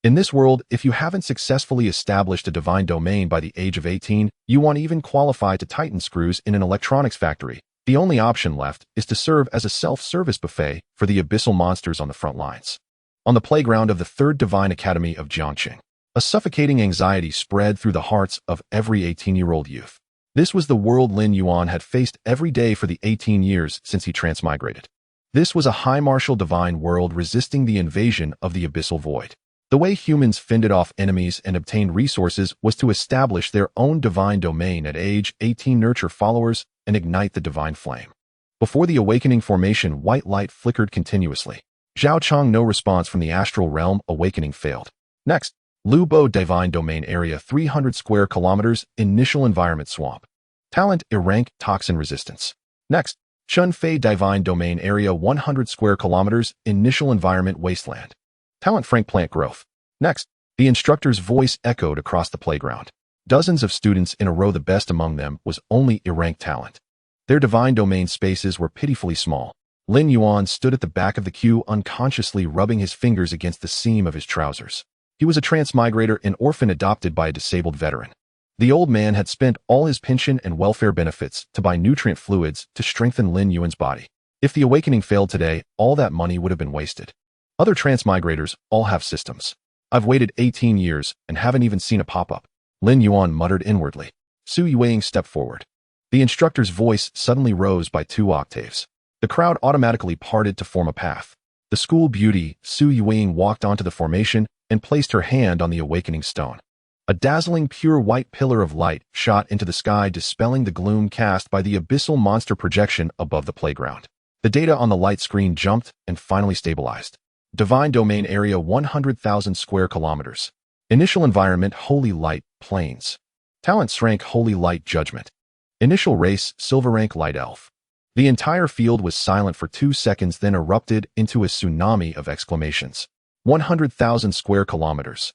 In this world, if you haven't successfully established a divine domain by the age of 18, you won't even qualify to tighten screws in an electronics factory. The only option left is to serve as a self-service buffet for the abyssal monsters on the front lines. On the playground of the Third Divine Academy of Jiangqing, a suffocating anxiety spread through the hearts of every 18-year-old youth. This was the world Lin Yuan had faced every day for the 18 years since he transmigrated. This was a high martial divine world resisting the invasion of the abyssal void. The way humans fended off enemies and obtained resources was to establish their own divine domain at age 18, nurture followers, and ignite the divine flame. Before the awakening formation, white light flickered continuously. Zhao Chang, no response from the astral realm. Awakening failed. Next, Lu Bo Divine Domain Area 300 square kilometers. Initial environment swamp. Talent rank toxin resistance. Next, Chun Fei Divine Domain Area 100 square kilometers. Initial environment wasteland. Talent frank plant growth. Next, the instructor's voice echoed across the playground. Dozens of students in a row, the best among them was only rank talent. Their divine domain spaces were pitifully small. Lin Yuan stood at the back of the queue, unconsciously rubbing his fingers against the seam of his trousers. He was a transmigrator, an orphan adopted by a disabled veteran. The old man had spent all his pension and welfare benefits to buy nutrient fluids to strengthen Lin Yuan's body. If the awakening failed today, all that money would have been wasted. Other transmigrators all have systems. I've waited 18 years and haven't even seen a pop-up. Lin Yuan muttered inwardly. Su Yuang stepped forward. The instructor's voice suddenly rose by 2 octaves. The crowd automatically parted to form a path. The school beauty, Su Yuang, walked onto the formation and placed her hand on the awakening stone. A dazzling pure white pillar of light shot into the sky, dispelling the gloom cast by the abyssal monster projection above the playground. The data on the light screen jumped and finally stabilized. Divine Domain Area 100,000 square kilometers. Initial environment Holy Light Plains. Talents rank Holy Light Judgment. Initial race Silver rank Light Elf. The entire field was silent for 2 seconds, then erupted into a tsunami of exclamations. 100,000 square kilometers.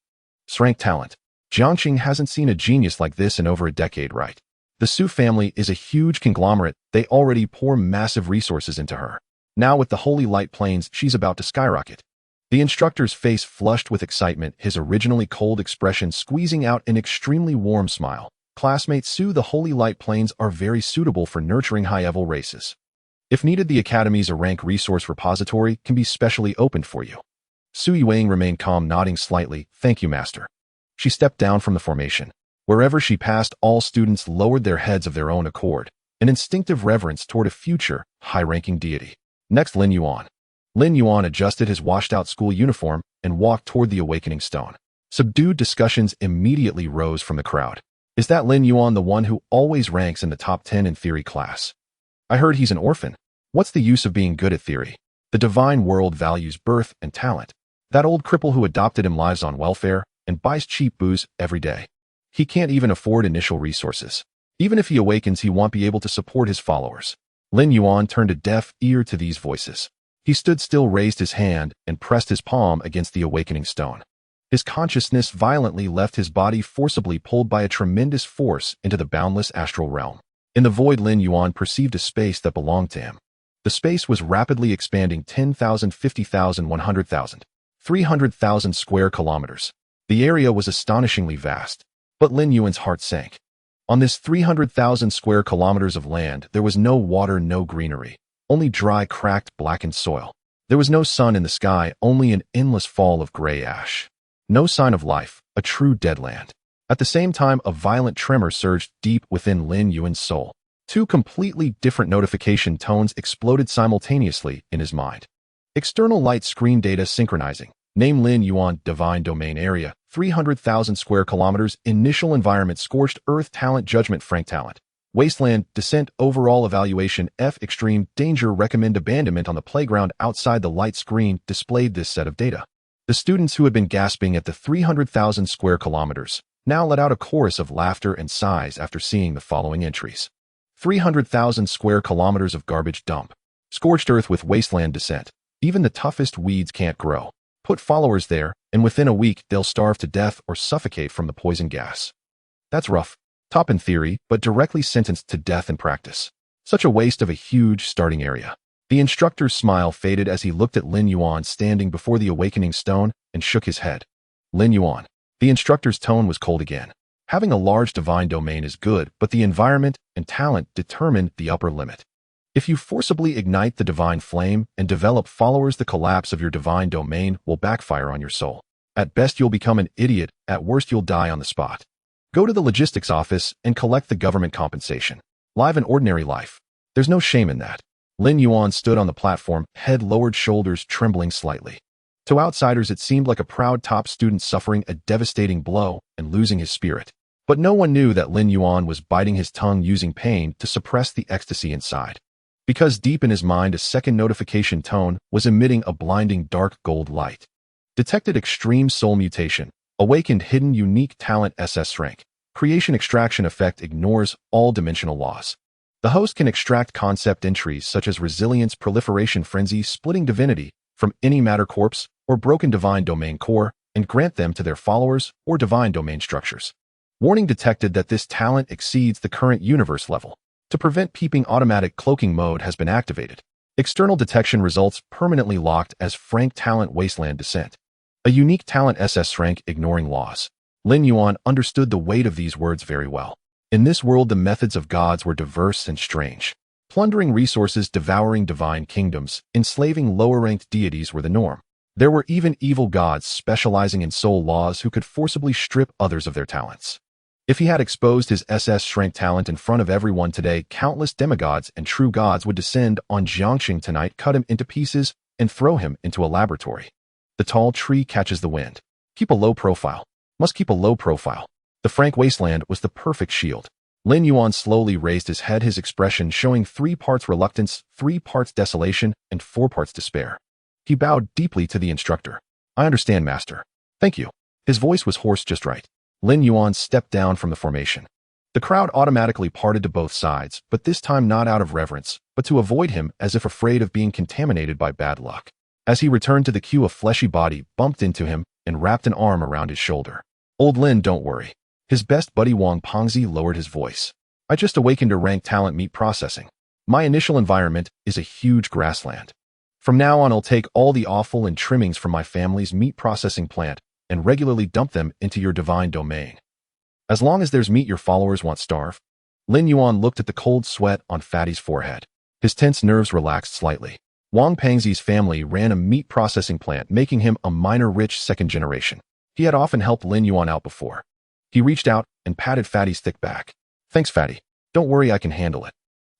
Rank talent. Jiangqing hasn't seen a genius like this in over a decade, right? The Su family is a huge conglomerate. They already pour massive resources into her. Now with the Holy Light Plains, she's about to skyrocket. The instructor's face flushed with excitement, his originally cold expression squeezing out an extremely warm smile. Classmate Su, the Holy Light Plains are very suitable for nurturing high-level races. If needed, the Academy's rank resource repository can be specially opened for you. Su Yuang remained calm, nodding slightly. Thank you, Master. She stepped down from the formation. Wherever she passed, all students lowered their heads of their own accord, an instinctive reverence toward a future, high-ranking deity. Next, Lin Yuan. Lin Yuan adjusted his washed-out school uniform and walked toward the awakening stone. Subdued discussions immediately rose from the crowd. Is that Lin Yuan, the one who always ranks in the top 10 in theory class? I heard he's an orphan. What's the use of being good at theory? The divine world values birth and talent. That old cripple who adopted him lives on welfare and buys cheap booze every day. He can't even afford initial resources. Even if he awakens, he won't be able to support his followers. Lin Yuan turned a deaf ear to these voices. He stood still, raised his hand, and pressed his palm against the awakening stone. His consciousness violently left his body, forcibly pulled by a tremendous force into the boundless astral realm. In the void, Lin Yuan perceived a space that belonged to him. The space was rapidly expanding. 10,000, 50,000, 100,000, 300,000 square kilometers. The area was astonishingly vast, but Lin Yuan's heart sank. On this 300,000 square kilometers of land, there was no water, no greenery, only dry, cracked, blackened soil. There was no sun in the sky, only an endless fall of gray ash. No sign of life, a true dead land. At the same time, a violent tremor surged deep within Lin Yuan's soul. 2 completely different notification tones exploded simultaneously in his mind. External light screen data synchronizing. Name Lin Yuan, Divine Domain Area, 300,000 square kilometers. Initial environment Scorched Earth. Talent Judgment Frank Talent. Wasteland. Descent. Overall evaluation F. Extreme danger. Recommend abandonment. On the playground outside, the light screen displayed this set of data. The students who had been gasping at the 300,000 square kilometers now let out a chorus of laughter and sighs after seeing the following entries. 300,000 square kilometers of garbage dump. Scorched Earth with wasteland descent. Even the toughest weeds can't grow. Put followers there, and within a week, they'll starve to death or suffocate from the poison gas. That's rough. Top in theory, but directly sentenced to death in practice. Such a waste of a huge starting area. The instructor's smile faded as he looked at Lin Yuan standing before the awakening stone and shook his head. Lin Yuan. The instructor's tone was cold again. Having a large divine domain is good, but the environment and talent determine the upper limit. If you forcibly ignite the divine flame and develop followers, the collapse of your divine domain will backfire on your soul. At best, you'll become an idiot. At worst, you'll die on the spot. Go to the logistics office and collect the government compensation. Live an ordinary life. There's no shame in that. Lin Yuan stood on the platform, head lowered, shoulders trembling slightly. To outsiders, it seemed like a proud top student suffering a devastating blow and losing his spirit. But no one knew that Lin Yuan was biting his tongue using pain to suppress the ecstasy inside. Because deep in his mind, a second notification tone was emitting a blinding dark gold light. Detected extreme soul mutation. Awakened hidden unique talent SS rank. Creation extraction effect ignores all dimensional laws. The host can extract concept entries such as resilience, proliferation frenzy, splitting divinity from any matter corpse or broken divine domain core and grant them to their followers or divine domain structures. Warning detected that this talent exceeds the current universe level. To prevent peeping, automatic cloaking mode has been activated. External detection results permanently locked as Frank Talent Wasteland Descent. A unique talent SS rank ignoring laws. Lin Yuan understood the weight of these words very well. In this world, the methods of gods were diverse and strange. Plundering resources, devouring divine kingdoms, enslaving lower-ranked deities were the norm. There were even evil gods specializing in soul laws who could forcibly strip others of their talents. If he had exposed his SS Shrank talent in front of everyone today, countless demigods and true gods would descend on Jiangxing tonight, cut him into pieces, and throw him into a laboratory. The tall tree catches the wind. Keep a low profile. Must keep a low profile. The Frank Wasteland was the perfect shield. Lin Yuan slowly raised his head, his expression showing 3 parts reluctance, 3 parts desolation, and 4 parts despair. He bowed deeply to the instructor. I understand, master. Thank you. His voice was hoarse just right. Lin Yuan stepped down from the formation. The crowd automatically parted to both sides, but this time not out of reverence, but to avoid him as if afraid of being contaminated by bad luck. As he returned to the queue, a fleshy body bumped into him and wrapped an arm around his shoulder. Old Lin, don't worry. His best buddy Wang Pengzi lowered his voice. I just awakened a rank talent meat processing. My initial environment is a huge grassland. From now on, I'll take all the offal and trimmings from my family's meat processing plant and regularly dump them into your divine domain. As long as there's meat your followers won't starve. Lin Yuan looked at the cold sweat on Fatty's forehead. His tense nerves relaxed slightly. Wang Pengzi's family ran a meat processing plant, making him a minor rich second generation. He had often helped Lin Yuan out before. He reached out and patted Fatty's thick back. Thanks, Fatty. Don't worry, I can handle it.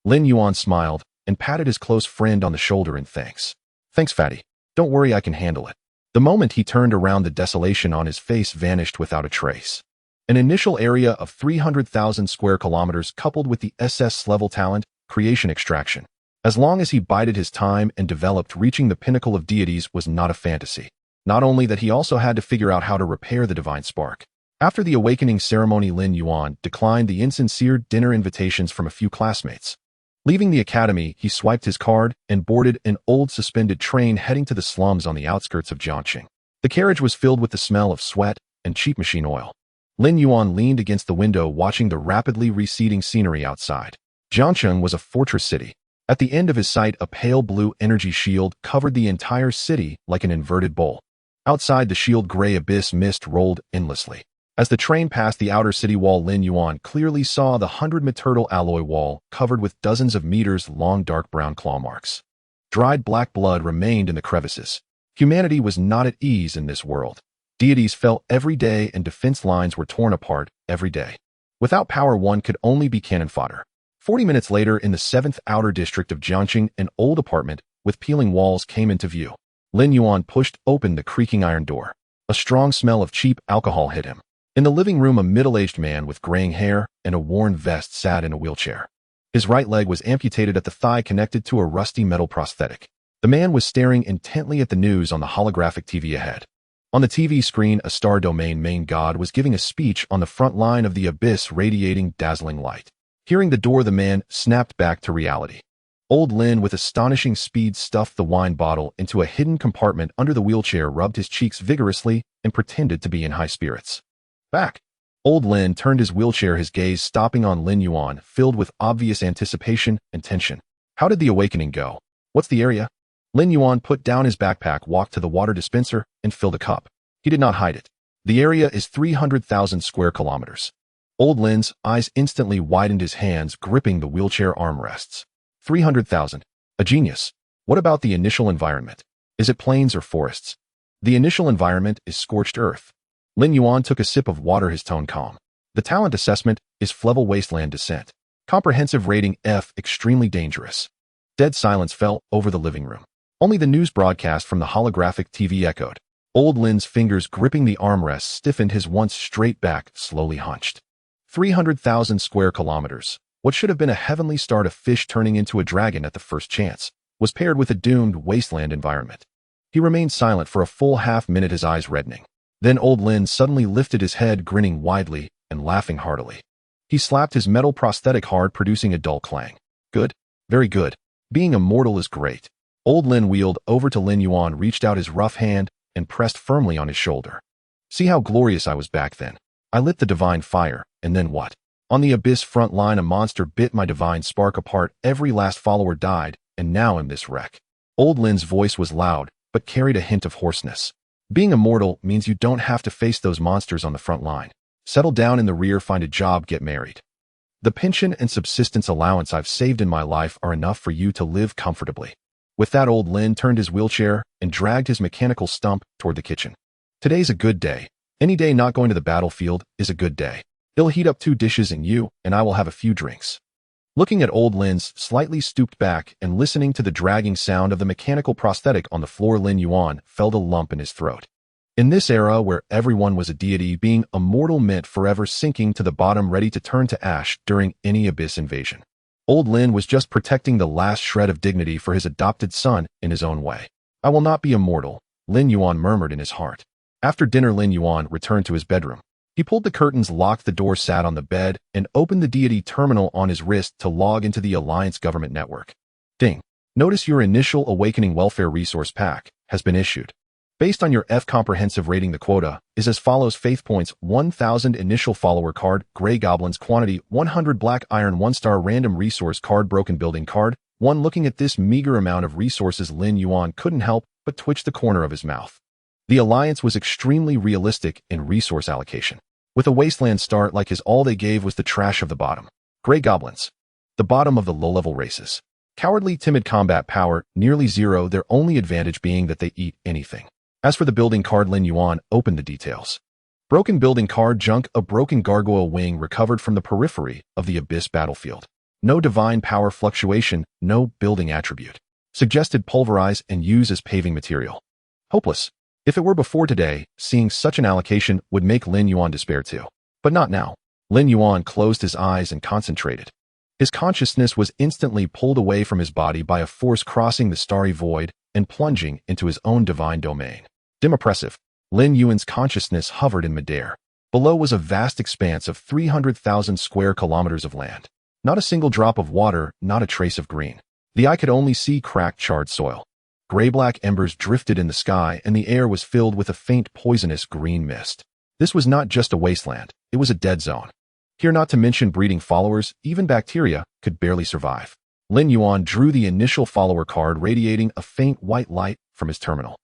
Lin Yuan smiled and patted his close friend on the shoulder in thanks. Thanks, Fatty. Don't worry, I can handle it. The moment he turned around, the desolation on his face vanished without a trace. An initial area of 300,000 square kilometers coupled with the SS level talent, creation extraction. As long as he bided his time and developed, reaching the pinnacle of deities was not a fantasy. Not only that, he also had to figure out how to repair the divine spark. After the awakening ceremony, Lin Yuan declined the insincere dinner invitations from a few classmates. Leaving the academy, he swiped his card and boarded an old suspended train heading to the slums on the outskirts of Jiangxing. The carriage was filled with the smell of sweat and cheap machine oil. Lin Yuan leaned against the window, watching the rapidly receding scenery outside. Jiangxing was a fortress city. At the end of his sight, a pale blue energy shield covered the entire city like an inverted bowl. Outside the shield, gray abyss mist rolled endlessly. As the train passed the outer city wall, Lin Yuan clearly saw the 100 turtle alloy wall covered with dozens of meters long dark brown claw marks. Dried black blood remained in the crevices. Humanity was not at ease in this world. Deities fell every day and defense lines were torn apart every day. Without power, one could only be cannon fodder. 40 minutes later, in the 7th outer district of Jiangxing, an old apartment with peeling walls came into view. Lin Yuan pushed open the creaking iron door. A strong smell of cheap alcohol hit him. In the living room, a middle-aged man with graying hair and a worn vest sat in a wheelchair. His right leg was amputated at the thigh, connected to a rusty metal prosthetic. The man was staring intently at the news on the holographic TV ahead. On the TV screen, a star domain main god was giving a speech on the front line of the abyss, radiating dazzling light. Hearing the door, the man snapped back to reality. Old Lin, with astonishing speed, stuffed the wine bottle into a hidden compartment under the wheelchair, rubbed his cheeks vigorously, and pretended to be in high spirits. Back. Old Lin turned his wheelchair, his gaze stopping on Lin Yuan, filled with obvious anticipation and tension. How did the awakening go? What's the area? Lin Yuan put down his backpack, walked to the water dispenser, and filled a cup. He did not hide it. The area is 300,000 square kilometers. Old Lin's eyes instantly widened, his hands gripping the wheelchair armrests. 300,000. A genius. What about the initial environment? Is it plains or forests? The initial environment is scorched earth. Lin Yuan took a sip of water, his tone calm. The talent assessment is Flevel Wasteland Descent. Comprehensive rating F, extremely dangerous. Dead silence fell over the living room. Only the news broadcast from the holographic TV echoed. Old Lin's fingers gripping the armrest stiffened, his once straight back slowly hunched. 300,000 square kilometers, what should have been a heavenly start, a fish turning into a dragon at the first chance, was paired with a doomed wasteland environment. He remained silent for a full half-minute, his eyes reddening. Then Old Lin suddenly lifted his head, grinning widely and laughing heartily. He slapped his metal prosthetic hard, producing a dull clang. Good. Very good. Being immortal is great. Old Lin wheeled over to Lin Yuan, reached out his rough hand, and pressed firmly on his shoulder. See how glorious I was back then. I lit the divine fire, and then what? On the abyss front line, a monster bit my divine spark apart, every last follower died, and now I'm this wreck. Old Lin's voice was loud, but carried a hint of hoarseness. Being immortal means you don't have to face those monsters on the front line. Settle down in the rear, find a job, get married. The pension and subsistence allowance I've saved in my life are enough for you to live comfortably. With that, Old Lin turned his wheelchair and dragged his mechanical stump toward the kitchen. Today's a good day. Any day not going to the battlefield is a good day. He'll heat up 2 dishes and I will have a few drinks. Looking at Old Lin's slightly stooped back and listening to the dragging sound of the mechanical prosthetic on the floor, Lin Yuan felt a lump in his throat. In this era where everyone was a deity, being immortal meant forever sinking to the bottom, ready to turn to ash during any abyss invasion. Old Lin was just protecting the last shred of dignity for his adopted son in his own way. I will not be immortal, Lin Yuan murmured in his heart. After dinner, Lin Yuan returned to his bedroom. He pulled the curtains, locked the door, sat on the bed, and opened the deity terminal on his wrist to log into the Alliance government network. Ding. Notice your initial Awakening Welfare Resource Pack has been issued. Based on your F comprehensive rating, the quota is as follows: Faith points 1,000, initial follower card, Gray Goblins quantity 100, Black Iron 1-star random resource card, Broken Building card 1. Looking at this meager amount of resources, Lin Yuan couldn't help but twitch the corner of his mouth. The Alliance was extremely realistic in resource allocation. With a wasteland start like his, all they gave was the trash of the bottom. Gray Goblins. The bottom of the low-level races. Cowardly, timid, combat power, nearly zero, their only advantage being that they eat anything. As for the building card, Lin Yuan opened the details. Broken building card, junk, a broken gargoyle wing recovered from the periphery of the abyss battlefield. No divine power fluctuation, no building attribute. Suggested pulverize and use as paving material. Hopeless. If it were before today, seeing such an allocation would make Lin Yuan despair too. But not now. Lin Yuan closed his eyes and concentrated. His consciousness was instantly pulled away from his body by a force crossing the starry void and plunging into his own divine domain. Dim oppressive. Lin Yuan's consciousness hovered in midair. Below was a vast expanse of 300,000 square kilometers of land. Not a single drop of water, not a trace of green. The eye could only see cracked, charred soil. Gray-black embers drifted in the sky, and the air was filled with a faint, poisonous green mist. This was not just a wasteland, it was a dead zone. Here, not to mention breeding followers, even bacteria could barely survive. Lin Yuan drew the initial follower card, radiating a faint white light from his terminal.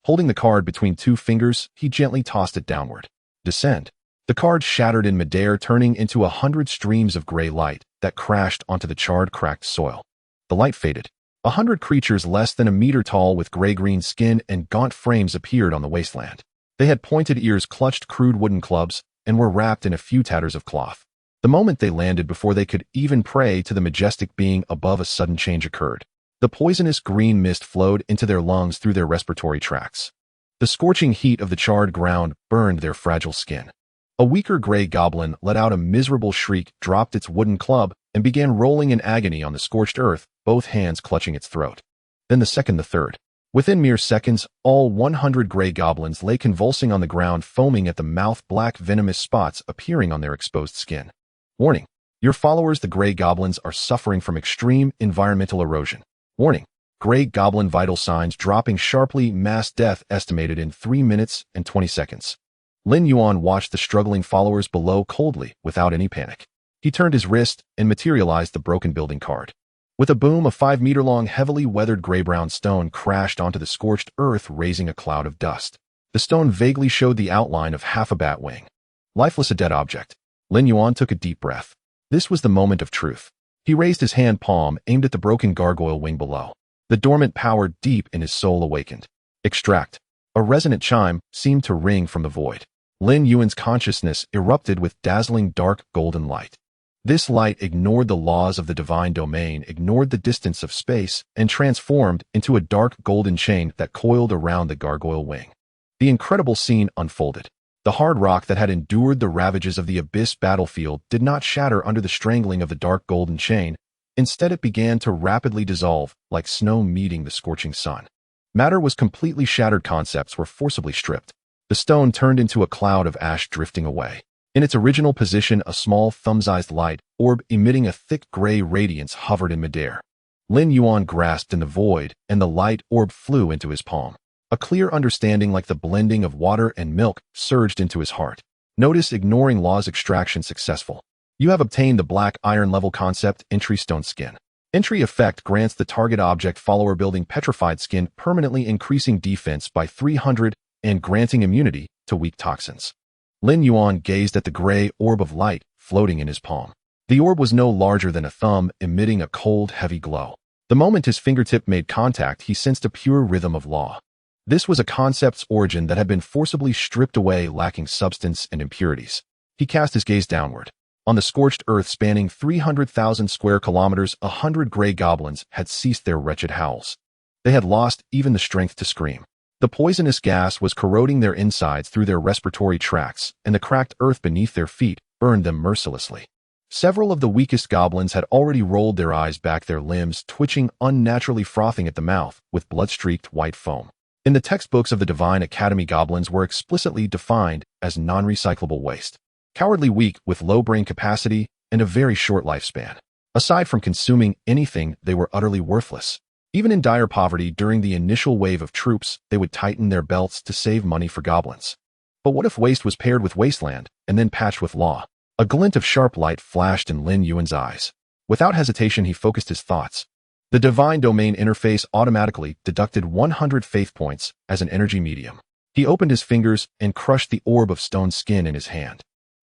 Holding the card between 2 fingers, he gently tossed it downward. Descend. The card shattered in midair, turning into 100 streams of gray light that crashed onto the charred, cracked soil. The light faded. 100 creatures less than a meter tall with gray-green skin and gaunt frames appeared on the wasteland. They had pointed ears, clutched crude wooden clubs, and were wrapped in a few tatters of cloth. The moment they landed, before they could even pray to the majestic being above, a sudden change occurred. The poisonous green mist flowed into their lungs through their respiratory tracts. The scorching heat of the charred ground burned their fragile skin. A weaker gray goblin let out a miserable shriek, dropped its wooden club, and began rolling in agony on the scorched earth, both hands clutching its throat. Then the second, the third. Within mere seconds, all 100 gray goblins lay convulsing on the ground, foaming at the mouth, black venomous spots appearing on their exposed skin. Warning. Your followers, the gray goblins, are suffering from extreme environmental erosion. Warning. Gray goblin vital signs dropping sharply, mass death estimated in 3 minutes and 20 seconds. Lin Yuan watched the struggling followers below coldly, without any panic. He turned his wrist and materialized the broken building card. With a boom, a 5-meter-long, heavily weathered gray-brown stone crashed onto the scorched earth, raising a cloud of dust. The stone vaguely showed the outline of half a bat wing. Lifeless, a dead object. Lin Yuan took a deep breath. This was the moment of truth. He raised his hand palm, aimed at the broken gargoyle wing below. The dormant power deep in his soul awakened. Extract. A resonant chime seemed to ring from the void. Lin Yuan's consciousness erupted with dazzling dark golden light. This light ignored the laws of the divine domain, ignored the distance of space, and transformed into a dark golden chain that coiled around the gargoyle wing. The incredible scene unfolded. The hard rock that had endured the ravages of the abyss battlefield did not shatter under the strangling of the dark golden chain. Instead, it began to rapidly dissolve, like snow meeting the scorching sun. Matter was completely shattered, concepts were forcibly stripped. The stone turned into a cloud of ash drifting away. In its original position, a small thumb-sized light orb emitting a thick gray radiance hovered in midair. Lin Yuan grasped in the void, and the light orb flew into his palm. A clear understanding, like the blending of water and milk, surged into his heart. Notice: ignoring laws, extraction successful. You have obtained the black iron level concept entry stone skin. Entry effect grants the target object follower building petrified skin, permanently increasing defense by 300 and granting immunity to weak toxins. Lin Yuan gazed at the gray orb of light floating in his palm. The orb was no larger than a thumb, emitting a cold, heavy glow. The moment his fingertip made contact, he sensed a pure rhythm of law. This was a concept's origin that had been forcibly stripped away, lacking substance and impurities. He cast his gaze downward. On the scorched earth spanning 300,000 square kilometers, 100 gray goblins had ceased their wretched howls. They had lost even the strength to scream. The poisonous gas was corroding their insides through their respiratory tracts, and the cracked earth beneath their feet burned them mercilessly. Several of the weakest goblins had already rolled their eyes back, their limbs twitching, unnaturally frothing at the mouth with blood-streaked white foam. In the textbooks of the Divine Academy, goblins were explicitly defined as non-recyclable waste. Cowardly, weak, with low brain capacity and a very short lifespan. Aside from consuming anything, they were utterly worthless. Even in dire poverty, during the initial wave of troops, they would tighten their belts to save money for goblins. But what if waste was paired with wasteland, and then patched with law? A glint of sharp light flashed in Lin Yuan's eyes. Without hesitation, he focused his thoughts. The divine domain interface automatically deducted 100 faith points as an energy medium. He opened his fingers and crushed the orb of stone skin in his hand.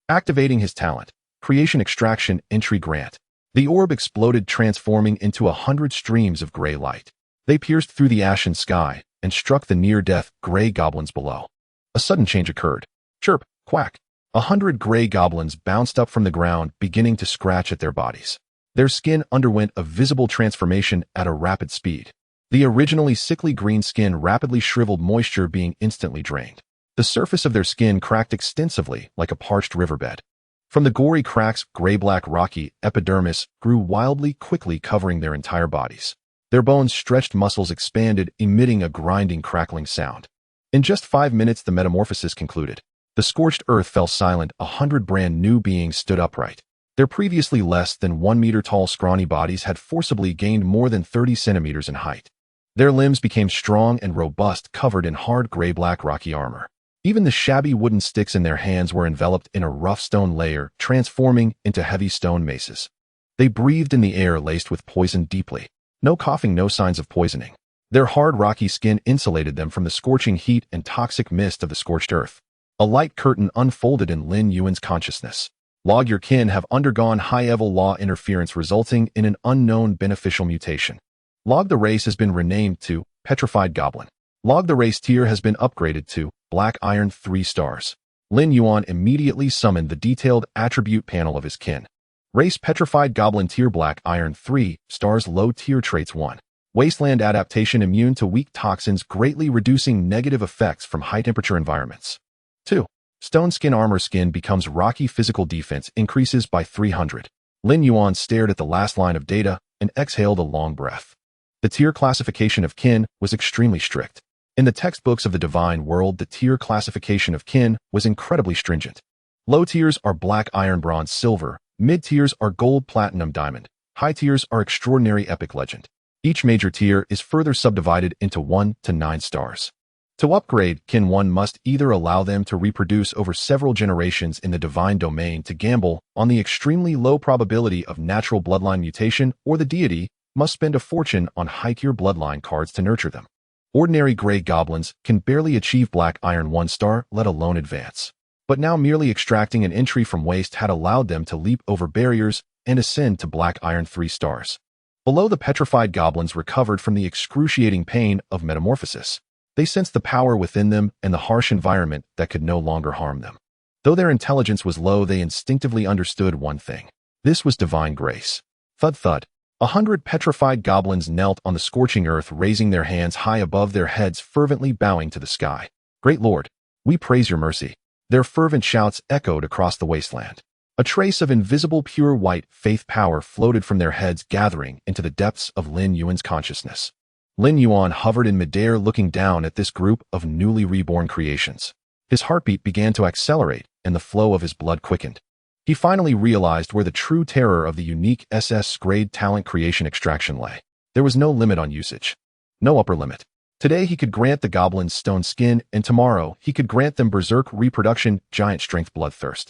Activating his talent, creation extraction entry grant. The orb exploded, transforming into 100 streams of gray light. They pierced through the ashen sky and struck the near-death gray goblins below. A sudden change occurred. Chirp, quack. 100 gray goblins bounced up from the ground, beginning to scratch at their bodies. Their skin underwent a visible transformation at a rapid speed. The originally sickly green skin rapidly shriveled, moisture being instantly drained. The surface of their skin cracked extensively like a parched riverbed. From the gory cracks, gray-black rocky epidermis grew wildly, quickly covering their entire bodies. Their bones stretched, muscles expanded, emitting a grinding, crackling sound. In just 5 minutes, the metamorphosis concluded. The scorched earth fell silent. 100 brand new beings stood upright. Their previously less than 1 meter tall scrawny bodies had forcibly gained more than 30 centimeters in height. Their limbs became strong and robust, covered in hard gray-black rocky armor. Even the shabby wooden sticks in their hands were enveloped in a rough stone layer, transforming into heavy stone maces. They breathed in the air laced with poison deeply. No coughing, no signs of poisoning. Their hard, rocky skin insulated them from the scorching heat and toxic mist of the scorched earth. A light curtain unfolded in Lin Yuan's consciousness. Log, your kin have undergone high-level law interference, resulting in an unknown beneficial mutation. Log, the race has been renamed to Petrified Goblin. Log, the race tier has been upgraded to Black Iron 3 stars. Lin Yuan immediately summoned the detailed attribute panel of his kin. Race: Petrified Goblin, tier Black Iron 3 stars, low tier traits 1. Wasteland adaptation, immune to weak toxins, greatly reducing negative effects from high temperature environments. 2. Stone skin armor, skin becomes rocky, physical defense increases by 300. Lin Yuan stared at the last line of data and exhaled a long breath. The tier classification of kin was extremely strict. In the textbooks of the divine world, the tier classification of kin was incredibly stringent. Low tiers are black, iron, bronze, silver. Mid tiers are gold, platinum, diamond. High tiers are extraordinary, epic, legend. Each major tier is further subdivided into 1 to 9 stars. To upgrade, kin 1 must either allow them to reproduce over several generations in the divine domain to gamble on the extremely low probability of natural bloodline mutation, or the deity must spend a fortune on high-tier bloodline cards to nurture them. Ordinary gray goblins can barely achieve black iron 1-star, let alone advance. But now merely extracting an entry from waste had allowed them to leap over barriers and ascend to black iron 3 stars. Below, the petrified goblins recovered from the excruciating pain of metamorphosis. They sensed the power within them and the harsh environment that could no longer harm them. Though their intelligence was low, they instinctively understood one thing. This was divine grace. Thud thud. 100 petrified goblins knelt on the scorching earth, raising their hands high above their heads, fervently bowing to the sky. Great Lord, we praise your mercy. Their fervent shouts echoed across the wasteland. A trace of invisible pure white faith power floated from their heads, gathering into the depths of Lin Yuan's consciousness. Lin Yuan hovered in midair, looking down at this group of newly reborn creations. His heartbeat began to accelerate, and the flow of his blood quickened. He finally realized where the true terror of the unique SS-grade talent creation extraction lay. There was no limit on usage. No upper limit. Today he could grant the goblins stone skin, and tomorrow he could grant them berserk reproduction, giant strength bloodthirst.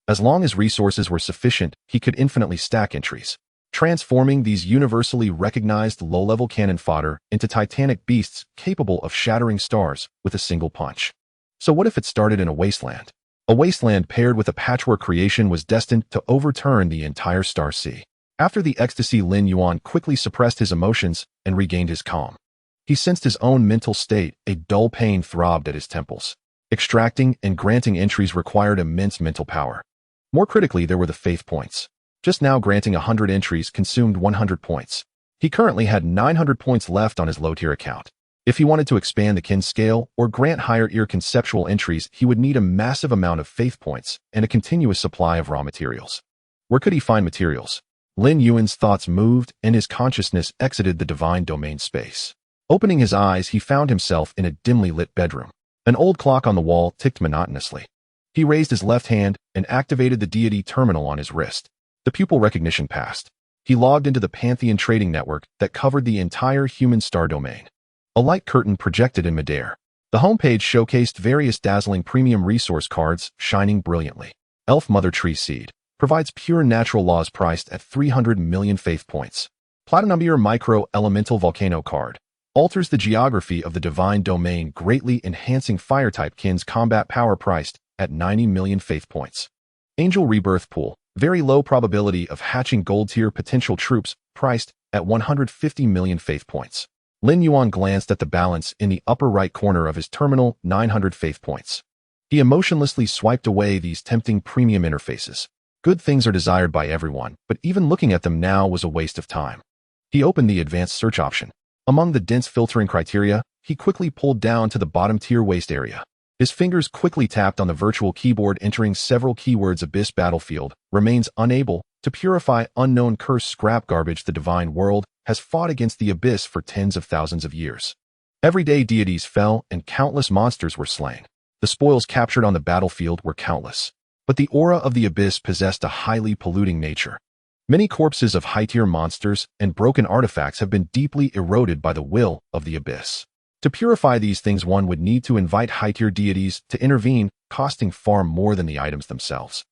As long as resources were sufficient, he could infinitely stack entries, transforming these universally recognized low-level cannon fodder into titanic beasts capable of shattering stars with a single punch. So what if it started in a wasteland? A wasteland paired with a patchwork creation was destined to overturn the entire star sea. After the ecstasy, Lin Yuan quickly suppressed his emotions and regained his calm. He sensed his own mental state. A dull pain throbbed at his temples. Extracting and granting entries required immense mental power. More critically, there were the faith points. Just now, granting 100 entries consumed 100 points. He currently had 900 points left on his low-tier account. If he wanted to expand the kin scale or grant higher-tier conceptual entries, he would need a massive amount of faith points and a continuous supply of raw materials. Where could he find materials? Lin Yuan's thoughts moved, and his consciousness exited the divine domain space. Opening his eyes, he found himself in a dimly lit bedroom. An old clock on the wall ticked monotonously. He raised his left hand and activated the deity terminal on his wrist. The pupil recognition passed. He logged into the Pantheon trading network that covered the entire human star domain. A light curtain projected in midair. The homepage showcased various dazzling premium resource cards, shining brilliantly. Elf Mother Tree Seed provides pure natural laws priced at 300 million faith points. Platinumier Micro Elemental Volcano card alters the geography of the divine domain, greatly enhancing fire-type kin's combat power, priced at 90 million faith points. Angel Rebirth Pool, very low probability of hatching gold-tier potential troops, priced at 150 million faith points. Lin Yuan glanced at the balance in the upper right corner of his terminal, 900 faith points. He emotionlessly swiped away these tempting premium interfaces. Good things are desired by everyone, but even looking at them now was a waste of time. He opened the advanced search option. Among the dense filtering criteria, he quickly pulled down to the bottom-tier waste area. His fingers quickly tapped on the virtual keyboard, entering several keywords. Abyss Battlefield remains unable to purify unknown cursed scrap garbage. The divine world has fought against the abyss for tens of thousands of years. Everyday deities fell and countless monsters were slain. The spoils captured on the battlefield were countless. But the aura of the abyss possessed a highly polluting nature. Many corpses of high-tier monsters and broken artifacts have been deeply eroded by the will of the abyss. To purify these things, one would need to invite high-tier deities to intervene, costing far more than the items themselves.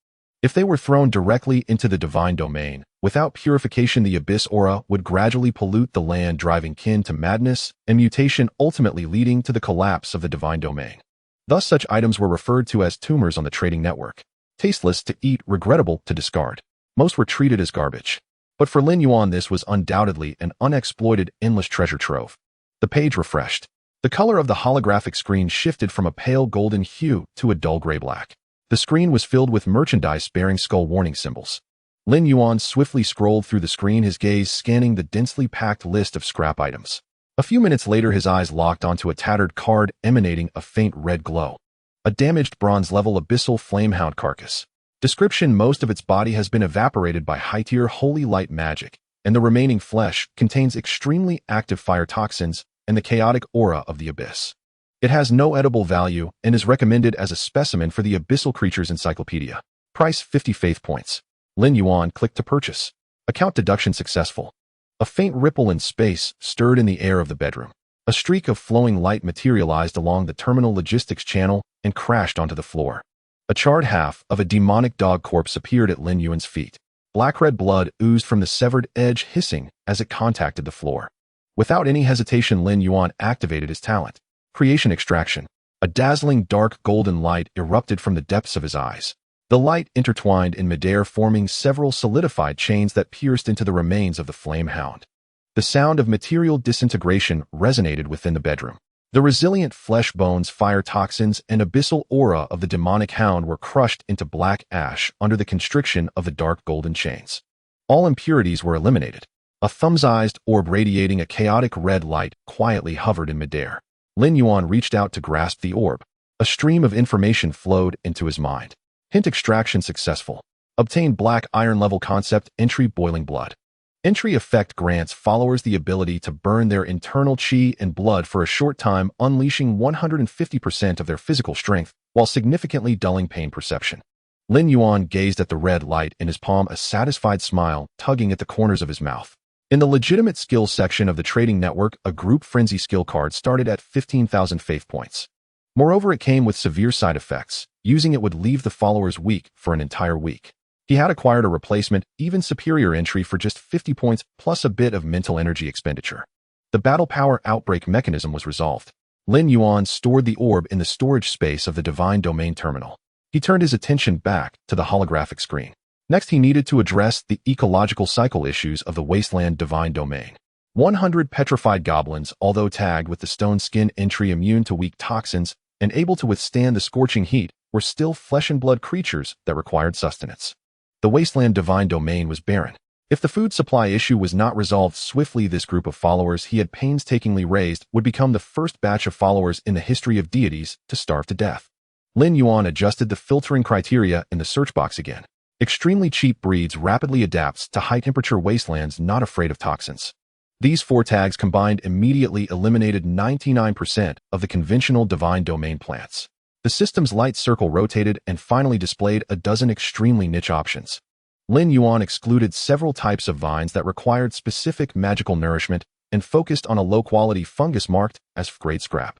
If they were thrown directly into the divine domain, without purification, the abyss aura would gradually pollute the land, driving kin to madness and mutation, ultimately leading to the collapse of the divine domain. Thus, such items were referred to as tumors on the trading network. Tasteless to eat, regrettable to discard. Most were treated as garbage. But for Lin Yuan, this was undoubtedly an unexploited, endless treasure trove. The page refreshed. The color of the holographic screen shifted from a pale golden hue to a dull gray-black. The screen was filled with merchandise bearing skull warning symbols. Lin Yuan swiftly scrolled through the screen, his gaze scanning the densely packed list of scrap items. A few minutes later, his eyes locked onto a tattered card emanating a faint red glow. A damaged bronze-level abyssal flamehound carcass. Description: most of its body has been evaporated by high-tier holy light magic, and the remaining flesh contains extremely active fire toxins and the chaotic aura of the abyss. It has no edible value and is recommended as a specimen for the Abyssal Creatures Encyclopedia. Price 50 faith points. Lin Yuan clicked to purchase. Account deduction successful. A faint ripple in space stirred in the air of the bedroom. A streak of flowing light materialized along the terminal logistics channel and crashed onto the floor. A charred half of a demonic dog corpse appeared at Lin Yuan's feet. Black-red blood oozed from the severed edge, hissing as it contacted the floor. Without any hesitation, Lin Yuan activated his talent. Creation Extraction. A dazzling dark golden light erupted from the depths of his eyes. The light intertwined in midair, forming several solidified chains that pierced into the remains of the flame hound. The sound of material disintegration resonated within the bedroom. The resilient flesh, bones, fire toxins, and abyssal aura of the demonic hound were crushed into black ash under the constriction of the dark golden chains. All impurities were eliminated. A thumb-sized orb radiating a chaotic red light quietly hovered in midair. Lin Yuan reached out to grasp the orb. A stream of information flowed into his mind. Hint extraction successful. Obtain black iron level concept entry boiling blood. Entry effect grants followers the ability to burn their internal chi and blood for a short time, unleashing 150% of their physical strength while significantly dulling pain perception. Lin Yuan gazed at the red light in his palm, a satisfied smile tugging at the corners of his mouth. In the legitimate skills section of the trading network, a group frenzy skill card started at 15,000 faith points. Moreover, it came with severe side effects. Using it would leave the followers weak for an entire week. He had acquired a replacement, even superior entry for just 50 points plus a bit of mental energy expenditure. The battle power outbreak mechanism was resolved. Lin Yuan stored the orb in the storage space of the divine domain terminal. He turned his attention back to the holographic screen. Next, he needed to address the ecological cycle issues of the wasteland divine domain. 100 petrified goblins, although tagged with the stone skin entry immune to weak toxins and able to withstand the scorching heat, were still flesh and blood creatures that required sustenance. The wasteland divine domain was barren. If the food supply issue was not resolved swiftly, this group of followers he had painstakingly raised would become the first batch of followers in the history of deities to starve to death. Lin Yuan adjusted the filtering criteria in the search box again. Extremely cheap breeds rapidly adapts to high-temperature wastelands not afraid of toxins. These 4 tags combined immediately eliminated 99% of the conventional divine domain plants. The system's light circle rotated and finally displayed a dozen extremely niche options. Lin Yuan excluded several types of vines that required specific magical nourishment and focused on a low-quality fungus marked as grade scrap.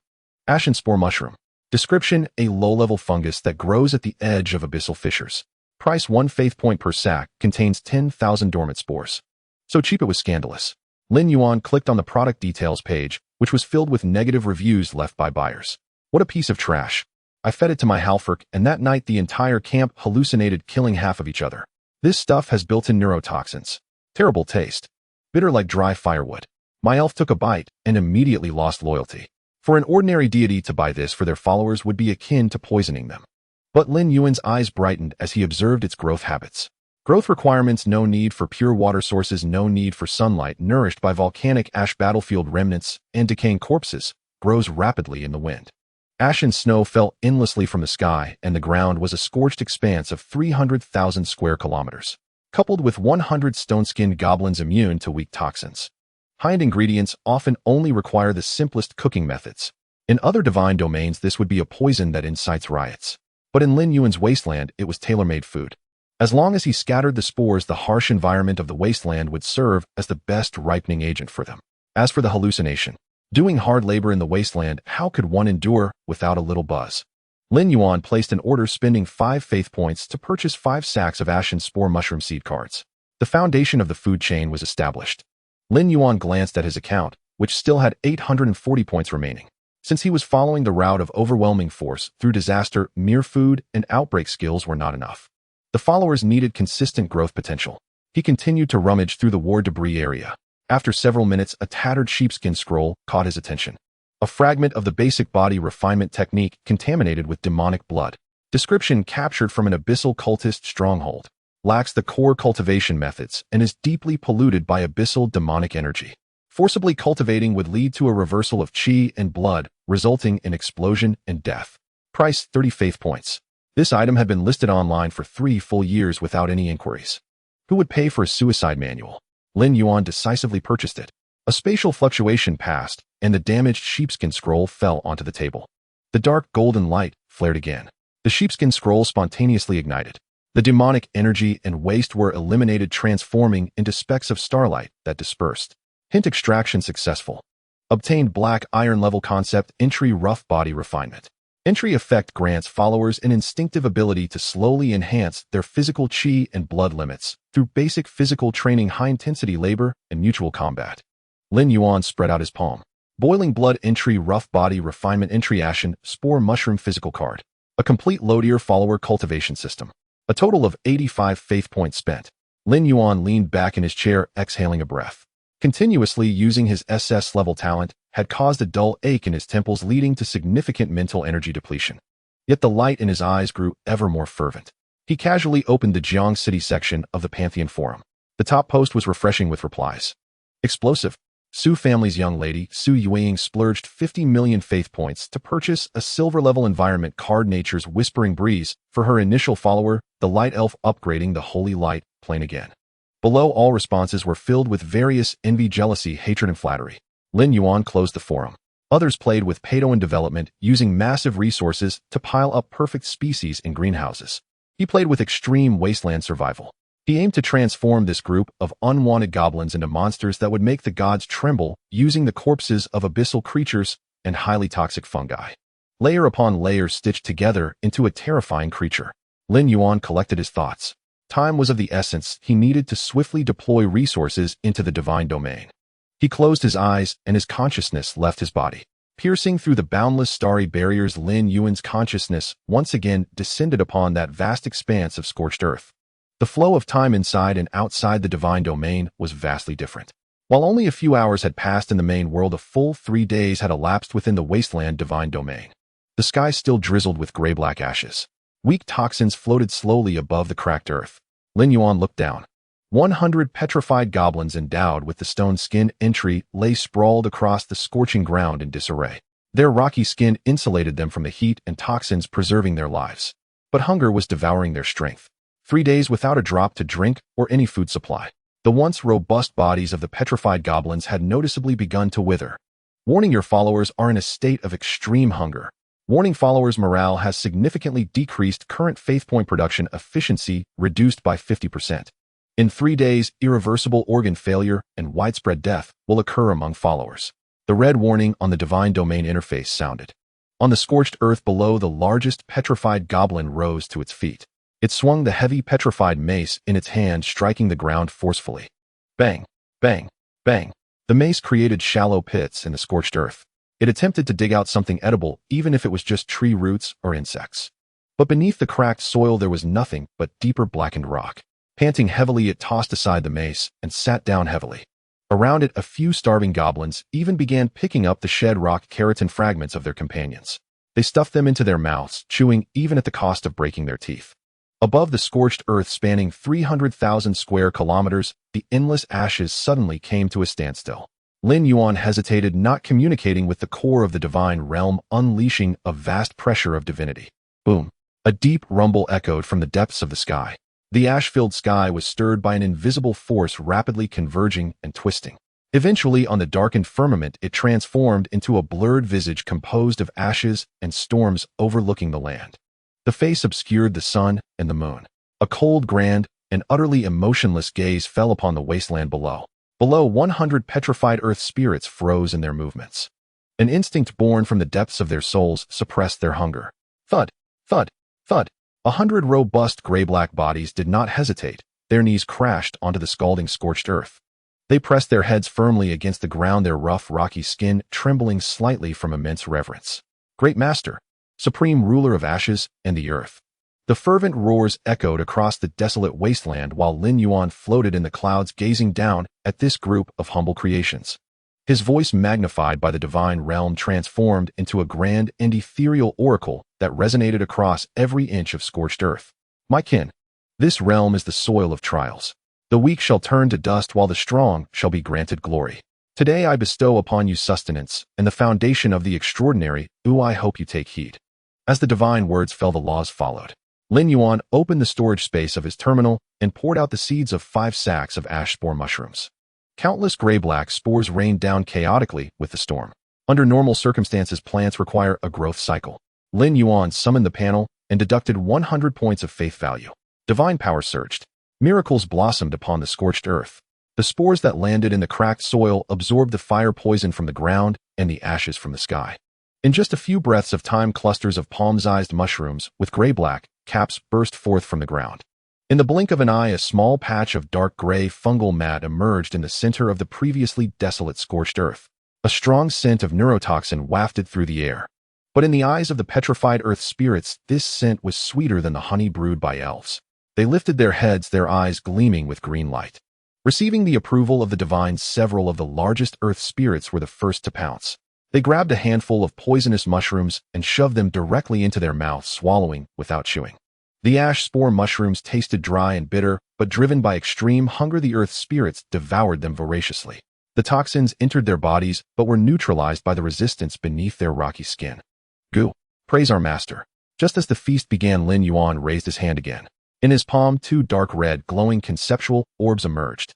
Ashen spore mushroom. Description: a low-level fungus that grows at the edge of abyssal fissures. Price 1 faith point per sack, contains 10,000 dormant spores. So cheap it was scandalous. Lin Yuan clicked on the product details page, which was filled with negative reviews left by buyers. What a piece of trash. I fed it to my halforc, and that night the entire camp hallucinated, killing half of each other. This stuff has built-in neurotoxins. Terrible taste. Bitter like dry firewood. My elf took a bite and immediately lost loyalty. For an ordinary deity to buy this for their followers would be akin to poisoning them. But Lin Yuan's eyes brightened as he observed its growth habits. Growth requirements: no need for pure water sources, no need for sunlight, nourished by volcanic ash, battlefield remnants, and decaying corpses, grows rapidly in the wind. Ash and snow fell endlessly from the sky, and the ground was a scorched expanse of 300,000 square kilometers, coupled with 100 stone-skinned goblins immune to weak toxins. High-end ingredients often only require the simplest cooking methods. In other divine domains, this would be a poison that incites riots. But in Lin Yuan's wasteland, it was tailor-made food. As long as he scattered the spores, the harsh environment of the wasteland would serve as the best ripening agent for them. As for the hallucination, doing hard labor in the wasteland, how could one endure without a little buzz? Lin Yuan placed an order, spending 5 faith points to purchase 5 sacks of ashen spore mushroom seed cards. The foundation of the food chain was established. Lin Yuan glanced at his account, which still had 840 points remaining. Since he was following the route of overwhelming force through disaster, mere food and outbreak skills were not enough. The followers needed consistent growth potential. He continued to rummage through the war debris area. After several minutes, a tattered sheepskin scroll caught his attention. A fragment of the basic body refinement technique contaminated with demonic blood. Description: captured from an abyssal cultist stronghold. Lacks the core cultivation methods and is deeply polluted by abyssal demonic energy. Forcibly cultivating would lead to a reversal of chi and blood, resulting in explosion and death. Price: 30 faith points. This item had been listed online for 3 full years without any inquiries. Who would pay for a suicide manual? Lin Yuan decisively purchased it. A spatial fluctuation passed, and the damaged sheepskin scroll fell onto the table. The dark golden light flared again. The sheepskin scroll spontaneously ignited. The demonic energy and waste were eliminated, transforming into specks of starlight that dispersed. Hint extraction successful. Obtained black iron level concept entry rough body refinement. Entry effect grants followers an instinctive ability to slowly enhance their physical chi and blood limits through basic physical training, high-intensity labor, and mutual combat. Lin Yuan spread out his palm. Boiling blood entry, rough body, refinement entry, ashen, spore, mushroom, physical card. A complete loadier follower cultivation system. A total of 85 faith points spent. Lin Yuan leaned back in his chair, exhaling a breath. Continuously using his SS-level talent had caused a dull ache in his temples, leading to significant mental energy depletion. Yet the light in his eyes grew ever more fervent. He casually opened the Jiang City section of the Pantheon forum. The top post was refreshing with replies. Explosive. Su family's young lady, Su Yueying, splurged 50 million faith points to purchase a silver-level environment card, Nature's Whispering Breeze, for her initial follower, the light elf, upgrading the holy light plane again. Below, all responses were filled with various envy, jealousy, hatred, and flattery. Lin Yuan closed the forum. Others played with Pantheon development, using massive resources to pile up perfect species in greenhouses. He played with extreme wasteland survival. He aimed to transform this group of unwanted goblins into monsters that would make the gods tremble, using the corpses of abyssal creatures and highly toxic fungi. Layer upon layer stitched together into a terrifying creature. Lin Yuan collected his thoughts. Time was of the essence. He needed to swiftly deploy resources into the divine domain. He closed his eyes and his consciousness left his body. Piercing through the boundless starry barriers, Lin Yuan's consciousness once again descended upon that vast expanse of scorched earth. The flow of time inside and outside the divine domain was vastly different. While only a few hours had passed in the main world, a full 3 days had elapsed within the wasteland divine domain. The sky still drizzled with gray-black ashes. Weak toxins floated slowly above the cracked earth. Lin Yuan looked down. 100 petrified goblins endowed with the stone skin entry lay sprawled across the scorching ground in disarray. Their rocky skin insulated them from the heat and toxins, preserving their lives. But hunger was devouring their strength. 3 days without a drop to drink or any food supply. The once robust bodies of the petrified goblins had noticeably begun to wither. Warning: your followers are in a state of extreme hunger. Warning: followers' morale has significantly decreased. Current faith point production efficiency reduced by 50%. In 3 days, irreversible organ failure and widespread death will occur among followers. The red warning on the divine domain interface sounded. On the scorched earth below, the largest petrified goblin rose to its feet. It swung the heavy petrified mace in its hand, striking the ground forcefully. Bang, bang, bang. The mace created shallow pits in the scorched earth. It attempted to dig out something edible, even if it was just tree roots or insects. But beneath the cracked soil there was nothing but deeper blackened rock. Panting heavily, it tossed aside the mace and sat down heavily. Around it, a few starving goblins even began picking up the shed rock keratin fragments of their companions. They stuffed them into their mouths, chewing even at the cost of breaking their teeth. Above the scorched earth spanning 300,000 square kilometers, the endless ashes suddenly came to a standstill. Lin Yuan hesitated, not communicating with the core of the divine realm, unleashing a vast pressure of divinity. Boom! A deep rumble echoed from the depths of the sky. The ash-filled sky was stirred by an invisible force rapidly converging and twisting. Eventually, on the darkened firmament, it transformed into a blurred visage composed of ashes and storms overlooking the land. The face obscured the sun and the moon. A cold, grand, and utterly emotionless gaze fell upon the wasteland below. Below, 100 petrified earth spirits froze in their movements. An instinct born from the depths of their souls suppressed their hunger. Thud, thud, thud. 100 robust gray-black bodies did not hesitate. Their knees crashed onto the scalding, scorched earth. They pressed their heads firmly against the ground, their rough, rocky skin trembling slightly from immense reverence. Great Master, Supreme Ruler of ashes and the earth. The fervent roars echoed across the desolate wasteland while Lin Yuan floated in the clouds, gazing down at this group of humble creations. His voice, magnified by the divine realm, transformed into a grand and ethereal oracle that resonated across every inch of scorched earth. My kin, this realm is the soil of trials. The weak shall turn to dust while the strong shall be granted glory. Today I bestow upon you sustenance and the foundation of the extraordinary. I hope you take heed. As the divine words fell, the laws followed. Lin Yuan opened the storage space of his terminal and poured out the seeds of 5 sacks of ash spore mushrooms. Countless gray-black spores rained down chaotically with the storm. Under normal circumstances, plants require a growth cycle. Lin Yuan summoned the panel and deducted 100 points of faith value. Divine power surged. Miracles blossomed upon the scorched earth. The spores that landed in the cracked soil absorbed the fire poison from the ground and the ashes from the sky. In just a few breaths of time, clusters of palm-sized mushrooms with gray-black caps burst forth from the ground. In the blink of an eye, a small patch of dark gray fungal mat emerged in the center of the previously desolate scorched earth. A strong scent of neurotoxin wafted through the air. But in the eyes of the petrified earth spirits, this scent was sweeter than the honey brewed by elves. They lifted their heads, their eyes gleaming with green light. Receiving the approval of the divine, several of the largest earth spirits were the first to pounce. They grabbed a handful of poisonous mushrooms and shoved them directly into their mouths, swallowing without chewing. The ash spore mushrooms tasted dry and bitter, but driven by extreme hunger, the earth spirits devoured them voraciously. The toxins entered their bodies, but were neutralized by the resistance beneath their rocky skin. Goo! Praise our master. Just as the feast began, Lin Yuan raised his hand again. In his palm, two dark red, glowing conceptual orbs emerged.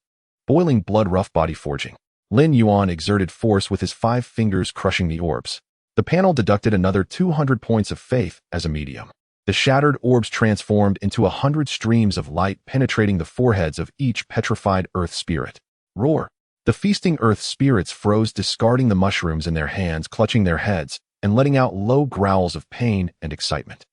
Boiling blood, rough body forging. Lin Yuan exerted force with his 5 fingers, crushing the orbs. The panel deducted another 200 points of faith as a medium. The shattered orbs transformed into 100 streams of light, penetrating the foreheads of each petrified earth spirit. Roar! The feasting earth spirits froze, discarding the mushrooms in their hands, clutching their heads, and letting out low growls of pain and excitement.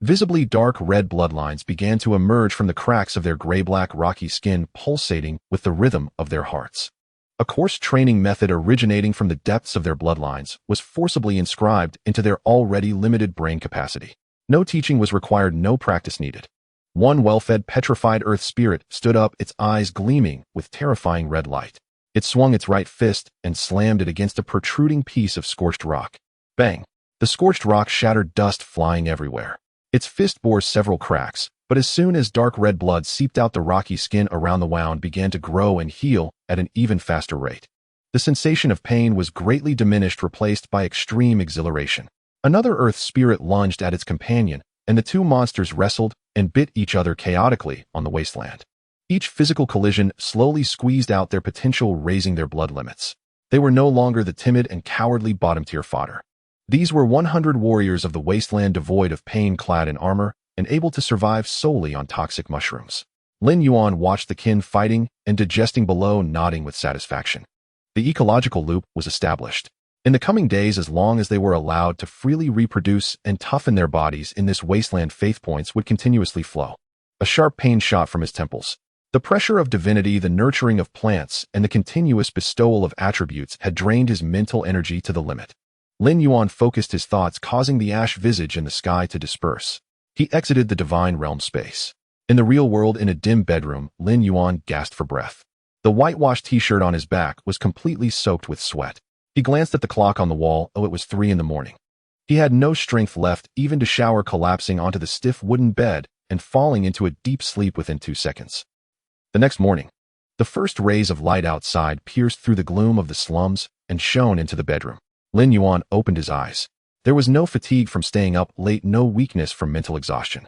Visibly dark red bloodlines began to emerge from the cracks of their gray-black rocky skin, pulsating with the rhythm of their hearts. A course training method originating from the depths of their bloodlines was forcibly inscribed into their already limited brain capacity. No teaching was required, no practice needed. One well-fed petrified earth spirit stood up, its eyes gleaming with terrifying red light. It swung its right fist and slammed it against a protruding piece of scorched rock. Bang! The scorched rock shattered, dust flying everywhere. Its fist bore several cracks, but as soon as dark red blood seeped out, the rocky skin around the wound began to grow and heal at an even faster rate. The sensation of pain was greatly diminished, replaced by extreme exhilaration. Another earth spirit lunged at its companion, and the two monsters wrestled and bit each other chaotically on the wasteland. Each physical collision slowly squeezed out their potential, raising their blood limits. They were no longer the timid and cowardly bottom-tier fodder. These were 100 warriors of the wasteland, devoid of pain, clad in armor, and able to survive solely on toxic mushrooms. Lin Yuan watched the kin fighting and digesting below, nodding with satisfaction. The ecological loop was established. In the coming days, as long as they were allowed to freely reproduce and toughen their bodies in this wasteland, faith points would continuously flow. A sharp pain shot from his temples. The pressure of divinity, the nurturing of plants, and the continuous bestowal of attributes had drained his mental energy to the limit. Lin Yuan focused his thoughts, causing the ash visage in the sky to disperse. He exited the divine realm space. In the real world, in a dim bedroom, Lin Yuan gasped for breath. The whitewashed t-shirt on his back was completely soaked with sweat. He glanced at the clock on the wall. Oh, it was 3 a.m. He had no strength left even to shower, collapsing onto the stiff wooden bed and falling into a deep sleep within 2 seconds. The next morning, the first rays of light outside pierced through the gloom of the slums and shone into the bedroom. Lin Yuan opened his eyes. There was no fatigue from staying up late, no weakness from mental exhaustion.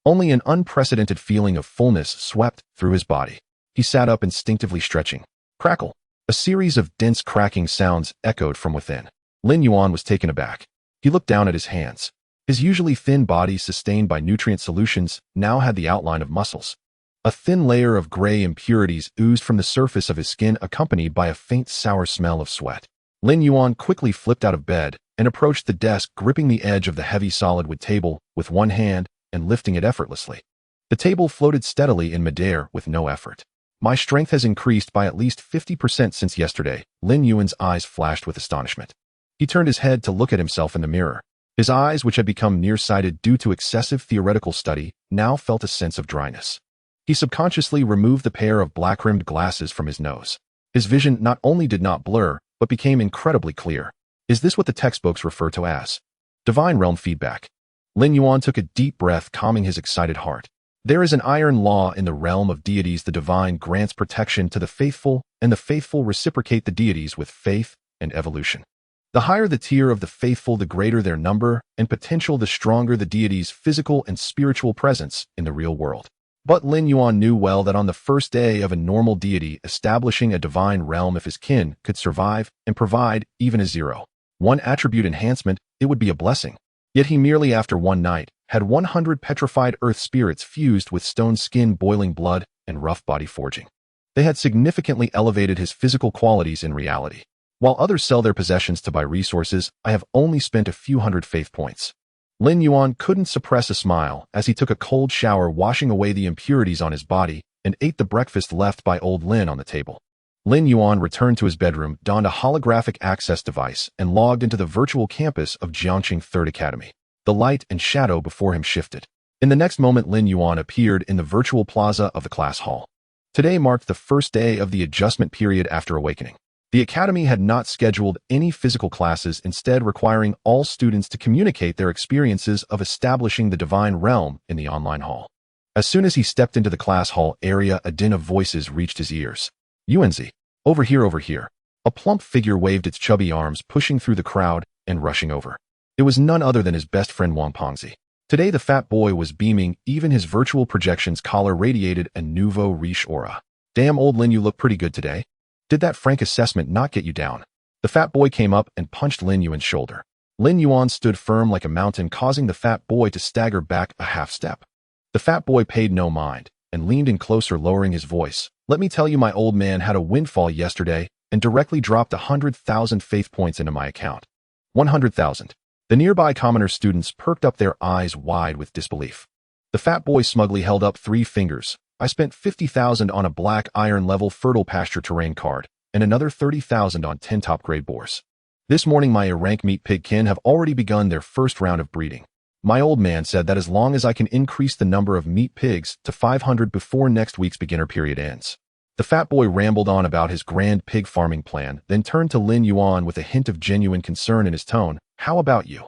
Only an unprecedented feeling of fullness swept through his body. He sat up, instinctively stretching. Crackle! A series of dense cracking sounds echoed from within. Lin Yuan was taken aback. He looked down at his hands. His usually thin body, sustained by nutrient solutions, now had the outline of muscles. A thin layer of gray impurities oozed from the surface of his skin, accompanied by a faint sour smell of sweat. Lin Yuan quickly flipped out of bed and approached the desk, gripping the edge of the heavy solid wood table with one hand and lifting it effortlessly. The table floated steadily in midair with no effort. My strength has increased by at least 50% since yesterday. Lin Yuan's eyes flashed with astonishment. He turned his head to look at himself in the mirror. His eyes, which had become nearsighted due to excessive theoretical study, now felt a sense of dryness. He subconsciously removed the pair of black-rimmed glasses from his nose. His vision not only did not blur, but became incredibly clear. Is this what the textbooks refer to as divine realm feedback? Lin Yuan took a deep breath, calming his excited heart. There is an iron law in the realm of deities. The divine grants protection to the faithful, and the faithful reciprocate the deities with faith and evolution. The higher the tier of the faithful, the greater their number and potential, the stronger the deity's physical and spiritual presence in the real world. But Lin Yuan knew well that on the first day of a normal deity establishing a divine realm, if his kin could survive and provide even a 0.1 attribute enhancement, it would be a blessing. Yet he merely, after one night, had 100 petrified earth spirits fused with stone skin, boiling blood, and rough body forging. They had significantly elevated his physical qualities in reality. While others sell their possessions to buy resources, I have only spent a few hundred faith points. Lin Yuan couldn't suppress a smile as he took a cold shower, washing away the impurities on his body, and ate the breakfast left by old Lin on the table. Lin Yuan returned to his bedroom, donned a holographic access device, and logged into the virtual campus of Jiangqing Third Academy. The light and shadow before him shifted. In the next moment, Lin Yuan appeared in the virtual plaza of the class hall. Today marked the first day of the adjustment period after awakening. The academy had not scheduled any physical classes, instead requiring all students to communicate their experiences of establishing the divine realm in the online hall. As soon as he stepped into the class hall area, a din of voices reached his ears. "Yuanzi, over here, over here." A plump figure waved its chubby arms, pushing through the crowd and rushing over. It was none other than his best friend Wang Pengzi. Today the fat boy was beaming, even his virtual projection's collar radiated a nouveau riche aura. "Damn, old Lin, you look pretty good today. Did that frank assessment not get you down?" The fat boy came up and punched Lin Yuan's shoulder. Lin Yuan stood firm like a mountain, causing the fat boy to stagger back a half step. The fat boy paid no mind and leaned in closer, lowering his voice. "Let me tell you, my old man had a windfall yesterday and directly dropped 100,000 faith points into my account." 100,000. The nearby commoner students perked up their eyes wide with disbelief. The fat boy smugly held up 3 fingers. "I spent 50,000 on a black iron level fertile pasture terrain card, and another 30,000 on 10 top-grade boars. This morning my rank meat pig kin have already begun their first round of breeding. My old man said that as long as I can increase the number of meat pigs to 500 before next week's beginner period ends." The fat boy rambled on about his grand pig farming plan, then turned to Lin Yuan with a hint of genuine concern in his tone. "How about you?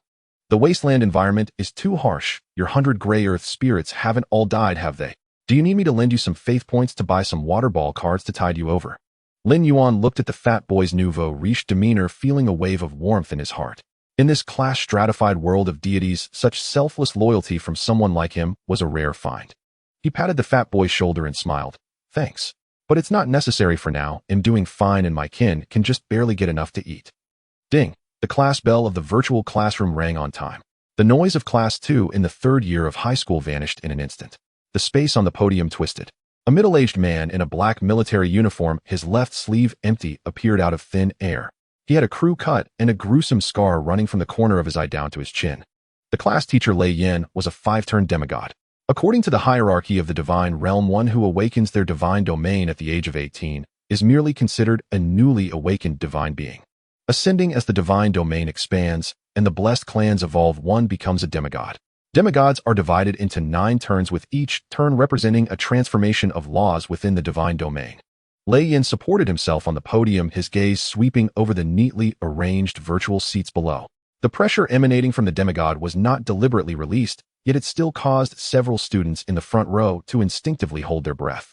The wasteland environment is too harsh. Your 100 gray earth spirits haven't all died, have they? Do you need me to lend you some faith points to buy some water ball cards to tide you over?" Lin Yuan looked at the fat boy's nouveau riche demeanor, feeling a wave of warmth in his heart. In this class-stratified world of deities, such selfless loyalty from someone like him was a rare find. He patted the fat boy's shoulder and smiled. "Thanks. But it's not necessary for now. I'm doing fine and my kin can just barely get enough to eat." Ding! The class bell of the virtual classroom rang on time. The noise of class 2 in the 3rd year of high school vanished in an instant. The space on the podium twisted. A middle-aged man in a black military uniform, his left sleeve empty, appeared out of thin air. He had a crew cut and a gruesome scar running from the corner of his eye down to his chin. The class teacher Lin Yuan was a 5-turn demigod. According to the hierarchy of the divine realm, one who awakens their divine domain at the age of 18 is merely considered a newly awakened divine being. Ascending as the divine domain expands and the blessed clans evolve, one becomes a demigod. Demigods are divided into 9 turns, with each turn representing a transformation of laws within the divine domain. Lin Yuan supported himself on the podium, his gaze sweeping over the neatly arranged virtual seats below. The pressure emanating from the demigod was not deliberately released, yet it still caused several students in the front row to instinctively hold their breath.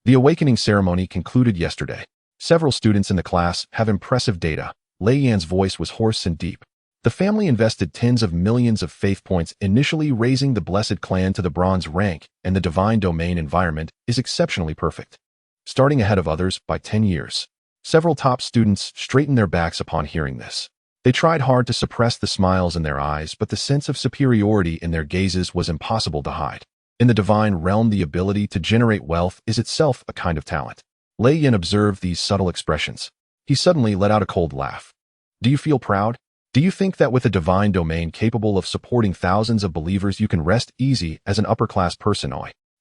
The awakening ceremony concluded yesterday. Several students in the class have impressive data. Lin Yuan's voice was hoarse and deep. The family invested tens of millions of faith points, initially raising the blessed clan to the bronze rank, and the divine domain environment is exceptionally perfect, starting ahead of others by 10 years. Several top students straightened their backs upon hearing this. They tried hard to suppress the smiles in their eyes, but the sense of superiority in their gazes was impossible to hide. In the divine realm, the ability to generate wealth is itself a kind of talent. Lin Yuan observed these subtle expressions. He suddenly let out a cold laugh. "Do you feel proud? Do you think that with a divine domain capable of supporting thousands of believers you can rest easy as an upper-class person?"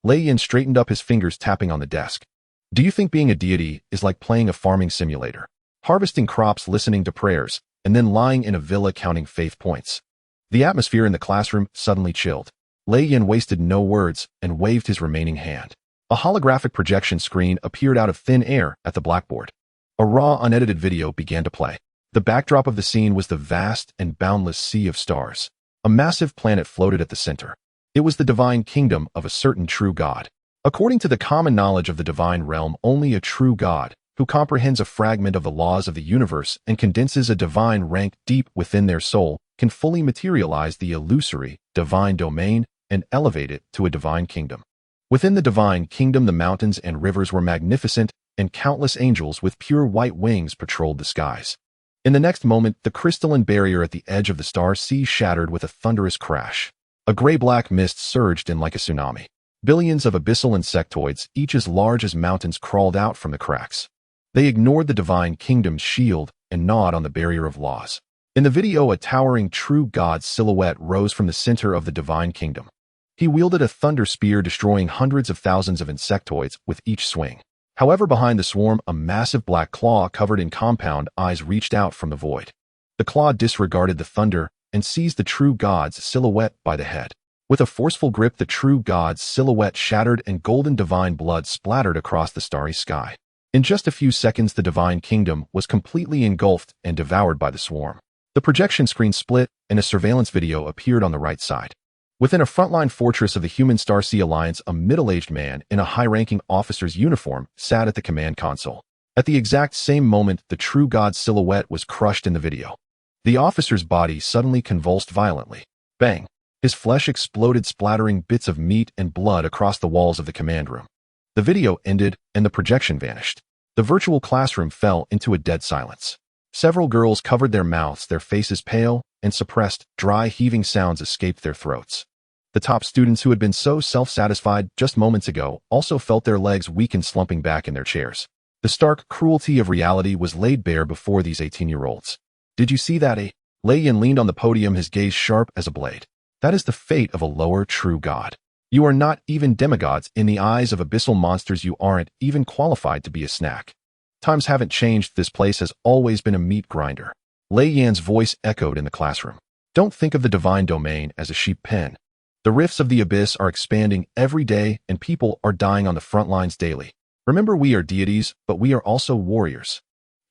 Lin Yuan straightened up, his fingers tapping on the desk. "Do you think being a deity is like playing a farming simulator? Harvesting crops, listening to prayers, and then lying in a villa counting faith points?" The atmosphere in the classroom suddenly chilled. Lin Yuan wasted no words and waved his remaining hand. A holographic projection screen appeared out of thin air at the blackboard. A raw, unedited video began to play. The backdrop of the scene was the vast and boundless sea of stars. A massive planet floated at the center. It was the divine kingdom of a certain true god. According to the common knowledge of the divine realm, only a true god, who comprehends a fragment of the laws of the universe and condenses a divine rank deep within their soul, can fully materialize the illusory divine domain and elevate it to a divine kingdom. Within the divine kingdom, the mountains and rivers were magnificent, and countless angels with pure white wings patrolled the skies. In the next moment, the crystalline barrier at the edge of the star sea shattered with a thunderous crash. A gray-black mist surged in like a tsunami. Billions of abyssal insectoids, each as large as mountains, crawled out from the cracks. They ignored the divine kingdom's shield and gnawed on the barrier of laws. In the video, a towering true god silhouette rose from the center of the divine kingdom. He wielded a thunder spear, destroying hundreds of thousands of insectoids with each swing. However, behind the swarm, a massive black claw covered in compound eyes reached out from the void. The claw disregarded the thunder and seized the true god's silhouette by the head. With a forceful grip, the true god's silhouette shattered and golden divine blood splattered across the starry sky. In just a few seconds, the divine kingdom was completely engulfed and devoured by the swarm. The projection screen split, and a surveillance video appeared on the right side. Within a frontline fortress of the Human Star Sea Alliance, a middle-aged man in a high-ranking officer's uniform sat at the command console. At the exact same moment, the true god's silhouette was crushed in the video. The officer's body suddenly convulsed violently. Bang! His flesh exploded, splattering bits of meat and blood across the walls of the command room. The video ended, and the projection vanished. The virtual classroom fell into a dead silence. Several girls covered their mouths, their faces pale and suppressed, dry, heaving sounds escaped their throats. The top students, who had been so self-satisfied just moments ago, also felt their legs weaken, slumping back in their chairs. The stark cruelty of reality was laid bare before these 18-year-olds. Did you see that? Lin Yuan leaned on the podium, his gaze sharp as a blade. That is the fate of a lower true god. You are not even demigods in the eyes of abyssal monsters. You aren't even qualified to be a snack. Times haven't changed. This place has always been a meat grinder. Lin Yuan's voice echoed in the classroom. Don't think of the divine domain as a sheep pen. The rifts of the abyss are expanding every day, and people are dying on the front lines daily. Remember, we are deities, but we are also warriors.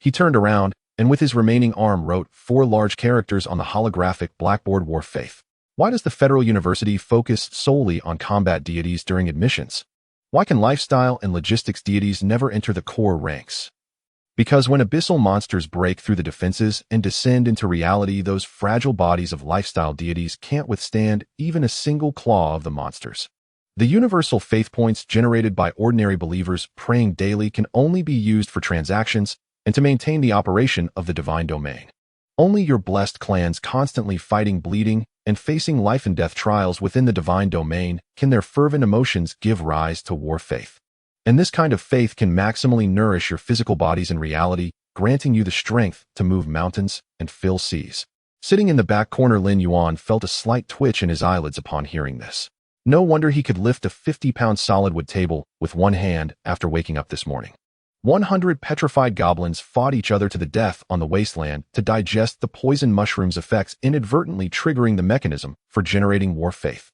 He turned around, and with his remaining arm wrote 4 large characters on the holographic blackboard: War Faith. Why does the Federal University focus solely on combat deities during admissions? Why can lifestyle and logistics deities never enter the core ranks? Because when abyssal monsters break through the defenses and descend into reality, those fragile bodies of lifestyle deities can't withstand even a single claw of the monsters. The universal faith points generated by ordinary believers praying daily can only be used for transactions and to maintain the operation of the divine domain. Only your blessed clans, constantly fighting, bleeding, and facing life and death trials within the divine domain, can their fervent emotions give rise to war faith. And this kind of faith can maximally nourish your physical bodies in reality, granting you the strength to move mountains and fill seas. Sitting in the back corner, Lin Yuan felt a slight twitch in his eyelids upon hearing this. No wonder he could lift a 50-pound solid wood table with one hand after waking up this morning. 100 petrified goblins fought each other to the death on the wasteland to digest the poison mushroom's effects, inadvertently triggering the mechanism for generating war faith.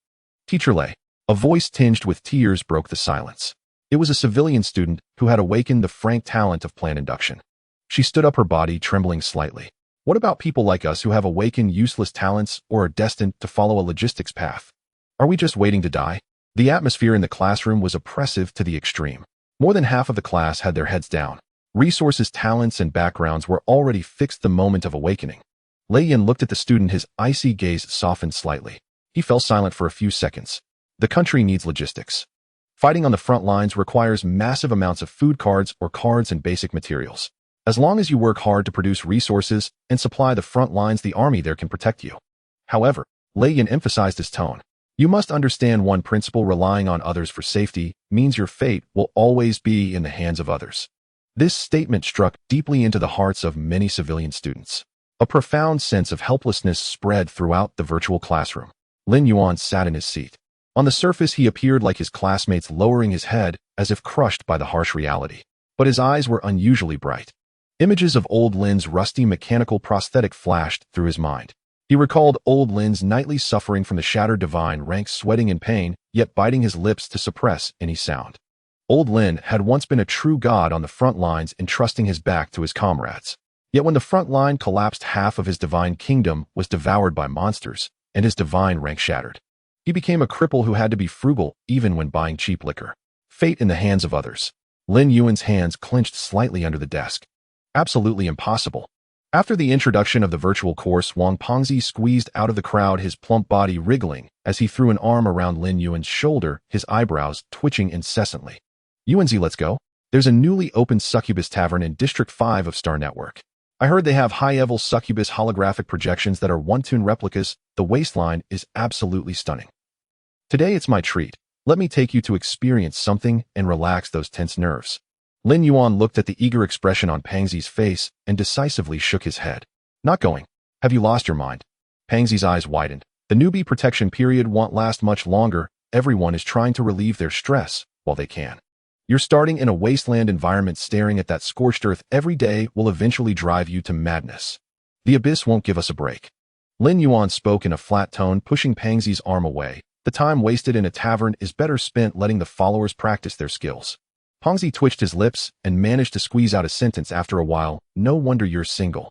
Teacher Lei, a voice tinged with tears, broke the silence. It was a civilian student who had awakened the frank talent of plant induction. She stood up, her body trembling slightly. What about people like us who have awakened useless talents or are destined to follow a logistics path? Are we just waiting to die? The atmosphere in the classroom was oppressive to the extreme. More than half of the class had their heads down. Resources, talents, and backgrounds were already fixed the moment of awakening. Lin Yuan looked at the student, his icy gaze softened slightly. He fell silent for a few seconds. The country needs logistics. Fighting on the front lines requires massive amounts of food, cards and basic materials. As long as you work hard to produce resources and supply the front lines, the army there can protect you. However, Lin Yuan emphasized his tone. You must understand one principle: relying on others for safety means your fate will always be in the hands of others. This statement struck deeply into the hearts of many civilian students. A profound sense of helplessness spread throughout the virtual classroom. Lin Yuan sat in his seat. On the surface, he appeared like his classmates, lowering his head as if crushed by the harsh reality. But his eyes were unusually bright. Images of old Lin's rusty mechanical prosthetic flashed through his mind. He recalled old Lin's nightly suffering from the shattered divine ranks, sweating in pain, yet biting his lips to suppress any sound. Old Lin had once been a true god on the front lines, entrusting his back to his comrades. Yet when the front line collapsed, half of his divine kingdom was devoured by monsters, and his divine rank shattered. He became a cripple who had to be frugal even when buying cheap liquor. Fate in the hands of others. Lin Yuan's hands clenched slightly under the desk. Absolutely impossible. After the introduction of the virtual course, Wang Pengzi squeezed out of the crowd, his plump body wriggling as he threw an arm around Lin Yuan's shoulder, his eyebrows twitching incessantly. Yuanzi, let's go. There's a newly opened succubus tavern in District 5 of Star Network. I heard they have high-level succubus holographic projections that are one-tune replicas. The waistline is absolutely stunning. Today it's my treat. Let me take you to experience something and relax those tense nerves. Lin Yuan looked at the eager expression on Pengzi's face and decisively shook his head. Not going. Have you lost your mind? Pangsy's eyes widened. The newbie protection period won't last much longer. Everyone is trying to relieve their stress while they can. You're starting in a wasteland environment. Staring at that scorched earth every day will eventually drive you to madness. The abyss won't give us a break. Lin Yuan spoke in a flat tone, pushing Pangsy's arm away. The time wasted in a tavern is better spent letting the followers practice their skills. Pangsy twitched his lips and managed to squeeze out a sentence after a while. No wonder you're single.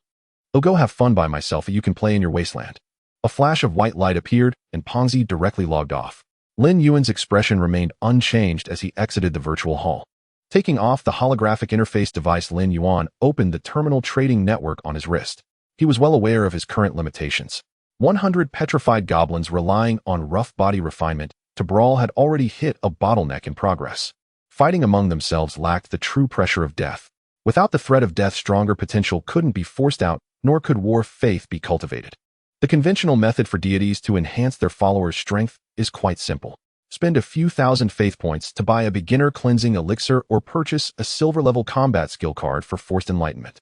I'll go have fun by myself. You can play in your wasteland. A flash of white light appeared, and Pangsy directly logged off. Lin Yuan's expression remained unchanged as he exited the virtual hall. Taking off the holographic interface device, Lin Yuan opened the terminal trading network on his wrist. He was well aware of his current limitations. 100 petrified goblins relying on rough body refinement to brawl had already hit a bottleneck in progress. Fighting among themselves lacked the true pressure of death. Without the threat of death, stronger potential couldn't be forced out, nor could war faith be cultivated. The conventional method for deities to enhance their followers' strength is quite simple. Spend a few thousand faith points to buy a beginner cleansing elixir or purchase a silver-level combat skill card for forced enlightenment.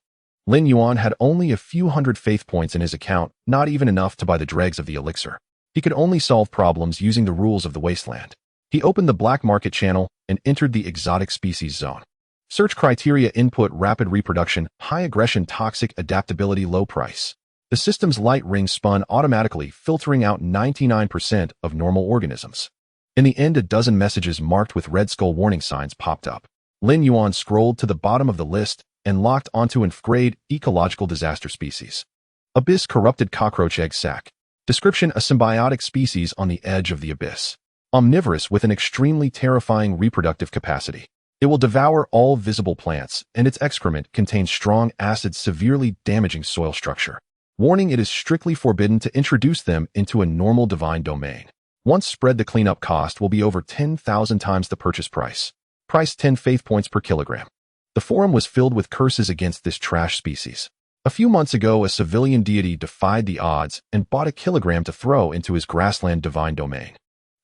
Lin Yuan had only a few hundred faith points in his account, not even enough to buy the dregs of the elixir. He could only solve problems using the rules of the wasteland. He opened the black market channel and entered the exotic species zone. Search criteria: input, rapid reproduction, high aggression, toxic, adaptability, low price. The system's light ring spun automatically, filtering out 99% of normal organisms. In the end, a dozen messages marked with red skull warning signs popped up. Lin Yuan scrolled to the bottom of the list and locked onto an grade ecological disaster species. Abyss corrupted cockroach egg sac. Description: a symbiotic species on the edge of the abyss. Omnivorous with an extremely terrifying reproductive capacity. It will devour all visible plants, and its excrement contains strong acids severely damaging soil structure. Warning: it is strictly forbidden to introduce them into a normal divine domain. Once spread, the cleanup cost will be over 10,000 times the purchase price. Price: 10 faith points per kilogram. The forum was filled with curses against this trash species. A few months ago, a civilian deity defied the odds and bought a kilogram to throw into his grassland divine domain.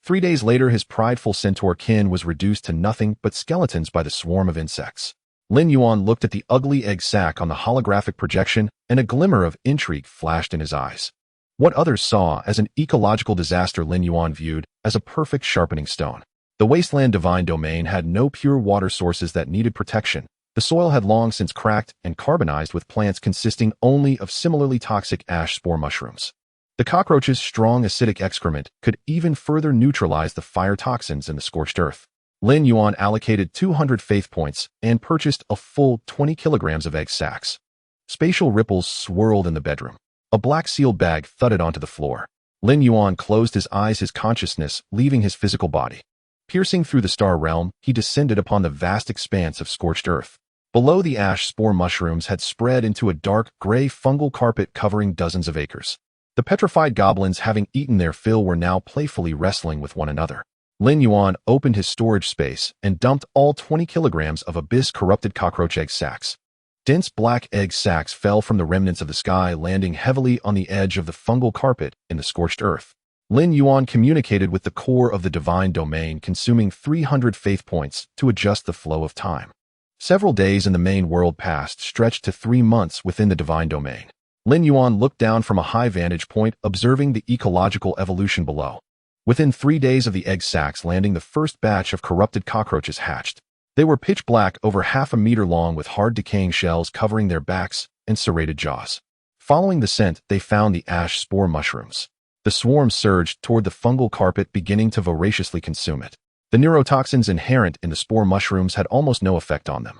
3 days later, his prideful centaur kin was reduced to nothing but skeletons by the swarm of insects. Lin Yuan looked at the ugly egg sac on the holographic projection, and a glimmer of intrigue flashed in his eyes. What others saw as an ecological disaster, Lin Yuan viewed as a perfect sharpening stone. The wasteland divine domain had no pure water sources that needed protection. The soil had long since cracked and carbonized with plants consisting only of similarly toxic ash spore mushrooms. The cockroach's strong acidic excrement could even further neutralize the fire toxins in the scorched earth. Lin Yuan allocated 200 faith points and purchased a full 20 kilograms of egg sacs. Spatial ripples swirled in the bedroom. A black sealed bag thudded onto the floor. Lin Yuan closed his eyes, his consciousness leaving his physical body. Piercing through the star realm, he descended upon the vast expanse of scorched earth. Below, the ash spore mushrooms had spread into a dark gray fungal carpet covering dozens of acres. The petrified goblins, having eaten their fill, were now playfully wrestling with one another. Lin Yuan opened his storage space and dumped all 20 kilograms of abyss-corrupted cockroach egg sacs. Dense black egg sacs fell from the remnants of the sky, landing heavily on the edge of the fungal carpet in the scorched earth. Lin Yuan communicated with the core of the divine domain, consuming 300 faith points to adjust the flow of time. Several days in the main world passed, stretched to 3 months within the divine domain. Lin Yuan looked down from a high vantage point, observing the ecological evolution below. Within 3 days of the egg sacs landing, the first batch of corrupted cockroaches hatched. They were pitch black, over half a meter long, with hard decaying shells covering their backs and serrated jaws. Following the scent, they found the ash spore mushrooms. The swarm surged toward the fungal carpet, beginning to voraciously consume it. The neurotoxins inherent in the spore mushrooms had almost no effect on them.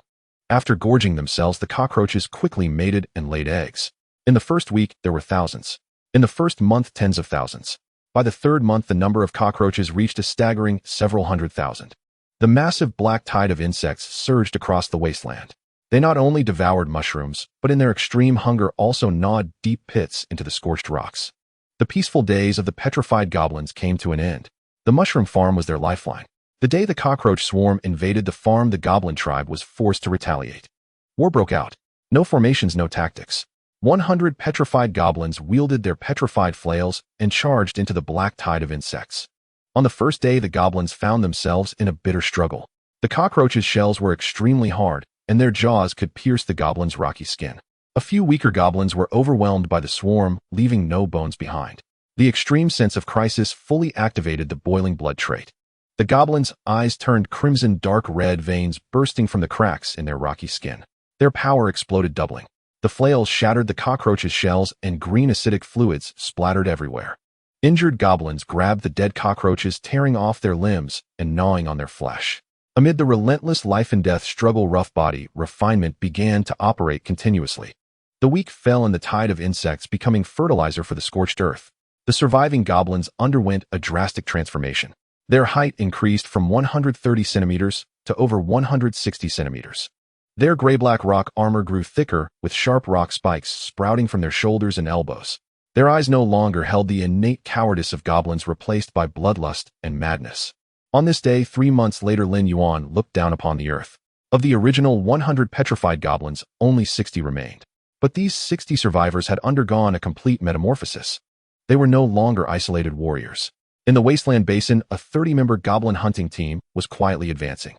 After gorging themselves, the cockroaches quickly mated and laid eggs. In the first week, there were thousands. In the first month, tens of thousands. By the third month, the number of cockroaches reached a staggering several 100,000. The massive black tide of insects surged across the wasteland. They not only devoured mushrooms, but in their extreme hunger also gnawed deep pits into the scorched rocks. The peaceful days of the petrified goblins came to an end. The mushroom farm was their lifeline. The day the cockroach swarm invaded the farm, the goblin tribe was forced to retaliate. War broke out. No formations, no tactics. 100 petrified goblins wielded their petrified flails and charged into the black tide of insects. On the first day, the goblins found themselves in a bitter struggle. The cockroaches' shells were extremely hard, and their jaws could pierce the goblins' rocky skin. A few weaker goblins were overwhelmed by the swarm, leaving no bones behind. The extreme sense of crisis fully activated the boiling blood trait. The goblins' eyes turned crimson, dark red veins bursting from the cracks in their rocky skin. Their power exploded, doubling. The flails shattered the cockroaches' shells, and green acidic fluids splattered everywhere. Injured goblins grabbed the dead cockroaches, tearing off their limbs and gnawing on their flesh. Amid the relentless life-and-death struggle, rough body refinement began to operate continuously. The weak fell in the tide of insects, becoming fertilizer for the scorched earth. The surviving goblins underwent a drastic transformation. Their height increased from 130 centimeters to over 160 centimeters. Their gray-black rock armor grew thicker, with sharp rock spikes sprouting from their shoulders and elbows. Their eyes no longer held the innate cowardice of goblins, replaced by bloodlust and madness. On this day, 3 months later, Lin Yuan looked down upon the earth. Of the original 100 petrified goblins, only 60 remained. But these 60 survivors had undergone a complete metamorphosis. They were no longer isolated warriors. In the wasteland basin, a 30-member goblin hunting team was quietly advancing.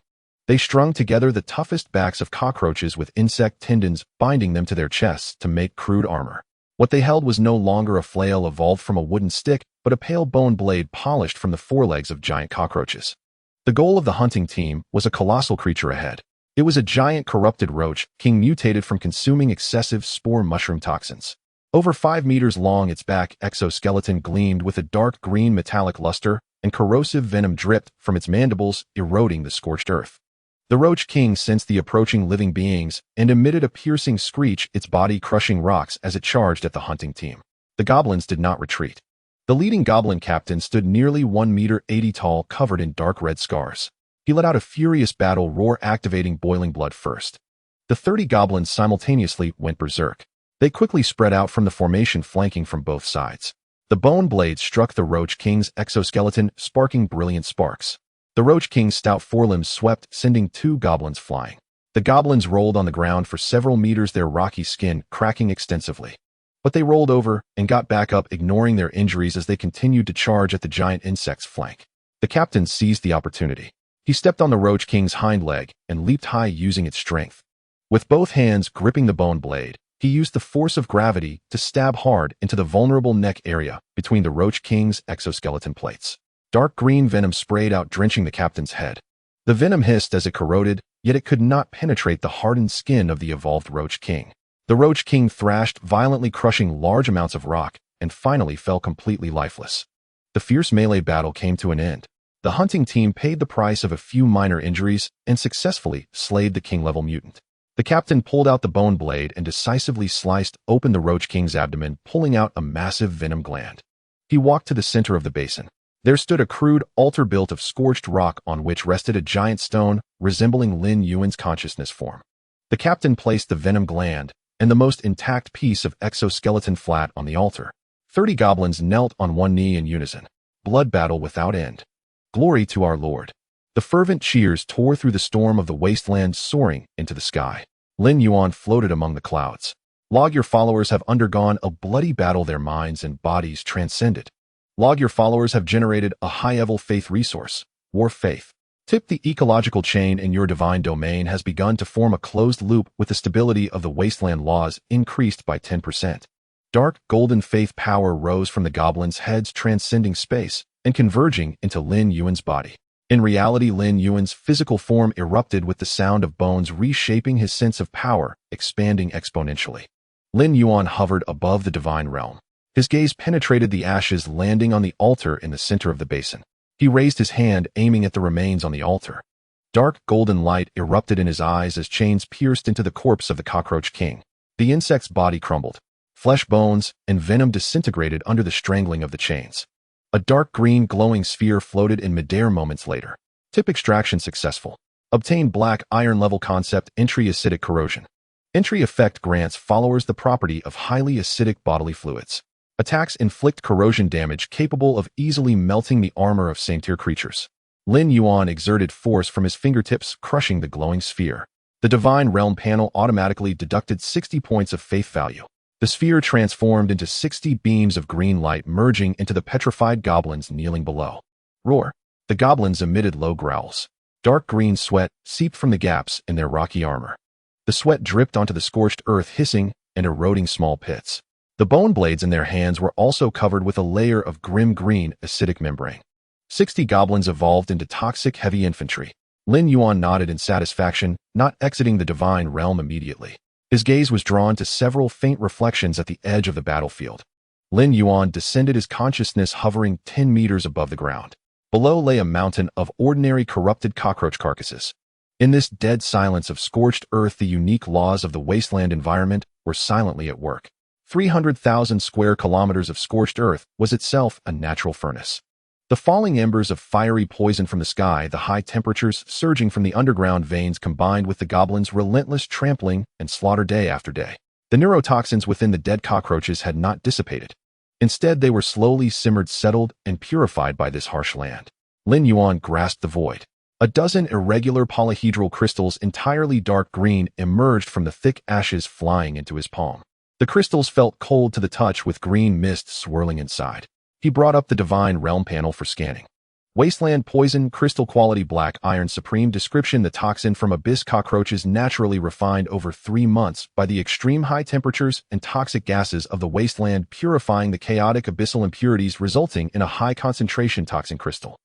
They strung together the toughest backs of cockroaches with insect tendons, binding them to their chests to make crude armor. What they held was no longer a flail evolved from a wooden stick, but a pale bone blade polished from the forelegs of giant cockroaches. The goal of the hunting team was a colossal creature ahead. It was a giant corrupted roach king mutated from consuming excessive spore mushroom toxins. Over 5 meters long, its back exoskeleton gleamed with a dark green metallic luster, and corrosive venom dripped from its mandibles, eroding the scorched earth. The Roach King sensed the approaching living beings and emitted a piercing screech, its body crushing rocks as it charged at the hunting team. The goblins did not retreat. The leading goblin captain stood nearly 1 meter 80 tall, covered in dark red scars. He let out a furious battle roar, activating boiling blood first. The 30 goblins simultaneously went berserk. They quickly spread out from the formation, flanking from both sides. The bone blade struck the Roach King's exoskeleton, sparking brilliant sparks. The Roach King's stout forelimbs swept, sending 2 goblins flying. The goblins rolled on the ground for several meters, their rocky skin cracking extensively. But they rolled over and got back up, ignoring their injuries as they continued to charge at the giant insect's flank. The captain seized the opportunity. He stepped on the Roach King's hind leg and leaped high, using its strength. With both hands gripping the bone blade, he used the force of gravity to stab hard into the vulnerable neck area between the Roach King's exoskeleton plates. Dark green venom sprayed out, drenching the captain's head. The venom hissed as it corroded, yet it could not penetrate the hardened skin of the evolved Roach King. The Roach King thrashed violently, crushing large amounts of rock, and finally fell completely lifeless. The fierce melee battle came to an end. The hunting team paid the price of a few minor injuries and successfully slayed the king-level mutant. The captain pulled out the bone blade and decisively sliced open the Roach King's abdomen, pulling out a massive venom gland. He walked to the center of the basin. There stood a crude altar built of scorched rock on which rested a giant stone resembling Lin Yuan's consciousness form. The captain placed the venom gland and the most intact piece of exoskeleton flat on the altar. 30 goblins knelt on one knee in unison. Blood battle without end. Glory to our Lord. The fervent cheers tore through the storm of the wasteland, soaring into the sky. Lin Yuan floated among the clouds. Log, your followers have undergone a bloody battle, their minds and bodies transcended. Log, your followers have generated a high-level faith resource, War Faith. Tip, the ecological chain in your divine domain has begun to form a closed loop, with the stability of the wasteland laws increased by 10%. Dark golden faith power rose from the goblins' heads, transcending space and converging into Lin Yuan's body. In reality, Lin Yuan's physical form erupted with the sound of bones reshaping, his sense of power expanding exponentially. Lin Yuan hovered above the divine realm. His gaze penetrated the ashes, landing on the altar in the center of the basin. He raised his hand, aiming at the remains on the altar. Dark golden light erupted in his eyes as chains pierced into the corpse of the cockroach king. The insect's body crumbled. Flesh, bones, and venom disintegrated under the strangling of the chains. A dark green glowing sphere floated in midair moments later. Tip, extraction successful. Obtain black iron level concept, entry acidic corrosion. Entry effect grants followers the property of highly acidic bodily fluids. Attacks inflict corrosion damage capable of easily melting the armor of same-tier creatures. Lin Yuan exerted force from his fingertips, crushing the glowing sphere. The Divine Realm panel automatically deducted 60 points of faith value. The sphere transformed into 60 beams of green light, merging into the petrified goblins kneeling below. Roar. The goblins emitted low growls. Dark green sweat seeped from the gaps in their rocky armor. The sweat dripped onto the scorched earth, hissing and eroding small pits. The bone blades in their hands were also covered with a layer of grim green acidic membrane. 60 goblins evolved into toxic heavy infantry. Lin Yuan nodded in satisfaction, not exiting the divine realm immediately. His gaze was drawn to several faint reflections at the edge of the battlefield. Lin Yuan descended, his consciousness hovering 10 meters above the ground. Below lay a mountain of ordinary corrupted cockroach carcasses. In this dead silence of scorched earth, the unique laws of the wasteland environment were silently at work. 300,000 square kilometers of scorched earth was itself a natural furnace. The falling embers of fiery poison from the sky, the high temperatures surging from the underground veins, combined with the goblins' relentless trampling and slaughter day after day. The neurotoxins within the dead cockroaches had not dissipated. Instead, they were slowly simmered, settled, and purified by this harsh land. Lin Yuan grasped the void. A dozen irregular polyhedral crystals, entirely dark green, emerged from the thick ashes, flying into his palm. The crystals felt cold to the touch, with green mist swirling inside. He brought up the divine realm panel for scanning. Wasteland poison, crystal quality, black iron, supreme description. The toxin from abyss cockroaches, naturally refined over 3 months by the extreme high temperatures and toxic gases of the wasteland, purifying the chaotic abyssal impurities, resulting in a high concentration toxin crystal.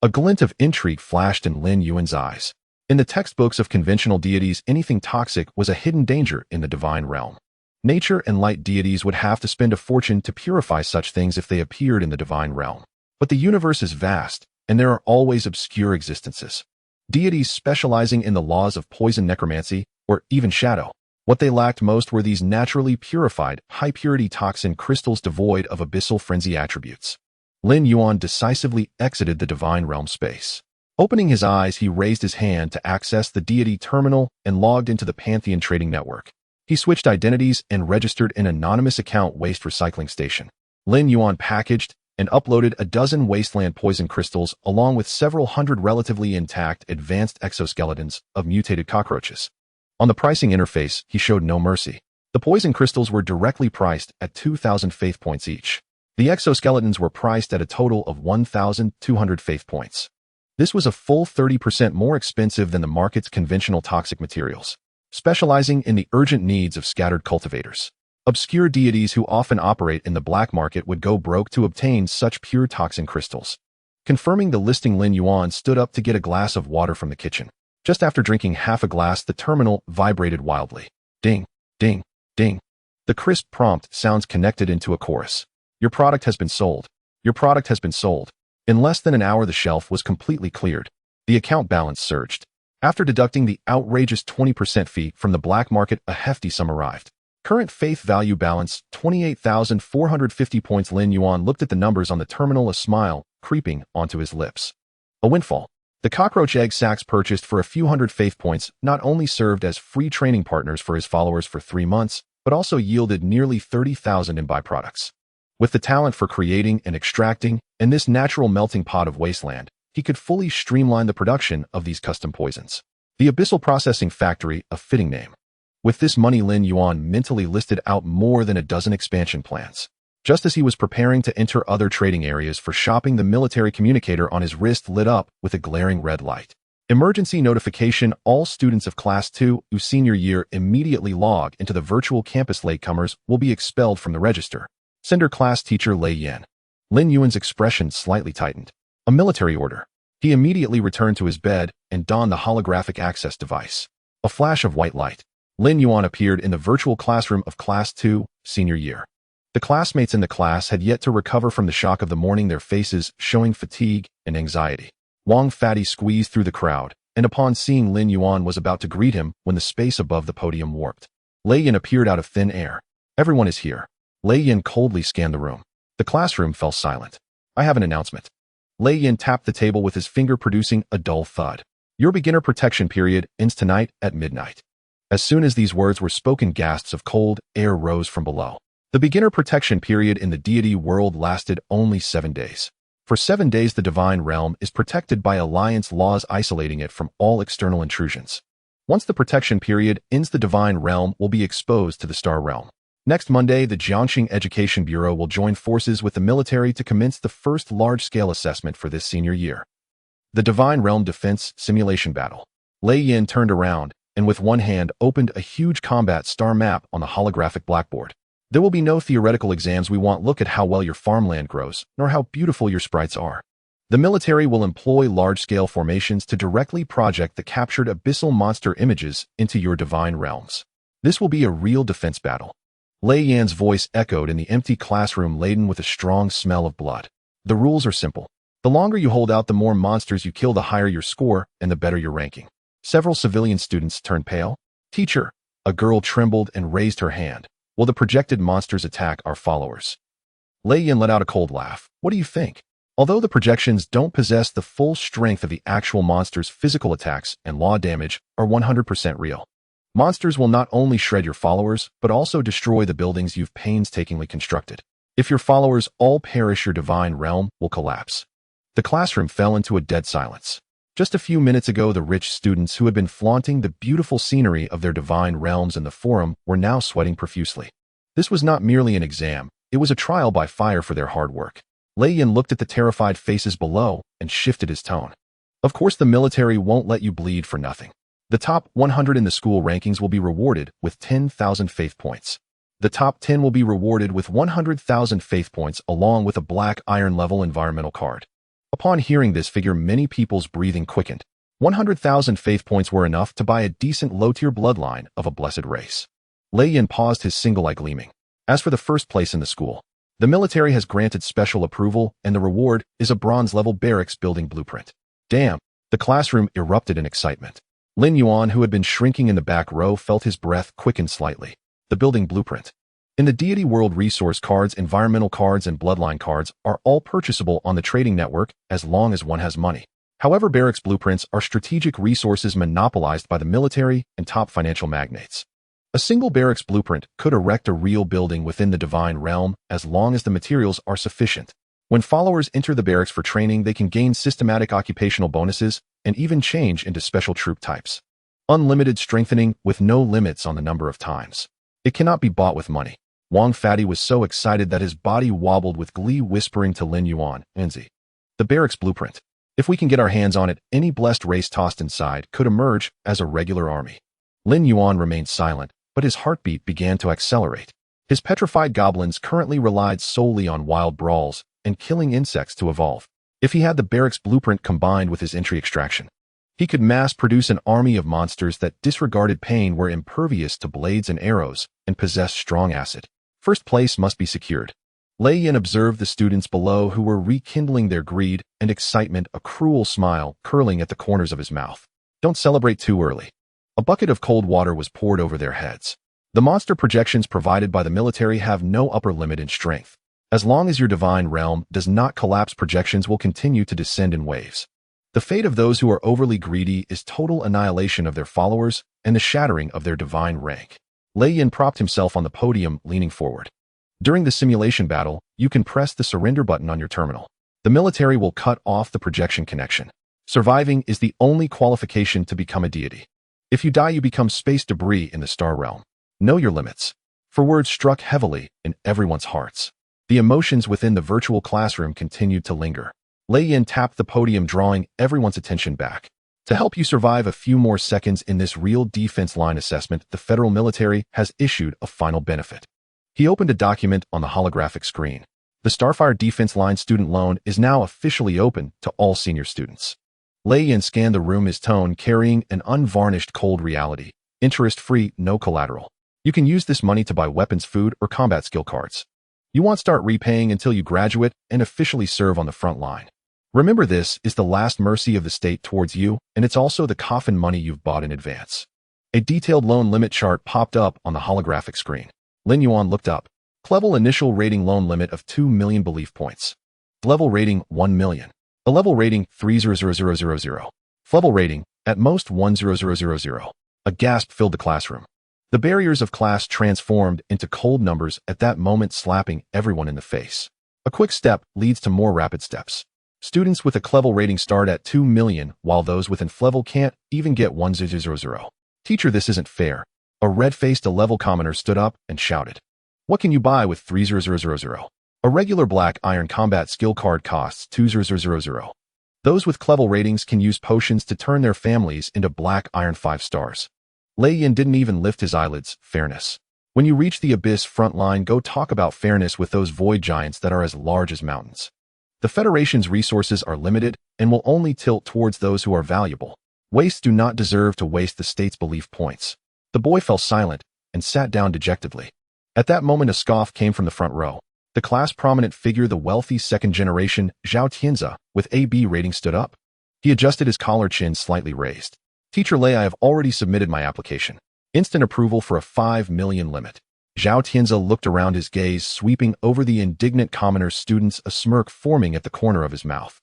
A glint of intrigue flashed in Lin Yuan's eyes. In the textbooks of conventional deities, anything toxic was a hidden danger in the divine realm. Nature and light deities would have to spend a fortune to purify such things if they appeared in the divine realm. But the universe is vast, and there are always obscure existences. Deities specializing in the laws of poison, necromancy, or even shadow. What they lacked most were these naturally purified, high-purity toxin crystals devoid of abyssal frenzy attributes. Lin Yuan decisively exited the divine realm space. Opening his eyes, he raised his hand to access the deity terminal and logged into the Pantheon trading network. He switched identities and registered an anonymous account waste recycling station. Lin Yuan packaged and uploaded a dozen wasteland poison crystals along with several hundred relatively intact advanced exoskeletons of mutated cockroaches. On the pricing interface, he showed no mercy. The poison crystals were directly priced at 2,000 faith points each. The exoskeletons were priced at a total of 1,200 faith points. This was a full 30% more expensive than the market's conventional toxic materials, specializing in the urgent needs of scattered cultivators. Obscure deities who often operate in the black market would go broke to obtain such pure toxin crystals. Confirming the listing, Lin Yuan stood up to get a glass of water from the kitchen. Just after drinking half a glass, the terminal vibrated wildly. Ding, ding, ding. The crisp prompt sounds connected into a chorus. Your product has been sold. Your product has been sold. In less than an hour, the shelf was completely cleared. The account balance surged. After deducting the outrageous 20% fee from the black market, a hefty sum arrived. Current faith value balance, 28,450 points. Lin Yuan looked at the numbers on the terminal, a smile creeping onto his lips. A windfall. The cockroach egg sacs purchased for a few hundred faith points not only served as free training partners for his followers for 3 months, but also yielded nearly 30,000 in byproducts. With the talent for creating and extracting, and this natural melting pot of wasteland, he could fully streamline the production of these custom poisons. The Abyssal Processing Factory, a fitting name. With this money, Lin Yuan mentally listed out more than a dozen expansion plans. Just as he was preparing to enter other trading areas for shopping, the military communicator on his wrist lit up with a glaring red light. Emergency notification: all students of Class 2 senior year immediately log into the virtual campus. Latecomers will be expelled from the register. Sender class teacher Lei Yan. Lin Yuan's expression slightly tightened. A military order. He immediately returned to his bed and donned the holographic access device. A flash of white light. Lin Yuan appeared in the virtual classroom of Class 2, senior year. The classmates in the class had yet to recover from the shock of the morning, their faces showing fatigue and anxiety. Wang Fatty squeezed through the crowd, and upon seeing Lin Yuan was about to greet him when the space above the podium warped. Lei Yan appeared out of thin air. Everyone is here. Lei Yan coldly scanned the room. The classroom fell silent. I have an announcement. Lei Yan tapped the table with his finger, producing a dull thud. Your beginner protection period ends tonight at midnight. As soon as these words were spoken, gasps of cold air rose from below. The beginner protection period in the deity world lasted only 7 days. For 7 days, the divine realm is protected by alliance laws, isolating it from all external intrusions. Once the protection period ends, the divine realm will be exposed to the star realm. Next Monday, the Jiangxing Education Bureau will join forces with the military to commence the first large-scale assessment for this senior year. The Divine Realm Defense Simulation Battle. Lei Yan turned around and with one hand opened a huge combat star map on the holographic blackboard. There will be no theoretical exams we want. Look at how well your farmland grows, nor how beautiful your sprites are. The military will employ large-scale formations to directly project the captured abyssal monster images into your divine realms. This will be a real defense battle. Lei Yan's voice echoed in the empty classroom laden with a strong smell of blood. The rules are simple. The longer you hold out, the more monsters you kill, the higher your score, and the better your ranking. Several civilian students turned pale. Teacher, a girl trembled and raised her hand. Will the projected monsters attack our followers? Lei Yan let out a cold laugh. What do you think? Although the projections don't possess the full strength of the actual monsters, physical attacks and law damage are 100% real. Monsters will not only shred your followers, but also destroy the buildings you've painstakingly constructed. If your followers all perish, your divine realm will collapse. The classroom fell into a dead silence. Just a few minutes ago, the rich students who had been flaunting the beautiful scenery of their divine realms in the forum were now sweating profusely. This was not merely an exam, it was a trial by fire for their hard work. Lei Yan looked at the terrified faces below and shifted his tone. Of course, the military won't let you bleed for nothing. The top 100 in the school rankings will be rewarded with 10,000 faith points. The top 10 will be rewarded with 100,000 faith points along with a black iron level environmental card. Upon hearing this figure, many people's breathing quickened. 100,000 faith points were enough to buy a decent low-tier bloodline of a blessed race. Lei Yan paused, his single eye gleaming. As for the first place in the school, the military has granted special approval, and the reward is a bronze-level barracks building blueprint. Damn! The classroom erupted in excitement. Lin Yuan, who had been shrinking in the back row, felt his breath quicken slightly. The building blueprint. In the deity world, resource cards, environmental cards, and bloodline cards are all purchasable on the trading network as long as one has money. However, barracks blueprints are strategic resources monopolized by the military and top financial magnates. A single barracks blueprint could erect a real building within the divine realm as long as the materials are sufficient. When followers enter the barracks for training, they can gain systematic occupational bonuses and even change into special troop types. Unlimited strengthening with no limits on the number of times. It cannot be bought with money. Wang Fatty was so excited that his body wobbled with glee, whispering to Lin Yuan, Enzi. The barracks blueprint. If we can get our hands on it, any blessed race tossed inside could emerge as a regular army. Lin Yuan remained silent, but his heartbeat began to accelerate. His petrified goblins currently relied solely on wild brawls and killing insects to evolve. If he had the barracks blueprint combined with his entry extraction, he could mass-produce an army of monsters that disregarded pain, were impervious to blades and arrows, and possessed strong acid. First place must be secured. Lei Yan observed the students below, who were rekindling their greed and excitement, a cruel smile curling at the corners of his mouth. Don't celebrate too early. A bucket of cold water was poured over their heads. The monster projections provided by the military have no upper limit in strength. As long as your divine realm does not collapse, projections will continue to descend in waves. The fate of those who are overly greedy is total annihilation of their followers and the shattering of their divine rank. Lei Yan propped himself on the podium, leaning forward. During the simulation battle, you can press the surrender button on your terminal. The military will cut off the projection connection. Surviving is the only qualification to become a deity. If you die, you become space debris in the star realm. Know your limits. For words struck heavily in everyone's hearts. The emotions within the virtual classroom continued to linger. Lei Yan tapped the podium, drawing everyone's attention back. To help you survive a few more seconds in this real defense line assessment, the federal military has issued a final benefit. He opened a document on the holographic screen. The Starfire Defense Line student loan is now officially open to all senior students. Lei Yan scanned the room, his tone carrying an unvarnished cold reality. Interest-free, no collateral. You can use this money to buy weapons, food, or combat skill cards. You won't start repaying until you graduate and officially serve on the front line. Remember, this is the last mercy of the state towards you, and it's also the coffin money you've bought in advance. A detailed loan limit chart popped up on the holographic screen. Lin Yuan looked up. Level initial rating loan limit of 2 million belief points. Level rating 1 million. A level rating 300000. Level rating at most 10000. A gasp filled the classroom. The barriers of class transformed into cold numbers at that moment, slapping everyone in the face. A quick step leads to more rapid steps. Students with a level rating start at 2 million, while those with an level can't even get 1000. Teacher, this isn't fair. A red-faced level commoner stood up and shouted. What can you buy with 3000? A regular black iron combat skill card costs 2000. Those with level ratings can use potions to turn their families into black iron 5 stars. Lin Yuan didn't even lift his eyelids. Fairness. When you reach the abyss front line, go talk about fairness with those void giants that are as large as mountains. The Federation's resources are limited and will only tilt towards those who are valuable. Wastes do not deserve to waste the state's belief points. The boy fell silent and sat down dejectedly. At that moment, a scoff came from the front row. The class-prominent figure, the wealthy second-generation Zhao Tianzi, with AB rating, stood up. He adjusted his collar, chin slightly raised. Teacher Lei, I have already submitted my application. Instant approval for a 5 million limit. Zhao Tianzi looked around, his gaze sweeping over the indignant commoners, students, a smirk forming at the corner of his mouth.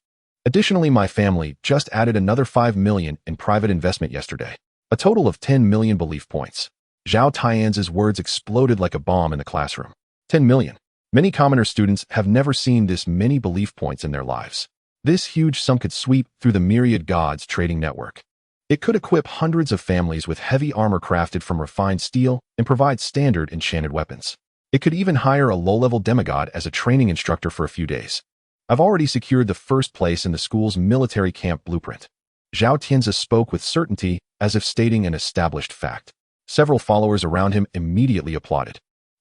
Additionally, my family just added another 5 million in private investment yesterday. A total of 10 million belief points. Zhao Tianzi's words exploded like a bomb in the classroom. 10 million. Many commoner students have never seen this many belief points in their lives. This huge sum could sweep through the myriad gods trading network. It could equip hundreds of families with heavy armor crafted from refined steel and provide standard enchanted weapons. It could even hire a low-level demigod as a training instructor for a few days. I've already secured the first place in the school's military camp blueprint. Zhao Tianzi spoke with certainty, as if stating an established fact. Several followers around him immediately applauded.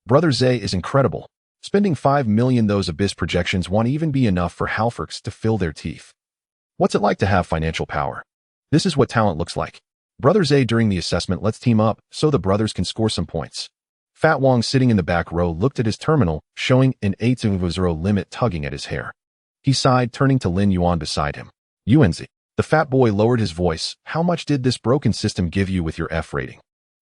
Brother Zay is incredible. Spending 5 million, those abyss projections won't even be enough for halfworks to fill their teeth. What's it like to have financial power? This is what talent looks like. Brother Zay, during the assessment, let's team up so the brothers can score some points. Fat Wong, sitting in the back row, looked at his terminal, showing an 8.0 limit tugging at his hair. He sighed, turning to Lin Yuan beside him. Yuanzi. The fat boy lowered his voice. How much did this broken system give you with your F rating?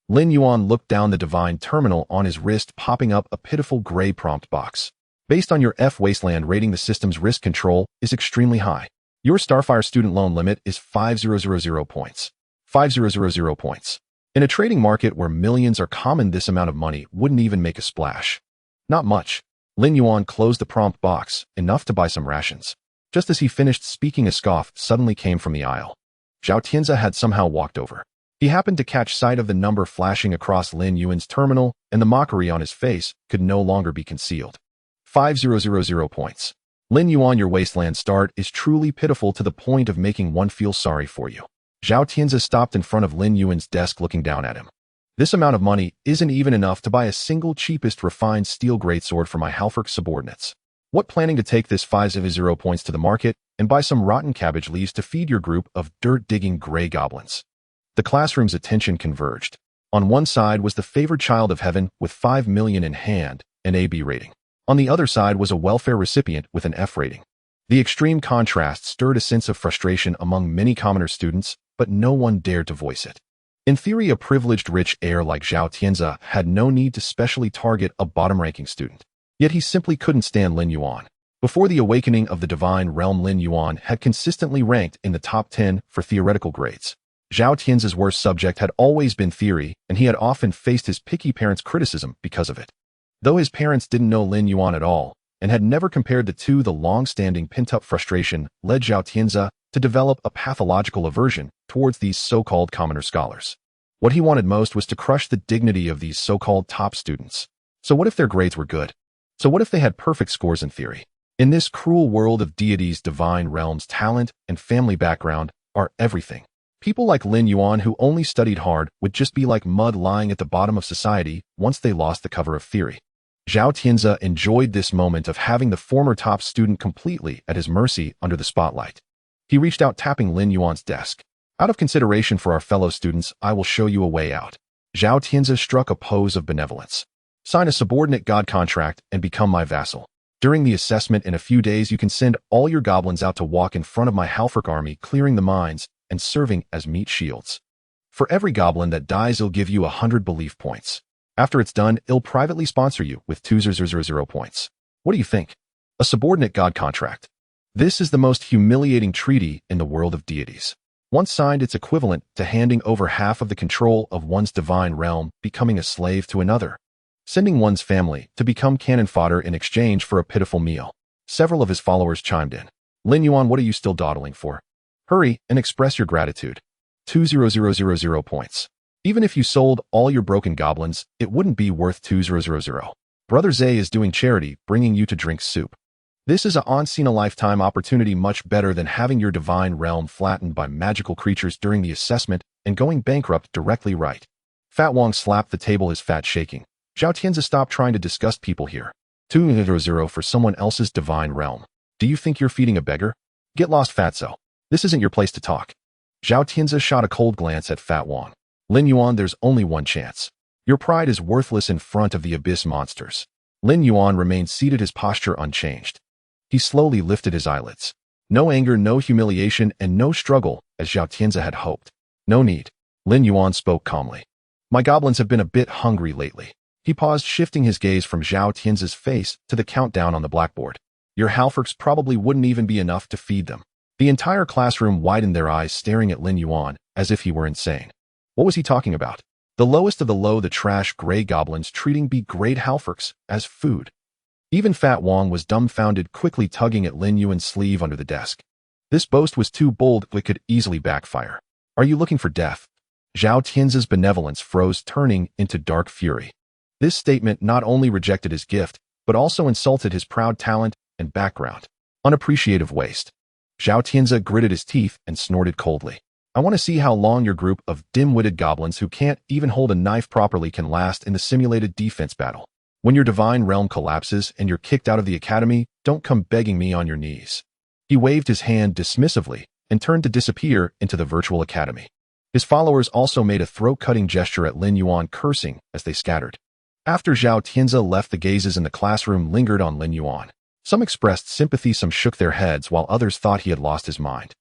Lin Yuan looked down the divine terminal on his wrist, popping up a pitiful gray prompt box. Based on your F wasteland rating, the system's risk control is extremely high. Your Starfire student loan limit is 5,000 points. 5,000 points. In a trading market where millions are common, this amount of money wouldn't even make a splash. Not much. Lin Yuan closed the prompt box, enough to buy some rations. Just as he finished speaking, a scoff suddenly came from the aisle. Zhao Tianzi had somehow walked over. He happened to catch sight of the number flashing across Lin Yuan's terminal, and the mockery on his face could no longer be concealed. 5,000 points. Lin Yuan, your wasteland start is truly pitiful to the point of making one feel sorry for you. Zhao Tianzi stopped in front of Lin Yuan's desk, looking down at him. This amount of money isn't even enough to buy a single cheapest refined steel greatsword for my halfwork subordinates. What, planning to take this 5,000 points to the market and buy some rotten cabbage leaves to feed your group of dirt-digging gray goblins? The classroom's attention converged. On one side was the favored child of heaven with 5 million in hand, an AB rating. On the other side was a welfare recipient with an F rating. The extreme contrast stirred a sense of frustration among many commoner students, but no one dared to voice it. In theory, a privileged rich heir like Zhao Tianzi had no need to specially target a bottom-ranking student. Yet he simply couldn't stand Lin Yuan. Before the awakening of the divine realm, Lin Yuan had consistently ranked in the top 10 for theoretical grades. Zhao Tianzi's worst subject had always been theory, and he had often faced his picky parents' criticism because of it. Though his parents didn't know Lin Yuan at all, and had never compared the two, the long-standing pent-up frustration led Zhao Tianzi to develop a pathological aversion towards these so-called commoner scholars. What he wanted most was to crush the dignity of these so-called top students. So what if their grades were good? So what if they had perfect scores in theory? In this cruel world of deities, divine realms, talent and family background are everything. People like Lin Yuan, who only studied hard, would just be like mud lying at the bottom of society once they lost the cover of theory. Zhao Tianzi enjoyed this moment of having the former top student completely at his mercy under the spotlight. He reached out, tapping Lin Yuan's desk. Out of consideration for our fellow students, I will show you a way out. Zhao Tianzi struck a pose of benevolence. Sign a subordinate god contract and become my vassal. During the assessment in a few days, you can send all your goblins out to walk in front of my halfwork army, clearing the mines and serving as meat shields. For every goblin that dies, it'll give you 100 belief points. After it's done, it'll privately sponsor you with 2,000 points. What do you think? A subordinate god contract. This is the most humiliating treaty in the world of deities. Once signed, it's equivalent to handing over half of the control of one's divine realm, becoming a slave to another. Sending one's family to become cannon fodder in exchange for a pitiful meal. Several of his followers chimed in. Lin Yuan, what are you still dawdling for? Hurry and express your gratitude. 2,000 points. Even if you sold all your broken goblins, it wouldn't be worth 2,000. Brother Zay is doing charity, bringing you to drink soup. This is a once-in-a-lifetime opportunity, much better than having your divine realm flattened by magical creatures during the assessment and going bankrupt directly. Right. Fat Wong slapped the table, his fat shaking. Zhao Tianzi, stop trying to disgust people here. 200 for someone else's divine realm. Do you think you're feeding a beggar? Get lost, Fatso. This isn't your place to talk. Zhao Tianzi shot a cold glance at Fat Wong. Lin Yuan, there's only one chance. Your pride is worthless in front of the abyss monsters. Lin Yuan remained seated, his posture unchanged. He slowly lifted his eyelids. No anger, no humiliation, and no struggle, as Zhao Tianzi had hoped. No need. Lin Yuan spoke calmly. My goblins have been a bit hungry lately. He paused, shifting his gaze from Zhao Tianzi's face to the countdown on the blackboard. Your halfworks probably wouldn't even be enough to feed them. The entire classroom widened their eyes, staring at Lin Yuan as if he were insane. What was he talking about? The lowest of the low, the trash gray goblins treating B-grade halfworks as food. Even Fat Wong was dumbfounded, quickly tugging at Lin Yuan's sleeve under the desk. This boast was too bold, it could easily backfire. Are you looking for death? Zhao Tianzi's benevolence froze, turning into dark fury. This statement not only rejected his gift, but also insulted his proud talent and background. Unappreciative waste. Zhao Tianzi gritted his teeth and snorted coldly. I want to see how long your group of dim-witted goblins who can't even hold a knife properly can last in the simulated defense battle. When your divine realm collapses and you're kicked out of the academy, don't come begging me on your knees. He waved his hand dismissively and turned to disappear into the virtual academy. His followers also made a throat-cutting gesture at Lin Yuan, cursing as they scattered. After Zhao Tianzi left, the gazes in the classroom lingered on Lin Yuan. Some expressed sympathy, some shook their heads, while others thought he had lost his mind.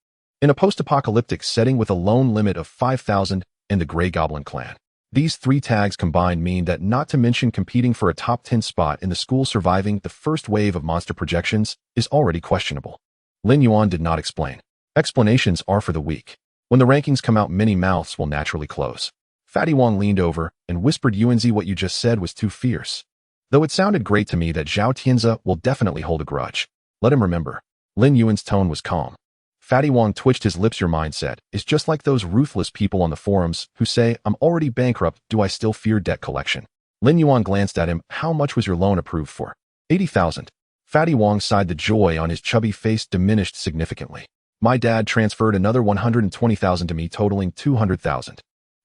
In a post-apocalyptic setting with a lone limit of 5,000 in the Grey Goblin clan, these three tags combined mean that, not to mention competing for a top 10 spot in the school, surviving the first wave of monster projections is already questionable. Lin Yuan did not explain. Explanations are for the weak. When the rankings come out, many mouths will naturally close. Fatty Wong leaned over and whispered, Yuanzi, what you just said was too fierce. Though it sounded great to me that Zhao Tianzi will definitely hold a grudge. Let him remember. Lin Yuan's tone was calm. Fatty Wong twitched his lips. Your mindset is just like those ruthless people on the forums who say, I'm already bankrupt, do I still fear debt collection? Lin Yuan glanced at him. How much was your loan approved for? 80,000. Fatty Wong sighed. The joy on his chubby face diminished significantly. My dad transferred another 120,000 to me, totaling 200,000.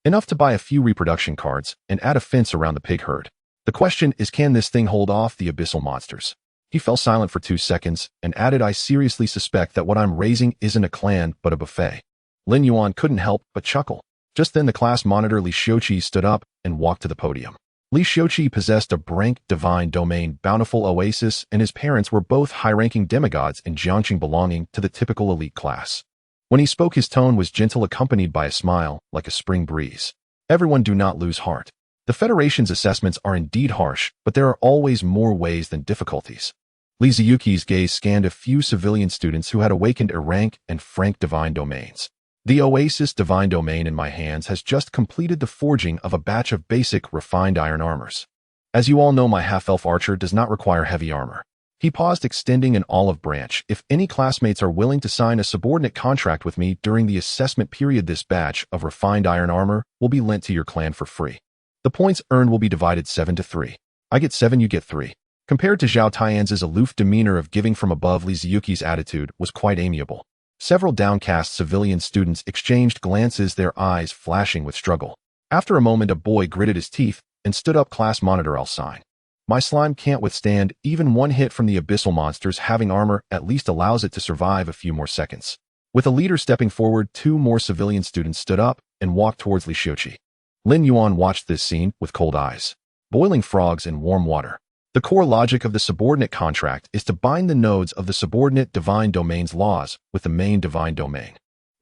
Enough to buy a few reproduction cards and add a fence around the pig herd. The question is, can this thing hold off the abyssal monsters? He fell silent for 2 seconds and added, I seriously suspect that what I'm raising isn't a clan, but a buffet. Lin Yuan couldn't help but chuckle. Just then the class monitor Li Xiuqi stood up and walked to the podium. Li Xiuqi possessed a rank divine domain, bountiful oasis, and his parents were both high-ranking demigods in Jiangqing, belonging to the typical elite class. When he spoke, his tone was gentle, accompanied by a smile like a spring breeze. Everyone, do not lose heart. The Federation's assessments are indeed harsh, but there are always more ways than difficulties. Li Ziyuki's gaze scanned a few civilian students who had awakened a rank and frank divine domains. The Oasis divine domain in my hands has just completed the forging of a batch of basic, refined iron armors. As you all know, my half-elf archer does not require heavy armor. He paused, extending an olive branch. If any classmates are willing to sign a subordinate contract with me during the assessment period, this batch of refined iron armor will be lent to your clan for free. The points earned will be divided 7-3. I get 7, you get 3. Compared to Zhao Tianzi's aloof demeanor of giving from above, Li Ziyuki's attitude was quite amiable. Several downcast civilian students exchanged glances, their eyes flashing with struggle. After a moment, a boy gritted his teeth and stood up. Class monitor, I'll sign. My slime can't withstand even one hit from the abyssal monsters. Having armor at least allows it to survive a few more seconds. With a leader stepping forward, 2 more civilian students stood up and walked towards Li Xiuqi. Lin Yuan watched this scene with cold eyes. Boiling frogs in warm water. The core logic of the subordinate contract is to bind the nodes of the subordinate divine domain's laws with the main divine domain.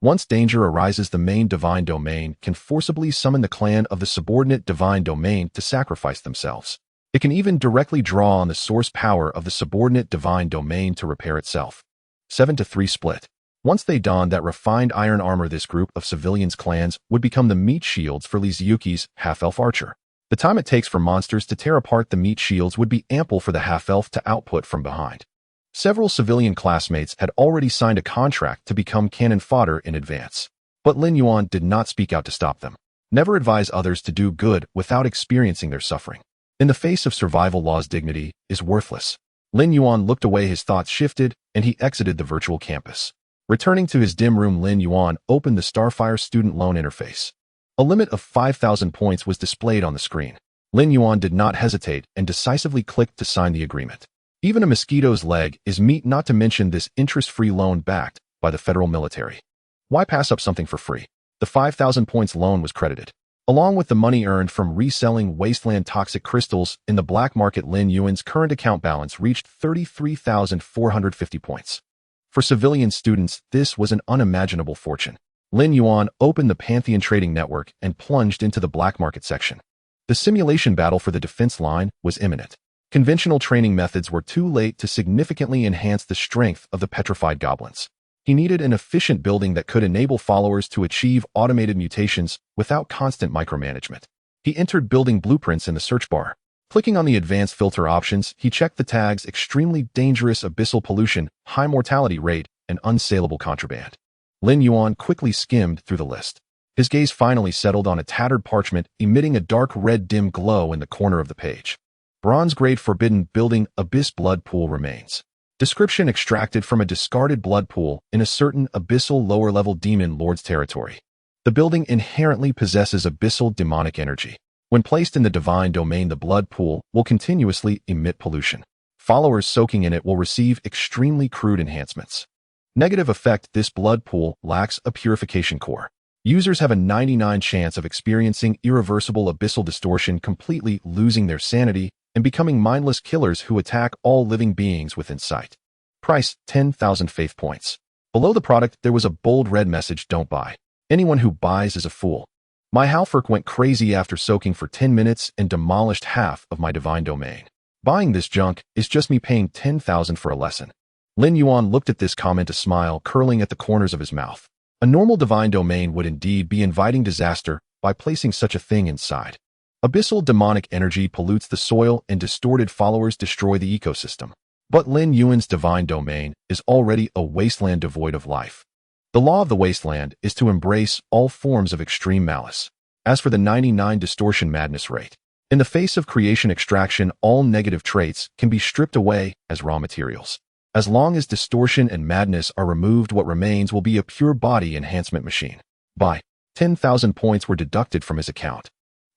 Once danger arises, the main divine domain can forcibly summon the clan of the subordinate divine domain to sacrifice themselves. It can even directly draw on the source power of the subordinate divine domain to repair itself. 7-3 split. Once they donned that refined iron armor, this group of civilians' clans would become the meat shields for Li Ziyuki's half-elf archer. The time it takes for monsters to tear apart the meat shields would be ample for the half-elf to output from behind. Several civilian classmates had already signed a contract to become cannon fodder in advance. But Lin Yuan did not speak out to stop them. Never advise others to do good without experiencing their suffering. In the face of survival laws, dignity is worthless. Lin Yuan looked away, his thoughts shifted, and he exited the virtual campus. Returning to his dim room, Lin Yuan opened the Starfire student loan interface. A limit of 5,000 points was displayed on the screen. Lin Yuan did not hesitate and decisively clicked to sign the agreement. Even a mosquito's leg is meat, not to mention this interest-free loan backed by the federal military. Why pass up something for free? The 5,000 points loan was credited. Along with the money earned from reselling wasteland toxic crystals in the black market, Lin Yuan's current account balance reached 33,450 points. For civilian students, this was an unimaginable fortune. Lin Yuan opened the Pantheon trading network and plunged into the black market section. The simulation battle for the defense line was imminent. Conventional training methods were too late to significantly enhance the strength of the petrified goblins. He needed an efficient building that could enable followers to achieve automated mutations without constant micromanagement. He entered building blueprints in the search bar. Clicking on the advanced filter options, he checked the tags extremely dangerous, abyssal pollution, high mortality rate, and unsaleable contraband. Lin Yuan quickly skimmed through the list. His gaze finally settled on a tattered parchment emitting a dark red dim glow in the corner of the page. Bronze-grade forbidden building abyss blood pool remains. Description: extracted from a discarded blood pool in a certain abyssal lower-level demon lord's territory. The building inherently possesses abyssal demonic energy. When placed in the divine domain, the blood pool will continuously emit pollution. Followers soaking in it will receive extremely crude enhancements. Negative effect: this blood pool lacks a purification core. Users have a 99% chance of experiencing irreversible abyssal distortion, completely losing their sanity and becoming mindless killers who attack all living beings within sight. Price: 10,000 faith points. Below the product, there was a bold red message: don't buy. Anyone who buys is a fool. My Halferk went crazy after soaking for 10 minutes and demolished half of my divine domain. Buying this junk is just me paying 10,000 for a lesson. Lin Yuan looked at this comment, a smile curling at the corners of his mouth. A normal divine domain would indeed be inviting disaster by placing such a thing inside. Abyssal demonic energy pollutes the soil and distorted followers destroy the ecosystem. But Lin Yuan's divine domain is already a wasteland devoid of life. The law of the wasteland is to embrace all forms of extreme malice. As for the 99% distortion madness rate, in the face of creation extraction, all negative traits can be stripped away as raw materials. As long as distortion and madness are removed, what remains will be a pure body enhancement machine. Buy. 10,000 points were deducted from his account.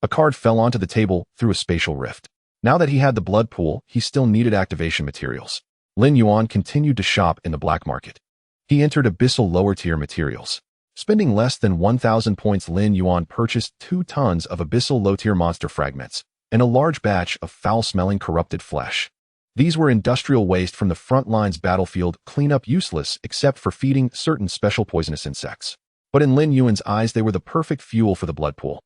A card fell onto the table through a spatial rift. Now that he had the blood pool, he still needed activation materials. Lin Yuan continued to shop in the black market. He entered abyssal lower-tier materials. Spending less than 1,000 points, Lin Yuan purchased 2 tons of abyssal low-tier monster fragments and a large batch of foul-smelling corrupted flesh. These were industrial waste from the front line's battlefield, cleanup useless except for feeding certain special poisonous insects. But in Lin Yuan's eyes, they were the perfect fuel for the blood pool.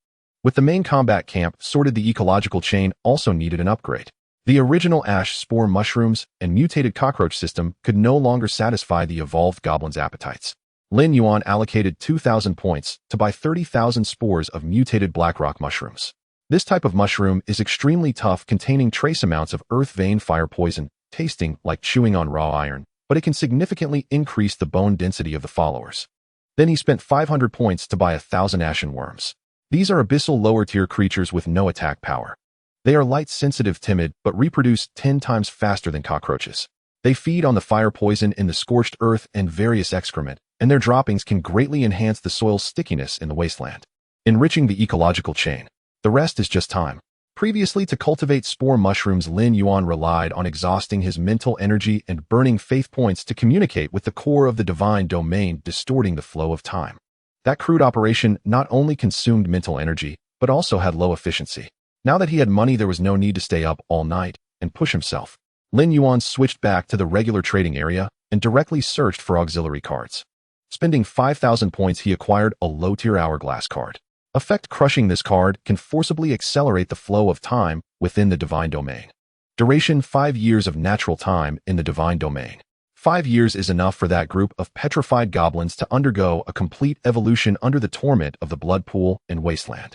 With the main combat camp sorted, the ecological chain also needed an upgrade. The original ash spore mushrooms and mutated cockroach system could no longer satisfy the evolved goblins' appetites. Lin Yuan allocated 2,000 points to buy 30,000 spores of mutated blackrock mushrooms. This type of mushroom is extremely tough, containing trace amounts of earth vein fire poison, tasting like chewing on raw iron, but it can significantly increase the bone density of the followers. Then he spent 500 points to buy 1,000 ashen worms. These are abyssal lower-tier creatures with no attack power. They are light-sensitive, timid, but reproduce 10 times faster than cockroaches. They feed on the fire poison in the scorched earth and various excrement, and their droppings can greatly enhance the soil's stickiness in the wasteland, enriching the ecological chain. The rest is just time. Previously, to cultivate spore mushrooms, Lin Yuan relied on exhausting his mental energy and burning faith points to communicate with the core of the divine domain, distorting the flow of time. That crude operation not only consumed mental energy, but also had low efficiency. Now that he had money, there was no need to stay up all night and push himself. Lin Yuan switched back to the regular trading area and directly searched for auxiliary cards. Spending 5,000 points, he acquired a low-tier hourglass card. Effect: crushing this card can forcibly accelerate the flow of time within the divine domain. Duration: 5 years of natural time in the divine domain. 5 years is enough for that group of petrified goblins to undergo a complete evolution under the torment of the blood pool and wasteland.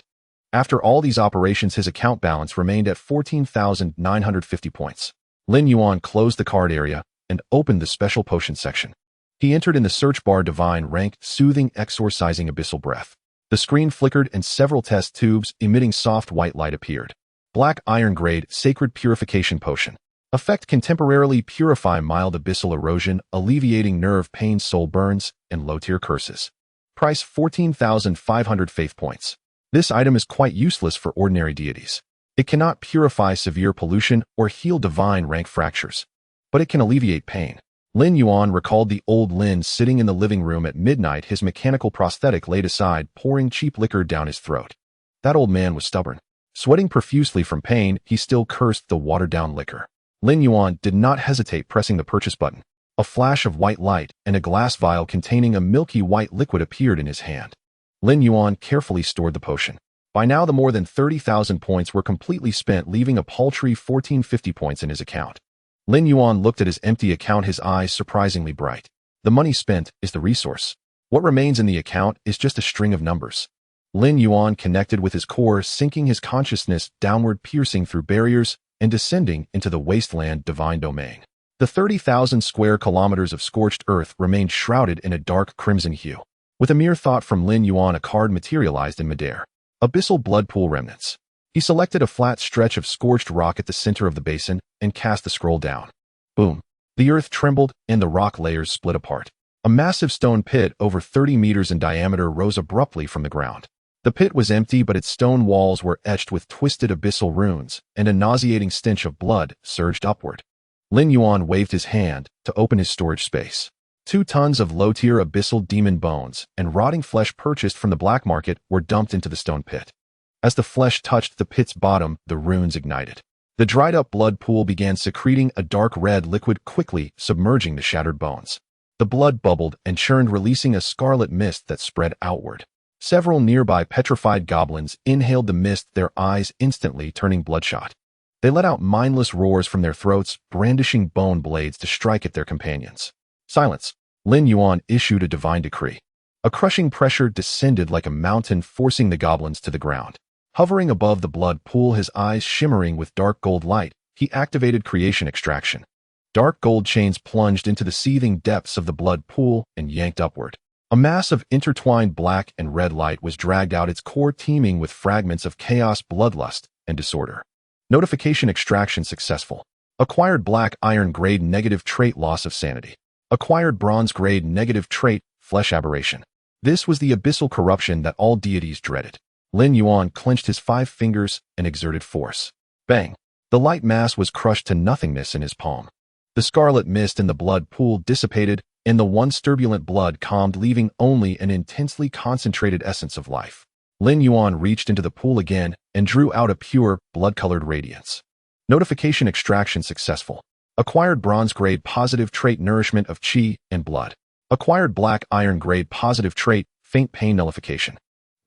After all these operations, his account balance remained at 14,950 points. Lin Yuan closed the card area and opened the special potion section. He entered in the search bar divine rank, soothing, exorcising abyssal breath. The screen flickered and several test tubes emitting soft white light appeared. Black iron grade sacred purification potion. Effect: can temporarily purify mild abyssal erosion, alleviating nerve pain, soul burns, and low-tier curses. Price: 14,500 faith points. This item is quite useless for ordinary deities. It cannot purify severe pollution or heal divine rank fractures, but it can alleviate pain. Lin Yuan recalled the old Lin sitting in the living room at midnight, his mechanical prosthetic laid aside, pouring cheap liquor down his throat. That old man was stubborn. Sweating profusely from pain, he still cursed the watered-down liquor. Lin Yuan did not hesitate, pressing the purchase button. A flash of white light and a glass vial containing a milky white liquid appeared in his hand. Lin Yuan carefully stored the potion. By now, the more than 30,000 points were completely spent, leaving a paltry 1450 points in his account. Lin Yuan looked at his empty account, his eyes surprisingly bright. The money spent is the resource. What remains in the account is just a string of numbers. Lin Yuan connected with his core, sinking his consciousness downward, piercing through barriers and descending into the wasteland divine domain. The 30,000 square kilometers of scorched earth remained shrouded in a dark crimson hue. With a mere thought from Lin Yuan, a card materialized in midair. Abyssal blood pool remnants. He selected a flat stretch of scorched rock at the center of the basin and cast the scroll down. Boom. The earth trembled and the rock layers split apart. A massive stone pit over 30 meters in diameter rose abruptly from the ground. The pit was empty, but its stone walls were etched with twisted abyssal runes, and a nauseating stench of blood surged upward. Lin Yuan waved his hand to open his storage space. 2 tons of low-tier abyssal demon bones and rotting flesh purchased from the black market were dumped into the stone pit. As the flesh touched the pit's bottom, the runes ignited. The dried-up blood pool began secreting a dark red liquid, quickly submerging the shattered bones. The blood bubbled and churned, releasing a scarlet mist that spread outward. Several nearby petrified goblins inhaled the mist, their eyes instantly turning bloodshot. They let out mindless roars from their throats, brandishing bone blades to strike at their companions. Silence. Lin Yuan issued a divine decree. A crushing pressure descended like a mountain, forcing the goblins to the ground. Hovering above the blood pool, his eyes shimmering with dark gold light, he activated creation extraction. Dark gold chains plunged into the seething depths of the blood pool and yanked upward. A mass of intertwined black and red light was dragged out, its core teeming with fragments of chaos, bloodlust, and disorder. Notification extraction successful. Acquired black iron grade negative trait, loss of sanity. Acquired bronze grade negative trait, flesh aberration. This was the abyssal corruption that all deities dreaded. Lin Yuan clenched his 5 fingers and exerted force. Bang! The light mass was crushed to nothingness in his palm. The scarlet mist in the blood pool dissipated, and the once turbulent blood calmed, leaving only an intensely concentrated essence of life. Lin Yuan reached into the pool again and drew out a pure, blood-colored radiance. Notification extraction successful. Acquired bronze grade positive trait, nourishment of chi and blood. Acquired black iron grade positive trait, faint pain nullification.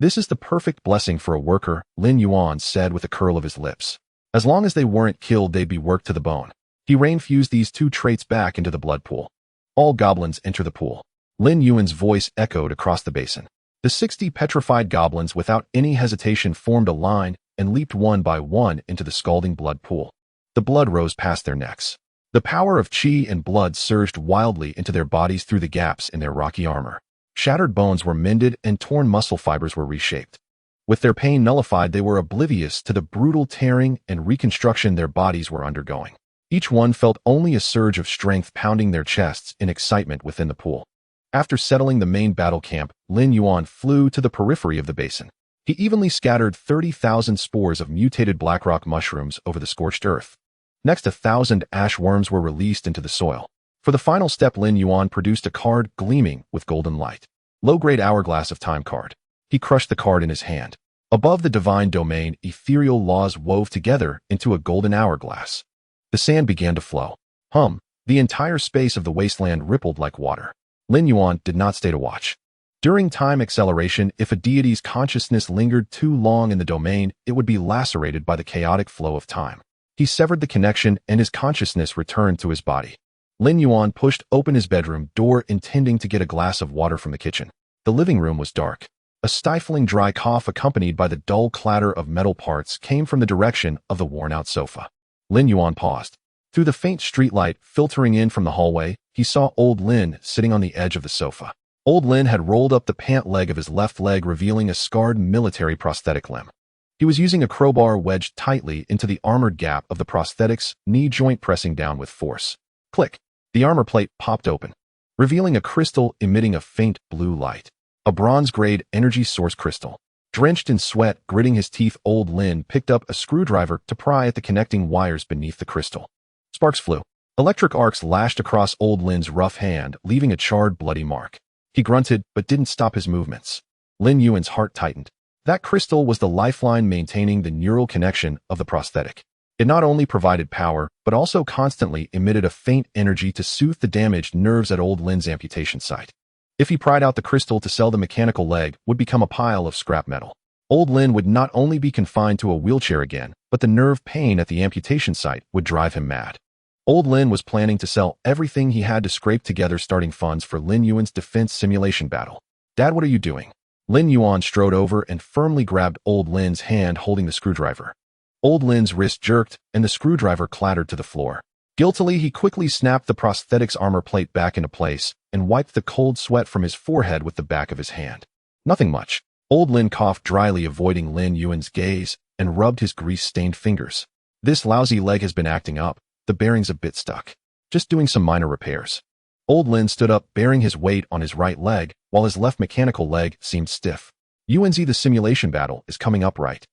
This is the perfect blessing for a worker, Lin Yuan said with a curl of his lips. As long as they weren't killed, they'd be worked to the bone. He rain-fused these 2 traits back into the blood pool. All goblins enter the pool. Lin Yuan's voice echoed across the basin. The 60 petrified goblins without any hesitation formed a line and leaped one by one into the scalding blood pool. The blood rose past their necks. The power of chi and blood surged wildly into their bodies through the gaps in their rocky armor. Shattered bones were mended and torn muscle fibers were reshaped. With their pain nullified, they were oblivious to the brutal tearing and reconstruction their bodies were undergoing. Each one felt only a surge of strength pounding their chests in excitement within the pool. After settling the main battle camp, Lin Yuan flew to the periphery of the basin. He evenly scattered 30,000 spores of mutated blackrock mushrooms over the scorched earth. Next, 1,000 ash worms were released into the soil. For the final step, Lin Yuan produced a card gleaming with golden light. Low-grade hourglass of time card. He crushed the card in his hand. Above the divine domain, ethereal laws wove together into a golden hourglass. The sand began to flow. The entire space of the wasteland rippled like water. Lin Yuan did not stay to watch. During time acceleration, if a deity's consciousness lingered too long in the domain, it would be lacerated by the chaotic flow of time. He severed the connection and his consciousness returned to his body. Lin Yuan pushed open his bedroom door, intending to get a glass of water from the kitchen. The living room was dark. A stifling dry cough accompanied by the dull clatter of metal parts came from the direction of the worn-out sofa. Lin Yuan paused. Through the faint streetlight filtering in from the hallway, he saw old Lin sitting on the edge of the sofa. Old Lin had rolled up the pant leg of his left leg, revealing a scarred military prosthetic limb. He was using a crowbar wedged tightly into the armored gap of the prosthetic's knee joint, pressing down with force. Click! The armor plate popped open, revealing a crystal emitting a faint blue light. A bronze-grade energy source crystal. Drenched in sweat, gritting his teeth, old Lin picked up a screwdriver to pry at the connecting wires beneath the crystal. Sparks flew. Electric arcs lashed across old Lin's rough hand, leaving a charred, bloody mark. He grunted, but didn't stop his movements. Lin Yuan's heart tightened. That crystal was the lifeline maintaining the neural connection of the prosthetic. It not only provided power, but also constantly emitted a faint energy to soothe the damaged nerves at old Lin's amputation site. If he pried out the crystal to sell, the mechanical leg would become a pile of scrap metal. Old Lin would not only be confined to a wheelchair again, but the nerve pain at the amputation site would drive him mad. Old Lin was planning to sell everything he had to scrape together starting funds for Lin Yuan's defense simulation battle. "Dad, what are you doing?" Lin Yuan strode over and firmly grabbed old Lin's hand, holding the screwdriver. Old Lin's wrist jerked, and the screwdriver clattered to the floor. Guiltily, he quickly snapped the prosthetic's armor plate back into place and wiped the cold sweat from his forehead with the back of his hand. "Nothing much." Old Lin coughed dryly, avoiding Lin Yuan's gaze, and rubbed his grease-stained fingers. "This lousy leg has been acting up. The bearing's a bit stuck. Just doing some minor repairs." Old Lin stood up, bearing his weight on his right leg, while his left mechanical leg seemed stiff. "UNZ, the simulation battle is coming up, right?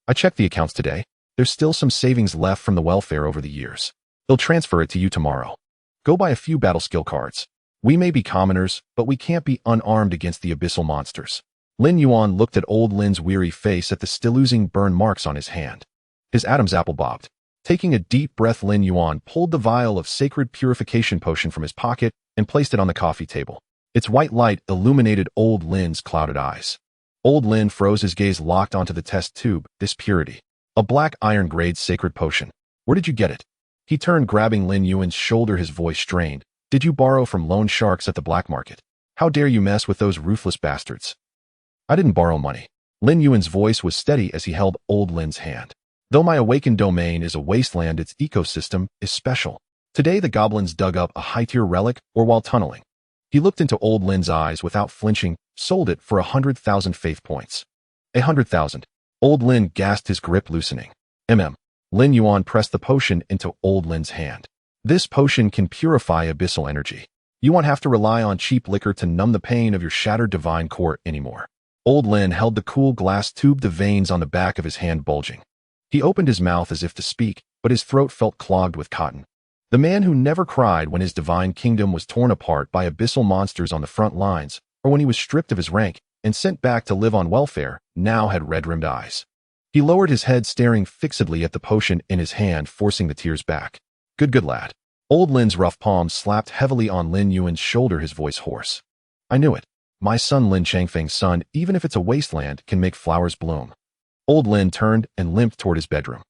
I checked the accounts today. There's still some savings left from the welfare over the years. They'll transfer it to you tomorrow. Go buy a few battle skill cards. We may be commoners, but we can't be unarmed against the abyssal monsters." Lin Yuan looked at old Lin's weary face at the still oozing burn marks on his hand. His Adam's apple bobbed. Taking a deep breath, Lin Yuan pulled the vial of sacred purification potion from his pocket and placed it on the coffee table. Its white light illuminated old Lin's clouded eyes. Old Lin froze, his gaze locked onto the test tube. "This purity. A black iron-grade sacred potion. Where did you get it?" He turned, grabbing Lin Yuan's shoulder, his voice strained. "Did you borrow from loan sharks at the black market? How dare you mess with those ruthless bastards?" "I didn't borrow money." Lin Yuan's voice was steady as he held old Lin's hand. "Though my awakened domain is a wasteland, its ecosystem is special. Today the goblins dug up a high-tier relic, or while tunneling." He looked into old Lin's eyes without flinching. "Sold it for 100,000 faith points." 100,000. Old Lin gasped, his grip loosening. Lin Yuan pressed the potion into old Lin's hand. "This potion can purify abyssal energy. You won't have to rely on cheap liquor to numb the pain of your shattered divine core anymore." Old Lin held the cool glass tube, the veins on the back of his hand bulging. He opened his mouth as if to speak, but his throat felt clogged with cotton. The man who never cried when his divine kingdom was torn apart by abyssal monsters on the front lines, or when he was stripped of his rank and sent back to live on welfare, now had red-rimmed eyes. He lowered his head, staring fixedly at the potion in his hand, forcing the tears back. Good lad." Old Lin's rough palm slapped heavily on Lin Yuan's shoulder, his voice hoarse. "I knew it. My son, Lin Changfeng's son, even if it's a wasteland, can make flowers bloom." Old Lin turned and limped toward his bedroom.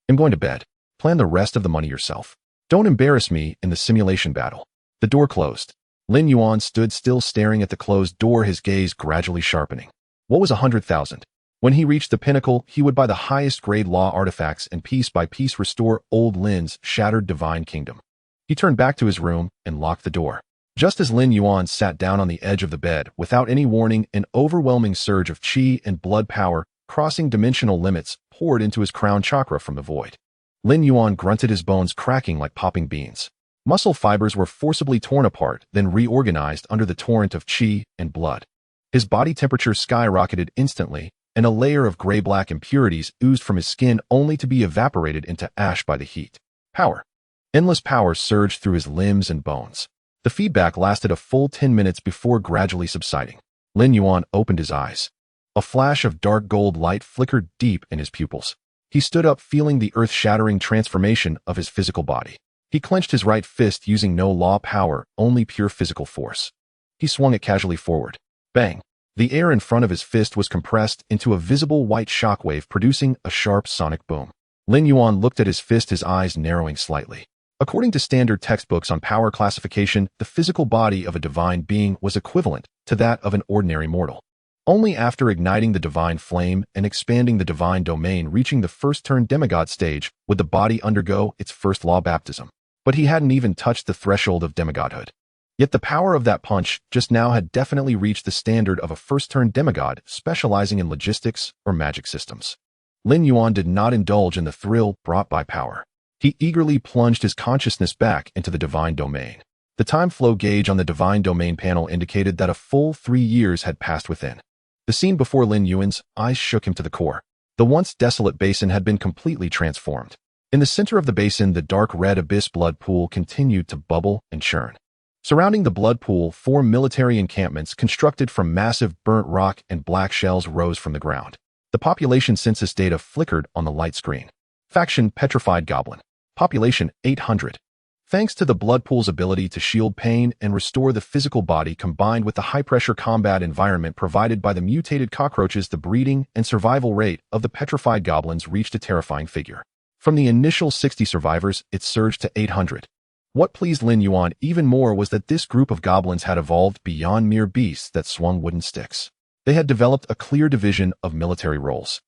"I'm going to bed. Plan the rest of the money yourself. Don't embarrass me in the simulation battle." The door closed. Lin Yuan stood still, staring at the closed door, his gaze gradually sharpening. What was 100,000? When he reached the pinnacle, he would buy the highest grade law artifacts and piece by piece restore old Lin's shattered divine kingdom. He turned back to his room and locked the door. Just as Lin Yuan sat down on the edge of the bed, without any warning, an overwhelming surge of qi and blood power, crossing dimensional limits, poured into his crown chakra from the void. Lin Yuan grunted, his bones cracking like popping beans. Muscle fibers were forcibly torn apart, then reorganized under the torrent of qi and blood. His body temperature skyrocketed instantly, and a layer of gray-black impurities oozed from his skin, only to be evaporated into ash by the heat. Power. Endless power surged through his limbs and bones. The feedback lasted a full 10 minutes before gradually subsiding. Lin Yuan opened his eyes. A flash of dark gold light flickered deep in his pupils. He stood up, feeling the earth-shattering transformation of his physical body. He clenched his right fist, using no law power, only pure physical force. He swung it casually forward. Bang! The air in front of his fist was compressed into a visible white shockwave, producing a sharp sonic boom. Lin Yuan looked at his fist, his eyes narrowing slightly. According to standard textbooks on power classification, the physical body of a divine being was equivalent to that of an ordinary mortal. Only after igniting the divine flame and expanding the divine domain, reaching the first-turn demigod stage, would the body undergo its first law baptism. But he hadn't even touched the threshold of demigodhood. Yet the power of that punch just now had definitely reached the standard of a first-turn demigod specializing in logistics or magic systems. Lin Yuan did not indulge in the thrill brought by power. He eagerly plunged his consciousness back into the divine domain. The time flow gauge on the divine domain panel indicated that a full 3 years had passed within. The scene before Lin Yuan's eyes shook him to the core. The once desolate basin had been completely transformed. In the center of the basin, the dark red abyss blood pool continued to bubble and churn. Surrounding the blood pool, 4 military encampments constructed from massive burnt rock and black shells rose from the ground. The population census data flickered on the light screen. Faction: Petrified Goblin. Population: 800. Thanks to the blood pool's ability to shield pain and restore the physical body combined with the high-pressure combat environment provided by the mutated cockroaches, the breeding and survival rate of the petrified goblins reached a terrifying figure. From the initial 60 survivors, it surged to 800. What pleased Lin Yuan even more was that this group of goblins had evolved beyond mere beasts that swung wooden sticks. They had developed a clear division of military roles.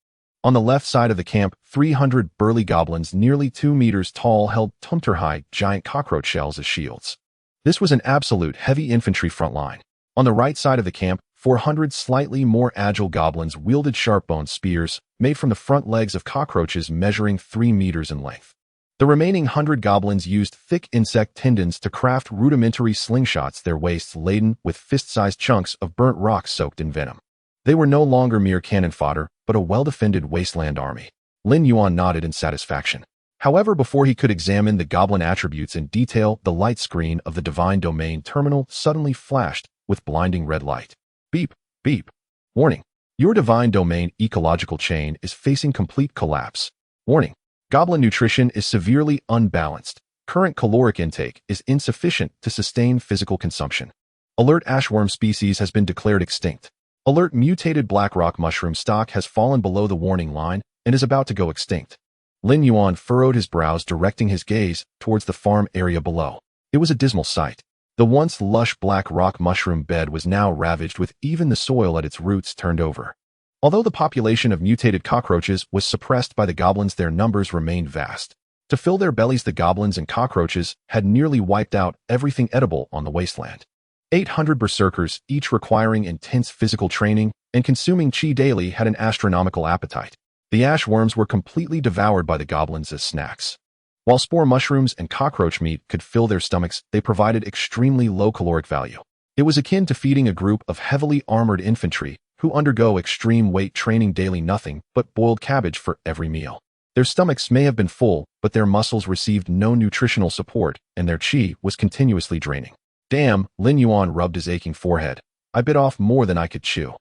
On the left side of the camp, 300 burly goblins nearly 2 meters tall held tumter-high giant cockroach shells as shields. This was an absolute heavy infantry front line. On the right side of the camp, 400 slightly more agile goblins wielded sharp-boned spears made from the front legs of cockroaches measuring 3 meters in length. The remaining 100 goblins used thick insect tendons to craft rudimentary slingshots, their waists laden with fist-sized chunks of burnt rock soaked in venom. They were no longer mere cannon fodder, but a well-defended wasteland army. Lin Yuan nodded in satisfaction. However, before he could examine the goblin attributes in detail, the light screen of the Divine Domain terminal suddenly flashed with blinding red light. Beep, beep. Warning. Your Divine Domain ecological chain is facing complete collapse. Warning. Goblin nutrition is severely unbalanced. Current caloric intake is insufficient to sustain physical consumption. Alert: ashworm species has been declared extinct. Alert: mutated black rock mushroom stock has fallen below the warning line and is about to go extinct. Lin Yuan furrowed his brows, directing his gaze towards the farm area below. It was a dismal sight. The once lush black rock mushroom bed was now ravaged, with even the soil at its roots turned over. Although the population of mutated cockroaches was suppressed by the goblins, their numbers remained vast. To fill their bellies, the goblins and cockroaches had nearly wiped out everything edible on the wasteland. 800 berserkers, each requiring intense physical training and consuming chi daily, had an astronomical appetite. The ash worms were completely devoured by the goblins as snacks. While spore mushrooms and cockroach meat could fill their stomachs, they provided extremely low caloric value. It was akin to feeding a group of heavily armored infantry who undergo extreme weight training daily, nothing but boiled cabbage for every meal. Their stomachs may have been full, but their muscles received no nutritional support, and their chi was continuously draining. Damn, Lin Yuan rubbed his aching forehead. I bit off more than I could chew.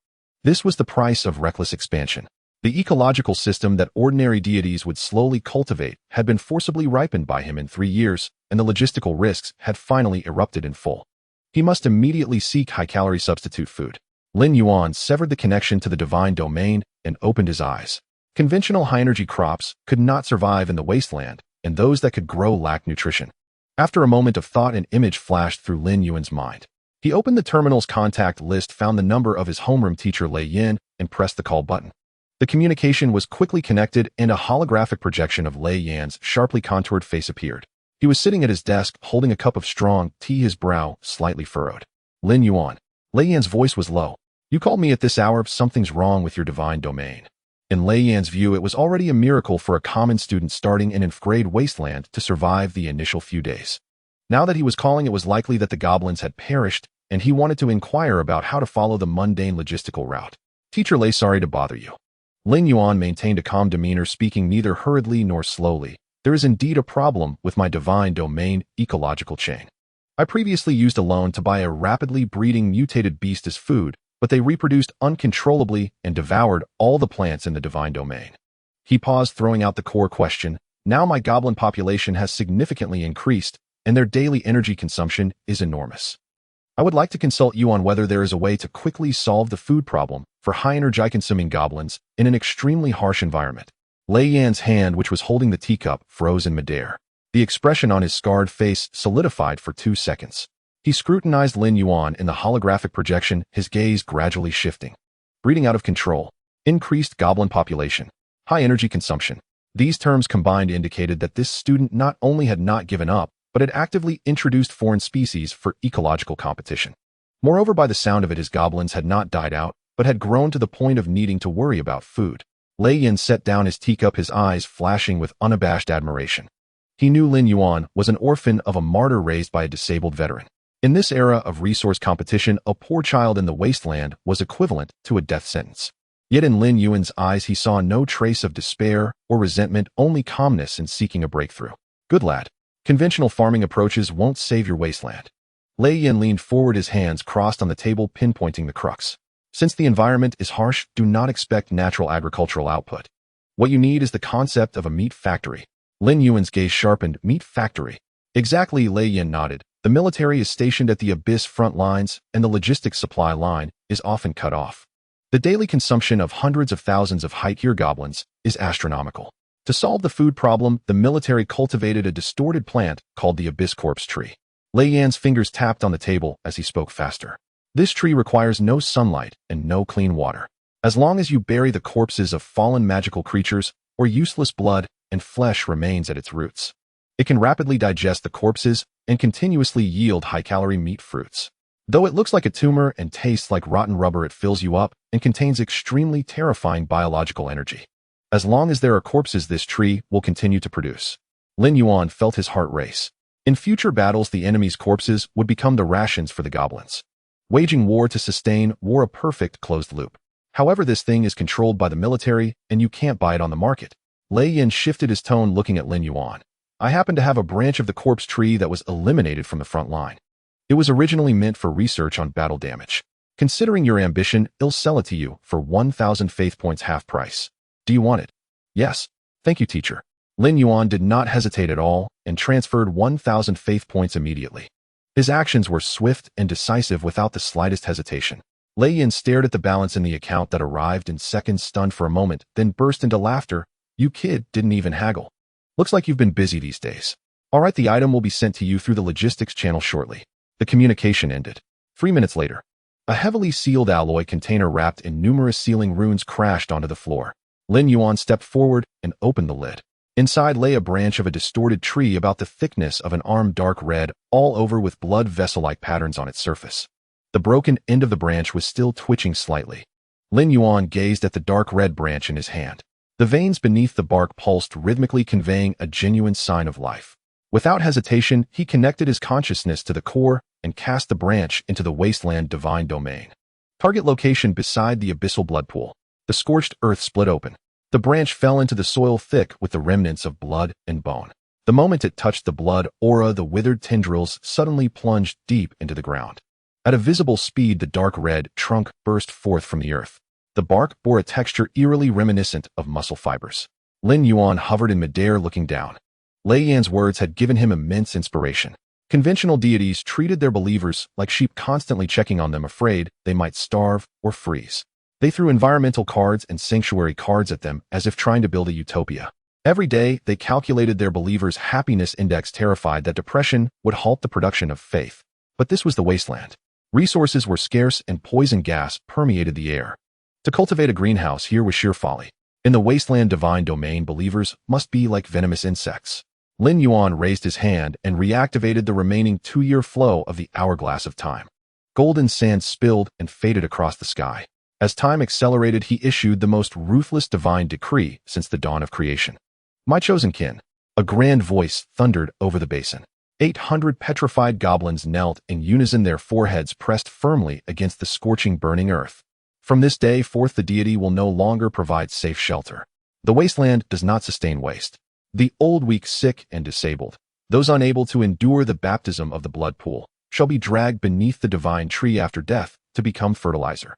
This was the price of reckless expansion. The ecological system that ordinary deities would slowly cultivate had been forcibly ripened by him in 3 years, and the logistical risks had finally erupted in full. He must immediately seek high-calorie substitute food. Lin Yuan severed the connection to the Divine Domain and opened his eyes. Conventional high-energy crops could not survive in the wasteland, and those that could grow lacked nutrition. After a moment of thought, an image flashed through Lin Yuan's mind. He opened the terminal's contact list, found the number of his homeroom teacher Lei Yin, and pressed the call button. The communication was quickly connected, and a holographic projection of Lei Yan's sharply contoured face appeared. He was sitting at his desk, holding a cup of strong tea, his brow slightly furrowed. Lin Yuan. Lei Yan's voice was low. You called me at this hour. Something's wrong with your Divine Domain. In Lei Yan's view, it was already a miracle for a common student starting in an 9th grade wasteland to survive the initial few days. Now that he was calling, it was likely that the goblins had perished, and he wanted to inquire about how to follow the mundane logistical route. Teacher Lei, sorry to bother you. Lin Yuan maintained a calm demeanor, speaking neither hurriedly nor slowly. There is indeed a problem with my Divine Domain ecological chain. I previously used a loan to buy a rapidly breeding mutated beast as food, but they reproduced uncontrollably and devoured all the plants in the Divine Domain. He paused, throwing out the core question. Now my goblin population has significantly increased, and their daily energy consumption is enormous. I would like to consult you on whether there is a way to quickly solve the food problem for high energy-consuming goblins in an extremely harsh environment. Lei Yan's hand, which was holding the teacup, froze in midair. The expression on his scarred face solidified for 2 seconds. He scrutinized Lin Yuan in the holographic projection, his gaze gradually shifting. Breeding out of control. Increased goblin population. High energy consumption. These terms combined indicated that this student not only had not given up, but had actively introduced foreign species for ecological competition. Moreover, by the sound of it, his goblins had not died out, but had grown to the point of needing to worry about food. Lei Yin set down his teacup, his eyes flashing with unabashed admiration. He knew Lin Yuan was an orphan of a martyr raised by a disabled veteran. In this era of resource competition, a poor child in the wasteland was equivalent to a death sentence. Yet in Lin Yuan's eyes he saw no trace of despair or resentment, only calmness in seeking a breakthrough. Good lad. Conventional farming approaches won't save your wasteland. Lei Yan leaned forward, his hands crossed on the table, pinpointing the crux. Since the environment is harsh, do not expect natural agricultural output. What you need is the concept of a meat factory. Lin Yuan's gaze sharpened. Meat factory. Exactly, Lei Yan nodded. The military is stationed at the Abyss front lines, and the logistics supply line is often cut off. The daily consumption of hundreds of thousands of high-tier goblins is astronomical. To solve the food problem, the military cultivated a distorted plant called the Abyss Corpse Tree. Lei Yan's fingers tapped on the table as he spoke faster. This tree requires no sunlight and no clean water. As long as you bury the corpses of fallen magical creatures, or useless blood and flesh remains at its roots, it can rapidly digest the corpses and continuously yield high-calorie meat fruits. Though it looks like a tumor and tastes like rotten rubber, it fills you up and contains extremely terrifying biological energy. As long as there are corpses, this tree will continue to produce. Lin Yuan felt his heart race. In future battles, the enemy's corpses would become the rations for the goblins. Waging war to sustain war, a perfect closed loop. However, this thing is controlled by the military, and you can't buy it on the market. Lei Yan shifted his tone, looking at Lin Yuan. I happen to have a branch of the corpse tree that was eliminated from the front line. It was originally meant for research on battle damage. Considering your ambition, I'll sell it to you for 1,000 faith points, half price. Do you want it? Yes. Thank you, teacher. Lin Yuan did not hesitate at all and transferred 1,000 faith points immediately. His actions were swift and decisive without the slightest hesitation. Lei Yan stared at the balance in the account that arrived in seconds, stunned for a moment, then burst into laughter. You kid didn't even haggle. Looks like you've been busy these days. All right, the item will be sent to you through the logistics channel shortly. The communication ended. 3 minutes later, a heavily sealed alloy container wrapped in numerous sealing runes crashed onto the floor. Lin Yuan stepped forward and opened the lid. Inside lay a branch of a distorted tree about the thickness of an arm, dark red, all over with blood vessel-like patterns on its surface. The broken end of the branch was still twitching slightly. Lin Yuan gazed at the dark red branch in his hand. The veins beneath the bark pulsed rhythmically, conveying a genuine sign of life. Without hesitation, he connected his consciousness to the core and cast the branch into the wasteland divine domain. Target location: beside the abyssal blood pool. The scorched earth split open. The branch fell into the soil, thick with the remnants of blood and bone. The moment it touched the blood aura, the withered tendrils suddenly plunged deep into the ground. At a visible speed, the dark red trunk burst forth from the earth. The bark bore a texture eerily reminiscent of muscle fibers. Lin Yuan hovered in midair, looking down. Lei Yan's words had given him immense inspiration. Conventional deities treated their believers like sheep, constantly checking on them, afraid they might starve or freeze. They threw environmental cards and sanctuary cards at them as if trying to build a utopia. Every day, they calculated their believers' happiness index, terrified that depression would halt the production of faith. But this was the wasteland. Resources were scarce and poison gas permeated the air. To cultivate a greenhouse here was sheer folly. In the wasteland divine domain, believers must be like venomous insects. Lin Yuan raised his hand and reactivated the remaining 2-year flow of the hourglass of time. Golden sand spilled and faded across the sky. As time accelerated, he issued the most ruthless divine decree since the dawn of creation. My chosen kin. A grand voice thundered over the basin. 800 petrified goblins knelt in unison, their foreheads pressed firmly against the scorching, burning earth. From this day forth, the deity will no longer provide safe shelter. The wasteland does not sustain waste. The old, weak, sick, and disabled, those unable to endure the baptism of the blood pool, shall be dragged beneath the divine tree after death to become fertilizer.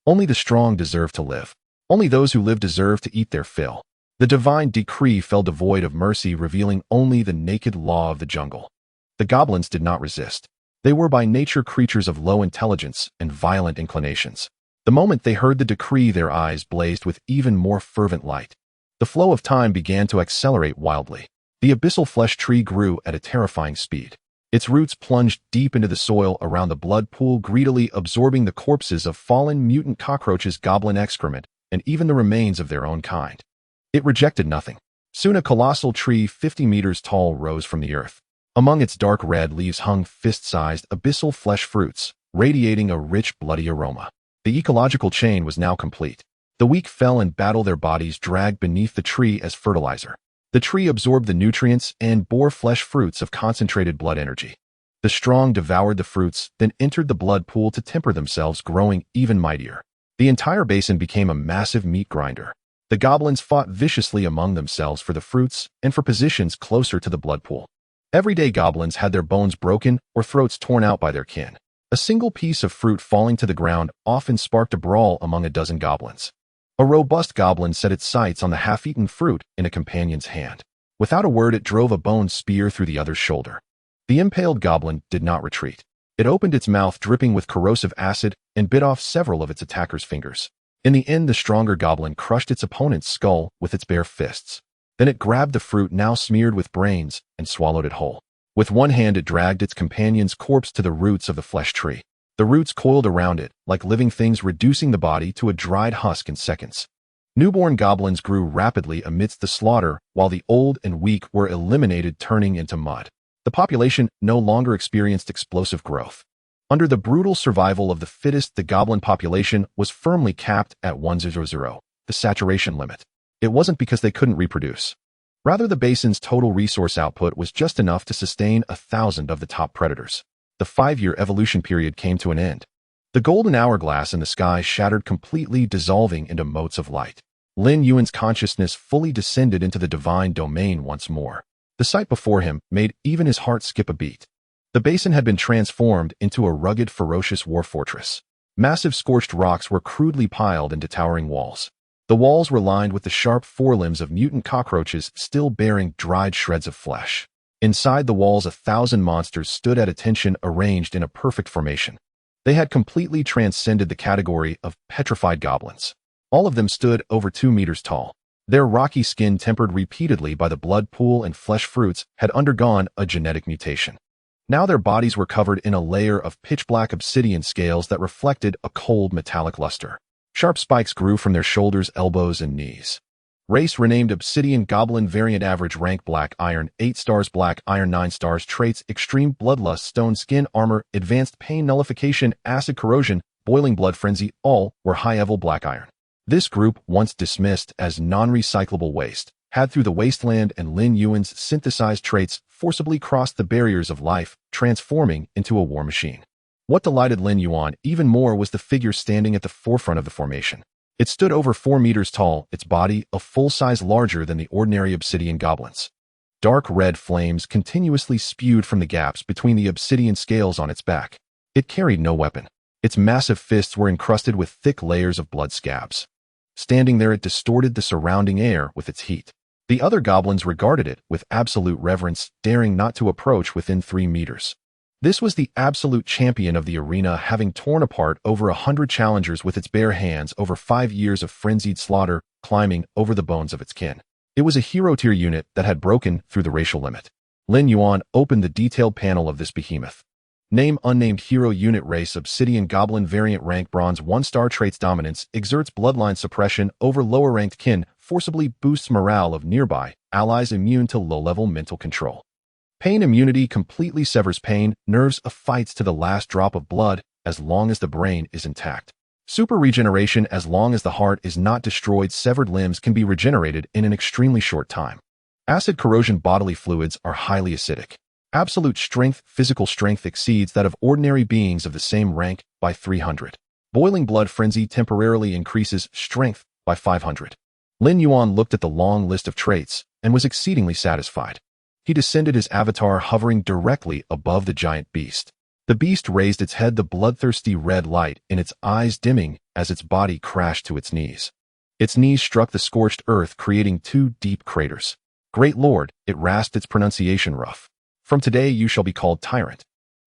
Only the strong deserve to live. Only those who live deserve to eat their fill. The divine decree fell devoid of mercy, revealing only the naked law of the jungle. The goblins did not resist. They were by nature creatures of low intelligence and violent inclinations. The moment they heard the decree, their eyes blazed with even more fervent light. The flow of time began to accelerate wildly. The abyssal flesh tree grew at a terrifying speed. Its roots plunged deep into the soil around the blood pool, greedily absorbing the corpses of fallen mutant cockroaches, goblin excrement, and even the remains of their own kind. It rejected nothing. Soon a colossal tree 50 meters tall rose from the earth. Among its dark red leaves hung fist-sized abyssal flesh fruits, radiating a rich, bloody aroma. The ecological chain was now complete. The weak fell in battle, their bodies dragged beneath the tree as fertilizer. The tree absorbed the nutrients and bore flesh fruits of concentrated blood energy. The strong devoured the fruits, then entered the blood pool to temper themselves, growing even mightier. The entire basin became a massive meat grinder. The goblins fought viciously among themselves for the fruits and for positions closer to the blood pool. Everyday goblins had their bones broken or throats torn out by their kin. A single piece of fruit falling to the ground often sparked a brawl among a dozen goblins. A robust goblin set its sights on the half-eaten fruit in a companion's hand. Without a word, it drove a bone spear through the other's shoulder. The impaled goblin did not retreat. It opened its mouth, dripping with corrosive acid, and bit off several of its attacker's fingers. In the end, the stronger goblin crushed its opponent's skull with its bare fists. Then it grabbed the fruit, now smeared with brains, and swallowed it whole. With one hand, it dragged its companion's corpse to the roots of the flesh tree. The roots coiled around it, like living things, reducing the body to a dried husk in seconds. Newborn goblins grew rapidly amidst the slaughter, while the old and weak were eliminated, turning into mud. The population no longer experienced explosive growth. Under the brutal survival of the fittest, the goblin population was firmly capped at 100, the saturation limit. It wasn't because they couldn't reproduce. Rather, the basin's total resource output was just enough to sustain 1,000 of the top predators. The 5-year evolution period came to an end. The golden hourglass in the sky shattered completely, dissolving into motes of light. Lin Yuan's consciousness fully descended into the divine domain once more. The sight before him made even his heart skip a beat. The basin had been transformed into a rugged, ferocious war fortress. Massive scorched rocks were crudely piled into towering walls. The walls were lined with the sharp forelimbs of mutant cockroaches, still bearing dried shreds of flesh. Inside the walls, 1,000 monsters stood at attention, arranged in a perfect formation. They had completely transcended the category of petrified goblins. All of them stood over 2 meters tall. Their rocky skin, tempered repeatedly by the blood pool and flesh fruits, had undergone a genetic mutation. Now their bodies were covered in a layer of pitch-black obsidian scales that reflected a cold metallic luster. Sharp spikes grew from their shoulders, elbows, and knees. Race renamed Obsidian Goblin. Variant average rank Black Iron 8 stars, Black Iron 9 stars. Traits: Extreme Bloodlust, Stone Skin Armor, Advanced Pain Nullification, Acid Corrosion, Boiling Blood Frenzy. All were high-level Black Iron. This group, once dismissed as non-recyclable waste, had through the wasteland and Lin Yuan's synthesized traits forcibly crossed the barriers of life, transforming into a war machine. What delighted Lin Yuan even more was the figure standing at the forefront of the formation. It stood over 4 meters tall, its body a full size larger than the ordinary obsidian goblins. Dark red flames continuously spewed from the gaps between the obsidian scales on its back. It carried no weapon. Its massive fists were encrusted with thick layers of blood scabs. Standing there, it distorted the surrounding air with its heat. The other goblins regarded it with absolute reverence, daring not to approach within 3 meters. This was the absolute champion of the arena, having torn apart over 100 challengers with its bare hands over 5 years of frenzied slaughter, climbing over the bones of its kin. It was a hero-tier unit that had broken through the racial limit. Lin Yuan opened the detailed panel of this behemoth. Name: Unnamed Hero Unit. Race: Obsidian Goblin. Variant rank Bronze 1 star. Traits: Dominance, exerts bloodline suppression over lower-ranked kin, forcibly boosts morale of nearby allies, immune to low-level mental control. Pain immunity, completely severs pain, nerves, fights to the last drop of blood as long as the brain is intact. Super regeneration, as long as the heart is not destroyed, severed limbs can be regenerated in an extremely short time. Acid corrosion, bodily fluids are highly acidic. Absolute strength, physical strength exceeds that of ordinary beings of the same rank by 300. Boiling blood frenzy temporarily increases strength by 500. Lin Yuan looked at the long list of traits and was exceedingly satisfied. He descended his avatar, hovering directly above the giant beast. The beast raised its head, the bloodthirsty red light in its eyes dimming as its body crashed to its knees. Its knees struck the scorched earth, creating 2 deep craters. Great Lord, it rasped, its pronunciation rough. From today you shall be called Tyrant.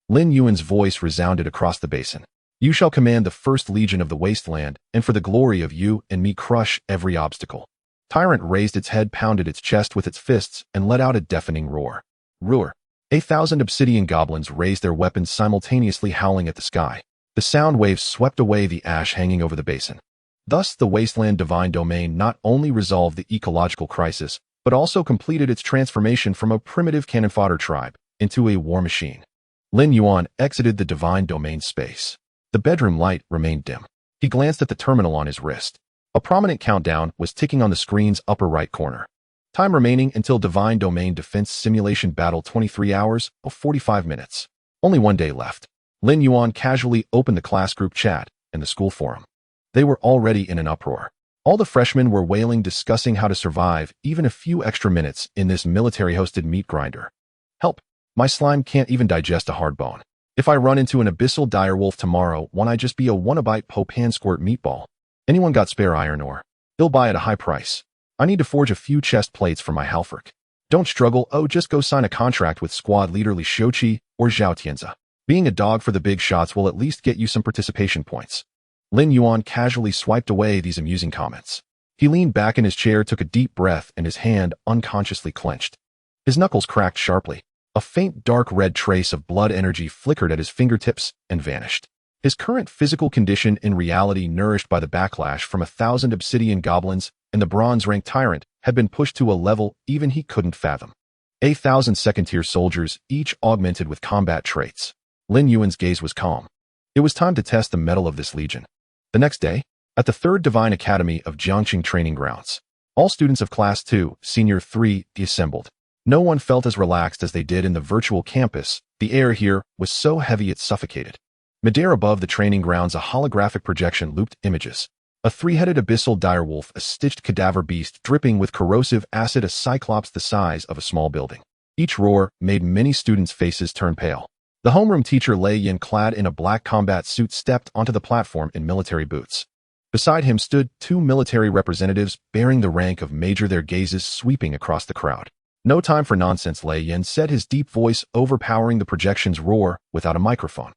Lin Yuan's voice resounded across the basin. You shall command the first legion of the wasteland, and for the glory of you and me crush every obstacle. Tyrant raised its head, pounded its chest with its fists, and let out a deafening roar. Roar. 1,000 obsidian goblins raised their weapons, simultaneously howling at the sky. The sound waves swept away the ash hanging over the basin. Thus, the wasteland divine domain not only resolved the ecological crisis, but also completed its transformation from a primitive cannon fodder tribe into a war machine. Lin Yuan exited the divine domain space. The bedroom light remained dim. He glanced at the terminal on his wrist. A prominent countdown was ticking on the screen's upper right corner. Time remaining until Divine Domain Defense Simulation Battle: 23 hours, 45 minutes. Only one day left. Lin Yuan casually opened the class group chat and the school forum. They were already in an uproar. All the freshmen were wailing, discussing how to survive even a few extra minutes in this military-hosted meat grinder. Help! My slime can't even digest a hard bone. If I run into an abyssal direwolf tomorrow, won't I just be a wannabe Popan squirt meatball? Anyone got spare iron ore? They'll buy at a high price. I need to forge a few chest plates for my Halfric. Don't struggle, just go sign a contract with squad leader Li Xiuqi or Zhao Tianza. Being a dog for the big shots will at least get you some participation points. Lin Yuan casually swiped away these amusing comments. He leaned back in his chair, took a deep breath, and his hand unconsciously clenched. His knuckles cracked sharply. A faint dark red trace of blood energy flickered at his fingertips and vanished. His current physical condition, in reality nourished by the backlash from 1,000 obsidian goblins and the bronze-rank tyrant, had been pushed to a level even he couldn't fathom. 1,000 second-tier soldiers, each augmented with combat traits. Lin Yuan's gaze was calm. It was time to test the mettle of this legion. The next day, at the 3rd Divine Academy of Jiangxing Training Grounds, all students of Class 2, Senior 3, assembled. No one felt as relaxed as they did in the virtual campus. The air here was so heavy it suffocated. Midair above the training grounds, a holographic projection looped images. A 3-headed abyssal direwolf, a stitched cadaver beast dripping with corrosive acid, a cyclops the size of a small building. Each roar made many students' faces turn pale. The homeroom teacher Lei Yin, clad in a black combat suit, stepped onto the platform in military boots. Beside him stood 2 military representatives bearing the rank of major, their gazes sweeping across the crowd. No time for nonsense, Lei Yin said, his deep voice overpowering the projection's roar without a microphone.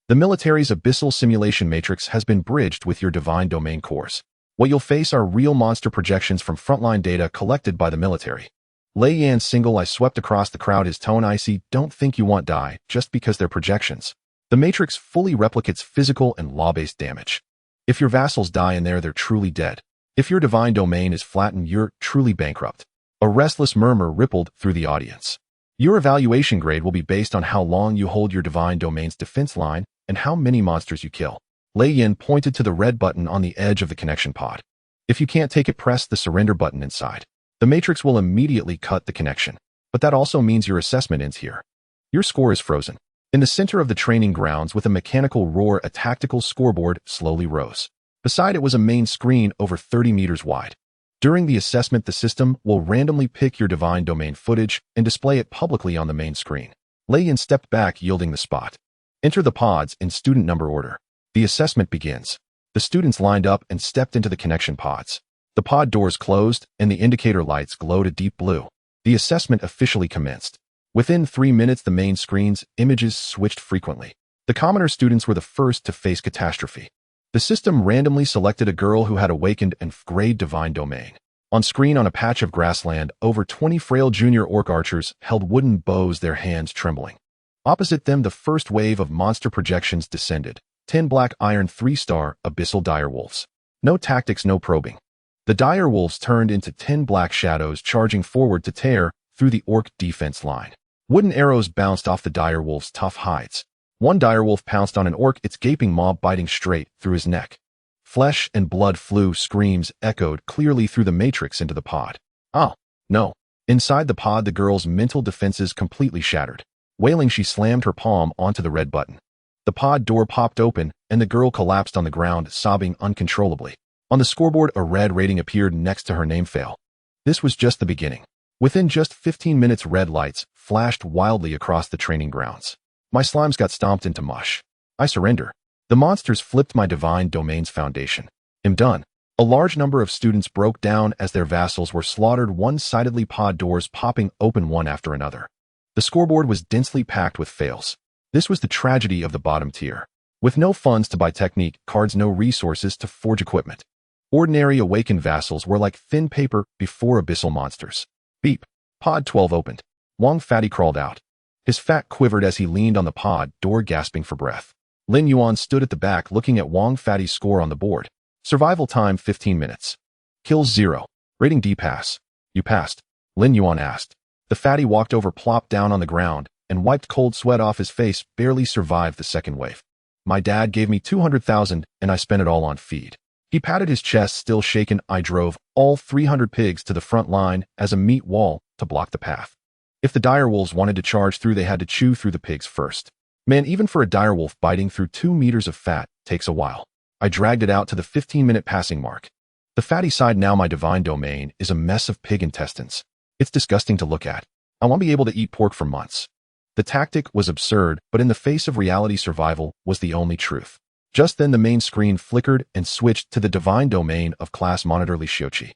The military's abyssal simulation matrix has been bridged with your divine domain cores. What you'll face are real monster projections from frontline data collected by the military. Lei Yan's single eye swept across the crowd, his tone icy. Don't think you won't die just because they're projections. The matrix fully replicates physical and law-based damage. If your vassals die in there, they're truly dead. If your divine domain is flattened, you're truly bankrupt. A restless murmur rippled through the audience. Your evaluation grade will be based on how long you hold your divine domain's defense line and how many monsters you kill. Lei Yin pointed to the red button on the edge of the connection pod. If you can't take it, press the surrender button inside. The matrix will immediately cut the connection. But that also means your assessment ends here. Your score is frozen. In the center of the training grounds, with a mechanical roar, a tactical scoreboard slowly rose. Beside it was a main screen over 30 meters wide. During the assessment, the system will randomly pick your divine domain footage and display it publicly on the main screen. Lei Yin stepped back, yielding the spot. Enter the pods in student number order. The assessment begins. The students lined up and stepped into the connection pods. The pod doors closed and the indicator lights glowed a deep blue. The assessment officially commenced. Within 3 minutes, the main screen's images switched frequently. The commoner students were the first to face catastrophe. The system randomly selected a girl who had awakened and grade divine domain. On screen, on a patch of grassland, over 20 frail junior orc archers held wooden bows, their hands trembling. Opposite them, the first wave of monster projections descended. 10 black iron 3-star abyssal direwolves. No tactics, no probing. The direwolves turned into 10 black shadows, charging forward to tear through the orc defense line. Wooden arrows bounced off the direwolves' tough hides. One direwolf pounced on an orc, its gaping maw biting straight through his neck. Flesh and blood flew, screams echoed clearly through the matrix into the pod. Oh, no. Inside the pod, the girl's mental defenses completely shattered. Wailing, she slammed her palm onto the red button. The pod door popped open, and the girl collapsed on the ground, sobbing uncontrollably. On the scoreboard, a red rating appeared next to her name. Fail. This was just the beginning. Within just 15 minutes, red lights flashed wildly across the training grounds. My slimes got stomped into mush. I surrender. The monsters flipped my divine domain's foundation. I'm done. A large number of students broke down as their vassals were slaughtered one-sidedly, pod doors popping open one after another. The scoreboard was densely packed with fails. This was the tragedy of the bottom tier. With no funds to buy technique cards, no resources to forge equipment. Ordinary awakened vassals were like thin paper before abyssal monsters. Beep. Pod 12 opened. Wang Fatty crawled out. His fat quivered as he leaned on the pod door, gasping for breath. Lin Yuan stood at the back, looking at Wang Fatty's score on the board. Survival time 15 minutes. Kills 0. Rating D pass. You passed? Lin Yuan asked. The fatty walked over, plopped down on the ground, and wiped cold sweat off his face. Barely survived the second wave. My dad gave me 200,000 and I spent it all on feed. He patted his chest, still shaken. I drove all 300 pigs to the front line as a meat wall to block the path. If the direwolves wanted to charge through, they had to chew through the pigs first. Man, even for a direwolf biting through 2 meters of fat takes a while. I dragged it out to the 15-minute passing mark. The fatty side now my divine domain is a mess of pig intestines. It's disgusting to look at. I won't be able to eat pork for months. The tactic was absurd, but in the face of reality, survival was the only truth. Just then the main screen flickered and switched to the divine domain of class monitor Lishiochi.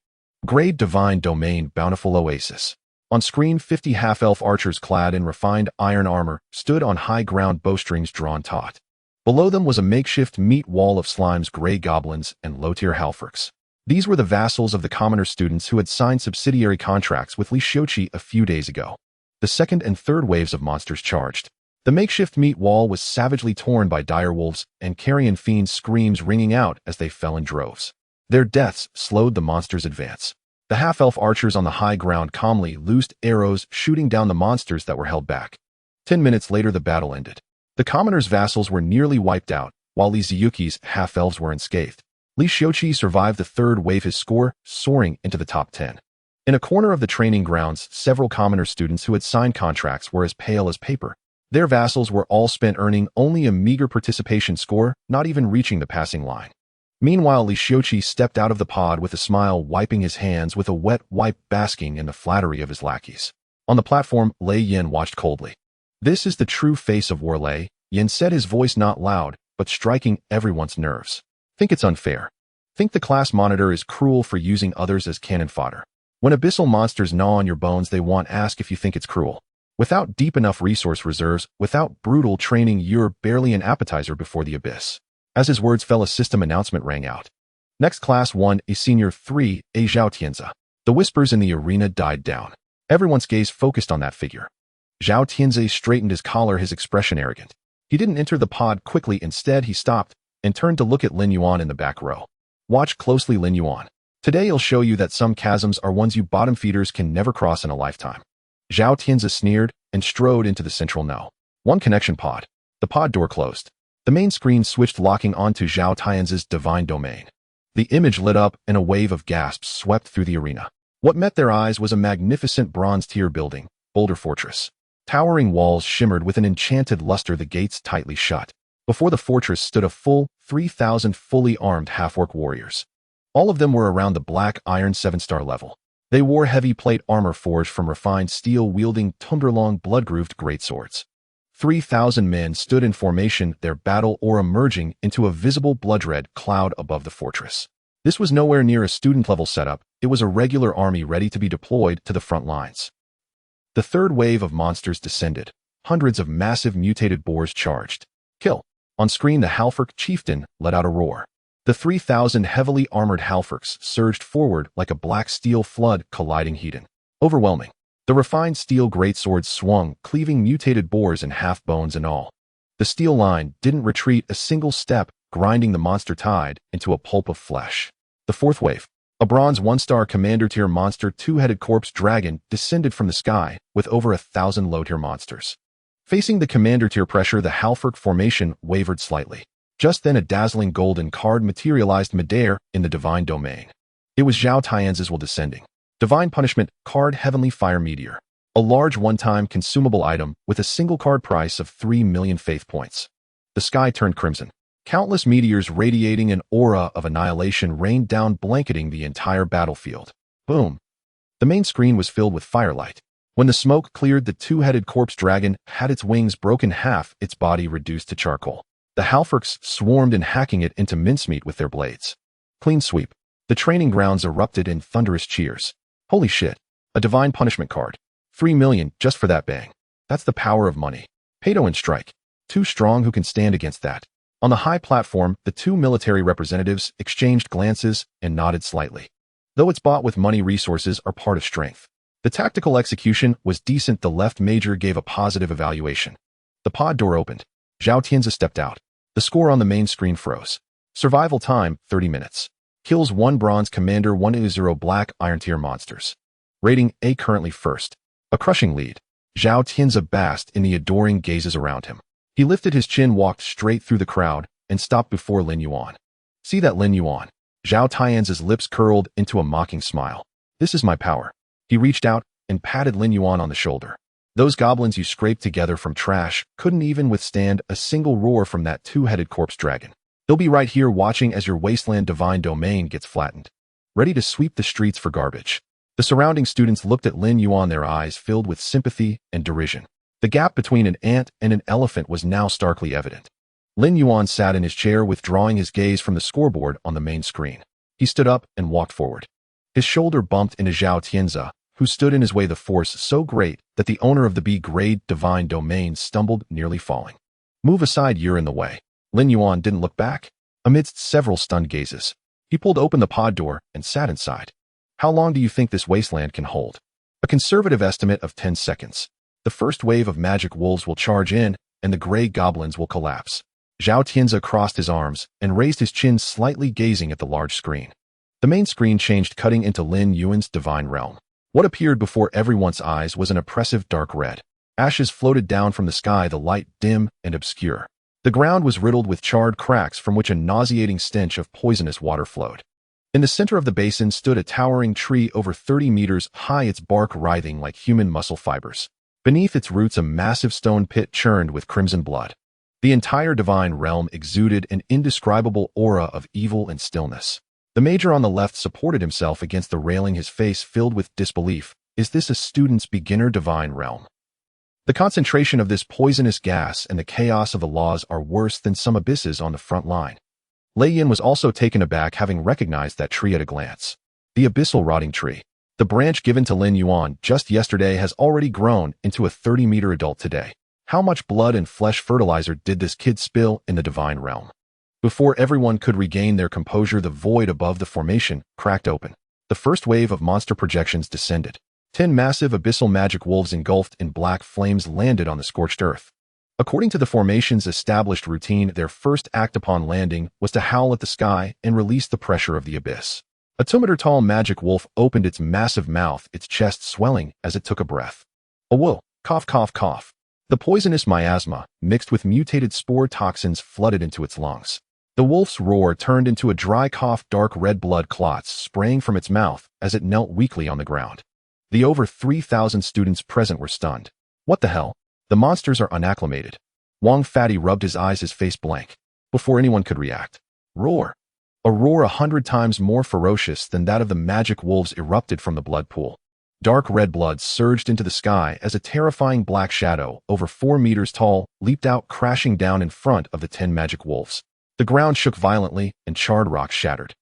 Grade divine domain bountiful oasis. On screen 50 half-elf archers clad in refined iron armor stood on high ground bowstrings drawn taut. Below them was a makeshift meat wall of slimes, gray goblins, and low-tier halforcs. These were the vassals of the commoner students who had signed subsidiary contracts with Lishiochi a few days ago. The second and third waves of monsters charged. The makeshift meat wall was savagely torn by dire wolves and carrion fiends' screams ringing out as they fell in droves. Their deaths slowed the monsters' advance. The half-elf archers on the high ground calmly loosed arrows, shooting down the monsters that were held back. 10 minutes later the battle ended. The commoner's vassals were nearly wiped out, while Lizuyuki's half-elves were unscathed. Lishiochi survived the third wave, his score soaring into the top 10. In a corner of the training grounds, several commoner students who had signed contracts were as pale as paper. Their vassals were all spent earning only a meager participation score, not even reaching the passing line. Meanwhile, Lishiochi stepped out of the pod with a smile, wiping his hands with a wet wipe, basking in the flattery of his lackeys. On the platform, Lei Yin watched coldly. This is the true face of war, Lei, Yin said, his voice not loud, but striking everyone's nerves. Think it's unfair. Think the class monitor is cruel for using others as cannon fodder. When abyssal monsters gnaw on your bones, they won't ask if you think it's cruel. Without deep enough resource reserves, without brutal training, you're barely an appetizer before the abyss. As his words fell, a system announcement rang out. Next class 1, a senior 3, a Zhao Tianzi. The whispers in the arena died down. Everyone's gaze focused on that figure. Zhao Tianzi straightened his collar, his expression arrogant. He didn't enter the pod quickly. Instead, he stopped and turned to look at Lin Yuan in the back row. Watch closely, Lin Yuan. Today he'll show you that some chasms are ones you bottom feeders can never cross in a lifetime. Zhao Tianzi sneered and strode into the central no. 1 connection pod. The pod door closed. The main screen switched, locking onto Zhao Tianzi's divine domain. The image lit up and a wave of gasps swept through the arena. What met their eyes was a magnificent bronze-tier building, Boulder Fortress. Towering walls shimmered with an enchanted luster, the gates tightly shut. Before the fortress stood a full 3,000 fully armed half-orc warriors. All of them were around the black iron 7-star level. They wore heavy plate armor forged from refined steel, wielding tundra-long blood-grooved greatswords. 3,000 men stood in formation, their battle aura merging into a visible blood-red cloud above the fortress. This was nowhere near a student-level setup. It was a regular army ready to be deployed to the front lines. The third wave of monsters descended. Hundreds of massive mutated boars charged. Kill. On screen, the halforc chieftain let out a roar. The 3,000 heavily armored halforcs surged forward like a black steel flood colliding heat-in. Overwhelming. The refined steel greatswords swung, cleaving mutated boars in half, bones and all. The steel line didn't retreat a single step, grinding the monster tide into a pulp of flesh. The fourth wave. A bronze 1-star commander-tier monster 2-headed corpse dragon descended from the sky with over 1,000 low-tier monsters. Facing the commander-tier pressure, the halforc formation wavered slightly. Just then a dazzling golden card materialized midair in the divine domain. It was Zhao Tianzi's will descending. Divine Punishment Card, Heavenly Fire Meteor. A large one-time consumable item with a single card price of 3 million faith points. The sky turned crimson. Countless meteors radiating an aura of annihilation rained down, blanketing the entire battlefield. Boom. The main screen was filled with firelight. When the smoke cleared, the 2-headed corpse dragon had its wings broken half, its body reduced to charcoal. The halforcs swarmed in, hacking it into mincemeat with their blades. Clean sweep. The training grounds erupted in thunderous cheers. Holy shit. A divine punishment card. 3 million just for that bang. That's the power of money. Pay to win strike. Too strong, who can stand against that? On the high platform, the 2 military representatives exchanged glances and nodded slightly. Though it's bought with money, resources are part of strength. The tactical execution was decent. The left major gave a positive evaluation. The pod door opened. Zhao Tianzi stepped out. The score on the main screen froze. Survival time, 30 minutes. Kills 1 bronze commander, 1 black iron tier monsters. Rating A, currently first. A crushing lead. Zhao Tianzi basked in the adoring gazes around him. He lifted his chin, walked straight through the crowd, and stopped before Lin Yuan. See that, Lin Yuan? Zhao Tianzi's lips curled into a mocking smile. This is my power. He reached out and patted Lin Yuan on the shoulder. Those goblins you scraped together from trash couldn't even withstand a single roar from that two-headed corpse dragon. They'll be right here watching as your wasteland divine domain gets flattened, ready to sweep the streets for garbage. The surrounding students looked at Lin Yuan, their eyes filled with sympathy and derision. The gap between an ant and an elephant was now starkly evident. Lin Yuan sat in his chair, withdrawing his gaze from the scoreboard on the main screen. He stood up and walked forward. His shoulder bumped into Zhao Tianzi, who stood in his way, the force so great that the owner of the B-grade divine domain stumbled, nearly falling. "Move aside, you're in the way." Lin Yuan didn't look back. Amidst several stunned gazes, he pulled open the pod door and sat inside. "How long do you think this wasteland can hold?" "A conservative estimate of 10 seconds. The first wave of magic wolves will charge in, and the gray goblins will collapse." Zhao Tianzi crossed his arms and raised his chin slightly, gazing at the large screen. The main screen changed, cutting into Lin Yuan's divine realm. What appeared before everyone's eyes was an oppressive dark red. Ashes floated down from the sky, the light dim and obscure. The ground was riddled with charred cracks from which a nauseating stench of poisonous water flowed. In the center of the basin stood a towering tree over 30 meters high, its bark writhing like human muscle fibers. Beneath its roots, a massive stone pit churned with crimson blood. The entire divine realm exuded an indescribable aura of evil and stillness. The major on the left supported himself against the railing, his face filled with disbelief. Is this a student's beginner divine realm? The concentration of this poisonous gas and the chaos of the laws are worse than some abysses on the front line. Lin Yuan was also taken aback, having recognized that tree at a glance. The abyssal rotting tree. The branch given to Lin Yuan just yesterday has already grown into a 30-meter adult today. How much blood and flesh fertilizer did this kid spill in the divine realm? Before everyone could regain their composure, the void above the formation cracked open. The first wave of monster projections descended. 10 massive abyssal magic wolves engulfed in black flames landed on the scorched earth. According to the formation's established routine, their first act upon landing was to howl at the sky and release the pressure of the abyss. A 2-meter-tall magic wolf opened its massive mouth, its chest swelling as it took a breath. A whoa, cough, cough, cough. The poisonous miasma, mixed with mutated spore toxins, flooded into its lungs. The wolf's roar turned into a dry cough, dark red blood clots spraying from its mouth as it knelt weakly on the ground. The over 3,000 students present were stunned. What the hell? The monsters are unacclimated. Wang Fatty rubbed his eyes, his face blank. Before anyone could react, roar. A roar 100 times more ferocious than that of the magic wolves erupted from the blood pool. Dark red blood surged into the sky as a terrifying black shadow, over 4 meters tall, leaped out, crashing down in front of the 10 magic wolves. The ground shook violently and charred rocks shattered.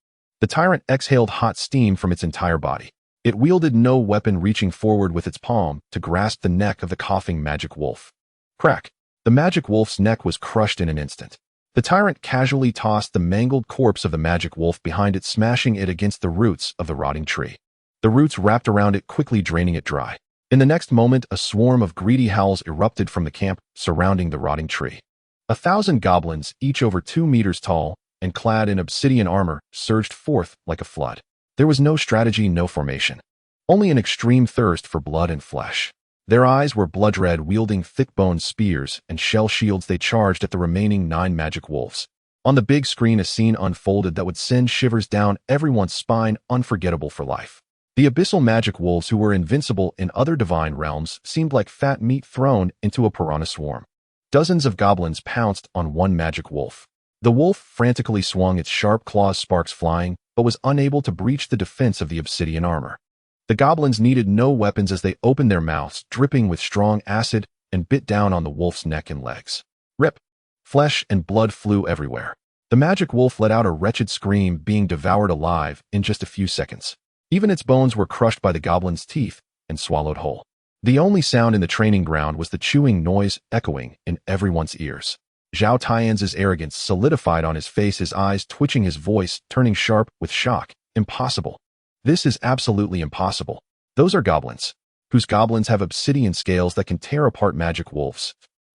The tyrant exhaled hot steam from its entire body. It wielded no weapon, reaching forward with its palm to grasp the neck of the coughing magic wolf. Crack! The magic wolf's neck was crushed in an instant. The tyrant casually tossed the mangled corpse of the magic wolf behind it, smashing it against the roots of the rotting tree. The roots wrapped around it, quickly draining it dry. In the next moment, a swarm of greedy howls erupted from the camp surrounding the rotting tree. 1,000 goblins, each over 2 meters tall and clad in obsidian armor, surged forth like a flood. There was no strategy, no formation. Only an extreme thirst for blood and flesh. Their eyes were blood red, wielding thick-boned spears and shell shields. They charged at the remaining 9 magic wolves. On the big screen, a scene unfolded that would send shivers down everyone's spine, unforgettable for life. The abyssal magic wolves, who were invincible in other divine realms, seemed like fat meat thrown into a piranha swarm. Dozens of goblins pounced on one magic wolf. The wolf frantically swung its sharp claws, sparks flying, but was unable to breach the defense of the obsidian armor. The goblins needed no weapons as they opened their mouths, dripping with strong acid, and bit down on the wolf's neck and legs. Rip! Flesh and blood flew everywhere. The magic wolf let out a wretched scream, being devoured alive in just a few seconds. Even its bones were crushed by the goblin's teeth and swallowed whole. The only sound in the training ground was the chewing noise echoing in everyone's ears. Zhao Tianzi's arrogance solidified on his face, his eyes twitching, his voice turning sharp with shock. Impossible. This is absolutely impossible. Those are goblins. Whose goblins have obsidian scales that can tear apart magic wolves?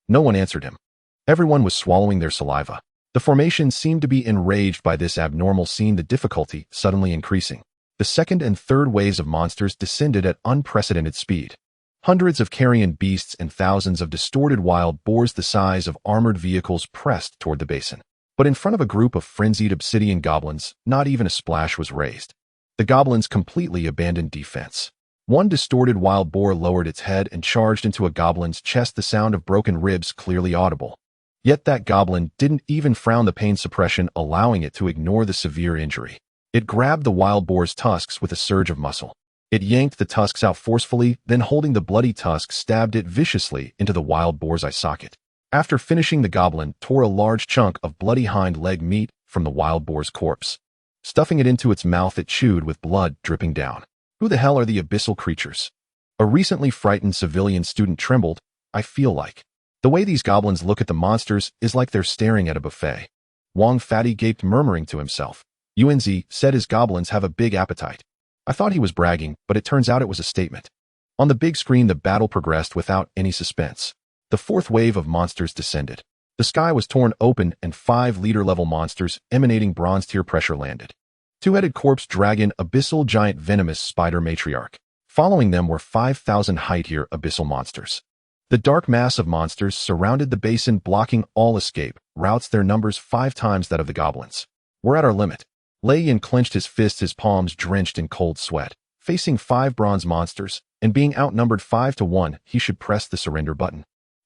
No one answered him. Everyone was swallowing their saliva. The formation seemed to be enraged by this abnormal scene, the difficulty suddenly increasing. The second and third waves of monsters descended at unprecedented speed. Hundreds of carrion beasts and thousands of distorted wild boars the size of armored vehicles pressed toward the basin. But in front of a group of frenzied obsidian goblins, not even a splash was raised. The goblins completely abandoned defense. One distorted wild boar lowered its head and charged into a goblin's chest, the sound of broken ribs clearly audible. Yet that goblin didn't even frown the pain suppression, allowing it to ignore the severe injury. It grabbed the wild boar's tusks with a surge of muscle. It yanked the tusks out forcefully, then holding the bloody tusk, stabbed it viciously into the wild boar's eye socket. After finishing, the goblin tore a large chunk of bloody hind leg meat from the wild boar's corpse. Stuffing it into its mouth, it chewed with blood dripping down. Who the hell are the abyssal creatures? A recently frightened civilian student trembled. I feel like the way these goblins look at the monsters is like they're staring at a buffet. Wang Fatty gaped, murmuring to himself. Yuanzi said his goblins have a big appetite. I thought he was bragging, but it turns out it was a statement. On the big screen, the battle progressed without any suspense. The fourth wave of monsters descended. The sky was torn open and 5 leader-level monsters emanating bronze-tier pressure landed. Two-headed corpse dragon, abyssal giant venomous spider matriarch. Following them were 5,000 high-tier abyssal monsters. The dark mass of monsters surrounded the basin, blocking all escape routes, their numbers 5 times that of the goblins. We're at our limit. Lin Yuan clenched his fists, his palms drenched in cold sweat. Facing 5 bronze monsters, and being outnumbered 5-1, he should press the surrender button.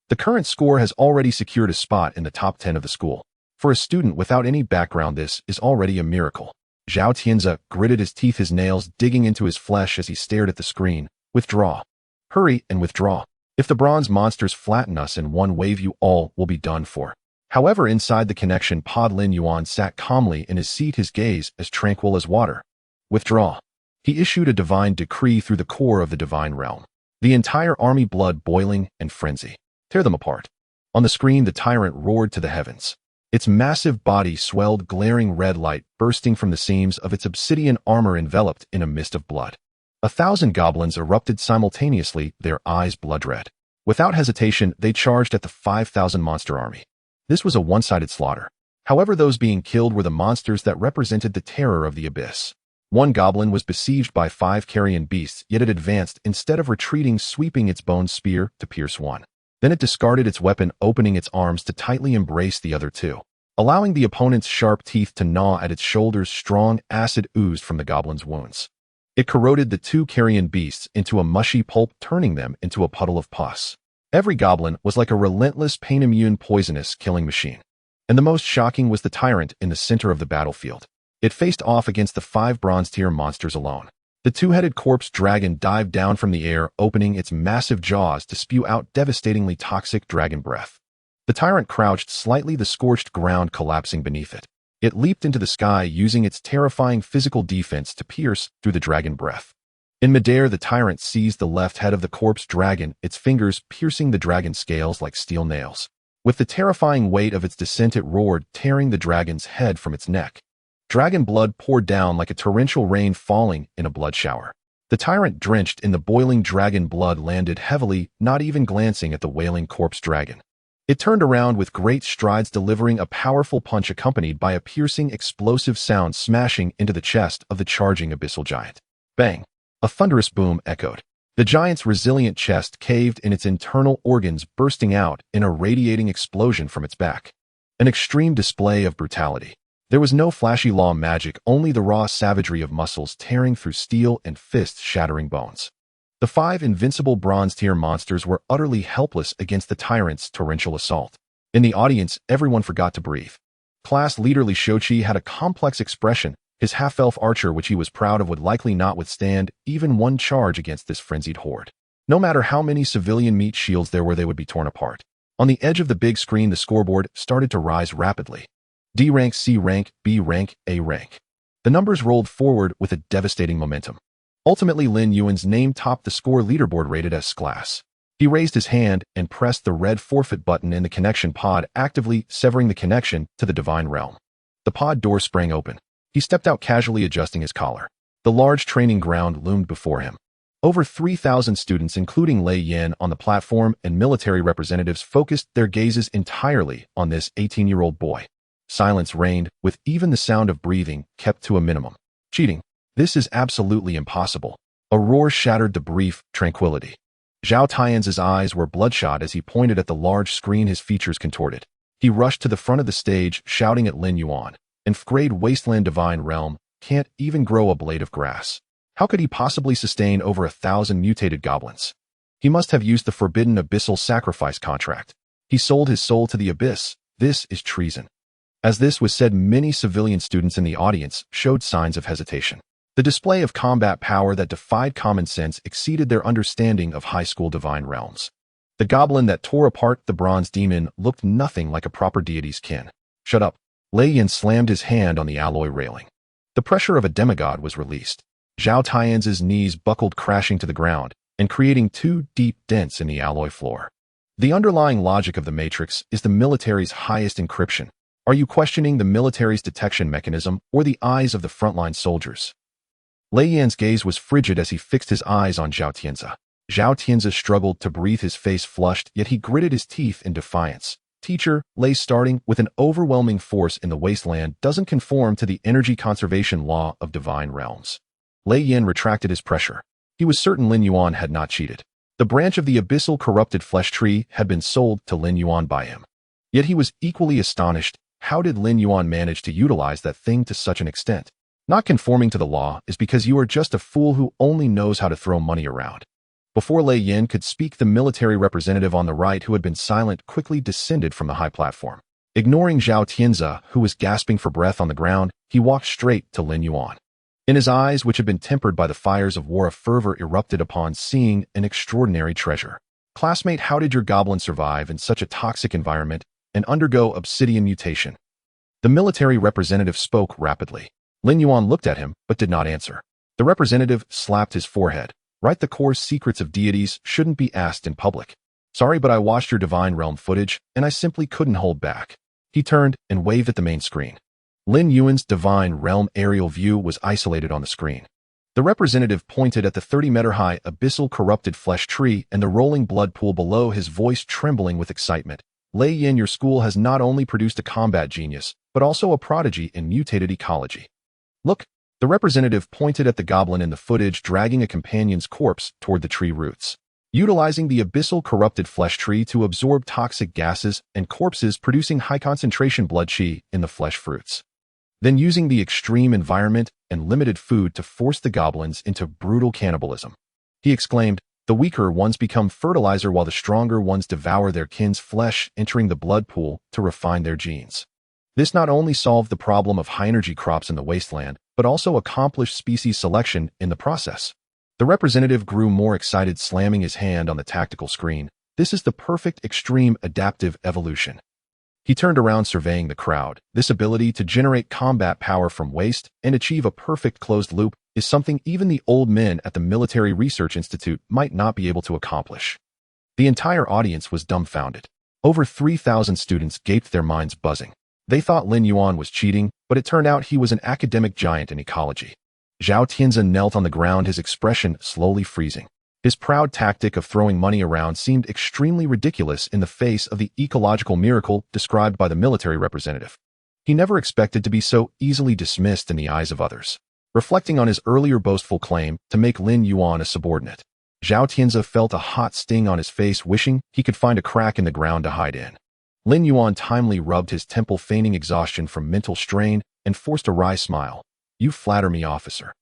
The current score has already secured a spot in the top 10 of the school. For a student without any background, this is already a miracle. Zhao Tianzi gritted his teeth, his nails digging into his flesh as he stared at the screen. Withdraw. Hurry and withdraw. If the bronze monsters flatten us in one wave, you all will be done for. However, inside the connection pod, Lin Yuan sat calmly in his seat, his gaze as tranquil as water. Withdraw. He issued a divine decree through the core of the divine realm. The entire army, blood boiling and frenzy. Tear them apart. On the screen, the tyrant roared to the heavens. Its massive body swelled, glaring red light bursting from the seams of its obsidian armor, enveloped in a mist of blood. 1,000 goblins erupted simultaneously, their eyes blood red. Without hesitation, they charged at the 5,000 monster army. This was a one-sided slaughter. However, those being killed were the monsters that represented the terror of the abyss. One goblin was besieged by 5 carrion beasts, yet it advanced instead of retreating, sweeping its bone spear to pierce one. Then it discarded its weapon, opening its arms to tightly embrace the other 2. Allowing the opponent's sharp teeth to gnaw at its shoulders, strong acid oozed from the goblin's wounds. It corroded the 2 carrion beasts into a mushy pulp, turning them into a puddle of pus. Every goblin was like a relentless, pain-immune, poisonous killing machine. And the most shocking was the tyrant in the center of the battlefield. It faced off against the 5 bronze-tier monsters alone. The 2-headed corpse dragon dived down from the air, opening its massive jaws to spew out devastatingly toxic dragon breath. The tyrant crouched slightly, the scorched ground collapsing beneath it. It leaped into the sky, using its terrifying physical defense to pierce through the dragon breath. In midair, the tyrant seized the left head of the corpse dragon, its fingers piercing the dragon's scales like steel nails. With the terrifying weight of its descent, it roared, tearing the dragon's head from its neck. Dragon blood poured down like a torrential rain falling in a blood shower. The tyrant, drenched in the boiling dragon blood, landed heavily, not even glancing at the wailing corpse dragon. It turned around with great strides, delivering a powerful punch accompanied by a piercing, explosive sound smashing into the chest of the charging abyssal giant. Bang! A thunderous boom echoed. The giant's resilient chest caved in, its internal organs bursting out in a radiating explosion from its back. An extreme display of brutality. There was no flashy law magic, only the raw savagery of muscles tearing through steel and fists shattering bones. The 5 invincible bronze-tier monsters were utterly helpless against the tyrant's torrential assault. In the audience, everyone forgot to breathe. Class leader Li Shochi had a complex expression. His half-elf archer, which he was proud of, would likely not withstand even one charge against this frenzied horde. No matter how many civilian meat shields there were, they would be torn apart. On the edge of the big screen, the scoreboard started to rise rapidly. D rank, C rank, B rank, A rank. The numbers rolled forward with a devastating momentum. Ultimately, Lin Yuan's name topped the score leaderboard, rated S class. He raised his hand and pressed the red forfeit button in the connection pod, actively severing the connection to the divine realm. The pod door sprang open. He stepped out, casually adjusting his collar. The large training ground loomed before him. Over 3,000 students, including Lin Yuan on the platform, and military representatives focused their gazes entirely on this 18-year-old boy. Silence reigned, with even the sound of breathing kept to a minimum. Cheating. This is absolutely impossible. A roar shattered the brief tranquility. Zhao Tianzi's eyes were bloodshot as he pointed at the large screen, his features contorted. He rushed to the front of the stage, shouting at Lin Yuan. "In grade wasteland divine realm, can't even grow a blade of grass. How could he possibly sustain over 1,000 mutated goblins? He must have used the forbidden abyssal sacrifice contract. He sold his soul to the abyss. This is treason. As this was said, many civilian students in the audience showed signs of hesitation. The display of combat power that defied common sense exceeded their understanding of high school divine realms. The goblin that tore apart the bronze demon looked nothing like a proper deity's kin. Shut up. Lin Yuan slammed his hand on the alloy railing. The pressure of a demigod was released. Zhao Tian's knees buckled, crashing to the ground and creating 2 deep dents in the alloy floor. The underlying logic of the matrix is the military's highest encryption. Are you questioning the military's detection mechanism or the eyes of the frontline soldiers? Lin Yuan's gaze was frigid as he fixed his eyes on Zhao Tianzi. Zhao Tianzi struggled to breathe, his face flushed, yet he gritted his teeth in defiance. Teacher, Lei starting with an overwhelming force in the wasteland doesn't conform to the energy conservation law of divine realms. Lin Yuan retracted his pressure. He was certain Lin Yuan had not cheated. The branch of the abyssal corrupted flesh tree had been sold to Lin Yuan by him. Yet he was equally astonished. How did Lin Yuan manage to utilize that thing to such an extent? Not conforming to the law is because you are just a fool who only knows how to throw money around. Before Lin Yuan could speak, the military representative on the right, who had been silent, quickly descended from the high platform. Ignoring Zhao Tianzi, who was gasping for breath on the ground, he walked straight to Lin Yuan. In his eyes, which had been tempered by the fires of war, a fervor erupted upon seeing an extraordinary treasure. Classmate, how did your goblin survive in such a toxic environment and undergo obsidian mutation? The military representative spoke rapidly. Lin Yuan looked at him, but did not answer. The representative slapped his forehead. Right, the core secrets of deities shouldn't be asked in public. Sorry, but I watched your divine realm footage, and I simply couldn't hold back. He turned and waved at the main screen. Lin Yuan's divine realm aerial view was isolated on the screen. The representative pointed at the 30-meter-high abyssal corrupted flesh tree and the rolling blood pool below, his voice trembling with excitement. Lin Yuan, your school has not only produced a combat genius, but also a prodigy in mutated ecology. Look. The representative pointed at the goblin in the footage, dragging a companion's corpse toward the tree roots. Utilizing the abyssal corrupted flesh tree to absorb toxic gases and corpses, producing high-concentration blood chi in the flesh fruits. Then using the extreme environment and limited food to force the goblins into brutal cannibalism. He exclaimed, the weaker ones become fertilizer while the stronger ones devour their kin's flesh, entering the blood pool to refine their genes. This not only solved the problem of high-energy crops in the wasteland, but also accomplished species selection in the process. The representative grew more excited, slamming his hand on the tactical screen. This is the perfect extreme adaptive evolution. He turned around, surveying the crowd. This ability to generate combat power from waste and achieve a perfect closed loop is something even the old men at the Military Research Institute might not be able to accomplish. The entire audience was dumbfounded. Over 3,000 students gaped, their minds buzzing. They thought Lin Yuan was cheating, but it turned out he was an academic giant in ecology. Zhao Tianzi knelt on the ground, his expression slowly freezing. His proud tactic of throwing money around seemed extremely ridiculous in the face of the ecological miracle described by the military representative. He never expected to be so easily dismissed in the eyes of others. Reflecting on his earlier boastful claim to make Lin Yuan a subordinate, Zhao Tianzi felt a hot sting on his face, wishing he could find a crack in the ground to hide in. Lin Yuan timely rubbed his temple, feigning exhaustion from mental strain, and forced a wry smile. You flatter me, officer.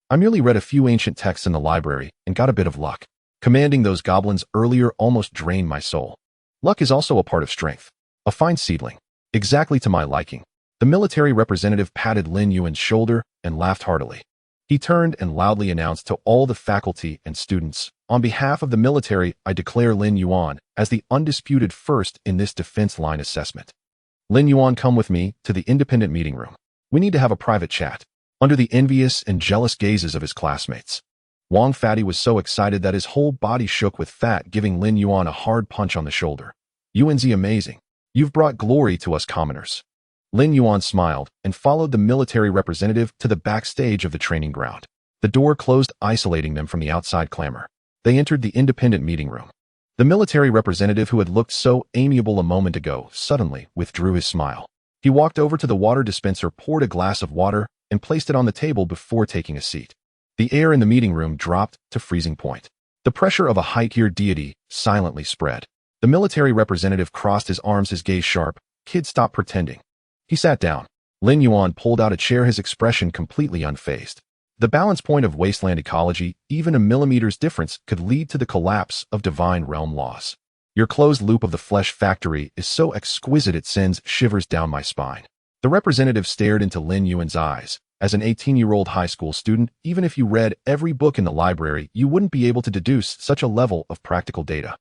I merely read a few ancient texts in the library and got a bit of luck. Commanding those goblins earlier almost drained my soul. Luck is also a part of strength. A fine seedling. Exactly to my liking. The military representative patted Lin Yuan's shoulder and laughed heartily. He turned and loudly announced to all the faculty and students, on behalf of the military, I declare Lin Yuan as the undisputed first in this defense line assessment. Lin Yuan, come with me to the independent meeting room. We need to have a private chat. Under the envious and jealous gazes of his classmates, Wang Fatty was so excited that his whole body shook with fat, giving Lin Yuan a hard punch on the shoulder. Yuanzi, amazing. You've brought glory to us commoners. Lin Yuan smiled and followed the military representative to the backstage of the training ground. The door closed, isolating them from the outside clamor. They entered the independent meeting room. The military representative, who had looked so amiable a moment ago, suddenly withdrew his smile. He walked over to the water dispenser, poured a glass of water, and placed it on the table before taking a seat. The air in the meeting room dropped to freezing point. The pressure of a high-tier deity silently spread. The military representative crossed his arms, his gaze sharp. Kid, stop pretending. He sat down. Lin Yuan pulled out a chair, his expression completely unfazed. The balance point of wasteland ecology, even a millimeter's difference, could lead to the collapse of divine realm laws. Your closed loop of the flesh factory is so exquisite it sends shivers down my spine. The representative stared into Lin Yuan's eyes. As an 18-year-old high school student, even if you read every book in the library, you wouldn't be able to deduce such a level of practical data.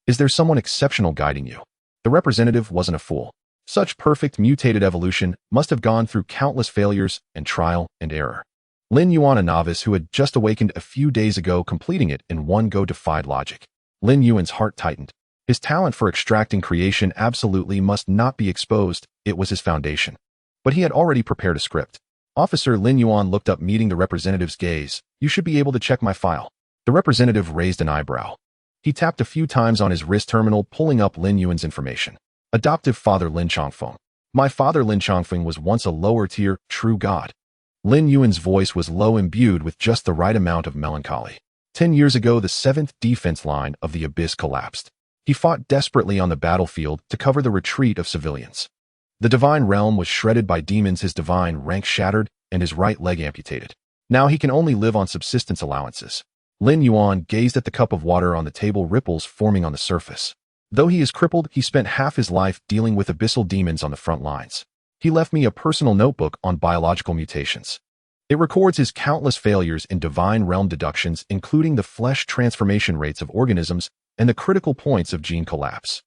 Is there someone exceptional guiding you? The representative wasn't a fool. Such perfect mutated evolution must have gone through countless failures and trial and error. Lin Yuan, a novice who had just awakened a few days ago, completing it in one go, defied logic. Lin Yuan's heart tightened. His talent for extracting creation absolutely must not be exposed. It was his foundation. But he had already prepared a script. Officer Lin Yuan looked up, meeting the representative's gaze. You should be able to check my file. The representative raised an eyebrow. He tapped a few times on his wrist terminal, pulling up Lin Yuan's information. Adoptive father Lin Chongfeng. My father Lin Chongfeng was once a lower-tier, true god. Lin Yuan's voice was low, imbued with just the right amount of melancholy. 10 years ago, the 7th defense line of the Abyss collapsed. He fought desperately on the battlefield to cover the retreat of civilians. The divine realm was shredded by demons, his divine rank shattered, and his right leg amputated. Now he can only live on subsistence allowances. Lin Yuan gazed at the cup of water on the table, ripples forming on the surface. Though he is crippled, he spent half his life dealing with abyssal demons on the front lines. He left me a personal notebook on biological mutations. It records his countless failures in divine realm deductions, including the flesh transformation rates of organisms and the critical points of gene collapse.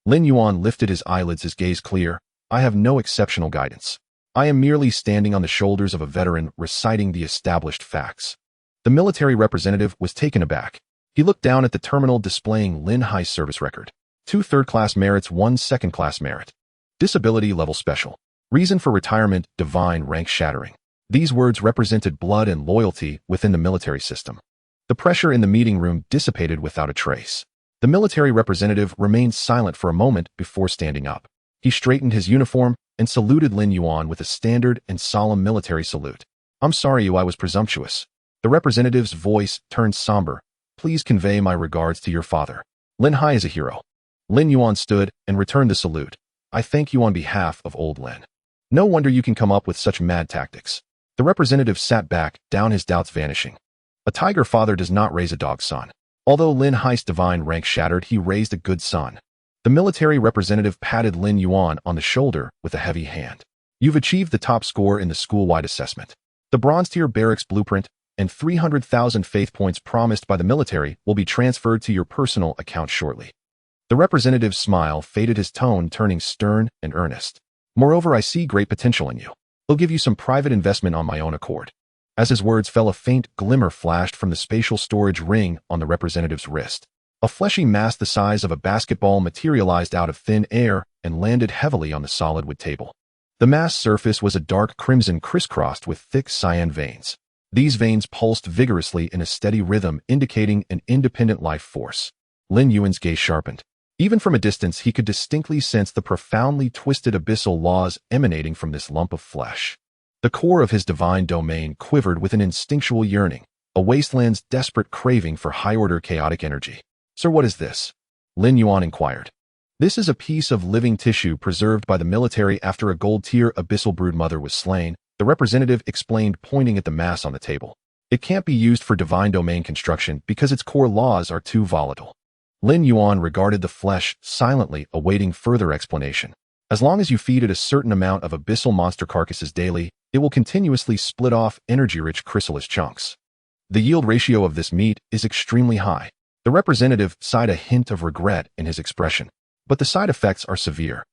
Lin Yuan lifted his eyelids, his gaze clear. I have no exceptional guidance. I am merely standing on the shoulders of a veteran, reciting the established facts. The military representative was taken aback. He looked down at the terminal displaying Lin Hai's service record. 2 third-class merits, 1 second-class merit. Disability level special. Reason for retirement, divine rank shattering. These words represented blood and loyalty within the military system. The pressure in the meeting room dissipated without a trace. The military representative remained silent for a moment before standing up. He straightened his uniform and saluted Lin Yuan with a standard and solemn military salute. I'm sorry I was presumptuous. The representative's voice turned somber. Please convey my regards to your father. Lin Hai is a hero. Lin Yuan stood and returned the salute. I thank you on behalf of old Lin. No wonder you can come up with such mad tactics. The representative sat back, down, his doubts vanishing. A tiger father does not raise a dog son. Although Lin Hai's divine rank shattered, he raised a good son. The military representative patted Lin Yuan on the shoulder with a heavy hand. You've achieved the top score in the school-wide assessment. The bronze-tier barracks blueprint and 300,000 faith points promised by the military will be transferred to your personal account shortly. The representative's smile faded, his tone turning stern and earnest. Moreover, I see great potential in you. I'll give you some private investment on my own accord. As his words fell, a faint glimmer flashed from the spatial storage ring on the representative's wrist. A fleshy mass the size of a basketball materialized out of thin air and landed heavily on the solid wood table. The mass surface was a dark crimson, crisscrossed with thick cyan veins. These veins pulsed vigorously in a steady rhythm, indicating an independent life force. Lin Yuan's gaze sharpened. Even from a distance, he could distinctly sense the profoundly twisted abyssal laws emanating from this lump of flesh. The core of his divine domain quivered with an instinctual yearning, a wasteland's desperate craving for high-order chaotic energy. Sir, what is this? Lin Yuan inquired. This is a piece of living tissue preserved by the military after a gold-tier abyssal broodmother was slain, the representative explained, pointing at the mass on the table. It can't be used for divine domain construction because its core laws are too volatile. Lin Yuan regarded the flesh silently, awaiting further explanation. As long as you feed it a certain amount of abyssal monster carcasses daily, it will continuously split off energy-rich chrysalis chunks. The yield ratio of this meat is extremely high. The representative sighed, a hint of regret in his expression. But the side effects are severe.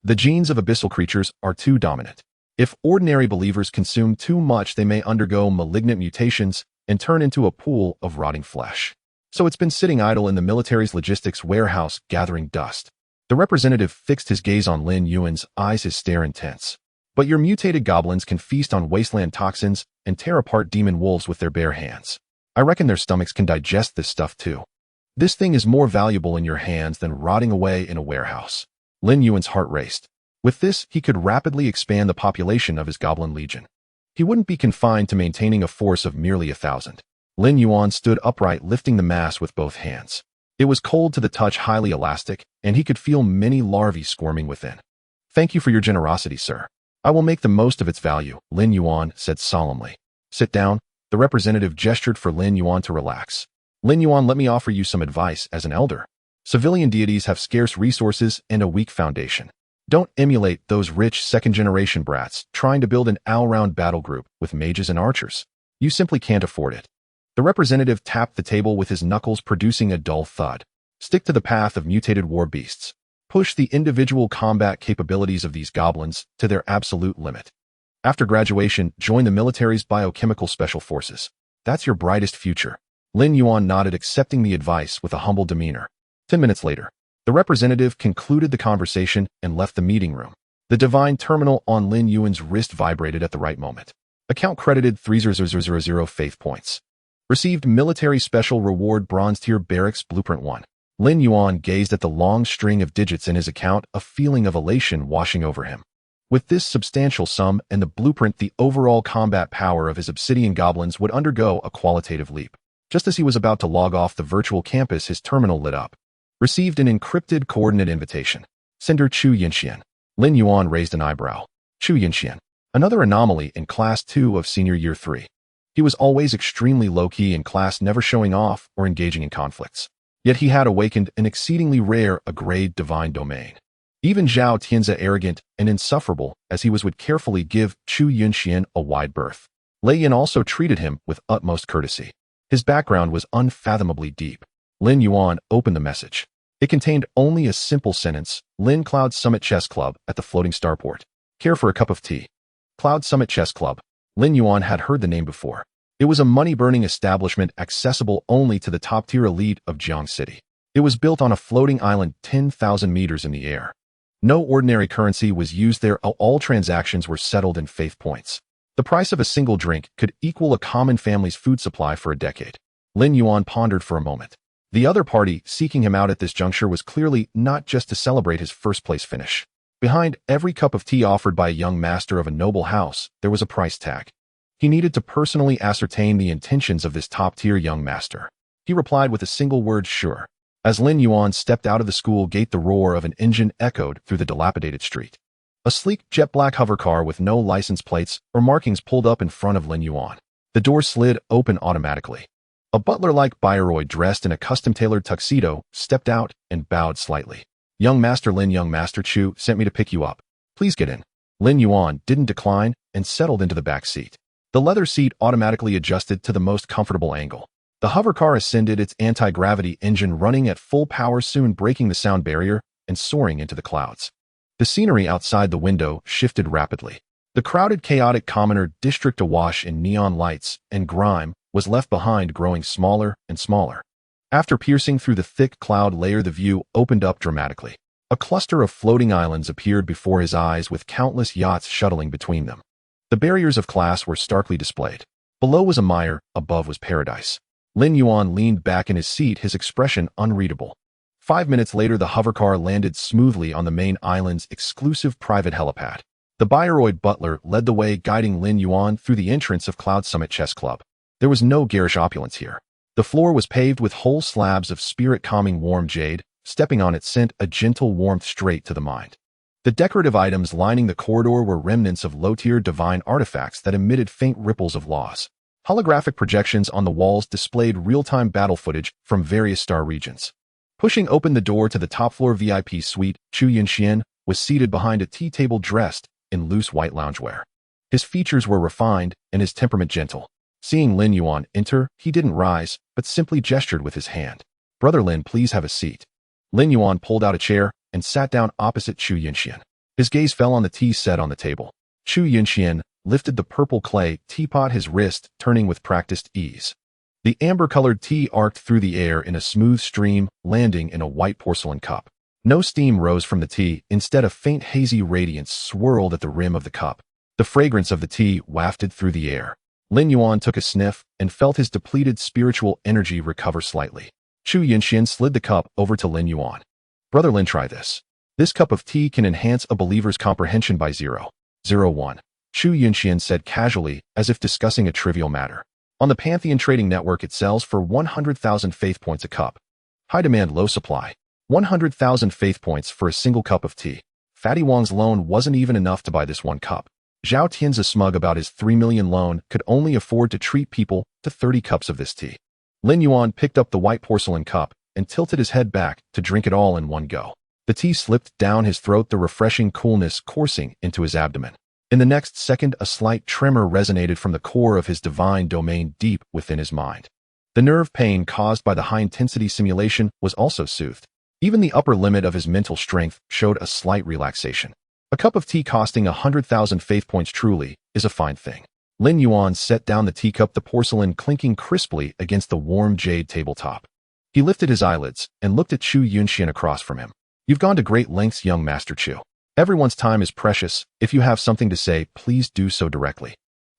The genes of abyssal creatures are too dominant. If ordinary believers consume too much, they may undergo malignant mutations and turn into a pool of rotting flesh. So it's been sitting idle in the military's logistics warehouse, gathering dust. The representative fixed his gaze on Lin Yuan's eyes, his stare intense. But your mutated goblins can feast on wasteland toxins and tear apart demon wolves with their bare hands. I reckon their stomachs can digest this stuff too. This thing is more valuable in your hands than rotting away in a warehouse. Lin Yuan's heart raced. With this, he could rapidly expand the population of his goblin legion. He wouldn't be confined to maintaining a force of merely 1,000. Lin Yuan stood upright, lifting the mass with both hands. It was cold to the touch, highly elastic, and he could feel many larvae squirming within. Thank you for your generosity, sir. I will make the most of its value, Lin Yuan said solemnly. Sit down. The representative gestured for Lin Yuan to relax. Lin Yuan, let me offer you some advice as an elder. Civilian deities have scarce resources and a weak foundation. Don't emulate those rich second-generation brats trying to build an all-round battle group with mages and archers. You simply can't afford it. The representative tapped the table with his knuckles, producing a dull thud. Stick to the path of mutated war beasts. Push the individual combat capabilities of these goblins to their absolute limit. After graduation, join the military's biochemical special forces. That's your brightest future. Lin Yuan nodded, accepting the advice with a humble demeanor. 10 minutes later, the representative concluded the conversation and left the meeting room. The divine terminal on Lin Yuan's wrist vibrated at the right moment. Account credited 30000 faith points. Received military special reward bronze tier barracks blueprint 1. Lin Yuan gazed at the long string of digits in his account, a feeling of elation washing over him. With this substantial sum and the blueprint, the overall combat power of his obsidian goblins would undergo a qualitative leap. Just as he was about to log off the virtual campus, his terminal lit up. Received an encrypted coordinate invitation. Sender Chu Yinxian. Lin Yuan raised an eyebrow. Chu Yinxian. Another anomaly in Class 2 of Senior Year 3. He was always extremely low-key in class, never showing off or engaging in conflicts. Yet he had awakened an exceedingly rare grade divine domain. Even Zhao Tianzi, arrogant and insufferable as he was, would carefully give Chu Yinxian a wide berth. Lei Yin also treated him with utmost courtesy. His background was unfathomably deep. Lin Yuan opened the message. It contained only a simple sentence: Lin Cloud Summit Chess Club at the floating starport. Care for a cup of tea? Cloud Summit Chess Club. Lin Yuan had heard the name before. It was a money-burning establishment accessible only to the top-tier elite of Jiang City. It was built on a floating island 10,000 meters in the air. No ordinary currency was used there. All transactions were settled in faith points. The price of a single drink could equal a common family's food supply for a decade. Lin Yuan pondered for a moment. The other party seeking him out at this juncture was clearly not just to celebrate his first-place finish. Behind every cup of tea offered by a young master of a noble house, there was a price tag. He needed to personally ascertain the intentions of this top-tier young master. He replied with a single word: sure. As Lin Yuan stepped out of the school gate, the roar of an engine echoed through the dilapidated street. A sleek jet-black hovercar with no license plates or markings pulled up in front of Lin Yuan. The door slid open automatically. A butler-like Bioroid dressed in a custom-tailored tuxedo stepped out and bowed slightly. Young Master Lin, young Master Chu sent me to pick you up. Please get in. Lin Yuan didn't decline and settled into the back seat. The leather seat automatically adjusted to the most comfortable angle. The hovercar ascended, its anti-gravity engine running at full power, soon breaking the sound barrier and soaring into the clouds. The scenery outside the window shifted rapidly. The crowded, chaotic commoner district, awash in neon lights and grime, was left behind, growing smaller and smaller. After piercing through the thick cloud layer, the view opened up dramatically. A cluster of floating islands appeared before his eyes, with countless yachts shuttling between them. The barriers of class were starkly displayed. Below was a mire, above was paradise. Lin Yuan leaned back in his seat, his expression unreadable. 5 minutes later, the hovercar landed smoothly on the main island's exclusive private helipad. The Bioroid butler led the way, guiding Lin Yuan through the entrance of Cloud Summit Chess Club. There was no garish opulence here. The floor was paved with whole slabs of spirit-calming warm jade. Stepping on it sent a gentle warmth straight to the mind. The decorative items lining the corridor were remnants of low-tier divine artifacts that emitted faint ripples of laws. Holographic projections on the walls displayed real-time battle footage from various star regions. Pushing open the door to the top-floor VIP suite, Chu Yinxian was seated behind a tea table, dressed in loose white loungewear. His features were refined and his temperament gentle. Seeing Lin Yuan enter, he didn't rise, but simply gestured with his hand. "Brother Lin, please have a seat." Lin Yuan pulled out a chair and sat down opposite Chu Yinxian. His gaze fell on the tea set on the table. Chu Yinxian lifted the purple clay teapot, his wrist turning with practiced ease. The amber-colored tea arced through the air in a smooth stream, landing in a white porcelain cup. No steam rose from the tea, instead a faint hazy radiance swirled at the rim of the cup. The fragrance of the tea wafted through the air. Lin Yuan took a sniff and felt his depleted spiritual energy recover slightly. Chu Yinxian slid the cup over to Lin Yuan. "Brother Lin, try this. This cup of tea can enhance a believer's comprehension by 0.01. Chu Yinxian said casually, as if discussing a trivial matter. On the Pantheon trading network, it sells for 100,000 faith points a cup. High demand, low supply. 100,000 faith points for a single cup of tea. Fatty Wong's loan wasn't even enough to buy this one cup. Zhao Tian's smug about his 3 million loan could only afford to treat people to 30 cups of this tea. Lin Yuan picked up the white porcelain cup and tilted his head back to drink it all in one go. The tea slipped down his throat, the refreshing coolness coursing into his abdomen. In the next second, a slight tremor resonated from the core of his divine domain deep within his mind. The nerve pain caused by the high-intensity simulation was also soothed. Even the upper limit of his mental strength showed a slight relaxation. A cup of tea costing 100,000 faith points truly is a fine thing. Lin Yuan set down the teacup, the porcelain clinking crisply against the warm jade tabletop. He lifted his eyelids and looked at Chu Yunxian across from him. You've gone to great lengths, young Master Chu. Everyone's time is precious. If you have something to say, please do so directly.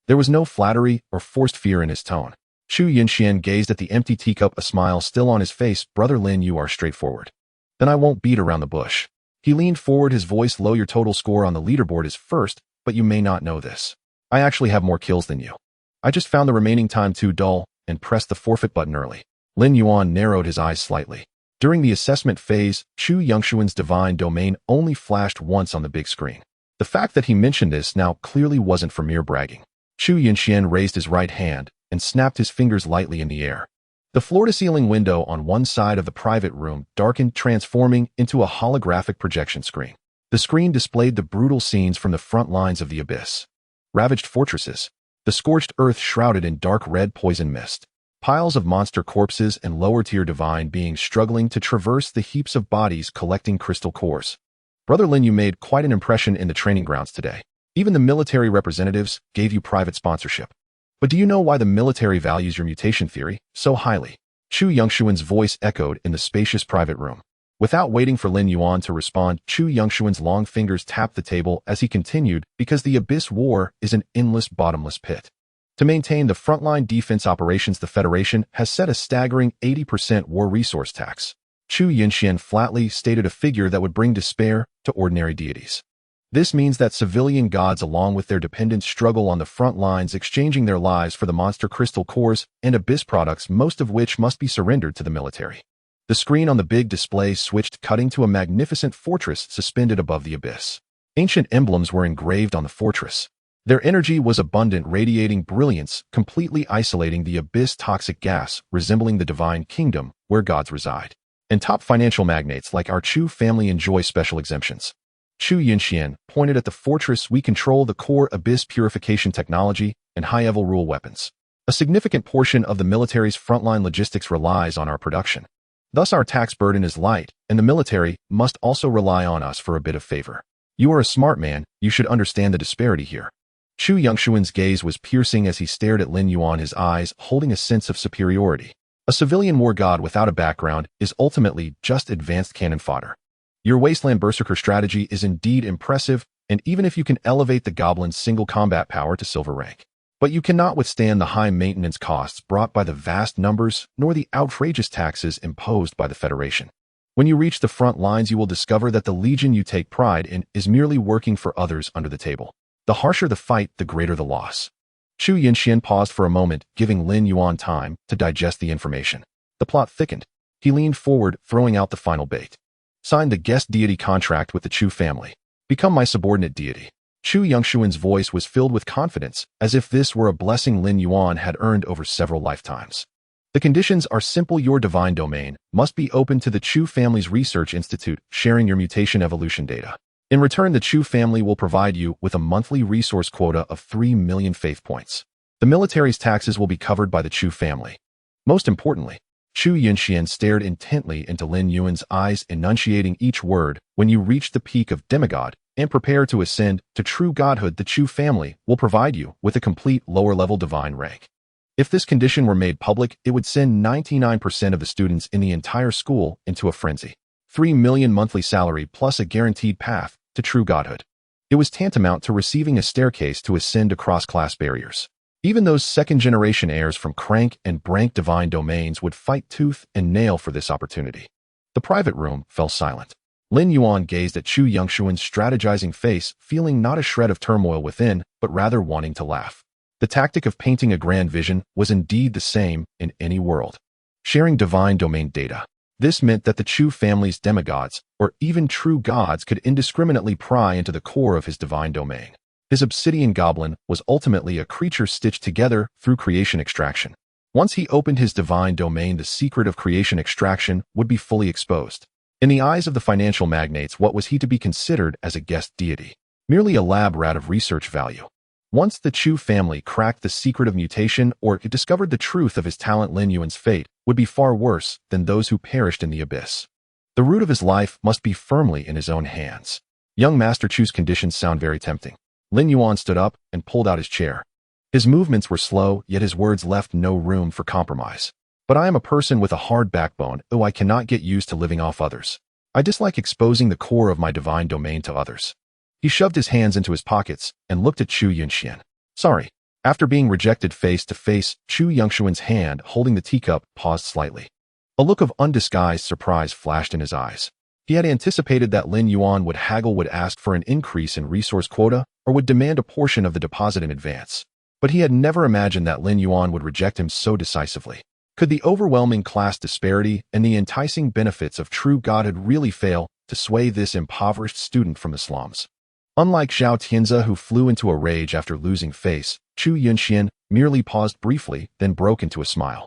There was no flattery or forced fear in his tone. Chu Yunxian gazed at the empty teacup, a smile still on his face. Brother Lin, you are straightforward. Then I won't beat around the bush. He leaned forward, his voice low. Your total score on the leaderboard is first, but you may not know this. I actually have more kills than you. I just found the remaining time too dull and pressed the forfeit button early. Lin Yuan narrowed his eyes slightly. During the assessment phase, Chu Yunxian's divine domain only flashed once on the big screen. The fact that he mentioned this now clearly wasn't for mere bragging. Chu Yunxian raised his right hand and snapped his fingers lightly in the air. The floor-to-ceiling window on one side of the private room darkened, transforming into a holographic projection screen. The screen displayed the brutal scenes from the front lines of the abyss. Ravaged fortresses, the scorched earth shrouded in dark red poison mist, piles of monster corpses and lower-tier divine beings struggling to traverse the heaps of bodies collecting crystal cores. Brother Lin, you made quite an impression in the training grounds today. Even the military representatives gave you private sponsorship. But do you know why the military values your mutation theory so highly? Chu Yunxian's voice echoed in the spacious private room. Without waiting for Lin Yuan to respond, Chu Yunxian's long fingers tapped the table as he continued, because the Abyss War is an endless, bottomless pit. To maintain the frontline defense operations, the Federation has set a staggering 80% war resource tax. Chu Yunxian flatly stated, a figure that would bring despair to ordinary deities. This means that civilian gods along with their dependents struggle on the front lines, exchanging their lives for the monster crystal cores and Abyss products, most of which must be surrendered to the military. The screen on the big display switched, cutting to a magnificent fortress suspended above the abyss. Ancient emblems were engraved on the fortress. Their energy was abundant, radiating brilliance, completely isolating the abyss toxic gas, resembling the divine kingdom where gods reside. And top financial magnates like our Chu family enjoy special exemptions. Chu Yunxian pointed at the fortress. We control the core abyss purification technology and high-level rule weapons. A significant portion of the military's frontline logistics relies on our production. Thus our tax burden is light, and the military must also rely on us for a bit of favor. You are a smart man, you should understand the disparity here. Chu Yunxian's gaze was piercing as he stared at Lin Yuan, his eyes holding a sense of superiority. A civilian war god without a background is ultimately just advanced cannon fodder. Your wasteland berserker strategy is indeed impressive, and even if you can elevate the goblin's single combat power to silver rank. But you cannot withstand the high maintenance costs brought by the vast numbers, nor the outrageous taxes imposed by the Federation. When you reach the front lines, you will discover that the legion you take pride in is merely working for others under the table. The harsher the fight, the greater the loss. Chu Yunxian paused for a moment, giving Lin Yuan time to digest the information. The plot thickened. He leaned forward, throwing out the final bait. Sign the guest deity contract with the Chu family. Become my subordinate deity. Chu Yunxian's voice was filled with confidence, as if this were a blessing Lin Yuan had earned over several lifetimes. The conditions are simple. Your divine domain must be open to the Chu family's research institute, sharing your mutation evolution data. In return, the Chu family will provide you with a monthly resource quota of 3 million faith points. The military's taxes will be covered by the Chu family. Most importantly, Chu Yunxian stared intently into Lin Yuan's eyes, enunciating each word. When you reach the peak of demigod and prepare to ascend to true godhood, the Chu family will provide you with a complete lower-level divine rank. If this condition were made public, it would send 99% of the students in the entire school into a frenzy. 3 million monthly salary plus a guaranteed path to true godhood. It was tantamount to receiving a staircase to ascend across class barriers. Even those second-generation heirs from Crank and Brank divine domains would fight tooth and nail for this opportunity. The private room fell silent. Lin Yuan gazed at Chu Yunxian's strategizing face, feeling not a shred of turmoil within, but rather wanting to laugh. The tactic of painting a grand vision was indeed the same in any world. Sharing divine domain data. This meant that the Chu family's demigods, or even true gods, could indiscriminately pry into the core of his divine domain. His obsidian goblin was ultimately a creature stitched together through creation extraction. Once he opened his divine domain, the secret of creation extraction would be fully exposed. In the eyes of the financial magnates, what was he to be considered as a guest deity? Merely a lab rat of research value. Once the Chu family cracked the secret of mutation or discovered the truth of his talent, Lin Yuan's fate would be far worse than those who perished in the abyss. The root of his life must be firmly in his own hands. Young Master Chu's conditions sound very tempting. Lin Yuan stood up and pulled out his chair. His movements were slow, yet his words left no room for compromise. But I am a person with a hard backbone, though I cannot get used to living off others. I dislike exposing the core of my divine domain to others. He shoved his hands into his pockets and looked at Chu Yunxian. Sorry. After being rejected face to face, Chu Yunxian's hand holding the teacup paused slightly. A look of undisguised surprise flashed in his eyes. He had anticipated that Lin Yuan would ask for an increase in resource quota, or would demand a portion of the deposit in advance. But he had never imagined that Lin Yuan would reject him so decisively. Could the overwhelming class disparity and the enticing benefits of true godhood really fail to sway this impoverished student from the slums? Unlike Zhao Tianze, who flew into a rage after losing face, Chu Yunxian merely paused briefly, then broke into a smile.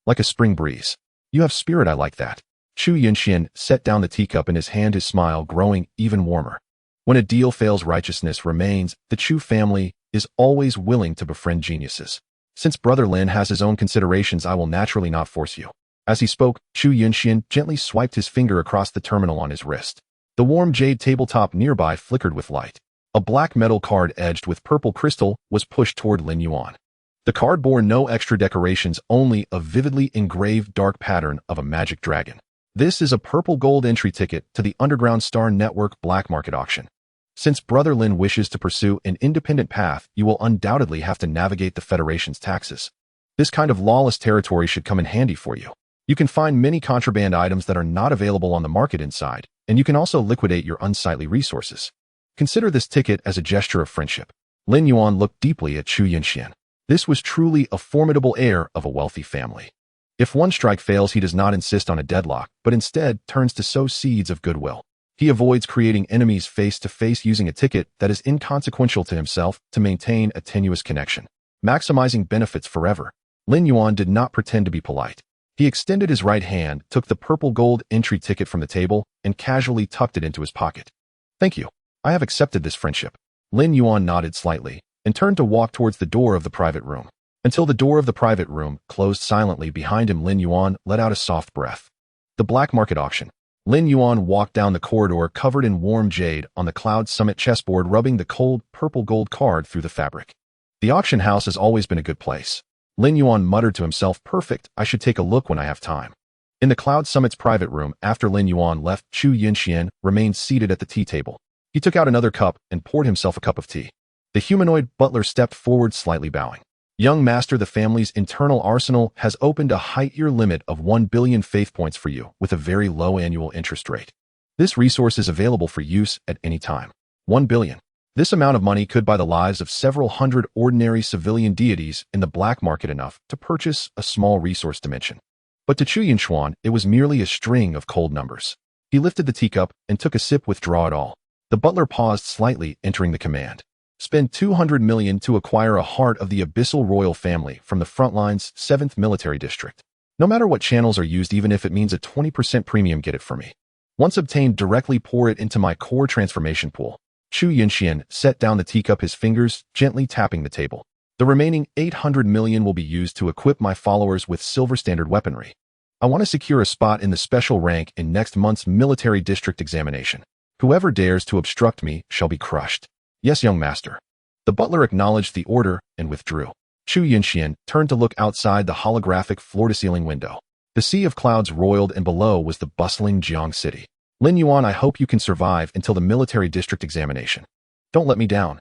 Like a spring breeze. You have spirit, I like that. Chu Yunxian set down the teacup in his hand, his smile growing even warmer. When a deal fails, righteousness remains. The Chu family is always willing to befriend geniuses. Since Brother Lin has his own considerations, I will naturally not force you. As he spoke, Chu Yunxian gently swiped his finger across the terminal on his wrist. The warm jade tabletop nearby flickered with light. A black metal card edged with purple crystal was pushed toward Lin Yuan. The card bore no extra decorations, only a vividly engraved dark pattern of a magic dragon. This is a purple gold entry ticket to the Underground Star Network black market auction. Since Brother Lin wishes to pursue an independent path, you will undoubtedly have to navigate the Federation's taxes. This kind of lawless territory should come in handy for you. You can find many contraband items that are not available on the market inside, and you can also liquidate your unsightly resources. Consider this ticket as a gesture of friendship. Lin Yuan looked deeply at Chu Yunxian. This was truly a formidable heir of a wealthy family. If one strike fails, he does not insist on a deadlock, but instead turns to sow seeds of goodwill. He avoids creating enemies face-to-face, using a ticket that is inconsequential to himself to maintain a tenuous connection. Maximizing benefits forever. Lin Yuan did not pretend to be polite. He extended his right hand, took the purple gold entry ticket from the table, and casually tucked it into his pocket. Thank you. I have accepted this friendship. Lin Yuan nodded slightly and turned to walk towards the door of the private room. Until the door of the private room closed silently behind him, Lin Yuan let out a soft breath. The black market auction. Lin Yuan walked down the corridor covered in warm jade on the Cloud Summit chessboard, rubbing the cold purple gold card through the fabric. The auction house has always been a good place. Lin Yuan muttered to himself, perfect, I should take a look when I have time. In the Cloud Summit's private room, after Lin Yuan left, Chu Yunxian remained seated at the tea table. He took out another cup and poured himself a cup of tea. The humanoid butler stepped forward, slightly bowing. Young master, the family's internal arsenal has opened a height-year limit of 1 billion faith points for you with a very low annual interest rate. This resource is available for use at any time. 1 billion. This amount of money could buy the lives of several hundred ordinary civilian deities in the black market, enough to purchase a small resource dimension. But to Chu Yunxian, it was merely a string of cold numbers. He lifted the teacup and took a sip. Withdraw it all. The butler paused slightly, entering the command. Spend 200 million to acquire a heart of the abyssal royal family from the Frontline's 7th military district. No matter what channels are used, even if it means a 20% premium, get it for me. Once obtained, directly pour it into my core transformation pool. Chu Yunxian set down the teacup, his fingers gently tapping the table. The remaining 800 million will be used to equip my followers with silver standard weaponry. I want to secure a spot in the special rank in next month's military district examination. Whoever dares to obstruct me shall be crushed. Yes, young master. The butler acknowledged the order and withdrew. Chu Yunxian turned to look outside the holographic floor-to-ceiling window. The sea of clouds roiled, and below was the bustling Jiang city. Lin Yuan, I hope you can survive until the military district examination. Don't let me down.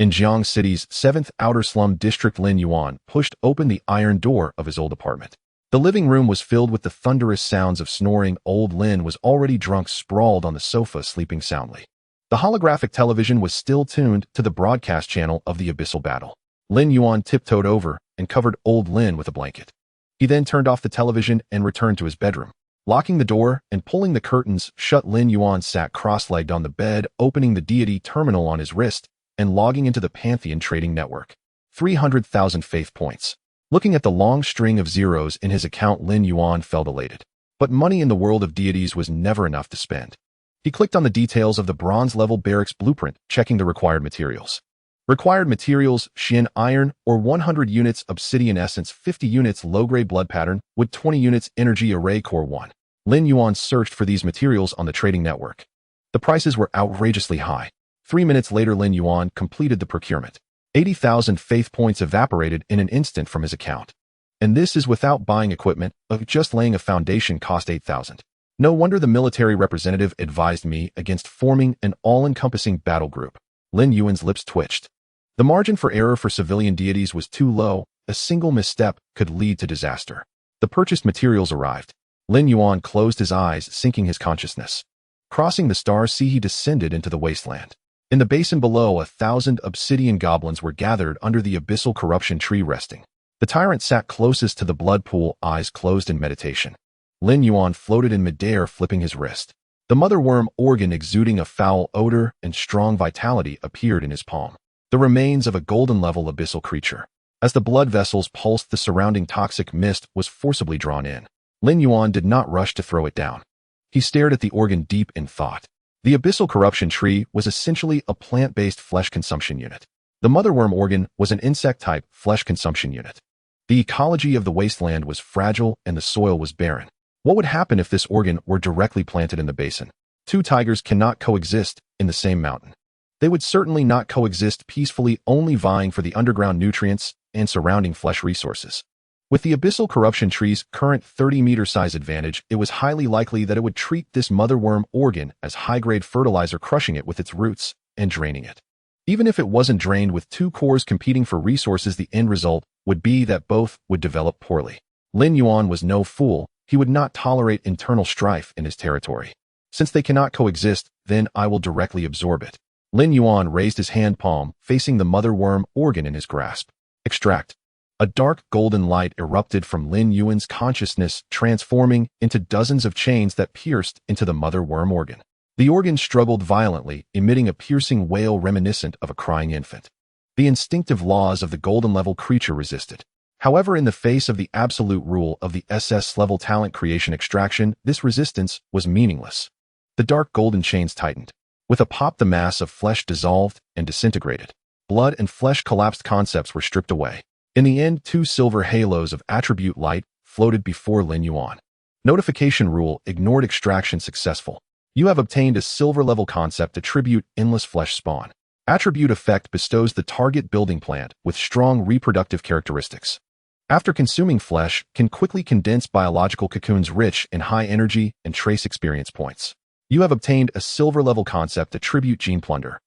In Jiang City's 7th outer slum district, Lin Yuan pushed open the iron door of his old apartment. The living room was filled with the thunderous sounds of snoring. Old Lin was already drunk, sprawled on the sofa, sleeping soundly. The holographic television was still tuned to the broadcast channel of the abyssal battle. Lin Yuan tiptoed over and covered old Lin with a blanket. He then turned off the television and returned to his bedroom. Locking the door and pulling the curtains shut, Lin Yuan sat cross-legged on the bed, opening the deity terminal on his wrist and logging into the Pantheon trading network. 300,000 faith points. Looking at the long string of zeros in his account, Lin Yuan felt elated. But money in the world of deities was never enough to spend. He clicked on the details of the bronze-level barracks blueprint, checking the required materials. Required materials: Shin iron, or 100 units obsidian essence, 50 units low-grade blood pattern, wood 20 units energy array core 1. Lin Yuan searched for these materials on the trading network. The prices were outrageously high. 3 minutes later, Lin Yuan completed the procurement. 80,000 faith points evaporated in an instant from his account. And this is without buying equipment. Just laying a foundation cost 8,000. No wonder the military representative advised me against forming an all-encompassing battle group. Lin Yuan's lips twitched. The margin for error for civilian deities was too low. A single misstep could lead to disaster. The purchased materials arrived. Lin Yuan closed his eyes, sinking his consciousness. Crossing the star sea, he descended into the wasteland. In the basin below, 1,000 obsidian goblins were gathered under the abyssal corruption tree, resting. The tyrant sat closest to the blood pool, eyes closed in meditation. Lin Yuan floated in midair, flipping his wrist. The mother worm organ, exuding a foul odor and strong vitality, appeared in his palm. The remains of a golden-level abyssal creature. As the blood vessels pulsed, the surrounding toxic mist was forcibly drawn in. Lin Yuan did not rush to throw it down. He stared at the organ deep in thought. The abyssal corruption tree was essentially a plant-based flesh consumption unit. The motherworm organ was an insect-type flesh consumption unit. The ecology of the wasteland was fragile and the soil was barren. What would happen if this organ were directly planted in the basin? Two tigers cannot coexist in the same mountain. They would certainly not coexist peacefully, only vying for the underground nutrients and surrounding flesh resources. With the abyssal corruption tree's current 30-meter size advantage, it was highly likely that it would treat this motherworm organ as high-grade fertilizer, crushing it with its roots and draining it. Even if it wasn't drained, with two cores competing for resources, the end result would be that both would develop poorly. Lin Yuan was no fool. He would not tolerate internal strife in his territory. Since they cannot coexist, then I will directly absorb it. Lin Yuan raised his hand palm, facing the motherworm organ in his grasp. Extract. A dark golden light erupted from Lin Yuan's consciousness, transforming into dozens of chains that pierced into the motherworm organ. The organ struggled violently, emitting a piercing wail reminiscent of a crying infant. The instinctive laws of the golden-level creature resisted. However, in the face of the absolute rule of the SS-level talent creation extraction, this resistance was meaningless. The dark golden chains tightened. With a pop, the mass of flesh dissolved and disintegrated. Blood and flesh collapsed, concepts were stripped away. In the end, two silver halos of attribute light floated before Lin Yuan. Notification rule ignored, extraction successful. You have obtained a silver-level concept attribute, endless flesh spawn. Attribute effect bestows the target building plant with strong reproductive characteristics. After consuming flesh, can quickly condense biological cocoons rich in high energy and trace experience points. You have obtained a silver-level concept attribute, gene plunder.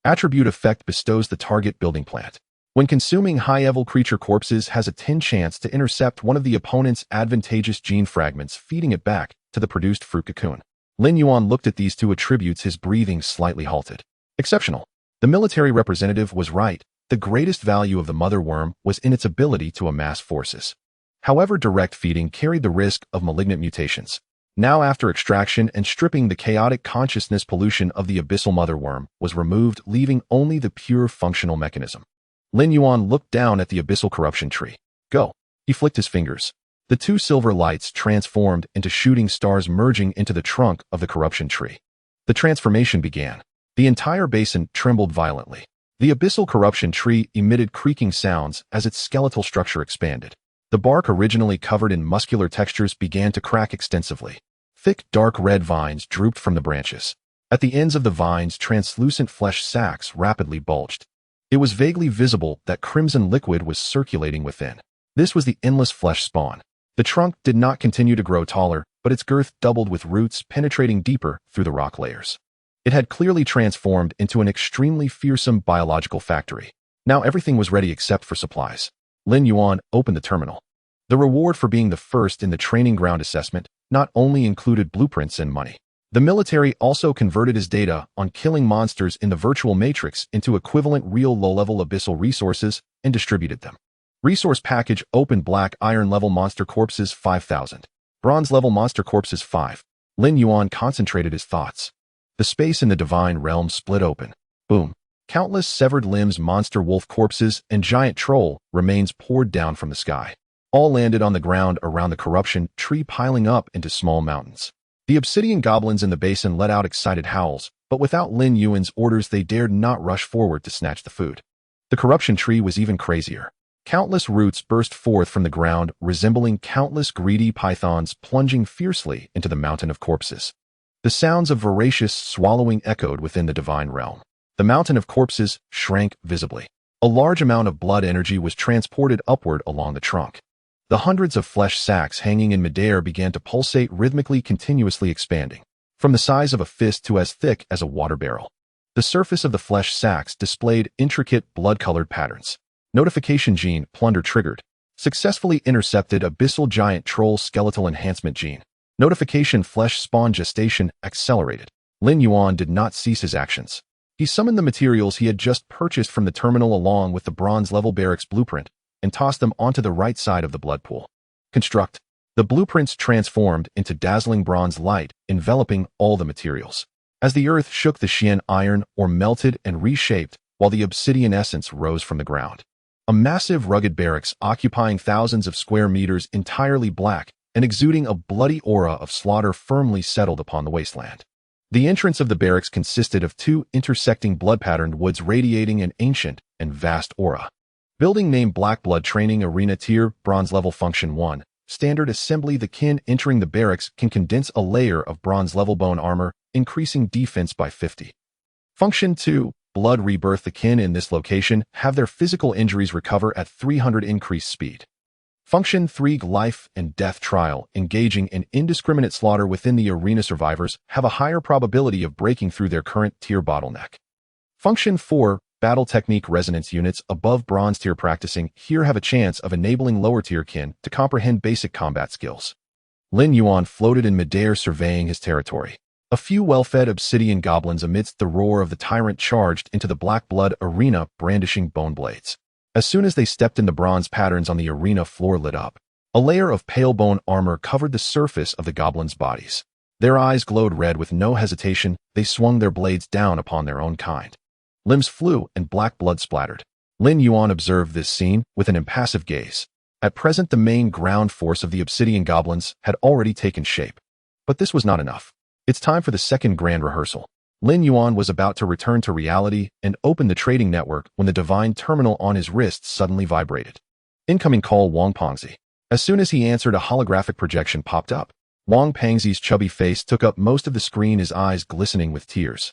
Attribute effect bestows the target building plant. When consuming high-level creature corpses, has a 10 chance to intercept one of the opponent's advantageous gene fragments, feeding it back to the produced fruit cocoon. Lin Yuan looked at these two attributes, his breathing slightly halted. Exceptional. The military representative was right. The greatest value of the motherworm was in its ability to amass forces. However, direct feeding carried the risk of malignant mutations. Now, after extraction and stripping, the chaotic consciousness pollution of the abyssal motherworm was removed, leaving only the pure functional mechanism. Lin Yuan looked down at the abyssal corruption tree. Go. He flicked his fingers. The two silver lights transformed into shooting stars, merging into the trunk of the corruption tree. The transformation began. The entire basin trembled violently. The abyssal corruption tree emitted creaking sounds as its skeletal structure expanded. The bark, originally covered in muscular textures, began to crack extensively. Thick, dark red vines drooped from the branches. At the ends of the vines, translucent flesh sacs rapidly bulged. It was vaguely visible that crimson liquid was circulating within. This was the endless flesh spawn. The trunk did not continue to grow taller, but its girth doubled, with roots penetrating deeper through the rock layers. It had clearly transformed into an extremely fearsome biological factory. Now everything was ready except for supplies. Lin Yuan opened the terminal. The reward for being the first in the training ground assessment not only included blueprints and money. The military also converted his data on killing monsters in the virtual matrix into equivalent real low-level abyssal resources and distributed them. Resource package opened: black iron-level monster corpses 5,000. Bronze-level monster corpses 5. Lin Yuan concentrated his thoughts. The space in the divine realm split open. Boom. Countless severed limbs, monster wolf corpses, and giant troll remains poured down from the sky. All landed on the ground around the corruption tree, piling up into small mountains. The obsidian goblins in the basin let out excited howls, but without Lin Yuan's orders they dared not rush forward to snatch the food. The corruption tree was even crazier. Countless roots burst forth from the ground, resembling countless greedy pythons plunging fiercely into the mountain of corpses. The sounds of voracious swallowing echoed within the divine realm. The mountain of corpses shrank visibly. A large amount of blood energy was transported upward along the trunk. The hundreds of flesh sacks hanging in midair began to pulsate rhythmically, continuously expanding, from the size of a fist to as thick as a water barrel. The surface of the flesh sacks displayed intricate blood-colored patterns. Notification gene, plunder triggered. Successfully intercepted abyssal giant troll skeletal enhancement gene. Notification flesh spawn gestation accelerated. Lin Yuan did not cease his actions. He summoned the materials he had just purchased from the terminal along with the bronze-level barracks blueprint and tossed them onto the right side of the blood pool. Construct. The blueprints transformed into dazzling bronze light, enveloping all the materials. As the earth shook, the Xian iron ore melted and reshaped, while the obsidian essence rose from the ground. A massive rugged barracks occupying thousands of square meters, entirely black and exuding a bloody aura of slaughter, firmly settled upon the wasteland. The entrance of the barracks consisted of two intersecting blood-patterned woods radiating an ancient and vast aura. Building name: Black Blood Training Arena. Tier: Bronze Level. Function 1. Standard assembly. The kin entering the barracks can condense a layer of bronze-level bone armor, increasing defense by 50. Function 2. Blood Rebirth. The kin in this location have their physical injuries recover at 300 increased speed. Function 3. Life and Death Trial. Engaging in indiscriminate slaughter within the arena, survivors have a higher probability of breaking through their current tier bottleneck. Function 4. Battle Technique. Resonance units above bronze tier practicing here have a chance of enabling lower tier kin to comprehend basic combat skills. Lin Yuan floated in midair, surveying his territory. A few well-fed obsidian goblins amidst the roar of the tyrant charged into the Black Blood arena, brandishing bone blades. As soon as they stepped in, the bronze patterns on the arena floor lit up. A layer of pale bone armor covered the surface of the goblins' bodies. Their eyes glowed red. With no hesitation, they swung their blades down upon their own kind. Limbs flew and black blood splattered. Lin Yuan observed this scene with an impassive gaze. At present, the main ground force of the obsidian goblins had already taken shape. But this was not enough. It's time for the second grand rehearsal. Lin Yuan was about to return to reality and open the trading network when the divine terminal on his wrist suddenly vibrated. Incoming call: Wang Pengzi. As soon as he answered, a holographic projection popped up. Wang Pengzi's chubby face took up most of the screen, his eyes glistening with tears.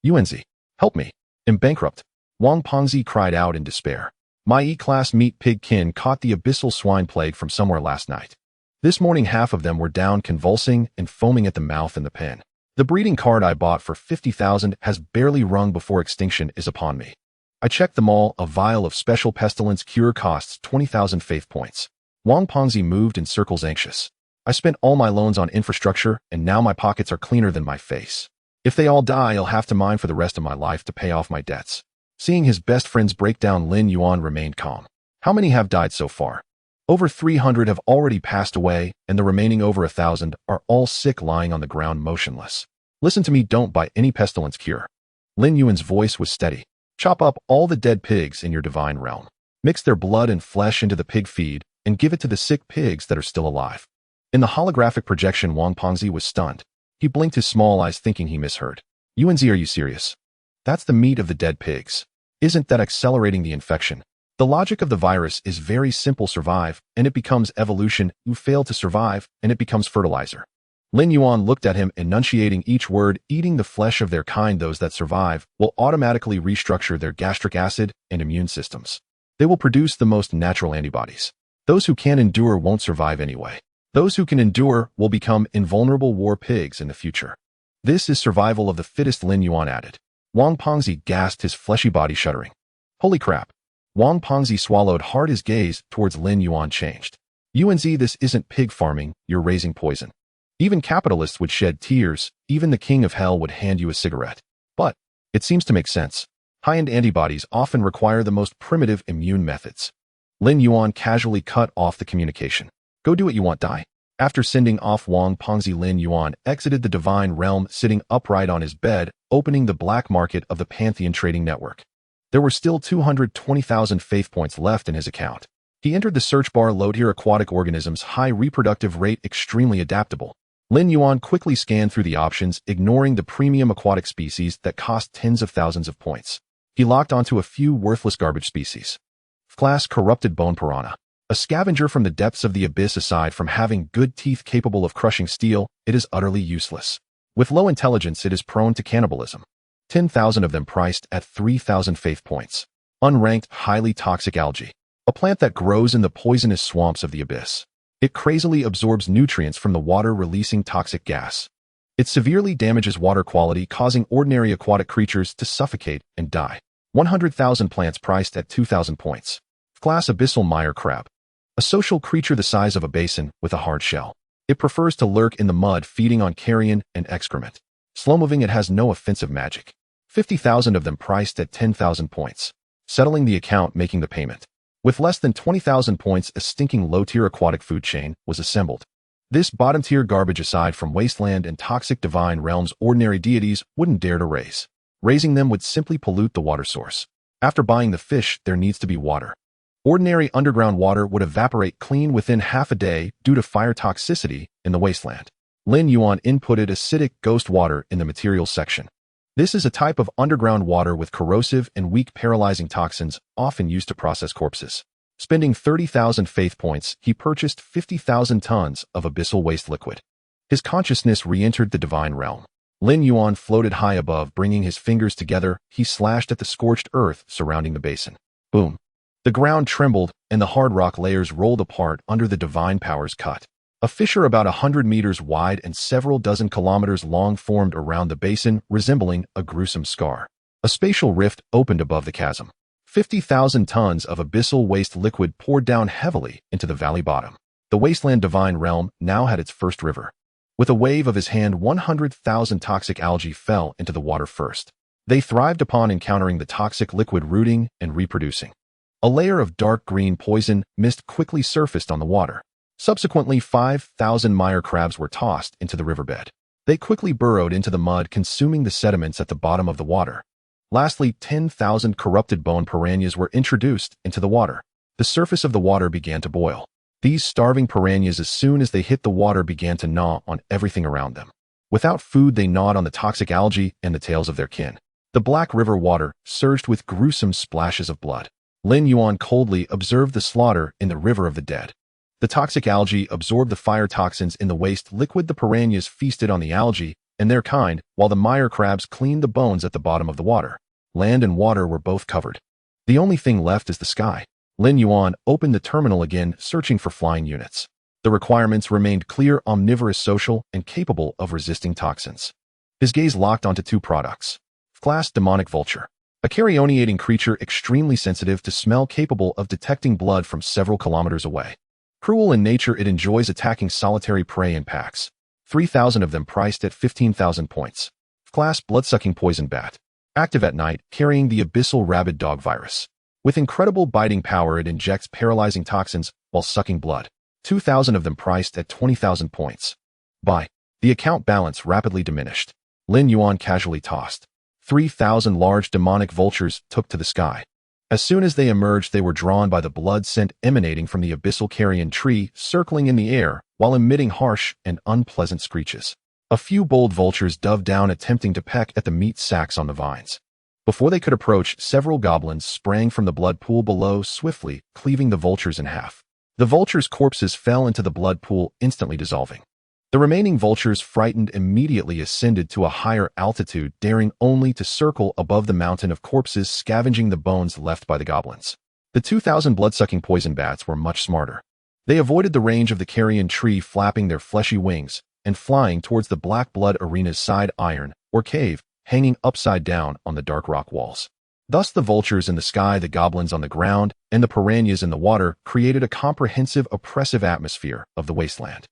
Yuanzi, help me. I'm bankrupt. Wang Pengzi cried out in despair. My E-class meat pig kin caught the abyssal swine plague from somewhere last night. This morning half of them were down, convulsing and foaming at the mouth in the pen. The breeding card I bought for 50,000 has barely rung before extinction is upon me. I checked them all. A vial of special pestilence cure costs 20,000 faith points. Wang Pengzi moved in circles, anxious. I spent all my loans on infrastructure, and now my pockets are cleaner than my face. If they all die, I'll have to mine for the rest of my life to pay off my debts. Seeing his best friends break down, Lin Yuan remained calm. How many have died so far? Over 300 have already passed away, and the remaining over 1,000 are all sick, lying on the ground motionless. Listen to me, don't buy any pestilence cure. Lin Yuan's voice was steady. Chop up all the dead pigs in your divine realm. Mix their blood and flesh into the pig feed, and give it to the sick pigs that are still alive. In the holographic projection, Wang Pengzi was stunned. He blinked his small eyes, thinking he misheard. Yuanzi, are you serious? That's the meat of the dead pigs. Isn't that accelerating the infection? The logic of the virus is very simple: survive, and it becomes evolution. You fail to survive, and it becomes fertilizer. Lin Yuan looked at him, enunciating each word. Eating the flesh of their kind, those that survive, will automatically restructure their gastric acid and immune systems. They will produce the most natural antibodies. Those who can't endure won't survive anyway. Those who can endure will become invulnerable war pigs in the future. This is survival of the fittest, Lin Yuan added. Wang Pengzi gasped, his fleshy body shuddering. Holy crap. Wang Pengzi swallowed hard, his gaze towards Lin Yuan changed. Yuanzi, this isn't pig farming, you're raising poison. Even capitalists would shed tears, even the king of hell would hand you a cigarette. But it seems to make sense. High-end antibodies often require the most primitive immune methods. Lin Yuan casually cut off the communication. Go do what you want, die. After sending off Wang Pengzi, Lin Yuan exited the divine realm, sitting upright on his bed, opening the black market of the Pantheon trading network. There were still 220,000 faith points left in his account. He entered the search bar load here aquatic organisms high reproductive rate extremely adaptable. Lin Yuan quickly scanned through the options, ignoring the premium aquatic species that cost tens of thousands of points. He locked onto a few worthless garbage species. Class Corrupted Bone Piranha. A scavenger from the depths of the abyss. Aside from having good teeth capable of crushing steel, it is utterly useless. With low intelligence, it is prone to cannibalism. 10,000 of them priced at 3,000 faith points. Unranked, highly toxic algae. A plant that grows in the poisonous swamps of the abyss. It crazily absorbs nutrients from the water, releasing toxic gas. It severely damages water quality, causing ordinary aquatic creatures to suffocate and die. 100,000 plants priced at 2,000 points. Class Abyssal Mire Crab. A social creature the size of a basin with a hard shell. It prefers to lurk in the mud, feeding on carrion and excrement. Slow-moving, it has no offensive magic. 50,000 of them priced at 10,000 points. Settling the account, making the payment. With less than 20,000 points, a stinking low-tier aquatic food chain was assembled. This bottom-tier garbage, aside from wasteland and toxic divine realms, ordinary deities wouldn't dare to raise. Raising them would simply pollute the water source. After buying the fish, there needs to be water. Ordinary underground water would evaporate clean within half a day due to fire toxicity in the wasteland. Lin Yuan inputted acidic ghost water in the materials section. This is a type of underground water with corrosive and weak paralyzing toxins, often used to process corpses. Spending 30,000 faith points, he purchased 50,000 tons of abyssal waste liquid. His consciousness re-entered the divine realm. Lin Yuan floated high above, bringing his fingers together. He slashed at the scorched earth surrounding the basin. Boom. The ground trembled, and the hard rock layers rolled apart under the divine power's cut. A fissure about 100 meters wide and several dozen kilometers long formed around the basin, resembling a gruesome scar. A spatial rift opened above the chasm. 50,000 tons of abyssal waste liquid poured down heavily into the valley bottom. The wasteland divine realm now had its first river. With a wave of his hand, 100,000 toxic algae fell into the water first. They thrived upon encountering the toxic liquid, rooting and reproducing. A layer of dark green poison mist quickly surfaced on the water. Subsequently, 5,000 mire crabs were tossed into the riverbed. They quickly burrowed into the mud, consuming the sediments at the bottom of the water. Lastly, 10,000 corrupted bone piranhas were introduced into the water. The surface of the water began to boil. These starving piranhas, as soon as they hit the water, began to gnaw on everything around them. Without food, they gnawed on the toxic algae and the tails of their kin. The black river water surged with gruesome splashes of blood. Lin Yuan coldly observed the slaughter in the river of the dead. The toxic algae absorbed the fire toxins in the waste liquid. The piranhas feasted on the algae and their kind, while the mire crabs cleaned the bones at the bottom of the water. Land and water were both covered. The only thing left is the sky. Lin Yuan opened the terminal again, searching for flying units. The requirements remained clear: omnivorous, social, and capable of resisting toxins. His gaze locked onto two products. Class Demonic Vulture. A carrion-eating creature extremely sensitive to smell, capable of detecting blood from several kilometers away. Cruel in nature, it enjoys attacking solitary prey in packs. 3,000 of them priced at 15,000 points. Class Bloodsucking Poison Bat. Active at night, carrying the abyssal rabid dog virus. With incredible biting power, it injects paralyzing toxins while sucking blood. 2,000 of them priced at 20,000 points. Buy. The account balance rapidly diminished. Lin Yuan casually tossed. 3,000 large demonic vultures took to the sky. As soon as they emerged, they were drawn by the blood scent emanating from the abyssal carrion tree, circling in the air while emitting harsh and unpleasant screeches. A few bold vultures dove down, attempting to peck at the meat sacks on the vines. Before they could approach, several goblins sprang from the blood pool below, swiftly cleaving the vultures in half. The vultures' corpses fell into the blood pool, instantly dissolving. The remaining vultures, frightened, immediately ascended to a higher altitude, daring only to circle above the mountain of corpses, scavenging the bones left by the goblins. The 2,000 blood-sucking poison bats were much smarter. They avoided the range of the carrion tree, flapping their fleshy wings and flying towards the black blood arena's side iron, or cave, hanging upside down on the dark rock walls. Thus the vultures in the sky, the goblins on the ground, and the piranhas in the water created a comprehensive, oppressive atmosphere of the wasteland.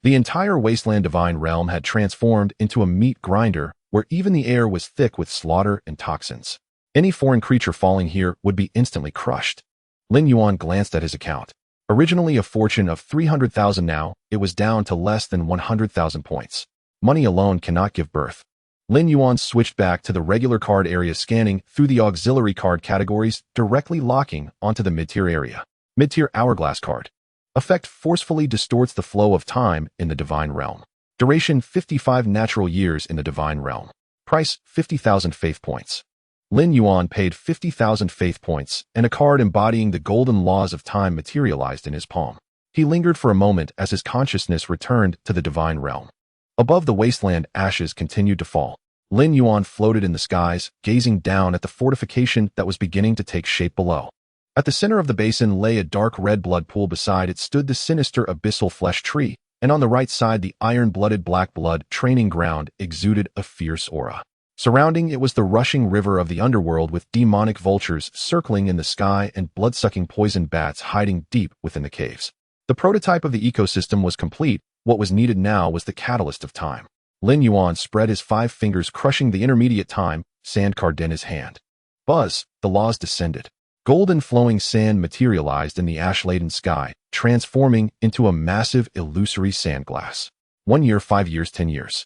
The entire wasteland divine realm had transformed into a meat grinder, where even the air was thick with slaughter and toxins. Any foreign creature falling here would be instantly crushed. Lin Yuan glanced at his account. Originally a fortune of 300,000, now it was down to less than 100,000 points. Money alone cannot give birth. Lin Yuan switched back to the regular card area, scanning through the auxiliary card categories, directly locking onto the mid-tier area. Mid-tier Hourglass card. Effect forcefully distorts the flow of time in the Divine Realm. Duration 55 natural years in the Divine Realm. Price 50,000 faith points. Lin Yuan paid 50,000 faith points, and a card embodying the golden laws of time materialized in his palm. He lingered for a moment as his consciousness returned to the Divine Realm. Above the wasteland, ashes continued to fall. Lin Yuan floated in the skies, gazing down at the fortification that was beginning to take shape below. At the center of the basin lay a dark red blood pool. Beside it stood the sinister abyssal flesh tree, and on the right side the iron-blooded black blood training ground exuded a fierce aura. Surrounding it was the rushing river of the underworld, with demonic vultures circling in the sky and blood-sucking poison bats hiding deep within the caves. The prototype of the ecosystem was complete. What was needed now was the catalyst of time. Lin Yuan spread his 5 fingers, crushing the intermediate time sand card in his hand. Buzz, the laws descended. Golden flowing sand materialized in the ash-laden sky, transforming into a massive illusory sand glass. 1 year, 5 years, 10 years.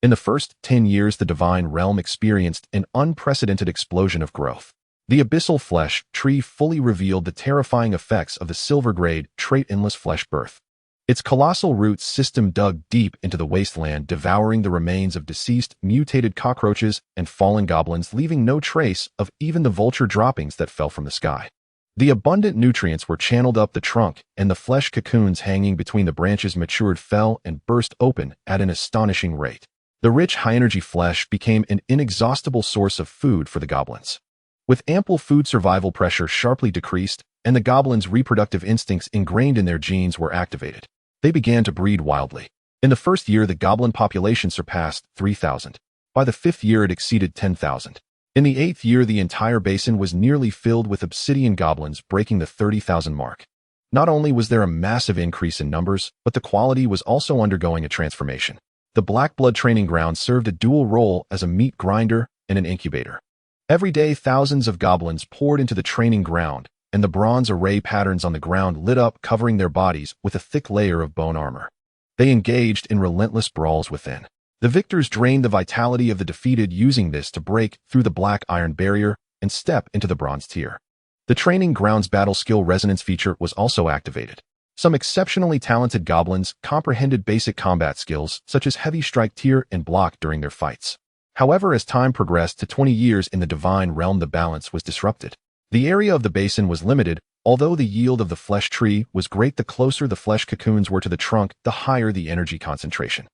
In the first 10 years, the Divine Realm experienced an unprecedented explosion of growth. The abyssal flesh tree fully revealed the terrifying effects of the silver-grade trait endless flesh birth. Its colossal root system dug deep into the wasteland, devouring the remains of deceased, mutated cockroaches and fallen goblins, leaving no trace of even the vulture droppings that fell from the sky. The abundant nutrients were channeled up the trunk, and the flesh cocoons hanging between the branches matured, fell, and burst open at an astonishing rate. The rich, high-energy flesh became an inexhaustible source of food for the goblins. With ample food, survival pressure sharply decreased, and the goblins' reproductive instincts ingrained in their genes were activated. They began to breed wildly. In the first year, the goblin population surpassed 3,000. By the 5th year, it exceeded 10,000. In the 8th year, the entire basin was nearly filled with obsidian goblins, breaking the 30,000 mark. Not only was there a massive increase in numbers, but the quality was also undergoing a transformation. The Black Blood Training Ground served a dual role as a meat grinder and an incubator. Every day, thousands of goblins poured into the training ground, and the bronze array patterns on the ground lit up, covering their bodies with a thick layer of bone armor. They engaged in relentless brawls within. The victors drained the vitality of the defeated, using this to break through the black iron barrier and step into the bronze tier. The training ground's battle skill resonance feature was also activated. Some exceptionally talented goblins comprehended basic combat skills such as heavy strike, tier, and block during their fights. However, as time progressed to 20 years in the Divine Realm, the balance was disrupted. The area of the basin was limited. Although the yield of the flesh tree was great, the closer the flesh cocoons were to the trunk, the higher the energy concentration.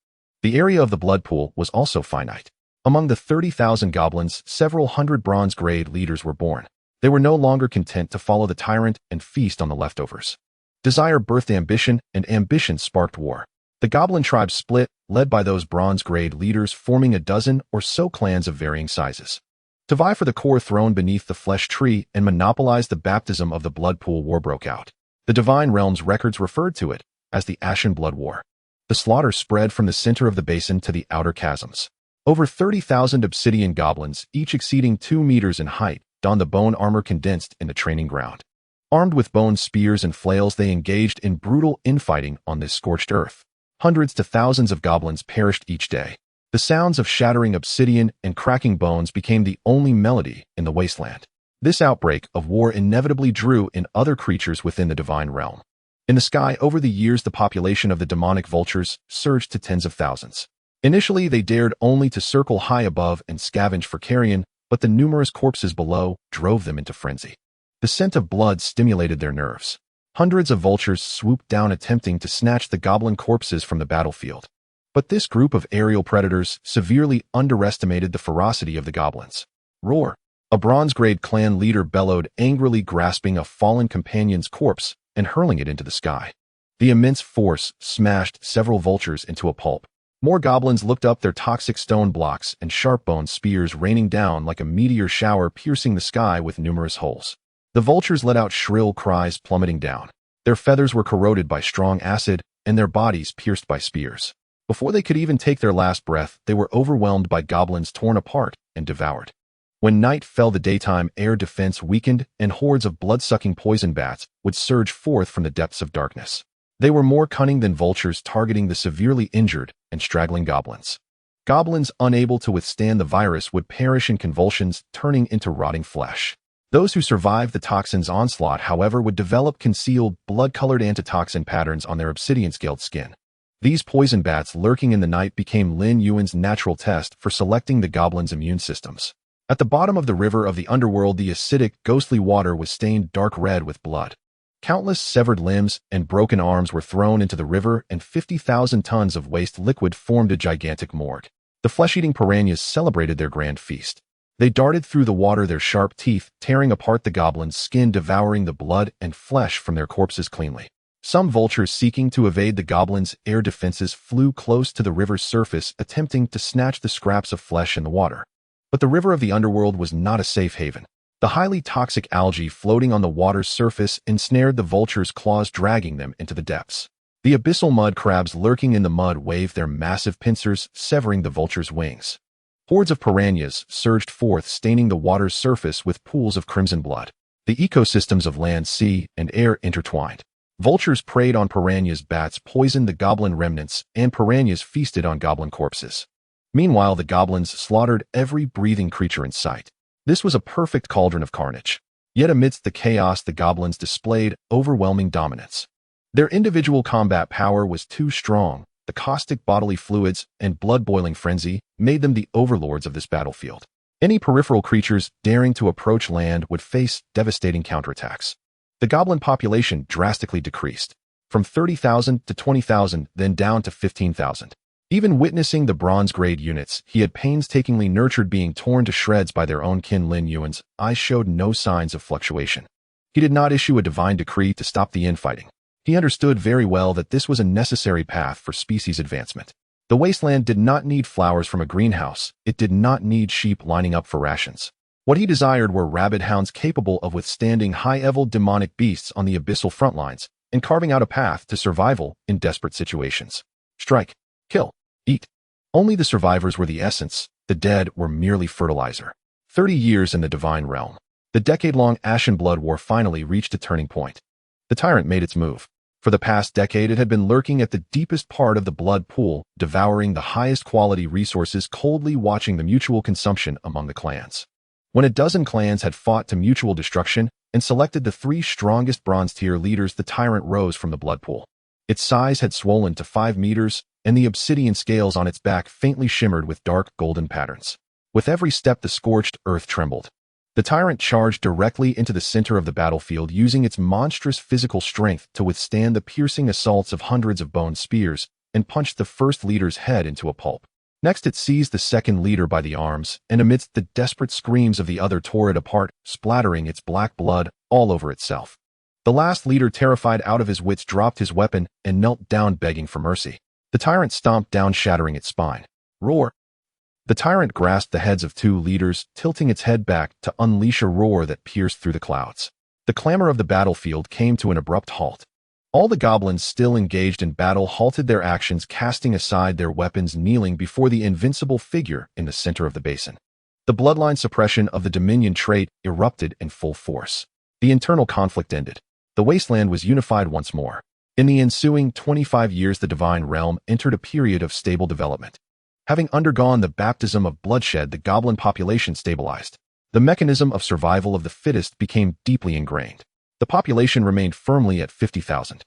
The area of the blood pool was also finite. Among the 30,000 goblins, several hundred bronze-grade leaders were born. They were no longer content to follow the tyrant and feast on the leftovers. Desire birthed ambition, and ambition sparked war. The goblin tribe split, led by those bronze-grade leaders, forming a dozen or so clans of varying sizes. To vie for the core throne beneath the flesh tree and monopolize the baptism of the blood pool, war broke out. The Divine Realm's records referred to it as the Ashen Blood War. The slaughter spread from the center of the basin to the outer chasms. Over 30,000 obsidian goblins, each exceeding 2 meters in height, donned the bone armor condensed in the training ground. Armed with bone spears and flails, they engaged in brutal infighting on this scorched earth. Hundreds to thousands of goblins perished each day. The sounds of shattering obsidian and cracking bones became the only melody in the wasteland. This outbreak of war inevitably drew in other creatures within the Divine Realm. In the sky, over the years, the population of the demonic vultures surged to tens of thousands. Initially, they dared only to circle high above and scavenge for carrion, but the numerous corpses below drove them into frenzy. The scent of blood stimulated their nerves. Hundreds of vultures swooped down, attempting to snatch the goblin corpses from the battlefield. But this group of aerial predators severely underestimated the ferocity of the goblins. Roar! A bronze-grade clan leader bellowed, angrily grasping a fallen companion's corpse and hurling it into the sky. The immense force smashed several vultures into a pulp. More goblins looked up, their toxic stone blocks and sharp-boned spears raining down like a meteor shower, piercing the sky with numerous holes. The vultures let out shrill cries, plummeting down. Their feathers were corroded by strong acid, and their bodies pierced by spears. Before they could even take their last breath, they were overwhelmed by goblins, torn apart and devoured. When night fell, the daytime air defense weakened, and hordes of blood-sucking poison bats would surge forth from the depths of darkness. They were more cunning than vultures, targeting the severely injured and straggling goblins. Goblins unable to withstand the virus would perish in convulsions, turning into rotting flesh. Those who survived the toxin's onslaught, however, would develop concealed, blood-colored antitoxin patterns on their obsidian-scaled skin. These poison bats lurking in the night became Lin Yuan's natural test for selecting the goblins' immune systems. At the bottom of the river of the underworld, the acidic, ghostly water was stained dark red with blood. Countless severed limbs and broken arms were thrown into the river, and 50,000 tons of waste liquid formed a gigantic morgue. The flesh-eating piranhas celebrated their grand feast. They darted through the water, their sharp teeth tearing apart the goblins' skin, devouring the blood and flesh from their corpses cleanly. Some vultures seeking to evade the goblins' air defenses flew close to the river's surface, attempting to snatch the scraps of flesh in the water. But the river of the underworld was not a safe haven. The highly toxic algae floating on the water's surface ensnared the vultures' claws, dragging them into the depths. The abyssal mud crabs lurking in the mud waved their massive pincers, severing the vultures' wings. Hordes of piranhas surged forth, staining the water's surface with pools of crimson blood. The ecosystems of land, sea, and air intertwined. Vultures preyed on piranhas, bats poisoned the goblin remnants, and piranhas feasted on goblin corpses. Meanwhile, the goblins slaughtered every breathing creature in sight. This was a perfect cauldron of carnage. Yet amidst the chaos, the goblins displayed overwhelming dominance. Their individual combat power was too strong. The caustic bodily fluids and blood-boiling frenzy made them the overlords of this battlefield. Any peripheral creatures daring to approach land would face devastating counterattacks. The goblin population drastically decreased, from 30,000 to 20,000, then down to 15,000. Even witnessing the bronze-grade units he had painstakingly nurtured being torn to shreds by their own kin, Lin Yuan's eyes showed no signs of fluctuation. He did not issue a divine decree to stop the infighting. He understood very well that this was a necessary path for species advancement. The wasteland did not need flowers from a greenhouse. It did not need sheep lining up for rations. What he desired were rabid hounds capable of withstanding high-level demonic beasts on the abyssal frontlines and carving out a path to survival in desperate situations. Strike, kill, eat. Only the survivors were the essence. The dead were merely fertilizer. 30 years in the divine realm. The decade-long Ashen Blood War finally reached a turning point. The tyrant made its move. For the past decade, it had been lurking at the deepest part of the blood pool, devouring the highest quality resources, coldly watching the mutual consumption among the clans. When a dozen clans had fought to mutual destruction and selected the 3 strongest bronze-tier leaders, the tyrant rose from the blood pool. Its size had swollen to 5 meters, and the obsidian scales on its back faintly shimmered with dark golden patterns. With every step, the scorched earth trembled. The tyrant charged directly into the center of the battlefield, using its monstrous physical strength to withstand the piercing assaults of hundreds of bone spears, and punched the first leader's head into a pulp. Next, it seized the second leader by the arms, and amidst the desperate screams of the other, tore it apart, splattering its black blood all over itself. The last leader, terrified out of his wits, dropped his weapon and knelt down, begging for mercy. The tyrant stomped down, shattering its spine. Roar! The tyrant grasped the heads of 2 leaders, tilting its head back to unleash a roar that pierced through the clouds. The clamor of the battlefield came to an abrupt halt. All the goblins still engaged in battle halted their actions, casting aside their weapons, kneeling before the invincible figure in the center of the basin. The bloodline suppression of the Dominion trait erupted in full force. The internal conflict ended. The wasteland was unified once more. In the ensuing 25 years, the divine realm entered a period of stable development. Having undergone the baptism of bloodshed, the goblin population stabilized. The mechanism of survival of the fittest became deeply ingrained. The population remained firmly at 50,000.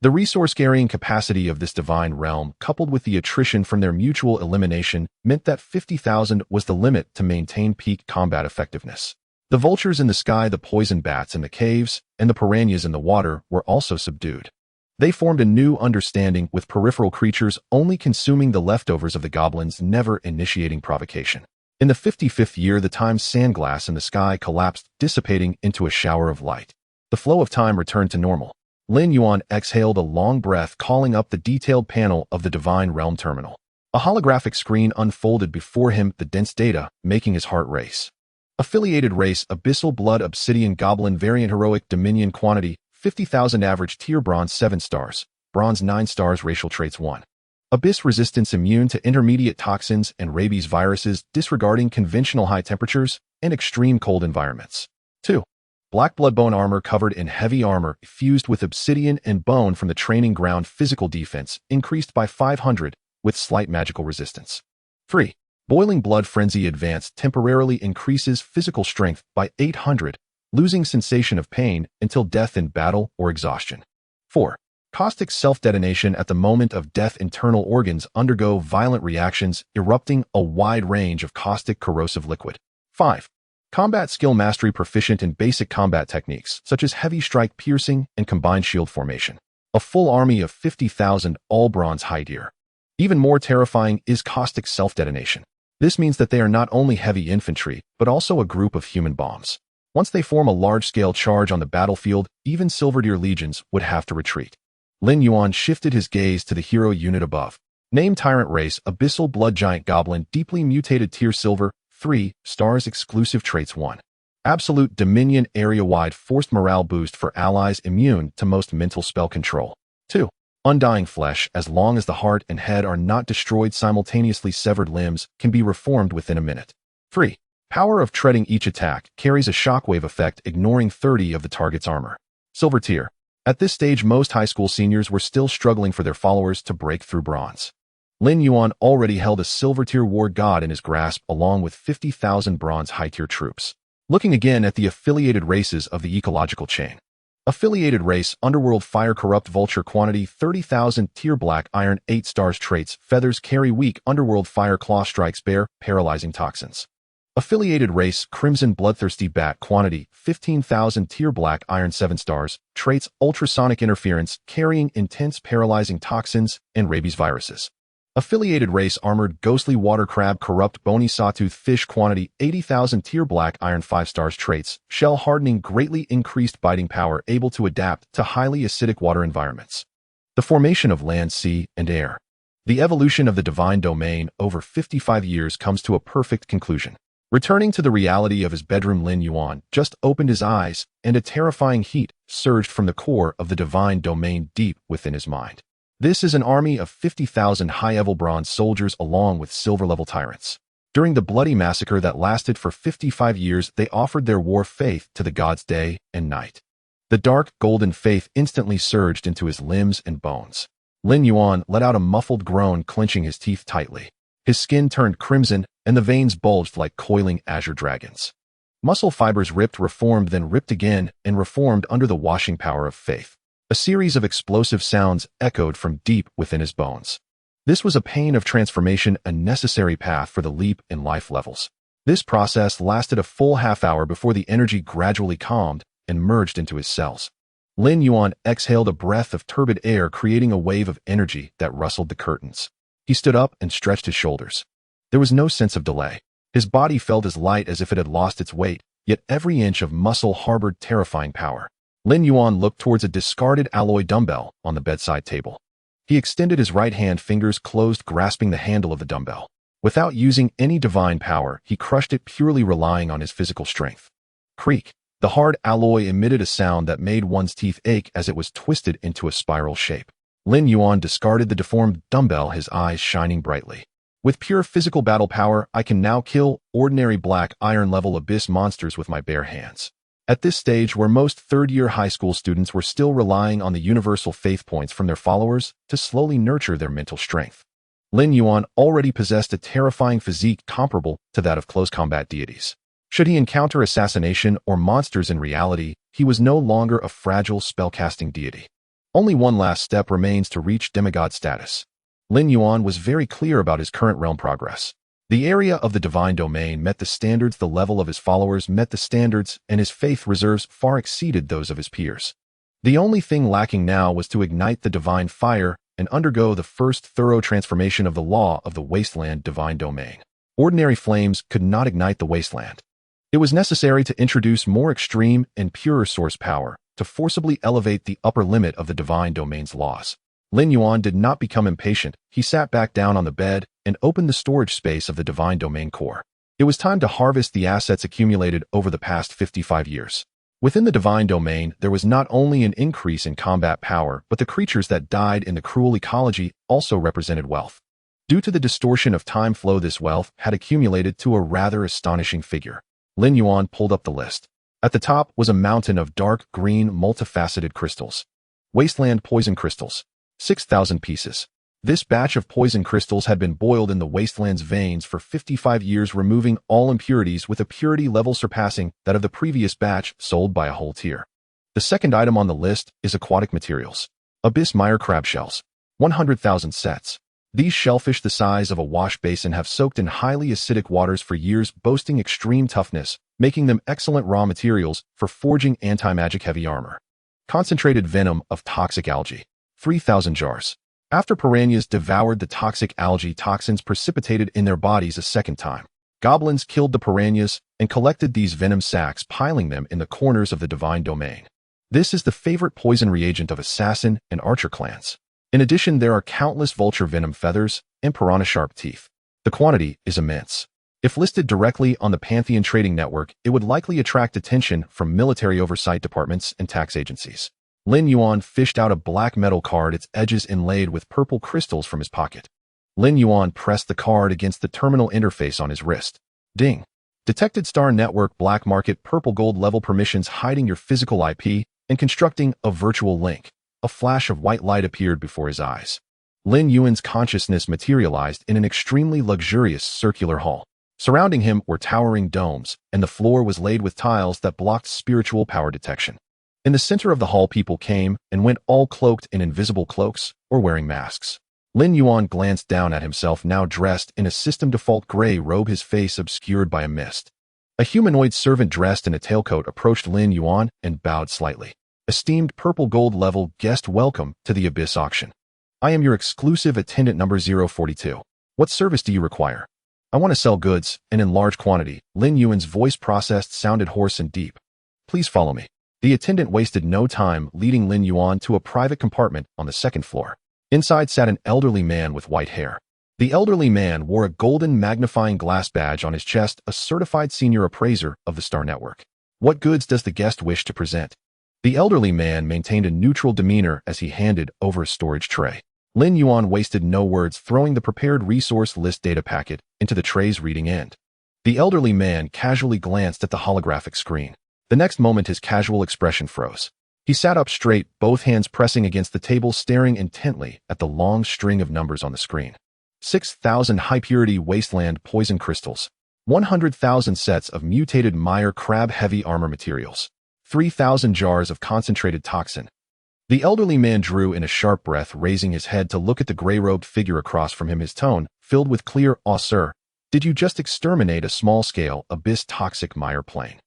The resource-carrying capacity of this divine realm, coupled with the attrition from their mutual elimination, meant that 50,000 was the limit to maintain peak combat effectiveness. The vultures in the sky, the poison bats in the caves, and the piranhas in the water were also subdued. They formed a new understanding, with peripheral creatures only consuming the leftovers of the goblins, never initiating provocation. In the 55th year, the time's sandglass in the sky collapsed, dissipating into a shower of light. The flow of time returned to normal. Lin Yuan exhaled a long breath, calling up the detailed panel of the Divine Realm terminal. A holographic screen unfolded before him, the dense data making his heart race. Affiliated race: Abyssal Blood Obsidian Goblin Variant Heroic Dominion Quantity 50,000 Average Tier Bronze 7 stars, Bronze 9 stars Racial Traits 1. Abyss Resistance Immune to intermediate toxins and rabies viruses, disregarding conventional high temperatures and extreme cold environments. 2. Black Blood Bone Armor covered in heavy armor fused with obsidian and bone from the training ground. Physical defense increased by 500 with slight magical resistance. 3. Boiling Blood Frenzy Advanced temporarily increases physical strength by 800, losing sensation of pain until death in battle or exhaustion. 4. Caustic Self-Detonation at the moment of death. Internal organs undergo violent reactions, erupting a wide range of caustic corrosive liquid. 5. Combat Skill Mastery proficient in basic combat techniques, such as heavy strike piercing and combined shield formation. A full army of 50,000 all-bronze high tier. Even more terrifying is Caustic Self-Detonation. This means that they are not only heavy infantry, but also a group of human bombs. Once they form a large-scale charge on the battlefield, even Silverdeer legions would have to retreat. Lin Yuan shifted his gaze to the hero unit above. Name Tyrant Race, Abyssal Blood Giant Goblin, Deeply Mutated Tier Silver, 3 stars. Exclusive traits. 1. Absolute Dominion, area-wide forced morale boost for allies immune to most mental spell control. 2. Undying Flesh, as long as the heart and head are not destroyed simultaneously, severed limbs can be reformed within a minute. 3. Power of Treading, each attack carries a shockwave effect, ignoring 30 of the target's armor. Silver tier. At this stage, most high school seniors were still struggling for their followers to break through bronze. Lin Yuan already held a silver tier war god in his grasp, along with 50,000 bronze high tier troops. Looking again at the affiliated races of the ecological chain. Affiliated race, Underworld Fire Corrupt Vulture, quantity 30,000, tier Black Iron, 8 stars. Traits, Feathers, carry weak Underworld Fire, Claw strikes bear, paralyzing toxins. Affiliated race, Crimson Bloodthirsty Bat, quantity 15,000, tier Black Iron, 7 stars. Traits, Ultrasonic Interference, carrying intense paralyzing toxins and rabies viruses. Affiliated race, Armored Ghostly Water Crab, Corrupt Bony Sawtooth Fish, quantity 80,000, tier Black Iron, 5 stars. Traits, Shell Hardening, greatly increased biting power, able to adapt to highly acidic water environments. The formation of land, sea, and air. The evolution of the divine domain over 55 years comes to a perfect conclusion. Returning to the reality of his bedroom, Lin Yuan just opened his eyes, and a terrifying heat surged from the core of the divine domain deep within his mind. This is an army of 50,000 high-level bronze soldiers along with silver-level tyrants. During the bloody massacre that lasted for 55 years, they offered their war faith to the gods day and night. The dark, golden faith instantly surged into his limbs and bones. Lin Yuan let out a muffled groan, clenching his teeth tightly. His skin turned crimson, and the veins bulged like coiling azure dragons. Muscle fibers ripped, reformed, then ripped again, and reformed under the washing power of faith. A series of explosive sounds echoed from deep within his bones. This was a pain of transformation, a necessary path for the leap in life levels. This process lasted a full half-hour before the energy gradually calmed and merged into his cells. Lin Yuan exhaled a breath of turbid air, creating a wave of energy that rustled the curtains. He stood up and stretched his shoulders. There was no sense of delay. His body felt as light as if it had lost its weight, yet every inch of muscle harbored terrifying power. Lin Yuan looked towards a discarded alloy dumbbell on the bedside table. He extended his right hand, fingers closed, grasping the handle of the dumbbell. Without using any divine power, he crushed it, purely relying on his physical strength. Creak. The hard alloy emitted a sound that made one's teeth ache as it was twisted into a spiral shape. Lin Yuan discarded the deformed dumbbell, his eyes shining brightly. With pure physical battle power, I can now kill ordinary Black Iron-level abyss monsters with my bare hands. At this stage, where most third-year high school students were still relying on the universal faith points from their followers to slowly nurture their mental strength, Lin Yuan already possessed a terrifying physique comparable to that of close combat deities. Should he encounter assassination or monsters in reality, he was no longer a fragile spellcasting deity. Only one last step remains to reach demigod status. Lin Yuan was very clear about his current realm progress. The area of the divine domain met the standards, the level of his followers met the standards, and his faith reserves far exceeded those of his peers. The only thing lacking now was to ignite the divine fire and undergo the first thorough transformation of the law of the wasteland divine domain. Ordinary flames could not ignite the wasteland. It was necessary to introduce more extreme and purer source power to forcibly elevate the upper limit of the divine domain's laws. Lin Yuan did not become impatient. He sat back down on the bed and opened the storage space of the divine domain core. It was time to harvest the assets accumulated over the past 55 years. Within the divine domain, there was not only an increase in combat power, but the creatures that died in the cruel ecology also represented wealth. Due to the distortion of time flow, this wealth had accumulated to a rather astonishing figure. Lin Yuan pulled up the list. At the top was a mountain of dark green, multifaceted crystals. Wasteland poison crystals. 6,000 pieces. This batch of poison crystals had been boiled in the wasteland's veins for 55 years, removing all impurities with a purity level surpassing that of the previous batch sold by a whole tier. The second item on the list is aquatic materials. Abyss mire crab shells. 100,000 sets. These shellfish the size of a wash basin have soaked in highly acidic waters for years, boasting extreme toughness, making them excellent raw materials for forging anti-magic heavy armor. Concentrated venom of toxic algae. 3,000 jars. After piranhas devoured the toxic algae, toxins precipitated in their bodies a second time. Goblins killed the piranhas and collected these venom sacs, piling them in the corners of the divine domain. This is the favorite poison reagent of assassin and archer clans. In addition, there are countless vulture venom feathers and piranha sharp teeth. The quantity is immense. If listed directly on the Pantheon trading network, it would likely attract attention from military oversight departments and tax agencies. Lin Yuan fished out a black metal card, its edges inlaid with purple crystals, from his pocket. Lin Yuan pressed the card against the terminal interface on his wrist. Ding. Detected Star Network black market purple gold level permissions, hiding your physical IP and constructing a virtual link. A flash of white light appeared before his eyes. Lin Yuan's consciousness materialized in an extremely luxurious circular hall. Surrounding him were towering domes, and the floor was laid with tiles that blocked spiritual power detection. In the center of the hall, people came and went, all cloaked in invisible cloaks or wearing masks. Lin Yuan glanced down at himself, now dressed in a system default gray robe, his face obscured by a mist. A humanoid servant dressed in a tailcoat approached Lin Yuan and bowed slightly. Esteemed purple gold level guest, welcome to the Abyss auction. I am your exclusive attendant number 042. What service do you require? I want to sell goods, and in large quantity. Lin Yuan's voice processed sounded hoarse and deep. Please follow me. The attendant wasted no time, leading Lin Yuan to a private compartment on the second floor. Inside sat an elderly man with white hair. The elderly man wore a golden magnifying glass badge on his chest, a certified senior appraiser of the Star Network. What goods does the guest wish to present? The elderly man maintained a neutral demeanor as he handed over a storage tray. Lin Yuan wasted no words, throwing the prepared resource list data packet into the tray's reading end. The elderly man casually glanced at the holographic screen. The next moment, his casual expression froze. He sat up straight, both hands pressing against the table, staring intently at the long string of numbers on the screen. 6,000 high-purity wasteland poison crystals. 100,000 sets of mutated mire crab heavy armor materials. 3,000 jars of concentrated toxin. The elderly man drew in a sharp breath, raising his head to look at the gray-robed figure across from him, his tone filled with clear awe. Sir, did you just exterminate a small-scale abyss toxic mire plane?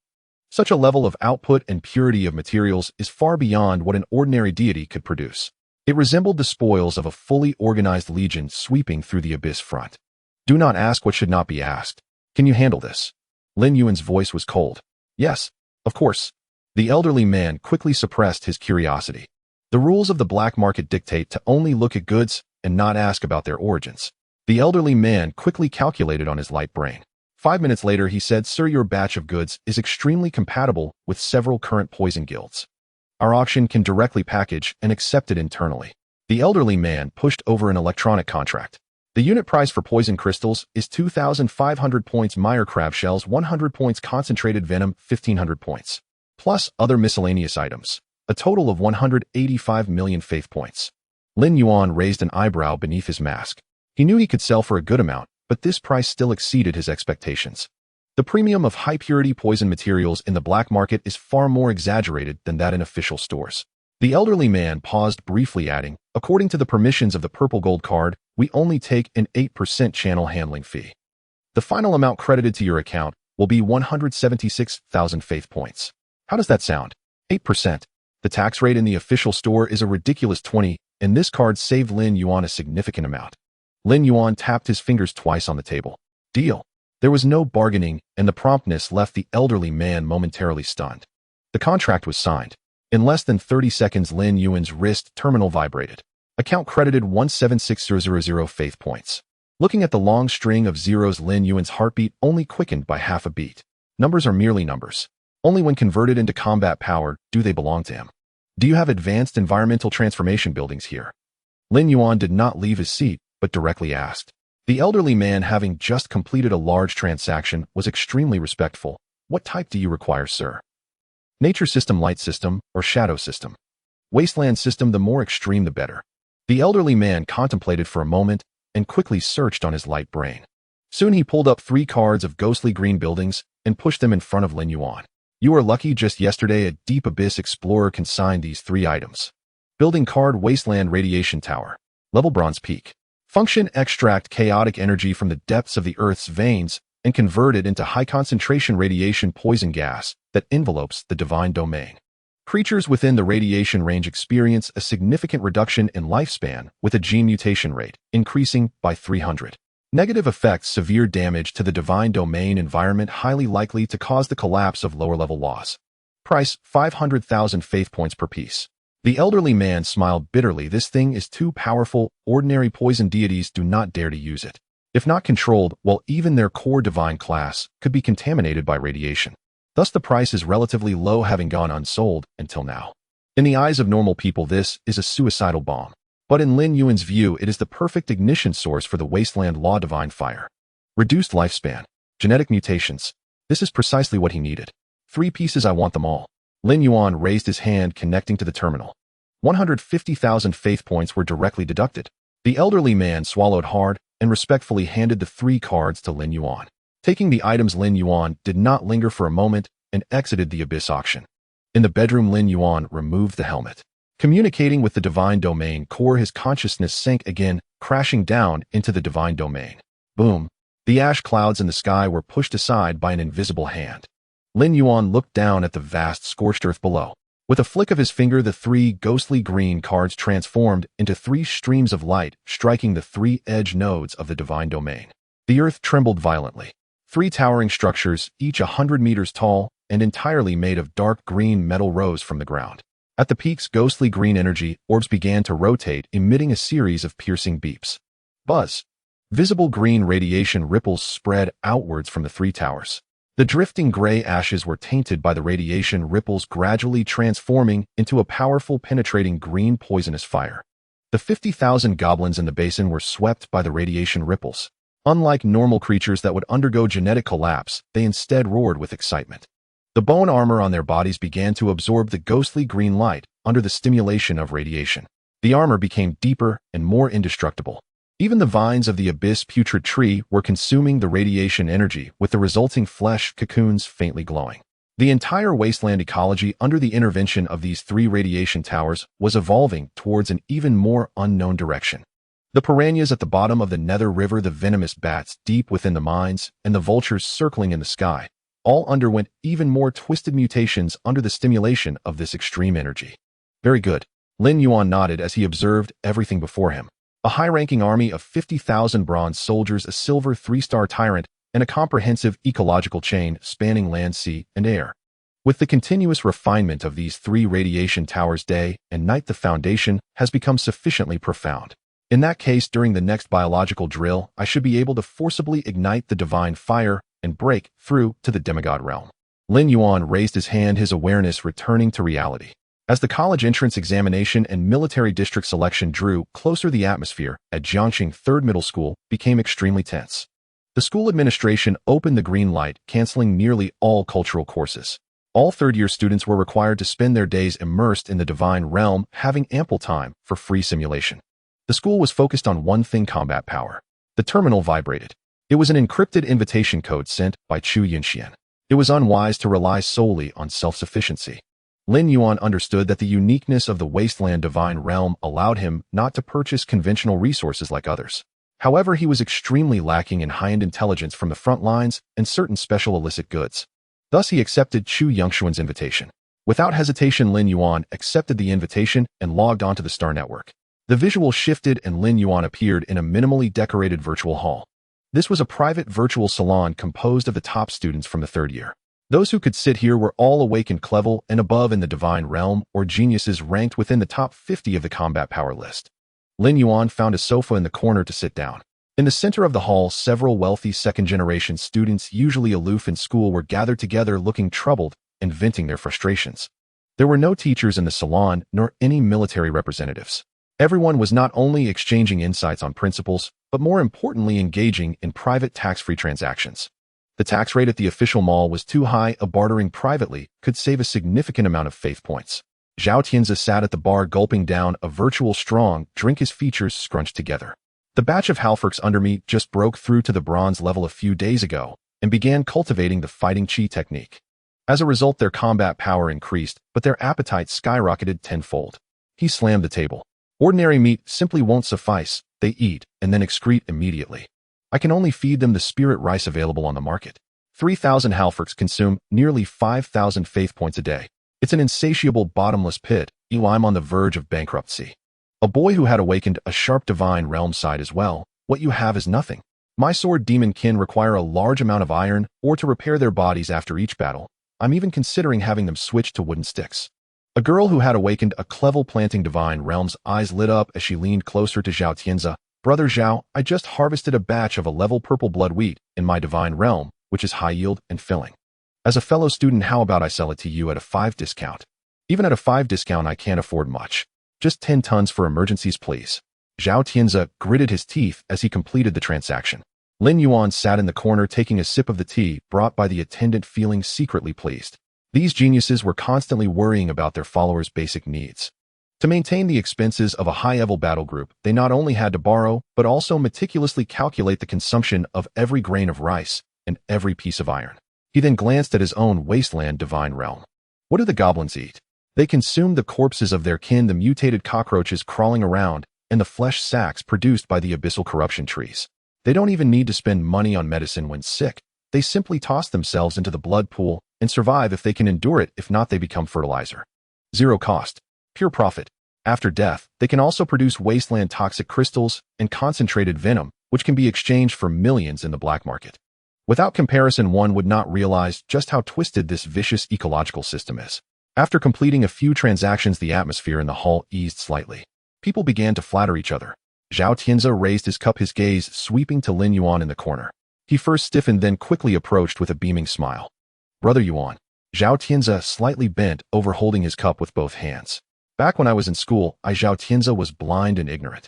Such a level of output and purity of materials is far beyond what an ordinary deity could produce. It resembled the spoils of a fully organized legion sweeping through the abyss front. Do not ask what should not be asked. Can you handle this? Lin Yuan's voice was cold. Yes, of course. The elderly man quickly suppressed his curiosity. The rules of the black market dictate to only look at goods and not ask about their origins. The elderly man quickly calculated on his light brain. 5 minutes later, he said, Sir, your batch of goods is extremely compatible with several current poison guilds. Our auction can directly package and accept it internally. The elderly man pushed over an electronic contract. The unit price for poison crystals is 2,500 points, mire crab shells 100 points, concentrated venom 1,500 points, plus other miscellaneous items, a total of 185 million faith points. Lin Yuan raised an eyebrow beneath his mask. He knew he could sell for a good amount, but this price still exceeded his expectations. The premium of high-purity poison materials in the black market is far more exaggerated than that in official stores. The elderly man paused briefly, adding, according to the permissions of the purple gold card, we only take an 8% channel handling fee. The final amount credited to your account will be 176,000 faith points. How does that sound? 8%. The tax rate in the official store is a ridiculous 20%, and this card saved Lin Yuan a significant amount. Lin Yuan tapped his fingers twice on the table. Deal. There was no bargaining, and the promptness left the elderly man momentarily stunned. The contract was signed. In less than 30 seconds, Lin Yuan's wrist terminal vibrated. Account credited 176,000 faith points. Looking at the long string of zeros, Lin Yuan's heartbeat only quickened by half a beat. Numbers are merely numbers. Only when converted into combat power do they belong to him. Do you have advanced environmental transformation buildings here? Lin Yuan did not leave his seat, but directly asked. The elderly man, having just completed a large transaction, was extremely respectful. What type do you require, sir? Nature system, light system, or shadow system? Wasteland system, the more extreme the better. The elderly man contemplated for a moment and quickly searched on his light brain. Soon he pulled up 3 cards of ghostly green buildings and pushed them in front of Lin Yuan. You are lucky. Just yesterday, a Deep Abyss Explorer consigned these 3 items. Building card: Wasteland Radiation Tower. Level: Bronze Peak. Function: extract chaotic energy from the depths of the Earth's veins and convert it into high-concentration radiation poison gas that envelopes the divine domain. Creatures within the radiation range experience a significant reduction in lifespan with a gene mutation rate, increasing by 300. Negative effects: severe damage to the divine domain environment, highly likely to cause the collapse of lower-level laws. Price: 500,000 faith points per piece. The elderly man smiled bitterly. This thing is too powerful. Ordinary poison deities do not dare to use it. If not controlled, well, even their core divine class could be contaminated by radiation. Thus the price is relatively low, having gone unsold until now. In the eyes of normal people, this is a suicidal bomb. But in Lin Yuan's view, it is the perfect ignition source for the wasteland law divine fire. Reduced lifespan. Genetic mutations. This is precisely what he needed. 3 pieces, I want them all. Lin Yuan raised his hand, connecting to the terminal. 150,000 faith points were directly deducted. The elderly man swallowed hard and respectfully handed the 3 cards to Lin Yuan. Taking the items, Lin Yuan did not linger for a moment and exited the Abyss auction. In the bedroom, Lin Yuan removed the helmet. Communicating with the divine domain core, his consciousness sank again, crashing down into the divine domain. Boom! The ash clouds in the sky were pushed aside by an invisible hand. Lin Yuan looked down at the vast scorched earth below. With a flick of his finger, the 3 ghostly green cards transformed into 3 streams of light, striking the 3 edge nodes of the divine domain. The earth trembled violently. 3 towering structures, each 100 meters tall and entirely made of dark green metal, rose from the ground. At the peaks, ghostly green energy orbs began to rotate, emitting a series of piercing beeps. Buzz! Visible green radiation ripples spread outwards from the 3 towers. The drifting gray ashes were tainted by the radiation ripples, gradually transforming into a powerful, penetrating green poisonous fire. The 50,000 goblins in the basin were swept by the radiation ripples. Unlike normal creatures that would undergo genetic collapse, they instead roared with excitement. The bone armor on their bodies began to absorb the ghostly green light under the stimulation of radiation. The armor became deeper and more indestructible. Even the vines of the Abyss putrid tree were consuming the radiation energy, with the resulting flesh cocoons faintly glowing. The entire wasteland ecology, under the intervention of these 3 radiation towers, was evolving towards an even more unknown direction. The piranhas at the bottom of the Nether River, the venomous bats deep within the mines, and the vultures circling in the sky all underwent even more twisted mutations under the stimulation of this extreme energy. Very good. Lin Yuan nodded as he observed everything before him. A high-ranking army of 50,000 bronze soldiers, a silver 3-star tyrant, and a comprehensive ecological chain spanning land, sea, and air. With the continuous refinement of these 3 radiation towers day and night, the foundation has become sufficiently profound. In that case, during the next biological drill, I should be able to forcibly ignite the divine fire and break through to the demigod realm. Lin Yuan raised his hand, his awareness returning to reality. As the college entrance examination and military district selection drew closer, the atmosphere at Jiangxing Third Middle School became extremely tense. The school administration opened the green light, canceling nearly all cultural courses. All third-year students were required to spend their days immersed in the divine realm, having ample time for free simulation. The school was focused on one thing: combat power. The terminal vibrated. It was an encrypted invitation code sent by Chu Yinxian. It was unwise to rely solely on self-sufficiency. Lin Yuan understood that the uniqueness of the wasteland divine realm allowed him not to purchase conventional resources like others. However, he was extremely lacking in high-end intelligence from the front lines and certain special illicit goods. Thus, he accepted Chu Yingxuan's invitation. Without hesitation, Lin Yuan accepted the invitation and logged onto the Star Network. The visual shifted and Lin Yuan appeared in a minimally decorated virtual hall. This was a private virtual salon composed of the top students from the 3rd year. Those who could sit here were all awakened level and above in the divine realm, or geniuses ranked within the top 50 of the combat power list. Lin Yuan found a sofa in the corner to sit down. In the center of the hall, several wealthy second-generation students, usually aloof in school, were gathered together, looking troubled and venting their frustrations. There were no teachers in the salon, nor any military representatives. Everyone was not only exchanging insights on principles, but more importantly engaging in private tax-free transactions. The tax rate at the official mall was too high. A bartering privately could save a significant amount of faith points. Zhao Tianzi sat at the bar gulping down a virtual strong drink, his features scrunched together. The batch of halforcs under me just broke through to the bronze level a few days ago and began cultivating the fighting chi technique. As a result, their combat power increased, but their appetite skyrocketed tenfold. He slammed the table. Ordinary meat simply won't suffice. They eat and then excrete immediately. I can only feed them the spirit rice available on the market. 3,000 halforcs consume nearly 5,000 faith points a day. It's an insatiable bottomless pit. I'm on the verge of bankruptcy. A boy who had awakened a sharp divine realm sighed as well. What you have is nothing. My sword demon kin require a large amount of iron or to repair their bodies after each battle. I'm even considering having them switch to wooden sticks. A girl who had awakened a clevel planting divine realm's eyes lit up as she leaned closer to Zhao Tianzi. Brother Zhao, I just harvested a batch of a level purple blood wheat in my divine realm, which is high yield and filling. As a fellow student, how about I sell it to you at a 5 discount? Even at a 5 discount, I can't afford much. Just 10 tons for emergencies, please. Zhao Tianzi gritted his teeth as he completed the transaction. Lin Yuan sat in the corner taking a sip of the tea brought by the attendant, feeling secretly pleased. These geniuses were constantly worrying about their followers' basic needs. To maintain the expenses of a high-level battle group, they not only had to borrow, but also meticulously calculate the consumption of every grain of rice and every piece of iron. He then glanced at his own wasteland divine realm. What do the goblins eat? They consume the corpses of their kin, the mutated cockroaches crawling around, and the flesh sacks produced by the abyssal corruption trees. They don't even need to spend money on medicine when sick. They simply toss themselves into the blood pool and survive if they can endure it. If not, they become fertilizer. Zero cost. Pure profit. After death, they can also produce wasteland toxic crystals and concentrated venom, which can be exchanged for millions in the black market. Without comparison, one would not realize just how twisted this vicious ecological system is. After completing a few transactions, the atmosphere in the hall eased slightly. People began to flatter each other. Zhao Tianzi raised his cup, his gaze sweeping to Lin Yuan in the corner. He first stiffened, then quickly approached with a beaming smile. Brother Yuan. Zhao Tianzi slightly bent over, holding his cup with both hands. Back when I was in school, Zhao Tianzi was blind and ignorant.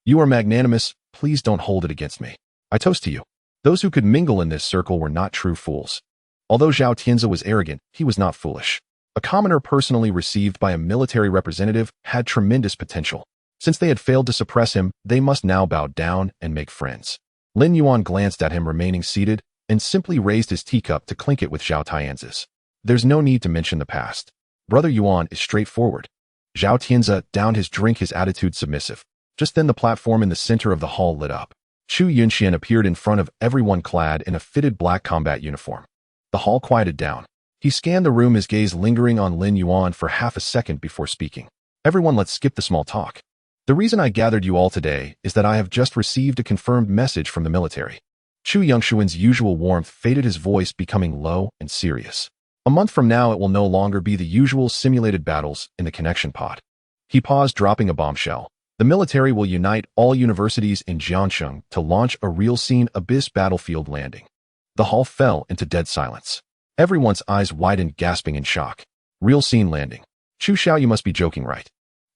You are magnanimous. Please don't hold it against me. I toast to you. Those who could mingle in this circle were not true fools. Although Zhao Tianzi was arrogant, he was not foolish. A commoner personally received by a military representative had tremendous potential. Since they had failed to suppress him, they must now bow down and make friends. Lin Yuan glanced at him remaining seated and simply raised his teacup to clink it with Zhao Tianzi's. There's no need to mention the past. Brother Yuan is straightforward. Zhao Tianzi downed his drink, his attitude submissive. Just then the platform in the center of the hall lit up. Chu Yunxian appeared in front of everyone clad in a fitted black combat uniform. The hall quieted down. He scanned the room, his gaze lingering on Lin Yuan for half a second before speaking. Everyone, let's skip the small talk. The reason I gathered you all today is that I have just received a confirmed message from the military. Chu Yunxian's usual warmth faded, his voice becoming low and serious. A month from now, it will no longer be the usual simulated battles in the connection pod. He paused, dropping a bombshell. The military will unite all universities in Jiangsheng to launch a real scene abyss battlefield landing. The hall fell into dead silence. Everyone's eyes widened, gasping in shock. Real scene landing. Chu Xiao, you must be joking, right?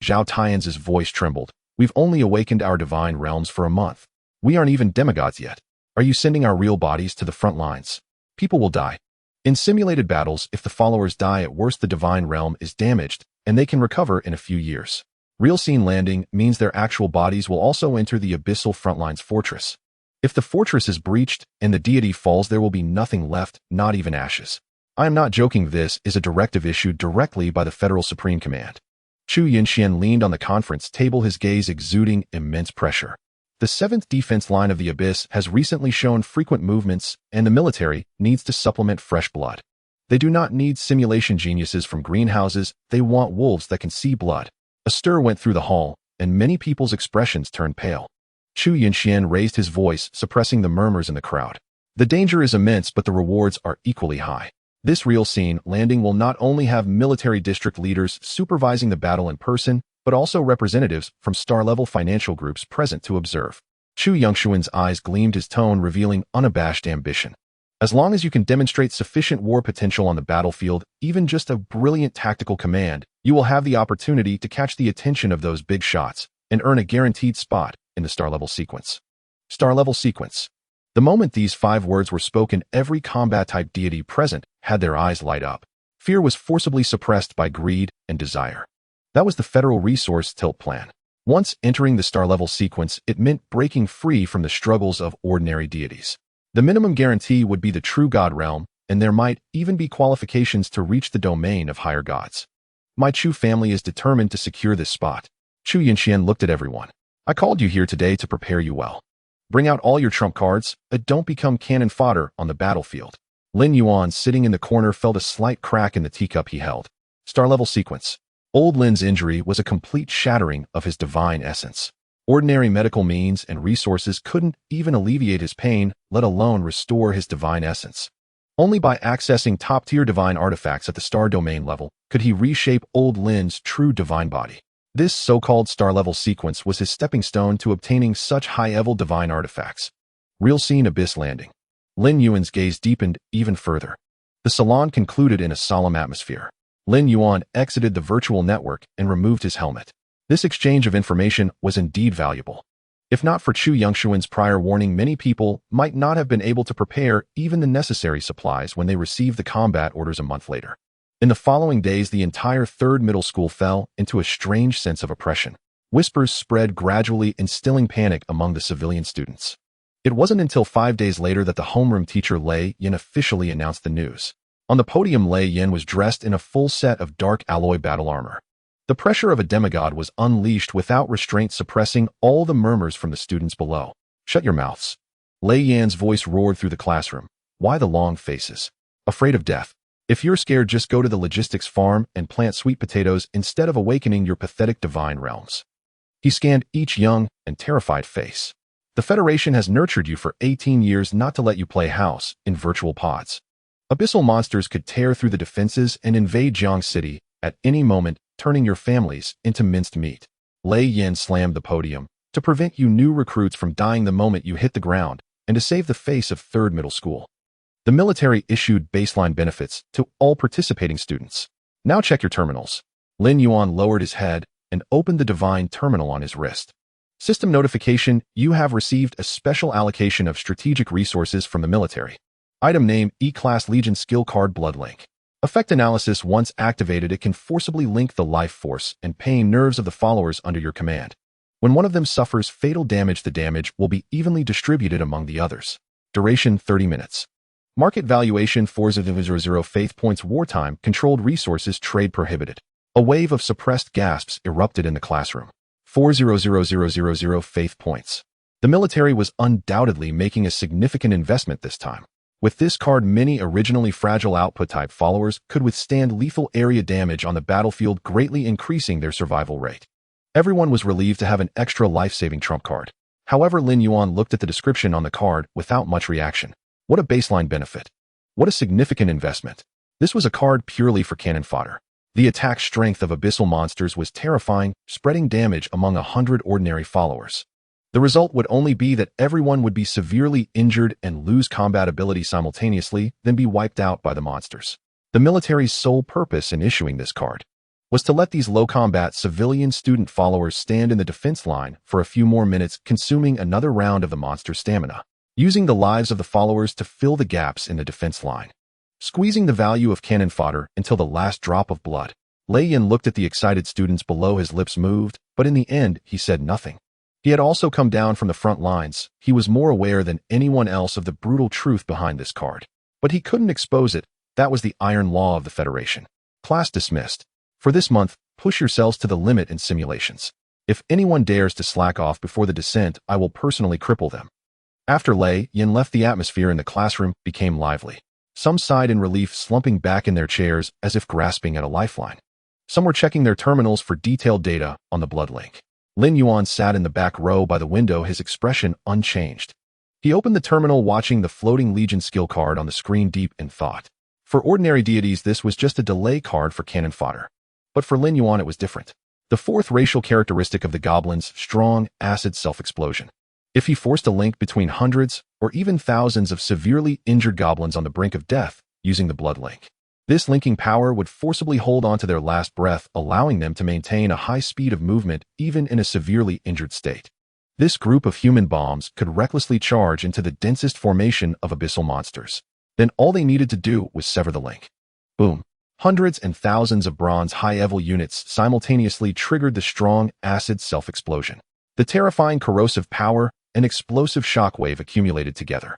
Zhao Tianzi's voice trembled. We've only awakened our divine realms for a month. We aren't even demigods yet. Are you sending our real bodies to the front lines? People will die. In simulated battles, if the followers die, at worst the divine realm is damaged, and they can recover in a few years. Real scene landing means their actual bodies will also enter the abyssal frontlines fortress. If the fortress is breached and the deity falls, there will be nothing left, not even ashes. I am not joking. This is a directive issued directly by the Federal Supreme Command. Chu Yunxian leaned on the conference table, his gaze exuding immense pressure. The 7th defense line of the abyss has recently shown frequent movements, and the military needs to supplement fresh blood. They do not need simulation geniuses from greenhouses. They want wolves that can see blood. A stir went through the hall, and many people's expressions turned pale. Chu Yunxian raised his voice, suppressing the murmurs in the crowd. The danger is immense, but the rewards are equally high. This real scene landing will not only have military district leaders supervising the battle in person, but also representatives from star-level financial groups present to observe. Chu Yunxian's eyes gleamed, his tone revealing unabashed ambition. As long as you can demonstrate sufficient war potential on the battlefield, even just a brilliant tactical command, you will have the opportunity to catch the attention of those big shots and earn a guaranteed spot in the star-level sequence. Star-level sequence. The moment these 5 words were spoken, every combat-type deity present had their eyes light up. Fear was forcibly suppressed by greed and desire. That was the Federal Resource Tilt Plan. Once entering the star-level sequence, it meant breaking free from the struggles of ordinary deities. The minimum guarantee would be the true god realm, and there might even be qualifications to reach the domain of higher gods. My Chu family is determined to secure this spot. Chu Yinxian looked at everyone. I called you here today to prepare you well. Bring out all your trump cards, but don't become cannon fodder on the battlefield. Lin Yuan, sitting in the corner, felt a slight crack in the teacup he held. Star-level sequence. Old Lin's injury was a complete shattering of his divine essence. Ordinary medical means and resources couldn't even alleviate his pain, let alone restore his divine essence. Only by accessing top-tier divine artifacts at the star domain level could he reshape Old Lin's true divine body. This so-called star-level sequence was his stepping stone to obtaining such high-level divine artifacts. Real scene abyss landing. Lin Yuan's gaze deepened even further. The salon concluded in a solemn atmosphere. Lin Yuan exited the virtual network and removed his helmet. This exchange of information was indeed valuable. If not for Chu Yongxuan's prior warning, many people might not have been able to prepare even the necessary supplies when they received the combat orders a month later. In the following days, the entire third middle school fell into a strange sense of oppression. Whispers spread gradually, instilling panic among the civilian students. It wasn't until 5 days later that the homeroom teacher Lei Yin officially announced the news. On the podium, Lei Yin was dressed in a full set of dark alloy battle armor. The pressure of a demigod was unleashed without restraint, suppressing all the murmurs from the students below. Shut your mouths. Lei Yan's voice roared through the classroom. Why the long faces? Afraid of death? If you're scared, just go to the logistics farm and plant sweet potatoes instead of awakening your pathetic divine realms. He scanned each young and terrified face. The Federation has nurtured you for 18 years not to let you play house in virtual pods. Abyssal monsters could tear through the defenses and invade Jiang City at any moment, turning your families into minced meat. Lei Yin slammed the podium to prevent you new recruits from dying the moment you hit the ground and to save the face of third middle school. The military issued baseline benefits to all participating students. Now check your terminals. Lin Yuan lowered his head and opened the divine terminal on his wrist. System notification: you have received a special allocation of strategic resources from the military. Item name: E-Class Legion Skill Card Blood Link. Effect analysis: once activated, it can forcibly link the life force and pain nerves of the followers under your command. When one of them suffers fatal damage, the damage will be evenly distributed among the others. Duration: 30 minutes. Market valuation: 4,000 faith points. Wartime controlled resources trade prohibited. A wave of suppressed gasps erupted in the classroom. 4,000 faith points. The military was undoubtedly making a significant investment this time. With this card, many originally fragile output-type followers could withstand lethal area damage on the battlefield, greatly increasing their survival rate. Everyone was relieved to have an extra life-saving trump card. However, Lin Yuan looked at the description on the card without much reaction. What a baseline benefit. What a significant investment. This was a card purely for cannon fodder. The attack strength of abyssal monsters was terrifying, spreading damage among 100 ordinary followers. The result would only be that everyone would be severely injured and lose combat ability simultaneously, then be wiped out by the monsters. The military's sole purpose in issuing this card was to let these low-combat civilian student followers stand in the defense line for a few more minutes, consuming another round of the monster's stamina, using the lives of the followers to fill the gaps in the defense line, squeezing the value of cannon fodder until the last drop of blood. Lei Yin looked at the excited students below. His lips moved, but in the end, he said nothing. He had also come down from the front lines. He was more aware than anyone else of the brutal truth behind this card. But he couldn't expose it. That was the iron law of the Federation. Class dismissed. For this month, push yourselves to the limit in simulations. If anyone dares to slack off before the descent, I will personally cripple them. After Lei Yin left, the atmosphere in the classroom became lively. Some sighed in relief, slumping back in their chairs as if grasping at a lifeline. Some were checking their terminals for detailed data on the blood link. Lin Yuan sat in the back row by the window, his expression unchanged. He opened the terminal, watching the floating Legion skill card on the screen, deep in thought. For ordinary deities, this was just a delay card for cannon fodder. But for Lin Yuan, it was different. The fourth racial characteristic of the goblins: strong, acid self-explosion. If he forced a link between hundreds or even thousands of severely injured goblins on the brink of death using the blood link, this linking power would forcibly hold on to their last breath, allowing them to maintain a high speed of movement even in a severely injured state. This group of human bombs could recklessly charge into the densest formation of abyssal monsters. Then all they needed to do was sever the link. Boom. Hundreds and thousands of bronze high-level units simultaneously triggered the strong acid self-explosion. The terrifying corrosive power and explosive shockwave accumulated together.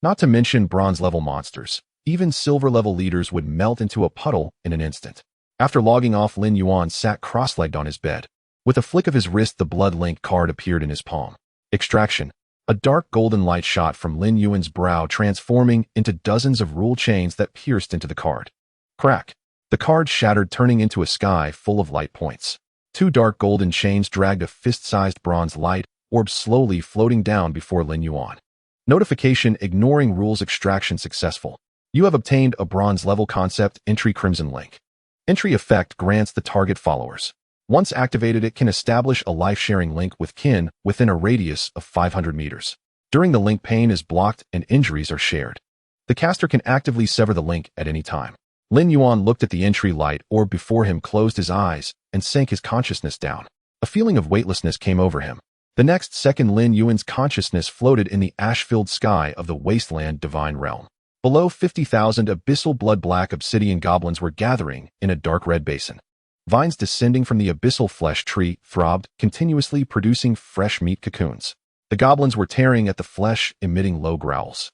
Not to mention bronze-level monsters. Even silver-level leaders would melt into a puddle in an instant. After logging off, Lin Yuan sat cross-legged on his bed. With a flick of his wrist, the blood link card appeared in his palm. Extraction. A dark golden light shot from Lin Yuan's brow, transforming into dozens of rule chains that pierced into the card. Crack. The card shattered, turning into a sky full of light points. Two dark golden chains dragged a fist-sized bronze light orb slowly floating down before Lin Yuan. Notification: ignoring rules. Extraction successful. You have obtained a bronze-level concept entry Crimson Link. Entry effect grants the target followers. Once activated, it can establish a life-sharing link with kin within a radius of 500 meters. During the link, pain is blocked and injuries are shared. The caster can actively sever the link at any time. Lin Yuan looked at the entry light orb before him, closed his eyes, and sank his consciousness down. A feeling of weightlessness came over him. The next second, Lin Yuan's consciousness floated in the ash-filled sky of the wasteland divine realm. Below, 50,000 abyssal blood-black obsidian goblins were gathering in a dark red basin. Vines descending from the abyssal flesh tree throbbed, continuously producing fresh meat cocoons. The goblins were tearing at the flesh, emitting low growls.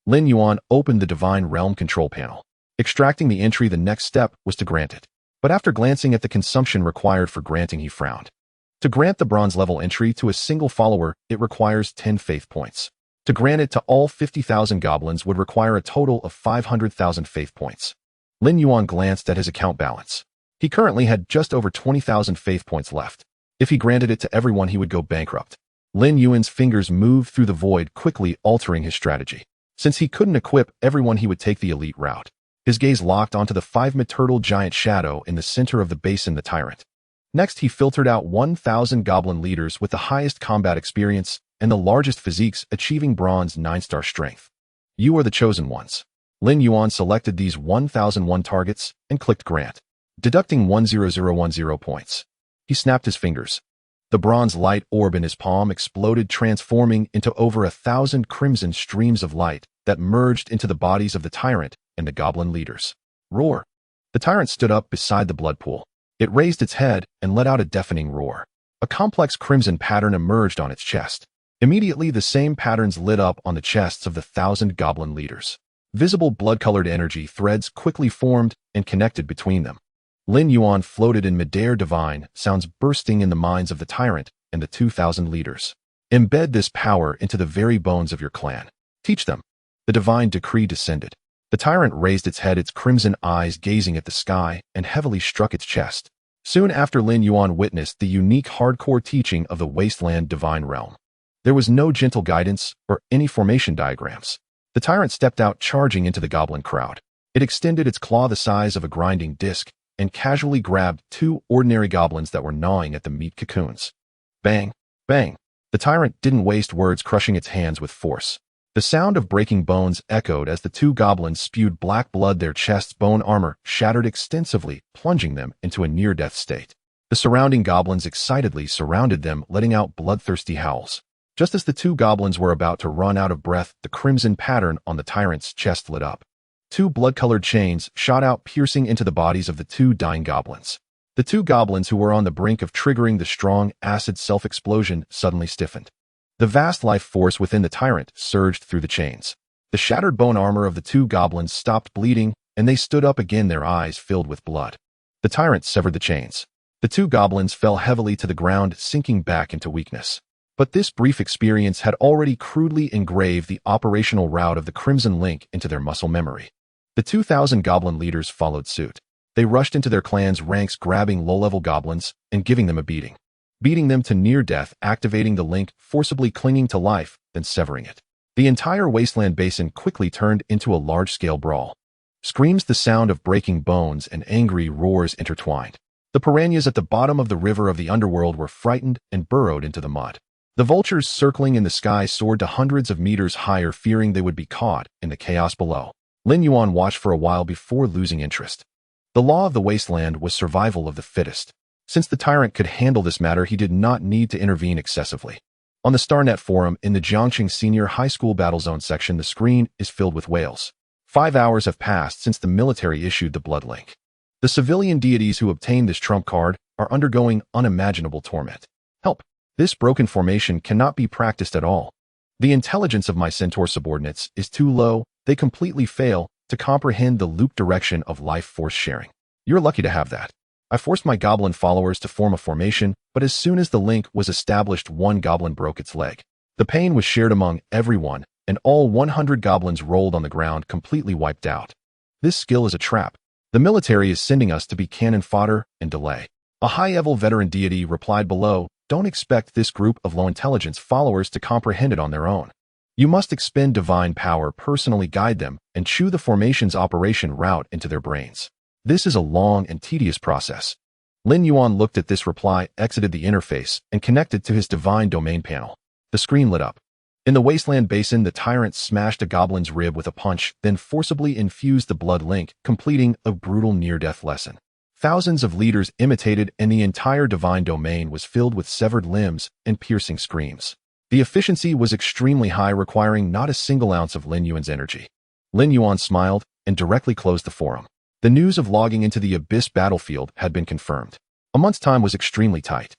Lin Yuan opened the divine realm control panel. Extracting the entry, the next step was to grant it. But after glancing at the consumption required for granting, he frowned. To grant the bronze-level entry to a single follower, it requires 10 faith points. To grant it to all 50,000 goblins would require a total of 500,000 faith points. Lin Yuan glanced at his account balance. He currently had just over 20,000 faith points left. If he granted it to everyone, he would go bankrupt. Lin Yuan's fingers moved through the void, quickly altering his strategy. Since he couldn't equip everyone, he would take the elite route. His gaze locked onto the 5-meter giant shadow in the center of the basin, the tyrant. Next, he filtered out 1,000 goblin leaders with the highest combat experience and the largest physiques, achieving bronze 9-star strength. You are the chosen ones. Lin Yuan selected these 1,001 targets and clicked grant, deducting 10010 points. He snapped his fingers. The bronze light orb in his palm exploded, transforming into over 1,000 crimson streams of light that merged into the bodies of the tyrant and the goblin leaders. Roar! The tyrant stood up beside the blood pool. It raised its head and let out a deafening roar. A complex crimson pattern emerged on its chest. Immediately, the same patterns lit up on the chests of the 1,000 goblin leaders. Visible blood-colored energy threads quickly formed and connected between them. Lin Yuan floated in midair, divine sounds bursting in the minds of the tyrant and the 2,000 leaders. Embed this power into the very bones of your clan. Teach them. The divine decree descended. The tyrant raised its head, its crimson eyes gazing at the sky, and heavily struck its chest. Soon after, Lin Yuan witnessed the unique hardcore teaching of the wasteland divine realm. There was no gentle guidance or any formation diagrams. The tyrant stepped out, charging into the goblin crowd. It extended its claw the size of a grinding disc and casually grabbed 2 ordinary goblins that were gnawing at the meat cocoons. Bang! Bang! The tyrant didn't waste words, crushing its hands with force. The sound of breaking bones echoed as the 2 goblins spewed black blood. Their chests' bone armor shattered extensively, plunging them into a near-death state. The surrounding goblins excitedly surrounded them, letting out bloodthirsty howls. Just as the 2 goblins were about to run out of breath, the crimson pattern on the tyrant's chest lit up. 2 blood-colored chains shot out, piercing into the bodies of the 2 dying goblins. The 2 goblins, who were on the brink of triggering the strong acid self-explosion, suddenly stiffened. The vast life force within the tyrant surged through the chains. The shattered bone armor of the 2 goblins stopped bleeding, and they stood up again, their eyes filled with blood. The tyrant severed the chains. The 2 goblins fell heavily to the ground, sinking back into weakness. But this brief experience had already crudely engraved the operational route of the Crimson Link into their muscle memory. The 2,000 goblin leaders followed suit. They rushed into their clan's ranks, grabbing low-level goblins and giving them a beating. Beating them to near death, activating the link, forcibly clinging to life, then severing it. The entire wasteland basin quickly turned into a large-scale brawl. Screams, the sound of breaking bones, and angry roars intertwined. The piranhas at the bottom of the river of the underworld were frightened and burrowed into the mud. The vultures circling in the sky soared to hundreds of meters higher, fearing they would be caught in the chaos below. Lin Yuan watched for a while before losing interest. The law of the wasteland was survival of the fittest. Since the tyrant could handle this matter, he did not need to intervene excessively. On the StarNet forum in the Jiangxing Senior High School Battlezone section, the screen is filled with wails. 5 hours have passed since the military issued the blood link. The civilian deities who obtained this trump card are undergoing unimaginable torment. Help! This broken formation cannot be practiced at all. The intelligence of my centaur subordinates is too low, they completely fail to comprehend the loop direction of life force sharing. You're lucky to have that. I forced my goblin followers to form a formation, but as soon as the link was established, one goblin broke its leg. The pain was shared among everyone, and all 100 goblins rolled on the ground, completely wiped out. This skill is a trap. The military is sending us to be cannon fodder and delay. A high-level veteran deity replied below, don't expect this group of low-intelligence followers to comprehend it on their own. You must expend divine power, personally guide them, and chew the formation's operation route into their brains. This is a long and tedious process. Lin Yuan looked at this reply, exited the interface, and connected to his divine domain panel. The screen lit up. In the wasteland basin, the tyrant smashed a goblin's rib with a punch, then forcibly infused the blood link, completing a brutal near-death lesson. Thousands of leaders imitated, and the entire divine domain was filled with severed limbs and piercing screams. The efficiency was extremely high, requiring not a single ounce of Lin Yuan's energy. Lin Yuan smiled and directly closed the forum. The news of logging into the Abyss battlefield had been confirmed. A month's time was extremely tight.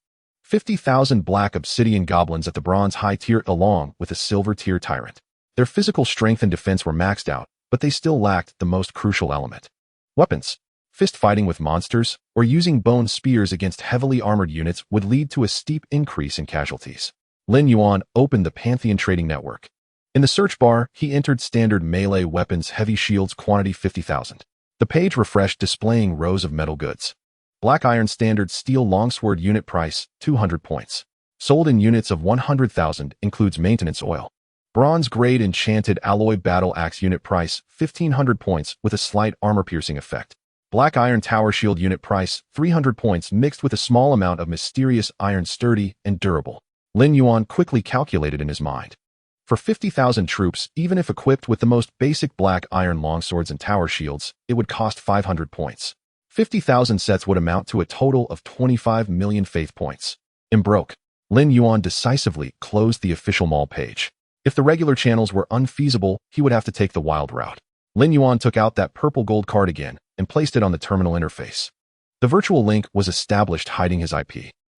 50,000 black obsidian goblins at the bronze high tier along with a silver tier tyrant. Their physical strength and defense were maxed out, but they still lacked the most crucial element. Weapons. Fist fighting with monsters or using bone spears against heavily armored units would lead to a steep increase in casualties. Lin Yuan opened the Pantheon trading network. In the search bar, he entered standard melee weapons, heavy shields, quantity 50,000. The page refreshed, displaying rows of metal goods. Black iron standard steel longsword unit price, 200 points. Sold in units of 100,000, includes maintenance oil. Bronze grade enchanted alloy battle axe unit price, 1,500 points with a slight armor-piercing effect. Black iron tower shield unit price, 300 points mixed with a small amount of mysterious iron, sturdy and durable. Lin Yuan quickly calculated in his mind. For 50,000 troops, even if equipped with the most basic black iron longswords and tower shields, it would cost 500 points. 50,000 sets would amount to a total of 25 million faith points. Broke. Lin Yuan decisively closed the official mall page. If the regular channels were unfeasible, he would have to take the wild route. Lin Yuan took out that purple gold card again and placed it on the terminal interface. The virtual link was established, hiding his IP.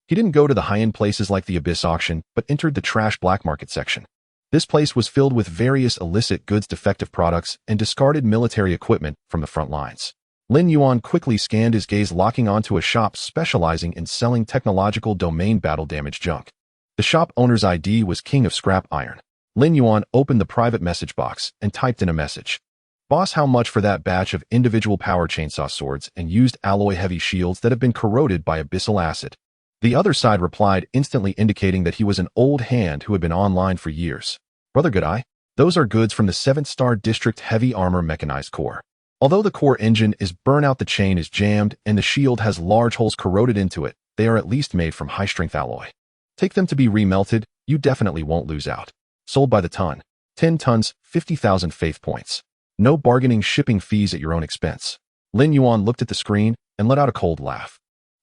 He didn't go to the high-end places like the Abyss auction, but entered the trash black market section. This place was filled with various illicit goods, defective products, and discarded military equipment from the front lines. Lin Yuan quickly scanned, his gaze locking onto a shop specializing in selling technological domain battle damage junk. The shop owner's ID was King of Scrap Iron. Lin Yuan opened the private message box and typed in a message. Boss, how much for that batch of individual power chainsaw swords and used alloy heavy shields that have been corroded by abyssal acid? The other side replied, instantly indicating that he was an old hand who had been online for years. Brother Good Eye, those are goods from the 7th Star District Heavy Armor Mechanized Core. Although the core engine is burnout, the chain is jammed, and the shield has large holes corroded into it, they are at least made from high-strength alloy. Take them to be remelted, you definitely won't lose out. Sold by the ton. 10 tons, 50,000 faith points. No bargaining, shipping fees at your own expense. Lin Yuan looked at the screen and let out a cold laugh.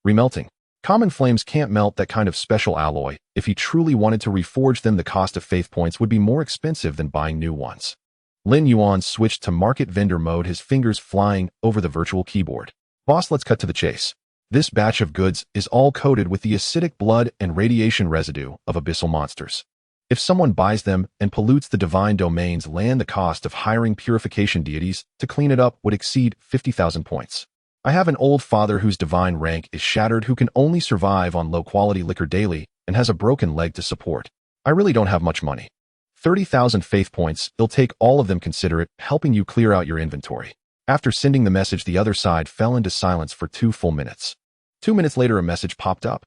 Remelting. Common flames can't melt that kind of special alloy. If he truly wanted to reforge them, the cost of faith points would be more expensive than buying new ones. Lin Yuan switched to market vendor mode, his fingers flying over the virtual keyboard. Boss, let's cut to the chase. This batch of goods is all coated with the acidic blood and radiation residue of abyssal monsters. If someone buys them and pollutes the divine domain's land, the cost of hiring purification deities to clean it up would exceed 50,000 points. I have an old father whose divine rank is shattered, who can only survive on low-quality liquor daily and has a broken leg to support. I really don't have much money. 30,000 faith points, they'll take all of them, consider it, helping you clear out your inventory. After sending the message, the other side fell into silence for 2 full minutes. 2 minutes later, a message popped up.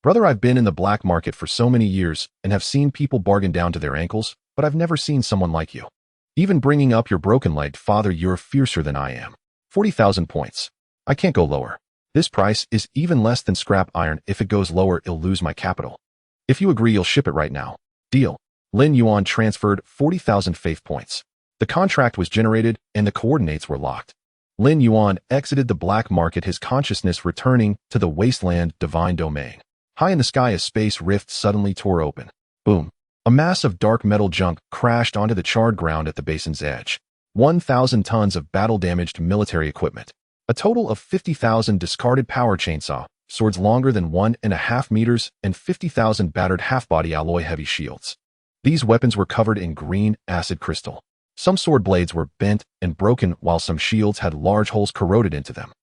Brother, I've been in the black market for so many years and have seen people bargain down to their ankles, but I've never seen someone like you. Even bringing up your broken-legged father, you're fiercer than I am. 40,000 points. I can't go lower. This price is even less than scrap iron. If it goes lower, I'll lose my capital. If you agree, you'll ship it right now. Deal. Lin Yuan transferred 40,000 faith points. The contract was generated and the coordinates were locked. Lin Yuan exited the black market, his consciousness returning to the wasteland divine domain. High in the sky, a space rift suddenly tore open. Boom. A mass of dark metal junk crashed onto the charred ground at the basin's edge. 1,000 tons of battle-damaged military equipment. A total of 50,000 discarded power chainsaw, swords longer than 1.5 meters, and 50,000 battered half-body alloy heavy shields. These weapons were covered in green acid crystal. Some sword blades were bent and broken, while some shields had large holes corroded into them.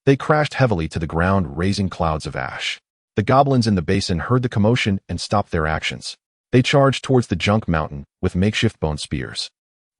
They crashed heavily to the ground, raising clouds of ash. The goblins in the basin heard the commotion and stopped their actions. They charged towards the junk mountain with makeshift bone spears.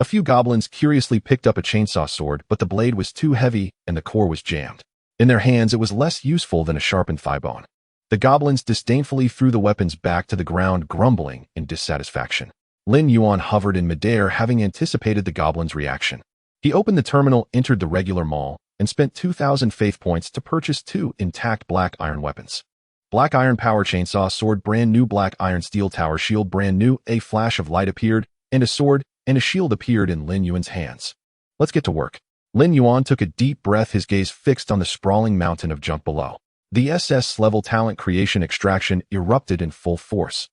A few goblins curiously picked up a chainsaw sword, but the blade was too heavy and the core was jammed. In their hands, it was less useful than a sharpened thigh bone. The goblins disdainfully threw the weapons back to the ground, grumbling in dissatisfaction. Lin Yuan hovered in midair, having anticipated the goblins' reaction. He opened the terminal, entered the regular mall, and spent 2,000 faith points to purchase 2 intact black iron weapons. Black iron power chainsaw sword, brand new. Black iron steel tower shield, brand new. A flash of light appeared, and a sword and a shield appeared in Lin Yuan's hands. Let's get to work. Lin Yuan took a deep breath, his gaze fixed on the sprawling mountain of junk below. The SS-level talent creation extraction erupted in full force.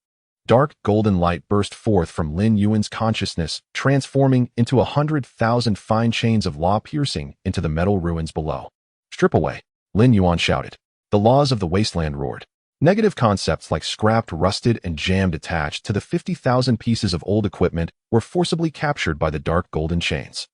Dark golden light burst forth from Lin Yuan's consciousness, transforming into 100,000 fine chains of law, piercing into the metal ruins below. Strip away, Lin Yuan shouted. The laws of the wasteland roared. Negative concepts like scrapped, rusted, and jammed attached to the 50,000 pieces of old equipment were forcibly captured by the dark golden chains.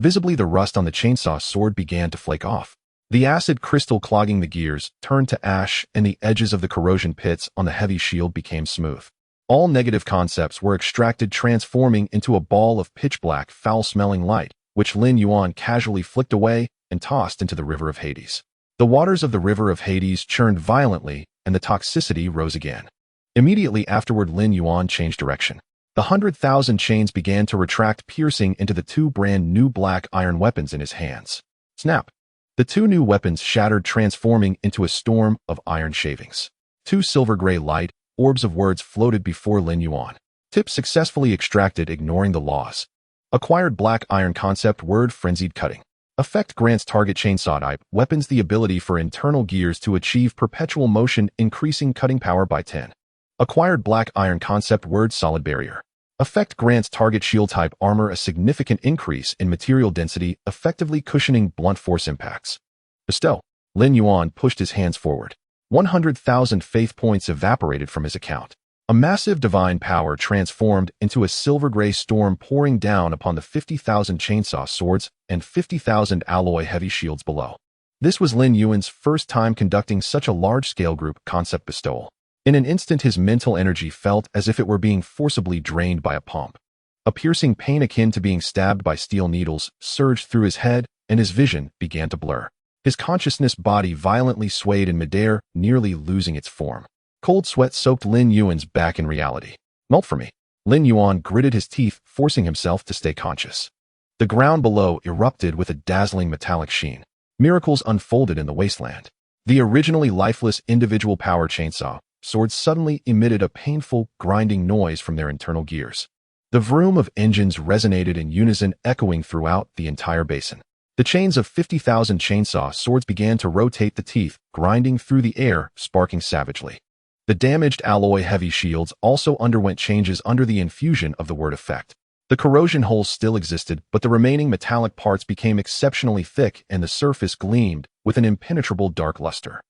Visibly, the rust on the chainsaw sword began to flake off. The acid crystal clogging the gears turned to ash, and the edges of the corrosion pits on the heavy shield became smooth. All negative concepts were extracted, transforming into a ball of pitch-black, foul-smelling light, which Lin Yuan casually flicked away and tossed into the River of Hades. The waters of the River of Hades churned violently, and the toxicity rose again. Immediately afterward, Lin Yuan changed direction. The 100,000 chains began to retract, piercing into the 2 brand new black iron weapons in his hands. Snap! The 2 new weapons shattered, transforming into a storm of iron shavings. 2 silver-gray light orbs of words floated before Lin Yuan. Tip successfully extracted, ignoring the laws. Acquired black iron concept word, frenzied cutting. Effect grants target chainsaw type weapons the ability for internal gears to achieve perpetual motion, increasing cutting power by 10. Acquired black iron concept word, solid barrier. Effect grants target shield type armor a significant increase in material density, effectively cushioning blunt force impacts. Bestow. Lin Yuan pushed his hands forward. 100,000 faith points evaporated from his account. A massive divine power transformed into a silver-gray storm, pouring down upon the 50,000 chainsaw swords and 50,000 alloy heavy shields below. This was Lin Yuan's first time conducting such a large-scale group concept bestowal. In an instant, his mental energy felt as if it were being forcibly drained by a pump. A piercing pain akin to being stabbed by steel needles surged through his head, and his vision began to blur. His consciousness body violently swayed in midair, nearly losing its form. Cold sweat soaked Lin Yuan's back in reality. Melt for me. Lin Yuan gritted his teeth, forcing himself to stay conscious. The ground below erupted with a dazzling metallic sheen. Miracles unfolded in the wasteland. The originally lifeless individual power chainsaw swords suddenly emitted a painful, grinding noise from their internal gears. The vroom of engines resonated in unison, echoing throughout the entire basin. The chains of 50,000 chainsaw swords began to rotate, the teeth grinding through the air, sparking savagely. The damaged alloy heavy shields also underwent changes under the infusion of the word effect. The corrosion holes still existed, but the remaining metallic parts became exceptionally thick, and the surface gleamed with an impenetrable dark luster.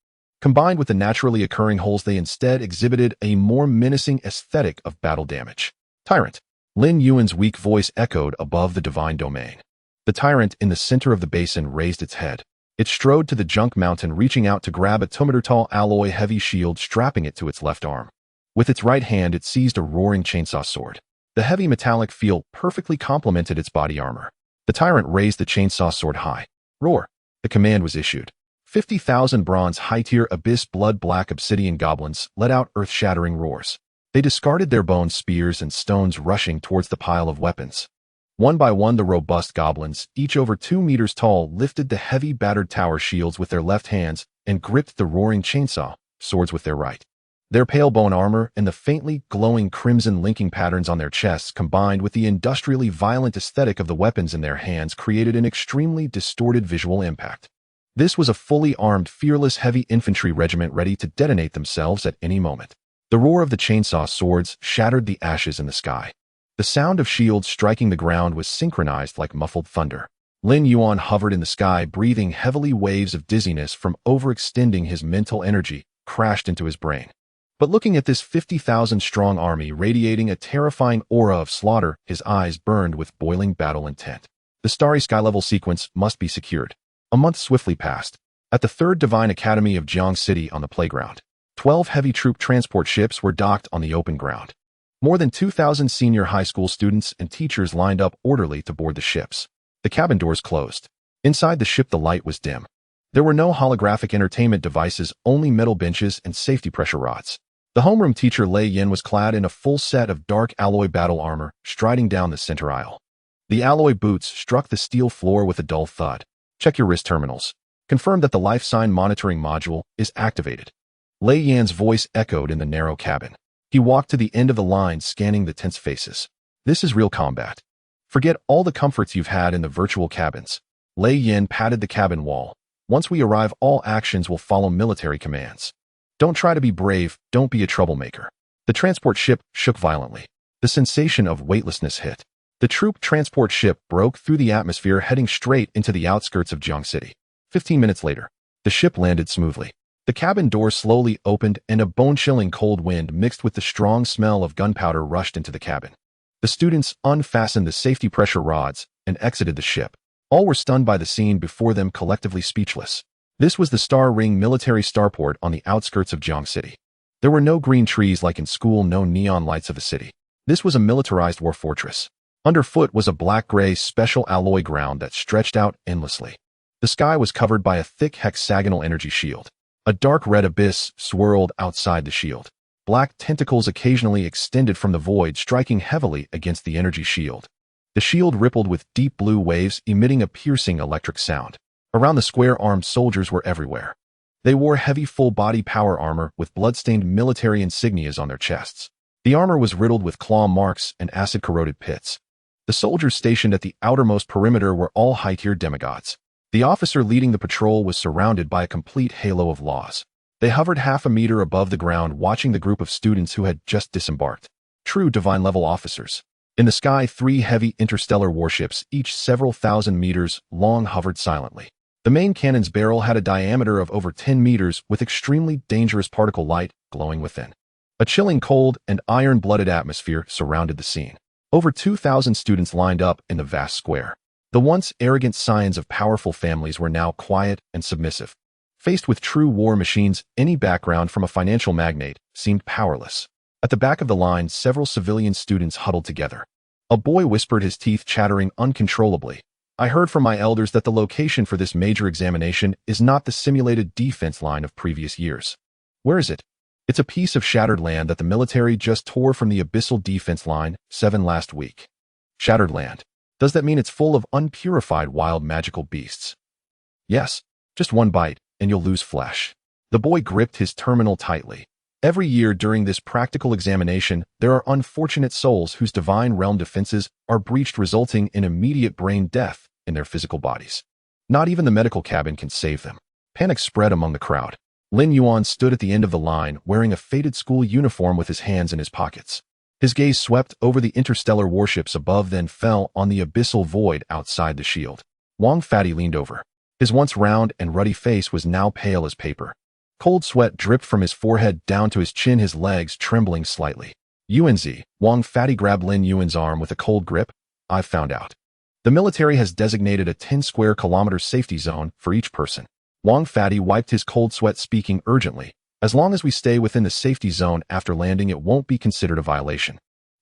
Combined with the naturally occurring holes, they instead exhibited a more menacing aesthetic of battle damage. Tyrant. Lin Yuan's weak voice echoed above the divine domain. The tyrant in the center of the basin raised its head. It strode to the junk mountain, reaching out to grab a 2-meter-tall alloy heavy shield, strapping it to its left arm. With its right hand, it seized a roaring chainsaw sword. The heavy metallic feel perfectly complemented its body armor. The tyrant raised the chainsaw sword high. Roar! The command was issued. 50,000 bronze high-tier abyss blood-black obsidian goblins let out earth-shattering roars. They discarded their bone spears and stones, rushing towards the pile of weapons. One by one, the robust goblins, each over 2 meters tall, lifted the heavy battered tower shields with their left hands and gripped the roaring chainsaw swords with their right. Their pale bone armor and the faintly glowing crimson linking patterns on their chests, combined with the industrially violent aesthetic of the weapons in their hands, created an extremely distorted visual impact. This was a fully armed, fearless heavy infantry regiment ready to detonate themselves at any moment. The roar of the chainsaw swords shattered the ashes in the sky. The sound of shields striking the ground was synchronized like muffled thunder. Lin Yuan hovered in the sky, breathing heavily. Waves of dizziness from overextending his mental energy crashed into his brain. But looking at this 50,000-strong army radiating a terrifying aura of slaughter, his eyes burned with boiling battle intent. The starry sky-level sequence must be secured. A month swiftly passed. At the Third Divine Academy of Jiang City on the playground, 12 heavy troop transport ships were docked on the open ground. More than 2,000 senior high school students and teachers lined up orderly to board the ships. The cabin doors closed. Inside the ship, the light was dim. There were no holographic entertainment devices, only metal benches and safety pressure rods. The homeroom teacher Lei Yin was clad in a full set of dark alloy battle armor, striding down the center aisle. The alloy boots struck the steel floor with a dull thud. Check your wrist terminals. Confirm that the life sign monitoring module is activated. Lei Yan's voice echoed in the narrow cabin. He walked to the end of the line, scanning the tense faces. This is real combat. Forget all the comforts you've had in the virtual cabins. Lei Yin patted the cabin wall. Once we arrive, all actions will follow military commands. Don't try to be brave, don't be a troublemaker. The transport ship shook violently. The sensation of weightlessness hit. The troop transport ship broke through the atmosphere, heading straight into the outskirts of Jiang City. 15 minutes later, the ship landed smoothly. The cabin door slowly opened and a bone-chilling cold wind mixed with the strong smell of gunpowder rushed into the cabin. The students unfastened the safety pressure rods and exited the ship. All were stunned by the scene before them, collectively speechless. This was the Star Ring military starport on the outskirts of Jiang City. There were no green trees like in school, no neon lights of a city. This was a militarized war fortress. Underfoot was a black-gray special alloy ground that stretched out endlessly. The sky was covered by a thick hexagonal energy shield. A dark red abyss swirled outside the shield. Black tentacles occasionally extended from the void, striking heavily against the energy shield. The shield rippled with deep blue waves, emitting a piercing electric sound. Around the square, armed soldiers were everywhere. They wore heavy full-body power armor with blood-stained military insignias on their chests. The armor was riddled with claw marks and acid-corroded pits. The soldiers stationed at the outermost perimeter were all high-tier demigods. The officer leading the patrol was surrounded by a complete halo of laws. They hovered half a meter above the ground, watching the group of students who had just disembarked. True divine-level officers. In the sky, 3 heavy interstellar warships, each several thousand meters long, hovered silently. The main cannon's barrel had a diameter of over 10 meters with extremely dangerous particle light glowing within. A chilling cold and iron-blooded atmosphere surrounded the scene. Over 2,000 students lined up in the vast square. The once arrogant scions of powerful families were now quiet and submissive. Faced with true war machines, any background from a financial magnate seemed powerless. At the back of the line, several civilian students huddled together. A boy whispered, his teeth chattering uncontrollably. I heard from my elders that the location for this major examination is not the simulated defense line of previous years. Where is it? It's a piece of shattered land that the military just tore from the abyssal defense line 7 last week. Shattered land. Does that mean it's full of unpurified wild magical beasts? Yes, just one bite, and you'll lose flesh. The boy gripped his terminal tightly. Every year during this practical examination, there are unfortunate souls whose divine realm defenses are breached, resulting in immediate brain death in their physical bodies. Not even the medical cabin can save them. Panic spread among the crowd. Lin Yuan stood at the end of the line, wearing a faded school uniform with his hands in his pockets. His gaze swept over the interstellar warships above, then fell on the abyssal void outside the shield. Wang Fatty leaned over. His once round and ruddy face was now pale as paper. Cold sweat dripped from his forehead down to his chin, his legs trembling slightly. Yuanzi, Wang Fatty grabbed Lin Yuan's arm with a cold grip. I've found out. The military has designated a 10 square kilometer safety zone for each person. Wang Fatty wiped his cold sweat, speaking urgently. As long as we stay within the safety zone after landing, it won't be considered a violation.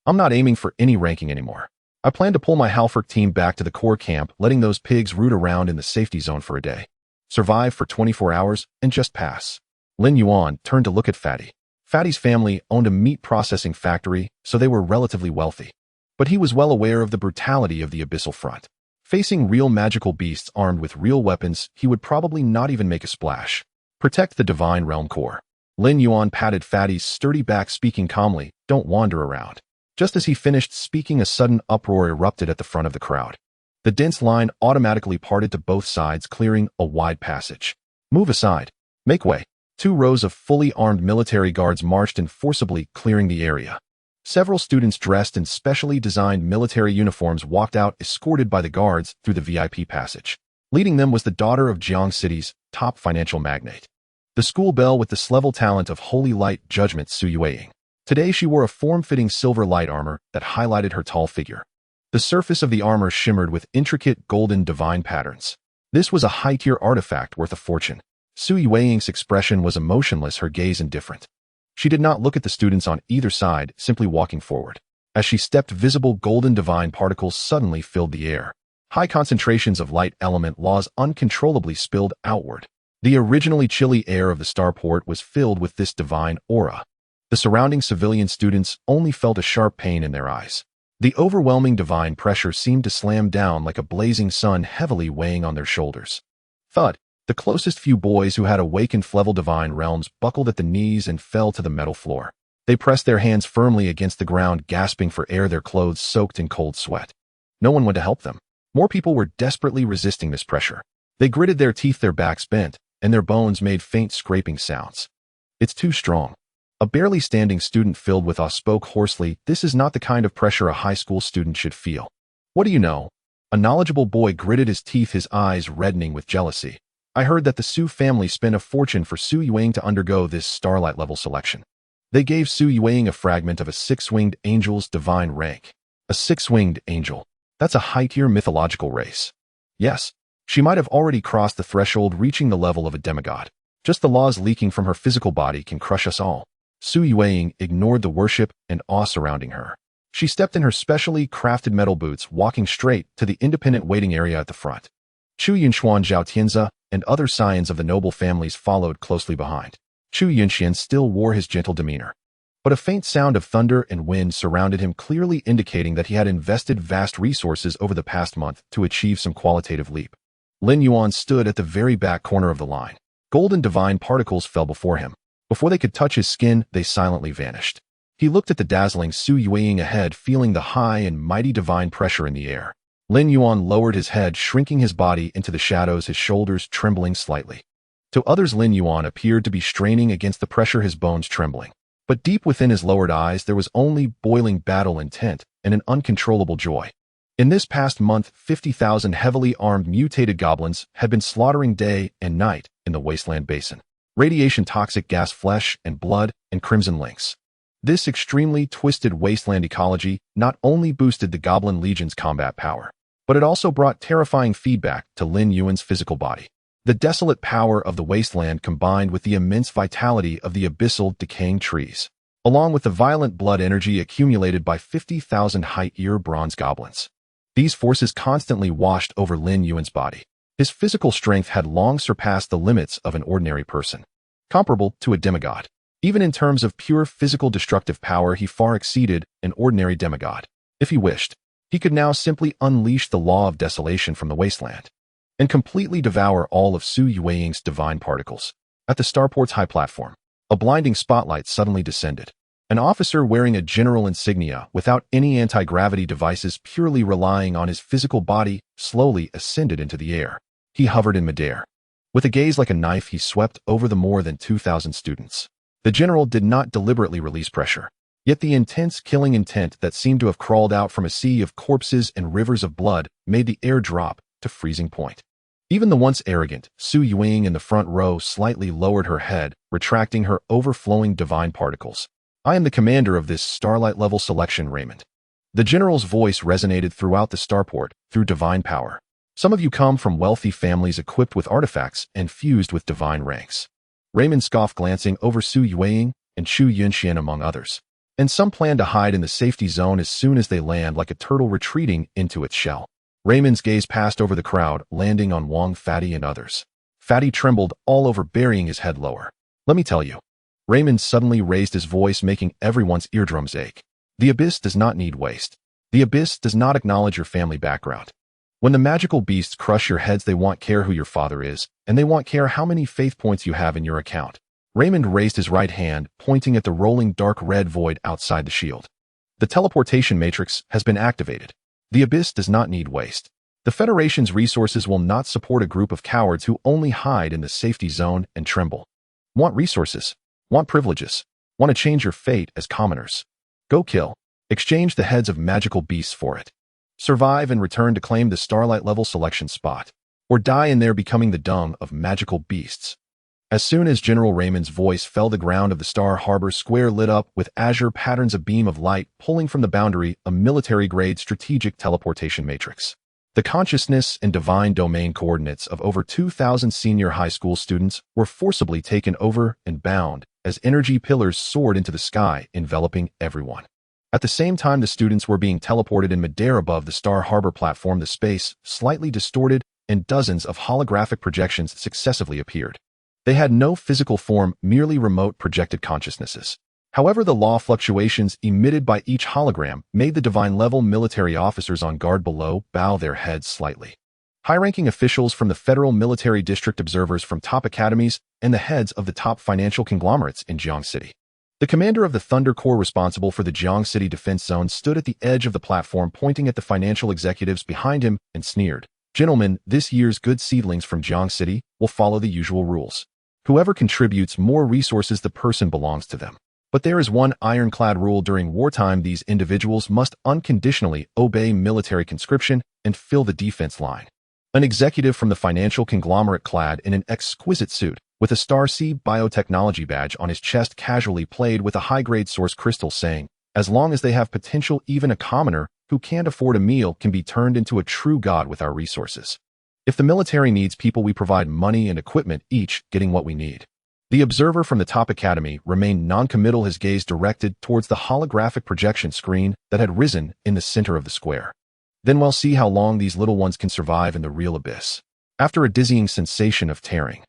I'm not aiming for any ranking anymore. I plan to pull my Halford team back to the core camp, letting those pigs root around in the safety zone for a day. Survive for 24 hours and just pass. Lin Yuan turned to look at Fatty. Fatty's family owned a meat processing factory, so they were relatively wealthy. But he was well aware of the brutality of the abyssal front. Facing real magical beasts armed with real weapons, he would probably not even make a splash. Protect the divine realm core. Lin Yuan patted Fatty's sturdy back, speaking calmly, don't wander around. Just as he finished speaking, a sudden uproar erupted at the front of the crowd. The dense line automatically parted to both sides, clearing a wide passage. Move aside. Make way. 2 rows of fully armed military guards marched in, forcibly clearing the area. Several students dressed in specially designed military uniforms walked out escorted by the guards through the VIP passage. Leading them was the daughter of Jiang City's top financial magnate, the school belle with the Slevel talent of Holy Light Judgment Su Yueying. Today she wore a form-fitting silver light armor that highlighted her tall figure. The surface of the armor shimmered with intricate golden divine patterns. This was a high-tier artifact worth a fortune. Su Yueying's expression was emotionless, her gaze indifferent. She did not look at the students on either side, simply walking forward. As she stepped, visible golden divine particles suddenly filled the air. High concentrations of light element laws uncontrollably spilled outward. The originally chilly air of the starport was filled with this divine aura. The surrounding civilian students only felt a sharp pain in their eyes. The overwhelming divine pressure seemed to slam down like a blazing sun, heavily weighing on their shoulders. Thud! The closest few boys who had awakened Flevel divine realms buckled at the knees and fell to the metal floor. They pressed their hands firmly against the ground, gasping for air, their clothes soaked in cold sweat. No one went to help them. More people were desperately resisting this pressure. They gritted their teeth, their backs bent, and their bones made faint scraping sounds. It's too strong. A barely standing student filled with awe spoke hoarsely. This is not the kind of pressure a high school student should feel. What do you know? A knowledgeable boy gritted his teeth, his eyes reddening with jealousy. I heard that the Su family spent a fortune for Su Yueying to undergo this starlight level selection. They gave Su Yueying a fragment of a six-winged angel's divine rank. A six-winged angel. That's a high-tier mythological race. Yes, she might have already crossed the threshold, reaching the level of a demigod. Just the laws leaking from her physical body can crush us all. Su Yueying ignored the worship and awe surrounding her. She stepped in her specially crafted metal boots, walking straight to the independent waiting area at the front. Chu Yunxuan, Zhao Tianze, and other scions of the noble families followed closely behind. Chu Yunxian still wore his gentle demeanor, but a faint sound of thunder and wind surrounded him, clearly indicating that he had invested vast resources over the past month to achieve some qualitative leap. Lin Yuan stood at the very back corner of the line. Golden divine particles fell before him. Before they could touch his skin, they silently vanished. He looked at the dazzling Su Yueying ahead, feeling the high and mighty divine pressure in the air. Lin Yuan lowered his head, shrinking his body into the shadows, his shoulders trembling slightly. To others, Lin Yuan appeared to be straining against the pressure, his bones trembling. But deep within his lowered eyes, there was only boiling battle intent and an uncontrollable joy. In this past month, 50,000 heavily armed mutated goblins had been slaughtering day and night in the wasteland basin. Radiation, toxic gas, flesh and blood, and crimson lynx. This extremely twisted wasteland ecology not only boosted the Goblin Legion's combat power, but it also brought terrifying feedback to Lin Yuan's physical body. The desolate power of the wasteland combined with the immense vitality of the abyssal decaying trees, along with the violent blood energy accumulated by 50,000 height-year bronze goblins. These forces constantly washed over Lin Yuan's body. His physical strength had long surpassed the limits of an ordinary person, comparable to a demigod. Even in terms of pure physical destructive power, he far exceeded an ordinary demigod. If he wished, he could now simply unleash the law of desolation from the wasteland and completely devour all of Su Yueying's divine particles. At the starport's high platform, a blinding spotlight suddenly descended. An officer wearing a general insignia without any anti-gravity devices, purely relying on his physical body, slowly ascended into the air. He hovered in midair. With a gaze like a knife, he swept over the more than 2,000 students. The general did not deliberately release pressure. Yet the intense killing intent that seemed to have crawled out from a sea of corpses and rivers of blood made the air drop to freezing point. Even the once arrogant Su Yueying in the front row slightly lowered her head, retracting her overflowing divine particles. I am the commander of this starlight level selection, Raymond. The general's voice resonated throughout the starport through divine power. Some of you come from wealthy families equipped with artifacts and fused with divine ranks. Raymond scoffed, glancing over Su Yueying and Chu Yunxian among others. And some plan to hide in the safety zone as soon as they land, like a turtle retreating into its shell. Raymond's gaze passed over the crowd, landing on Wang, Fatty, and others. Fatty trembled all over, burying his head lower. Let me tell you. Raymond suddenly raised his voice, making everyone's eardrums ache. The abyss does not need waste. The abyss does not acknowledge your family background. When the magical beasts crush your heads, they won't care who your father is, and they won't care how many faith points you have in your account. Raymond raised his right hand, pointing at the rolling dark red void outside the shield. The teleportation matrix has been activated. The abyss does not need waste. The Federation's resources will not support a group of cowards who only hide in the safety zone and tremble. Want resources? Want privileges? Want to change your fate as commoners? Go kill. Exchange the heads of magical beasts for it. Survive and return to claim the Starlight level selection spot. Or die in there becoming the dung of magical beasts. As soon as General Raymond's voice fell, the ground of the Star Harbor Square lit up with azure patterns, a beam of light pulling from the boundary, a military-grade strategic teleportation matrix. The consciousness and divine domain coordinates of over 2,000 senior high school students were forcibly taken over and bound as energy pillars soared into the sky, enveloping everyone. At the same time the students were being teleported in midair above the Star Harbor platform, the space slightly distorted and dozens of holographic projections successively appeared. They had no physical form, merely remote projected consciousnesses. However, the law fluctuations emitted by each hologram made the divine-level military officers on guard below bow their heads slightly. High-ranking officials from the Federal Military District, observers from top academies, and the heads of the top financial conglomerates in Jiang City. The commander of the Thunder Corps responsible for the Jiang City defense zone stood at the edge of the platform, pointing at the financial executives behind him and sneered, "Gentlemen, this year's good seedlings from Jiang City will follow the usual rules. Whoever contributes more resources, the person belongs to them. But there is one ironclad rule: during wartime, these individuals must unconditionally obey military conscription and fill the defense line." An executive from the financial conglomerate, clad in an exquisite suit, with a Star C biotechnology badge on his chest, casually played with a high-grade source crystal, saying, "As long as they have potential, even a commoner who can't afford a meal can be turned into a true god with our resources. If the military needs people, we provide money and equipment, each getting what we need." The observer from the top academy remained non-committal, his gaze directed towards the holographic projection screen that had risen in the center of the square. "Then we'll see how long these little ones can survive in the real abyss." After a dizzying sensation of tearing,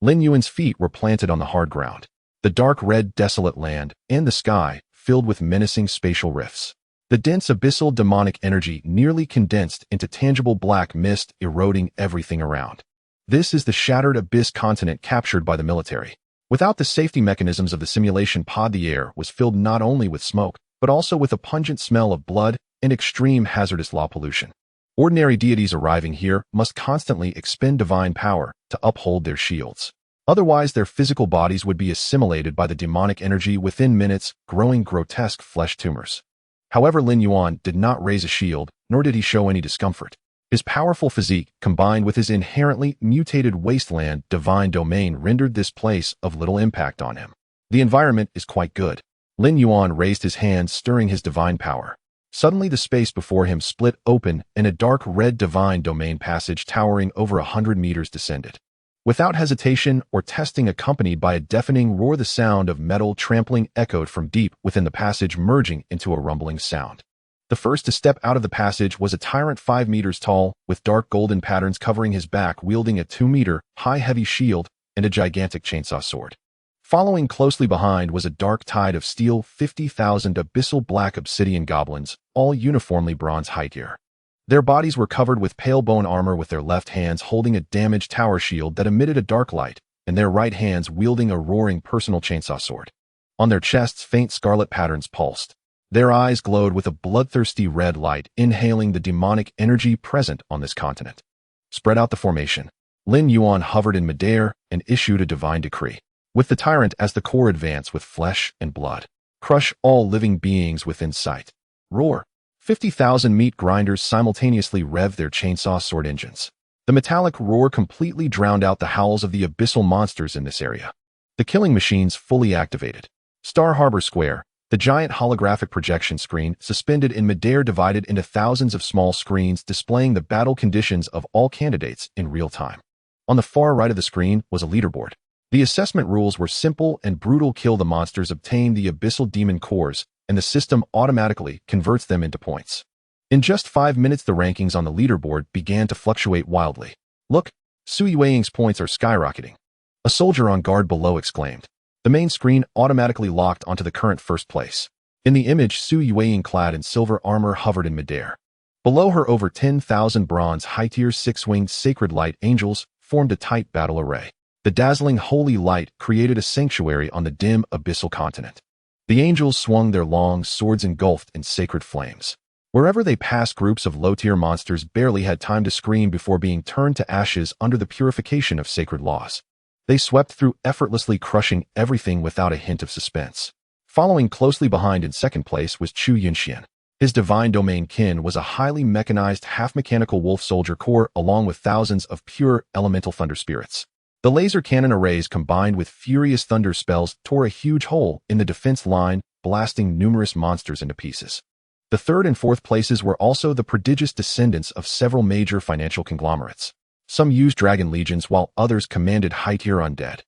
Lin Yuan's feet were planted on the hard ground. The dark red desolate land and the sky filled with menacing spatial rifts. The dense abyssal demonic energy nearly condensed into tangible black mist, eroding everything around. This is the shattered abyss continent captured by the military. Without the safety mechanisms of the simulation pod, the air was filled not only with smoke, but also with a pungent smell of blood and extreme hazardous law pollution. Ordinary deities arriving here must constantly expend divine power to uphold their shields. Otherwise, their physical bodies would be assimilated by the demonic energy within minutes, growing grotesque flesh tumors. However, Lin Yuan did not raise a shield, nor did he show any discomfort. His powerful physique, combined with his inherently mutated wasteland divine domain, rendered this place of little impact on him. "The environment is quite good." Lin Yuan raised his hands, stirring his divine power. Suddenly the space before him split open, and a dark red divine domain passage towering over 100 meters descended. Without hesitation or testing, accompanied by a deafening roar, the sound of metal trampling echoed from deep within the passage, merging into a rumbling sound. The first to step out of the passage was a tyrant 5 meters tall, with dark golden patterns covering his back, wielding a 2-meter-high heavy shield and a gigantic chainsaw sword. Following closely behind was a dark tide of steel 50,000 abyssal black obsidian goblins, all uniformly bronze height gear. Their bodies were covered with pale bone armor, with their left hands holding a damaged tower shield that emitted a dark light, and their right hands wielding a roaring personal chainsaw sword. On their chests, faint scarlet patterns pulsed. Their eyes glowed with a bloodthirsty red light, inhaling the demonic energy present on this continent. Spread out the formation. Lin Yuan hovered in midair and issued a divine decree. With the tyrant as the core, advance with flesh and blood. Crush all living beings within sight. Roar. 50,000 meat grinders simultaneously revved their chainsaw sword engines. The metallic roar completely drowned out the howls of the abyssal monsters in this area. The killing machines fully activated. Star Harbor Square, the giant holographic projection screen suspended in midair, divided into thousands of small screens displaying the battle conditions of all candidates in real time. On the far right of the screen was a leaderboard. The assessment rules were simple and brutal: kill the monsters, obtain the abyssal demon cores, and the system automatically converts them into points. In just 5 minutes, the rankings on the leaderboard began to fluctuate wildly. "Look, Su Yueying's points are skyrocketing," a soldier on guard below exclaimed. The main screen automatically locked onto the current first place. In the image, Su Yueying, clad in silver armor, hovered in midair. Below her, over 10,000 bronze high-tier 6-winged sacred light angels formed a tight battle array. The dazzling holy light created a sanctuary on the dim abyssal continent. The angels swung their long swords engulfed in sacred flames. Wherever they passed, groups of low-tier monsters barely had time to scream before being turned to ashes under the purification of sacred laws. They swept through effortlessly, crushing everything without a hint of suspense. Following closely behind in second place was Chu Yunxian. His divine domain kin was a highly mechanized half-mechanical wolf soldier core along with thousands of pure elemental thunder spirits. The laser cannon arrays combined with furious thunder spells tore a huge hole in the defense line, blasting numerous monsters into pieces. The third and fourth places were also the prodigious descendants of several major financial conglomerates. Some used dragon legions while others commanded high-tier undead.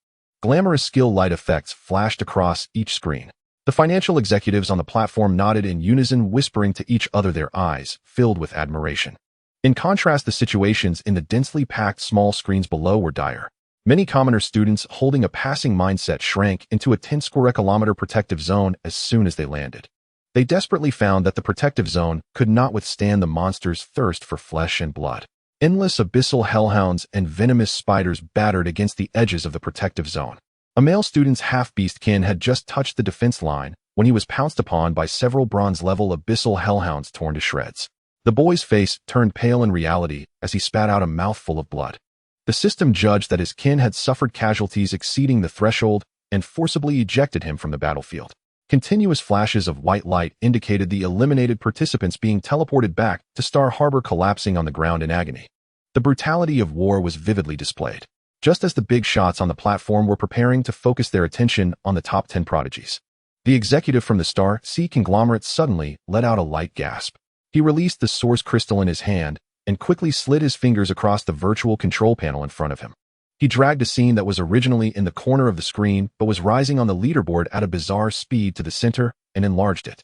Glamorous skill light effects flashed across each screen. The financial executives on the platform nodded in unison, whispering to each other, their eyes filled with admiration. In contrast, the situations in the densely packed small screens below were dire. Many commoner students holding a passing mindset shrank into a 10-square-kilometer protective zone as soon as they landed. They desperately found that the protective zone could not withstand the monster's thirst for flesh and blood. Endless abyssal hellhounds and venomous spiders battered against the edges of the protective zone. A male student's half-beast kin had just touched the defense line when he was pounced upon by several bronze-level abyssal hellhounds torn to shreds. The boy's face turned pale in reality as he spat out a mouthful of blood. The system judged that his kin had suffered casualties exceeding the threshold and forcibly ejected him from the battlefield. Continuous flashes of white light indicated the eliminated participants being teleported back to Star Harbor, collapsing on the ground in agony. The brutality of war was vividly displayed, just as the big shots on the platform were preparing to focus their attention on the top 10 prodigies. The executive from the Star Sea conglomerate suddenly let out a light gasp. He released the source crystal in his hand and quickly slid his fingers across the virtual control panel in front of him. He dragged a scene that was originally in the corner of the screen but was rising on the leaderboard at a bizarre speed to the center and enlarged it.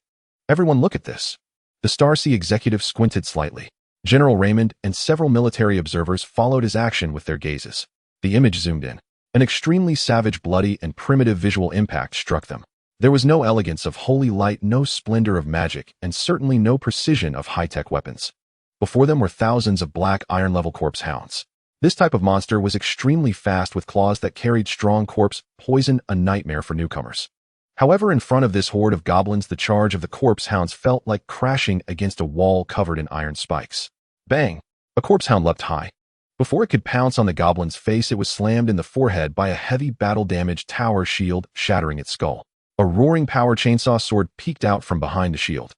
Everyone look at this. The Star Sea executive squinted slightly. General Raymond and several military observers followed his action with their gazes. The image zoomed in. An extremely savage, bloody, and primitive visual impact struck them. There was no elegance of holy light, no splendor of magic, and certainly no precision of high-tech weapons. Before them were thousands of black iron-level corpse hounds. This type of monster was extremely fast with claws that carried strong corpse poison, a nightmare for newcomers. However, in front of this horde of goblins, the charge of the corpse hounds felt like crashing against a wall covered in iron spikes. Bang! A corpse hound leapt high. Before it could pounce on the goblin's face, it was slammed in the forehead by a heavy battle-damaged tower shield, shattering its skull. A roaring power chainsaw sword peeked out from behind the shield.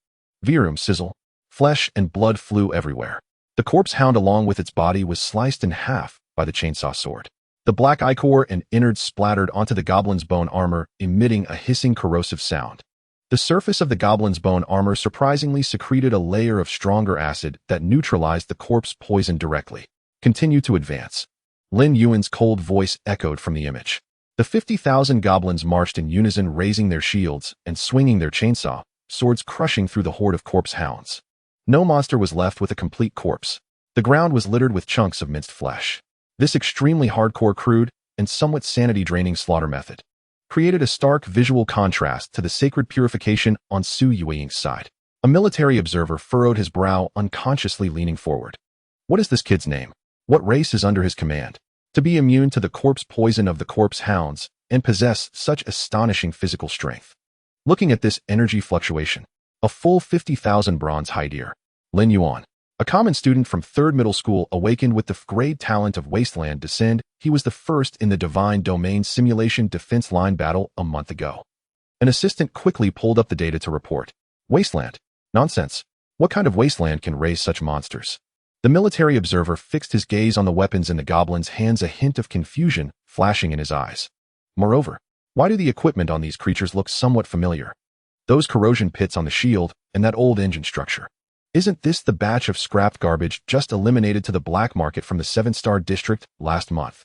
Virum sizzle. Flesh and blood flew everywhere. The corpse hound, along with its body, was sliced in half by the chainsaw sword. The black ichor and innards splattered onto the goblin's bone armor, emitting a hissing, corrosive sound. The surface of the goblin's bone armor surprisingly secreted a layer of stronger acid that neutralized the corpse poison directly. Continue to advance. Lin Yuan's cold voice echoed from the image. The 50,000 goblins marched in unison, raising their shields and swinging their chainsaw swords, crushing through the horde of corpse hounds. No monster was left with a complete corpse. The ground was littered with chunks of minced flesh. This extremely hardcore, crude, and somewhat sanity-draining slaughter method created a stark visual contrast to the sacred purification on Su Yueying's side. A military observer furrowed his brow, unconsciously leaning forward. What is this kid's name? What race is under his command? To be immune to the corpse poison of the corpse hounds and possess such astonishing physical strength. Looking at this energy fluctuation, a full 50,000 bronze high deer. Lin Yuan, a common student from 3rd middle school, awakened with the great talent of Wasteland Descend. He was the first in the Divine Domain Simulation defense line battle a month ago. An assistant quickly pulled up the data to report. Wasteland? Nonsense. What kind of wasteland can raise such monsters? The military observer fixed his gaze on the weapons in the goblin's hands, a hint of confusion flashing in his eyes. Moreover, why do the equipment on these creatures look somewhat familiar? Those corrosion pits on the shield and that old engine structure. Isn't this the batch of scrapped garbage just eliminated to the black market from the 7-star district last month?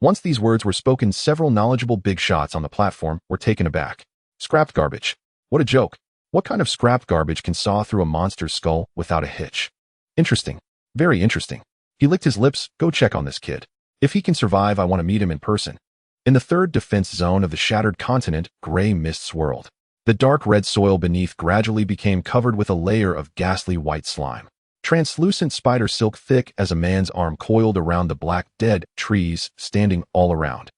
Once these words were spoken, several knowledgeable big shots on the platform were taken aback. Scrapped garbage. What a joke. What kind of scrapped garbage can saw through a monster's skull without a hitch? Interesting. Very interesting. He licked his lips. Go check on this kid. If he can survive, I want to meet him in person. In the 3rd defense zone of the shattered continent, gray mist swirled. The dark red soil beneath gradually became covered with a layer of ghastly white slime. Translucent spider silk thick as a man's arm coiled around the black, dead trees standing all around.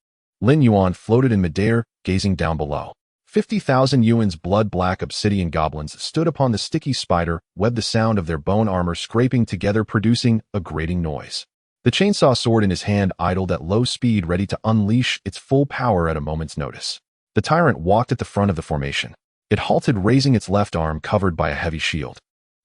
Lin Yuan floated in midair, gazing down below. 50,000 Yuan's blood-black obsidian goblins stood upon the sticky spider web, the sound of their bone armor scraping together producing a grating noise. The chainsaw sword in his hand idled at low speed, ready to unleash its full power at a moment's notice. The tyrant walked at the front of the formation. It halted, raising its left arm covered by a heavy shield.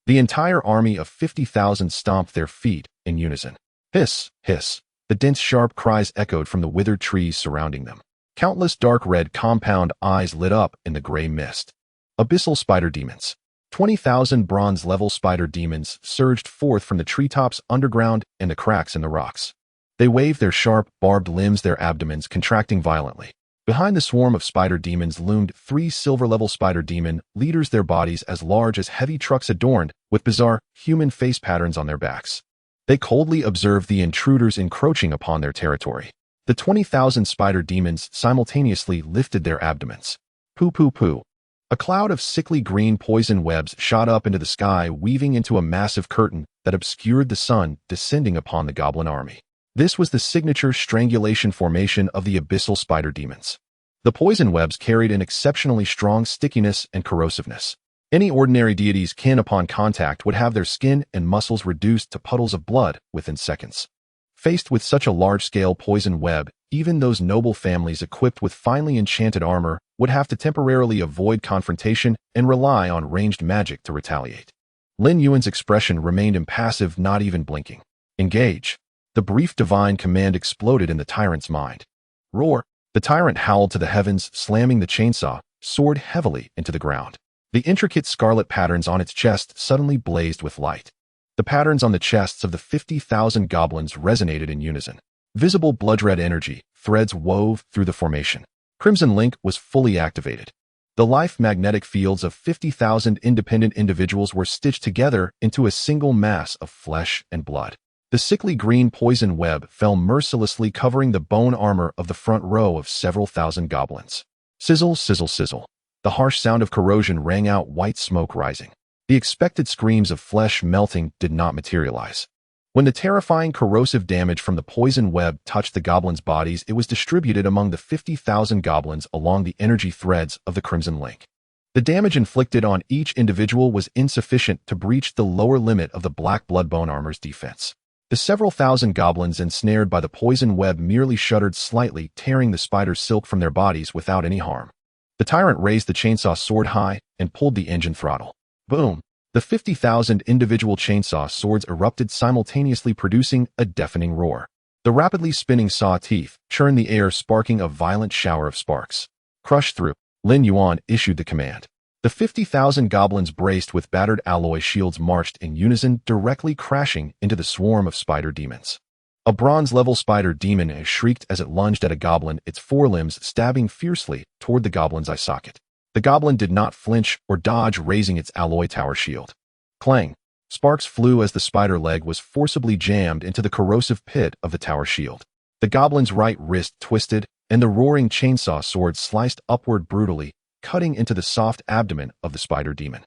The entire army of 50,000 stomped their feet in unison. Hiss, hiss. The dense, sharp cries echoed from the withered trees surrounding them. Countless dark red compound eyes lit up in the gray mist. Abyssal spider demons. 20,000 bronze-level spider demons surged forth from the treetops underground and the cracks in the rocks. They waved their sharp, barbed limbs, their abdomens contracting violently. Behind the swarm of spider demons loomed 3 silver-level spider demon leaders, their bodies as large as heavy trucks adorned with bizarre, human face patterns on their backs. They coldly observed the intruders encroaching upon their territory. The 20,000 spider demons simultaneously lifted their abdomens. Poo poo poo. A cloud of sickly green poison webs shot up into the sky, weaving into a massive curtain that obscured the sun descending upon the goblin army. This was the signature strangulation formation of the abyssal spider demons. The poison webs carried an exceptionally strong stickiness and corrosiveness. Any ordinary deity's kin upon contact would have their skin and muscles reduced to puddles of blood within seconds. Faced with such a large-scale poison web, even those noble families equipped with finely enchanted armor would have to temporarily avoid confrontation and rely on ranged magic to retaliate. Lin Yuan's expression remained impassive, not even blinking. Engage. The brief divine command exploded in the tyrant's mind. Roar. The tyrant howled to the heavens, slamming the chainsaw sword heavily into the ground. The intricate scarlet patterns on its chest suddenly blazed with light. The patterns on the chests of the 50,000 goblins resonated in unison. Visible blood-red energy threads wove through the formation. Crimson Link was fully activated. The life magnetic fields of 50,000 independent individuals were stitched together into a single mass of flesh and blood. The sickly green poison web fell mercilessly, covering the bone armor of the front row of several thousand goblins. Sizzle, sizzle, sizzle. The harsh sound of corrosion rang out, white smoke rising. The expected screams of flesh melting did not materialize. When the terrifying corrosive damage from the poison web touched the goblins' bodies, it was distributed among the 50,000 goblins along the energy threads of the Crimson Link. The damage inflicted on each individual was insufficient to breach the lower limit of the black blood bone armor's defense. The several thousand goblins ensnared by the poison web merely shuddered slightly, tearing the spider's silk from their bodies without any harm. The tyrant raised the chainsaw sword high and pulled the engine throttle. Boom! The 50,000 individual chainsaw swords erupted simultaneously, producing a deafening roar. The rapidly spinning saw teeth churned the air, sparking a violent shower of sparks. Crush through. Lin Yuan issued the command. The 50,000 goblins, braced with battered alloy shields, marched in unison, directly crashing into the swarm of spider demons. A bronze-level spider demon shrieked as it lunged at a goblin, its forelimbs stabbing fiercely toward the goblin's eye socket. The goblin did not flinch or dodge, raising its alloy tower shield. Clang! Sparks flew as the spider leg was forcibly jammed into the corrosive pit of the tower shield. The goblin's right wrist twisted, and the roaring chainsaw sword sliced upward brutally, cutting into the soft abdomen of the spider demon.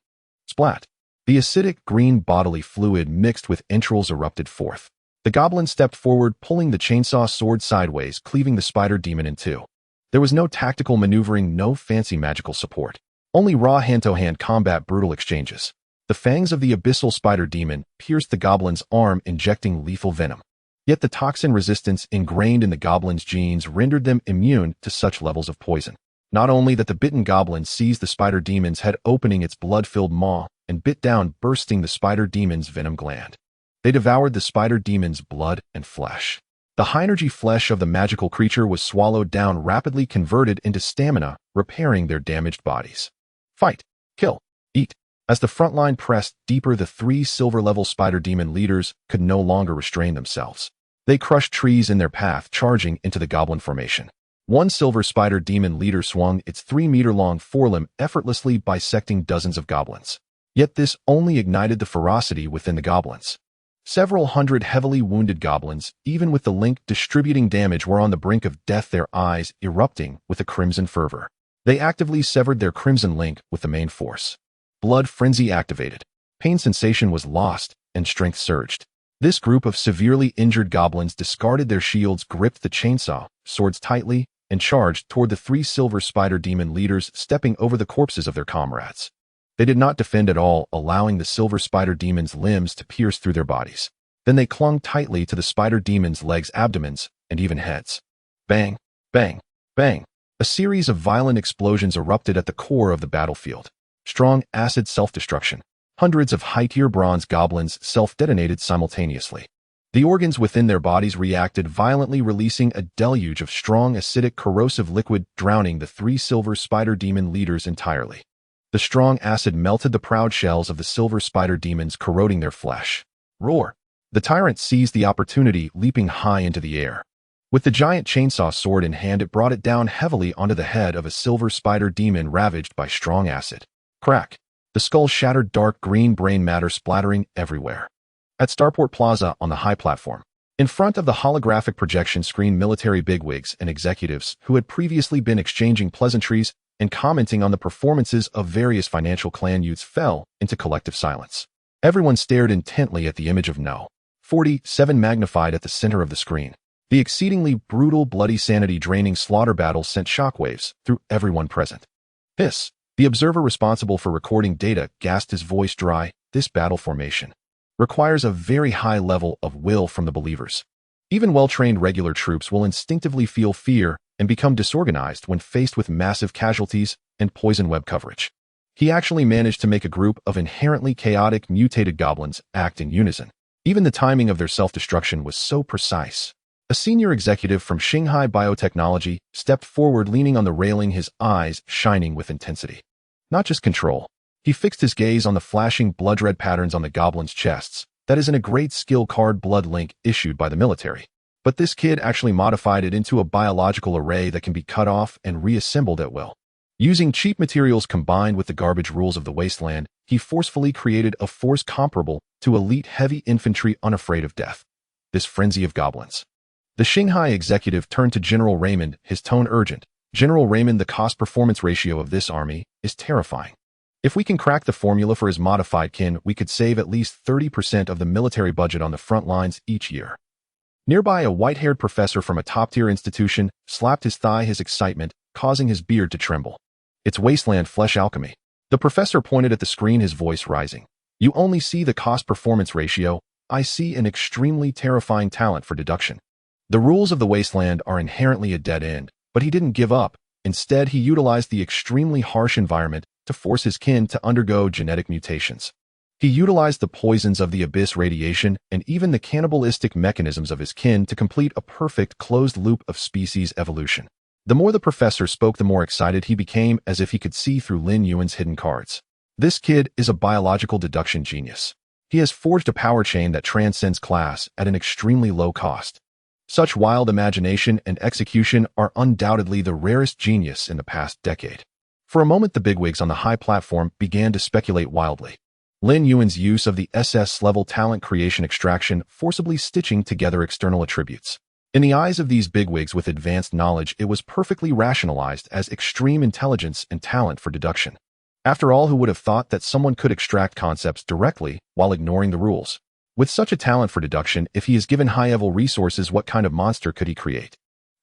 Splat! The acidic green bodily fluid mixed with entrails erupted forth. The goblin stepped forward, pulling the chainsaw sword sideways, cleaving the spider demon in two. There was no tactical maneuvering, no fancy magical support. Only raw hand-to-hand combat, brutal exchanges. The fangs of the abyssal spider demon pierced the goblin's arm, injecting lethal venom. Yet the toxin resistance ingrained in the goblin's genes rendered them immune to such levels of poison. Not only that, the bitten goblin seized the spider demon's head, opening its blood-filled maw, and bit down, bursting the spider demon's venom gland. They devoured the spider demon's blood and flesh. The high-energy flesh of the magical creature was swallowed down, rapidly converted into stamina, repairing their damaged bodies. Fight! Kill! Eat! As the front line pressed deeper, the 3 silver-level spider demon leaders could no longer restrain themselves. They crushed trees in their path, charging into the goblin formation. One silver spider demon leader swung its 3-meter-long forelimb, effortlessly bisecting dozens of goblins. Yet this only ignited the ferocity within the goblins. Several hundred heavily wounded goblins, even with the link distributing damage, were on the brink of death, their eyes erupting with a crimson fervor. They actively severed their crimson link with the main force. Blood frenzy activated. Pain sensation was lost, and strength surged. This group of severely injured goblins discarded their shields, gripped the chainsaw swords tightly, and charged toward the 3 silver spider demon leaders, stepping over the corpses of their comrades. They did not defend at all, allowing the silver spider demon's limbs to pierce through their bodies. Then they clung tightly to the spider demon's legs, abdomens, and even heads. Bang! Bang! Bang! A series of violent explosions erupted at the core of the battlefield. Strong acid self-destruction. Hundreds of high-tier bronze goblins self-detonated simultaneously. The organs within their bodies reacted violently, releasing a deluge of strong acidic corrosive liquid, drowning the 3 silver spider demon leaders entirely. The strong acid melted the proud shells of the silver spider demons, corroding their flesh. Roar! The tyrant seized the opportunity, leaping high into the air. With the giant chainsaw sword in hand, it brought it down heavily onto the head of a silver spider demon ravaged by strong acid. Crack! The skull shattered, dark green brain matter splattering everywhere. At Starport Plaza on the high platform, in front of the holographic projection screen, military bigwigs and executives who had previously been exchanging pleasantries and commenting on the performances of various financial clan youths fell into collective silence. Everyone stared intently at the image of No. 47 magnified at the center of the screen. The exceedingly brutal, bloody, sanity-draining slaughter battle sent shockwaves through everyone present. Hiss! The observer responsible for recording data gasped, his voice dry. This battle formation requires a very high level of will from the believers. Even well-trained regular troops will instinctively feel fear and become disorganized when faced with massive casualties and poison web coverage. He actually managed to make a group of inherently chaotic, mutated goblins act in unison. Even the timing of their self-destruction was so precise. A senior executive from Shanghai Biotechnology stepped forward, leaning on the railing, his eyes shining with intensity. Not just control. He fixed his gaze on the flashing blood-red patterns on the goblins' chests. That isn't a great skill card blood link issued by the military. But this kid actually modified it into a biological array that can be cut off and reassembled at will. Using cheap materials combined with the garbage rules of the wasteland, he forcefully created a force comparable to elite heavy infantry unafraid of death. This frenzy of goblins. The Shanghai executive turned to General Raymond, his tone urgent. General Raymond, the cost-performance ratio of this army is terrifying. If we can crack the formula for his modified kin, we could save at least 30% of the military budget on the front lines each year. Nearby, a white-haired professor from a top-tier institution slapped his thigh, his excitement causing his beard to tremble. It's wasteland flesh alchemy. The professor pointed at the screen, his voice rising. You only see the cost-performance ratio. I see an extremely terrifying talent for deduction. The rules of the wasteland are inherently a dead end, but he didn't give up. Instead, he utilized the extremely harsh environment to force his kin to undergo genetic mutations. He utilized the poisons of the abyss, radiation, and even the cannibalistic mechanisms of his kin to complete a perfect closed loop of species evolution. The more the professor spoke, the more excited he became, as if he could see through Lin Yuan's hidden cards. This kid is a biological deduction genius. He has forged a power chain that transcends class at an extremely low cost. Such wild imagination and execution are undoubtedly the rarest genius in the past decade. For a moment, the bigwigs on the high platform began to speculate wildly. Lin Yuan's use of the SS-level talent creation extraction, forcibly stitching together external attributes. In the eyes of these bigwigs with advanced knowledge, it was perfectly rationalized as extreme intelligence and talent for deduction. After all, who would have thought that someone could extract concepts directly while ignoring the rules? With such a talent for deduction, if he is given high-level resources, what kind of monster could he create?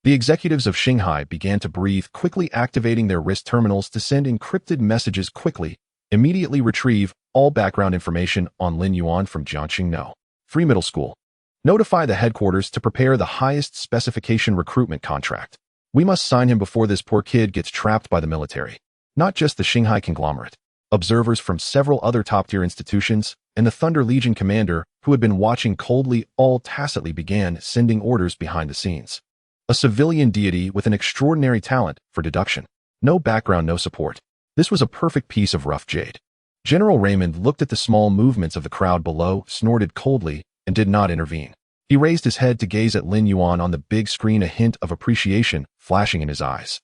The executives of Shanghai began to breathe, quickly activating their wrist terminals to send encrypted messages quickly, immediately retrieve all background information on Lin Yuan from Jiangxing No. 3 Middle School. Notify the headquarters to prepare the highest specification recruitment contract. We must sign him before this poor kid gets trapped by the military. Not just the Shanghai conglomerate. Observers from several other top-tier institutions and the Thunder Legion commander, who had been watching coldly, all tacitly began sending orders behind the scenes. A civilian deity with an extraordinary talent for deduction. No background, no support. This was a perfect piece of rough jade. General Raymond looked at the small movements of the crowd below, snorted coldly, and did not intervene. He raised his head to gaze at Lin Yuan on the big screen, a hint of appreciation flashing in his eyes.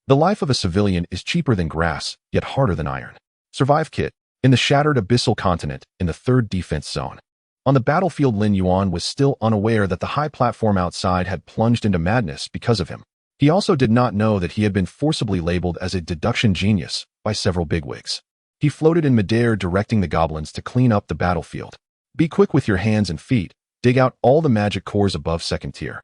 The life of a civilian is cheaper than grass, yet harder than iron. Survive kit. In the shattered abyssal continent, in the 3rd defense zone. On the battlefield, Lin Yuan was still unaware that the high platform outside had plunged into madness because of him. He also did not know that he had been forcibly labeled as a deduction genius by several bigwigs. He floated in midair, directing the goblins to clean up the battlefield. Be quick with your hands and feet. Dig out all the magic cores above 2nd tier.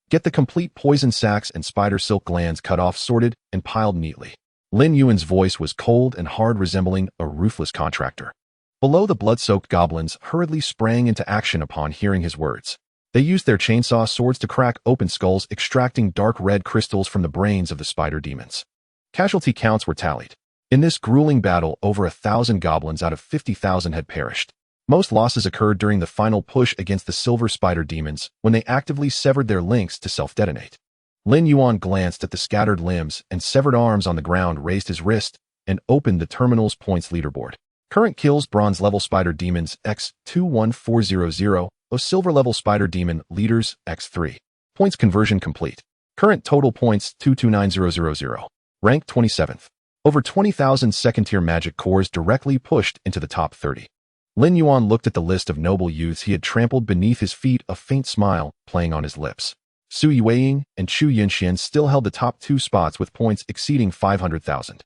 Get the complete poison sacs and spider silk glands cut off, sorted, and piled neatly. Lin Yuan's voice was cold and hard, resembling a ruthless contractor. Below, the blood-soaked goblins hurriedly sprang into action upon hearing his words. They used their chainsaw swords to crack open skulls, extracting dark red crystals from the brains of the spider demons. Casualty counts were tallied. In this grueling battle, over 1,000 goblins out of 50,000 had perished. Most losses occurred during the final push against the silver spider demons when they actively severed their links to self-detonate. Lin Yuan glanced at the scattered limbs and severed arms on the ground, raised his wrist, and opened the terminal's points leaderboard. Current kills: bronze level spider demons x 21400, silver level spider demon leaders x3. Points conversion complete. Current total points 229000. Rank 27th. Over 20,000 second-tier magic cores directly pushed into the top 30. Lin Yuan looked at the list of noble youths he had trampled beneath his feet, a faint smile playing on his lips. Su Yueying and Chu Yinxian still held the top 2 spots with points exceeding 500,000.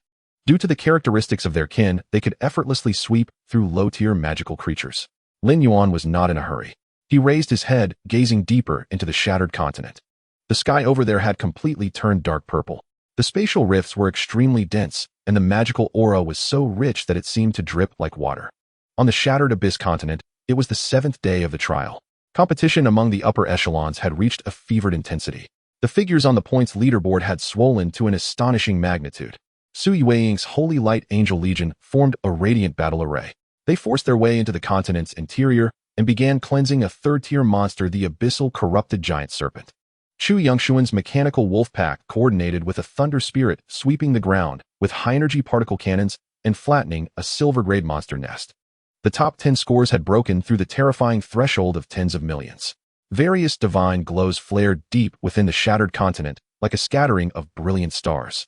Due to the characteristics of their kin, they could effortlessly sweep through low-tier magical creatures. Lin Yuan was not in a hurry. He raised his head, gazing deeper into the shattered continent. The sky over there had completely turned dark purple. The spatial rifts were extremely dense, and the magical aura was so rich that it seemed to drip like water. On the shattered abyss continent, it was the 7th day of the trial. Competition among the upper echelons had reached a fevered intensity. The figures on the points leaderboard had swollen to an astonishing magnitude. Su Yueying's Holy Light Angel Legion formed a radiant battle array. They forced their way into the continent's interior and began cleansing a third-tier monster, the abyssal corrupted giant serpent. Chu Yongxuan's mechanical wolf pack coordinated with a thunder spirit, sweeping the ground with high-energy particle cannons and flattening a silver-grade monster nest. The top 10 scores had broken through the terrifying threshold of tens of millions. Various divine glows flared deep within the shattered continent like a scattering of brilliant stars.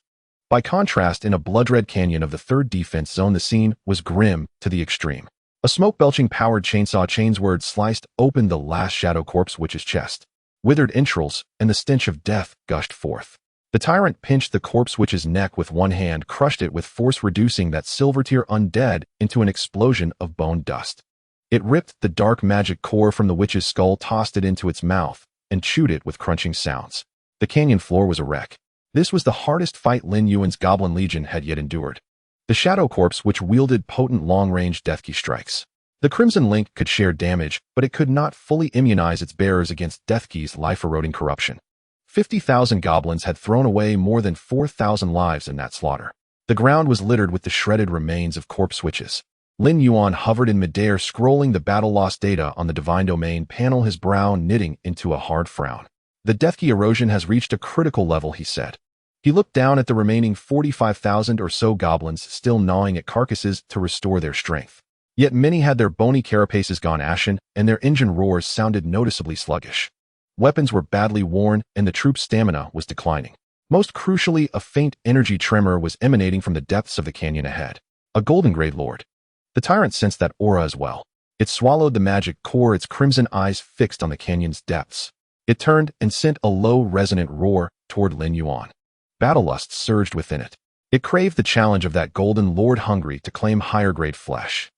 By contrast, in a blood-red canyon of the 3rd defense zone, the scene was grim to the extreme. A smoke-belching powered chainsaw chainsword sliced open the last shadow corpse witch's chest. Withered entrails and the stench of death gushed forth. The tyrant pinched the corpse witch's neck with one hand, crushed it with force, reducing that silver-tier undead into an explosion of bone dust. It ripped the dark magic core from the witch's skull, tossed it into its mouth, and chewed it with crunching sounds. The canyon floor was a wreck. This was the hardest fight Lin Yuan's Goblin Legion had yet endured. The shadow corpse witch wielded potent long-range deathkey strikes. The Crimson Link could share damage, but it could not fully immunize its bearers against Deathkey's life-eroding corruption. 50,000 goblins had thrown away more than 4,000 lives in that slaughter. The ground was littered with the shredded remains of corpse witches. Lin Yuan hovered in midair, scrolling the battle loss data on the Divine Domain panel, his brow knitting into a hard frown. The Deathkey erosion has reached a critical level, he said. He looked down at the remaining 45,000 or so goblins still gnawing at carcasses to restore their strength. Yet many had their bony carapaces gone ashen, and their engine roars sounded noticeably sluggish. Weapons were badly worn, and the troops' stamina was declining. Most crucially, a faint energy tremor was emanating from the depths of the canyon ahead. A golden grade lord. The tyrant sensed that aura as well. It swallowed the magic core, its crimson eyes fixed on the canyon's depths. It turned and sent a low, resonant roar toward Lin Yuan. Battlelust surged within it. It craved the challenge of that golden lord, hungry to claim higher-grade flesh.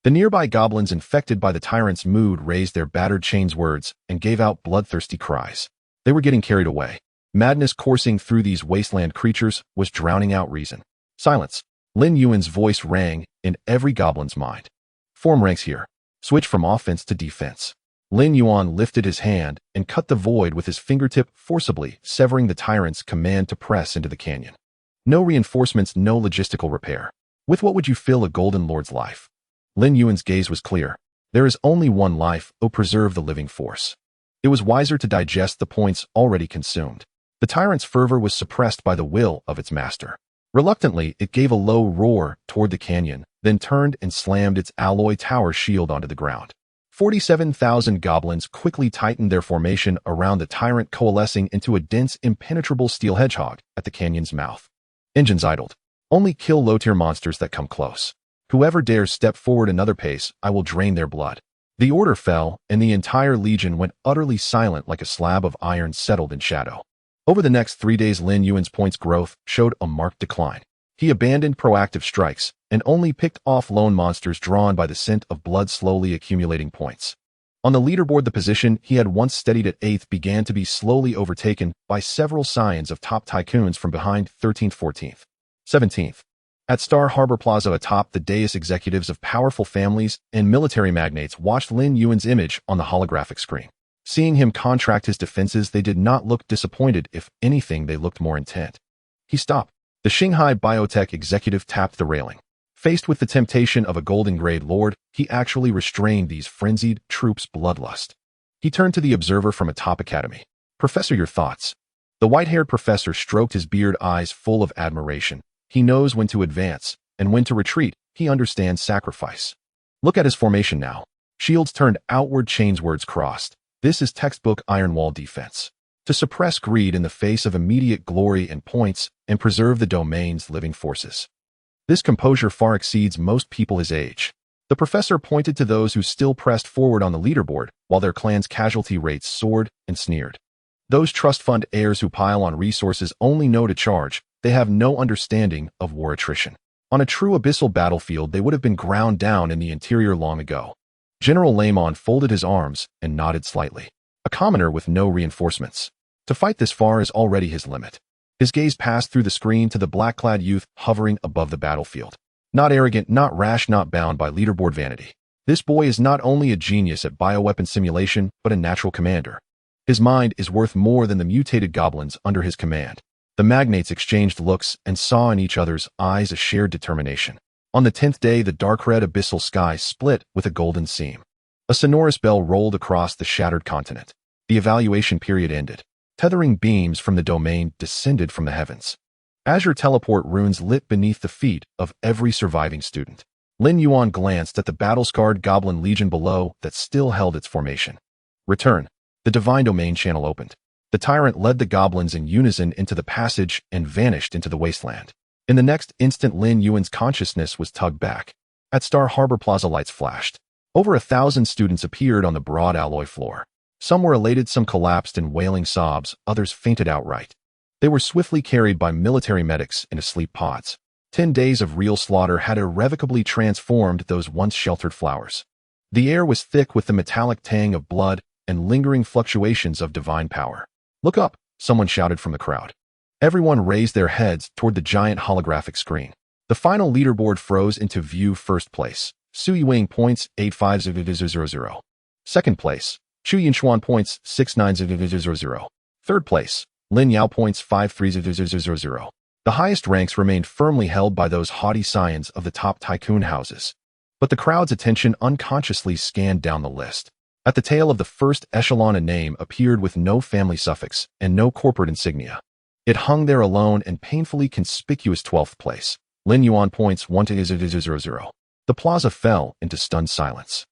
The nearby goblins, infected by the tyrant's mood, raised their battered chainswords and gave out bloodthirsty cries. They were getting carried away. Madness coursing through these wasteland creatures was drowning out reason. Silence. Lin Yuan's voice rang in every goblin's mind. Form ranks here. Switch from offense to defense. Lin Yuan lifted his hand and cut the void with his fingertip, forcibly severing the tyrant's command to press into the canyon. No reinforcements, no logistical repair. With what would you fill a golden lord's life? Lin Yuan's gaze was clear. There is only one life, O preserve the living force. It was wiser to digest the points already consumed. The tyrant's fervor was suppressed by the will of its master. Reluctantly, it gave a low roar toward the canyon, then turned and slammed its alloy tower shield onto the ground. 47,000 goblins quickly tightened their formation around the tyrant, coalescing into a dense, impenetrable steel hedgehog at the canyon's mouth. Engines idled. Only kill low-tier monsters that come close. Whoever dares step forward another pace, I will drain their blood. The order fell, and the entire legion went utterly silent, like a slab of iron settled in shadow. Over the next 3 days, Lin Yuan's points growth showed a marked decline. He abandoned proactive strikes and only picked off lone monsters drawn by the scent of blood, slowly accumulating points. On the leaderboard, the position he had once steadied at 8th began to be slowly overtaken by several scions of top tycoons from behind: 13th, 14th, 17th. At Star Harbor Plaza atop the dais, executives of powerful families and military magnates watched Lin Yuan's image on the holographic screen. Seeing him contract his defenses, they did not look disappointed. If anything, they looked more intent. He stopped. The Shanghai biotech executive tapped the railing. Faced with the temptation of a golden grade lord, he actually restrained these frenzied troops' bloodlust. He turned to the observer from atop academy. Professor, your thoughts? The white-haired professor stroked his beard, eyes full of admiration. He knows when to advance and when to retreat. He understands sacrifice. Look at his formation now. Shields turned outward, chains words crossed. This is textbook iron wall defense. To suppress greed in the face of immediate glory and points and preserve the domain's living forces. This composure far exceeds most people his age. The professor pointed to those who still pressed forward on the leaderboard while their clan's casualty rates soared, and sneered. Those trust fund heirs who pile on resources only know to charge. They have no understanding of war attrition. On a true abyssal battlefield, they would have been ground down in the interior long ago. General Lamon folded his arms and nodded slightly. A commoner with no reinforcements. To fight this far is already his limit. His gaze passed through the screen to the black-clad youth hovering above the battlefield. Not arrogant, not rash, not bound by leaderboard vanity. This boy is not only a genius at bioweapon simulation, but a natural commander. His mind is worth more than the mutated goblins under his command. The magnates exchanged looks and saw in each other's eyes a shared determination. On the 10th day, the dark-red abyssal sky split with a golden seam. A sonorous bell rolled across the shattered continent. The evaluation period ended. Tethering beams from the domain descended from the heavens. Azure teleport runes lit beneath the feet of every surviving student. Lin Yuan glanced at the battle-scarred goblin legion below that still held its formation. Return. The divine domain channel opened. The tyrant led the goblins in unison into the passage and vanished into the wasteland. In the next instant, Lin Yuan's consciousness was tugged back. At Star Harbor Plaza, lights flashed. Over 1,000 students appeared on the broad alloy floor. Some were elated, some collapsed in wailing sobs, others fainted outright. They were swiftly carried by military medics into sleep pods. 10 days of real slaughter had irrevocably transformed those once sheltered flowers. The air was thick with the metallic tang of blood and lingering fluctuations of divine power. Look up, someone shouted from the crowd. Everyone raised their heads toward the giant holographic screen. The final leaderboard froze into view. First place, Su Ying points 85000. Second place, Chu Yinshuan points 69000. Third place, Lin Yao points 53000. The highest ranks remained firmly held by those haughty scions of the top tycoon houses. But the crowd's attention unconsciously scanned down the list. At the tail of the first echelon, a name appeared with no family suffix and no corporate insignia. It hung there alone and painfully conspicuous. 12th place, Lin Yuan points 12000. The plaza fell into stunned silence.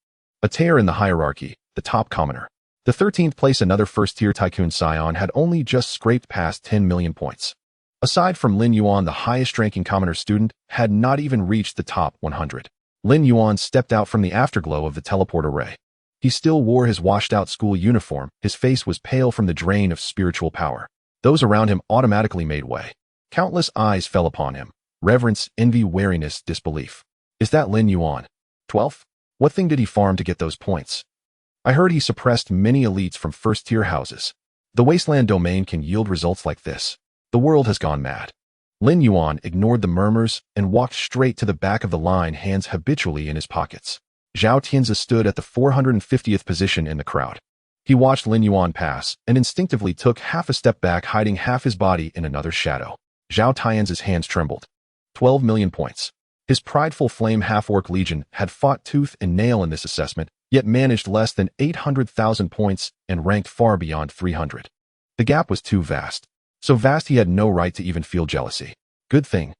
A tear in the hierarchy, the top commoner. The 13th place, another first-tier tycoon scion, had only just scraped past 10 million points. Aside from Lin Yuan, the highest-ranking commoner student had not even reached the top 100. Lin Yuan stepped out from the afterglow of the teleport array. He still wore his washed-out school uniform. His face was pale from the drain of spiritual power. Those around him automatically made way. Countless eyes fell upon him. Reverence, envy, wariness, disbelief. Is that Lin Yuan? 12th? What thing did he farm to get those points? I heard he suppressed many elites from first-tier houses. The wasteland domain can yield results like this. The world has gone mad. Lin Yuan ignored the murmurs and walked straight to the back of the line, hands habitually in his pockets. Zhao Tianzi stood at the 450th position in the crowd. He watched Lin Yuan pass and instinctively took half a step back, hiding half his body in another shadow. Zhao Tianzi's hands trembled. 12 million points. His prideful flame half-orc legion had fought tooth and nail in this assessment, yet managed less than 800,000 points and ranked far beyond 300. The gap was too vast. So vast he had no right to even feel jealousy. Good thing.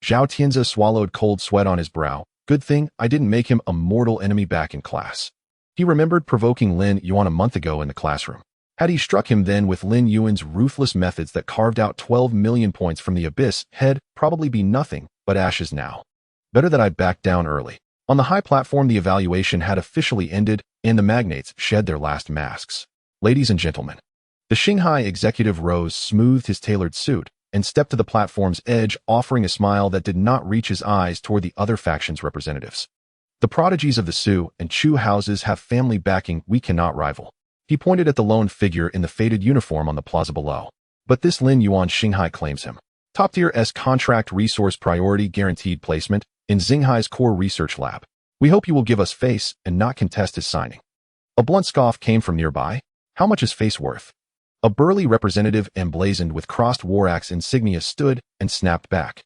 Zhao Tianzi swallowed cold sweat on his brow. Good thing I didn't make him a mortal enemy back in class. He remembered provoking Lin Yuan a month ago in the classroom. Had he struck him then with Lin Yuan's ruthless methods that carved out 12 million points from the abyss, he'd probably be nothing but ashes now. Better that I backed down early. On the high platform, the evaluation had officially ended, and the magnates shed their last masks. Ladies and gentlemen. The Shanghai executive rose, smoothed his tailored suit, and stepped to the platform's edge, offering a smile that did not reach his eyes toward the other faction's representatives. The prodigies of the Su and Chu houses have family backing we cannot rival. He pointed at the lone figure in the faded uniform on the plaza below. But this Lin Yuan Shanghai claims him. Top-tier S contract, resource priority, guaranteed placement in Xinghai's core research lab. We hope you will give us face and not contest his signing. A blunt scoff came from nearby. How much is face worth? A burly representative emblazoned with crossed war axe insignia stood and snapped back.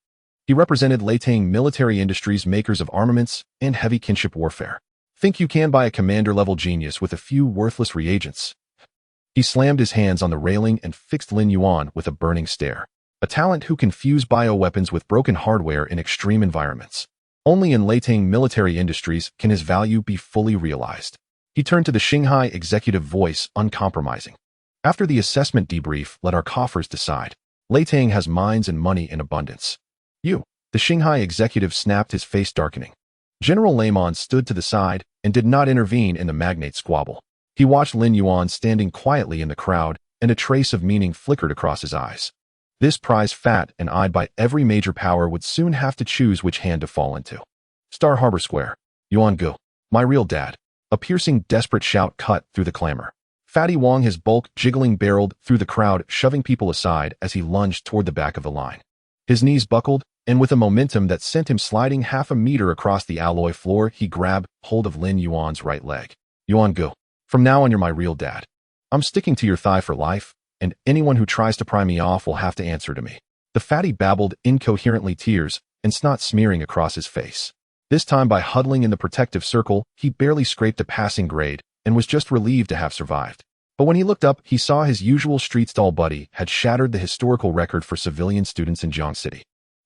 He represented Leitang Military Industries, makers of armaments and heavy kinship warfare. Think you can buy a commander-level genius with a few worthless reagents? He slammed his hands on the railing and fixed Lin Yuan with a burning stare. A talent who can fuse bioweapons with broken hardware in extreme environments. Only in Leitang Military Industries can his value be fully realized. He turned to the Shanghai executive, voice uncompromising. After the assessment debrief, let our coffers decide. Leitang has mines and money in abundance. You. The Shanghai executive snapped, his face darkening. General Lemon stood to the side and did not intervene in the magnate squabble. He watched Lin Yuan standing quietly in the crowd, and a trace of meaning flickered across his eyes. This prize, fat and eyed by every major power, would soon have to choose which hand to fall into. Star Harbor Square. Yuan Gu. My real dad. A piercing, desperate shout cut through the clamor. Fatty Wong, his bulk jiggling, barreled through the crowd, shoving people aside as he lunged toward the back of the line. His knees buckled, and with a momentum that sent him sliding half a meter across the alloy floor, he grabbed hold of Lin Yuan's right leg. Yuan Gu. From now on, you're my real dad. I'm sticking to your thigh for life, and anyone who tries to pry me off will have to answer to me. The fatty babbled incoherently, tears and snot smearing across his face. This time, by huddling in the protective circle, he barely scraped a passing grade and was just relieved to have survived. But when he looked up, he saw his usual street stall buddy had shattered the historical record for civilian students in Jiang City.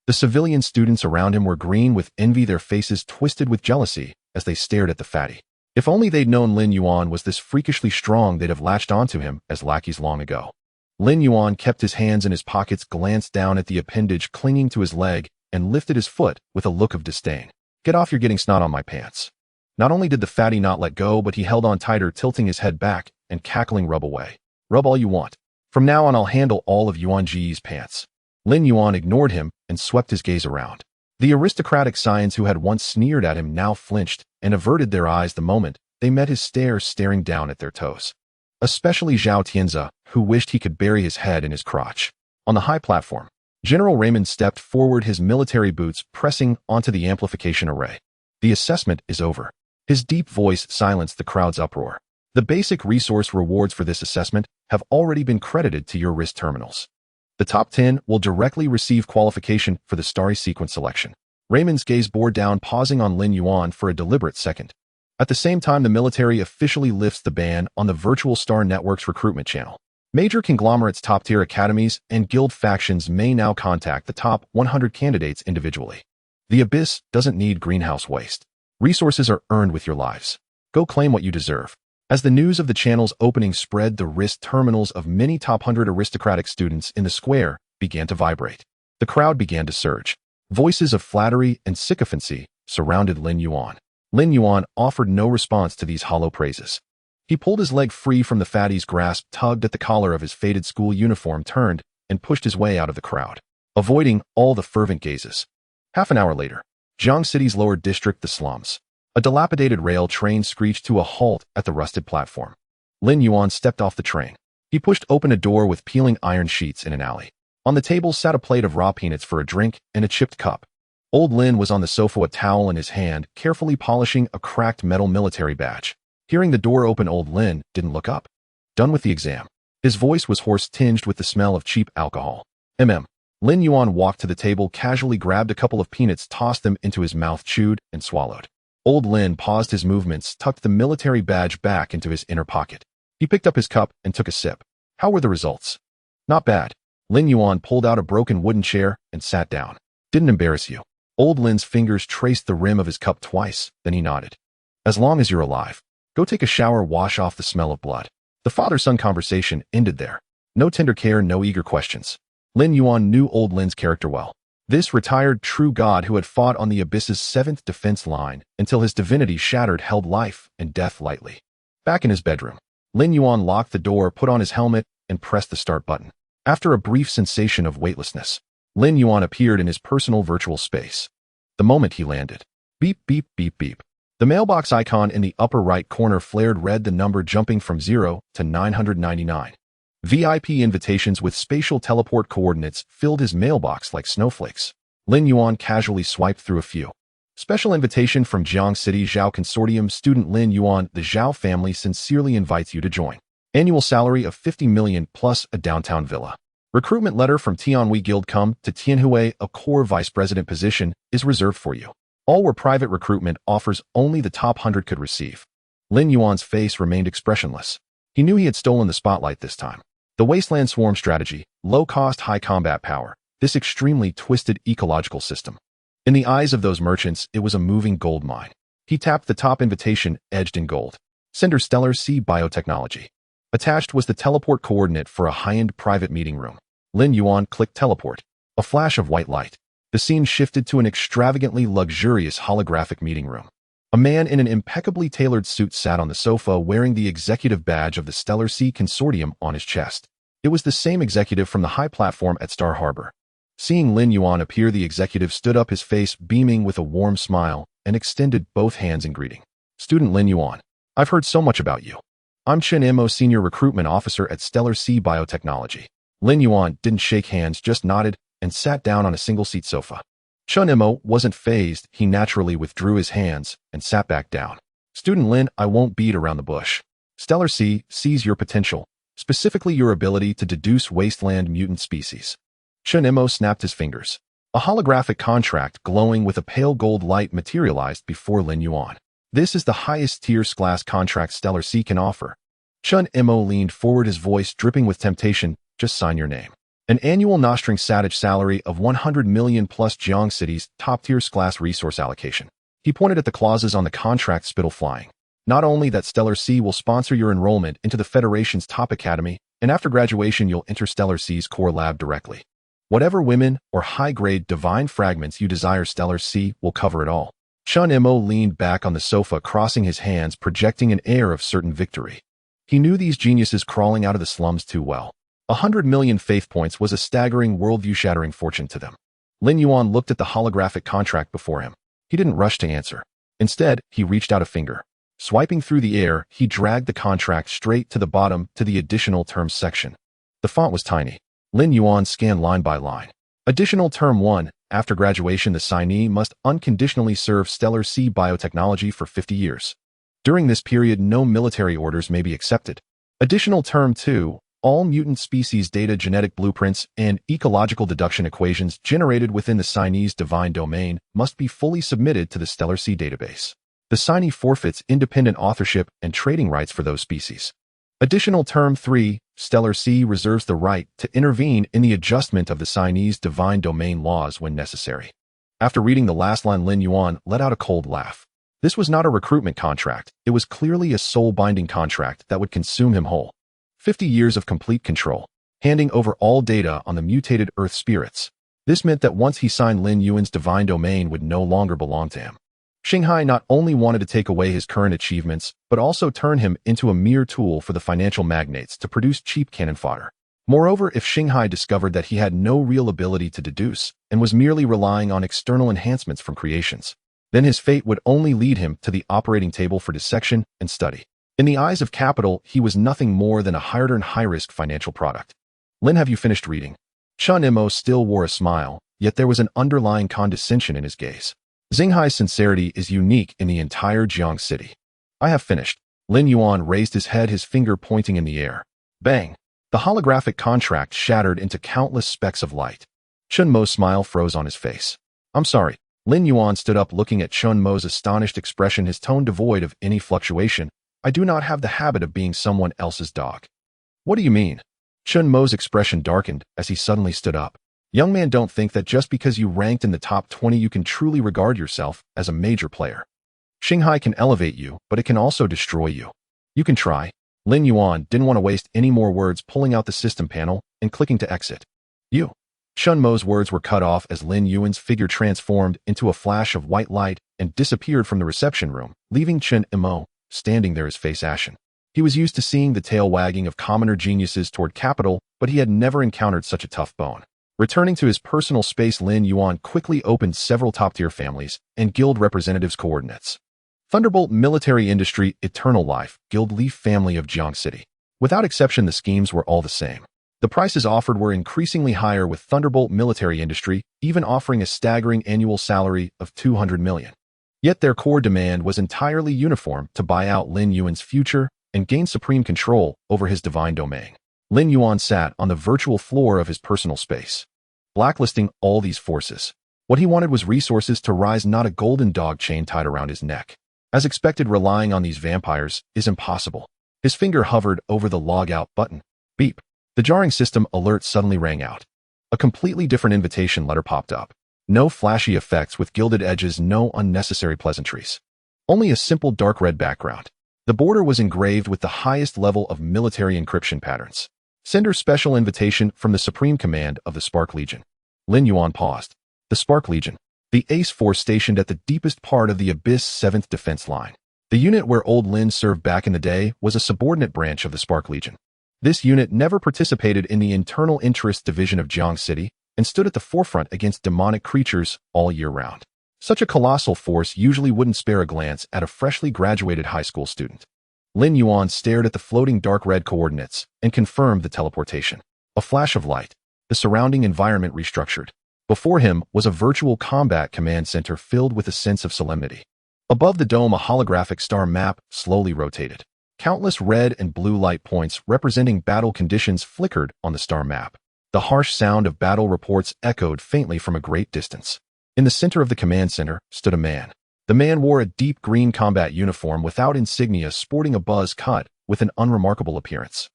The civilian students around him were green with envy, their faces twisted with jealousy as they stared at the fatty. If only they'd known Lin Yuan was this freakishly strong, they'd have latched onto him as lackeys long ago. Lin Yuan kept his hands in his pockets, glanced down at the appendage clinging to his leg, and lifted his foot with a look of disdain. Get off, you're getting snot on my pants. Not only did the fatty not let go, but he held on tighter, tilting his head back and cackling, rub away. Rub all you want. From now on, I'll handle all of Yuan Ji's pants. Lin Yuan ignored him and swept his gaze around. The aristocratic scions who had once sneered at him now flinched and averted their eyes the moment they met his stare, staring down at their toes. Especially Zhao Tianzi, who wished he could bury his head in his crotch. On the high platform, General Raymond stepped forward, his military boots pressing onto the amplification array. The assessment is over. His deep voice silenced the crowd's uproar. The basic resource rewards for this assessment have already been credited to your wrist terminals. The top 10 will directly receive qualification for the starry sequence selection. Raymond's gaze bore down, pausing on Lin Yuan for a deliberate second. At the same time, the military officially lifts the ban on the Virtual Star Network's recruitment channel. Major conglomerates, top-tier academies, and guild factions may now contact the top 100 candidates individually. The abyss doesn't need greenhouse waste. Resources are earned with your lives. Go claim what you deserve. As the news of the channel's opening spread, the wrist terminals of many top 100 aristocratic students in the square began to vibrate. The crowd began to surge. Voices of flattery and sycophancy surrounded Lin Yuan. Lin Yuan offered no response to these hollow praises. He pulled his leg free from the fatty's grasp, tugged at the collar of his faded school uniform, turned, and pushed his way out of the crowd, avoiding all the fervent gazes. Half an hour later, Jiang City's lower district, the slums. A dilapidated rail train screeched to a halt at the rusted platform. Lin Yuan stepped off the train. He pushed open a door with peeling iron sheets in an alley. On the table sat a plate of raw peanuts for a drink and a chipped cup. Old Lin was on the sofa, a towel in his hand, carefully polishing a cracked metal military badge. Hearing the door open, old Lin didn't look up. Done with the exam. His voice was hoarse, tinged with the smell of cheap alcohol. Lin Yuan walked to the table, casually grabbed a couple of peanuts, tossed them into his mouth, chewed, and swallowed. Old Lin paused his movements, tucked the military badge back into his inner pocket. He picked up his cup and took a sip. How were the results? Not bad. Lin Yuan pulled out a broken wooden chair and sat down. Didn't embarrass you. Old Lin's fingers traced the rim of his cup twice, then he nodded. As long as you're alive. Go take a shower, wash off the smell of blood. The father-son conversation ended there. No tender care, no eager questions. Lin Yuan knew old Lin's character well. This retired true god who had fought on the Abyss's 7th defense line until his divinity shattered held life and death lightly. Back in his bedroom, Lin Yuan locked the door, put on his helmet, and pressed the start button. After a brief sensation of weightlessness, Lin Yuan appeared in his personal virtual space. The moment he landed, beep, beep, beep, beep. The mailbox icon in the upper right corner flared red, the number jumping from 0 to 999. VIP invitations with spatial teleport coordinates filled his mailbox like snowflakes. Lin Yuan casually swiped through a few. Special invitation from Jiang City Zhao Consortium student Lin Yuan. The Zhao family sincerely invites you to join. Annual salary of 50 million plus a downtown villa. Recruitment letter from Tianhui Guild. Come to Tianhui. A core vice president position is reserved for you. All were private recruitment offers only the top 100 could receive. Lin Yuan's face remained expressionless. He knew he had stolen the spotlight this time. The Wasteland Swarm strategy, low-cost, high combat power, this extremely twisted ecological system. In the eyes of those merchants, it was a moving gold mine. He tapped the top invitation, edged in gold. Sender Stellar Sea Biotechnology. Attached was the teleport coordinate for a high-end private meeting room. Lin Yuan clicked teleport. A flash of white light. The scene shifted to an extravagantly luxurious holographic meeting room. A man in an impeccably tailored suit sat on the sofa wearing the executive badge of the Stellar Sea Consortium on his chest. It was the same executive from the high platform at Star Harbor. Seeing Lin Yuan appear, the executive stood up, his face beaming with a warm smile, and extended both hands in greeting. Student Lin Yuan, I've heard so much about you. I'm Chen Mo, Senior Recruitment Officer at Stellar Sea Biotechnology. Lin Yuan didn't shake hands, just nodded, and sat down on a single-seat sofa. Chen Mo wasn't fazed. He naturally withdrew his hands and sat back down. Student Lin, I won't beat around the bush. Stellar Sea sees your potential, specifically your ability to deduce wasteland mutant species. Chen Mo snapped his fingers. A holographic contract glowing with a pale gold light materialized before Lin Yuan. This is the highest tier class contract Stellar Sea can offer. Chen Mo leaned forward, his voice dripping with temptation. Just sign your name. An annual nostring satage salary of 100 million plus Jiang City's top-tier class resource allocation. He pointed at the clauses on the contract, spittle flying. Not only that, Stellar Sea will sponsor your enrollment into the Federation's top academy, and after graduation you'll enter Stellar Sea's core lab directly. Whatever women or high-grade divine fragments you desire, Stellar Sea will cover it all. Chen Mo leaned back on the sofa, crossing his hands, projecting an air of certain victory. He knew these geniuses crawling out of the slums too well. 100 million faith points was a staggering, worldview-shattering fortune to them. Lin Yuan looked at the holographic contract before him. He didn't rush to answer. Instead, he reached out a finger. Swiping through the air, he dragged the contract straight to the bottom, to the additional terms section. The font was tiny. Lin Yuan scanned line by line. Additional Term 1. After graduation, the signee must unconditionally serve Stellar Sea Biotechnology for 50 years. During this period, no military orders may be accepted. Additional Term 2. All mutant species data, genetic blueprints, and ecological deduction equations generated within the signee's divine domain must be fully submitted to the Stellar Sea database. The signee forfeits independent authorship and trading rights for those species. Additional Term 3. Stellar Sea reserves the right to intervene in the adjustment of the signee's divine domain laws when necessary. After reading the last line, Lin Yuan let out a cold laugh. This was not a recruitment contract. It was clearly a soul-binding contract that would consume him whole. 50 years of complete control, handing over all data on the mutated Earth spirits. This meant that once he signed, Lin Yuan's divine domain would no longer belong to him. Shanghai not only wanted to take away his current achievements, but also turn him into a mere tool for the financial magnates to produce cheap cannon fodder. Moreover, if Shanghai discovered that he had no real ability to deduce and was merely relying on external enhancements from creations, then his fate would only lead him to the operating table for dissection and study. In the eyes of capital, he was nothing more than a hard-earned, high-risk financial product. Lin, have you finished reading? Chen Mo still wore a smile, yet there was an underlying condescension in his gaze. Xinghai's sincerity is unique in the entire Jiang City. I have finished. Lin Yuan raised his head, his finger pointing in the air. Bang! The holographic contract shattered into countless specks of light. Chen Mo's smile froze on his face. I'm sorry. Lin Yuan stood up, looking at Chen Mo's astonished expression, his tone devoid of any fluctuation. I do not have the habit of being someone else's dog. What do you mean? Chen Mo's expression darkened as he suddenly stood up. Young man, don't think that just because you ranked in the top 20 you can truly regard yourself as a major player. Shanghai can elevate you, but it can also destroy you. You can try. Lin Yuan didn't want to waste any more words, pulling out the system panel and clicking to exit. You. Chen Mo's words were cut off as Lin Yuan's figure transformed into a flash of white light and disappeared from the reception room, leaving Chen Mo standing there, his face ashen. He was used to seeing the tail wagging of commoner geniuses toward capital, but he had never encountered such a tough bone. Returning to his personal space, Lin Yuan quickly opened several top-tier families and guild representatives' coordinates. Thunderbolt Military Industry, Eternal Life, Guild Leaf Family of Jiang City. Without exception, the schemes were all the same. The prices offered were increasingly higher, with Thunderbolt Military Industry even offering a staggering annual salary of 200 million. Yet their core demand was entirely uniform: to buy out Lin Yuan's future and gain supreme control over his divine domain. Lin Yuan sat on the virtual floor of his personal space, blacklisting all these forces. What he wanted was resources to rise, not a golden dog chain tied around his neck. As expected, relying on these vampires is impossible. His finger hovered over the log out button. Beep. The jarring system alert suddenly rang out. A completely different invitation letter popped up. No flashy effects with gilded edges, no unnecessary pleasantries. Only a simple dark red background. The border was engraved with the highest level of military encryption patterns. Sender special invitation from the Supreme Command of the Spark Legion. Lin Yuan paused. The Spark Legion. The Ace Force stationed at the deepest part of the Abyss 7th Defense Line. The unit where old Lin served back in the day was a subordinate branch of the Spark Legion. This unit never participated in the Internal Interest Division of Jiang City and stood at the forefront against demonic creatures all year round. Such a colossal force usually wouldn't spare a glance at a freshly graduated high school student. Lin Yuan stared at the floating dark red coordinates and confirmed the teleportation. A flash of light. The surrounding environment restructured. Before him was a virtual combat command center filled with a sense of solemnity. Above the dome, a holographic star map slowly rotated. Countless red and blue light points representing battle conditions flickered on the star map. The harsh sound of battle reports echoed faintly from a great distance. In the center of the command center stood a man. The man wore a deep green combat uniform without insignia, sporting a buzz cut with an unremarkable appearance.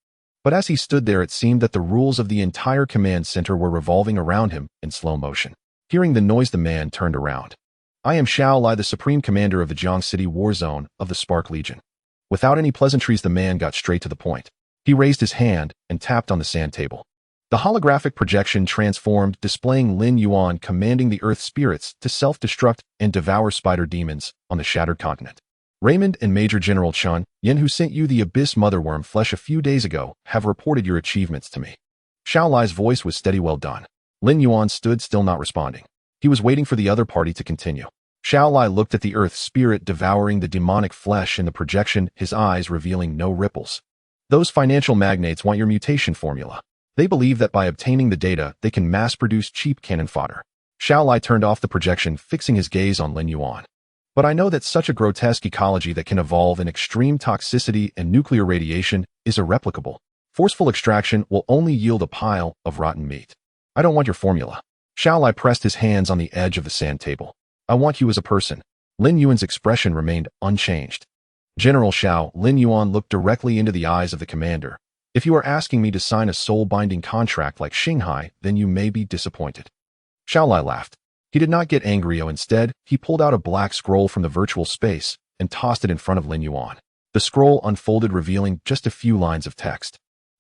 But as he stood there, it seemed that the rules of the entire command center were revolving around him in slow motion. Hearing the noise, the man turned around. I am Xiao Lai, the Supreme Commander of the Jiang City War Zone of the Spark Legion. Without any pleasantries, the man got straight to the point. He raised his hand and tapped on the sand table. The holographic projection transformed, displaying Lin Yuan commanding the earth spirits to self-destruct and devour spider demons on the shattered continent. Raymond and Major General Chun Yin, who sent you the Abyss Motherworm flesh a few days ago, have reported your achievements to me. Xiao Lai's voice was steady. Well done. Lin Yuan stood still, not responding. He was waiting for the other party to continue. Xiao Lai looked at the earth spirit devouring the demonic flesh in the projection, his eyes revealing no ripples. Those financial magnates want your mutation formula. They believe that by obtaining the data, they can mass-produce cheap cannon fodder. Xiao Lai turned off the projection, fixing his gaze on Lin Yuan. But I know that such a grotesque ecology that can evolve in extreme toxicity and nuclear radiation is irreplicable. Forceful extraction will only yield a pile of rotten meat. I don't want your formula. Xiao Lai pressed his hands on the edge of the sand table. I want you as a person. Lin Yuan's expression remained unchanged. General Xiao, Lin Yuan looked directly into the eyes of the commander. If you are asking me to sign a soul-binding contract like Xinghai, then you may be disappointed. Xiao Lai laughed. He did not get angry. Instead, he pulled out a black scroll from the virtual space and tossed it in front of Lin Yuan. The scroll unfolded, revealing just a few lines of text.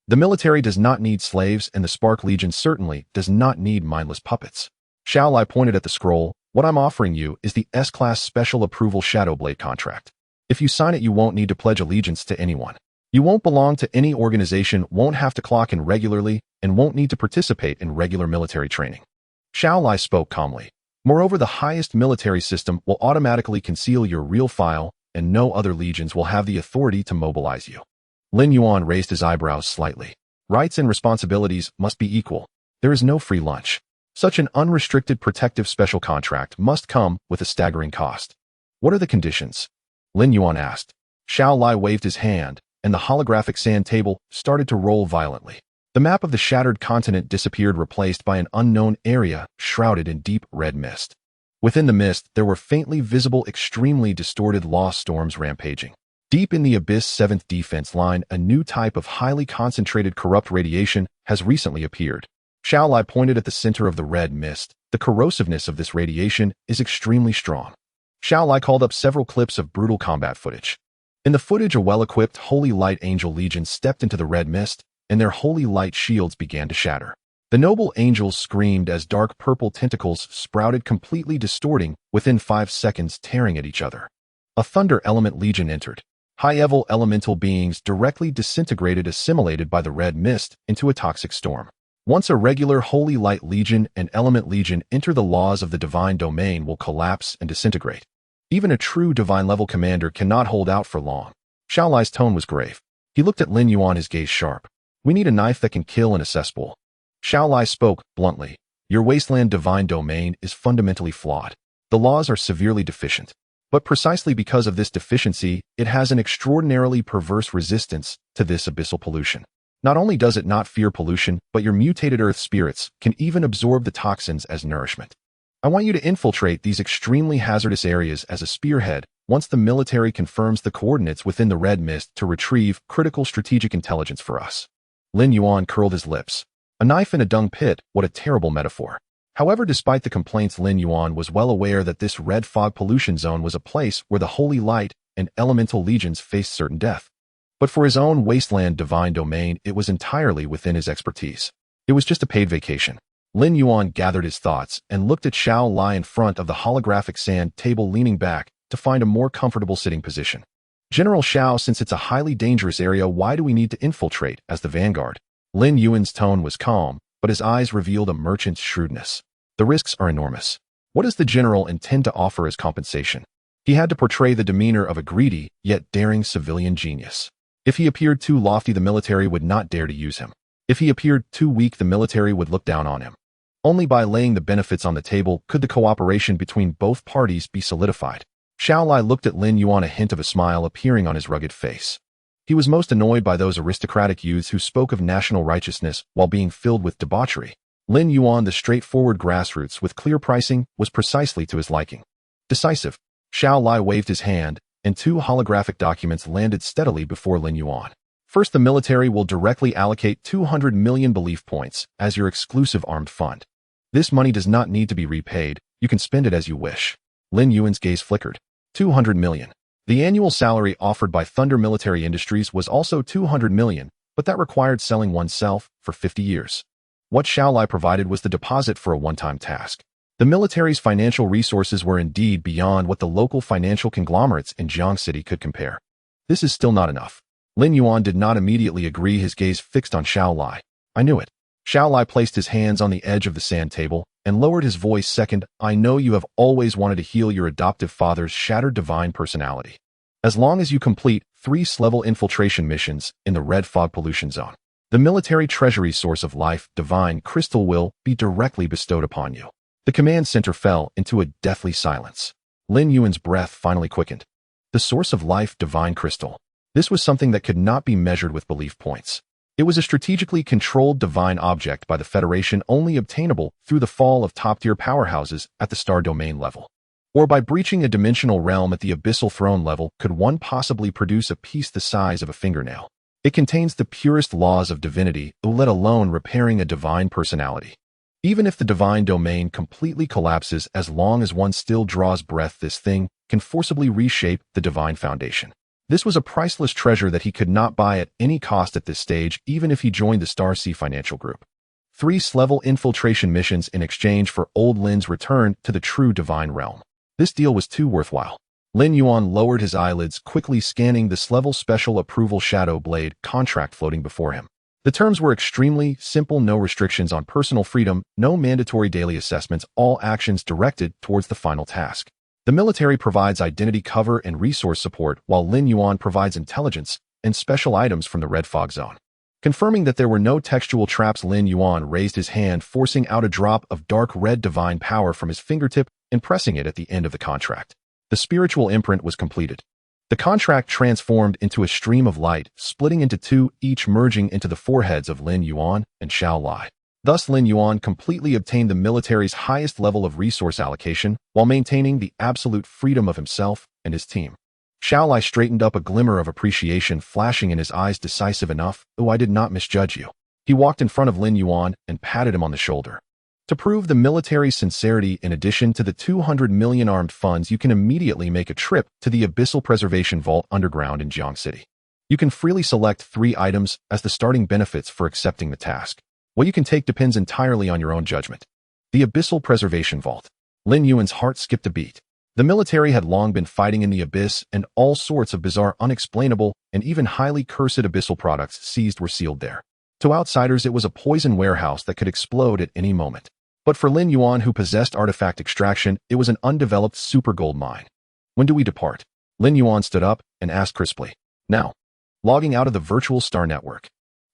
The military does not need slaves, and the Spark Legion certainly does not need mindless puppets. Xiao Lai pointed at the scroll. What I'm offering you is the S-Class Special Approval Shadowblade contract. If you sign it, you won't need to pledge allegiance to anyone. You won't belong to any organization, won't have to clock in regularly, and won't need to participate in regular military training. Xiao Lai spoke calmly. Moreover, the highest military system will automatically conceal your real file, and no other legions will have the authority to mobilize you. Lin Yuan raised his eyebrows slightly. Rights and responsibilities must be equal. There is no free lunch. Such an unrestricted protective special contract must come with a staggering cost. What are the conditions? Lin Yuan asked. Xiao Lai waved his hand, and the holographic sand table started to roll violently. The map of the shattered continent disappeared, replaced by an unknown area shrouded in deep red mist. Within the mist, there were faintly visible, extremely distorted lost storms rampaging. Deep in the Abyss 7th Defense Line, a new type of highly concentrated corrupt radiation has recently appeared. Xiao Lai pointed at the center of the red mist. The corrosiveness of this radiation is extremely strong. Xiao Lai called up several clips of brutal combat footage. In the footage, a well-equipped Holy Light Angel Legion stepped into the red mist, and their holy light shields began to shatter. The noble angels screamed as dark purple tentacles sprouted, completely distorting within 5 seconds, tearing at each other. A Thunder Element Legion entered. High-level elemental beings directly disintegrated, assimilated by the red mist into a toxic storm. Once a regular Holy Light Legion and Element Legion enter, the laws of the divine domain will collapse and disintegrate. Even a true divine-level commander cannot hold out for long. Xiao Lai's tone was grave. He looked at Lin Yuan, his gaze sharp. We need a knife that can kill in a cesspool. Xiao Lai spoke bluntly. Your wasteland divine domain is fundamentally flawed. The laws are severely deficient. But precisely because of this deficiency, it has an extraordinarily perverse resistance to this abyssal pollution. Not only does it not fear pollution, but your mutated earth spirits can even absorb the toxins as nourishment. I want you to infiltrate these extremely hazardous areas as a spearhead once the military confirms the coordinates within the red mist to retrieve critical strategic intelligence for us. Lin Yuan curled his lips. A knife in a dung pit, what a terrible metaphor. However, despite the complaints, Lin Yuan was well aware that this red fog pollution zone was a place where the holy light and elemental legions faced certain death. But for his own wasteland divine domain, it was entirely within his expertise. It was just a paid vacation. Lin Yuan gathered his thoughts and looked at Xiao Lai in front of the holographic sand table, leaning back to find a more comfortable sitting position. General Xiao, since it's a highly dangerous area, why do we need to infiltrate as the vanguard? Lin Yuan's tone was calm, but his eyes revealed a merchant's shrewdness. The risks are enormous. What does the general intend to offer as compensation? He had to portray the demeanor of a greedy, yet daring civilian genius. If he appeared too lofty, the military would not dare to use him. If he appeared too weak, the military would look down on him. Only by laying the benefits on the table could the cooperation between both parties be solidified. Xiao Lai looked at Lin Yuan, a hint of a smile appearing on his rugged face. He was most annoyed by those aristocratic youths who spoke of national righteousness while being filled with debauchery. Lin Yuan, the straightforward grassroots with clear pricing, was precisely to his liking. Decisive. Xiao Lai waved his hand, and two holographic documents landed steadily before Lin Yuan. First, the military will directly allocate 200 million belief points as your exclusive armed fund. This money does not need to be repaid. You can spend it as you wish. Lin Yuan's gaze flickered. 200 million. The annual salary offered by Thunder Military Industries was also 200 million, but that required selling oneself for 50 years. What Xiao Lai provided was the deposit for a one-time task. The military's financial resources were indeed beyond what the local financial conglomerates in Jiang City could compare. This is still not enough. Lin Yuan did not immediately agree, his gaze fixed on Xiao Lai. I knew it. Xiao Lai placed his hands on the edge of the sand table and lowered his voice. Second, I know you have always wanted to heal your adoptive father's shattered divine personality. As long as you complete 3 level infiltration missions in the red fog pollution zone, the military treasury source of life, divine crystal, will be directly bestowed upon you. The command center fell into a deathly silence. Lin Yuan's breath finally quickened. The source of life, divine crystal. This was something that could not be measured with belief points. It was a strategically controlled divine object by the Federation, only obtainable through the fall of top-tier powerhouses at the star domain level. Or by breaching a dimensional realm at the abyssal throne level could one possibly produce a piece the size of a fingernail. It contains the purest laws of divinity, let alone repairing a divine personality. Even if the divine domain completely collapses, as long as one still draws breath, this thing can forcibly reshape the divine foundation. This was a priceless treasure that he could not buy at any cost at this stage, even if he joined the Star Sea Financial Group. 3 level infiltration missions in exchange for old Lin's return to the true divine realm. This deal was too worthwhile. Lin Yuan lowered his eyelids, quickly scanning this level special approval Shadow Blade contract floating before him. The terms were extremely simple: no restrictions on personal freedom, no mandatory daily assessments, all actions directed towards the final task. The military provides identity cover and resource support, while Lin Yuan provides intelligence and special items from the red fog zone. Confirming that there were no textual traps, Lin Yuan raised his hand, forcing out a drop of dark red divine power from his fingertip and pressing it at the end of the contract. The spiritual imprint was completed. The contract transformed into a stream of light, splitting into 2, each merging into the foreheads of Lin Yuan and Xiao Lai. Thus, Lin Yuan completely obtained the military's highest level of resource allocation while maintaining the absolute freedom of himself and his team. Xiao Lai straightened up, a glimmer of appreciation flashing in his eyes. Decisive enough. Oh, I did not misjudge you. He walked in front of Lin Yuan and patted him on the shoulder. To prove the military's sincerity, in addition to the 200 million armed funds, you can immediately make a trip to the Abyssal Preservation Vault underground in Jiang City. You can freely select 3 items as the starting benefits for accepting the task. What you can take depends entirely on your own judgment. The Abyssal Preservation Vault. Lin Yuan's heart skipped a beat. The military had long been fighting in the abyss, and all sorts of bizarre, unexplainable, and even highly cursed abyssal products seized were sealed there. To outsiders, it was a poison warehouse that could explode at any moment. But for Lin Yuan, who possessed artifact extraction, it was an undeveloped super gold mine. When do we depart? Lin Yuan stood up and asked crisply. Now. Logging out of the virtual star network.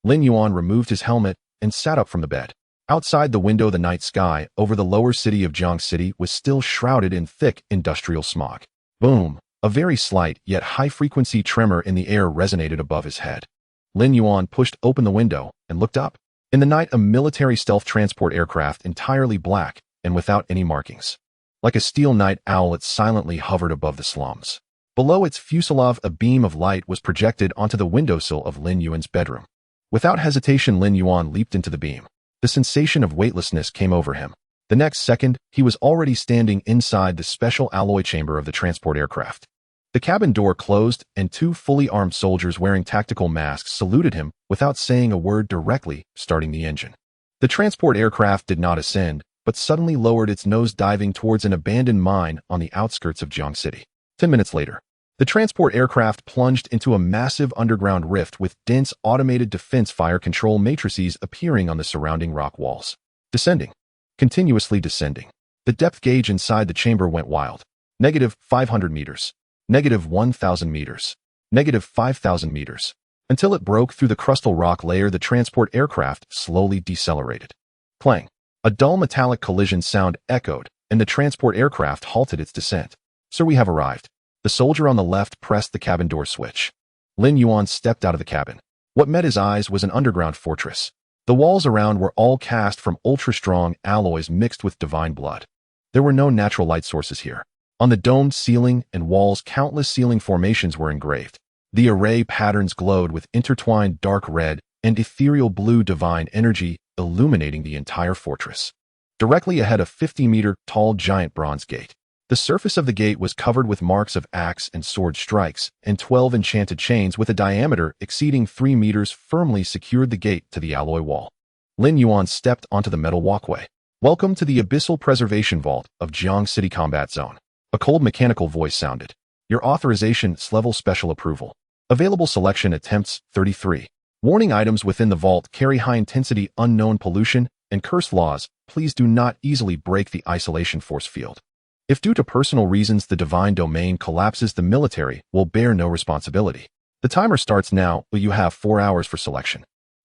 Lin Yuan removed his helmet and sat up from the bed. Outside the window, the night sky over the lower city of Jiang City was still shrouded in thick industrial smog. Boom! A very slight, yet high-frequency tremor in the air resonated above his head. Lin Yuan pushed open the window and looked up. In the night, a military stealth transport aircraft entirely black and without any markings. Like a steel night owl, it silently hovered above the slums. Below its fuselage, a beam of light was projected onto the windowsill of Lin Yuan's bedroom. Without hesitation, Lin Yuan leaped into the beam. The sensation of weightlessness came over him. The next second, he was already standing inside the special alloy chamber of the transport aircraft. The cabin door closed, and two fully armed soldiers wearing tactical masks saluted him without saying a word, directly starting the engine. The transport aircraft did not ascend, but suddenly lowered its nose, diving towards an abandoned mine on the outskirts of Jiang City. 10 minutes later, the transport aircraft plunged into a massive underground rift with dense automated defense fire control matrices appearing on the surrounding rock walls. Descending. Continuously descending. The depth gauge inside the chamber went wild. -500 meters. -1,000 meters. -5,000 meters. Until it broke through the crustal rock layer, the transport aircraft slowly decelerated. Clang. A dull metallic collision sound echoed, and the transport aircraft halted its descent. "Sir, we have arrived." The soldier on the left pressed the cabin door switch. Lin Yuan stepped out of the cabin. What met his eyes was an underground fortress. The walls around were all cast from ultra-strong alloys mixed with divine blood. There were no natural light sources here. On the domed ceiling and walls, countless ceiling formations were engraved. The array patterns glowed with intertwined dark red and ethereal blue divine energy, illuminating the entire fortress. Directly ahead, a 50-meter-tall giant bronze gate. The surface of the gate was covered with marks of axe and sword strikes, and 12 enchanted chains with a diameter exceeding 3 meters firmly secured the gate to the alloy wall. Lin Yuan stepped onto the metal walkway. "Welcome to the Abyssal Preservation Vault of Jiang City Combat Zone." A cold mechanical voice sounded. "Your authorization, level special approval. Available selection attempts 33. Warning: items within the vault carry high-intensity unknown pollution and curse laws. Please do not easily break the isolation force field. If due to personal reasons the divine domain collapses, the military will bear no responsibility. The timer starts now, but you have 4 hours for selection."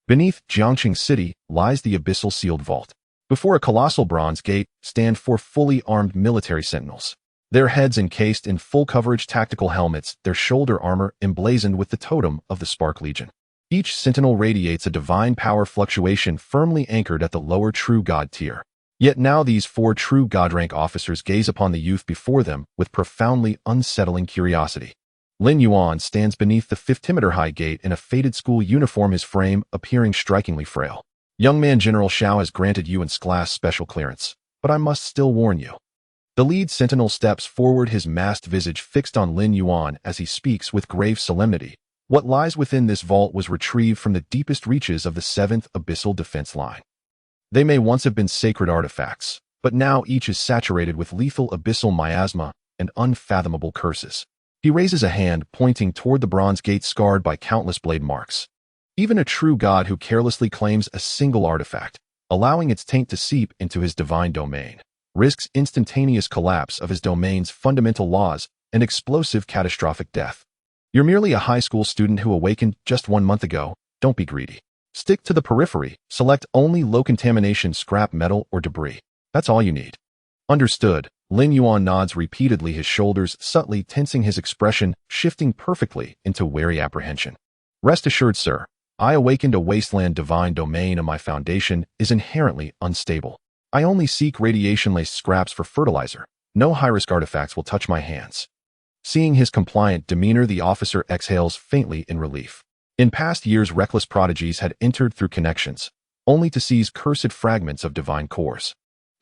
Beneath Jiangqing City lies the Abyssal Sealed Vault. Before a colossal bronze gate stand 4 fully armed military sentinels. Their heads encased in full-coverage tactical helmets, their shoulder armor emblazoned with the totem of the Spark Legion. Each sentinel radiates a divine power fluctuation firmly anchored at the lower true god tier. Yet now these 4 true god-rank officers gaze upon the youth before them with profoundly unsettling curiosity. Lin Yuan stands beneath the 50-meter-high gate in a faded school uniform, his frame appearing strikingly frail. "Young man, General Xiao has granted you and class special clearance, but I must still warn you." The lead sentinel steps forward, his masked visage fixed on Lin Yuan as he speaks with grave solemnity. "What lies within this vault was retrieved from the deepest reaches of the 7th Abyssal Defense Line. They may once have been sacred artifacts, but now each is saturated with lethal abyssal miasma and unfathomable curses." He raises a hand, pointing toward the bronze gate scarred by countless blade marks. Even a true god who carelessly claims a single artifact, allowing its taint to seep into his divine domain, risks instantaneous collapse of his domain's fundamental laws and explosive catastrophic death. You're merely a high school student who awakened just 1 month ago. Don't be greedy. Stick to the periphery. Select only low-contamination scrap metal or debris. That's all you need. Understood. Lin Yuan nods repeatedly, his shoulders subtly tensing, his expression shifting perfectly into wary apprehension. "Rest assured, sir, I awakened a wasteland divine domain, and my foundation is inherently unstable. I only seek radiation-laced scraps for fertilizer. No high-risk artifacts will touch my hands." Seeing his compliant demeanor, the officer exhales faintly in relief. In past years, reckless prodigies had entered through connections, only to seize cursed fragments of divine cores.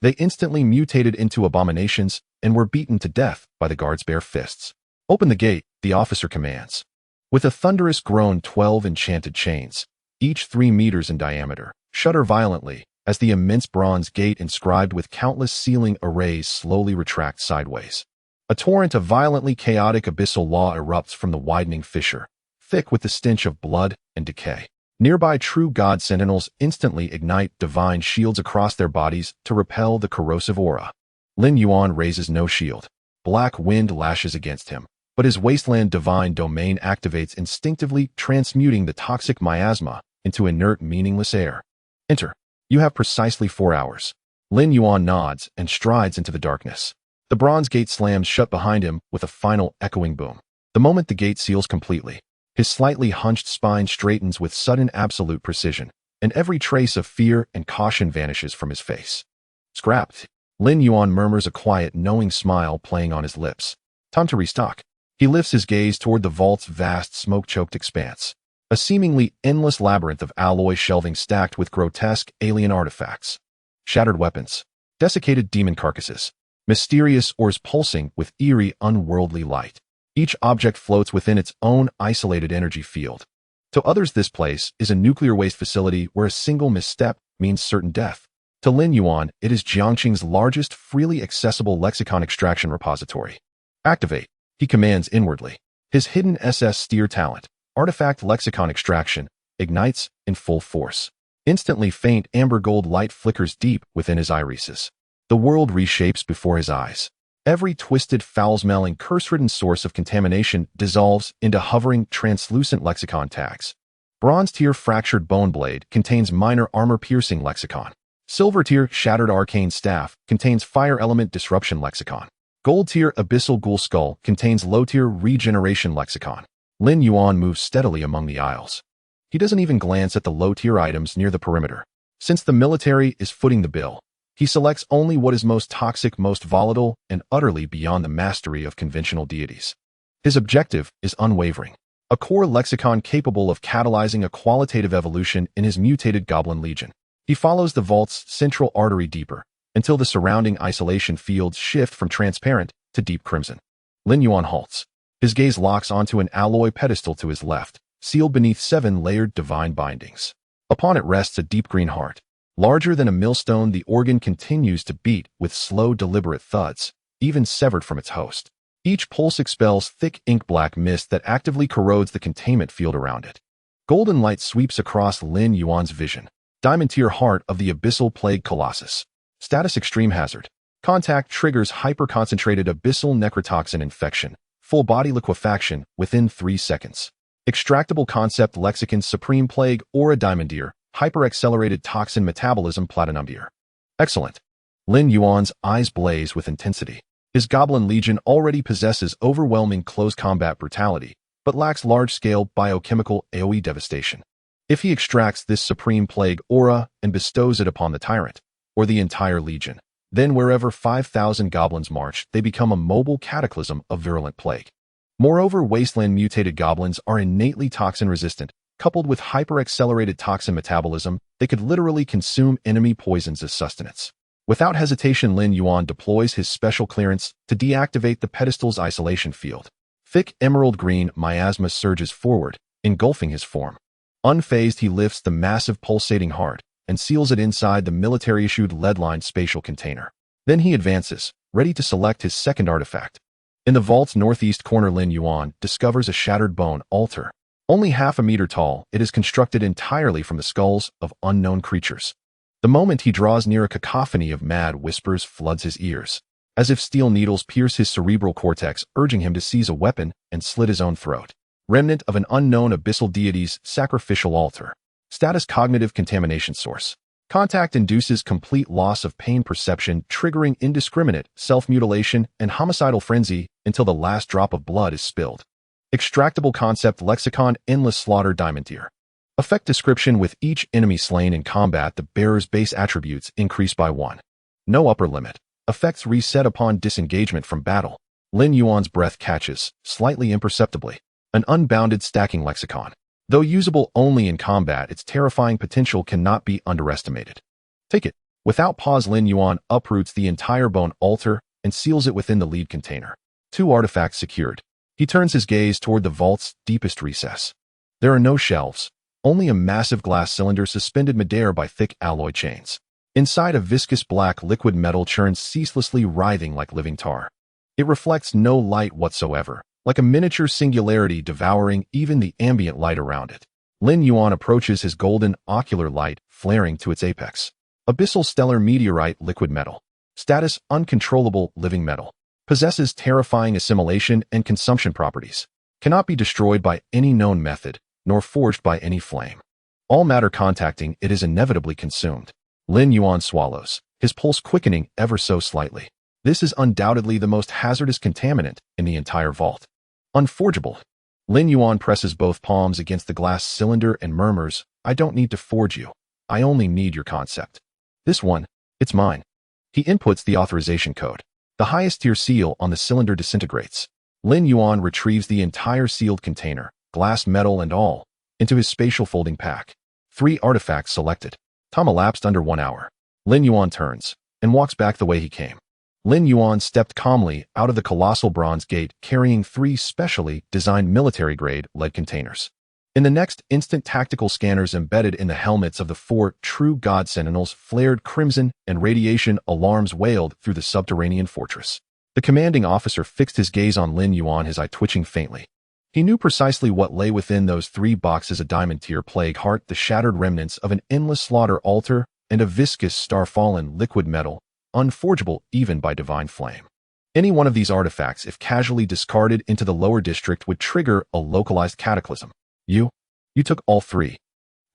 They instantly mutated into abominations and were beaten to death by the guard's bare fists. "Open the gate," the officer commands. With a thunderous groan, 12 enchanted chains, each 3 meters in diameter, shudder violently as the immense bronze gate inscribed with countless sealing arrays slowly retracts sideways. A torrent of violently chaotic abyssal law erupts from the widening fissure, thick with the stench of blood and decay. Nearby true god sentinels instantly ignite divine shields across their bodies to repel the corrosive aura. Lin Yuan raises no shield. Black wind lashes against him, but his wasteland divine domain activates instinctively, transmuting the toxic miasma into inert, meaningless air. "Enter. You have precisely 4 hours." Lin Yuan nods and strides into the darkness. The bronze gate slams shut behind him with a final echoing boom. The moment the gate seals completely, his slightly hunched spine straightens with sudden absolute precision, and every trace of fear and caution vanishes from his face. Scrapped. Lin Yuan murmurs a quiet, knowing smile playing on his lips. Time to restock. He lifts his gaze toward the vault's vast, smoke-choked expanse. A seemingly endless labyrinth of alloy shelving stacked with grotesque, alien artifacts. Shattered weapons. Desiccated demon carcasses. Mysterious ores pulsing with eerie, unworldly light. Each object floats within its own isolated energy field. To others, this place is a nuclear waste facility where a single misstep means certain death. To Lin Yuan, it is Jiangqing's largest freely accessible lexicon extraction repository. Activate, he commands inwardly. His hidden SS steer talent, artifact lexicon extraction, ignites in full force. Instantly, faint amber gold light flickers deep within his irises. The world reshapes before his eyes. Every twisted, foul-smelling, curse-ridden source of contamination dissolves into hovering, translucent lexicon tags. Bronze tier fractured bone blade contains minor armor-piercing lexicon. Silver tier shattered arcane staff contains fire element disruption lexicon. Gold tier abyssal ghoul skull contains low tier regeneration lexicon. Lin Yuan moves steadily among the aisles. He doesn't even glance at the low tier items near the perimeter. Since the military is footing the bill, he selects only what is most toxic, most volatile, and utterly beyond the mastery of conventional deities. His objective is unwavering. A core lexicon capable of catalyzing a qualitative evolution in his mutated goblin legion. He follows the vault's central artery deeper, until the surrounding isolation fields shift from transparent to deep crimson. Lin Yuan halts. His gaze locks onto an alloy pedestal to his left, sealed beneath 7 layered divine bindings. Upon it rests a deep green heart. Larger than a millstone, the organ continues to beat with slow, deliberate thuds, even severed from its host. Each pulse expels thick ink-black mist that actively corrodes the containment field around it. Golden light sweeps across Lin Yuan's vision. Diamond tier heart of the abyssal plague colossus. Status extreme hazard. Contact triggers hyper-concentrated abyssal necrotoxin infection. Full body liquefaction within 3 seconds. Extractable concept lexicon supreme plague aura diamondier. Hyper-accelerated toxin metabolism platinumdier. Excellent. Lin Yuan's eyes blaze with intensity. His goblin legion already possesses overwhelming close combat brutality, but lacks large-scale biochemical AoE devastation. If he extracts this supreme plague aura and bestows it upon the tyrant, or the entire legion, then wherever 5,000 goblins march, they become a mobile cataclysm of virulent plague. Moreover, wasteland mutated goblins are innately toxin-resistant. Coupled with hyper-accelerated toxin metabolism, they could literally consume enemy poisons as sustenance. Without hesitation, Lin Yuan deploys his special clearance to deactivate the pedestal's isolation field. Thick emerald green miasma surges forward, engulfing his form. Unfazed, he lifts the massive pulsating heart and seals it inside the military-issued lead-lined spatial container. Then he advances, ready to select his second artifact. In the vault's northeast corner, Lin Yuan discovers a shattered bone altar. Only half a meter tall, it is constructed entirely from the skulls of unknown creatures. The moment he draws near, a cacophony of mad whispers floods his ears, as if steel needles pierce his cerebral cortex, urging him to seize a weapon and slit his own throat. Remnant of an unknown abyssal deity's sacrificial altar. Status cognitive contamination source. Contact induces complete loss of pain perception, triggering indiscriminate self-mutilation and homicidal frenzy until the last drop of blood is spilled. Extractable concept lexicon endless slaughter diamond tier. Effect description: with each enemy slain in combat, the bearer's base attributes increase by 1. No upper limit. Effects reset upon disengagement from battle. Lin Yuan's breath catches, slightly imperceptibly. An unbounded stacking lexicon. Though usable only in combat, its terrifying potential cannot be underestimated. Take it. Without pause, Lin Yuan uproots the entire bone altar and seals it within the lead container. 2 artifacts secured. He turns his gaze toward the vault's deepest recess. There are no shelves, only a massive glass cylinder suspended midair by thick alloy chains. Inside, a viscous black liquid metal churns ceaselessly, writhing like living tar. It reflects no light whatsoever, like a miniature singularity devouring even the ambient light around it. Lin Yuan approaches his golden, ocular light, flaring to its apex. Abyssal stellar meteorite liquid metal. Status: uncontrollable living metal. Possesses terrifying assimilation and consumption properties. Cannot be destroyed by any known method, nor forged by any flame. All matter contacting it is inevitably consumed. Lin Yuan swallows, his pulse quickening ever so slightly. This is undoubtedly the most hazardous contaminant in the entire vault. Unforgeable. Lin Yuan presses both palms against the glass cylinder and murmurs, I don't need to forge you. I only need your concept. This one, it's mine. He inputs the authorization code. The highest tier seal on the cylinder disintegrates. Lin Yuan retrieves the entire sealed container, glass, metal, and all, into his spatial folding pack. 3 artifacts selected. Time elapsed under 1 hour. Lin Yuan turns and walks back the way he came. Lin Yuan stepped calmly out of the colossal bronze gate carrying 3 specially designed military-grade lead containers. In the next instant, tactical scanners embedded in the helmets of the 4 true god sentinels flared crimson and radiation alarms wailed through the subterranean fortress. The commanding officer fixed his gaze on Lin Yuan, his eye twitching faintly. He knew precisely what lay within those 3 boxes: a diamond-tier plague heart, the shattered remnants of an endless slaughter altar, and a viscous star-fallen liquid metal, unforgeable even by divine flame. Any one of these artifacts, if casually discarded into the lower district, would trigger a localized cataclysm. You took all 3.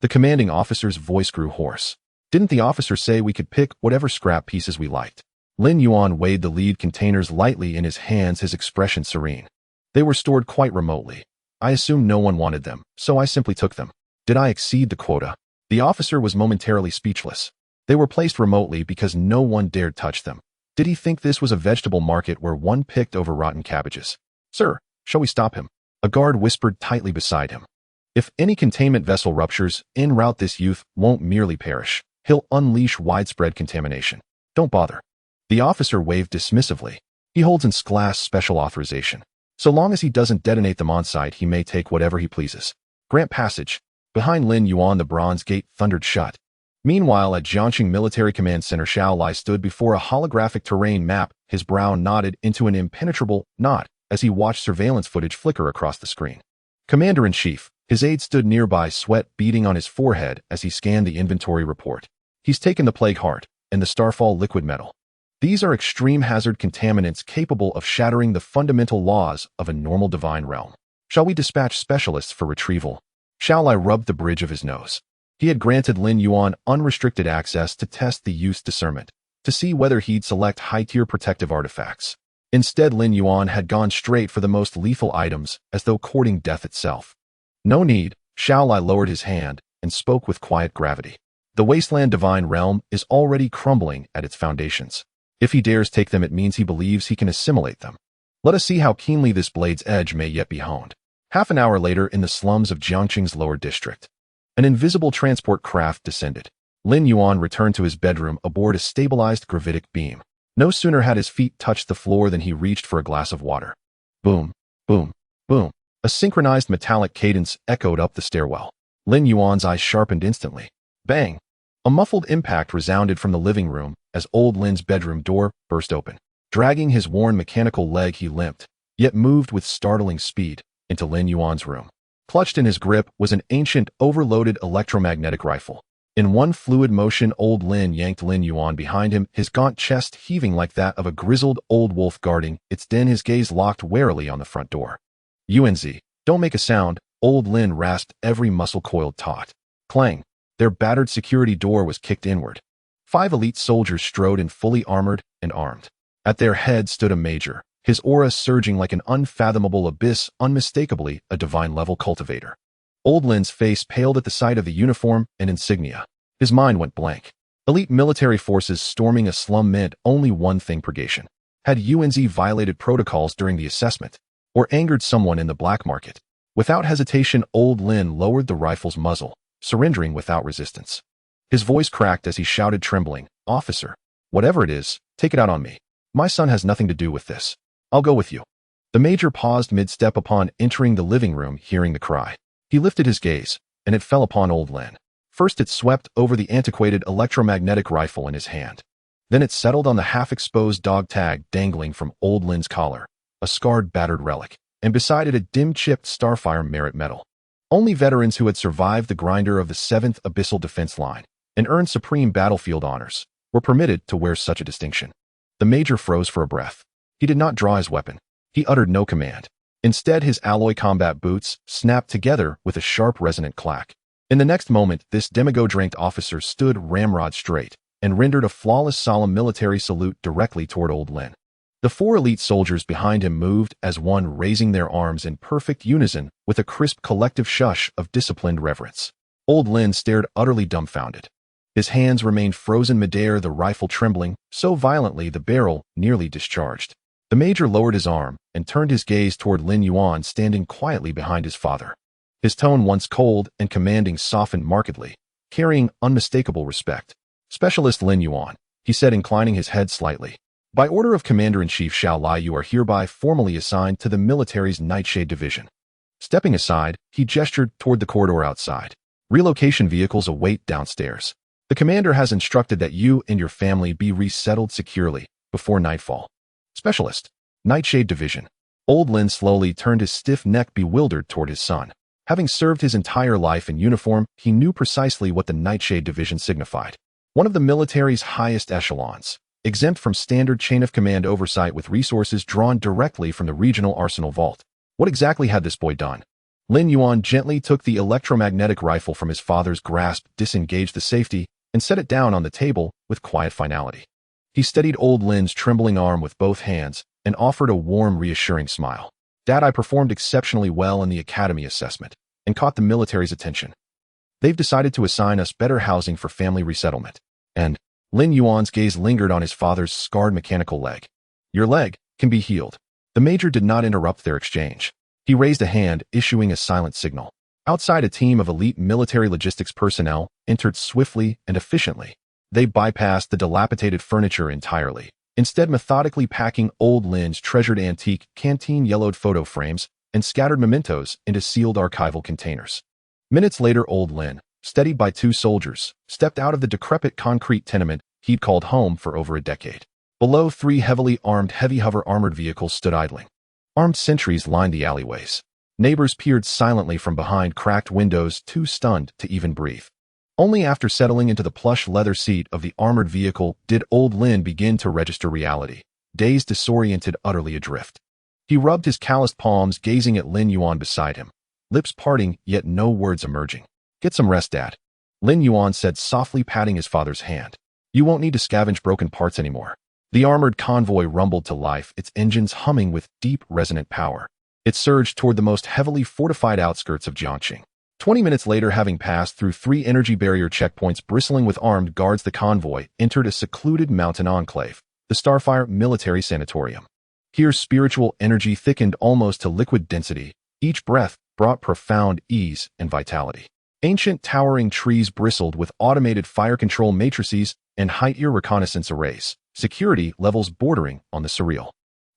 The commanding officer's voice grew hoarse. Didn't the officer say we could pick whatever scrap pieces we liked? Lin Yuan weighed the lead containers lightly in his hands, his expression serene. They were stored quite remotely. I assumed no one wanted them, so I simply took them. Did I exceed the quota? The officer was momentarily speechless. They were placed remotely because no one dared touch them. Did he think this was a vegetable market where one picked over rotten cabbages? Sir, shall we stop him? A guard whispered tightly beside him. If any containment vessel ruptures en route, this youth won't merely perish. He'll unleash widespread contamination. Don't bother. The officer waved dismissively. He holds in class special authorization. So long as he doesn't detonate them on site, he may take whatever he pleases. Grant passage. Behind Lin Yuan, the bronze gate thundered shut. Meanwhile, at Jiangxing Military Command Center, Xiao Lai stood before a holographic terrain map, his brow knotted into an impenetrable knot as he watched surveillance footage flicker across the screen. Commander-in-Chief, his aide, stood nearby, sweat beading on his forehead as he scanned the inventory report. He's taken the plague heart and the starfall liquid metal. These are extreme hazard contaminants capable of shattering the fundamental laws of a normal divine realm. Shall we dispatch specialists for retrieval? Xiao Lai rubbed the bridge of his nose. He had granted Lin Yuan unrestricted access to test the youth's discernment, to see whether he'd select high-tier protective artifacts. Instead, Lin Yuan had gone straight for the most lethal items, as though courting death itself. No need, Xiao Lai lowered his hand and spoke with quiet gravity. The wasteland divine realm is already crumbling at its foundations. If he dares take them, it means he believes he can assimilate them. Let us see how keenly this blade's edge may yet be honed. Half an hour later, in the slums of Jiangxing's lower district, an invisible transport craft descended. Lin Yuan returned to his bedroom aboard a stabilized gravitic beam. No sooner had his feet touched the floor than he reached for a glass of water. Boom, boom, boom. A synchronized metallic cadence echoed up the stairwell. Lin Yuan's eyes sharpened instantly. Bang! A muffled impact resounded from the living room as old Lin's bedroom door burst open. Dragging his worn mechanical leg, he limped, yet moved with startling speed, into Lin Yuan's room. Clutched in his grip was an ancient, overloaded electromagnetic rifle. In one fluid motion, old Lin yanked Lin Yuan behind him, his gaunt chest heaving like that of a grizzled old wolf guarding its den, his gaze locked warily on the front door. UNZ, don't make a sound, old Lin rasped, every muscle coiled taut. Clang. Their battered security door was kicked inward. 5 elite soldiers strode in, fully armored and armed. At their head stood a major, his aura surging like an unfathomable abyss, unmistakably a divine-level cultivator. Old Lin's face paled at the sight of the uniform and insignia. His mind went blank. Elite military forces storming a slum meant only one thing: purgation. Had UNZ violated protocols during the assessment, or angered someone in the black market? Without hesitation, old Lin lowered the rifle's muzzle, surrendering without resistance. His voice cracked as he shouted, trembling, "Officer, whatever it is, take it out on me. My son has nothing to do with this. I'll go with you." The major paused mid-step upon entering the living room, hearing the cry. He lifted his gaze, and it fell upon old Lin. First it swept over the antiquated electromagnetic rifle in his hand. Then it settled on the half-exposed dog tag dangling from old Lin's collar, a scarred, battered relic, and beside it a dim-chipped Starfire merit medal. Only veterans who had survived the grinder of the 7th Abyssal Defense Line and earned supreme battlefield honors were permitted to wear such a distinction. The major froze for a breath. He did not draw his weapon. He uttered no command. Instead, his alloy combat boots snapped together with a sharp, resonant clack. In the next moment, this demigod-ranked officer stood ramrod straight, and rendered a flawless solemn military salute directly toward old Lin. The 4 elite soldiers behind him moved as one, raising their arms in perfect unison with a crisp collective shush of disciplined reverence. Old Lin stared utterly dumbfounded. His hands remained frozen midair, the rifle trembling so violently the barrel nearly discharged. The major lowered his arm and turned his gaze toward Lin Yuan standing quietly behind his father. His tone, once cold and commanding, softened markedly, carrying unmistakable respect. "Specialist Lin Yuan," he said, inclining his head slightly. "By order of Commander-in-Chief Xiao Lai, you are hereby formally assigned to the military's Nightshade Division." Stepping aside, he gestured toward the corridor outside. "Relocation vehicles await downstairs. The commander has instructed that you and your family be resettled securely before nightfall." "Specialist, Nightshade Division." Old Lin slowly turned his stiff neck, bewildered, toward his son. Having served his entire life in uniform, he knew precisely what the Nightshade Division signified. One of the military's highest echelons, exempt from standard chain-of-command oversight with resources drawn directly from the regional arsenal vault. What exactly had this boy done? Lin Yuan gently took the electromagnetic rifle from his father's grasp, disengaged the safety, and set it down on the table with quiet finality. He steadied old Lin's trembling arm with both hands and offered a warm, reassuring smile. "Dad, I performed exceptionally well in the academy assessment and caught the military's attention. They've decided to assign us better housing for family resettlement." And Lin Yuan's gaze lingered on his father's scarred mechanical leg. "Your leg can be healed." The major did not interrupt their exchange. He raised a hand, issuing a silent signal. Outside, a team of elite military logistics personnel entered swiftly and efficiently. They bypassed the dilapidated furniture entirely, instead methodically packing old Lin's treasured antique canteen-yellowed photo frames and scattered mementos into sealed archival containers. Minutes later, old Lin, steadied by 2 soldiers, stepped out of the decrepit concrete tenement he'd called home for over a decade. Below, 3 heavily armed heavy hover armored vehicles stood idling. Armed sentries lined the alleyways. Neighbors peered silently from behind cracked windows, too stunned to even breathe. Only after settling into the plush leather seat of the armored vehicle did old Lin begin to register reality, dazed, disoriented, utterly adrift. He rubbed his calloused palms, gazing at Lin Yuan beside him, lips parting, yet no words emerging. "Get some rest, Dad," Lin Yuan said softly, patting his father's hand. "You won't need to scavenge broken parts anymore." The armored convoy rumbled to life, its engines humming with deep, resonant power. It surged toward the most heavily fortified outskirts of Jiangxing. 20 minutes later, having passed through 3 energy barrier checkpoints bristling with armed guards, the convoy entered a secluded mountain enclave, the Starfire Military Sanatorium. Here, spiritual energy thickened almost to liquid density. Each breath brought profound ease and vitality. Ancient towering trees bristled with automated fire control matrices and high-ear reconnaissance arrays, security levels bordering on the surreal.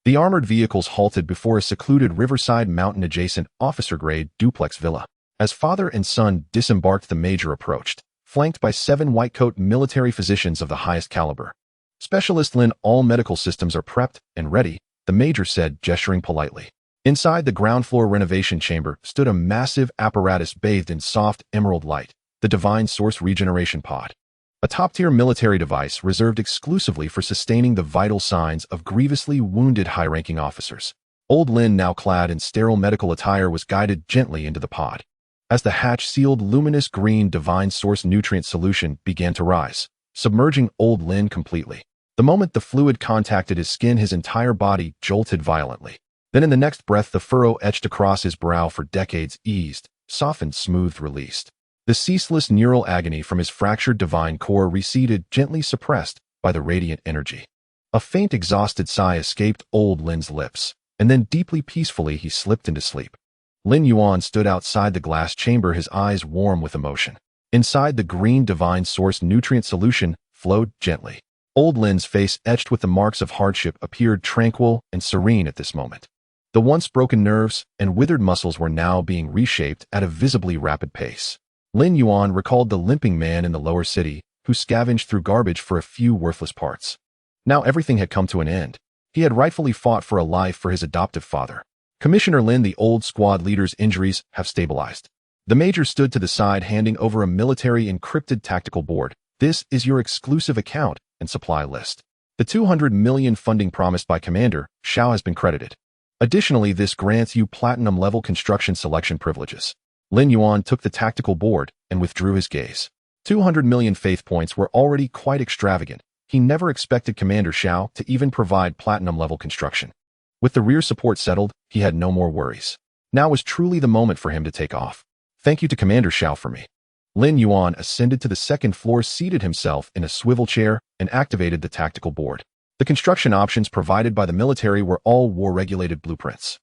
The armored vehicles halted before a secluded riverside mountain-adjacent officer-grade duplex villa. As father and son disembarked, the major approached, flanked by 7 white-coat military physicians of the highest caliber. "Specialist Lin, all medical systems are prepped and ready," the major said, gesturing politely. Inside the ground-floor renovation chamber stood a massive apparatus bathed in soft emerald light, the Divine Source Regeneration Pod. A top-tier military device reserved exclusively for sustaining the vital signs of grievously wounded high-ranking officers. Old Lin, now clad in sterile medical attire, was guided gently into the pod. As the hatch sealed, luminous green Divine Source nutrient solution began to rise, submerging old Lin completely. The moment the fluid contacted his skin, his entire body jolted violently. Then in the next breath, the furrow etched across his brow for decades eased, softened, smoothed, released. The ceaseless neural agony from his fractured divine core receded, gently suppressed by the radiant energy. A faint, exhausted sigh escaped old Lin's lips, and then deeply peacefully he slipped into sleep. Lin Yuan stood outside the glass chamber, his eyes warm with emotion. Inside, the green Divine Source nutrient solution flowed gently. Old Lin's face, etched with the marks of hardship, appeared tranquil and serene at this moment. The once broken nerves and withered muscles were now being reshaped at a visibly rapid pace. Lin Yuan recalled the limping man in the lower city who scavenged through garbage for a few worthless parts. Now everything had come to an end. He had rightfully fought for a life for his adoptive father. "Commissioner Lin, the old squad leader's injuries have stabilized." The major stood to the side, handing over a military encrypted tactical board. "This is your exclusive account and supply list. The 200 million funding promised by Commander Xiao has been credited. Additionally, this grants you platinum-level construction selection privileges." Lin Yuan took the tactical board and withdrew his gaze. 200 million faith points were already quite extravagant. He never expected Commander Xiao to even provide platinum-level construction. With the rear support settled, he had no more worries. Now was truly the moment for him to take off. Thank you to Commander Xiao for me. Lin Yuan ascended to the second floor, seated himself in a swivel chair, and activated the tactical board. The construction options provided by the military were all war-regulated blueprints.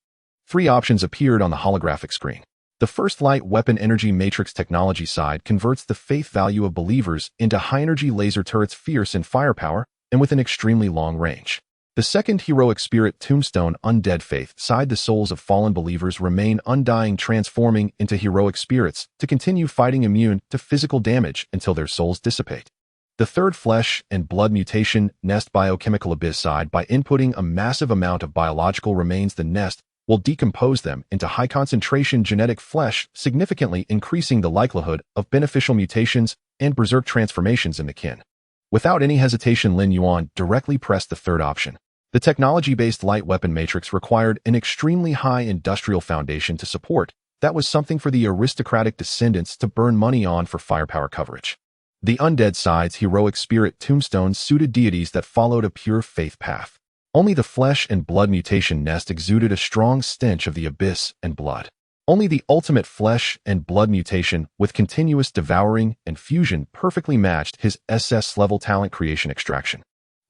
3 options appeared on the holographic screen. The first light weapon energy matrix technology side converts the faith value of believers into high-energy laser turrets fierce in firepower and with an extremely long range. The second heroic spirit tombstone undead faith side, the souls of fallen believers remain undying, transforming into heroic spirits to continue fighting, immune to physical damage until their souls dissipate. The third flesh and blood mutation nest biochemical abyss side, by inputting a massive amount of biological remains, the nest will decompose them into high concentration genetic flesh, significantly increasing the likelihood of beneficial mutations and berserk transformations in the kin. Without any hesitation, Lin Yuan directly pressed the third option. The technology-based light weapon matrix required an extremely high industrial foundation to support. That was something for the aristocratic descendants to burn money on for firepower coverage. The undead side's heroic spirit tombstones suited deities that followed a pure faith path. Only the flesh and blood mutation nest exuded a strong stench of the abyss and blood. Only the ultimate flesh and blood mutation with continuous devouring and fusion perfectly matched his SS-level talent creation extraction.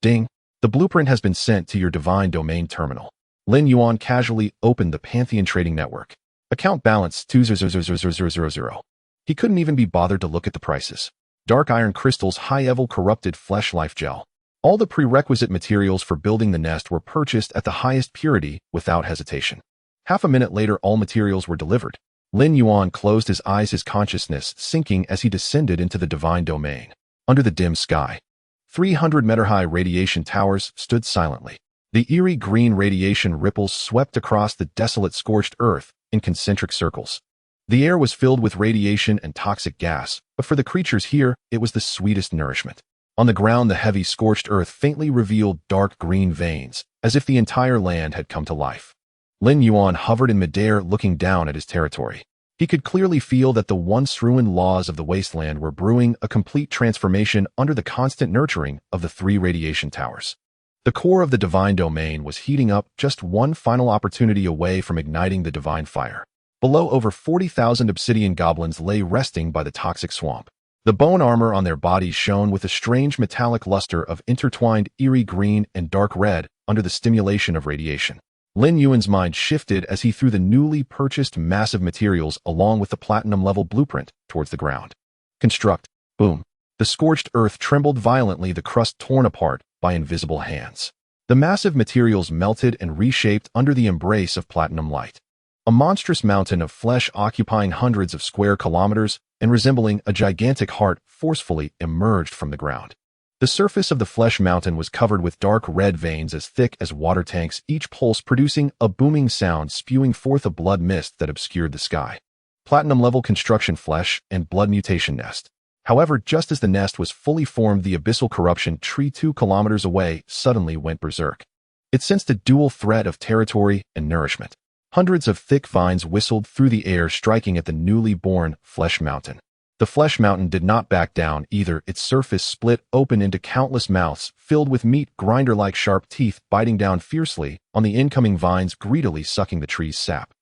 Ding! The blueprint has been sent to your divine domain terminal. Lin Yuan casually opened the Pantheon trading network. Account balance 200,000. He couldn't even be bothered to look at the prices. Dark iron crystals, high-level corrupted flesh life gel. All the prerequisite materials for building the nest were purchased at the highest purity without hesitation. Half a minute later, all materials were delivered. Lin Yuan closed his eyes, his consciousness sinking as he descended into the divine domain. Under the dim sky, 300-meter-high radiation towers stood silently. The eerie green radiation ripples swept across the desolate scorched earth in concentric circles. The air was filled with radiation and toxic gas, but for the creatures here, it was the sweetest nourishment. On the ground, the heavy scorched earth faintly revealed dark green veins, as if the entire land had come to life. Lin Yuan hovered in midair, looking down at his territory. He could clearly feel that the once ruined laws of the wasteland were brewing a complete transformation under the constant nurturing of the 3 radiation towers. The core of the divine domain was heating up, just one final opportunity away from igniting the divine fire. Below, over 40,000 obsidian goblins lay resting by the toxic swamp. The bone armor on their bodies shone with a strange metallic luster of intertwined eerie green and dark red under the stimulation of radiation. Lin Yuan's mind shifted as he threw the newly purchased massive materials along with the platinum-level blueprint towards the ground. Construct. Boom. The scorched earth trembled violently, the crust torn apart by invisible hands. The massive materials melted and reshaped under the embrace of platinum light. A monstrous mountain of flesh occupying hundreds of square kilometers and resembling a gigantic heart forcefully emerged from the ground. The surface of the flesh mountain was covered with dark red veins as thick as water tanks, each pulse producing a booming sound, spewing forth a blood mist that obscured the sky. Platinum-level construction flesh and blood mutation nest. However, just as the nest was fully formed, the abyssal corruption tree 2 kilometers away suddenly went berserk. It sensed a dual threat of territory and nourishment. Hundreds of thick vines whistled through the air, striking at the newly born flesh mountain. The flesh mountain did not back down either. Its surface split open into countless mouths filled with meat, grinder-like sharp teeth biting down fiercely on the incoming vines, greedily sucking the tree's sap.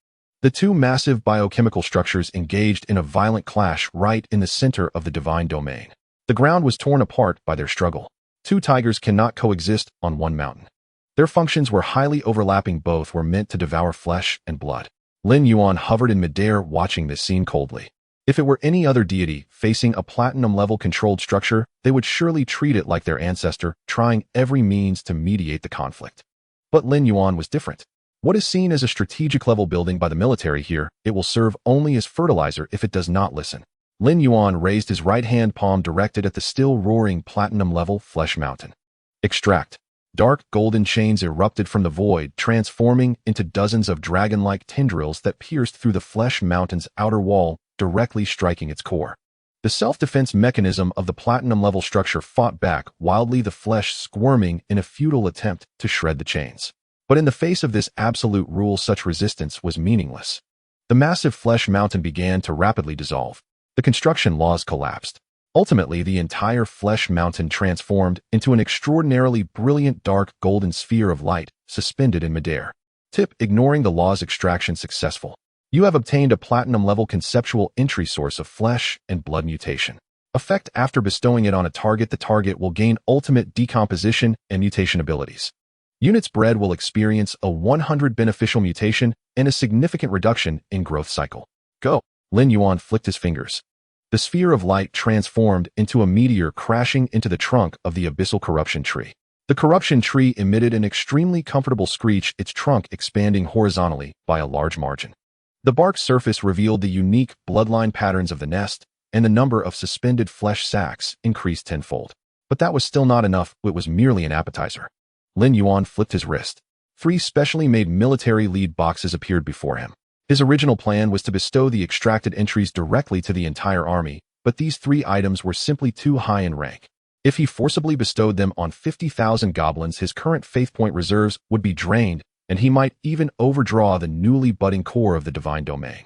The 2 massive biochemical structures engaged in a violent clash right in the center of the divine domain. The ground was torn apart by their struggle. 2 tigers cannot coexist on one mountain. Their functions were highly overlapping. Both were meant to devour flesh and blood. Lin Yuan hovered in midair, watching this scene coldly. If it were any other deity facing a platinum-level controlled structure, they would surely treat it like their ancestor, trying every means to mediate the conflict. But Lin Yuan was different. What is seen as a strategic-level building by the military here, it will serve only as fertilizer if it does not listen. Lin Yuan raised his right-hand palm, directed at the still roaring platinum-level flesh mountain. Extract. Dark golden chains erupted from the void, transforming into dozens of dragon-like tendrils that pierced through the flesh mountain's outer wall, directly striking its core. The self-defense mechanism of the platinum-level structure fought back wildly, the flesh squirming in a futile attempt to shred the chains. But in the face of this absolute rule, such resistance was meaningless. The massive flesh mountain began to rapidly dissolve. The construction laws collapsed. Ultimately, the entire flesh mountain transformed into an extraordinarily brilliant dark golden sphere of light suspended in midair. Tip: ignoring the law's extraction successful. You have obtained a platinum-level conceptual entry source of flesh and blood mutation. Effect: after bestowing it on a target, the target will gain ultimate decomposition and mutation abilities. Units bred will experience a 100 beneficial mutation and a significant reduction in growth cycle. Go! Lin Yuan flicked his fingers. The sphere of light transformed into a meteor crashing into the trunk of the abyssal corruption tree. The corruption tree emitted an extremely comfortable screech, its trunk expanding horizontally by a large margin. The bark surface revealed the unique bloodline patterns of the nest, and the number of suspended flesh sacs increased tenfold. But that was still not enough, it was merely an appetizer. Lin Yuan flipped his wrist. 3 specially made military lead boxes appeared before him. His original plan was to bestow the extracted entries directly to the entire army, but these 3 items were simply too high in rank. If he forcibly bestowed them on 50,000 goblins, his current faith point reserves would be drained, and he might even overdraw the newly budding core of the divine domain.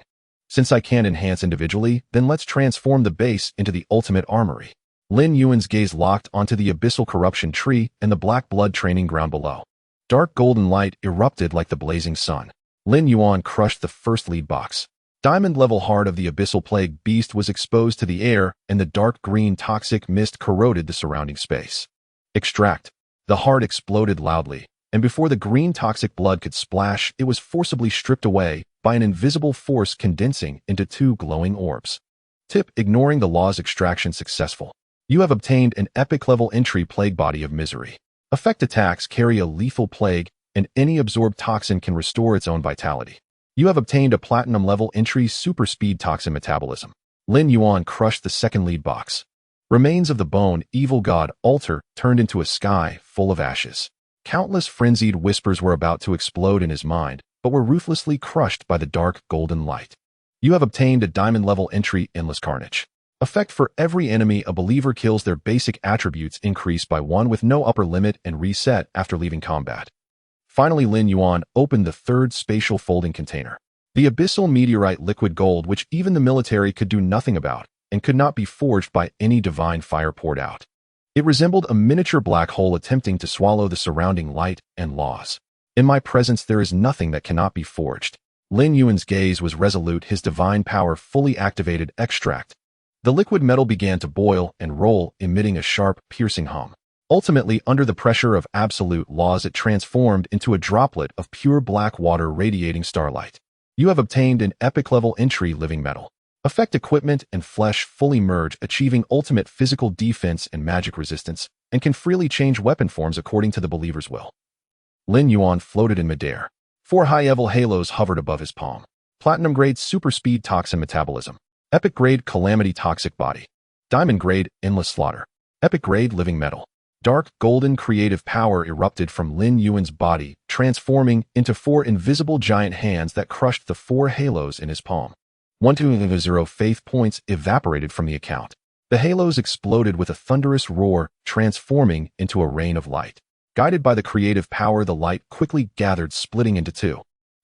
Since I can't enhance individually, then let's transform the base into the ultimate armory. Lin Yuan's gaze locked onto the abyssal corruption tree and the black blood training ground below. Dark golden light erupted like the blazing sun. Lin Yuan crushed the first lead box. Diamond-level heart of the abyssal plague beast was exposed to the air, and the dark green toxic mist corroded the surrounding space. Extract. The heart exploded loudly, and before the green toxic blood could splash, it was forcibly stripped away by an invisible force condensing into 2 glowing orbs. Tip: ignoring the law's extraction successful. You have obtained an epic-level entry plague body of misery. Effect: attacks carry a lethal plague, and any absorbed toxin can restore its own vitality. You have obtained a platinum-level entry super speed toxin metabolism. Lin Yuan crushed the second lead box. Remains of the bone, evil god, altar, turned into a sky full of ashes. Countless frenzied whispers were about to explode in his mind, but were ruthlessly crushed by the dark golden light. You have obtained a diamond-level entry, endless carnage. Effect: for every enemy a believer kills, their basic attributes increase by 1 with no upper limit and reset after leaving combat. Finally, Lin Yuan opened the 3rd spatial folding container. The abyssal meteorite liquid gold, which even the military could do nothing about, and could not be forged by any divine fire poured out. It resembled a miniature black hole attempting to swallow the surrounding light and laws. In my presence there is nothing that cannot be forged. Lin Yuan's gaze was resolute, his divine power fully activated. Extract. The liquid metal began to boil and roll, emitting a sharp, piercing hum. Ultimately, under the pressure of absolute laws, it transformed into a droplet of pure black water radiating starlight. You have obtained an epic-level entry, living metal. Effect: equipment and flesh fully merge, achieving ultimate physical defense and magic resistance, and can freely change weapon forms according to the believer's will. Lin Yuan floated in midair. 4 high-level halos hovered above his palm. Platinum-grade super speed toxin metabolism. Epic-grade calamity toxic body. Diamond-grade endless slaughter. Epic-grade living metal. Dark golden creative power erupted from Lin Yuan's body, transforming into 4 invisible giant hands that crushed the 4 halos in his palm. 120 faith points evaporated from the account. The halos exploded with a thunderous roar, transforming into a rain of light. Guided by the creative power, the light quickly gathered, splitting into 2.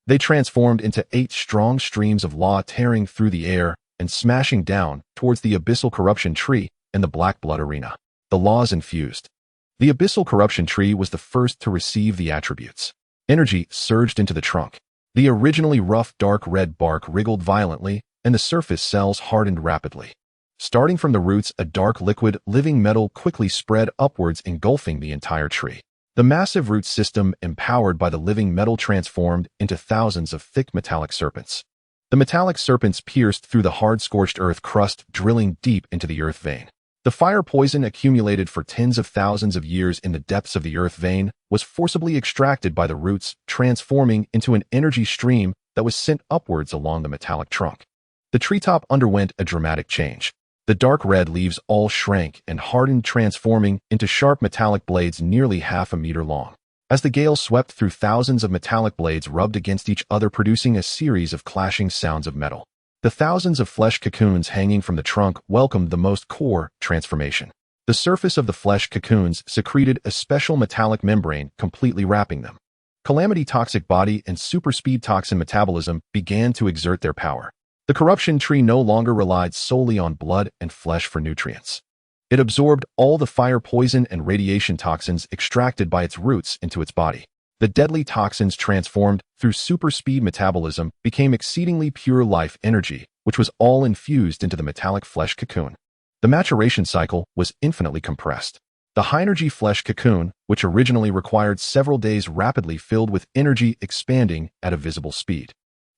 They transformed into 8 strong streams of law, tearing through the air and smashing down towards the abyssal corruption tree and the black blood arena. The laws infused. The abyssal corruption tree was the first to receive the attributes. Energy surged into the trunk. The originally rough dark red bark wriggled violently, and the surface cells hardened rapidly. Starting from the roots, a dark liquid living metal quickly spread upwards, engulfing the entire tree. The massive root system, empowered by the living metal, transformed into thousands of thick metallic serpents. The metallic serpents pierced through the hard scorched earth crust, drilling deep into the earth vein. The fire poison accumulated for tens of thousands of years in the depths of the earth vein was forcibly extracted by the roots, transforming into an energy stream that was sent upwards along the metallic trunk. The treetop underwent a dramatic change. The dark red leaves all shrank and hardened, transforming into sharp metallic blades nearly half a meter long. As the gale swept through, thousands of metallic blades rubbed against each other, producing a series of clashing sounds of metal. The thousands of flesh cocoons hanging from the trunk welcomed the most core transformation. The surface of the flesh cocoons secreted a special metallic membrane, completely wrapping them. Calamity toxic body and super speed toxin metabolism began to exert their power. The corruption tree no longer relied solely on blood and flesh for nutrients. It absorbed all the fire poison and radiation toxins extracted by its roots into its body. The deadly toxins transformed through super-speed metabolism became exceedingly pure life energy, which was all infused into the metallic flesh cocoon. The maturation cycle was infinitely compressed. The high-energy flesh cocoon, which originally required several days, rapidly filled with energy expanding at a visible speed.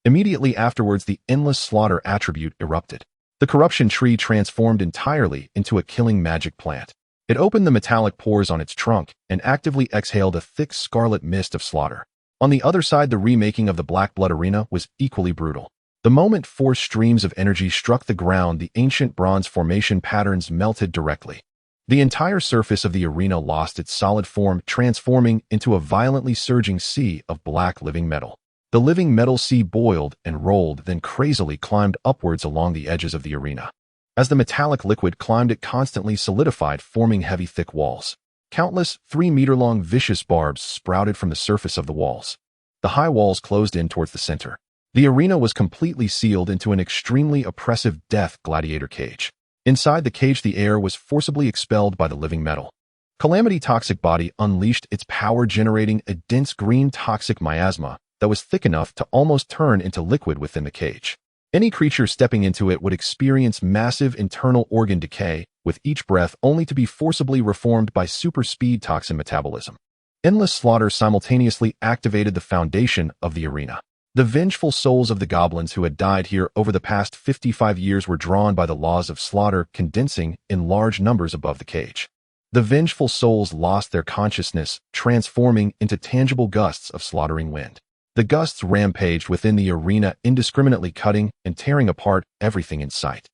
Immediately afterwards, the endless slaughter attribute erupted. The corruption tree transformed entirely into a killing magic plant. It opened the metallic pores on its trunk and actively exhaled a thick scarlet mist of slaughter. On the other side, the remaking of the Black Blood Arena was equally brutal. The moment 4 streams of energy struck the ground, the ancient bronze formation patterns melted directly. The entire surface of the arena lost its solid form, transforming into a violently surging sea of black living metal. The living metal sea boiled and rolled, then crazily climbed upwards along the edges of the arena. As the metallic liquid climbed, it constantly solidified, forming heavy, thick walls. Countless 3-meter-long vicious barbs sprouted from the surface of the walls. The high walls closed in towards the center. The arena was completely sealed into an extremely oppressive death gladiator cage. Inside the cage, the air was forcibly expelled by the living metal. Calamity Toxic Body unleashed its power, generating a dense green toxic miasma that was thick enough to almost turn into liquid within the cage. Any creature stepping into it would experience massive internal organ decay with each breath, only to be forcibly reformed by super-speed toxin metabolism. Endless slaughter simultaneously activated the foundation of the arena. The vengeful souls of the goblins who had died here over the past 55 years were drawn by the laws of slaughter, condensing in large numbers above the cage. The vengeful souls lost their consciousness, transforming into tangible gusts of slaughtering wind. The gusts rampaged within the arena, indiscriminately cutting and tearing apart everything in sight.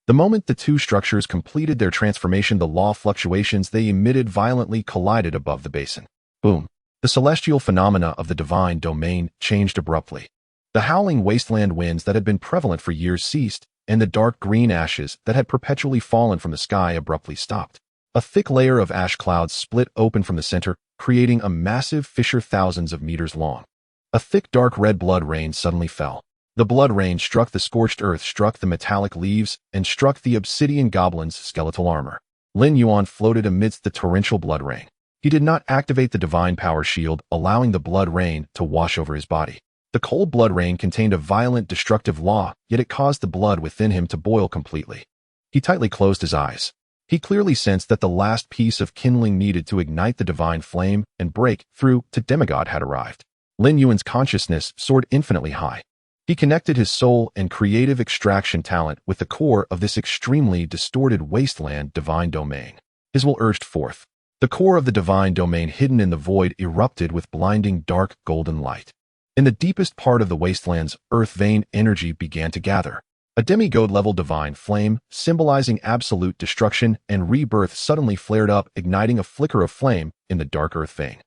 The moment the two structures completed their transformation, the law fluctuations they emitted violently collided above the basin. Boom! The celestial phenomena of the divine domain changed abruptly. The howling wasteland winds that had been prevalent for years ceased, and the dark green ashes that had perpetually fallen from the sky abruptly stopped. A thick layer of ash clouds split open from the center, creating a massive fissure thousands of meters long. A thick dark red blood rain suddenly fell. The blood rain struck the scorched earth, struck the metallic leaves, and struck the obsidian goblin's skeletal armor. Lin Yuan floated amidst the torrential blood rain. He did not activate the divine power shield, allowing the blood rain to wash over his body. The cold blood rain contained a violent destructive law, yet it caused the blood within him to boil completely. He tightly closed his eyes. He clearly sensed that the last piece of kindling needed to ignite the divine flame and break through to demigod had arrived. Lin Yuan's consciousness soared infinitely high. He connected his soul and creative extraction talent with the core of this extremely distorted wasteland divine domain. His will urged forth. The core of the divine domain, hidden in the void, erupted with blinding dark golden light. In the deepest part of the wasteland's earth vein, energy began to gather. A demigod-level divine flame, symbolizing absolute destruction and rebirth, suddenly flared up, igniting a flicker of flame in the dark earth vein.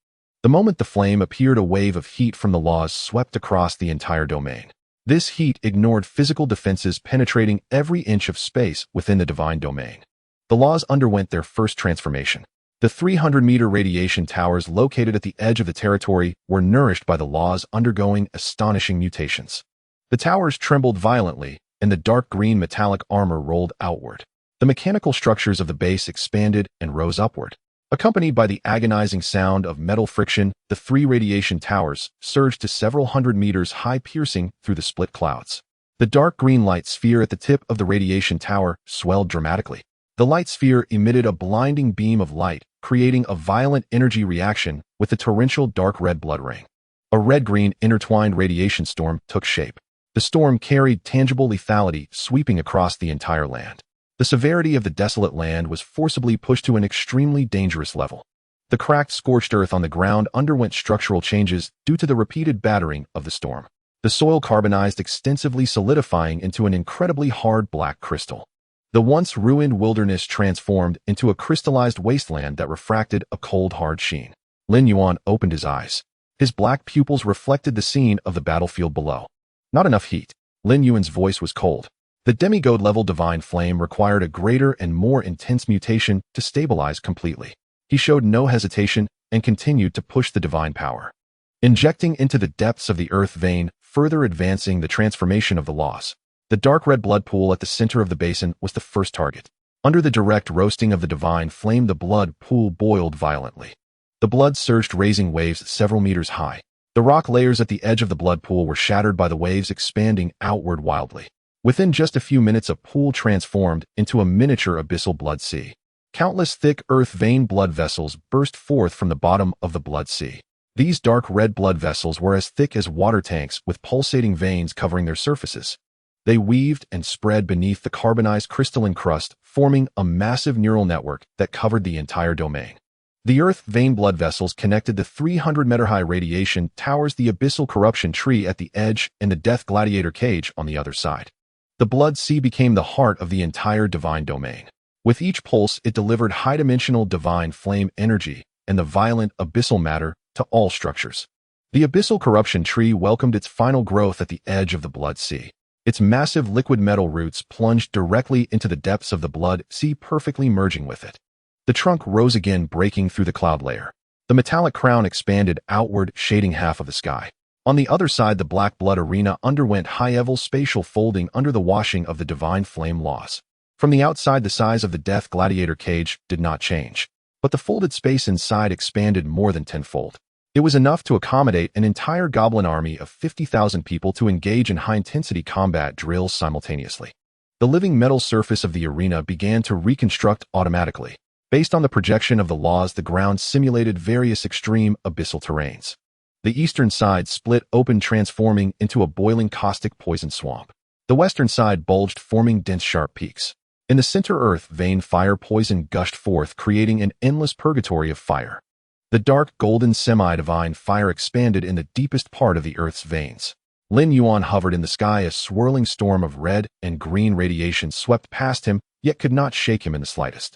The moment the flame appeared, a wave of heat from the laws swept across the entire domain. This heat ignored physical defenses, penetrating every inch of space within the divine domain. The laws underwent their first transformation. The 300-meter radiation towers located at the edge of the territory were nourished by the laws, undergoing astonishing mutations. The towers trembled violently, and the dark green metallic armor rolled outward. The mechanical structures of the base expanded and rose upward. Accompanied by the agonizing sound of metal friction, the 3 radiation towers surged to several hundred meters high, piercing through the split clouds. The dark green light sphere at the tip of the radiation tower swelled dramatically. The light sphere emitted a blinding beam of light, creating a violent energy reaction with the torrential dark red blood rain. A red-green intertwined radiation storm took shape. The storm carried tangible lethality, sweeping across the entire land. The severity of the desolate land was forcibly pushed to an extremely dangerous level. The cracked, scorched earth on the ground underwent structural changes due to the repeated battering of the storm. The soil carbonized extensively, solidifying into an incredibly hard black crystal. The once ruined wilderness transformed into a crystallized wasteland that refracted a cold, hard sheen. Lin Yuan opened his eyes. His black pupils reflected the scene of the battlefield below. Not enough heat. Lin Yuan's voice was cold. The demigod-level divine flame required a greater and more intense mutation to stabilize completely. He showed no hesitation and continued to push the divine power, injecting into the depths of the earth vein, further advancing the transformation of the laws. The dark red blood pool at the center of the basin was the first target. Under the direct roasting of the divine flame, the blood pool boiled violently. The blood surged, raising waves several meters high. The rock layers at the edge of the blood pool were shattered by the waves expanding outward wildly. Within just a few minutes, a pool transformed into a miniature abyssal blood sea. Countless thick earth-vein blood vessels burst forth from the bottom of the blood sea. These dark red blood vessels were as thick as water tanks, with pulsating veins covering their surfaces. They weaved and spread beneath the carbonized crystalline crust, forming a massive neural network that covered the entire domain. The earth-vein blood vessels connected the 300-meter-high radiation towers, the abyssal corruption tree at the edge, and the death gladiator cage on the other side. The blood sea became the heart of the entire divine domain. With each pulse, it delivered high-dimensional divine flame energy and the violent abyssal matter to all structures. The abyssal corruption tree welcomed its final growth at the edge of the blood sea. Its massive liquid metal roots plunged directly into the depths of the blood sea, perfectly merging with it. The trunk rose again, breaking through the cloud layer. The metallic crown expanded outward, shading half of the sky. On the other side, the black blood arena underwent high-level spatial folding under the washing of the divine flame laws. From the outside, the size of the death gladiator cage did not change, but the folded space inside expanded more than tenfold. It was enough to accommodate an entire goblin army of 50,000 people to engage in high-intensity combat drills simultaneously. The living metal surface of the arena began to reconstruct automatically. Based on the projection of the laws, the ground simulated various extreme abyssal terrains. The eastern side split open, transforming into a boiling caustic poison swamp. The western side bulged, forming dense sharp peaks. In the center, earth-vein fire poison gushed forth, creating an endless purgatory of fire. The dark golden semi-divine fire expanded in the deepest part of the earth's veins. Lin Yuan hovered in the sky. A swirling storm of red and green radiation swept past him, yet could not shake him in the slightest.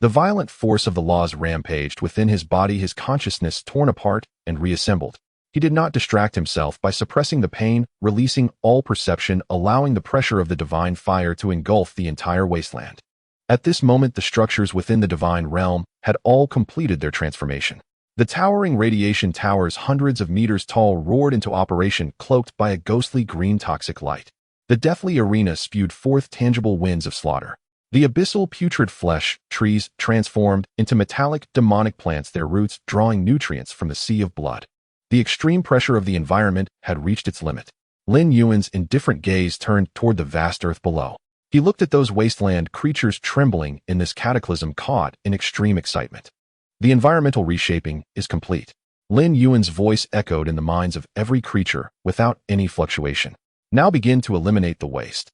The violent force of the laws rampaged within his body, his consciousness torn apart and reassembled. He did not distract himself by suppressing the pain, releasing all perception, allowing the pressure of the divine fire to engulf the entire wasteland. At this moment, the structures within the divine realm had all completed their transformation. The towering radiation towers, hundreds of meters tall, roared into operation, cloaked by a ghostly green toxic light. The deathly arena spewed forth tangible winds of slaughter. The abyssal putrid flesh trees transformed into metallic demonic plants, their roots drawing nutrients from the sea of blood. The extreme pressure of the environment had reached its limit. Lin Yuan's indifferent gaze turned toward the vast earth below. He looked at those wasteland creatures trembling in this cataclysm, caught in extreme excitement. The environmental reshaping is complete. Lin Yuan's voice echoed in the minds of every creature without any fluctuation. Now begin to eliminate the waste.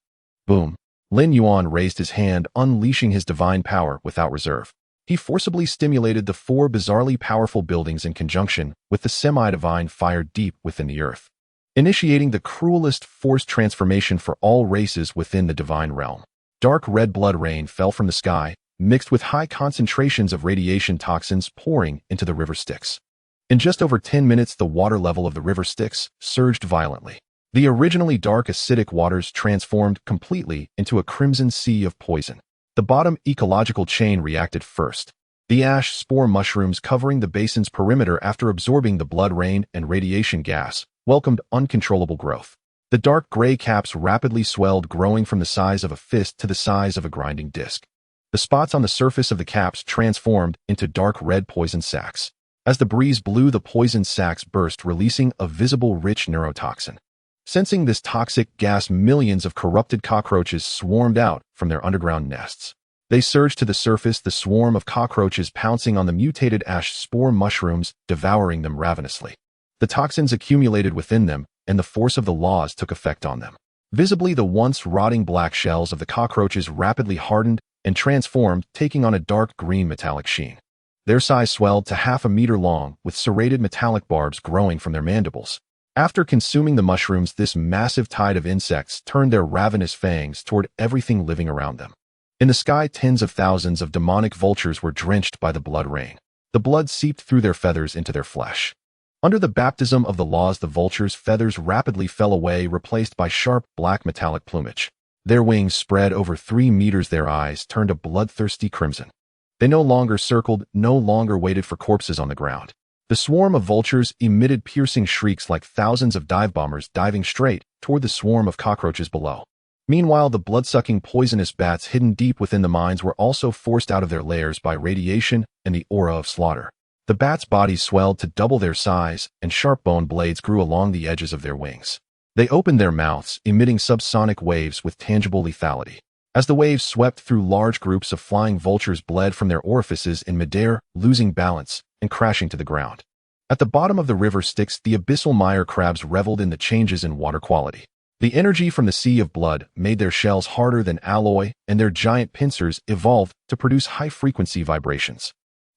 Boom. Lin Yuan raised his hand, unleashing his divine power without reserve. He forcibly stimulated the 4 bizarrely powerful buildings in conjunction with the semi-divine fire deep within the earth, initiating the cruelest forced transformation for all races within the divine realm. Dark red blood rain fell from the sky, mixed with high concentrations of radiation toxins pouring into the river Styx. In just over 10 minutes, the water level of the river Styx surged violently. The originally dark acidic waters transformed completely into a crimson sea of poison. The bottom ecological chain reacted first. The ash spore mushrooms covering the basin's perimeter, after absorbing the blood rain and radiation gas, welcomed uncontrollable growth. The dark gray caps rapidly swelled, growing from the size of a fist to the size of a grinding disc. The spots on the surface of the caps transformed into dark red poison sacs. As the breeze blew, the poison sacs burst, releasing a visible rich neurotoxin. Sensing this toxic gas, millions of corrupted cockroaches swarmed out from their underground nests. They surged to the surface, the swarm of cockroaches pouncing on the mutated ash spore mushrooms, devouring them ravenously. The toxins accumulated within them, and the force of the laws took effect on them. Visibly, the once rotting black shells of the cockroaches rapidly hardened and transformed, taking on a dark green metallic sheen. Their size swelled to half a meter long, with serrated metallic barbs growing from their mandibles. After consuming the mushrooms, this massive tide of insects turned their ravenous fangs toward everything living around them. In the sky, tens of thousands of demonic vultures were drenched by the blood rain. The blood seeped through their feathers into their flesh. Under the baptism of the laws, the vultures' feathers rapidly fell away, replaced by sharp, black metallic plumage. Their wings spread over 3 meters, their eyes turned a bloodthirsty crimson. They no longer circled, no longer waited for corpses on the ground. The swarm of vultures emitted piercing shrieks like thousands of dive bombers diving straight toward the swarm of cockroaches below. Meanwhile, the blood-sucking poisonous bats hidden deep within the mines were also forced out of their lairs by radiation and the aura of slaughter. The bats' bodies swelled to double their size, and sharp bone blades grew along the edges of their wings. They opened their mouths, emitting subsonic waves with tangible lethality. As the waves swept through, large groups of flying vultures bled from their orifices in midair, losing balance and crashing to the ground. At the bottom of the river Styx, the abyssal mire crabs reveled in the changes in water quality. The energy from the sea of blood made their shells harder than alloy, and their giant pincers evolved to produce high-frequency vibrations.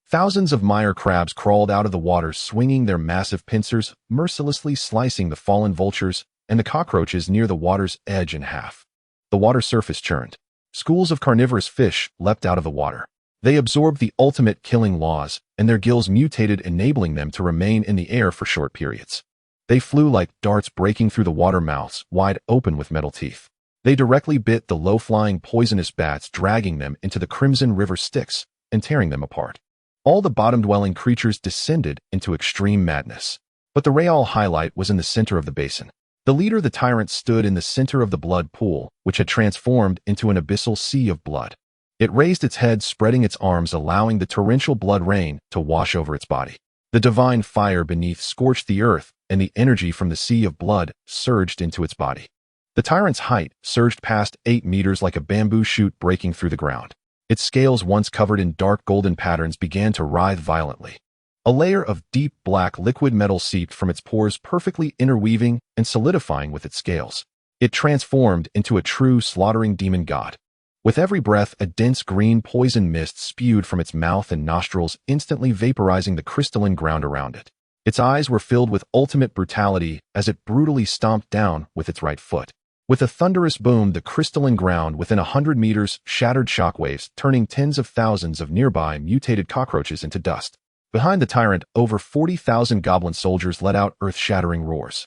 Thousands of mire crabs crawled out of the water, swinging their massive pincers, mercilessly slicing the fallen vultures and the cockroaches near the water's edge in half. The water surface churned. Schools of carnivorous fish leapt out of the water. They absorbed the ultimate killing laws, and their gills mutated, enabling them to remain in the air for short periods. They flew like darts, breaking through the water, mouths wide open with metal teeth. They directly bit the low-flying poisonous bats, dragging them into the crimson river Styx and tearing them apart. All the bottom-dwelling creatures descended into extreme madness. But the real highlight was in the center of the basin. The leader, the tyrant, stood in the center of the blood pool, which had transformed into an abyssal sea of blood. It raised its head, spreading its arms, allowing the torrential blood rain to wash over its body. The divine fire beneath scorched the earth, and the energy from the sea of blood surged into its body. The tyrant's height surged past 8 meters like a bamboo shoot breaking through the ground. Its scales, once covered in dark golden patterns, began to writhe violently. A layer of deep black liquid metal seeped from its pores, perfectly interweaving and solidifying with its scales. It transformed into a true slaughtering demon god. With every breath, a dense green poison mist spewed from its mouth and nostrils, instantly vaporizing the crystalline ground around it. Its eyes were filled with ultimate brutality as it brutally stomped down with its right foot. With a thunderous boom, the crystalline ground within 100 meters shattered, shockwaves turning tens of thousands of nearby mutated cockroaches into dust. Behind the tyrant, over 40,000 goblin soldiers let out earth-shattering roars.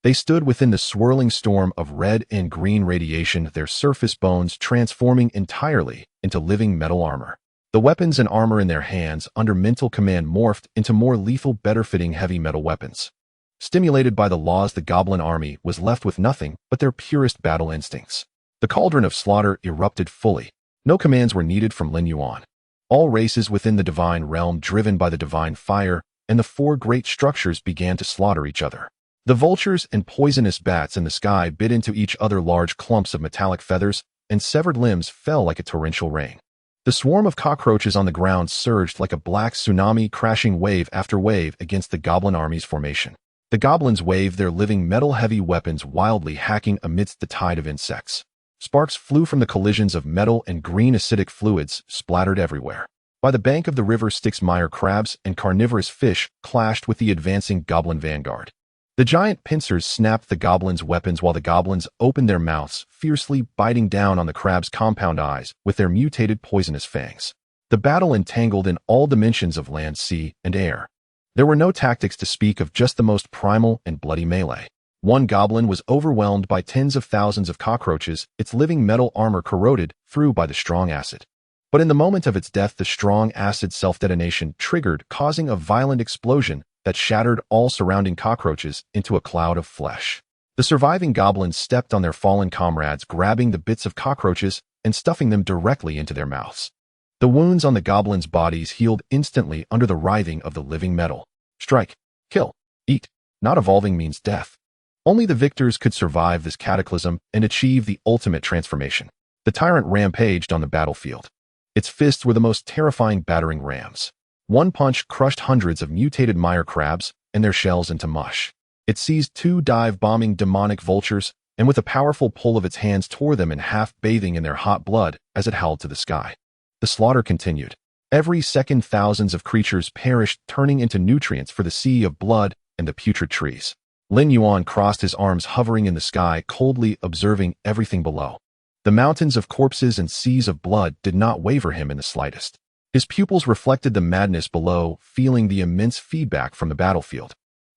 They stood within the swirling storm of red and green radiation, their surface bones transforming entirely into living metal armor. The weapons and armor in their hands, under mental command, morphed into more lethal, better-fitting heavy metal weapons. Stimulated by the laws, the goblin army was left with nothing but their purest battle instincts. The cauldron of slaughter erupted fully. No commands were needed from Lin Yuan. All races within the divine realm, driven by the divine fire, and the 4 great structures began to slaughter each other. The vultures and poisonous bats in the sky bit into each other, large clumps of metallic feathers and severed limbs fell like a torrential rain. The swarm of cockroaches on the ground surged like a black tsunami, crashing wave after wave against the goblin army's formation. The goblins waved their living metal-heavy weapons wildly, hacking amidst the tide of insects. Sparks flew from the collisions of metal, and green acidic fluids splattered everywhere. By the bank of the river Styx, mire crabs and carnivorous fish clashed with the advancing goblin vanguard. The giant pincers snapped the goblins' weapons while the goblins opened their mouths, fiercely biting down on the crabs' compound eyes with their mutated poisonous fangs. The battle entangled in all dimensions of land, sea, and air. There were no tactics to speak of, just the most primal and bloody melee. One goblin was overwhelmed by tens of thousands of cockroaches, its living metal armor corroded through by the strong acid. But in the moment of its death, the strong acid self-detonation triggered, causing a violent explosion that shattered all surrounding cockroaches into a cloud of flesh. The surviving goblins stepped on their fallen comrades, grabbing the bits of cockroaches and stuffing them directly into their mouths. The wounds on the goblins' bodies healed instantly under the writhing of the living metal. Strike, kill, eat. Not evolving means death. Only the victors could survive this cataclysm and achieve the ultimate transformation. The tyrant rampaged on the battlefield. Its fists were the most terrifying battering rams. One punch crushed hundreds of mutated mire crabs and their shells into mush. It seized 2 dive-bombing demonic vultures and with a powerful pull of its hands tore them in half, bathing in their hot blood as it howled to the sky. The slaughter continued. Every second, thousands of creatures perished, turning into nutrients for the sea of blood and the putrid trees. Lin Yuan crossed his arms, hovering in the sky, coldly observing everything below. The mountains of corpses and seas of blood did not waver him in the slightest. His pupils reflected the madness below, feeling the immense feedback from the battlefield.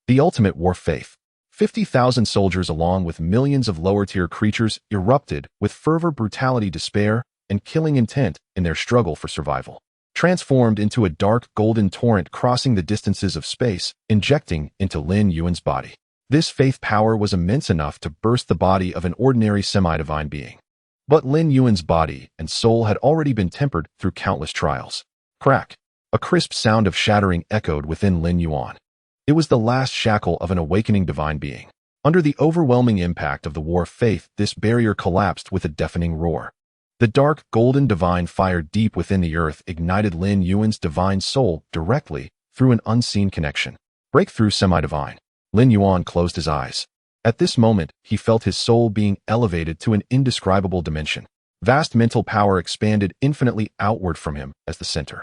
The ultimate war faith. 50,000 soldiers, along with millions of lower-tier creatures, erupted with fervor, brutality, despair, and killing intent in their struggle for survival. Transformed into a dark golden torrent crossing the distances of space, injecting into Lin Yuan's body. This faith power was immense enough to burst the body of an ordinary semi-divine being. But Lin Yuan's body and soul had already been tempered through countless trials. Crack! A crisp sound of shattering echoed within Lin Yuan. It was the last shackle of an awakening divine being. Under the overwhelming impact of the war of faith, this barrier collapsed with a deafening roar. The dark, golden divine fire deep within the earth ignited Lin Yuan's divine soul directly through an unseen connection. Breakthrough semi-divine. Lin Yuan closed his eyes. At this moment, he felt his soul being elevated to an indescribable dimension. Vast mental power expanded infinitely outward from him as the center.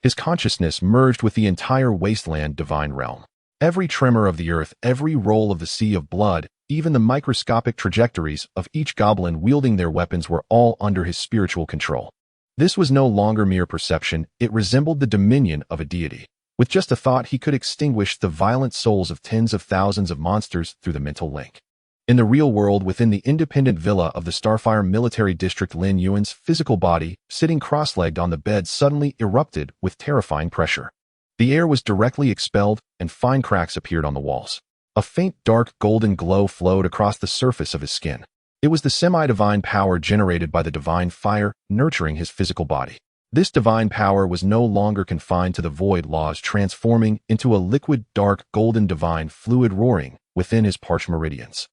His consciousness merged with the entire wasteland divine realm. Every tremor of the earth, every roll of the sea of blood, even the microscopic trajectories of each goblin wielding their weapons were all under his spiritual control. This was no longer mere perception, it resembled the dominion of a deity. With just a thought, he could extinguish the violent souls of tens of thousands of monsters through the mental link. In the real world, within the independent villa of the Starfire military district, Lin Yuan's physical body, sitting cross-legged on the bed, suddenly erupted with terrifying pressure. The air was directly expelled, and fine cracks appeared on the walls. A faint dark golden glow flowed across the surface of his skin. It was the semi-divine power generated by the divine fire nurturing his physical body. This divine power was no longer confined to the void laws, transforming into a liquid dark golden divine fluid roaring within his parched meridians.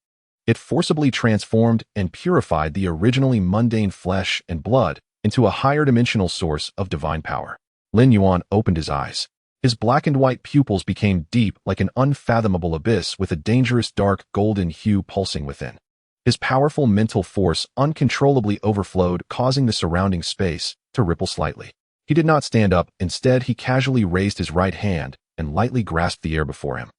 It forcibly transformed and purified the originally mundane flesh and blood into a higher dimensional source of divine power. Lin Yuan opened his eyes. His black and white pupils became deep like an unfathomable abyss with a dangerous dark golden hue pulsing within. His powerful mental force uncontrollably overflowed, causing the surrounding space to ripple slightly. He did not stand up. Instead, he casually raised his right hand and lightly grasped the air before him.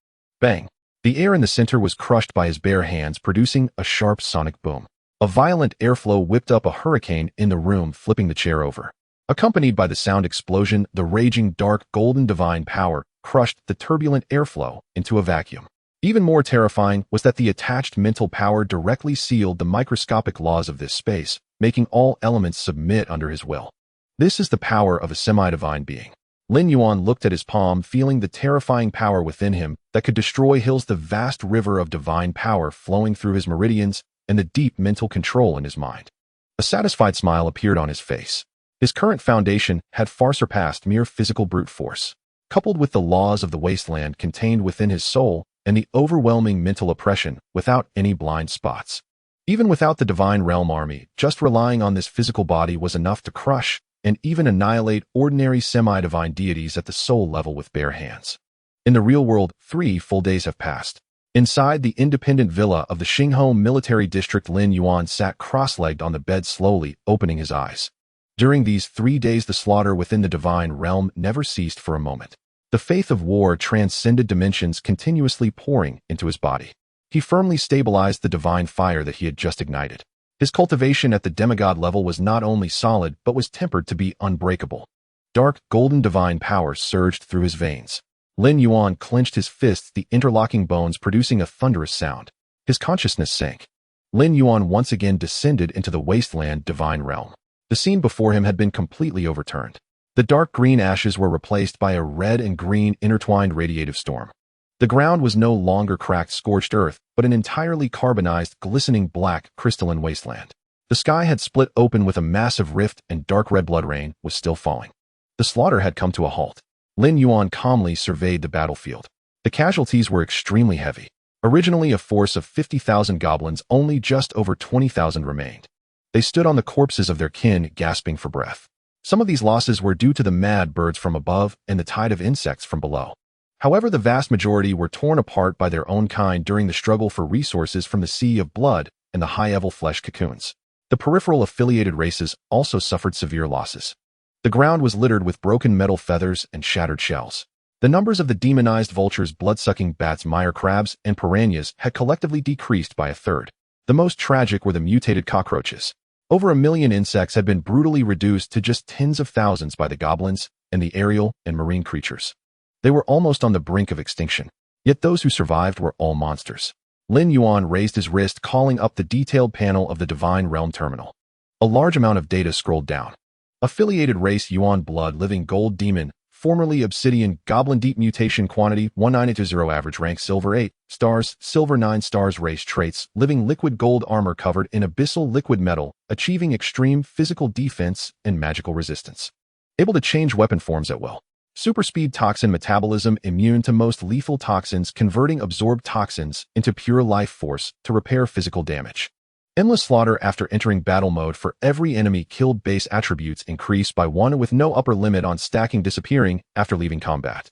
Bang! The air in the center was crushed by his bare hands, producing a sharp sonic boom. A violent airflow whipped up a hurricane in the room, flipping the chair over. Accompanied by the sound explosion, the raging dark golden divine power crushed the turbulent airflow into a vacuum. Even more terrifying was that the attached mental power directly sealed the microscopic laws of this space, making all elements submit under his will. This is the power of a semi-divine being. Lin Yuan looked at his palm, feeling the terrifying power within him that could destroy hills, the vast river of divine power flowing through his meridians, and the deep mental control in his mind. A satisfied smile appeared on his face. His current foundation had far surpassed mere physical brute force. Coupled with the laws of the wasteland contained within his soul and the overwhelming mental oppression without any blind spots. Even without the divine realm army, just relying on this physical body was enough to crush and even annihilate ordinary semi-divine deities at the soul level with bare hands. In the real world, 3 full days have passed. Inside the independent villa of the Xingho military district, Lin Yuan sat cross-legged on the bed, slowly opening his eyes. During these 3 days, the slaughter within the divine realm never ceased for a moment. The faith of war transcended dimensions, continuously pouring into his body. He firmly stabilized the divine fire that he had just ignited. His cultivation at the demigod level was not only solid, but was tempered to be unbreakable. Dark, golden divine power surged through his veins. Lin Yuan clenched his fists, the interlocking bones producing a thunderous sound. His consciousness sank. Lin Yuan once again descended into the wasteland divine realm. The scene before him had been completely overturned. The dark green ashes were replaced by a red and green intertwined radiative storm. The ground was no longer cracked, scorched earth, but an entirely carbonized, glistening black, crystalline wasteland. The sky had split open with a massive rift, and dark red blood rain was still falling. The slaughter had come to a halt. Lin Yuan calmly surveyed the battlefield. The casualties were extremely heavy. Originally a force of 50,000 goblins, only just over 20,000 remained. They stood on the corpses of their kin, gasping for breath. Some of these losses were due to the mad birds from above and the tide of insects from below. However, the vast majority were torn apart by their own kind during the struggle for resources from the sea of blood and the high-level flesh cocoons. The peripheral affiliated races also suffered severe losses. The ground was littered with broken metal feathers and shattered shells. The numbers of the demonized vultures, blood-sucking bats, mire crabs, and piranhas had collectively decreased by a third. The most tragic were the mutated cockroaches. Over 1 million insects had been brutally reduced to just tens of thousands by the goblins and the aerial and marine creatures. They were almost on the brink of extinction. Yet those who survived were all monsters. Lin Yuan raised his wrist, calling up the detailed panel of the Divine Realm terminal. A large amount of data scrolled down. Affiliated race Yuan blood, living gold demon, formerly Obsidian, Goblin Deep Mutation Quantity 1980, average rank Silver 8 stars, Silver 9 stars, race traits, living liquid gold armor covered in abyssal liquid metal, achieving extreme physical defense and magical resistance. Able to change weapon forms at will. Super speed toxin metabolism, immune to most lethal toxins, converting absorbed toxins into pure life force to repair physical damage. Endless slaughter after entering battle mode for every enemy killed. Base attributes increase by 1 with no upper limit on stacking, disappearing after leaving combat.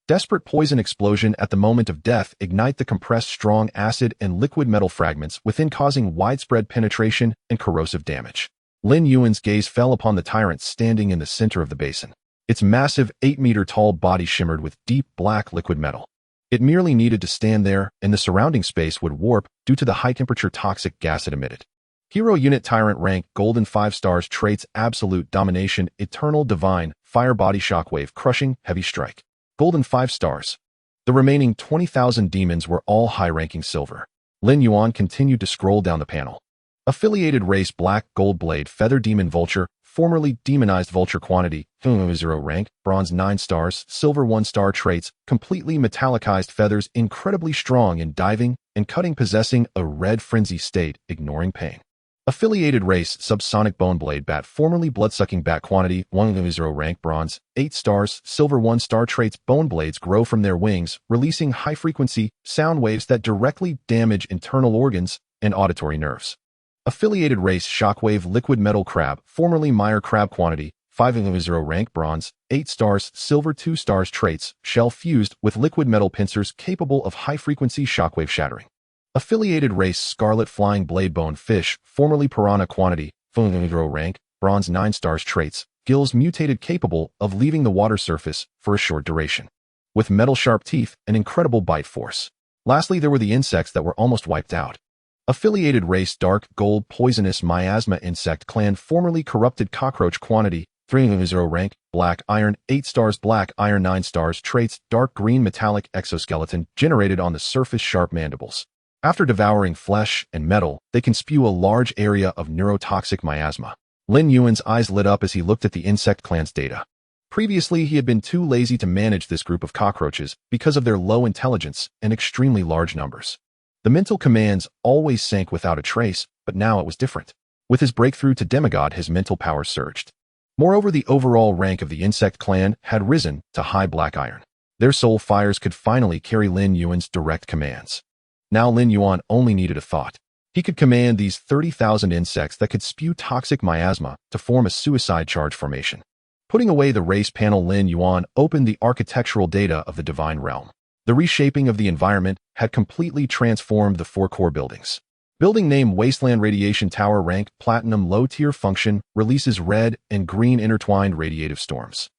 Desperate poison explosion at the moment of death, ignite the compressed strong acid and liquid metal fragments within, causing widespread penetration and corrosive damage. Lin Yuan's gaze fell upon the tyrant standing in the center of the basin. Its massive 8-meter-tall body shimmered with deep black liquid metal. It merely needed to stand there, and the surrounding space would warp due to the high-temperature toxic gas it emitted. Hero Unit Tyrant Rank Golden 5 stars, traits Absolute Domination, Eternal Divine, Fire Body Shockwave, Crushing, Heavy Strike. Golden 5 stars. The remaining 20,000 demons were all high-ranking silver. Lin Yuan continued to scroll down the panel. Affiliated race Black Gold Blade Feather Demon Vulture, formerly demonized Vulture Quantity 0 rank, Bronze 9 stars, Silver 1 star, traits completely metallicized feathers, incredibly strong in diving and cutting, possessing a red frenzy state, ignoring pain. Affiliated race Subsonic Bone Blade Bat, formerly Bloodsucking Bat Quantity 0 rank, Bronze 8 stars, Silver 1 star, traits bone blades grow from their wings, releasing high-frequency sound waves that directly damage internal organs and auditory nerves. Affiliated race Shockwave Liquid Metal Crab, formerly Meyer Crab Quantity 0 rank, Bronze 8 stars, Silver 2 stars, traits shell fused with liquid metal pincers capable of high-frequency shockwave shattering. Affiliated race Scarlet Flying Blade Bone Fish, formerly Piranha Quantity 0 rank, Bronze 9 stars, traits gills mutated capable of leaving the water surface for a short duration, with metal-sharp teeth and incredible bite force. Lastly, there were the insects that were almost wiped out. Affiliated race Dark Gold Poisonous Miasma Insect Clan, formerly Corrupted Cockroach Quantity 0 rank, Black Iron 8 stars, Black Iron 9 stars, traits Dark Green Metallic Exoskeleton, generated on the surface, sharp mandibles. After devouring flesh and metal, they can spew a large area of neurotoxic miasma. Lin Yuan's eyes lit up as he looked at the insect clan's data. Previously, he had been too lazy to manage this group of cockroaches because of their low intelligence and extremely large numbers. The mental commands always sank without a trace, but now it was different. With his breakthrough to demigod, his mental power surged. Moreover, the overall rank of the insect clan had risen to high Black Iron. Their soul fires could finally carry Lin Yuan's direct commands. Now Lin Yuan only needed a thought. He could command these 30,000 insects that could spew toxic miasma to form a suicide charge formation. Putting away the race panel, Lin Yuan opened the architectural data of the divine realm. The reshaping of the environment had completely transformed the 4 core buildings. Building name Wasteland Radiation Tower, rank Platinum, low tier, function releases red and green intertwined radiative storms.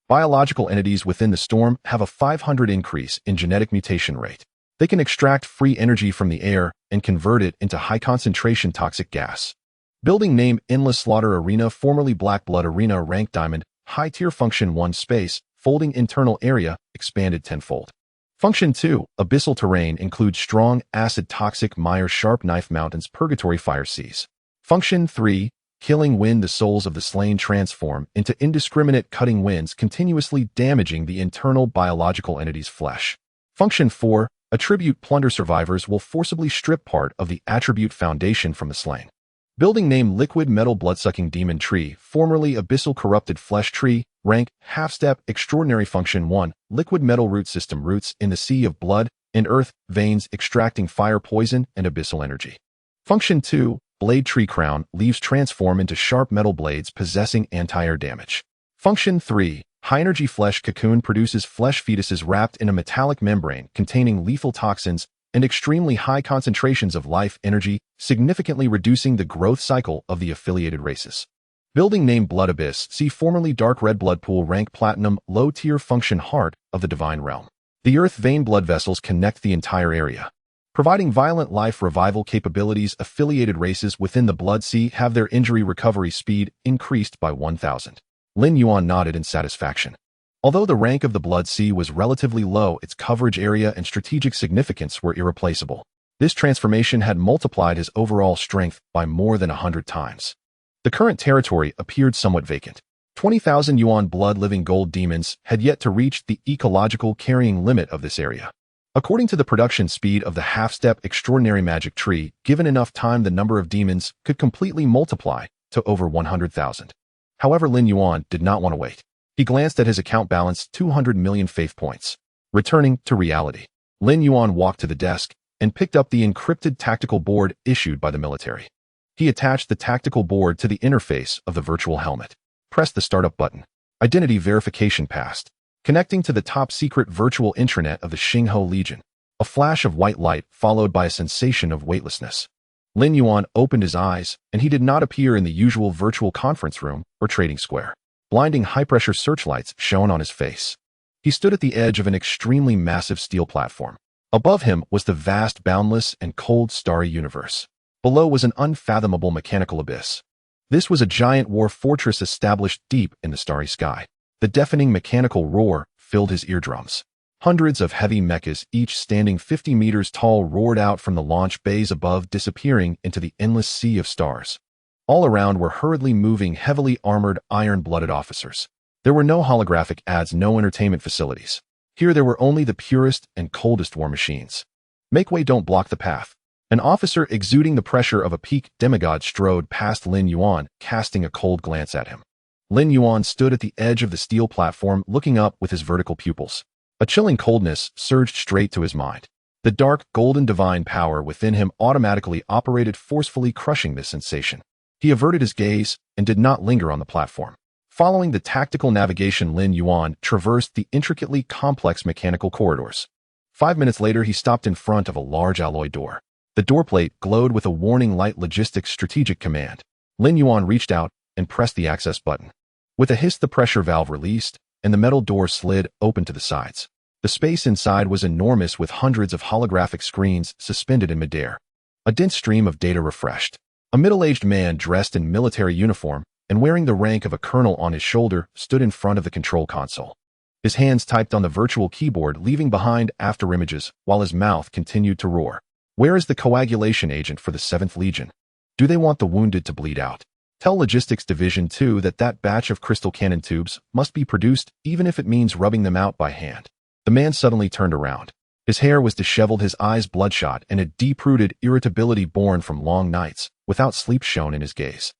Biological entities within the storm have a 500 increase in genetic mutation rate. They can extract free energy from the air and convert it into high concentration toxic gas. Building name Endless Slaughter Arena, formerly Black Blood Arena, rank Diamond, high tier, function 1 space, folding internal area, expanded tenfold. Function 2, Abyssal Terrain, includes strong, acid, toxic, mire, sharp knife mountains, purgatory fire seas. Function 3, Killing Wind, the souls of the slain transform into indiscriminate cutting winds, continuously damaging the internal biological entity's flesh. Function 4, Attribute Plunder, survivors will forcibly strip part of the attribute foundation from the slain. Building name Liquid Metal Bloodsucking Demon Tree, formerly Abyssal Corrupted Flesh Tree, rank Half-Step, extraordinary, function 1, Liquid Metal Root System, roots in the sea of blood and earth veins, extracting fire, poison, and abyssal energy. Function 2, Blade Tree Crown, leaves transform into sharp metal blades possessing anti-air damage. Function 3, High Energy Flesh Cocoon, produces flesh fetuses wrapped in a metallic membrane containing lethal toxins and extremely high concentrations of life energy, significantly reducing the growth cycle of the affiliated races. Building name Blood Abyss, see formerly Dark Red Blood Pool, rank Platinum, low tier, function Heart of the Divine Realm. The earth vein blood vessels connect the entire area. Providing violent life revival capabilities, affiliated races within the Blood Sea have their injury recovery speed increased by 1,000. Lin Yuan nodded in satisfaction. Although the rank of the Blood Sea was relatively low, its coverage area and strategic significance were irreplaceable. This transformation had multiplied his overall strength by more than 100 times. The current territory appeared somewhat vacant. 20,000 yuan blood-living gold demons had yet to reach the ecological carrying limit of this area. According to the production speed of the half-step extraordinary magic tree, given enough time the number of demons could completely multiply to over 100,000. However, Lin Yuan did not want to wait. He glanced at his account balance, 200 million faith points. Returning to reality, Lin Yuan walked to the desk and picked up the encrypted tactical board issued by the military. He attached the tactical board to the interface of the virtual helmet. Press the startup button. Identity verification passed. Connecting to the top-secret virtual intranet of the Xingho Legion. A flash of white light followed by a sensation of weightlessness. Lin Yuan opened his eyes, and he did not appear in the usual virtual conference room or trading square. Blinding high-pressure searchlights shone on his face. He stood at the edge of an extremely massive steel platform. Above him was the vast, boundless, and cold starry universe. Below was an unfathomable mechanical abyss. This was a giant war fortress established deep in the starry sky. The deafening mechanical roar filled his eardrums. Hundreds of heavy mechas, each standing 50 meters tall, roared out from the launch bays above, disappearing into the endless sea of stars. All around were hurriedly moving, heavily armored, iron-blooded officers. There were no holographic ads, no entertainment facilities. Here there were only the purest and coldest war machines. Make way, don't block the path. An officer exuding the pressure of a peak demigod strode past Lin Yuan, casting a cold glance at him. Lin Yuan stood at the edge of the steel platform, looking up with his vertical pupils. A chilling coldness surged straight to his mind. The dark, golden divine power within him automatically operated, forcefully crushing this sensation. He averted his gaze and did not linger on the platform. Following the tactical navigation, Lin Yuan traversed the intricately complex mechanical corridors. 5 minutes later, he stopped in front of a large alloy door. The doorplate glowed with a warning light: logistics strategic command. Lin Yuan reached out and pressed the access button. With a hiss, the pressure valve released, and the metal door slid open to the sides. The space inside was enormous, with hundreds of holographic screens suspended in midair. A dense stream of data refreshed. A middle-aged man dressed in military uniform and wearing the rank of a colonel on his shoulder stood in front of the control console. His hands typed on the virtual keyboard, leaving behind after images, while his mouth continued to roar. Where is the coagulation agent for the 7th Legion? Do they want the wounded to bleed out? Tell Logistics Division 2 that that batch of crystal cannon tubes must be produced, even if it means rubbing them out by hand. The man suddenly turned around. His hair was disheveled, his eyes bloodshot, and a deep-rooted irritability born from long nights, without sleep, shone in his gaze.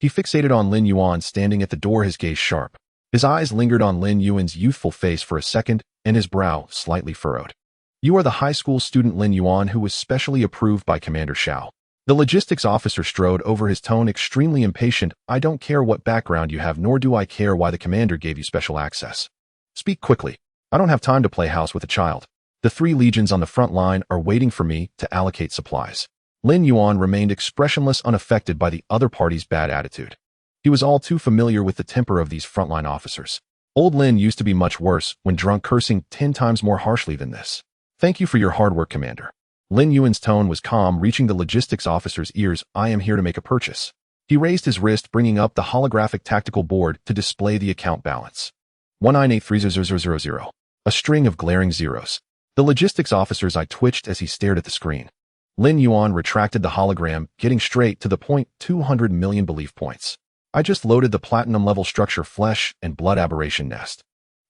He fixated on Lin Yuan standing at the door, his gaze sharp. His eyes lingered on Lin Yuan's youthful face for a second, and his brow slightly furrowed. You are the high school student Lin Yuan who was specially approved by Commander Xiao. The logistics officer strode over, his tone extremely impatient. I don't care what background you have, nor do I care why the commander gave you special access. Speak quickly. I don't have time to play house with a child. The 3 legions on the front line are waiting for me to allocate supplies. Lin Yuan remained expressionless, unaffected by the other party's bad attitude. He was all too familiar with the temper of these frontline officers. Old Lin used to be much worse, when drunk, cursing 10 times more harshly than this. Thank you for your hard work, Commander. Lin Yuan's tone was calm, reaching the logistics officer's ears. I am here to make a purchase. He raised his wrist, bringing up the holographic tactical board to display the account balance. 198300000. A string of glaring zeros. The logistics officer's eye twitched as he stared at the screen. Lin Yuan retracted the hologram, getting straight to the point. 200 million belief points. I just loaded the platinum-level structure flesh and blood aberration nest.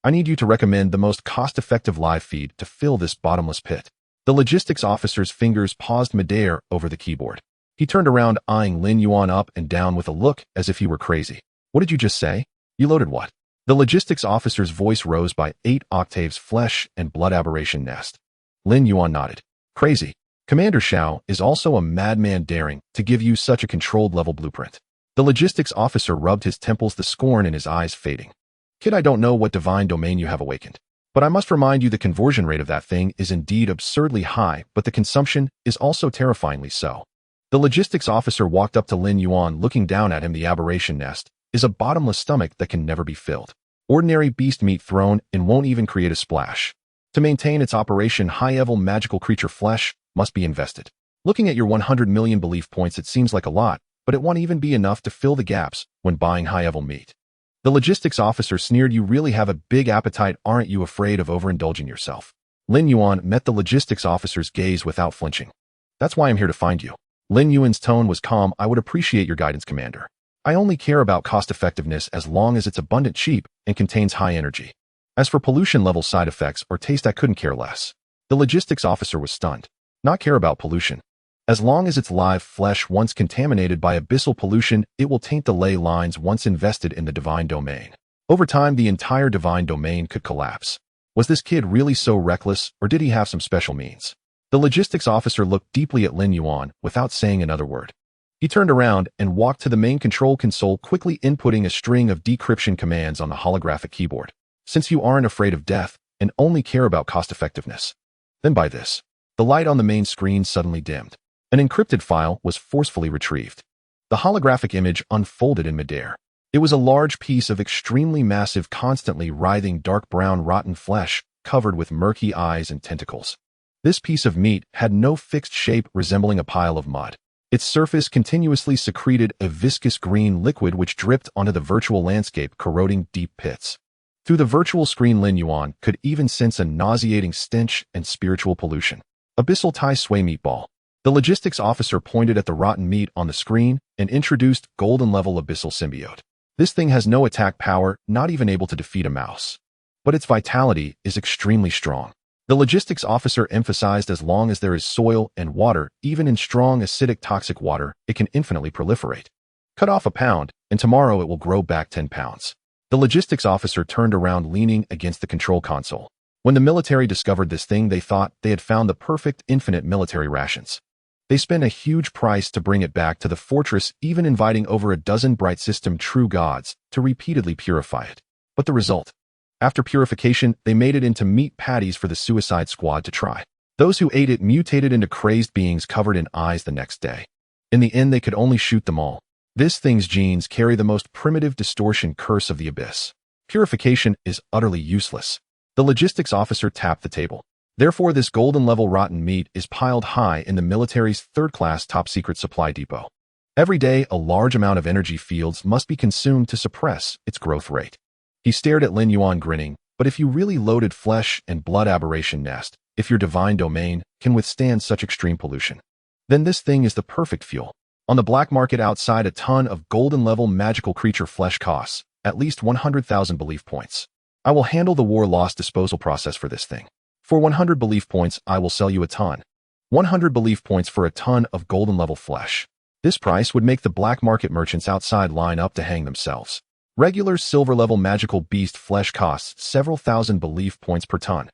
I need you to recommend the most cost-effective live feed to fill this bottomless pit. The logistics officer's fingers paused midair over the keyboard. He turned around, eyeing Lin Yuan up and down with a look as if he were crazy. What did you just say? You loaded what? The logistics officer's voice rose by 8 octaves. Flesh and blood aberration nest. Lin Yuan nodded. Crazy. Commander Xiao is also a madman, daring to give you such a controlled-level blueprint. The logistics officer rubbed his temples, the scorn in his eyes fading. Kid, I don't know what divine domain you have awakened, but I must remind you the conversion rate of that thing is indeed absurdly high, but the consumption is also terrifyingly so. The logistics officer walked up to Lin Yuan, looking down at him. The aberration nest is a bottomless stomach that can never be filled. Ordinary beast meat thrown in won't even create a splash. To maintain its operation, high-level magical creature flesh must be invested. Looking at your 100 million belief points, it seems like a lot, but it won't even be enough to fill the gaps when buying high-level meat. The logistics officer sneered. You really have a big appetite, aren't you afraid of overindulging yourself? Lin Yuan met the logistics officer's gaze without flinching. That's why I'm here to find you. Lin Yuan's tone was calm. I would appreciate your guidance, Commander. I only care about cost-effectiveness as long as it's abundant, cheap, and contains high energy. As for pollution-level side effects or taste, I couldn't care less. The logistics officer was stunned. Not care about pollution. As long as it's live flesh once contaminated by abyssal pollution, it will taint the ley lines once invested in the divine domain. Over time, the entire divine domain could collapse. Was this kid really so reckless, or did he have some special means? The logistics officer looked deeply at Lin Yuan without saying another word. He turned around and walked to the main control console, quickly inputting a string of decryption commands on the holographic keyboard. Since you aren't afraid of death and only care about cost-effectiveness, then buy this. The light on the main screen suddenly dimmed. An encrypted file was forcefully retrieved. The holographic image unfolded in midair. It was a large piece of extremely massive, constantly writhing dark brown rotten flesh covered with murky eyes and tentacles. This piece of meat had no fixed shape, resembling a pile of mud. Its surface continuously secreted a viscous green liquid which dripped onto the virtual landscape, corroding deep pits. Through the virtual screen, Lin Yuan could even sense a nauseating stench and spiritual pollution. Abyssal Tai Sui meatball. The logistics officer pointed at the rotten meat on the screen and introduced golden-level abyssal symbiote. This thing has no attack power, not even able to defeat a mouse. But its vitality is extremely strong. The logistics officer emphasized as long as there is soil and water, even in strong acidic toxic water, it can infinitely proliferate. Cut off a pound, and tomorrow it will grow back 10 pounds. The logistics officer turned around, leaning against the control console. When the military discovered this thing, they thought they had found the perfect infinite military rations. They spent a huge price to bring it back to the fortress, even inviting over a dozen Bright System true gods to repeatedly purify it. But the result? After purification, they made it into meat patties for the suicide squad to try. Those who ate it mutated into crazed beings covered in eyes the next day. In the end, they could only shoot them all. This thing's genes carry the most primitive distortion curse of the abyss. Purification is utterly useless. The logistics officer tapped the table. Therefore, this golden-level rotten meat is piled high in the military's third-class top-secret supply depot. Every day, a large amount of energy fields must be consumed to suppress its growth rate. He stared at Lin Yuan, grinning. But if you really loaded flesh and blood aberration nest, if your divine domain can withstand such extreme pollution, then this thing is the perfect fuel. On the black market outside, a ton of golden-level magical creature flesh costs at least 100,000 belief points. I will handle the war loss disposal process for this thing. For 100 belief points, I will sell you a ton. 100 belief points for a ton of golden-level flesh. This price would make the black market merchants outside line up to hang themselves. Regular silver-level magical beast flesh costs several thousand belief points per ton.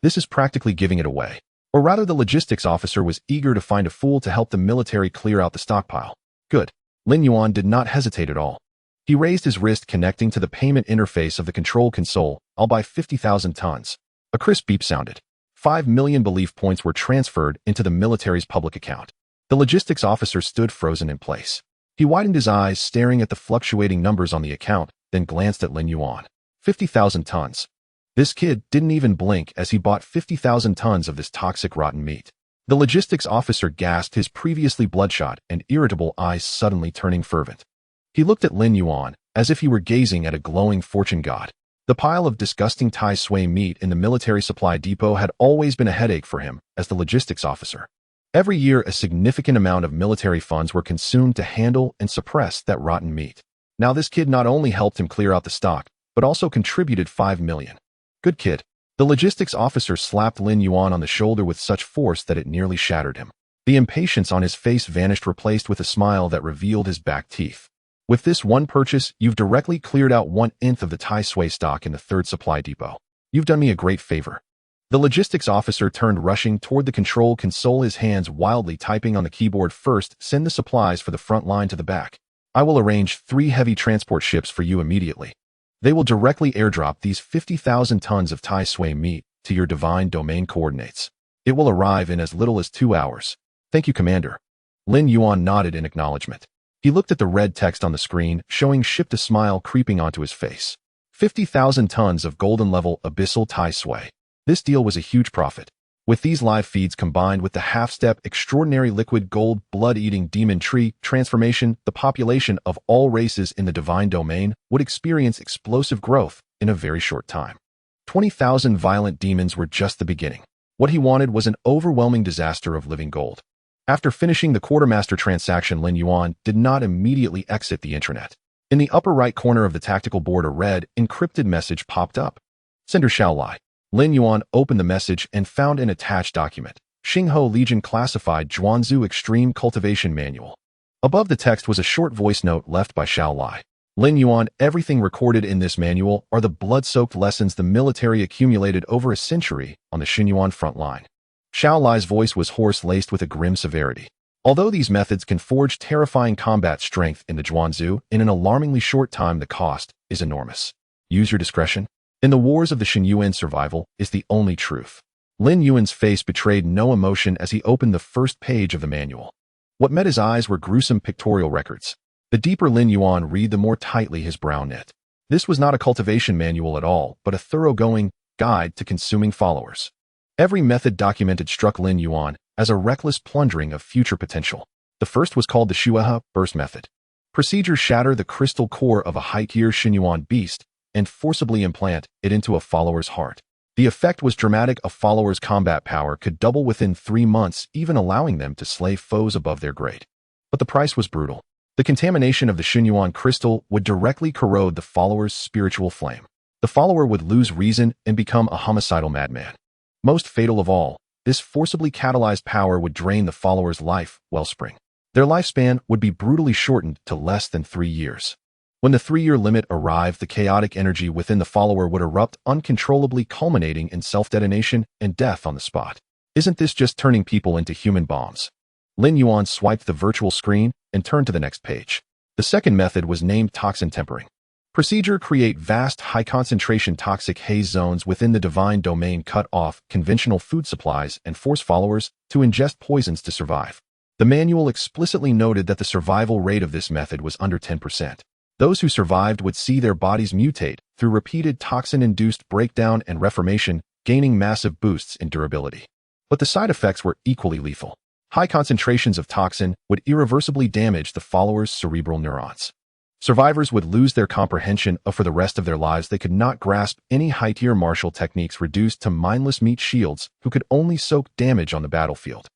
This is practically giving it away. Or rather, the logistics officer was eager to find a fool to help the military clear out the stockpile. Good. Lin Yuan did not hesitate at all. He raised his wrist, connecting to the payment interface of the control console. I'll buy 50,000 tons. A crisp beep sounded. 5 million belief points were transferred into the military's public account. The logistics officer stood frozen in place. He widened his eyes, staring at the fluctuating numbers on the account, then glanced at Lin Yuan. 50,000 tons. This kid didn't even blink as he bought 50,000 tons of this toxic rotten meat. The logistics officer gasped, his previously bloodshot and irritable eyes suddenly turning fervent. He looked at Lin Yuan as if he were gazing at a glowing fortune god. The pile of disgusting Tai Sui meat in the military supply depot had always been a headache for him as the logistics officer. Every year, a significant amount of military funds were consumed to handle and suppress that rotten meat. Now this kid not only helped him clear out the stock, but also contributed 5 million. Good kid. The logistics officer slapped Lin Yuan on the shoulder with such force that it nearly shattered him. The impatience on his face vanished, replaced with a smile that revealed his back teeth. With this one purchase, you've directly cleared out 1/10 of the Tai Sui stock in the third supply depot. You've done me a great favor. The logistics officer turned, rushing toward the control console, his hands wildly typing on the keyboard. First, send the supplies for the front line to the back. I will arrange 3 heavy transport ships for you immediately. They will directly airdrop these 50,000 tons of Tai Sui meat to your divine domain coordinates. It will arrive in as little as 2 hours. Thank you, Commander. Lin Yuan nodded in acknowledgement. He looked at the red text on the screen, showing shipped, a smile creeping onto his face. 50,000 tons of golden-level abyssal Tai Sui. This deal was a huge profit. With these live feeds combined with the half-step extraordinary liquid gold blood-eating demon tree transformation, the population of all races in the divine domain would experience explosive growth in a very short time. 20,000 violent demons were just the beginning. What he wanted was an overwhelming disaster of living gold. After finishing the quartermaster transaction, Lin Yuan did not immediately exit the intranet. In the upper right corner of the tactical board, a red, encrypted message popped up. Sender shall lie. Lin Yuan opened the message and found an attached document. Xingho Legion Classified Zhuanzu Extreme Cultivation Manual. Above the text was a short voice note left by Shao Lai. Lin Yuan, everything recorded in this manual are the blood-soaked lessons the military accumulated over a century on the Xinyuan front line. Shao Lai's voice was hoarse, laced with a grim severity. Although these methods can forge terrifying combat strength in the Zhuanzu, in an alarmingly short time the cost is enormous. Use your discretion. In the wars of the Xinyuan, survival is the only truth. Lin Yuan's face betrayed no emotion as he opened the first page of the manual. What met his eyes were gruesome pictorial records. The deeper Lin Yuan read, the more tightly his brow knit. This was not a cultivation manual at all, but a thoroughgoing guide to consuming followers. Every method documented struck Lin Yuan as a reckless plundering of future potential. The first was called the Shuehe Burst Method. Procedure: shatter the crystal core of a high-tier Xinyuan beast and forcibly implant it into a follower's heart. The effect was dramatic. A follower's combat power could double within 3 months, even allowing them to slay foes above their grade. But the price was brutal. The contamination of the Xinyuan crystal would directly corrode the follower's spiritual flame. The follower would lose reason and become a homicidal madman. Most fatal of all, this forcibly catalyzed power would drain the follower's life wellspring. Their lifespan would be brutally shortened to less than 3 years. When the 3-year limit arrived, the chaotic energy within the follower would erupt uncontrollably, culminating in self-detonation and death on the spot. Isn't this just turning people into human bombs? Lin Yuan swiped the virtual screen and turned to the next page. The second method was named toxin tempering. Procedure: create vast, high-concentration toxic haze zones within the divine domain, cut off conventional food supplies, and force followers to ingest poisons to survive. The manual explicitly noted that the survival rate of this method was under 10%. Those who survived would see their bodies mutate through repeated toxin-induced breakdown and reformation, gaining massive boosts in durability. But the side effects were equally lethal. High concentrations of toxin would irreversibly damage the followers' cerebral neurons. Survivors would lose their comprehension for the rest of their lives. They could not grasp any high-tier martial techniques, reduced to mindless meat shields who could only soak damage on the battlefield.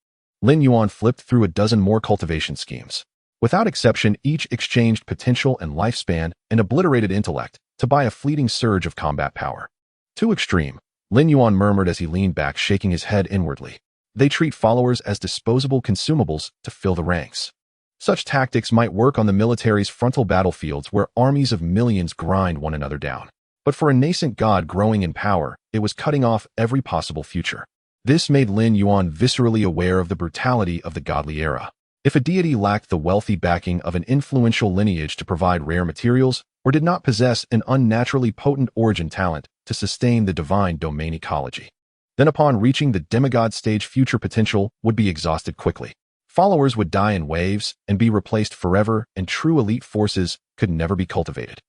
Lin Yuan flipped through a dozen more cultivation schemes. Without exception, each exchanged potential and lifespan and obliterated intellect to buy a fleeting surge of combat power. Too extreme, Lin Yuan murmured as he leaned back, shaking his head inwardly. They treat followers as disposable consumables to fill the ranks. Such tactics might work on the military's frontal battlefields where armies of millions grind one another down. But for a nascent god growing in power, it was cutting off every possible future. This made Lin Yuan viscerally aware of the brutality of the godly era. If a deity lacked the wealthy backing of an influential lineage to provide rare materials, or did not possess an unnaturally potent origin talent to sustain the divine domain ecology, then upon reaching the demigod stage, future potential would be exhausted quickly. Followers would die in waves and be replaced forever, and true elite forces could never be cultivated.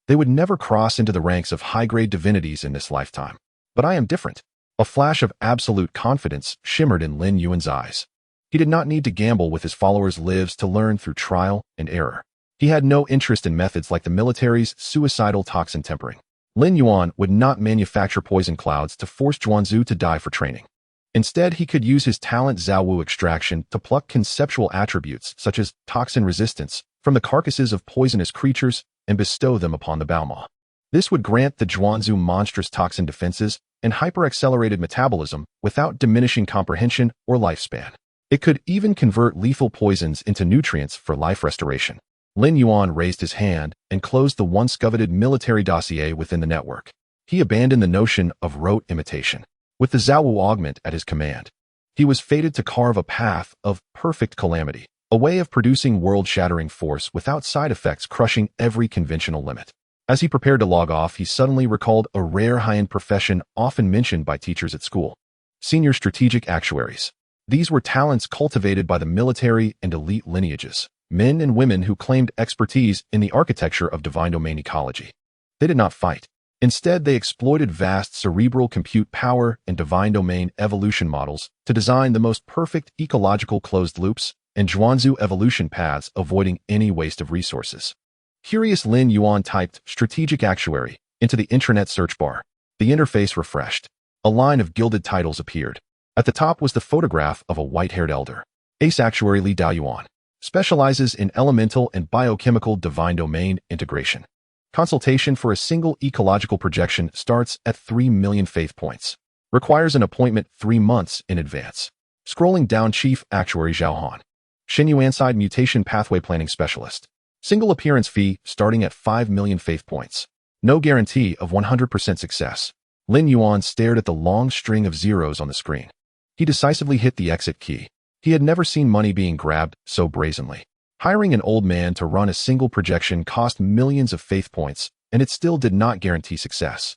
They would never cross into the ranks of high-grade divinities in this lifetime. But I am different. A flash of absolute confidence shimmered in Lin Yuan's eyes. He did not need to gamble with his followers' lives to learn through trial and error. He had no interest in methods like the military's suicidal toxin tempering. Lin Yuan would not manufacture poison clouds to force Zhuanzu to die for training. Instead, he could use his talent Zawu extraction to pluck conceptual attributes such as toxin resistance from the carcasses of poisonous creatures and bestow them upon the Baoma. This would grant the Zhuanzu monstrous toxin defenses and hyper-accelerated metabolism without diminishing comprehension or lifespan. It could even convert lethal poisons into nutrients for life restoration. Lin Yuan raised his hand and closed the once coveted military dossier within the network. He abandoned the notion of rote imitation. With the Zawu augment at his command, he was fated to carve a path of perfect calamity, a way of producing world-shattering force without side effects, crushing every conventional limit. As he prepared to log off, he suddenly recalled a rare high-end profession often mentioned by teachers at school: senior strategic actuaries. These were talents cultivated by the military and elite lineages, men and women who claimed expertise in the architecture of divine domain ecology. They did not fight. Instead, they exploited vast cerebral compute power and divine domain evolution models to design the most perfect ecological closed loops and Zhuanzu evolution paths, avoiding any waste of resources. Curious, Lin Yuan typed strategic actuary into the intranet search bar. The interface refreshed. A line of gilded titles appeared. At the top was the photograph of a white-haired elder. Ace Actuary Lin Yuan specializes in elemental and biochemical divine domain integration. Consultation for a single ecological projection starts at 3 million faith points. Requires an appointment 3 months in advance. Scrolling down, Chief Actuary Zhao Han. Xin Yuan Side Mutation Pathway Planning Specialist. Single appearance fee starting at 5 million faith points. No guarantee of 100% success. Lin Yuan stared at the long string of zeros on the screen. He decisively hit the exit key. He had never seen money being grabbed so brazenly. Hiring an old man to run a single projection cost millions of faith points, and it still did not guarantee success.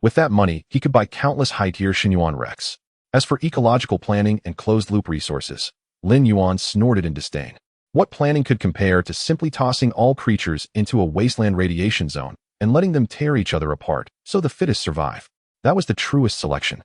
With that money, he could buy countless high-tier Xin Yuan Rex. As for ecological planning and closed-loop resources, Lin Yuan snorted in disdain. What planning could compare to simply tossing all creatures into a wasteland radiation zone and letting them tear each other apart so the fittest survive? That was the truest selection.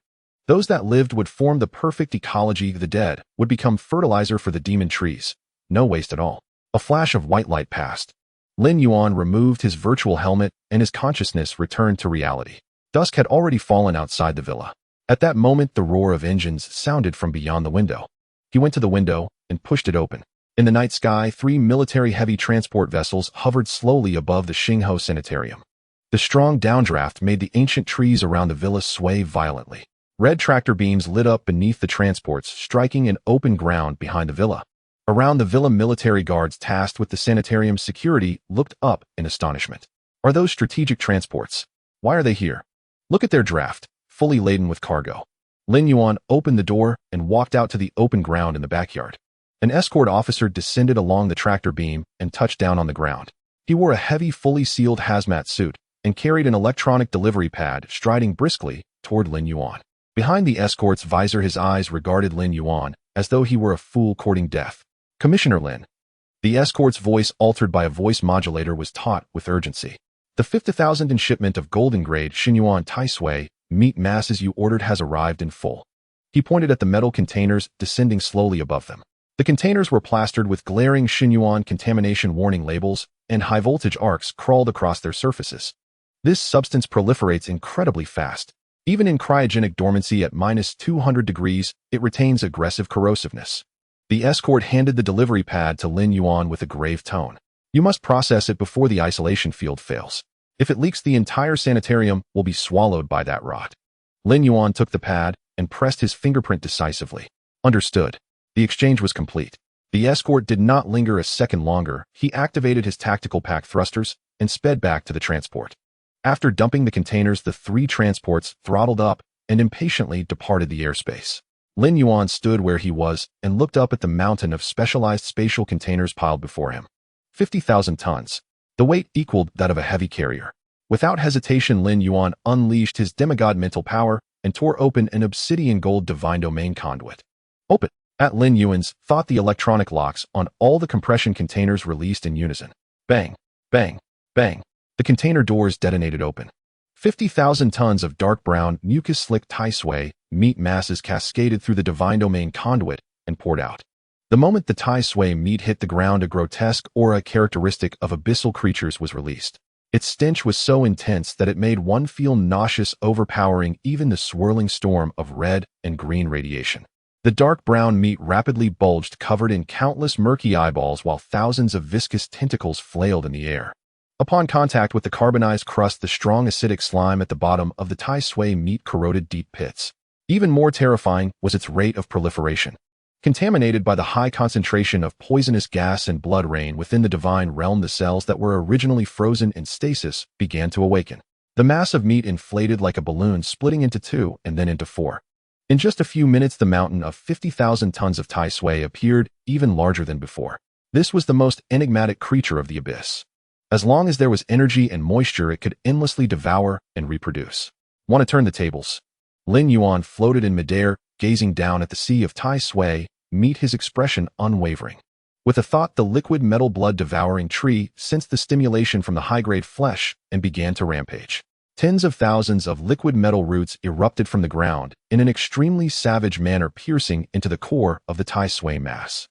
Those that lived would form the perfect ecology. The dead would become fertilizer for the demon trees. No waste at all. A flash of white light passed. Lin Yuan removed his virtual helmet and his consciousness returned to reality. Dusk had already fallen outside the villa. At that moment, the roar of engines sounded from beyond the window. He went to the window and pushed it open. In the night sky, 3 military heavy transport vessels hovered slowly above the Xingho Sanitarium. The strong downdraft made the ancient trees around the villa sway violently. Red tractor beams lit up beneath the transports, striking an open ground behind the villa. Around the villa, military guards tasked with the sanitarium's security looked up in astonishment. Are those strategic transports? Why are they here? Look at their draft, fully laden with cargo. Lin Yuan opened the door and walked out to the open ground in the backyard. An escort officer descended along the tractor beam and touched down on the ground. He wore a heavy, fully sealed hazmat suit and carried an electronic delivery pad, striding briskly toward Lin Yuan. Behind the escort's visor, his eyes regarded Lin Yuan as though he were a fool courting death. Commissioner Lin. The escort's voice, altered by a voice modulator, was taut with urgency. The 50,000 in shipment of golden-grade Xinyuan Taisui meat masses you ordered has arrived in full. He pointed at the metal containers descending slowly above them. The containers were plastered with glaring Xinyuan contamination warning labels, and high-voltage arcs crawled across their surfaces. This substance proliferates incredibly fast. Even in cryogenic dormancy at -200 degrees, it retains aggressive corrosiveness. The escort handed the delivery pad to Lin Yuan with a grave tone. You must process it before the isolation field fails. If it leaks, the entire sanitarium will be swallowed by that rot. Lin Yuan took the pad and pressed his fingerprint decisively. Understood. The exchange was complete. The escort did not linger a second longer. He activated his tactical pack thrusters and sped back to the transport. After dumping the containers, the 3 transports throttled up and impatiently departed the airspace. Lin Yuan stood where he was and looked up at the mountain of specialized spatial containers piled before him. 50,000 tons. The weight equaled that of a heavy carrier. Without hesitation, Lin Yuan unleashed his demigod mental power and tore open an obsidian gold divine domain conduit. Open! At Lin Yuan's thought, the electronic locks on all the compression containers released in unison. Bang! Bang! Bang! The container doors detonated open. 50,000 tons of dark brown, mucus-slick Taisui meat masses cascaded through the divine domain conduit and poured out. The moment the Taisui meat hit the ground, a grotesque aura characteristic of abyssal creatures was released. Its stench was so intense that it made one feel nauseous, overpowering even the swirling storm of red and green radiation. The dark brown meat rapidly bulged, covered in countless murky eyeballs, while thousands of viscous tentacles flailed in the air. Upon contact with the carbonized crust, the strong acidic slime at the bottom of the Taisui meat corroded deep pits. Even more terrifying was its rate of proliferation. Contaminated by the high concentration of poisonous gas and blood rain within the divine realm, the cells that were originally frozen in stasis began to awaken. The mass of meat inflated like a balloon, splitting into 2 and then into 4. In just a few minutes, the mountain of 50,000 tons of Taisui appeared, even larger than before. This was the most enigmatic creature of the abyss. As long as there was energy and moisture, it could endlessly devour and reproduce. Want to turn the tables? Lin Yuan floated in midair, gazing down at the sea of Taisui meat, his expression unwavering. With a thought, the liquid metal blood-devouring tree sensed the stimulation from the high-grade flesh and began to rampage. Tens of thousands of liquid metal roots erupted from the ground in an extremely savage manner, piercing into the core of the Taisui mass.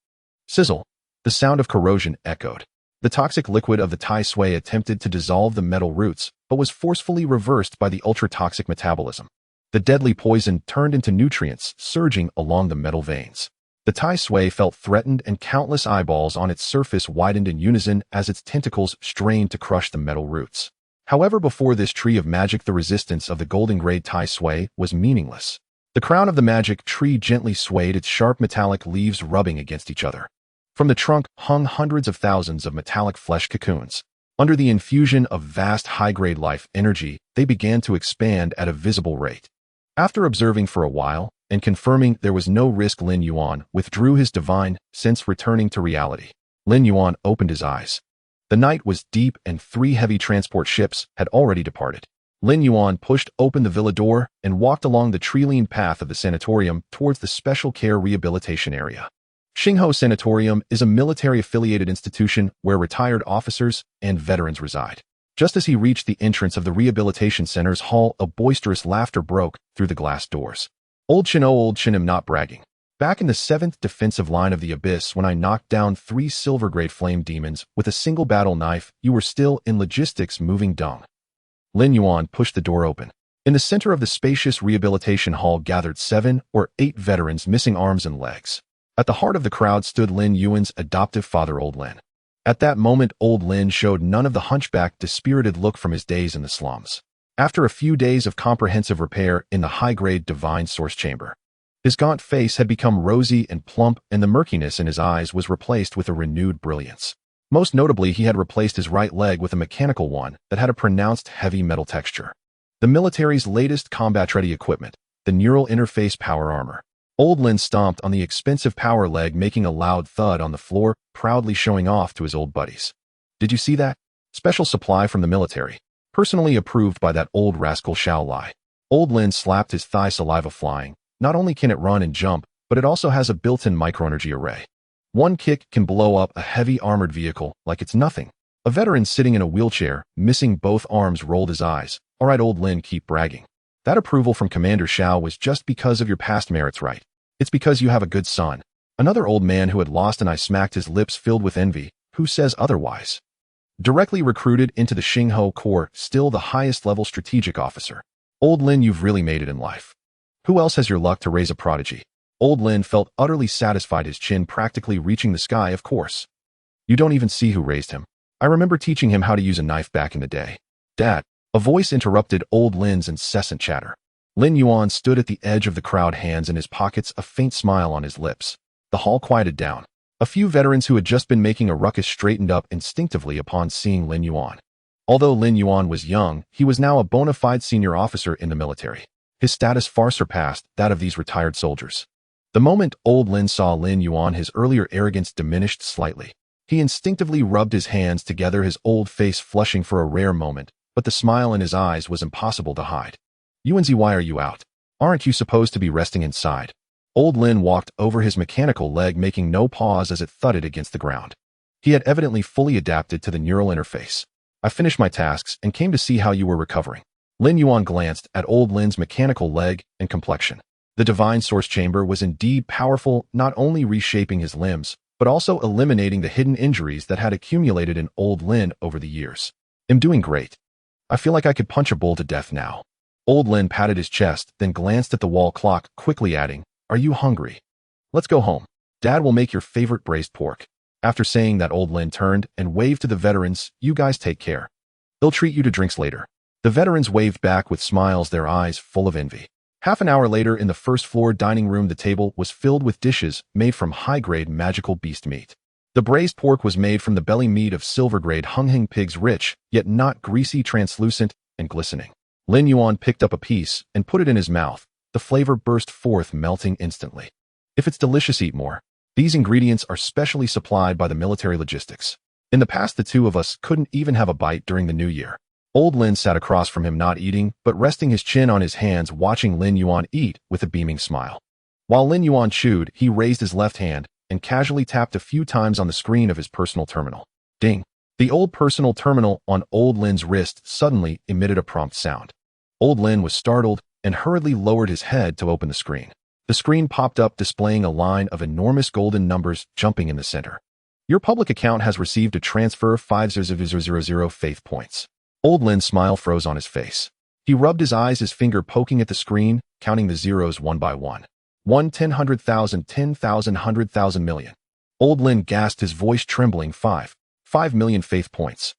Sizzle! The sound of corrosion echoed. The toxic liquid of the Taisui attempted to dissolve the metal roots, but was forcefully reversed by the ultra-toxic metabolism. The deadly poison turned into nutrients, surging along the metal veins. The Tai Sui felt threatened and countless eyeballs on its surface widened in unison as its tentacles strained to crush the metal roots. However, before this tree of magic, the resistance of the golden grade Tai Sui was meaningless. The crown of the magic tree gently swayed, its sharp metallic leaves rubbing against each other. From the trunk hung hundreds of thousands of metallic flesh cocoons. Under the infusion of vast high-grade life energy, they began to expand at a visible rate. After observing for a while, and confirming there was no risk, Lin Yuan withdrew his divine sense, returning to reality. Lin Yuan opened his eyes. The night was deep and 3 heavy transport ships had already departed. Lin Yuan pushed open the villa door and walked along the tree-lined path of the sanatorium towards the special care rehabilitation area. Xingho Sanatorium is a military-affiliated institution where retired officers and veterans reside. Just as he reached the entrance of the rehabilitation center's hall, a boisterous laughter broke through the glass doors. Old Chin, I'm not bragging. Back in the 7th defensive line of the Abyss, when I knocked down 3 silver-grade flame demons with a single battle knife, you were still in logistics moving dung. Lin Yuan pushed the door open. In the center of the spacious rehabilitation hall gathered 7 or 8 veterans missing arms and legs. At the heart of the crowd stood Lin Yuan's adoptive father, Old Lin. At that moment, Old Lin showed none of the hunchback, dispirited look from his days in the slums. After a few days of comprehensive repair in the high-grade divine source chamber, his gaunt face had become rosy and plump, and the murkiness in his eyes was replaced with a renewed brilliance. Most notably, he had replaced his right leg with a mechanical one that had a pronounced heavy metal texture. The military's latest combat-ready equipment, the neural interface power armor. Old Lin stomped on the expensive power leg, making a loud thud on the floor, proudly showing off to his old buddies. Did you see that? Special supply from the military. Personally approved by that old rascal Xiao Lai. Old Lin slapped his thigh, saliva flying. Not only can it run and jump, but it also has a built-in microenergy array. One kick can blow up a heavy armored vehicle like it's nothing. A veteran sitting in a wheelchair, missing both arms, rolled his eyes. All right, Old Lin, keep bragging. That approval from Commander Xiao was just because of your past merits, right? It's because you have a good son. Another old man who had lost an eye smacked his lips, filled with envy. Who says otherwise? Directly recruited into the Xingho Corps, still the highest level strategic officer. Old Lin, you've really made it in life. Who else has your luck to raise a prodigy? Old Lin felt utterly satisfied, his chin practically reaching the sky. Of course. You don't even see who raised him. I remember teaching him how to use a knife back in the day. Dad. A voice interrupted Old Lin's incessant chatter. Lin Yuan stood at the edge of the crowd, hands in his pockets, a faint smile on his lips. The hall quieted down. A few veterans who had just been making a ruckus straightened up instinctively upon seeing Lin Yuan. Although Lin Yuan was young, he was now a bona fide senior officer in the military. His status far surpassed that of these retired soldiers. The moment Old Lin saw Lin Yuan, his earlier arrogance diminished slightly. He instinctively rubbed his hands together, his old face flushing for a rare moment, but the smile in his eyes was impossible to hide. Yuanzi, why are you out? Aren't you supposed to be resting inside? Old Lin walked over his mechanical leg, making no pause as it thudded against the ground. He had evidently fully adapted to the neural interface. I finished my tasks and came to see how you were recovering. Lin Yuan glanced at Old Lin's mechanical leg and complexion. The divine source chamber was indeed powerful, not only reshaping his limbs, but also eliminating the hidden injuries that had accumulated in Old Lin over the years. I'm doing great. I feel like I could punch a bull to death now. Old Lin patted his chest, then glanced at the wall clock, quickly adding, Are you hungry? Let's go home. Dad will make your favorite braised pork. After saying that, Old Lin turned and waved to the veterans. You guys take care. They'll treat you to drinks later. The veterans waved back with smiles, their eyes full of envy. Half an hour later, in the first-floor dining room, the table was filled with dishes made from high-grade magical beast meat. The braised pork was made from the belly meat of silver-grade Hungheng pigs, rich, yet not greasy, translucent, and glistening. Lin Yuan picked up a piece and put it in his mouth. The flavor burst forth, melting instantly. If it's delicious, eat more. These ingredients are specially supplied by the military logistics. In the past, the two of us couldn't even have a bite during the new year. Old Lin sat across from him, not eating, but resting his chin on his hands, watching Lin Yuan eat with a beaming smile. While Lin Yuan chewed, he raised his left hand and casually tapped a few times on the screen of his personal terminal. Ding! The old personal terminal on Old Lin's wrist suddenly emitted a prompt sound. Old Lin was startled and hurriedly lowered his head to open the screen. The screen popped up, displaying a line of enormous golden numbers jumping in the center. Your public account has received a transfer 50000 faith points. Old Lin's smile froze on his face. He rubbed his eyes, his finger poking at the screen, counting the zeros one by one. 1 10,000,000 10,000 100,000 million. Old Lin gasped, his voice trembling. 5 million faith points.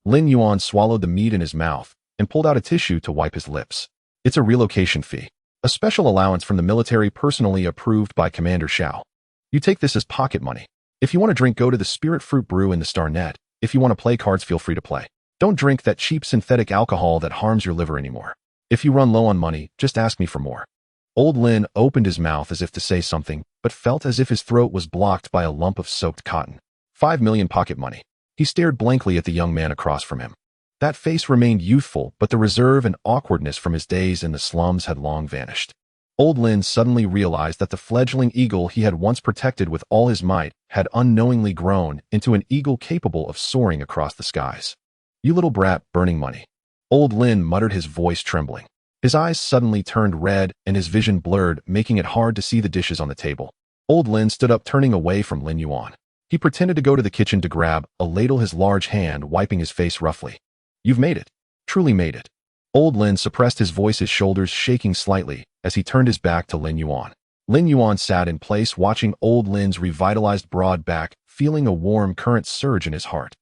Lin Yuan swallowed the meat in his mouth and pulled out a tissue to wipe his lips. It's a relocation fee. A special allowance from the military personally approved by Commander Xiao. You take this as pocket money. If you want to drink, go to the Spirit Fruit Brew in the Star Net. If you want to play cards, feel free to play. Don't drink that cheap synthetic alcohol that harms your liver anymore. If you run low on money, just ask me for more. Old Lin opened his mouth as if to say something, but felt as if his throat was blocked by a lump of soaked cotton. 5 million pocket money. He stared blankly at the young man across from him. That face remained youthful, but the reserve and awkwardness from his days in the slums had long vanished. Old Lin suddenly realized that the fledgling eagle he had once protected with all his might had unknowingly grown into an eagle capable of soaring across the skies. You little brat, burning money. Old Lin muttered, his voice trembling. His eyes suddenly turned red and his vision blurred, making it hard to see the dishes on the table. Old Lin stood up, turning away from Lin Yuan. He pretended to go to the kitchen to grab a ladle, his large hand wiping his face roughly. You've made it. Truly made it. Old Lin suppressed his voice, his shoulders shaking slightly as he turned his back to Lin Yuan. Lin Yuan sat in place, watching Old Lin's revitalized broad back, feeling a warm current surge in his heart.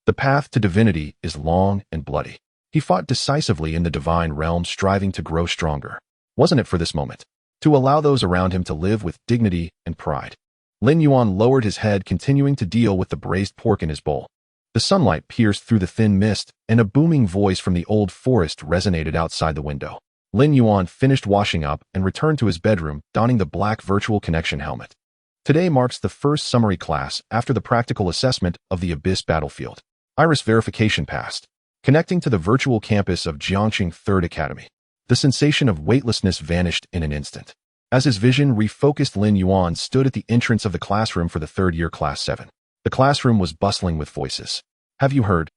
The path to divinity is long and bloody. He fought decisively in the divine realm, striving to grow stronger. Wasn't it for this moment? To allow those around him to live with dignity and pride. Lin Yuan lowered his head, continuing to deal with the braised pork in his bowl. The sunlight pierced through the thin mist, and a booming voice from the old forest resonated outside the window. Lin Yuan finished washing up and returned to his bedroom, donning the black virtual connection helmet. Today marks the first summary class after the practical assessment of the Abyss battlefield. Iris verification passed. Connecting to the virtual campus of Jiangqing 3rd Academy. The sensation of weightlessness vanished in an instant. As his vision refocused, Lin Yuan stood at the entrance of the classroom for the 3rd year Class 7. The classroom was bustling with voices. Have you heard?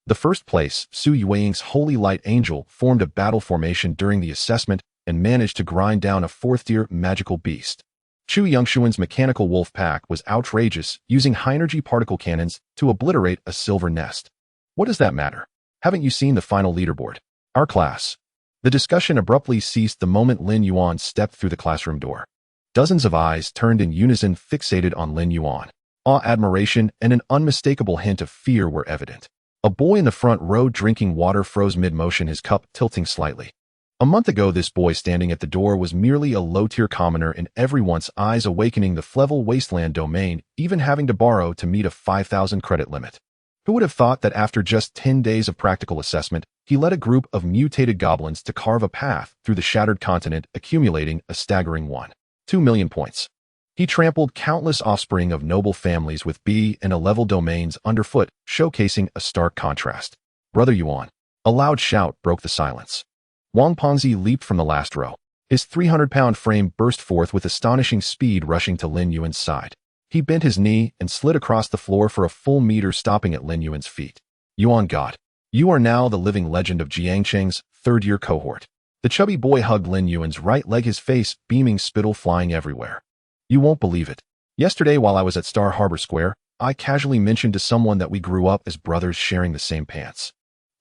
The first place, Su Yueying's Holy Light Angel, formed a battle formation during the assessment and managed to grind down a 4th-tier magical beast. Chu Yongshuan's mechanical wolf pack was outrageous, using high-energy particle cannons to obliterate a silver nest. What does that matter? Haven't you seen the final leaderboard? Our class. The discussion abruptly ceased the moment Lin Yuan stepped through the classroom door. Dozens of eyes turned in unison, fixated on Lin Yuan. Awe, admiration, and an unmistakable hint of fear were evident. A boy in the front row drinking water froze mid-motion, his cup tilting slightly. A month ago, this boy standing at the door was merely a low-tier commoner in everyone's eyes, awakening the Flevel Wasteland domain, even having to borrow to meet a 5,000 credit limit. Who would have thought that after just 10 days of practical assessment, he led a group of mutated goblins to carve a path through the shattered continent, accumulating a staggering 1.2 million points. He trampled countless offspring of noble families with B and A-level domains underfoot, showcasing a stark contrast. Brother Yuan. A loud shout broke the silence. Wang Ponzi leaped from the last row. His 300-pound frame burst forth with astonishing speed, rushing to Lin Yuan's side. He bent his knee and slid across the floor for a full meter, stopping at Lin Yuan's feet. Yuan God. You are now the living legend of Jiangqing's 3rd-year cohort. The chubby boy hugged Lin Yuan's right leg, his face beaming, spittle flying everywhere. You won't believe it. Yesterday, while I was at Star Harbor Square, I casually mentioned to someone that we grew up as brothers sharing the same pants.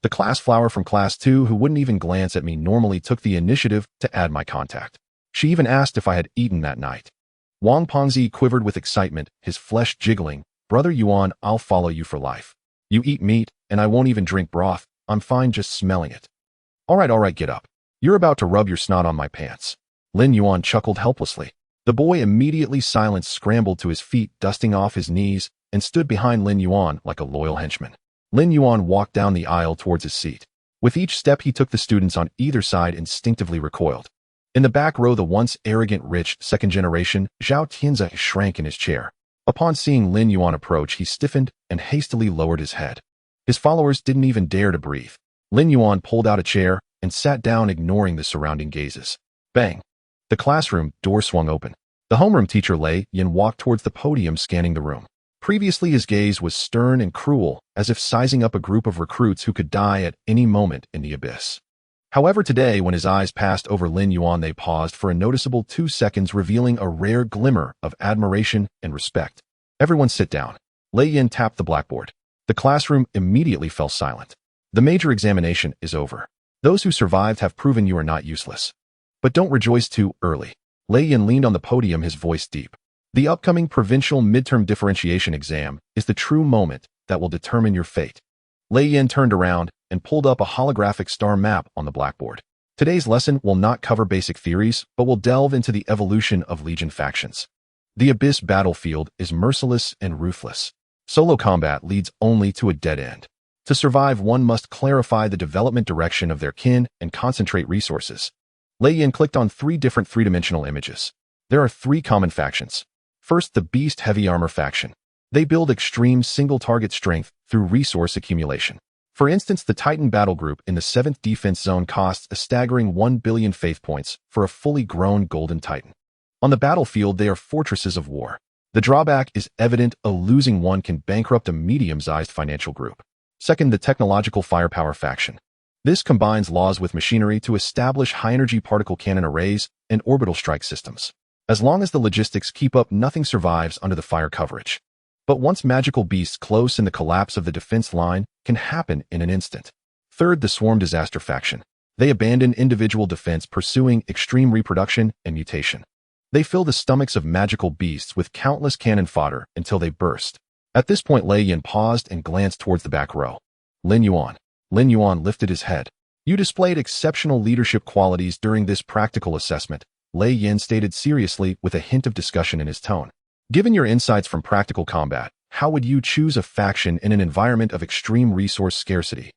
The class flower from Class 2, who wouldn't even glance at me normally, took the initiative to add my contact. She even asked if I had eaten that night. Wang Ponzi quivered with excitement, his flesh jiggling. Brother Yuan, I'll follow you for life. You eat meat, and I won't even drink broth. I'm fine just smelling it. All right, get up. You're about to rub your snot on my pants. Lin Yuan chuckled helplessly. The boy, immediately silenced, scrambled to his feet, dusting off his knees, and stood behind Lin Yuan like a loyal henchman. Lin Yuan walked down the aisle towards his seat. With each step he took, the students on either side instinctively recoiled. In the back row, the once arrogant rich second-generation Zhao Tianzi shrank in his chair. Upon seeing Lin Yuan approach, he stiffened and hastily lowered his head. His followers didn't even dare to breathe. Lin Yuan pulled out a chair and sat down, ignoring the surrounding gazes. Bang! The classroom door swung open. The homeroom teacher Lei Yin walked towards the podium, scanning the room. Previously, his gaze was stern and cruel, as if sizing up a group of recruits who could die at any moment in the abyss. However, today, when his eyes passed over Lin Yuan, they paused for a noticeable 2 seconds, revealing a rare glimmer of admiration and respect. Everyone sit down. Lei Yin tapped the blackboard. The classroom immediately fell silent. The major examination is over. Those who survived have proven you are not useless. But don't rejoice too early. Lei Yan leaned on the podium, his voice deep. The upcoming provincial midterm differentiation exam is the true moment that will determine your fate. Lei Yan turned around and pulled up a holographic star map on the blackboard. Today's lesson will not cover basic theories, but will delve into the evolution of Legion factions. The Abyss battlefield is merciless and ruthless. Solo combat leads only to a dead end. To survive, one must clarify the development direction of their kin and concentrate resources. Lei Yan clicked on 3 different three-dimensional images. There are 3 common factions. First, the Beast Heavy Armor faction. They build extreme single-target strength through resource accumulation. For instance, the Titan battle group in the 7th defense zone costs a staggering 1 billion faith points for a fully grown golden Titan. On the battlefield, they are fortresses of war. The drawback is evident: a losing one can bankrupt a medium-sized financial group. Second, the Technological Firepower faction. This combines laws with machinery to establish high-energy particle cannon arrays and orbital strike systems. As long as the logistics keep up, nothing survives under the fire coverage. But once magical beasts close in, the collapse of the defense line can happen in an instant. Third, the Swarm Disaster faction. They abandon individual defense, pursuing extreme reproduction and mutation. They fill the stomachs of magical beasts with countless cannon fodder until they burst. At this point, Lei Yan paused and glanced towards the back row. Lin Yuan. Lin Yuan lifted his head. You displayed exceptional leadership qualities during this practical assessment, Lei Yan stated seriously with a hint of discussion in his tone. Given your insights from practical combat, how would you choose a faction in an environment of extreme resource scarcity?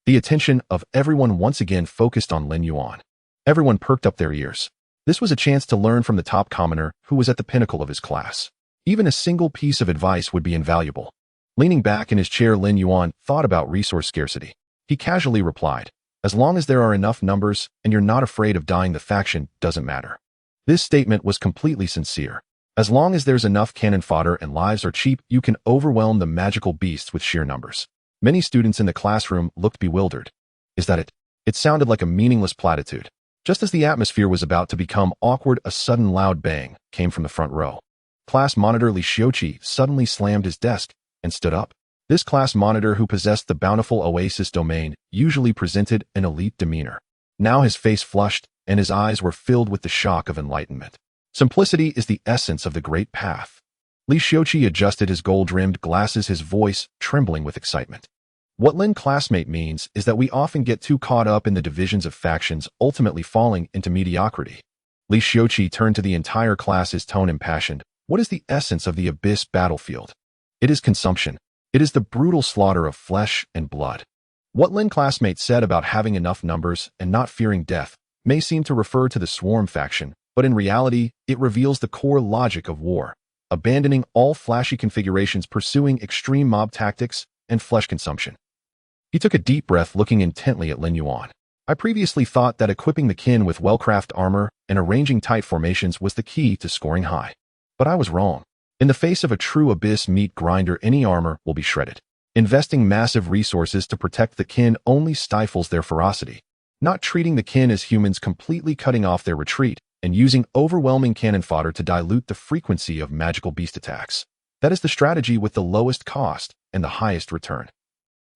The attention of everyone once again focused on Lin Yuan. Everyone perked up their ears. This was a chance to learn from the top commoner who was at the pinnacle of his class. Even a single piece of advice would be invaluable. Leaning back in his chair, Lin Yuan thought about resource scarcity. He casually replied, "As long as there are enough numbers and you're not afraid of dying, the faction doesn't matter." This statement was completely sincere. As long as there's enough cannon fodder and lives are cheap, you can overwhelm the magical beasts with sheer numbers. Many students in the classroom looked bewildered. Is that it? It sounded like a meaningless platitude. Just as the atmosphere was about to become awkward, a sudden loud bang came from the front row. Class monitor Li Xiuqi suddenly slammed his desk and stood up. This class monitor, who possessed the bountiful Oasis domain, usually presented an elite demeanor. Now his face flushed, and his eyes were filled with the shock of enlightenment. Simplicity is the essence of the great path. Li Xiuqi adjusted his gold-rimmed glasses, his voice trembling with excitement. What Lin classmate means is that we often get too caught up in the divisions of factions, ultimately falling into mediocrity. Li Xiuqi turned to the entire class, his tone impassioned. What is the essence of the Abyss battlefield? It is consumption. It is the brutal slaughter of flesh and blood. What Lin classmate said about having enough numbers and not fearing death may seem to refer to the Swarm faction, but in reality, it reveals the core logic of war, abandoning all flashy configurations, pursuing extreme mob tactics and flesh consumption. He took a deep breath, looking intently at Lin Yuan. I previously thought that equipping the kin with well-crafted armor and arranging tight formations was the key to scoring high. But I was wrong. In the face of a true Abyss meat grinder, any armor will be shredded. Investing massive resources to protect the kin only stifles their ferocity. Not treating the kin as humans, completely cutting off their retreat, and using overwhelming cannon fodder to dilute the frequency of magical beast attacks. That is the strategy with the lowest cost and the highest return.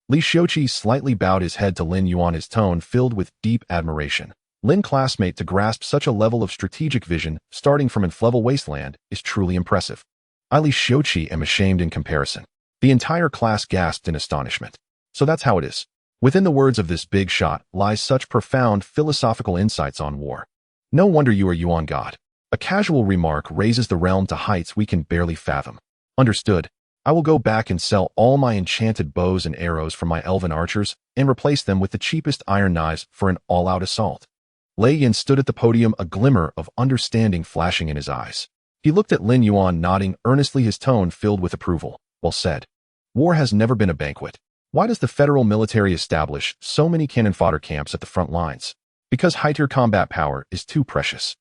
Li Xiuqi slightly bowed his head to Lin Yuan, his tone filled with deep admiration. Lin classmate, to grasp such a level of strategic vision, starting from inflexible wasteland, is truly impressive. I, Li Xiuqi, am ashamed in comparison. The entire class gasped in astonishment. So that's how it is. Within the words of this big shot lies such profound philosophical insights on war. No wonder you are Yuan God. A casual remark raises the realm to heights we can barely fathom. Understood. I will go back and sell all my enchanted bows and arrows from my elven archers and replace them with the cheapest iron knives for an all-out assault. Lei Yan stood at the podium, a glimmer of understanding flashing in his eyes. He looked at Lin Yuan, nodding earnestly, his tone filled with approval. Well said. War has never been a banquet. Why does the federal military establish so many cannon fodder camps at the front lines? Because high-tier combat power is too precious.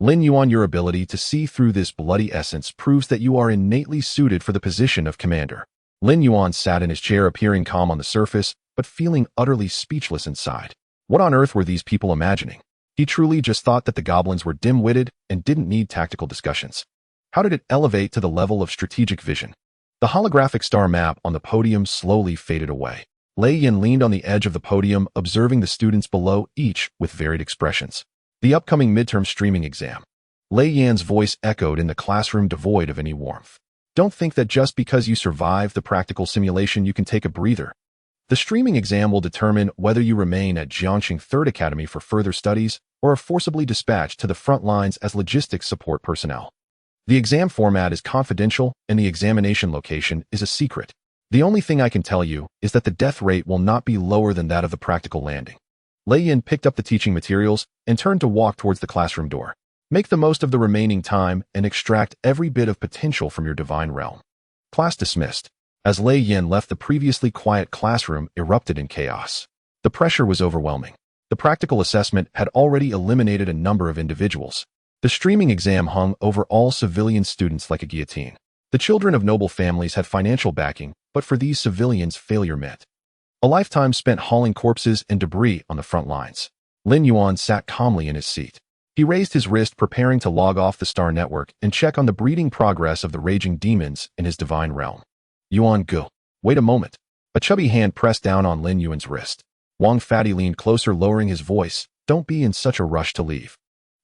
Lin Yuan, your ability to see through this bloody essence proves that you are innately suited for the position of commander. Lin Yuan sat in his chair, appearing calm on the surface, but feeling utterly speechless inside. What on earth were these people imagining? He truly just thought that the goblins were dim-witted and didn't need tactical discussions. How did it elevate to the level of strategic vision? The holographic star map on the podium slowly faded away. Lei Yan leaned on the edge of the podium, observing the students below, each with varied expressions. The upcoming midterm streaming exam. Lei Yan's voice echoed in the classroom devoid of any warmth. Don't think that just because you survive the practical simulation you can take a breather. The streaming exam will determine whether you remain at Jiangxing Third Academy for further studies or are forcibly dispatched to the front lines as logistics support personnel. The exam format is confidential and the examination location is a secret. The only thing I can tell you is that the death rate will not be lower than that of the practical landing. Lei Yan picked up the teaching materials and turned to walk towards the classroom door. Make the most of the remaining time and extract every bit of potential from your divine realm. Class dismissed. As Lei Yan left, the previously quiet classroom erupted in chaos. The pressure was overwhelming. The practical assessment had already eliminated a number of individuals. The streaming exam hung over all civilian students like a guillotine. The children of noble families had financial backing, but for these civilians, failure meant a lifetime spent hauling corpses and debris on the front lines. Lin Yuan sat calmly in his seat. He raised his wrist, preparing to log off the star network and check on the breeding progress of the raging demons in his divine realm. Yuan Gu. Wait a moment. A chubby hand pressed down on Lin Yuan's wrist. Wang Fatty leaned closer, lowering his voice. Don't be in such a rush to leave.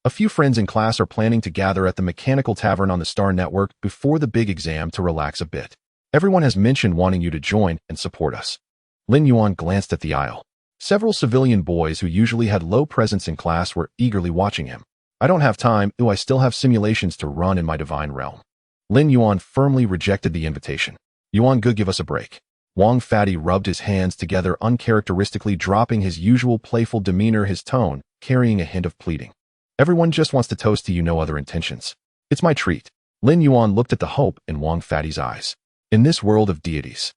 A few friends in class are planning to gather at the mechanical tavern on the star network before the big exam to relax a bit. Everyone has mentioned wanting you to join and support us. Lin Yuan glanced at the aisle. Several civilian boys who usually had low presence in class were eagerly watching him. I don't have time. I still have simulations to run in my divine realm. Lin Yuan firmly rejected the invitation. Yuan Gu, give us a break. Wang Fatty rubbed his hands together, uncharacteristically dropping his usual playful demeanor, his tone carrying a hint of pleading. Everyone just wants to toast to you, no other intentions. It's my treat. Lin Yuan looked at the hope in Wang Fatty's eyes. In this world of deities,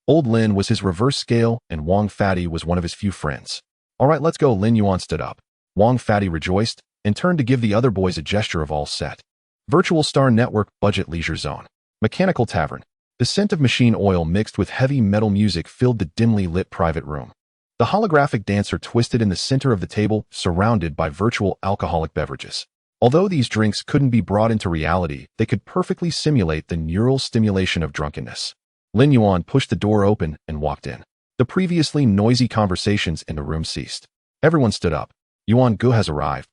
Old Lin was his reverse scale and Wang Fatty was one of his few friends. All right, let's go. Lin Yuan stood up. Wang Fatty rejoiced and turned to give the other boys a gesture of all set. Virtual Star Network Budget Leisure Zone. Mechanical Tavern. The scent of machine oil mixed with heavy metal music filled the dimly lit private room. The holographic dancer twisted in the center of the table, surrounded by virtual alcoholic beverages. Although these drinks couldn't be brought into reality, they could perfectly simulate the neural stimulation of drunkenness. Lin Yuan pushed the door open and walked in. The previously noisy conversations in the room ceased. Everyone stood up. Yuan Gu has arrived.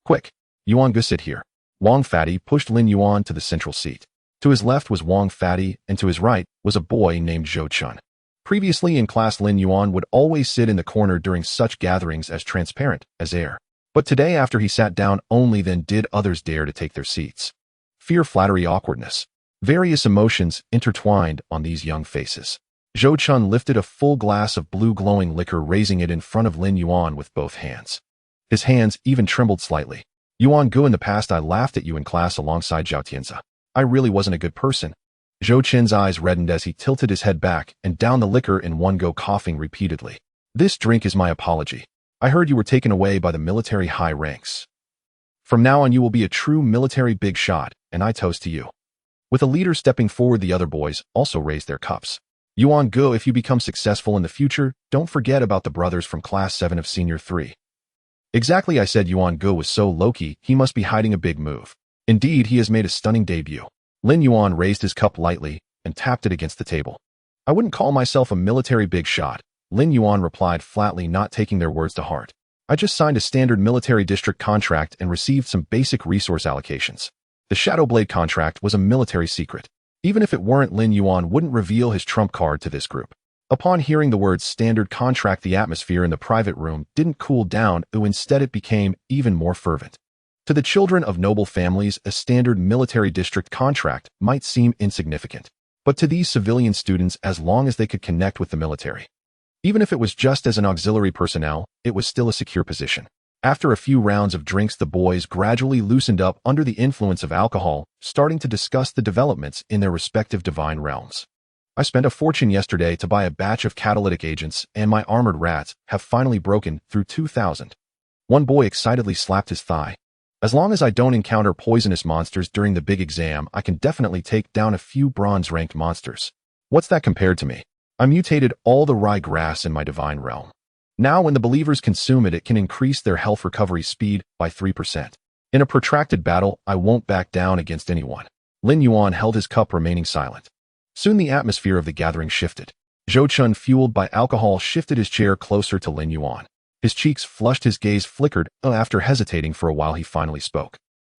Quick, Yuan Gu, sit here. Wang Fatty pushed Lin Yuan to the central seat. To his left was Wang Fatty, and to his right was a boy named Zhou Chun. Previously in class, Lin Yuan would always sit in the corner during such gatherings as transparent as air. But today, after he sat down, only then did others dare to take their seats. Fear, flattery, awkwardness. Various emotions intertwined on these young faces. Zhou Chun lifted a full glass of blue glowing liquor, raising it in front of Lin Yuan with both hands. His hands even trembled slightly. Yuan Gu, in the past I laughed at you in class alongside Zhao Tianzi. I really wasn't a good person. Zhou Chen's eyes reddened as he tilted his head back and downed the liquor in one go, coughing repeatedly. This drink is my apology. I heard you were taken away by the military high ranks. From now on you will be a true military big shot, and I toast to you. With a leader stepping forward, the other boys also raised their cups. Yuan Gu, if you become successful in the future, don't forget about the brothers from Class 7 of Senior 3. Exactly, I said. Yuan Gu was so low-key, he must be hiding a big move. Indeed, he has made a stunning debut. Lin Yuan raised his cup lightly and tapped it against the table. I wouldn't call myself a military big shot, Lin Yuan replied flatly, not taking their words to heart. I just signed a standard military district contract and received some basic resource allocations. The Shadowblade contract was a military secret. Even if it weren't, Lin Yuan wouldn't reveal his trump card to this group. Upon hearing the words standard contract, the atmosphere in the private room didn't cool down, instead it became even more fervent. To the children of noble families, a standard military district contract might seem insignificant. But to these civilian students, as long as they could connect with the military, even if it was just as an auxiliary personnel, it was still a secure position. After a few rounds of drinks, the boys gradually loosened up under the influence of alcohol, starting to discuss the developments in their respective divine realms. I spent a fortune yesterday to buy a batch of catalytic agents, and my armored rats have finally broken through 2,000. One boy excitedly slapped his thigh. As long as I don't encounter poisonous monsters during the big exam, I can definitely take down a few bronze-ranked monsters. What's that compared to me? I mutated all the rye grass in my divine realm. Now when the believers consume it, it can increase their health recovery speed by 3%. In a protracted battle, I won't back down against anyone. Lin Yuan held his cup, remaining silent. Soon the atmosphere of the gathering shifted. Zhou Chun, fueled by alcohol, shifted his chair closer to Lin Yuan. His cheeks flushed, his gaze flickered. After hesitating for a while, he finally spoke.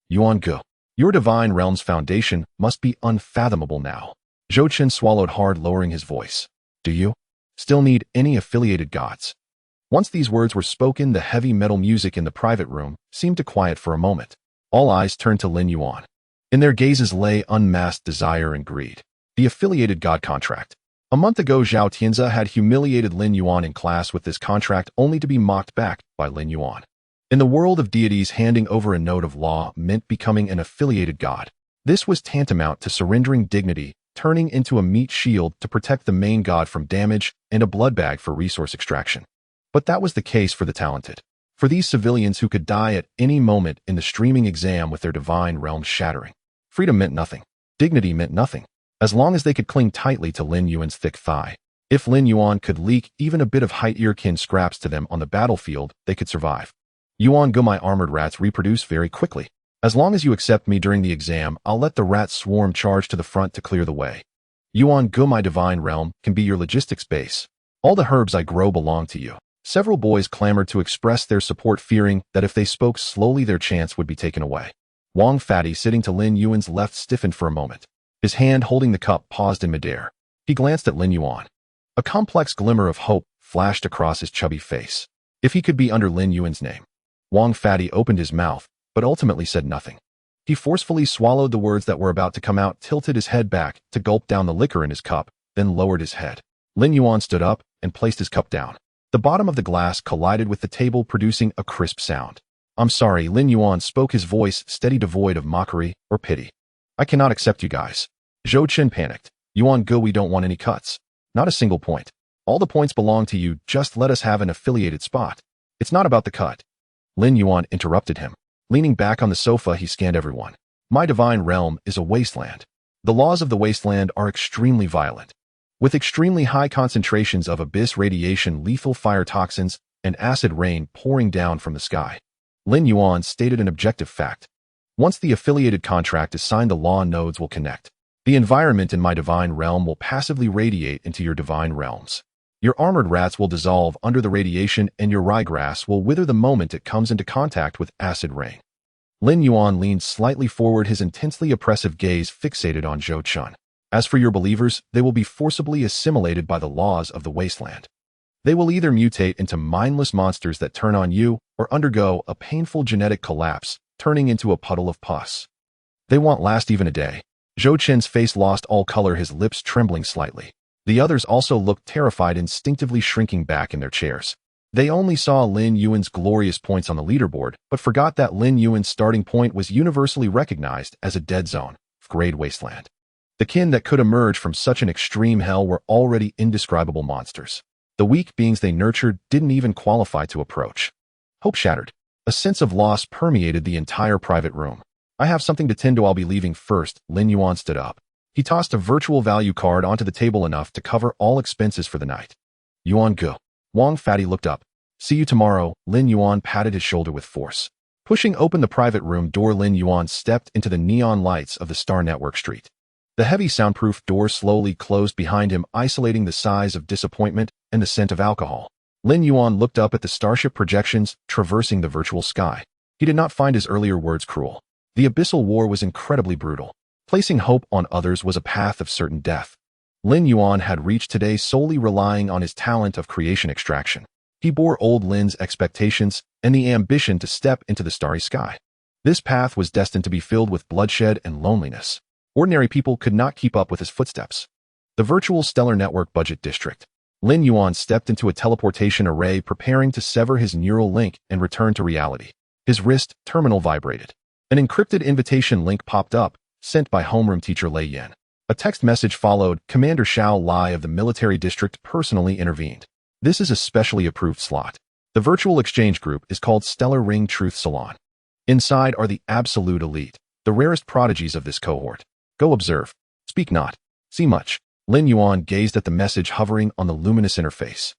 Yuan Gu, Your divine realm's foundation must be unfathomable now. Zhou Chen swallowed hard, lowering his voice. Do you still need any affiliated gods? Once these words were spoken, the heavy metal music in the private room seemed to quiet for a moment. All eyes turned to Lin Yuan. In their gazes lay unmasked desire and greed. The affiliated god contract. A month ago, Zhao Tianzi had humiliated Lin Yuan in class with this contract, only to be mocked back by Lin Yuan. In the world of deities, handing over a note of law meant becoming an affiliated god. This was tantamount to surrendering dignity, turning into a meat shield to protect the main god from damage, and a blood bag for resource extraction. But that was the case for the talented. For these civilians who could die at any moment in the streaming exam with their divine realms shattering. Freedom meant nothing. Dignity meant nothing. As long as they could cling tightly to Lin Yuan's thick thigh. If Lin Yuan could leak even a bit of height-ear-kin scraps to them on the battlefield, they could survive. Yuan Gu, my armored rats reproduce very quickly. As long as you accept me during the exam, I'll let the rat swarm charge to the front to clear the way. Yuan Gu, my divine realm, can be your logistics base. All the herbs I grow belong to you. Several boys clamored to express their support, fearing that if they spoke slowly their chance would be taken away. Wang Fatty, sitting to Lin Yuan's left, stiffened for a moment. His hand holding the cup paused in midair. He glanced at Lin Yuan. A complex glimmer of hope flashed across his chubby face. If he could be under Lin Yuan's name. Wang Fatty opened his mouth, but ultimately said nothing. He forcefully swallowed the words that were about to come out, tilted his head back to gulp down the liquor in his cup, then lowered his head. Lin Yuan stood up and placed his cup down. The bottom of the glass collided with the table, producing a crisp sound. I'm sorry, Lin Yuan spoke, his voice steady, devoid of mockery or pity. I cannot accept you guys. Zhou Chen panicked. Yuan Gu, we don't want any cuts. Not a single point. All the points belong to you, just let us have an affiliated spot. It's not about the cut. Lin Yuan interrupted him. Leaning back on the sofa, he scanned everyone. My divine realm is a wasteland. The laws of the wasteland are extremely violent. With extremely high concentrations of abyss radiation, lethal fire toxins, and acid rain pouring down from the sky. Lin Yuan stated an objective fact. Once the affiliated contract is signed, the law nodes will connect. The environment in my divine realm will passively radiate into your divine realms. Your armored rats will dissolve under the radiation, and your ryegrass will wither the moment it comes into contact with acid rain. Lin Yuan leaned slightly forward, his intensely oppressive gaze fixated on Zhou Chen. As for your believers, they will be forcibly assimilated by the laws of the wasteland. They will either mutate into mindless monsters that turn on you, or undergo a painful genetic collapse, turning into a puddle of pus. They won't last even a day. Zhou Chen's face lost all color, his lips trembling slightly. The others also looked terrified, instinctively shrinking back in their chairs. They only saw Lin Yuan's glorious points on the leaderboard, but forgot that Lin Yuan's starting point was universally recognized as a dead zone, grade wasteland. The kin that could emerge from such an extreme hell were already indescribable monsters. The weak beings they nurtured didn't even qualify to approach. Hope shattered. A sense of loss permeated the entire private room. I have something to tend to, I'll be leaving first. Lin Yuan stood up. He tossed a virtual value card onto the table, enough to cover all expenses for the night. Yuan Gu. Wang Fatty looked up. See you tomorrow. Lin Yuan patted his shoulder with force. Pushing open the private room door, Lin Yuan stepped into the neon lights of the Star Network Street. The heavy soundproof door slowly closed behind him, isolating the sighs of disappointment and the scent of alcohol. Lin Yuan looked up at the starship projections traversing the virtual sky. He did not find his earlier words cruel. The abyssal war was incredibly brutal. Placing hope on others was a path of certain death. Lin Yuan had reached today solely relying on his talent of creation extraction. He bore old Lin's expectations and the ambition to step into the starry sky. This path was destined to be filled with bloodshed and loneliness. Ordinary people could not keep up with his footsteps. The virtual stellar network budget district. Lin Yuan stepped into a teleportation array, preparing to sever his neural link and return to reality. His wrist terminal vibrated. An encrypted invitation link popped up, sent by homeroom teacher Lei Yan. A text message followed. Commander Xiao Lai of the military district personally intervened. This is a specially approved slot. The virtual exchange group is called Stellar Ring Truth Salon. Inside are the absolute elite, the rarest prodigies of this cohort. Go observe. Speak not. See much. Lin Yuan gazed at the message hovering on the luminous interface.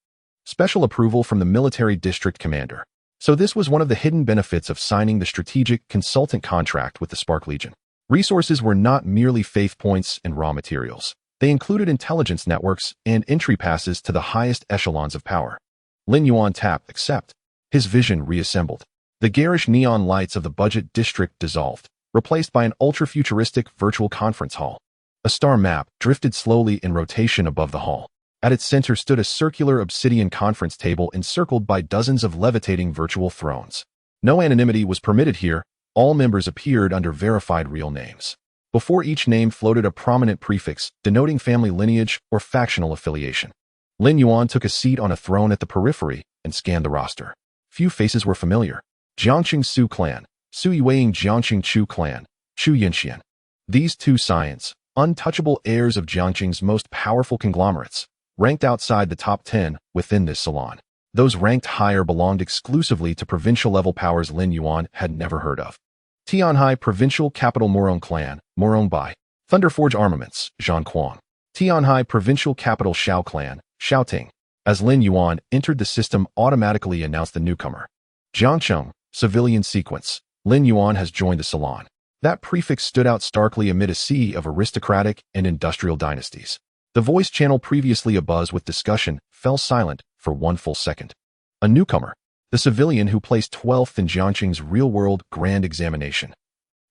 Special approval from the military district commander. So this was one of the hidden benefits of signing the strategic consultant contract with the Spark Legion. Resources were not merely faith points and raw materials. They included intelligence networks and entry passes to the highest echelons of power. Lin Yuan tapped accept. His vision reassembled. The garish neon lights of the budget district dissolved. replaced by an ultra-futuristic virtual conference hall. A star map drifted slowly in rotation above the hall. At its center stood a circular obsidian conference table encircled by dozens of levitating virtual thrones. No anonymity was permitted here. All members appeared under verified real names. Before each name floated a prominent prefix denoting family lineage or factional affiliation. Lin Yuan took a seat on a throne at the periphery and scanned the roster. Few faces were familiar. Jiangqing Su clan, Su Yueying Jiangqing Chu clan, Chu Yinxian. These two scions, untouchable heirs of Jiangqing's most powerful conglomerates, ranked outside the top 10 within this salon. Those ranked higher belonged exclusively to provincial-level powers Lin Yuan had never heard of. Tianhai Provincial Capital Morong Clan, Morong Bai. Thunderforge Armaments, Zhang Quang. Tianhai Provincial Capital Xiao Clan, Xiao Ting. As Lin Yuan entered, the system automatically announced the newcomer. Jiangcheng, Civilian Sequence. Lin Yuan has joined the salon. That prefix stood out starkly amid a sea of aristocratic and industrial dynasties. The voice channel, previously abuzz with discussion, fell silent for one full second. A newcomer, the civilian who placed 12th in Jiangqing's real-world grand examination.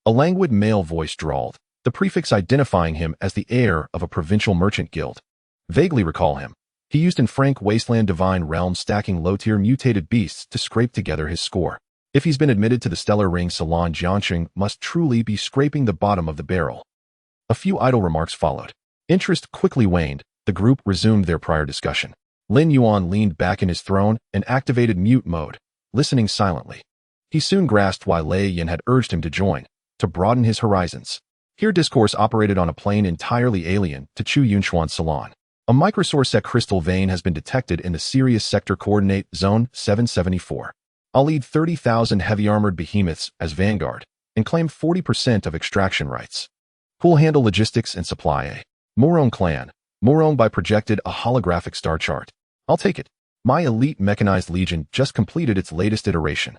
A languid male voice drawled, the prefix identifying him as the heir of a provincial merchant guild. Vaguely recall him. He used in Frank Wasteland Divine Realm, stacking low-tier mutated beasts to scrape together his score. If he's been admitted to the Stellar Ring Salon, Jiangqing must truly be scraping the bottom of the barrel. A few idle remarks followed. Interest quickly waned. The group resumed their prior discussion. Lin Yuan leaned back in his throne and activated mute mode, listening silently. He soon grasped why Lei Yin had urged him to join, to broaden his horizons. Here discourse operated on a plane entirely alien to Chu Yunshuan's salon. A microsorsec crystal vein has been detected in the Sirius sector coordinate zone 774. I'll lead 30,000 heavy-armored behemoths as vanguard and claim 40% of extraction rights. Who'll handle logistics and supply? Morong Clan. Morong Bai projected a holographic star chart. I'll take it. My elite mechanized legion just completed its latest iteration.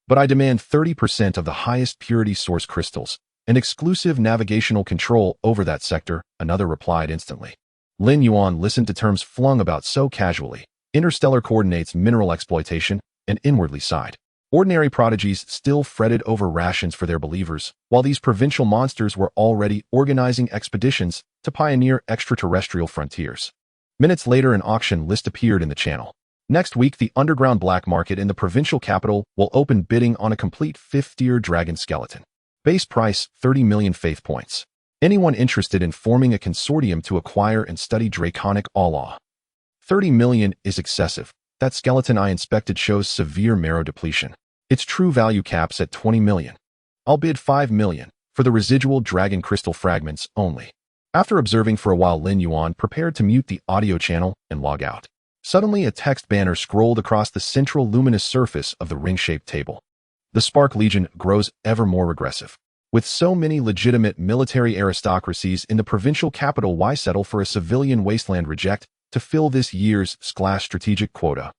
But I demand 30% of the highest purity source crystals, and exclusive navigational control over that sector, another replied instantly. Lin Yuan listened to terms flung about so casually, interstellar coordinates, mineral exploitation, and inwardly sighed. Ordinary prodigies still fretted over rations for their believers, while these provincial monsters were already organizing expeditions to pioneer extraterrestrial frontiers. Minutes later, an auction list appeared in the channel. Next week, the underground black market in the provincial capital will open bidding on a complete 5th-tier dragon skeleton. Base price, 30 million faith points. Anyone interested in forming a consortium to acquire and study draconic Allah. 30 million is excessive. That skeleton I inspected shows severe marrow depletion. Its true value caps at 20 million. I'll bid 5 million for the residual dragon crystal fragments only. After observing for a while, Lin Yuan prepared to mute the audio channel and log out. Suddenly, a text banner scrolled across the central luminous surface of the ring-shaped table. The Spark Legion grows ever more regressive. With so many legitimate military aristocracies in the provincial capital, why settle for a civilian wasteland reject to fill this year's strategic quota?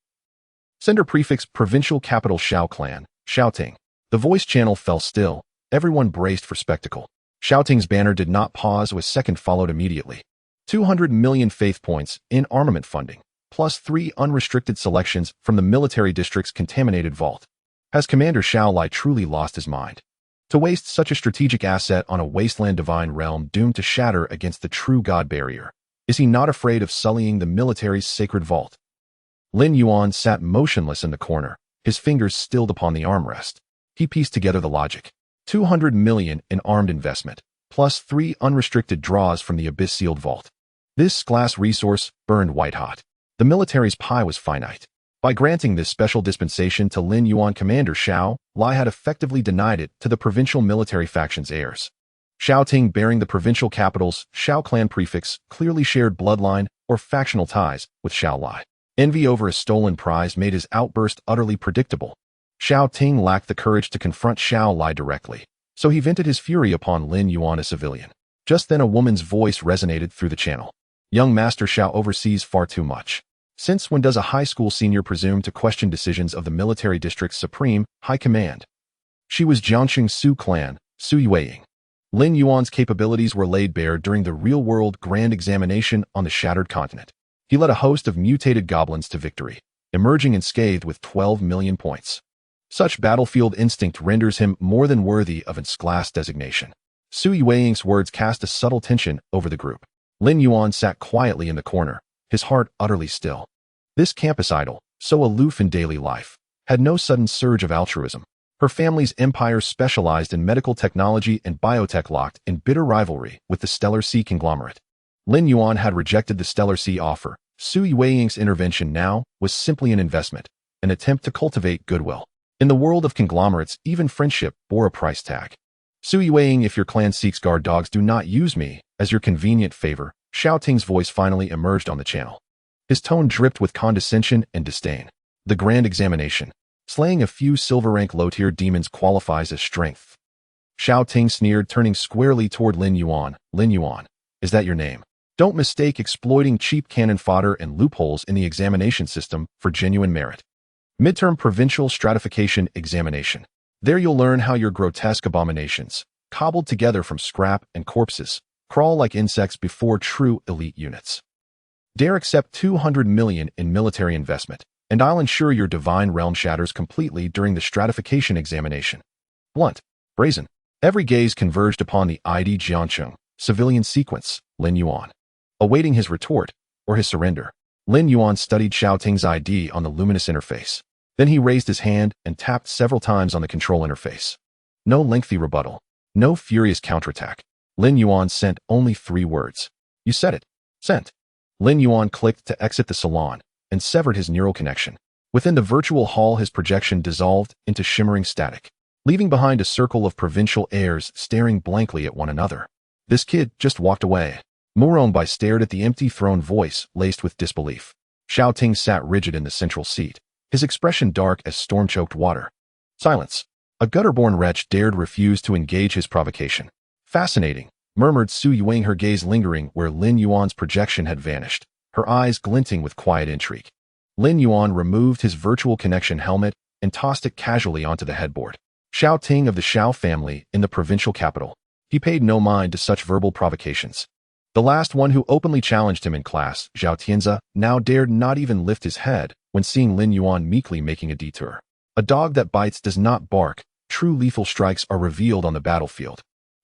Sender prefix Provincial Capital Xiao Clan, Xiaoting. The voice channel fell still. Everyone braced for spectacle. Xiaoting's banner did not pause. A second followed immediately. 200 million faith points in armament funding, plus 3 unrestricted selections from the military district's contaminated vault. Has Commander Xiao Lai truly lost his mind? To waste such a strategic asset on a wasteland divine realm doomed to shatter against the true god barrier? Is he not afraid of sullying the military's sacred vault? Lin Yuan sat motionless in the corner, his fingers stilled upon the armrest. He pieced together the logic. 200 million in armed investment, plus 3 unrestricted draws from the abyss-sealed vault. This glass resource burned white-hot. The military's pie was finite. By granting this special dispensation to Lin Yuan, Commander Xiao Lai had effectively denied it to the provincial military faction's heirs. Xiaoting, bearing the provincial capital's Xiao clan prefix, clearly shared bloodline or factional ties with Xiao Lai. Envy over a stolen prize made his outburst utterly predictable. Xiaoting lacked the courage to confront Xiao Lai directly, so he vented his fury upon Lin Yuan, a civilian. Just then a woman's voice resonated through the channel. Young Master Xiao oversees far too much. Since when does a high school senior presume to question decisions of the military district's supreme high command? She was Jiangqing Su clan, Su Yueying. Lin Yuan's capabilities were laid bare during the real-world grand examination on the shattered continent. He led a host of mutated goblins to victory, emerging unscathed with 12 million points. Such battlefield instinct renders him more than worthy of its class designation. Su Yueying's words cast a subtle tension over the group. Lin Yuan sat quietly in the corner, his heart utterly still. This campus idol, so aloof in daily life, had no sudden surge of altruism. Her family's empire specialized in medical technology and biotech locked in bitter rivalry with the Stellar Sea conglomerate. Lin Yuan had rejected the Stellar Sea offer. Su Yueying's intervention now was simply an investment, an attempt to cultivate goodwill. In the world of conglomerates, even friendship bore a price tag. Su Yueying, if your clan seeks guard dogs, do not use me as your convenient favor. Xiao Ting's voice finally emerged on the channel. His tone dripped with condescension and disdain. The grand examination. Slaying a few silver-rank low-tier demons qualifies as strength. Xiao Ting sneered, turning squarely toward Lin Yuan. Lin Yuan, is that your name? Don't mistake exploiting cheap cannon fodder and loopholes in the examination system for genuine merit. Midterm Provincial Stratification Examination. There you'll learn how your grotesque abominations, cobbled together from scrap and corpses, crawl like insects before true elite units. Dare accept 200 million in military investment, and I'll ensure your divine realm shatters completely during the stratification examination. Blunt, brazen. Every gaze converged upon the ID Jiancheng civilian sequence, Lin Yuan. Awaiting his retort, or his surrender, Lin Yuan studied Xiao Ting's ID on the luminous interface. Then he raised his hand and tapped several times on the control interface. No lengthy rebuttal. No furious counterattack. Lin Yuan sent only 3 words. You said it. Sent. Lin Yuan clicked to exit the salon and severed his neural connection. Within the virtual hall, his projection dissolved into shimmering static, leaving behind a circle of provincial heirs staring blankly at one another. This kid just walked away. Muronbai stared at the empty throne, voice laced with disbelief. Xiao Ting sat rigid in the central seat, his expression dark as storm-choked water. Silence. A gutter-born wretch dared refuse to engage his provocation. Fascinating, murmured Su Yueying, her gaze lingering where Lin Yuan's projection had vanished, her eyes glinting with quiet intrigue. Lin Yuan removed his virtual connection helmet and tossed it casually onto the headboard. Xiao Ting of the Xiao family in the provincial capital. He paid no mind to such verbal provocations. The last one who openly challenged him in class, Zhao Tianze, now dared not even lift his head when seeing Lin Yuan meekly making a detour. A dog that bites does not bark. True lethal strikes are revealed on the battlefield.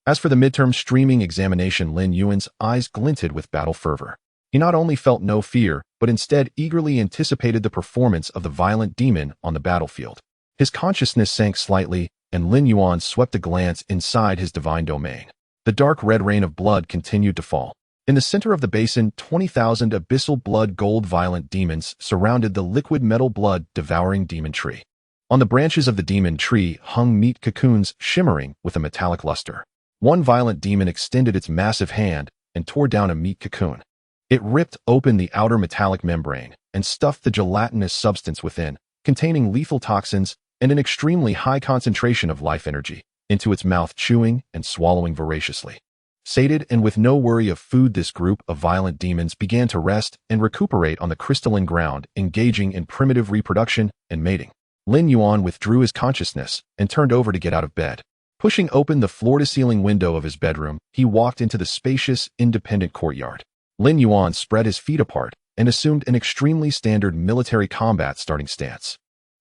As for the midterm streaming examination, Lin Yuan's eyes glinted with battle fervor. He not only felt no fear, but instead eagerly anticipated the performance of the violent demon on the battlefield. His consciousness sank slightly, and Lin Yuan swept a glance inside his divine domain. The dark red rain of blood continued to fall. In the center of the basin, 20,000 abyssal blood gold violent demons surrounded the liquid metal blood devouring demon tree. On the branches of the demon tree hung meat cocoons shimmering with a metallic luster. One violent demon extended its massive hand and tore down a meat cocoon. It ripped open the outer metallic membrane and stuffed the gelatinous substance within, containing lethal toxins and an extremely high concentration of life energy, into its mouth, chewing and swallowing voraciously. Sated and with no worry of food, this group of violent demons began to rest and recuperate on the crystalline ground, engaging in primitive reproduction and mating. Lin Yuan withdrew his consciousness and turned over to get out of bed. Pushing open the floor-to-ceiling window of his bedroom, he walked into the spacious, independent courtyard. Lin Yuan spread his feet apart and assumed an extremely standard military combat starting stance.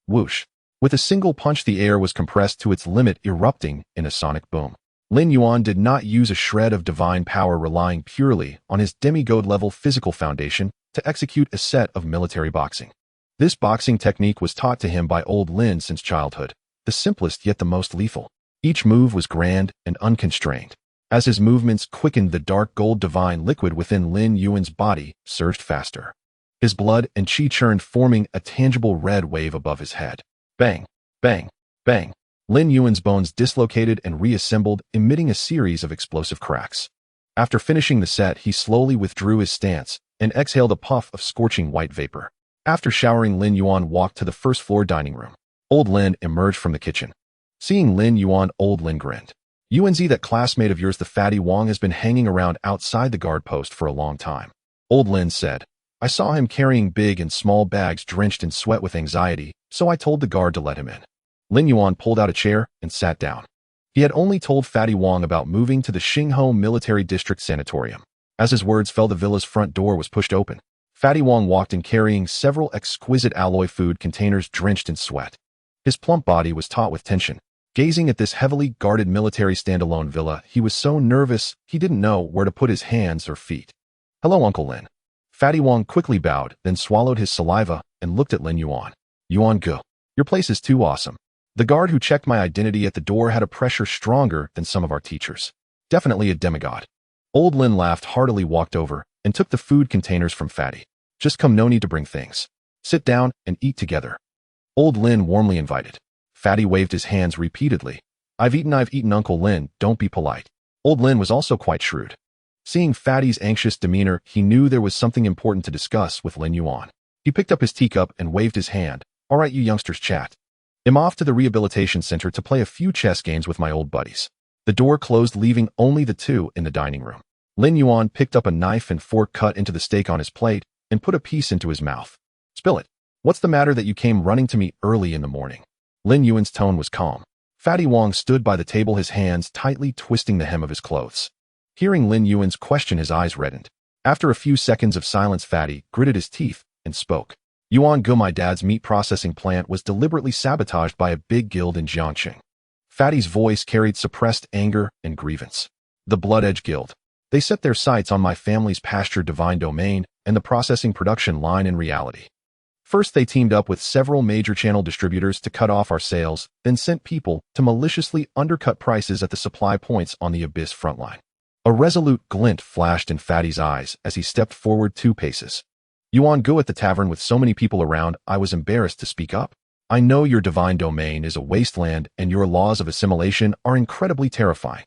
Whoosh! With a single punch, the air was compressed to its limit, erupting in a sonic boom. Lin Yuan did not use a shred of divine power, relying purely on his demigod-level physical foundation to execute a set of military boxing. This boxing technique was taught to him by old Lin since childhood, the simplest yet the most lethal. Each move was grand and unconstrained. As his movements quickened, the dark gold divine liquid within Lin Yuan's body surged faster. His blood and qi churned, forming a tangible red wave above his head. Bang, bang, bang. Lin Yuan's bones dislocated and reassembled, emitting a series of explosive cracks. After finishing the set, he slowly withdrew his stance and exhaled a puff of scorching white vapor. After showering, Lin Yuan walked to the first-floor dining room. Old Lin emerged from the kitchen. Seeing Lin Yuan, old Lin grinned. "Yuanzi, that classmate of yours, the fatty Wang, has been hanging around outside the guard post for a long time." Old Lin said, "I saw him carrying big and small bags drenched in sweat with anxiety, so I told the guard to let him in." Lin Yuan pulled out a chair and sat down. He had only told Fatty Wang about moving to the Xingho Military District Sanatorium. As his words fell, the villa's front door was pushed open. Fatty Wang walked in carrying several exquisite alloy food containers drenched in sweat. His plump body was taut with tension. Gazing at this heavily guarded military standalone villa, he was so nervous he didn't know where to put his hands or feet. "Hello, Uncle Lin." Fatty Wong quickly bowed, then swallowed his saliva and looked at Lin Yuan. "Yuan Gu, your place is too awesome." The guard who checked my identity at the door had a pressure stronger than some of our teachers. Definitely a demigod. Old Lin laughed heartily, walked over, and took the food containers from Fatty. "Just come, no need to bring things. Sit down and eat together." Old Lin warmly invited. Fatty waved his hands repeatedly. I've eaten, Uncle Lin, don't be polite." Old Lin was also quite shrewd. Seeing Fatty's anxious demeanor, he knew there was something important to discuss with Lin Yuan. He picked up his teacup and waved his hand. "All right, you youngsters, chat. I'm off to the rehabilitation center to play a few chess games with my old buddies." The door closed, leaving only the two in the dining room. Lin Yuan picked up a knife and fork, cut into the steak on his plate, and put a piece into his mouth. "Spill it. What's the matter that you came running to me early in the morning?" Lin Yuan's tone was calm. Fatty Wong stood by the table, his hands tightly twisting the hem of his clothes. Hearing Lin Yuan's question, his eyes reddened. After a few seconds of silence, Fatty gritted his teeth and spoke. "Yuan Gu, my dad's meat processing plant was deliberately sabotaged by a big guild in Jiangqing." Fatty's voice carried suppressed anger and grievance. "The Blood Edge Guild. They set their sights on my family's pasture divine domain and the processing production line in reality. First, they teamed up with several major channel distributors to cut off our sales, then sent people to maliciously undercut prices at the supply points on the Abyss frontline." A resolute glint flashed in Fatty's eyes as he stepped forward 2 paces. "Yuan Gu, at the tavern with so many people around, I was embarrassed to speak up. I know your divine domain is a wasteland and your laws of assimilation are incredibly terrifying.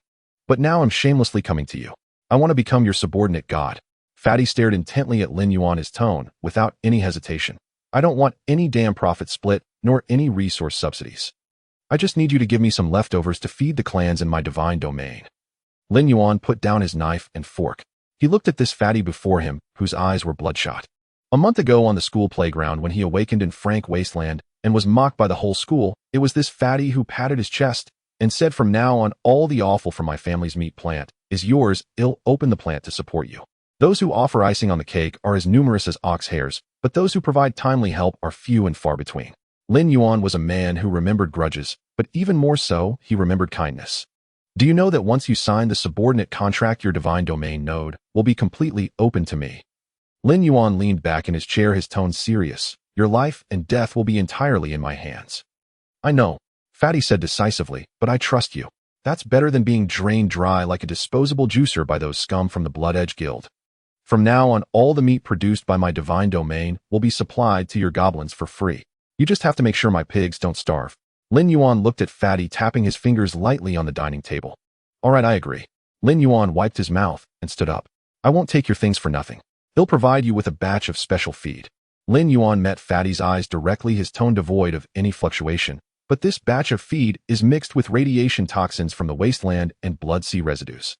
But now I'm shamelessly coming to you. I want to become your subordinate god." Fatty stared intently at Lin Yuan, his tone without any hesitation. "I don't want any damn profit split, nor any resource subsidies. I just need you to give me some leftovers to feed the clans in my divine domain." Lin Yuan put down his knife and fork. He looked at this Fatty before him, whose eyes were bloodshot. A month ago on the school playground, when he awakened in Frank Wasteland and was mocked by the whole school, it was this Fatty who patted his chest and said, "From now on, all the offal from my family's meat plant is yours. I'll open the plant to support you. Those who offer icing on the cake are as numerous as ox hairs, but those who provide timely help are few and far between." Lin Yuan was a man who remembered grudges, but even more so, he remembered kindness. "Do you know that once you sign the subordinate contract, your divine domain node will be completely open to me?" Lin Yuan leaned back in his chair, his tone serious. "Your life and death will be entirely in my hands." "I know," Fatty said decisively, "but I trust you. That's better than being drained dry like a disposable juicer by those scum from the Blood Edge Guild. From now on, all the meat produced by my divine domain will be supplied to your goblins for free. You just have to make sure my pigs don't starve." Lin Yuan looked at Fatty, tapping his fingers lightly on the dining table. "All right, I agree." Lin Yuan wiped his mouth and stood up. "I won't take your things for nothing. They'll provide you with a batch of special feed." Lin Yuan met Fatty's eyes directly, his tone devoid of any fluctuation. "But this batch of feed is mixed with radiation toxins from the wasteland and blood sea residues."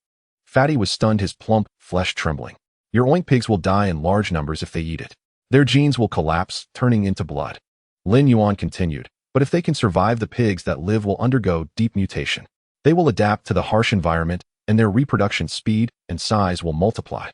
Fatty was stunned, his plump flesh trembling. "Your oink pigs will die in large numbers if they eat it. Their genes will collapse, turning into blood." Lin Yuan continued. "But if they can survive, the pigs that live will undergo deep mutation. They will adapt to the harsh environment, and their reproduction speed and size will multiply.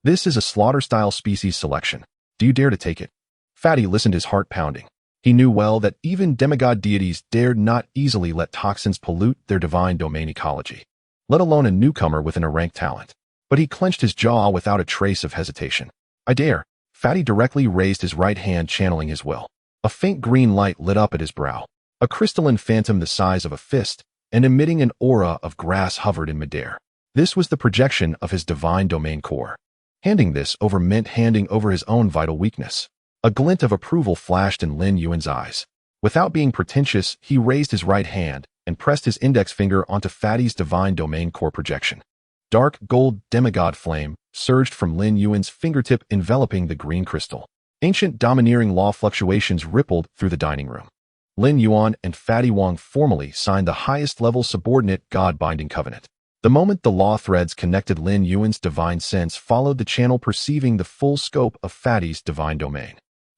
This is a slaughter-style species selection. Do you dare to take it?" Fatty listened, his heart pounding. He knew well that even demigod deities dared not easily let toxins pollute their divine domain ecology, let alone a newcomer with an rank talent. But he clenched his jaw without a trace of hesitation. "I dare." Fatty directly raised his right hand, channeling his will. A faint green light lit up at his brow. A crystalline phantom the size of a fist and emitting an aura of grass hovered in midair. This was the projection of his divine domain core. Handing this over meant handing over his own vital weakness. A glint of approval flashed in Lin Yuan's eyes. Without being pretentious, he raised his right hand and pressed his index finger onto Fatty's divine domain core projection. Dark gold demigod flame surged from Lin Yuan's fingertip, enveloping the green crystal. Ancient domineering law fluctuations rippled through the dining room. Lin Yuan and Fatty Wong formally signed the highest-level subordinate god-binding covenant. The moment the law threads connected, Lin Yuan's divine sense followed the channel, perceiving the full scope of Fatty's divine domain.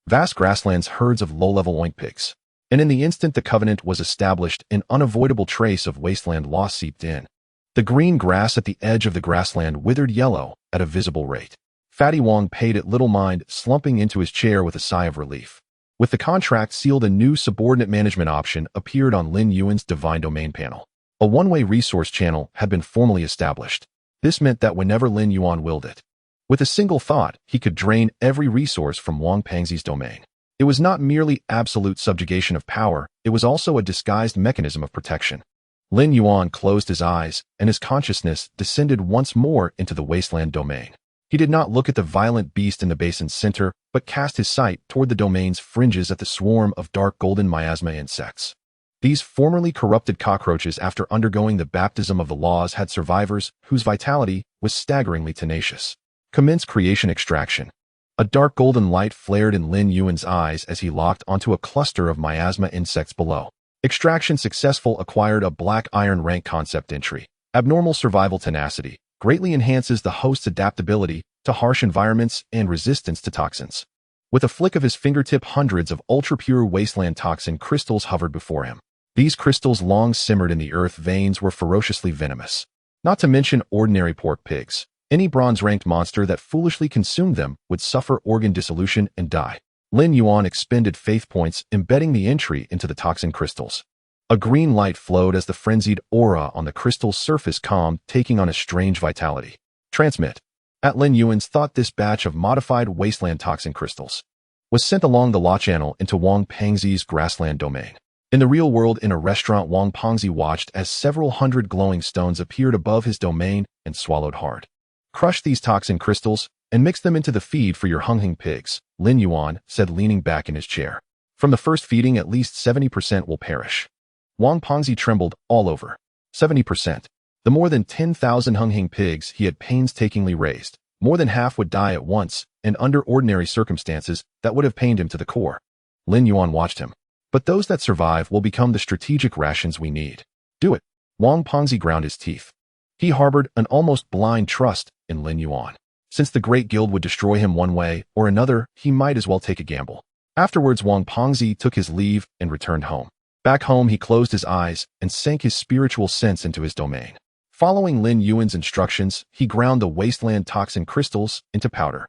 Vast grasslands, herds of low-level oink pigs. And in the instant the covenant was established, an unavoidable trace of wasteland law seeped in. The green grass at the edge of the grassland withered yellow at a visible rate. Fatty Wong paid it little mind, slumping into his chair with a sigh of relief. With the contract sealed, a new subordinate management option appeared on Lin Yuan's Divine Domain panel. A one-way resource channel had been formally established. This meant that whenever Lin Yuan willed it, with a single thought, he could drain every resource from Wang Pengzi's domain. It was not merely absolute subjugation of power, it was also a disguised mechanism of protection. Lin Yuan closed his eyes, and his consciousness descended once more into the wasteland domain. He did not look at the violent beast in the basin's center, but cast his sight toward the domain's fringes at the swarm of dark golden miasma insects. These formerly corrupted cockroaches, after undergoing the baptism of the laws, had survivors whose vitality was staggeringly tenacious. Commence creation extraction. A dark golden light flared in Lin Yuan's eyes as he locked onto a cluster of miasma insects below. Extraction successful. Acquired a black iron rank concept entry. Abnormal survival tenacity. Greatly enhances the host's adaptability to harsh environments and resistance to toxins. With a flick of his fingertip, hundreds of ultra-pure wasteland toxin crystals hovered before him. These crystals, long simmered in the earth veins, were ferociously venomous. Not to mention ordinary pork pigs. Any bronze-ranked monster that foolishly consumed them would suffer organ dissolution and die. Lin Yuan expended faith points, embedding the entry into the toxin crystals. A green light flowed as the frenzied aura on the crystal's surface calmed, taking on a strange vitality. Transmit. At Lin Yuan's thought, this batch of modified wasteland toxin crystals was sent along the law channel into Wang Pengzi's grassland domain. In the real world, in a restaurant, Wang Pengzi watched as several hundred glowing stones appeared above his domain and swallowed hard. Crush these toxin crystals and mix them into the feed for your hunghing pigs, Lin Yuan said, leaning back in his chair. From the first feeding, at least 70% will perish. Wang Pengzi trembled all over. 70%. The more than 10,000 hunghing pigs he had painstakingly raised, more than half would die at once, and under ordinary circumstances that would have pained him to the core. Lin Yuan watched him. But those that survive will become the strategic rations we need. Do it. Wang Pengzi ground his teeth. He harbored an almost blind trust in Lin Yuan. Since the Great Guild would destroy him one way or another, he might as well take a gamble. Afterwards, Wang Pengzi took his leave and returned home. Back home, he closed his eyes and sank his spiritual sense into his domain. Following Lin Yuan's instructions, he ground the wasteland toxin crystals into powder.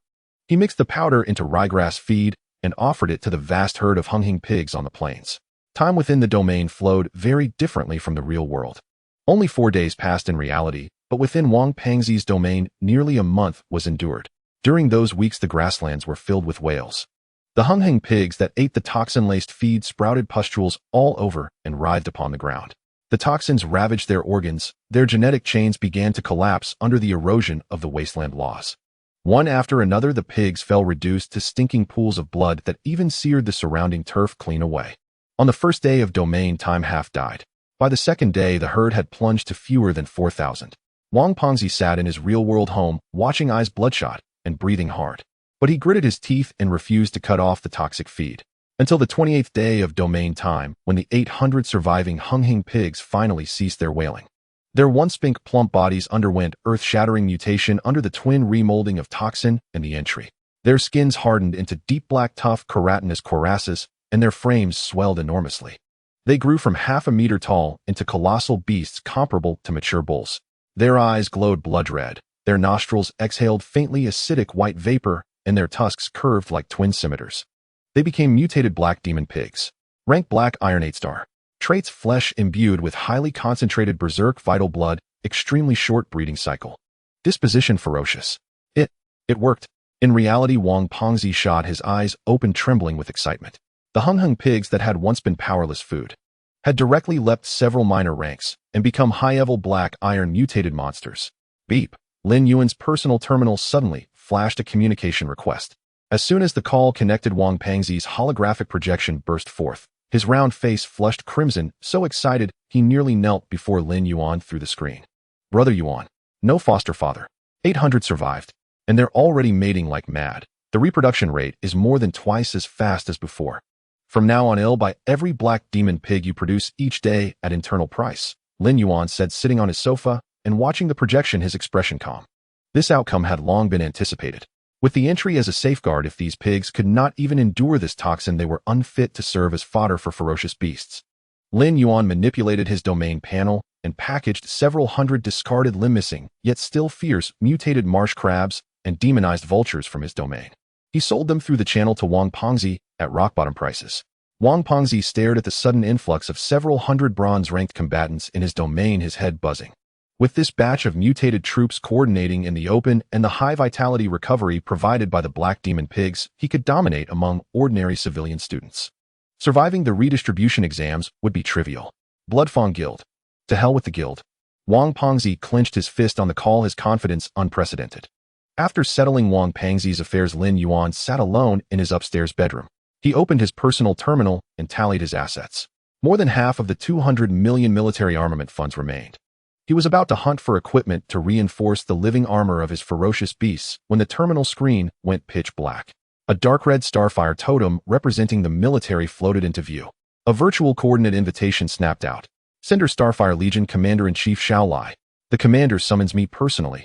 He mixed the powder into ryegrass feed and offered it to the vast herd of hunghing pigs on the plains. Time within the domain flowed very differently from the real world. Only 4 days passed in reality, but within Wang Pengzi's domain, nearly a month was endured. During those weeks, the grasslands were filled with whales. The hunghing pigs that ate the toxin-laced feed sprouted pustules all over and writhed upon the ground. The toxins ravaged their organs, their genetic chains began to collapse under the erosion of the wasteland laws. One after another, the pigs fell, reduced to stinking pools of blood that even seared the surrounding turf clean away. On the first day of domain, time half died. By the second day, the herd had plunged to fewer than 4,000. Wang Pengzi sat in his real-world home, watching, eyes bloodshot and breathing hard. But he gritted his teeth and refused to cut off the toxic feed. Until the 28th day of domain time, when the 800 surviving hunghing pigs finally ceased their wailing. Their once pink, plump bodies underwent earth-shattering mutation under the twin remolding of toxin and the entry. Their skins hardened into deep black, tough, keratinous cuirasses, and their frames swelled enormously. They grew from half a meter tall into colossal beasts comparable to mature bulls. Their eyes glowed blood red, their nostrils exhaled faintly acidic white vapor, and their tusks curved like twin scimitars. They became mutated black demon pigs. Rank black iron 8-star. Traits: flesh imbued with highly concentrated berserk vital blood, extremely short breeding cycle. Disposition: ferocious. It worked. In reality, Wang Pengzi shot his eyes open, trembling with excitement. The hunghung pigs that had once been powerless food had directly leapt several minor ranks and become high-level black iron mutated monsters. Beep. Lin Yuan's personal terminal suddenly flashed a communication request. As soon as the call connected, Wang Pengzi's holographic projection burst forth. His round face flushed crimson, so excited he nearly knelt before Lin Yuan through the screen. Brother Yuan. No foster father. 800 survived. And they're already mating like mad. The reproduction rate is more than twice as fast as before. From now on, I'll buy every black demon pig you produce each day at internal price, Lin Yuan said, sitting on his sofa and watching the projection, his expression calm. This outcome had long been anticipated. With the entry as a safeguard, if these pigs could not even endure this toxin, they were unfit to serve as fodder for ferocious beasts. Lin Yuan manipulated his domain panel and packaged several hundred discarded, limb-missing, yet still fierce, mutated marsh crabs and demonized vultures from his domain. He sold them through the channel to Wang Pengzi at rock-bottom prices. Wang Pengzi stared at the sudden influx of several hundred bronze-ranked combatants in his domain, his head buzzing. With this batch of mutated troops coordinating in the open and the high vitality recovery provided by the Black Demon Pigs, he could dominate among ordinary civilian students. Surviving the redistribution exams would be trivial. Bloodfang Guild. To hell with the guild. Wang Pengzi clenched his fist on the call, his confidence unprecedented. After settling Wang Pengzi's affairs, Lin Yuan sat alone in his upstairs bedroom. He opened his personal terminal and tallied his assets. More than half of the 200 million military armament funds remained. He was about to hunt for equipment to reinforce the living armor of his ferocious beasts when the terminal screen went pitch black. A dark red starfire totem representing the military floated into view. A virtual coordinate invitation snapped out. Sender Starfire Legion Commander-in-Chief Xiao Lai. The commander summons me personally.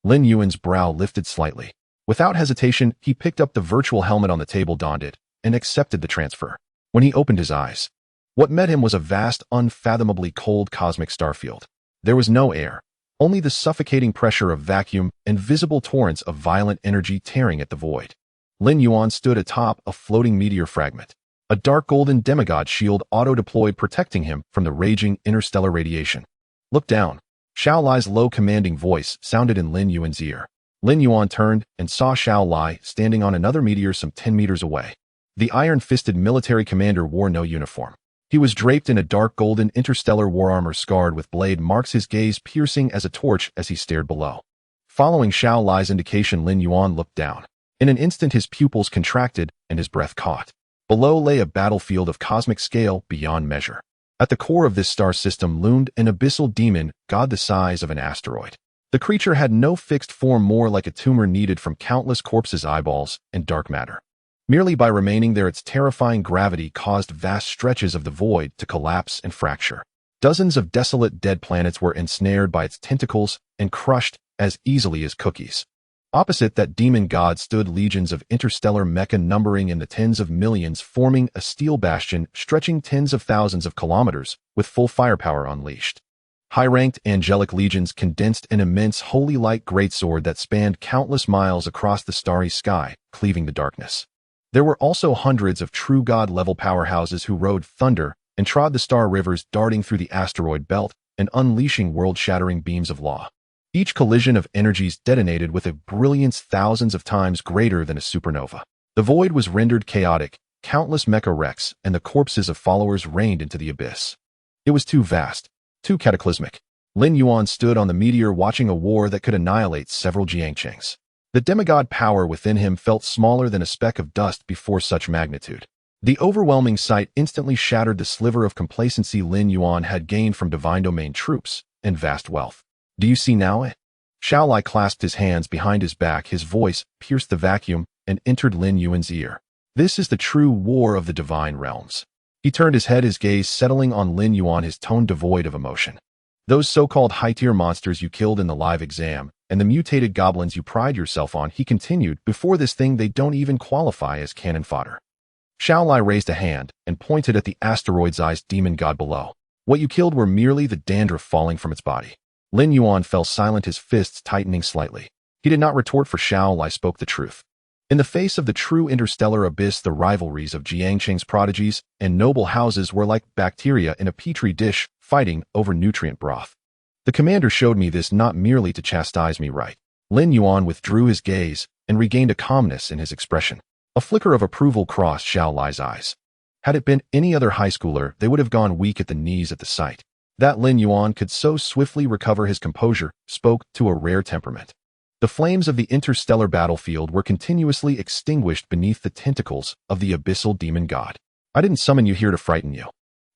Lin Yuan's brow lifted slightly. Without hesitation, he picked up the virtual helmet on the table, donned it, and accepted the transfer. When he opened his eyes, what met him was a vast, unfathomably cold cosmic starfield. There was no air, only the suffocating pressure of vacuum and visible torrents of violent energy tearing at the void. Lin Yuan stood atop a floating meteor fragment. A dark golden demigod shield auto-deployed, protecting him from the raging interstellar radiation. Look down. Xiao Lai's low commanding voice sounded in Lin Yuan's ear. Lin Yuan turned and saw Xiao Lai standing on another meteor some 10 meters away. The iron-fisted military commander wore no uniform. He was draped in a dark golden interstellar war armor scarred with blade marks, his gaze piercing as a torch as he stared below. Following Xiao Lai's indication, Lin Yuan looked down. In an instant his pupils contracted and his breath caught. Below lay a battlefield of cosmic scale beyond measure. At the core of this star system loomed an abyssal demon god the size of an asteroid. The creature had no fixed form, more like a tumor kneaded from countless corpses' eyeballs and dark matter. Merely by remaining there, its terrifying gravity caused vast stretches of the void to collapse and fracture. Dozens of desolate dead planets were ensnared by its tentacles and crushed as easily as cookies. Opposite that demon god stood legions of interstellar mecha numbering in the tens of millions, forming a steel bastion stretching tens of thousands of kilometers with full firepower unleashed. High-ranked angelic legions condensed an immense holy light greatsword that spanned countless miles across the starry sky, cleaving the darkness. There were also hundreds of true god-level powerhouses who rode thunder and trod the star rivers, darting through the asteroid belt and unleashing world-shattering beams of law. Each collision of energies detonated with a brilliance thousands of times greater than a supernova. The void was rendered chaotic, countless mecha wrecks and the corpses of followers rained into the abyss. It was too vast, too cataclysmic. Lin Yuan stood on the meteor watching a war that could annihilate several Jiangchengs. The demigod power within him felt smaller than a speck of dust before such magnitude. The overwhelming sight instantly shattered the sliver of complacency Lin Yuan had gained from divine domain troops and vast wealth. Do you see now? Xiao Lai clasped his hands behind his back, his voice pierced the vacuum and entered Lin Yuan's ear. This is the true war of the divine realms. He turned his head, his gaze settling on Lin Yuan, his tone devoid of emotion. Those so-called high-tier monsters you killed in the live exam, and the mutated goblins you pride yourself on, he continued, before this thing they don't even qualify as cannon fodder. Xiao Lai raised a hand and pointed at the asteroid-sized demon god below. What you killed were merely the dandruff falling from its body. Lin Yuan fell silent, his fists tightening slightly. He did not retort, for Xiao Lai spoke the truth. In the face of the true interstellar abyss, the rivalries of Jiangcheng's prodigies and noble houses were like bacteria in a petri dish, fighting over nutrient broth. The commander showed me this not merely to chastise me, right? Lin Yuan withdrew his gaze and regained a calmness in his expression. A flicker of approval crossed Xiao Lai's eyes. Had it been any other high schooler, they would have gone weak at the knees at the sight. That Lin Yuan could so swiftly recover his composure spoke to a rare temperament. The flames of the interstellar battlefield were continuously extinguished beneath the tentacles of the abyssal demon god. I didn't summon you here to frighten you.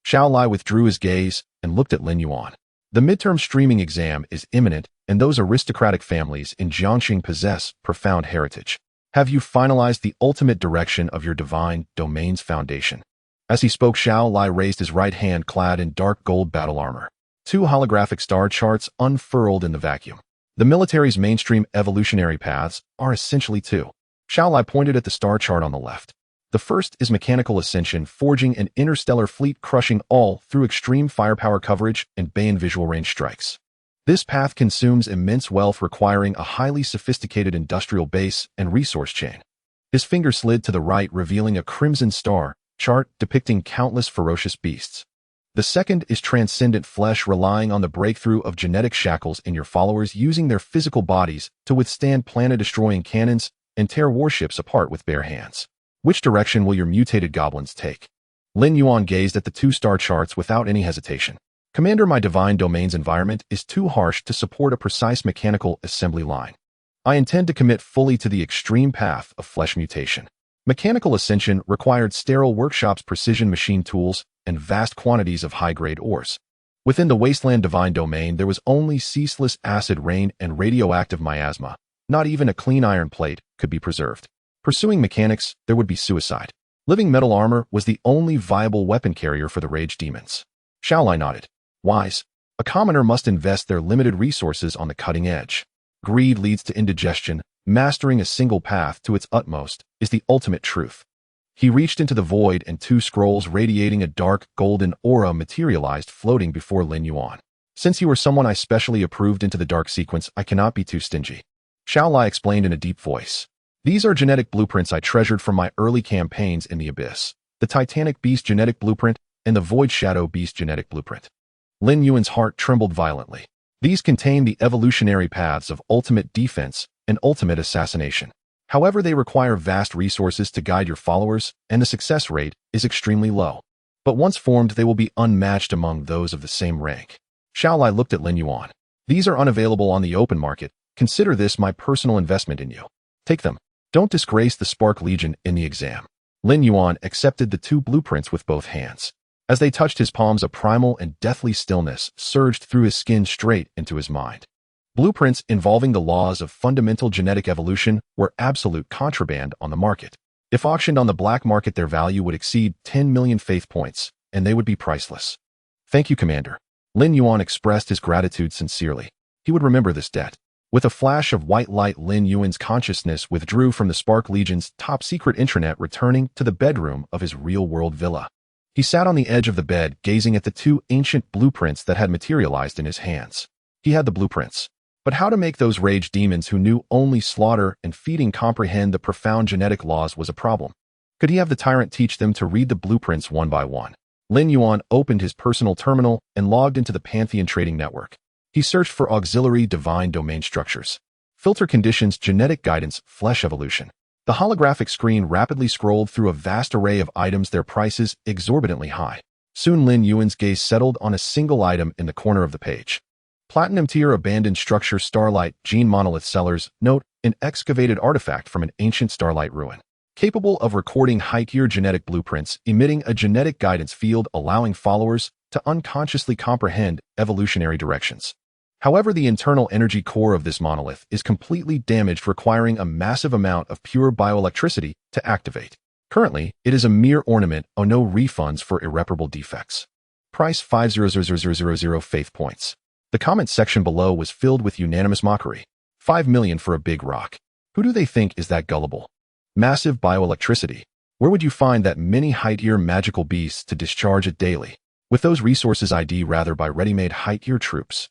Xiao Lai withdrew his gaze and looked at Lin Yuan. The midterm streaming exam is imminent, and those aristocratic families in Jiangxing possess profound heritage. Have you finalized the ultimate direction of your divine domain's foundation? As he spoke, Xiao Lai raised his right hand, clad in dark gold battle armor. Two holographic star charts unfurled in the vacuum. The military's mainstream evolutionary paths are essentially two. Xiao Lai pointed at the star chart on the left. The first is mechanical ascension, forging an interstellar fleet, crushing all through extreme firepower coverage and Bayan visual range strikes. This path consumes immense wealth, requiring a highly sophisticated industrial base and resource chain. His finger slid to the right, revealing a crimson star chart depicting countless ferocious beasts. The second is transcendent flesh, relying on the breakthrough of genetic shackles in your followers, using their physical bodies to withstand planet-destroying cannons and tear warships apart with bare hands. Which direction will your mutated goblins take? Lin Yuan gazed at the two-star charts without any hesitation. Commander, my divine domain's environment is too harsh to support a precise mechanical assembly line. I intend to commit fully to the extreme path of flesh mutation. Mechanical ascension required sterile workshops, precision machine tools, and vast quantities of high-grade ores. Within the wasteland divine domain, there was only ceaseless acid rain and radioactive miasma. Not even a clean iron plate could be preserved. Pursuing mechanics, there would be suicide. Living metal armor was the only viable weapon carrier for the rage demons. Xiaolai nodded. Wise. A commoner must invest their limited resources on the cutting edge. Greed leads to indigestion. Mastering a single path to its utmost is the ultimate truth. He reached into the void, and two scrolls radiating a dark golden aura materialized, floating before Lin Yuan. Since you are someone I specially approved into the dark sequence, I cannot be too stingy. Xiaolai explained in a deep voice. These are genetic blueprints I treasured from my early campaigns in the Abyss. The Titanic Beast genetic blueprint and the Void Shadow Beast genetic blueprint. Lin Yuan's heart trembled violently. These contain the evolutionary paths of ultimate defense and ultimate assassination. However, they require vast resources to guide your followers, and the success rate is extremely low. But once formed, they will be unmatched among those of the same rank. Xiaolai looked at Lin Yuan. These are unavailable on the open market. Consider this my personal investment in you. Take them. Don't disgrace the Spark Legion in the exam. Lin Yuan accepted the two blueprints with both hands. As they touched his palms, a primal and deathly stillness surged through his skin straight into his mind. Blueprints involving the laws of fundamental genetic evolution were absolute contraband on the market. If auctioned on the black market, their value would exceed 10 million faith points, and they would be priceless. Thank you, Commander. Lin Yuan expressed his gratitude sincerely. He would remember this debt. With a flash of white light, Lin Yuan's consciousness withdrew from the Spark Legion's top-secret intranet, returning to the bedroom of his real-world villa. He sat on the edge of the bed, gazing at the two ancient blueprints that had materialized in his hands. He had the blueprints. But how to make those rage demons who knew only slaughter and feeding comprehend the profound genetic laws was a problem. Could he have the tyrant teach them to read the blueprints one by one? Lin Yuan opened his personal terminal and logged into the Pantheon trading network. He searched for auxiliary divine domain structures. Filter conditions, genetic guidance, flesh evolution. The holographic screen rapidly scrolled through a vast array of items, their prices exorbitantly high. Soon Lin Yuan's gaze settled on a single item in the corner of the page. Platinum tier abandoned structure, Starlight Gene Monolith Sellers. Note, an excavated artifact from an ancient Starlight ruin. Capable of recording high-tier genetic blueprints, emitting a genetic guidance field allowing followers to unconsciously comprehend evolutionary directions. However, the internal energy core of this monolith is completely damaged, requiring a massive amount of pure bioelectricity to activate. Currently, it is a mere ornament, no refunds for irreparable defects. Price 5,000,000 faith points. The comment section below was filled with unanimous mockery. 5 million for a big rock. Who do they think is that gullible? Massive bioelectricity. Where would you find that many high-tier magical beasts to discharge it daily? With those resources, I'd rather buy ready-made high-tier troops.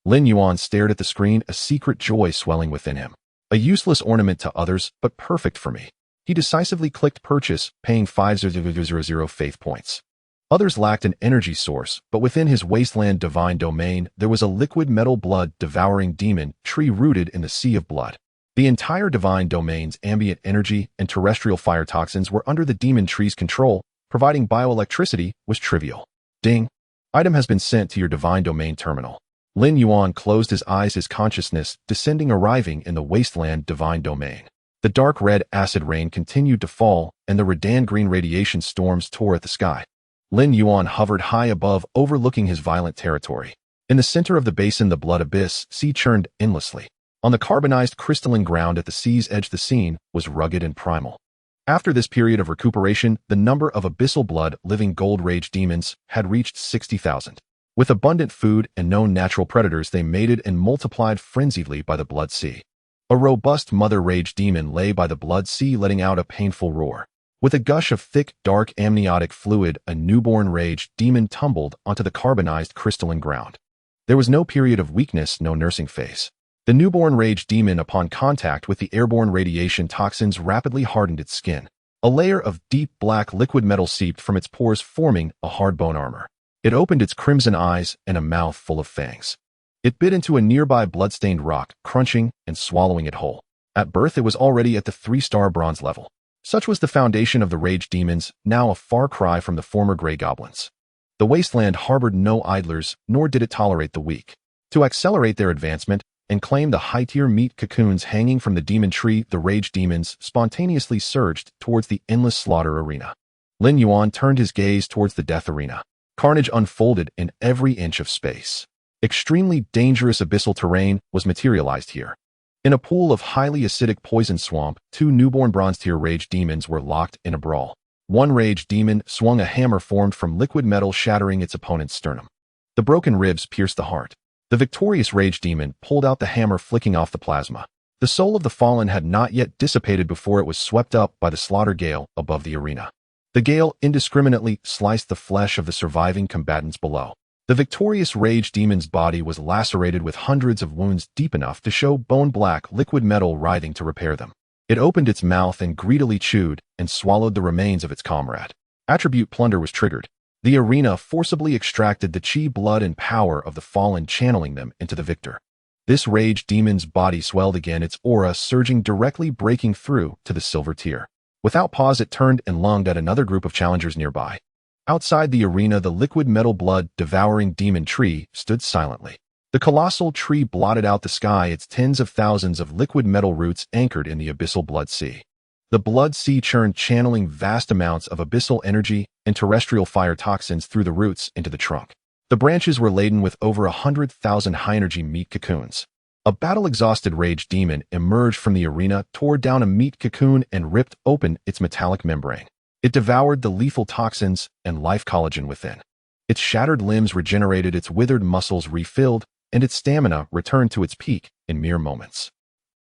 Lin Yuan stared at the screen, a secret joy swelling within him. A useless ornament to others, but perfect for me. He decisively clicked purchase, paying 5,000 faith points. Others lacked an energy source, but within his wasteland divine domain, there was a liquid metal blood-devouring demon tree rooted in the sea of blood. The entire divine domain's ambient energy and terrestrial fire toxins were under the demon tree's control. Providing bioelectricity was trivial. Ding. Item has been sent to your divine domain terminal. Lin Yuan closed his eyes, his consciousness descending, arriving in the wasteland divine domain. The dark red acid rain continued to fall, and the Redan green radiation storms tore at the sky. Lin Yuan hovered high above, overlooking his violent territory. In the center of the basin, the blood abyss sea churned endlessly. On the carbonized crystalline ground at the sea's edge, the scene was rugged and primal. After this period of recuperation, the number of abyssal blood living gold rage demons had reached 60,000. With abundant food and known natural predators, they mated and multiplied frenziedly by the blood sea. A robust mother rage demon lay by the blood sea, letting out a painful roar. With a gush of thick, dark amniotic fluid, a newborn rage demon tumbled onto the carbonized crystalline ground. There was no period of weakness, no nursing phase. The newborn rage demon, upon contact with the airborne radiation toxins, rapidly hardened its skin. A layer of deep black liquid metal seeped from its pores, forming a hard bone armor. It opened its crimson eyes and a mouth full of fangs. It bit into a nearby blood-stained rock, crunching and swallowing it whole. At birth, it was already at the 3-star bronze level. Such was the foundation of the rage demons, now a far cry from the former gray goblins. The wasteland harbored no idlers, nor did it tolerate the weak. To accelerate their advancement and claim the high-tier meat cocoons hanging from the demon tree, the rage demons spontaneously surged towards the endless slaughter arena. Lin Yuan turned his gaze towards the death arena. Carnage unfolded in every inch of space. Extremely dangerous abyssal terrain was materialized here. In a pool of highly acidic poison swamp, 2 newborn bronze-tier rage demons were locked in a brawl. One rage demon swung a hammer formed from liquid metal, shattering its opponent's sternum. The broken ribs pierced the heart. The victorious rage demon pulled out the hammer, flicking off the plasma. The soul of the fallen had not yet dissipated before it was swept up by the slaughter gale above the arena. The gale indiscriminately sliced the flesh of the surviving combatants below. The victorious rage demon's body was lacerated with hundreds of wounds deep enough to show bone-black liquid metal writhing to repair them. It opened its mouth and greedily chewed and swallowed the remains of its comrade. Attribute plunder was triggered. The arena forcibly extracted the chi, blood, and power of the fallen, channeling them into the victor. This rage demon's body swelled again, its aura surging, directly breaking through to the silver tier. Without pause, it turned and lunged at another group of challengers nearby. Outside the arena, the liquid metal blood-devouring demon tree stood silently. The colossal tree blotted out the sky, its tens of thousands of liquid metal roots anchored in the abyssal blood sea. The blood sea churned, channeling vast amounts of abyssal energy and terrestrial fire toxins through the roots into the trunk. The branches were laden with over 100,000 high-energy meat cocoons. A battle-exhausted rage demon emerged from the arena, tore down a meat cocoon, and ripped open its metallic membrane. It devoured the lethal toxins and life collagen within. Its shattered limbs regenerated, its withered muscles refilled, and its stamina returned to its peak in mere moments.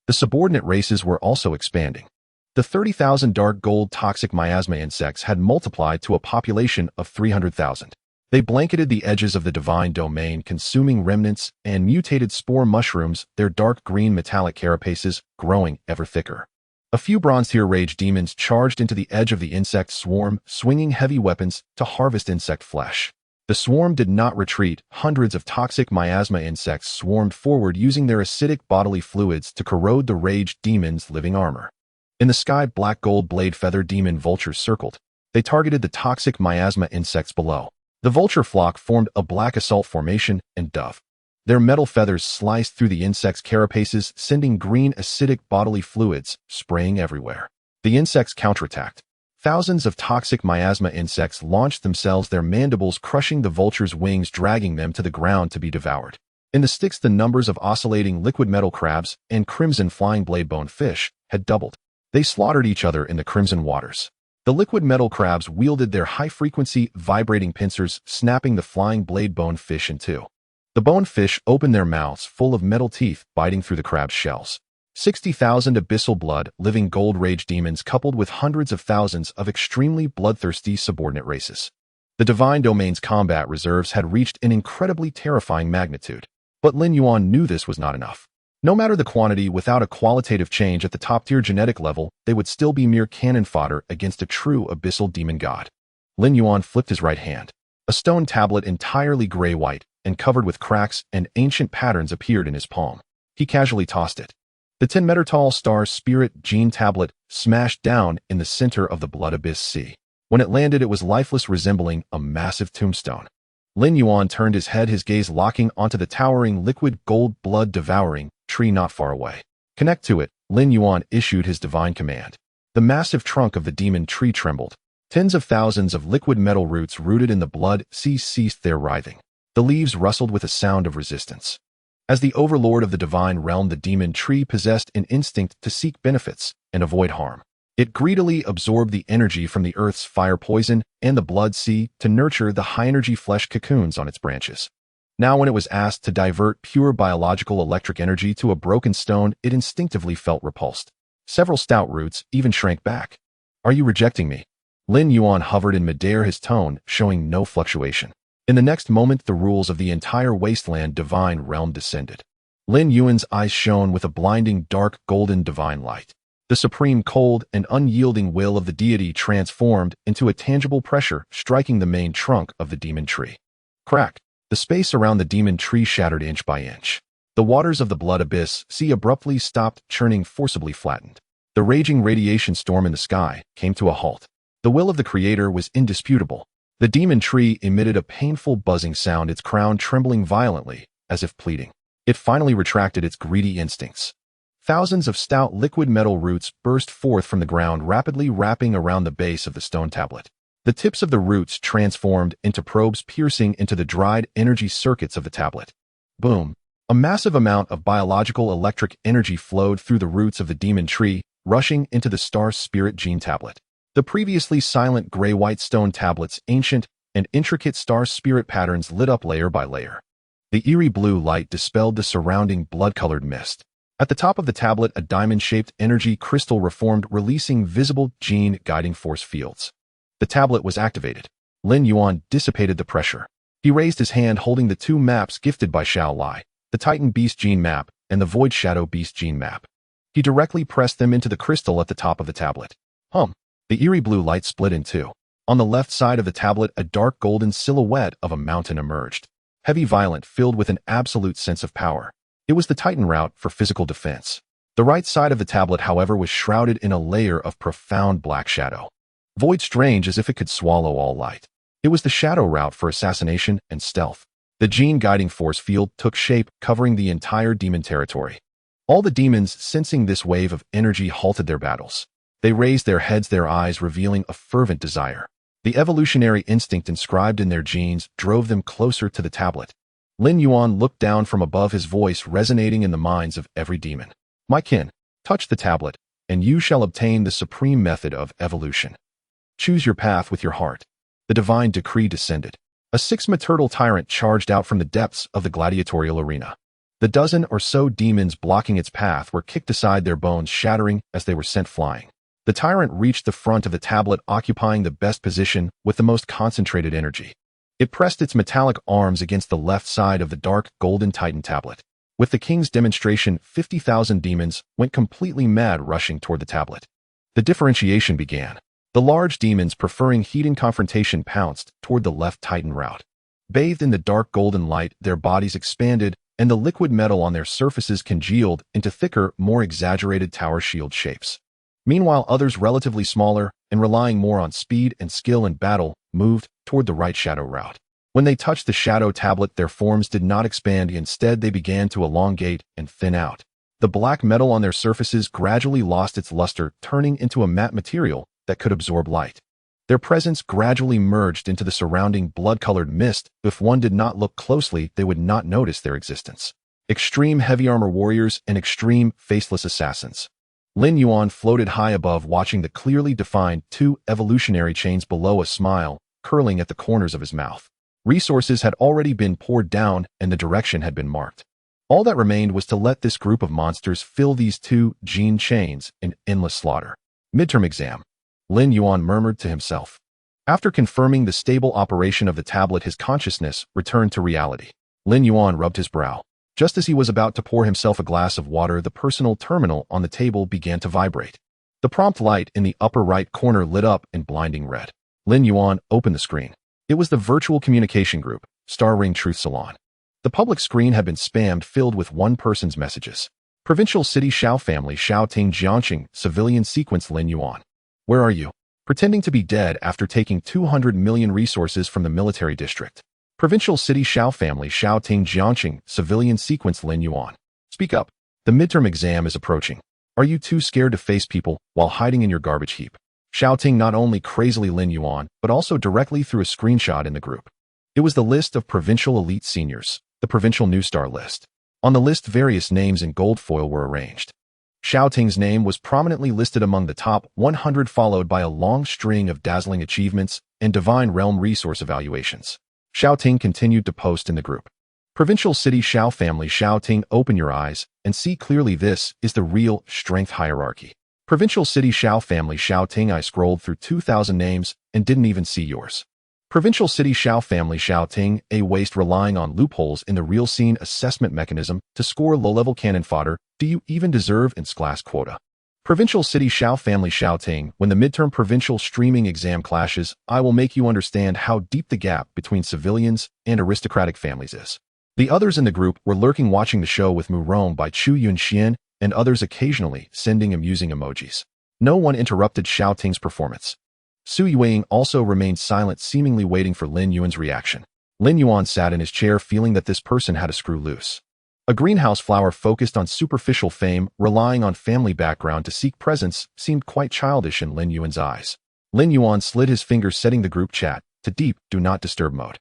The subordinate races were also expanding. The 30,000 dark gold toxic miasma insects had multiplied to a population of 300,000. They blanketed the edges of the divine domain, consuming remnants and mutated spore mushrooms, their dark green metallic carapaces growing ever thicker. A few bronze-tier rage demons charged into the edge of the insect swarm, swinging heavy weapons to harvest insect flesh. The swarm did not retreat. Hundreds of toxic miasma insects swarmed forward, using their acidic bodily fluids to corrode the rage demon's living armor. In the sky, black gold blade feather demon vultures circled. They targeted the toxic miasma insects below. The vulture flock formed a black assault formation and dove. Their metal feathers sliced through the insects' carapaces, sending green acidic bodily fluids spraying everywhere. The insects counterattacked. Thousands of toxic miasma insects launched themselves, their mandibles crushing the vulture's wings, dragging them to the ground to be devoured. In the sticks, the numbers of oscillating liquid metal crabs and crimson flying blade bone fish had doubled. They slaughtered each other in the crimson waters. The liquid metal crabs wielded their high-frequency vibrating pincers, snapping the flying blade bone fish in two. The bone fish opened their mouths full of metal teeth, biting through the crab's shells. 60,000 abyssal blood living gold rage demons coupled with hundreds of thousands of extremely bloodthirsty subordinate races. The divine domain's combat reserves had reached an incredibly terrifying magnitude. But Lin Yuan knew this was not enough. No matter the quantity, without a qualitative change at the top-tier genetic level, they would still be mere cannon fodder against a true abyssal demon god. Lin Yuan flipped his right hand. A stone tablet entirely gray-white and covered with cracks and ancient patterns appeared in his palm. He casually tossed it. The 10-meter-tall star spirit gene tablet smashed down in the center of the blood abyss sea. When it landed, it was lifeless, resembling a massive tombstone. Lin Yuan turned his head, his gaze locking onto the towering liquid gold blood-devouring tree not far away. Connect to it, Lin Yuan issued his divine command. The massive trunk of the demon tree trembled. Tens of thousands of liquid metal roots rooted in the blood sea ceased their writhing. The leaves rustled with a sound of resistance. As the overlord of the divine realm, the demon tree possessed an instinct to seek benefits and avoid harm. It greedily absorbed the energy from the earth's fire poison and the blood sea to nurture the high-energy flesh cocoons on its branches. Now, when it was asked to divert pure biological electric energy to a broken stone, it instinctively felt repulsed. Several stout roots even shrank back. "Are you rejecting me?" Lin Yuan hovered in midair, his tone showing no fluctuation. In the next moment, the rules of the entire wasteland divine realm descended. Lin Yuan's eyes shone with a blinding dark golden divine light. The supreme cold and unyielding will of the deity transformed into a tangible pressure striking the main trunk of the demon tree. Crack! The space around the demon tree shattered inch by inch. The waters of the blood abyss sea abruptly stopped churning, forcibly flattened. The raging radiation storm in the sky came to a halt. The will of the creator was indisputable. The demon tree emitted a painful buzzing sound, its crown trembling violently, as if pleading. It finally retracted its greedy instincts. Thousands of stout liquid metal roots burst forth from the ground, rapidly wrapping around the base of the stone tablet. The tips of the roots transformed into probes piercing into the dried energy circuits of the tablet. Boom! A massive amount of biological electric energy flowed through the roots of the demon tree, rushing into the star spirit gene tablet. The previously silent gray-white stone tablet's ancient and intricate star spirit patterns lit up layer by layer. The eerie blue light dispelled the surrounding blood-colored mist. At the top of the tablet, a diamond-shaped energy crystal reformed, releasing visible gene guiding force fields. The tablet was activated. Lin Yuan dissipated the pressure. He raised his hand, holding the two maps gifted by Xiao Lai, the Titan Beast gene map and the Void Shadow Beast gene map. He directly pressed them into the crystal at the top of the tablet. The eerie blue light split in two. On the left side of the tablet, a dark golden silhouette of a mountain emerged. Heavy, violent, filled with an absolute sense of power. It was the Titan route for physical defense. The right side of the tablet, however, was shrouded in a layer of profound black shadow. Void, strange as if it could swallow all light. It was the shadow route for assassination and stealth. The gene guiding force field took shape, covering the entire demon territory. All the demons, sensing this wave of energy, halted their battles. They raised their heads, their eyes revealing a fervent desire. The evolutionary instinct inscribed in their genes drove them closer to the tablet. Lin Yuan looked down from above, his voice resonating in the minds of every demon. My kin, touch the tablet, and you shall obtain the supreme method of evolution. Choose your path with your heart. The divine decree descended. A six-ma turtle tyrant charged out from the depths of the gladiatorial arena. The dozen or so demons blocking its path were kicked aside, their bones shattering as they were sent flying. The tyrant reached the front of the tablet, occupying the best position with the most concentrated energy. It pressed its metallic arms against the left side of the dark golden Titan tablet. With the king's demonstration, 50,000 demons went completely mad, rushing toward the tablet. The differentiation began. The large demons, preferring heat and confrontation, pounced toward the left Titan route. Bathed in the dark golden light, their bodies expanded, and the liquid metal on their surfaces congealed into thicker, more exaggerated tower shield shapes. Meanwhile, others, relatively smaller and relying more on speed and skill in battle, moved toward the right shadow route. When they touched the shadow tablet, their forms did not expand. Instead, they began to elongate and thin out. The black metal on their surfaces gradually lost its luster, turning into a matte material that could absorb light. Their presence gradually merged into the surrounding blood-colored mist. If one did not look closely, they would not notice their existence. Extreme heavy armor warriors and extreme faceless assassins. Lin Yuan floated high above, watching the clearly defined two evolutionary chains below, a smile curling at the corners of his mouth. Resources had already been poured down, and the direction had been marked. All that remained was to let this group of monsters fill these two gene chains in endless slaughter. Midterm exam, Lin Yuan murmured to himself. After confirming the stable operation of the tablet, his consciousness returned to reality. Lin Yuan rubbed his brow. Just as he was about to pour himself a glass of water, the personal terminal on the table began to vibrate. The prompt light in the upper right corner lit up in blinding red. Lin Yuan opened the screen. It was the virtual communication group, Star Ring Truth Salon. The public screen had been spammed, filled with one person's messages. Provincial City Xiao Family Xiao Ting Jiangqing Civilian Sequence Lin Yuan. Where are you? Pretending to be dead after taking 200 million resources from the military district. Provincial City Xiao Family Xiao Ting Jiangqing Civilian Sequence Lin Yuan. Speak up. The midterm exam is approaching. Are you too scared to face people while hiding in your garbage heap? Xiao Ting not only crazily Lin Yuan, but also directly threw a screenshot in the group. It was the list of provincial elite seniors, the provincial new star list. On the list, various names in gold foil were arranged. Xiao Ting's name was prominently listed among the top 100, followed by a long string of dazzling achievements and divine realm resource evaluations. Xiao Ting continued to post in the group. Provincial City Xiao Family Xiao Ting, open your eyes and see clearly. This is the real strength hierarchy. Provincial City Xiao Family Xiao Ting, I scrolled through 2,000 names and didn't even see yours. Provincial City Xiao Family Xiao Ting, a waste relying on loopholes in the real scene assessment mechanism to score low-level cannon fodder. Do you even deserve its class quota? Provincial City Xiao Family Xiao Ting, when the midterm provincial streaming exam clashes, I will make you understand how deep the gap between civilians and aristocratic families is. The others in the group were lurking watching the show with Mu Rome by Chu Yunxian and others occasionally sending amusing emojis. No one interrupted Xiao Ting's performance. Su Yuing also remained silent, seemingly waiting for Lin Yuan's reaction. Lin Yuan sat in his chair feeling that this person had a screw loose. A greenhouse flower focused on superficial fame, relying on family background to seek presence, seemed quite childish in Lin Yuan's eyes. Lin Yuan slid his fingers setting the group chat to deep do not disturb mode.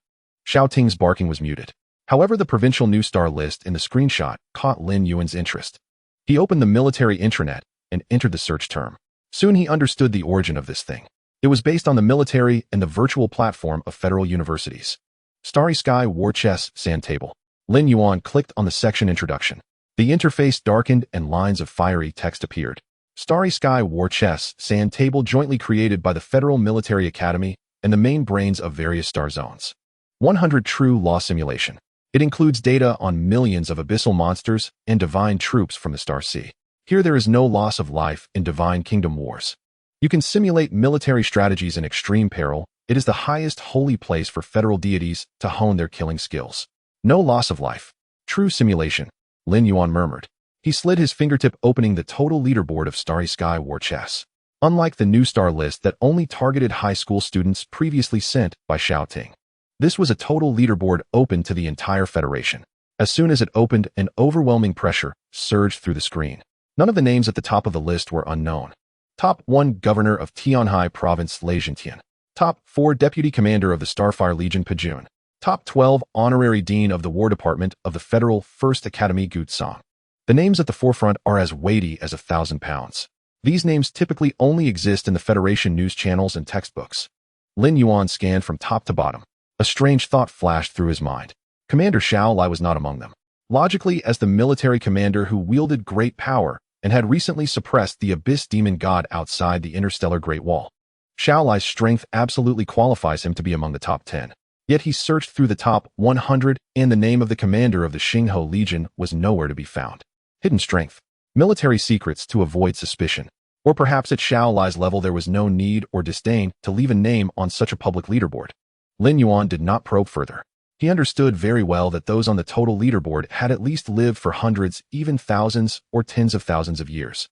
Xiao Ting's barking was muted. However, the provincial new star list in the screenshot caught Lin Yuan's interest. He opened the military intranet and entered the search term. Soon he understood the origin of this thing. It was based on the military and the virtual platform of federal universities. Starry Sky War Chess Sand Table. Lin Yuan clicked on the section Introduction. The interface darkened and lines of fiery text appeared. Starry Sky War Chess Sand Table jointly created by the Federal Military Academy and the main brains of various star zones. 100 True Law Simulation. It includes data on millions of abyssal monsters and divine troops from the Star Sea. Here there is no loss of life in Divine Kingdom Wars. You can simulate military strategies in extreme peril. It is the highest holy place for federal deities to hone their killing skills. No loss of life. True simulation, Lin Yuan murmured. He slid his fingertip opening the total leaderboard of Starry Sky War Chess. Unlike the new star list that only targeted high school students previously sent by Xiao Ting. This was a total leaderboard open to the entire Federation. As soon as it opened, an overwhelming pressure surged through the screen. None of the names at the top of the list were unknown. Top 1 Governor of Tianhai Province Lei Jintian. Top 4 Deputy Commander of the Starfire Legion Pajun. Top 12 Honorary Dean of the War Department of the Federal First Academy Gu Song. The names at the forefront are as weighty as 1,000 pounds. These names typically only exist in the Federation news channels and textbooks. Lin Yuan scanned from top to bottom. A strange thought flashed through his mind. Commander Xiao Lai was not among them. Logically, as the military commander who wielded great power and had recently suppressed the Abyss Demon God outside the interstellar Great Wall, Xiao Lai's strength absolutely qualifies him to be among the top 10. Yet he searched through the top 100, and the name of the commander of the Xingho Legion was nowhere to be found. Hidden strength. Military secrets to avoid suspicion. Or perhaps at Xiao Lai's level there was no need or disdain to leave a name on such a public leaderboard. Lin Yuan did not probe further. He understood very well that those on the total leaderboard had at least lived for hundreds, even thousands, or tens of thousands of years.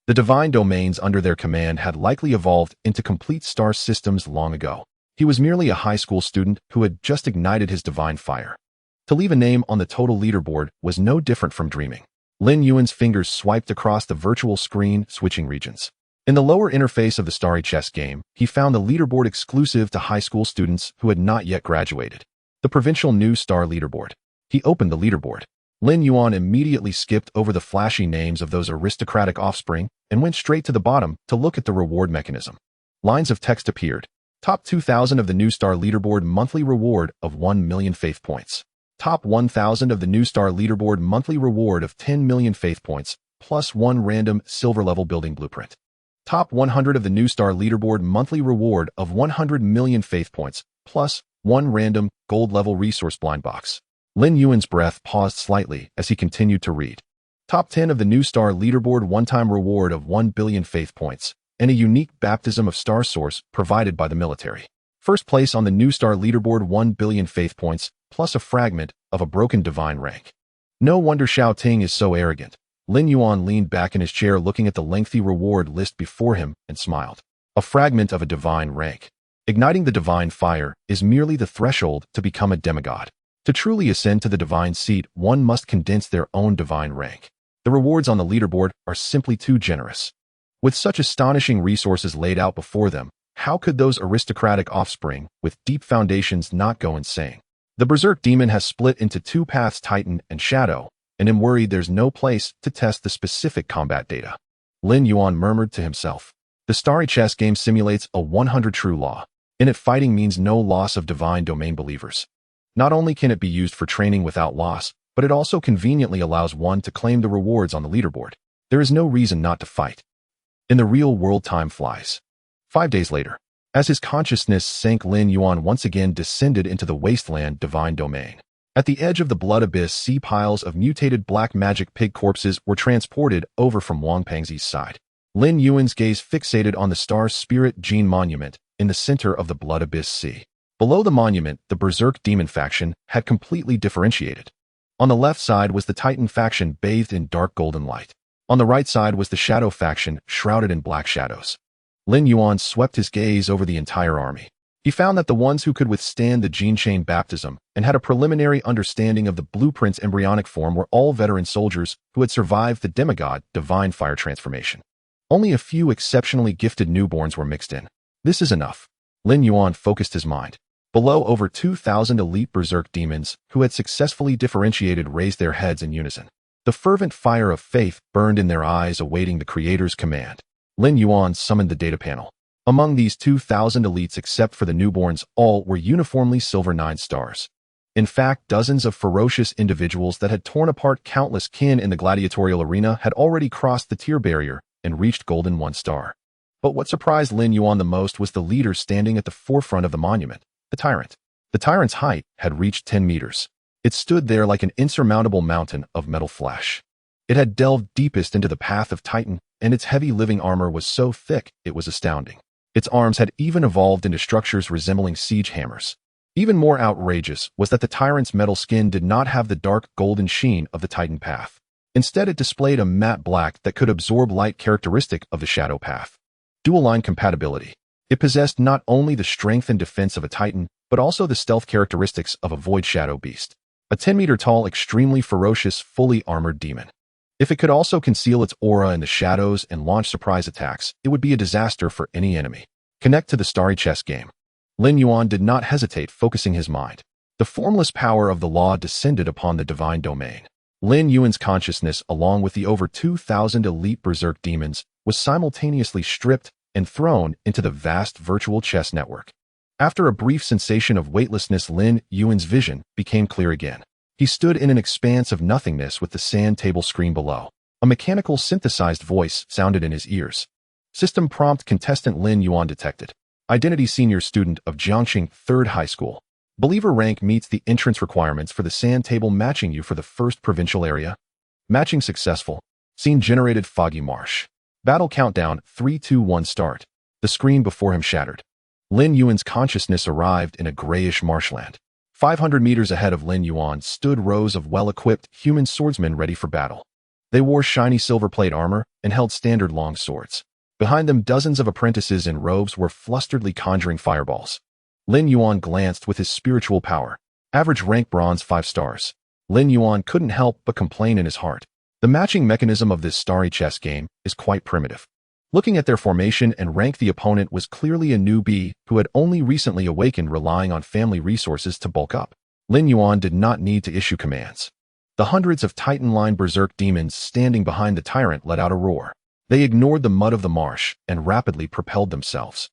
The divine domains under their command had likely evolved into complete star systems long ago. He was merely a high school student who had just ignited his divine fire. To leave a name on the total leaderboard was no different from dreaming. Lin Yuan's fingers swiped across the virtual screen, switching regions. In the lower interface of the Starry Chess game, he found the leaderboard exclusive to high school students who had not yet graduated. The provincial new star leaderboard. He opened the leaderboard. Lin Yuan immediately skipped over the flashy names of those aristocratic offspring and went straight to the bottom to look at the reward mechanism. Lines of text appeared. Top 2,000 of the new star leaderboard monthly reward of 1 million faith points. Top 1,000 of the new star leaderboard monthly reward of 10 million faith points, plus 1 random silver level building blueprint. Top 100 of the new star leaderboard monthly reward of 100 million faith points, plus 1 random gold level resource blind box. Lin Yuan's breath paused slightly as he continued to read. Top 10 of the new star leaderboard one-time reward of 1 billion faith points, and a unique baptism of star source provided by the military. First place on the new star leaderboard 1 billion faith points, plus a fragment of a broken divine rank. No wonder Xiao Ting is so arrogant. Lin Yuan leaned back in his chair looking at the lengthy reward list before him and smiled. A fragment of a divine rank. Igniting the divine fire is merely the threshold to become a demigod. To truly ascend to the divine seat, one must condense their own divine rank. The rewards on the leaderboard are simply too generous. With such astonishing resources laid out before them, how could those aristocratic offspring with deep foundations not go insane? The Berserk Demon has split into 2 paths, Titan and Shadow, and am worried there's no place to test the specific combat data. Lin Yuan murmured to himself. The Starry Chess game simulates a 100 true law. In it, fighting means no loss of divine domain believers. Not only can it be used for training without loss, but it also conveniently allows one to claim the rewards on the leaderboard. There is no reason not to fight. In the real world, time flies. 5 days later. As his consciousness sank, Lin Yuan once again descended into the wasteland divine domain. At the edge of the blood abyss, sea piles of mutated black magic pig corpses were transported over from Wang Pengzi's side. Lin Yuan's gaze fixated on the star spirit gene monument in the center of the blood abyss sea. Below the monument, the Berserk demon faction had completely differentiated. On the left side was the Titan faction bathed in dark golden light. On the right side was the Shadow faction shrouded in black shadows. Lin Yuan swept his gaze over the entire army. He found that the ones who could withstand the gene chain baptism and had a preliminary understanding of the blueprint's embryonic form were all veteran soldiers who had survived the demigod divine fire transformation. Only a few exceptionally gifted newborns were mixed in. This is enough. Lin Yuan focused his mind. Below, over 2,000 elite berserk demons who had successfully differentiated raised their heads in unison. The fervent fire of faith burned in their eyes, awaiting the Creator's command. Lin Yuan summoned the data panel. Among these 2,000 elites, except for the newborns, all were uniformly silver 9 stars. In fact, dozens of ferocious individuals that had torn apart countless kin in the gladiatorial arena had already crossed the tier barrier and reached golden 1 star. But what surprised Lin Yuan the most was the leader standing at the forefront of the monument, the tyrant. The tyrant's height had reached 10 meters. It stood there like an insurmountable mountain of metal flesh. It had delved deepest into the path of Titan, and its heavy living armor was so thick it was astounding. Its arms had even evolved into structures resembling siege hammers. Even more outrageous was that the tyrant's metal skin did not have the dark golden sheen of the Titan path. Instead, it displayed a matte black that could absorb light, characteristic of the shadow path. Dual-line compatibility. It possessed not only the strength and defense of a Titan, but also the stealth characteristics of a void shadow beast. A 10-meter-tall, extremely ferocious, fully armored demon. If it could also conceal its aura in the shadows and launch surprise attacks, it would be a disaster for any enemy. Connect to the starry chess game. Lin Yuan did not hesitate, focusing his mind. The formless power of the law descended upon the divine domain. Lin Yuan's consciousness, along with the over 2,000 elite berserk demons, was simultaneously stripped and thrown into the vast virtual chess network. After a brief sensation of weightlessness, Lin Yuan's vision became clear again. He stood in an expanse of nothingness with the sand table screen below. A mechanical synthesized voice sounded in his ears. System prompt: contestant Lin Yuan detected. Identity: senior student of Jiangxing 3rd High School. Believer rank meets the entrance requirements for the sand table, matching you for the 1st provincial area. Matching successful. Scene generated: foggy marsh. Battle countdown: 3, 2, 1 start. The screen before him shattered. Lin Yuan's consciousness arrived in a grayish marshland. 500 meters ahead of Lin Yuan stood rows of well-equipped human swordsmen ready for battle. They wore shiny silver plate armor and held standard long swords. Behind them, dozens of apprentices in robes were flusteredly conjuring fireballs. Lin Yuan glanced with his spiritual power. Average rank bronze 5 stars. Lin Yuan couldn't help but complain in his heart. The matching mechanism of this starry chess game is quite primitive. Looking at their formation and rank, the opponent was clearly a newbie who had only recently awakened, relying on family resources to bulk up. Lin Yuan did not need to issue commands. The hundreds of Titan-line berserk demons standing behind the tyrant let out a roar. They ignored the mud of the marsh and rapidly propelled themselves.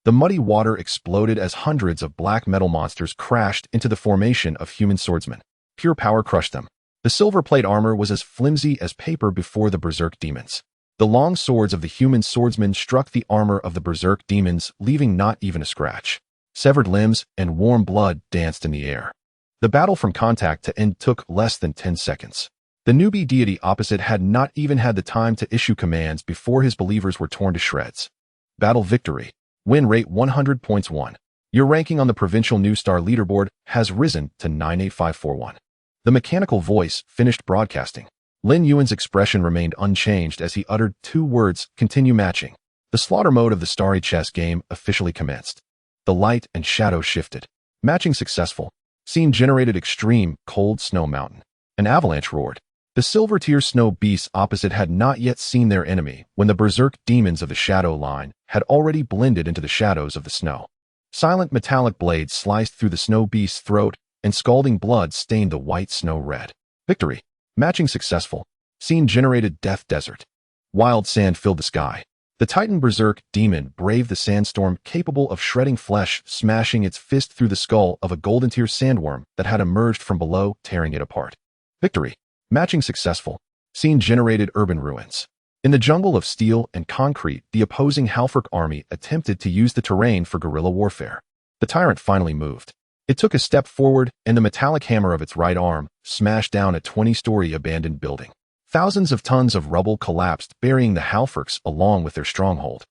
The muddy water exploded as hundreds of black metal monsters crashed into the formation of human swordsmen. Pure power crushed them. The silver plate armor was as flimsy as paper before the berserk demons. The long swords of the human swordsmen struck the armor of the berserk demons, leaving not even a scratch. Severed limbs and warm blood danced in the air. The battle from contact to end took less than 10 seconds. The newbie deity opposite had not even had the time to issue commands before his believers were torn to shreds. Battle victory. Win rate 100.1. Your ranking on the provincial new star leaderboard has risen to 98541. The mechanical voice finished broadcasting. Lin Yuan's expression remained unchanged as he uttered 2 words: continue matching. The slaughter mode of the starry chess game officially commenced. The light and shadow shifted. Matching successful. Scene generated: extreme, cold snow mountain. An avalanche roared. The silver tier snow beasts opposite had not yet seen their enemy when the berserk demons of the shadow line had already blended into the shadows of the snow. Silent metallic blades sliced through the snow beast's throat, and scalding blood stained the white snow red. Victory. Matching successful. Scene generated: death desert. Wild sand filled the sky. The Titan berserk demon braved the sandstorm, capable of shredding flesh, smashing its fist through the skull of a golden tier sandworm that had emerged from below, tearing it apart. Victory. Matching successful. Scene generated: urban ruins. In the jungle of steel and concrete, the opposing Halfrek army attempted to use the terrain for guerrilla warfare. The tyrant finally moved. It took a step forward, and the metallic hammer of its right arm smashed down a 20-story abandoned building. Thousands of tons of rubble collapsed, burying the Halfreks along with their stronghold.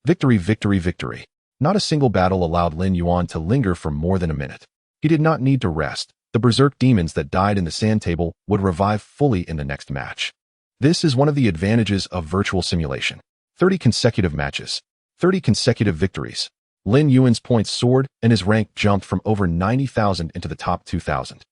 Victory, victory, victory. Not a single battle allowed Lin Yuan to linger for more than a minute. He did not need to rest. The berserk demons that died in the sand table would revive fully in the next match. This is one of the advantages of virtual simulation. 30 consecutive matches. 30 consecutive victories. Lin Yuan's points soared, and his rank jumped from over 90,000 into the top 2,000.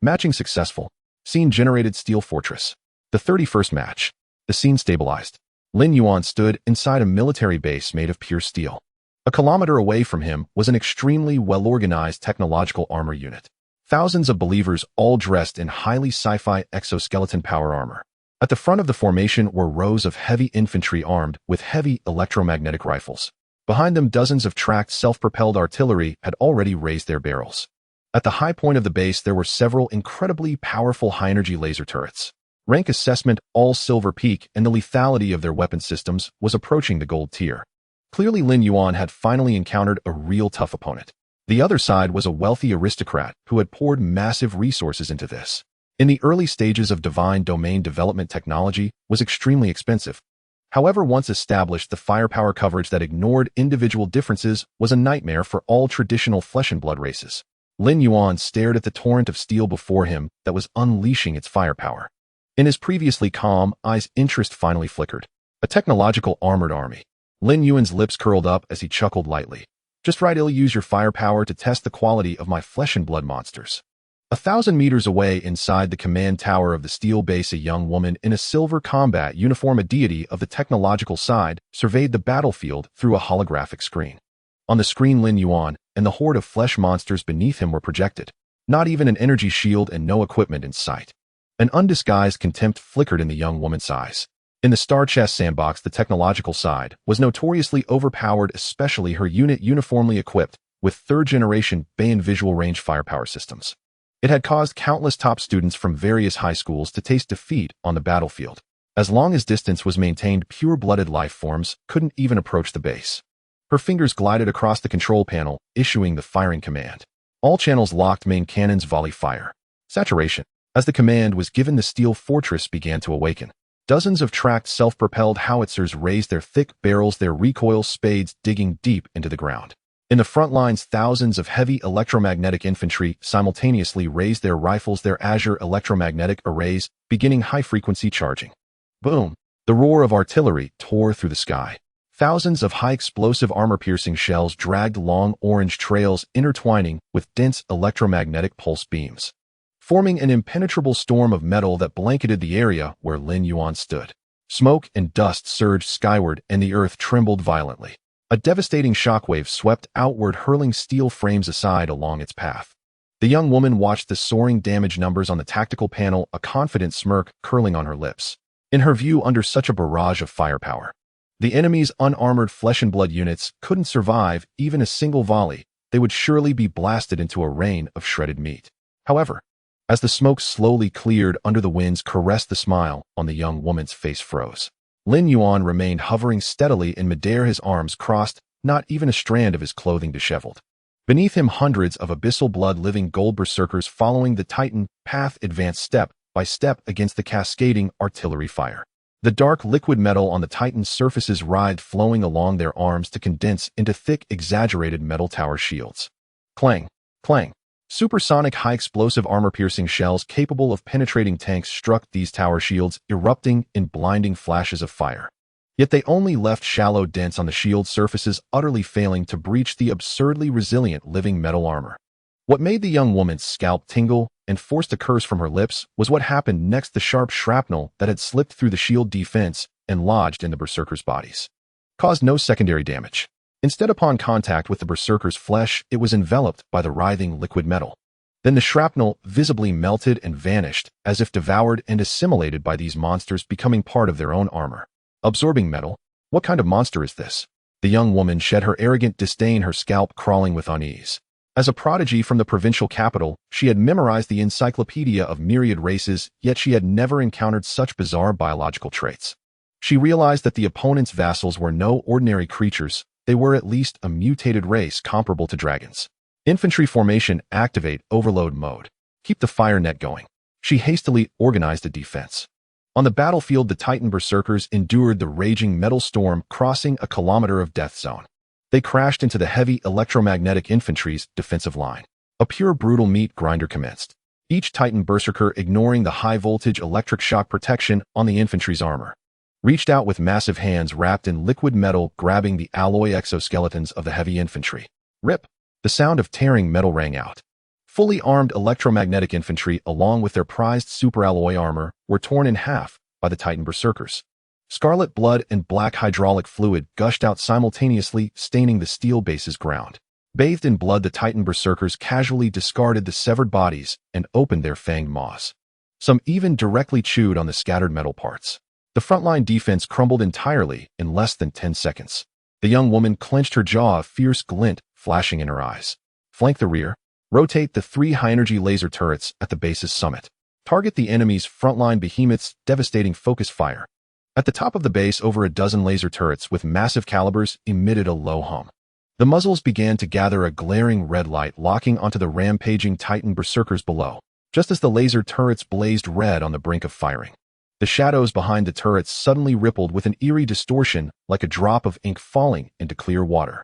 Matching successful. Scene generated Steel Fortress. The 31st match. The scene stabilized. Lin Yuan stood inside a military base made of pure steel. A kilometer away from him was an extremely well-organized technological armor unit. Thousands of believers all dressed in highly sci-fi exoskeleton power armor. At the front of the formation were rows of heavy infantry armed with heavy electromagnetic rifles. Behind them, dozens of tracked self-propelled artillery had already raised their barrels. At the high point of the base, there were several incredibly powerful high-energy laser turrets. Rank assessment, all silver peak, and the lethality of their weapon systems was approaching the gold tier. Clearly, Lin Yuan had finally encountered a real tough opponent. The other side was a wealthy aristocrat who had poured massive resources into this. In the early stages of divine domain development, technology was extremely expensive. However, once established, the firepower coverage that ignored individual differences was a nightmare for all traditional flesh and blood races. Lin Yuan stared at the torrent of steel before him that was unleashing its firepower. In his previously calm eyes, interest finally flickered. A technological armored army. Lin Yuan's lips curled up as he chuckled lightly. Just right, I'll use your firepower to test the quality of my flesh and blood monsters. 1,000 meters away inside the command tower of the steel base, a young woman in a silver combat uniform, a deity of the technological side, surveyed the battlefield through a holographic screen. On the screen, Lin Yuan and the horde of flesh monsters beneath him were projected. Not even an energy shield and no equipment in sight. An undisguised contempt flickered in the young woman's eyes. In the Star Chess sandbox, the technological side was notoriously overpowered, especially her unit uniformly equipped with third-generation Bayon visual range firepower systems. It had caused countless top students from various high schools to taste defeat on the battlefield. As long as distance was maintained, pure-blooded life forms couldn't even approach the base. Her fingers glided across the control panel, issuing the firing command. All channels locked, main cannons volley fire. Saturation. As the command was given, the steel fortress began to awaken. Dozens of tracked self-propelled howitzers raised their thick barrels, their recoil spades digging deep into the ground. In the front lines, thousands of heavy electromagnetic infantry simultaneously raised their rifles, their azure electromagnetic arrays, beginning high-frequency charging. Boom! The roar of artillery tore through the sky. Thousands of high-explosive armor-piercing shells dragged long orange trails, intertwining with dense electromagnetic pulse beams, forming an impenetrable storm of metal that blanketed the area where Lin Yuan stood. Smoke and dust surged skyward, and the earth trembled violently. A devastating shockwave swept outward, hurling steel frames aside along its path. The young woman watched the soaring damage numbers on the tactical panel, a confident smirk curling on her lips. In her view, under such a barrage of firepower, the enemy's unarmored flesh and blood units couldn't survive even a single volley. They would surely be blasted into a rain of shredded meat. However, as the smoke slowly cleared under the winds caressed, the smile on the young woman's face froze. Lin Yuan remained hovering steadily in midair, his arms crossed, not even a strand of his clothing disheveled. Beneath him, hundreds of abyssal blood-living gold berserkers following the Titan path advanced step by step against the cascading artillery fire. The dark liquid metal on the Titan's surfaces writhed, flowing along their arms to condense into thick, exaggerated metal tower shields. Clang! Clang! Supersonic high-explosive armor-piercing shells capable of penetrating tanks struck these tower shields, erupting in blinding flashes of fire. Yet they only left shallow dents on the shield surfaces, utterly failing to breach the absurdly resilient living metal armor. What made the young woman's scalp tingle and forced a curse from her lips was what happened next. The sharp shrapnel that had slipped through the shield defense and lodged in the berserkers' bodies caused no secondary damage. Instead, upon contact with the berserker's flesh, it was enveloped by the writhing liquid metal. Then the shrapnel visibly melted and vanished, as if devoured and assimilated by these monsters, becoming part of their own armor. Absorbing metal? What kind of monster is this? The young woman shed her arrogant disdain, her scalp crawling with unease. As a prodigy from the provincial capital, she had memorized the encyclopedia of myriad races, yet she had never encountered such bizarre biological traits. She realized that the opponent's vassals were no ordinary creatures, they were at least a mutated race comparable to dragons. Infantry formation, activate overload mode. Keep the fire net going. She hastily organized a defense. On the battlefield, the Titan berserkers endured the raging metal storm, crossing a kilometer of death zone. They crashed into the heavy electromagnetic infantry's defensive line. A pure brutal meat grinder commenced. Each Titan berserker, ignoring the high-voltage electric shock protection on the infantry's armor, reached out with massive hands wrapped in liquid metal, grabbing the alloy exoskeletons of the heavy infantry. Rip! The sound of tearing metal rang out. Fully armed electromagnetic infantry, along with their prized superalloy armor, were torn in half by the Titan berserkers. Scarlet blood and black hydraulic fluid gushed out simultaneously, staining the steel base's ground. Bathed in blood, the Titan berserkers casually discarded the severed bodies and opened their fanged maws. Some even directly chewed on the scattered metal parts. The frontline defense crumbled entirely in less than 10 seconds. The young woman clenched her jaw, a fierce glint flashing in her eyes. Flank the rear. Rotate the 3 high-energy laser turrets at the base's summit. Target the enemy's frontline behemoths, devastating focus fire. At the top of the base, over a dozen laser turrets with massive calibers emitted a low hum. The muzzles began to gather a glaring red light, locking onto the rampaging Titan berserkers below, just as the laser turrets blazed red on the brink of firing. The shadows behind the turrets suddenly rippled with an eerie distortion, like a drop of ink falling into clear water.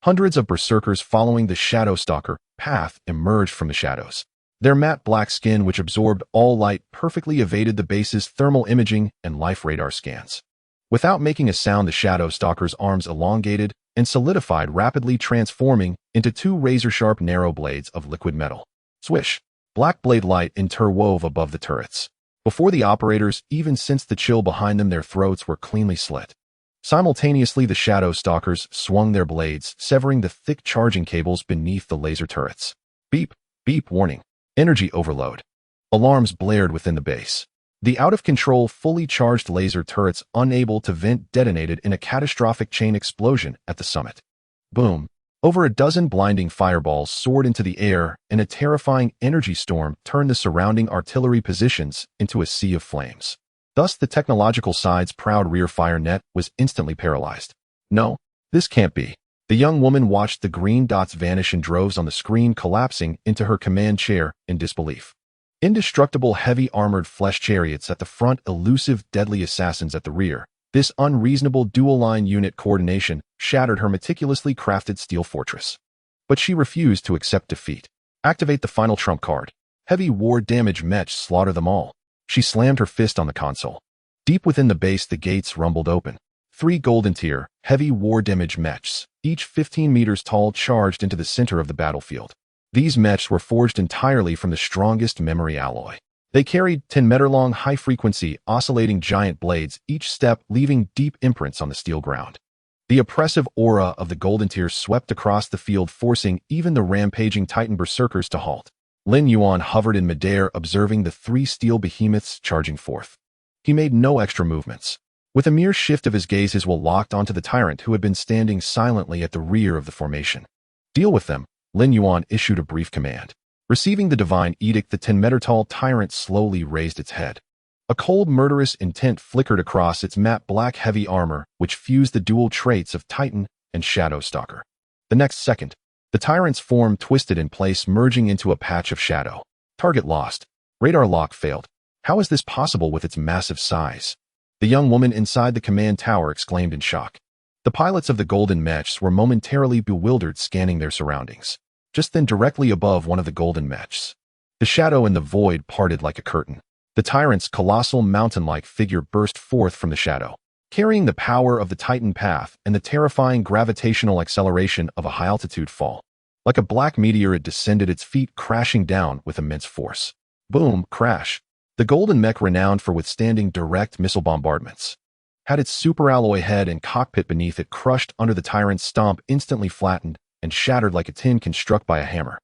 Hundreds of berserkers following the Shadow Stalker path emerged from the shadows. Their matte black skin, which absorbed all light, perfectly evaded the base's thermal imaging and life radar scans. Without making a sound, the Shadow Stalker's arms elongated and solidified, rapidly transforming into 2 razor-sharp narrow blades of liquid metal. Swish! Black blade light interwove above the turrets. Before the operators even sensed the chill behind them, their throats were cleanly slit. Simultaneously, the Shadow Stalkers swung their blades, severing the thick charging cables beneath the laser turrets. Beep! Beep! Warning! Energy overload. Alarms blared within the base. The out-of-control, fully charged laser turrets, unable to vent, detonated in a catastrophic chain explosion at the summit. Boom! Over a dozen blinding fireballs soared into the air, and a terrifying energy storm turned the surrounding artillery positions into a sea of flames. Thus, the technological side's proud rear fire net was instantly paralyzed. No, this can't be. The young woman watched the green dots vanish in droves on the screen, collapsing into her command chair in disbelief. Indestructible heavy armored flesh chariots at the front, elusive deadly assassins at the rear. This unreasonable dual-line unit coordination shattered her meticulously crafted steel fortress. But she refused to accept defeat. Activate the final trump card. Heavy war damage match, slaughter them all. She slammed her fist on the console. Deep within the base, the gates rumbled open. 3 golden tier, heavy war damage mechs, each 15 meters tall, charged into the center of the battlefield. These mechs were forged entirely from the strongest memory alloy. They carried 10-meter-long, high-frequency, oscillating giant blades, each step leaving deep imprints on the steel ground. The oppressive aura of the golden tier swept across the field, forcing even the rampaging Titan berserkers to halt. Lin Yuan hovered in midair, observing the 3 steel behemoths charging forth. He made no extra movements. With a mere shift of his gaze, his will locked onto the tyrant who had been standing silently at the rear of the formation. Deal with them, Lin Yuan issued a brief command. Receiving the divine edict, the 10-meter-tall tyrant slowly raised its head. A cold, murderous intent flickered across its matte black heavy armor, which fused the dual traits of Titan and Shadow Stalker. The next second, the tyrant's form twisted in place, merging into a patch of shadow. Target lost. Radar lock failed. How is this possible with its massive size? The young woman inside the command tower exclaimed in shock. The pilots of the golden mechs were momentarily bewildered, scanning their surroundings. Just then, directly above one of the golden mechs, the shadow in the void parted like a curtain. The tyrant's colossal mountain-like figure burst forth from the shadow, carrying the power of the Titan path and the terrifying gravitational acceleration of a high-altitude fall. Like a black meteor, it descended, its feet crashing down with immense force. Boom, crash. The golden mech, renowned for withstanding direct missile bombardments, had its superalloy head and cockpit beneath it crushed under the tyrant's stomp, instantly flattened and shattered like a tin can struck by a hammer.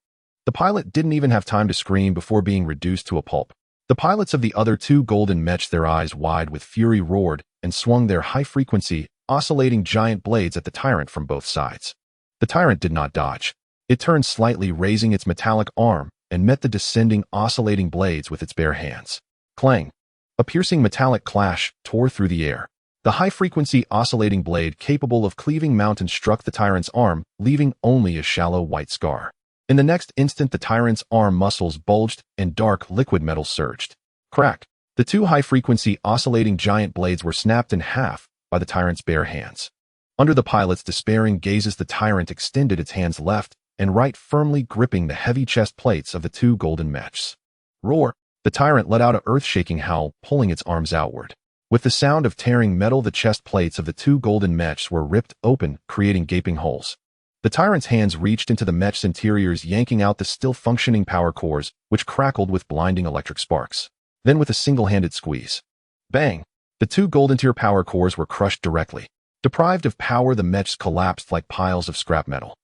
The pilot didn't even have time to scream before being reduced to a pulp. The pilots of the other 2 golden mechs, their eyes wide with fury, roared and swung their high-frequency, oscillating giant blades at the tyrant from both sides. The tyrant did not dodge. It turned slightly, raising its metallic arm, and met the descending, oscillating blades with its bare hands. Clang! A piercing metallic clash tore through the air. The high-frequency oscillating blade capable of cleaving mountains struck the tyrant's arm, leaving only a shallow white scar. In the next instant, the tyrant's arm muscles bulged and dark liquid metal surged. Crack! The two high-frequency oscillating giant blades were snapped in half by the tyrant's bare hands. Under the pilot's despairing gazes, the tyrant extended its hands left and right, firmly gripping the heavy chest plates of the two golden mechs. Roar! The tyrant let out an earth-shaking howl, pulling its arms outward. With the sound of tearing metal, the chest plates of the two golden mechs were ripped open, creating gaping holes. The tyrant's hands reached into the mech's interiors, yanking out the still-functioning power cores, which crackled with blinding electric sparks. Then, with a single-handed squeeze, bang! The two golden tier power cores were crushed directly. Deprived of power, the mechs collapsed like piles of scrap metal.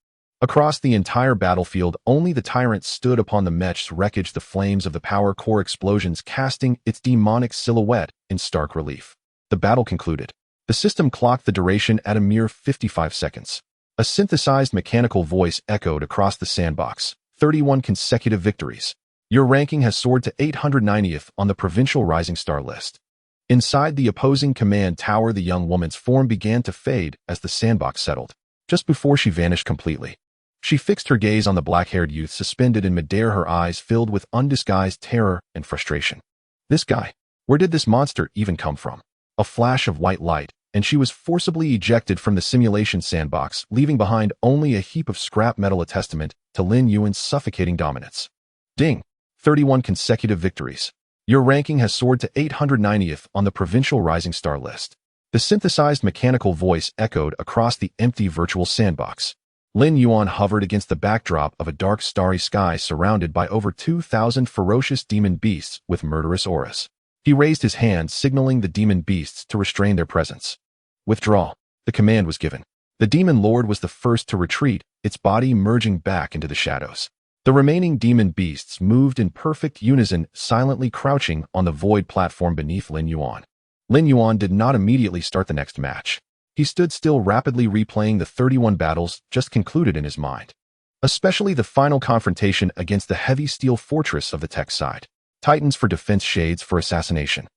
Across the entire battlefield, only the tyrant stood upon the mech's wreckage, the flames of the power core explosions casting its demonic silhouette in stark relief. The battle concluded. The system clocked the duration at a mere 55 seconds. A synthesized mechanical voice echoed across the sandbox. 31 consecutive victories. Your ranking has soared to 890th on the provincial Rising Star list. Inside the opposing command tower, the young woman's form began to fade as the sandbox settled. Just before she vanished completely, she fixed her gaze on the black-haired youth suspended in midair, her eyes filled with undisguised terror and frustration. This guy. Where did this monster even come from? A flash of white light, and she was forcibly ejected from the simulation sandbox, leaving behind only a heap of scrap metal, a testament to Lin Yuan's suffocating dominance. Ding! 31 consecutive victories. Your ranking has soared to 890th on the provincial Rising Star list. The synthesized mechanical voice echoed across the empty virtual sandbox. Lin Yuan hovered against the backdrop of a dark starry sky surrounded by over 2,000 ferocious demon beasts with murderous auras. He raised his hand, signaling the demon beasts to restrain their presence. Withdraw. The command was given. The demon lord was the first to retreat, its body merging back into the shadows. The remaining demon beasts moved in perfect unison, silently crouching on the void platform beneath Lin Yuan. Lin Yuan did not immediately start the next match. He stood still, rapidly replaying the 31 battles just concluded in his mind. Especially the final confrontation against the heavy steel fortress of the tech side. Titans for defense, shades for assassination.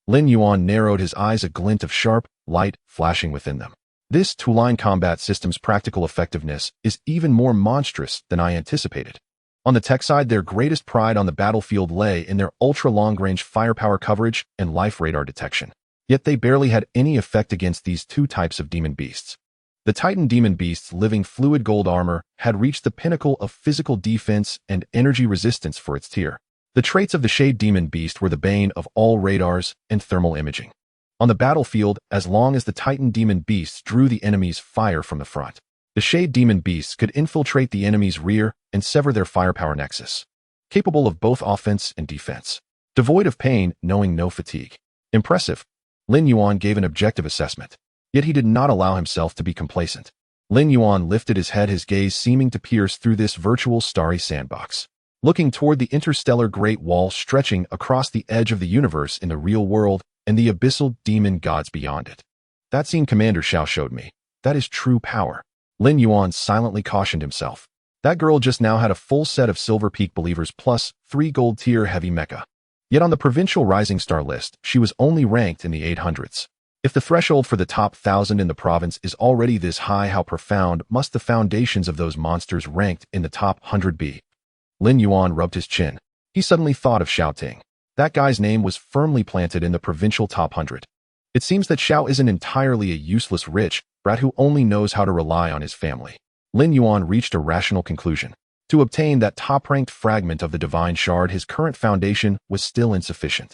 Lin Yuan narrowed his eyes, a glint of sharp light flashing within them. This two-line combat system's practical effectiveness is even more monstrous than I anticipated. On the tech side, their greatest pride on the battlefield lay in their ultra-long-range firepower coverage and life radar detection. Yet they barely had any effect against these two types of demon beasts. The Titan demon beast's living fluid gold armor had reached the pinnacle of physical defense and energy resistance for its tier. The traits of the Shade demon beast were the bane of all radars and thermal imaging. On the battlefield, as long as the Titan demon beasts drew the enemy's fire from the front, the Shade demon beasts could infiltrate the enemy's rear and sever their firepower nexus. Capable of both offense and defense. Devoid of pain, knowing no fatigue. Impressive. Lin Yuan gave an objective assessment. Yet he did not allow himself to be complacent. Lin Yuan lifted his head, his gaze seeming to pierce through this virtual starry sandbox. Looking toward the interstellar Great Wall stretching across the edge of the universe in the real world and the abyssal demon gods beyond it. That scene Commander Xiao showed me. That is true power. Lin Yuan silently cautioned himself. That girl just now had a full set of Silver Peak believers plus 3 gold tier heavy mecha. Yet on the provincial Rising Star list, she was only ranked in the 800s. If the threshold for the top 1,000 in the province is already this high, how profound must the foundations of those monsters ranked in the top 100 be? Lin Yuan rubbed his chin. He suddenly thought of Xiao Ting. That guy's name was firmly planted in the provincial top 100. It seems that Xiao isn't entirely a useless rich brat who only knows how to rely on his family. Lin Yuan reached a rational conclusion. To obtain that top-ranked fragment of the Divine Shard, his current foundation was still insufficient.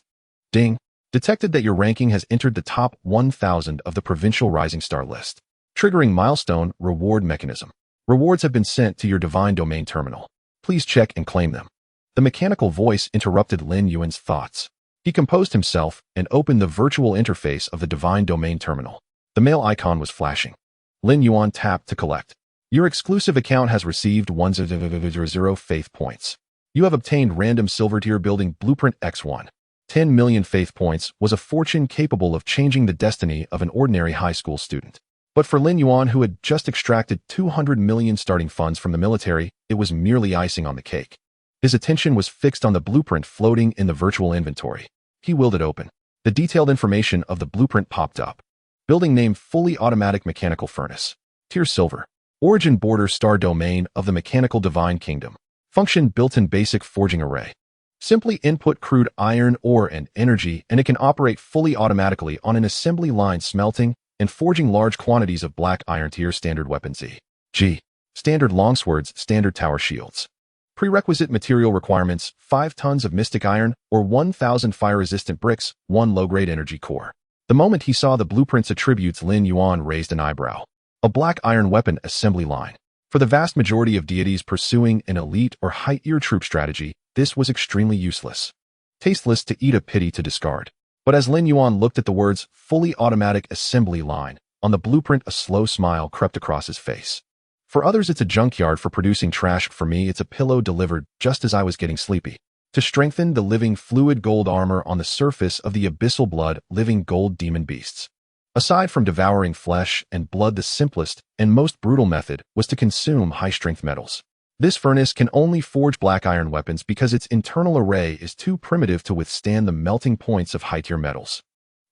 Ding. Detected that your ranking has entered the top 1,000 of the provincial Rising Star list. Triggering milestone reward mechanism. Rewards have been sent to your Divine Domain terminal. Please check and claim them. The mechanical voice interrupted Lin Yuan's thoughts. He composed himself and opened the virtual interface of the Divine Domain terminal. The mail icon was flashing. Lin Yuan tapped to collect. Your exclusive account has received 100 faith points. You have obtained random silver tier building blueprint X1. 10 million faith points was a fortune capable of changing the destiny of an ordinary high school student. But for Lin Yuan, who had just extracted 200 million starting funds from the military, it was merely icing on the cake. His attention was fixed on the blueprint floating in the virtual inventory. He willed it open. The detailed information of the blueprint popped up. Building name Fully Automatic Mechanical Furnace. Tier Silver. Origin Border Star Domain of the Mechanical Divine Kingdom. Function built-in basic forging array. Simply input crude iron ore and energy, and it can operate fully automatically on an assembly line, smelting and forging large quantities of black iron. Tier Standard Weapons G. Standard Longswords, Standard Tower Shields. Prerequisite material requirements: 5 tons of mystic iron or 1,000 fire-resistant bricks, 1 low-grade energy core. The moment he saw the blueprint's attributes, Lin Yuan raised an eyebrow. A black iron weapon assembly line. For the vast majority of deities pursuing an elite or high-tier troop strategy, this was extremely useless. Tasteless to eat, a pity to discard. But as Lin Yuan looked at the words, fully automatic assembly line, on the blueprint, a slow smile crept across his face. For others, it's a junkyard for producing trash. For me, it's a pillow delivered just as I was getting sleepy. To strengthen the living fluid gold armor on the surface of the abyssal blood, living gold demon beasts. Aside from devouring flesh and blood, the simplest and most brutal method was to consume high-strength metals. This furnace can only forge black iron weapons because its internal array is too primitive to withstand the melting points of high-tier metals.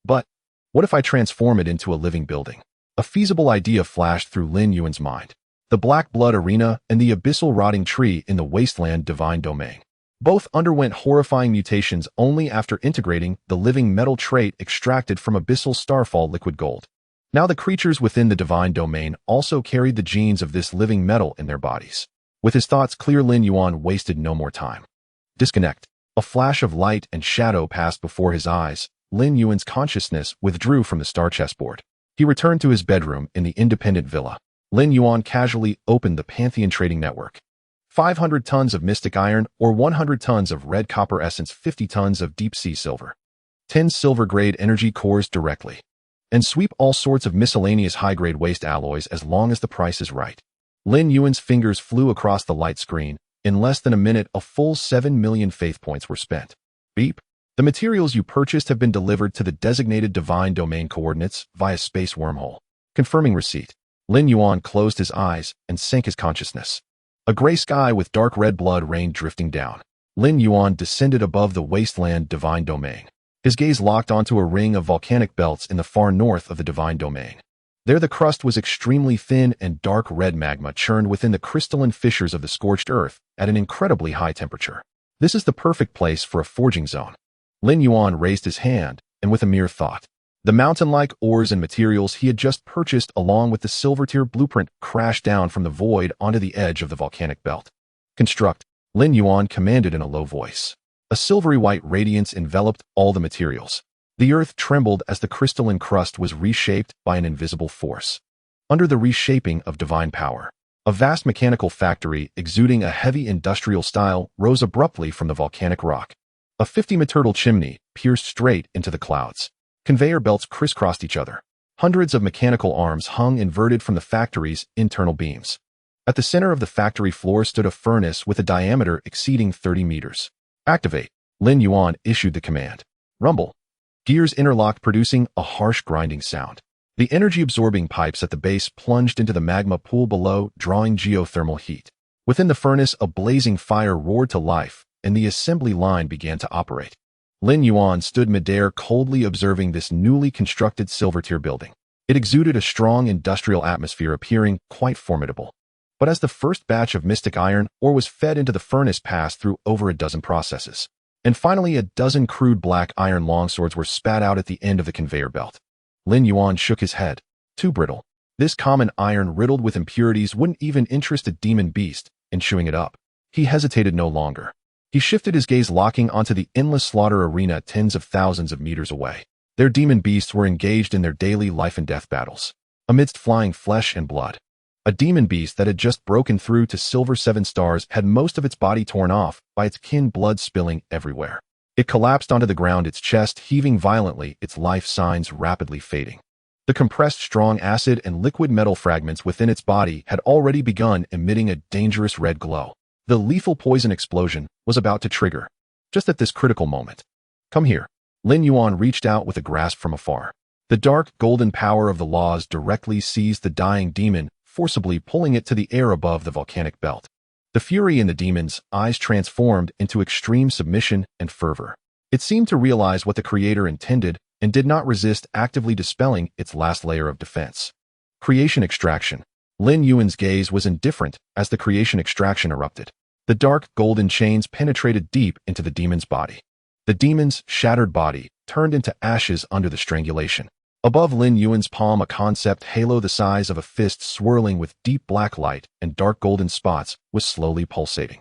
But what if I transform it into a living building? A feasible idea flashed through Lin Yuan's mind. The Black Blood Arena and the Abyssal Rotting Tree in the Wasteland Divine Domain. Both underwent horrifying mutations only after integrating the living metal trait extracted from Abyssal Starfall liquid gold. Now the creatures within the Divine Domain also carried the genes of this living metal in their bodies. With his thoughts clear, Lin Yuan wasted no more time. Disconnect. A flash of light and shadow passed before his eyes. Lin Yuan's consciousness withdrew from the star chessboard. He returned to his bedroom in the independent villa. Lin Yuan casually opened the Pantheon trading network. 500 tons of mystic iron or 100 tons of red copper essence, 50 tons of deep sea silver, 10 silver-grade energy cores directly, and sweep all sorts of miscellaneous high-grade waste alloys as long as the price is right. Lin Yuan's fingers flew across the light screen. In less than a minute, a full 7 million faith points were spent. Beep. The materials you purchased have been delivered to the designated Divine Domain coordinates via space wormhole. Confirming receipt. Lin Yuan closed his eyes and sank his consciousness. A gray sky with dark red blood rain drifting down. Lin Yuan descended above the wasteland Divine Domain. His gaze locked onto a ring of volcanic belts in the far north of the Divine Domain. There the crust was extremely thin and dark red magma churned within the crystalline fissures of the scorched earth at an incredibly high temperature. This is the perfect place for a forging zone. Lin Yuan raised his hand, and with a mere thought, the mountain-like ores and materials he had just purchased along with the silver-tier blueprint crashed down from the void onto the edge of the volcanic belt. Construct, Lin Yuan commanded in a low voice. A silvery white radiance enveloped all the materials. The earth trembled as the crystalline crust was reshaped by an invisible force. Under the reshaping of divine power, a vast mechanical factory exuding a heavy industrial style rose abruptly from the volcanic rock. A 50-meter chimney pierced straight into the clouds. Conveyor belts crisscrossed each other. Hundreds of mechanical arms hung inverted from the factory's internal beams. At the center of the factory floor stood a furnace with a diameter exceeding 30 meters. Activate. Lin Yuan issued the command. Rumble. Gears interlocked, producing a harsh grinding sound. The energy-absorbing pipes at the base plunged into the magma pool below, drawing geothermal heat. Within the furnace, a blazing fire roared to life, and the assembly line began to operate. Lin Yuan stood midair, coldly observing this newly constructed silver-tier building. It exuded a strong industrial atmosphere, appearing quite formidable. But as the first batch of mystic iron ore was fed into the furnace, passed through over a dozen processes. And finally, a dozen crude black iron longswords were spat out at the end of the conveyor belt. Lin Yuan shook his head. Too brittle. This common iron riddled with impurities wouldn't even interest a demon beast in chewing it up. He hesitated no longer. He shifted his gaze, locking onto the endless slaughter arena tens of thousands of meters away. Their demon beasts were engaged in their daily life and death battles. Amidst flying flesh and blood, a demon beast that had just broken through to silver 7 stars had most of its body torn off by its kin, blood spilling everywhere. It collapsed onto the ground, its chest heaving violently, its life signs rapidly fading. The compressed strong acid and liquid metal fragments within its body had already begun emitting a dangerous red glow. The lethal poison explosion was about to trigger. Just at this critical moment. Come here. Lin Yuan reached out with a grasp from afar. The dark, golden power of the laws directly seized the dying demon, forcibly pulling it to the air above the volcanic belt. The fury in the demon's eyes transformed into extreme submission and fervor. It seemed to realize what the Creator intended and did not resist actively dispelling its last layer of defense. Creation extraction. Lin Yuan's gaze was indifferent as the creation extraction erupted. The dark golden chains penetrated deep into the demon's body. The demon's shattered body turned into ashes under the strangulation. Above Lin Yuan's palm, a concept halo the size of a fist swirling with deep black light and dark golden spots was slowly pulsating.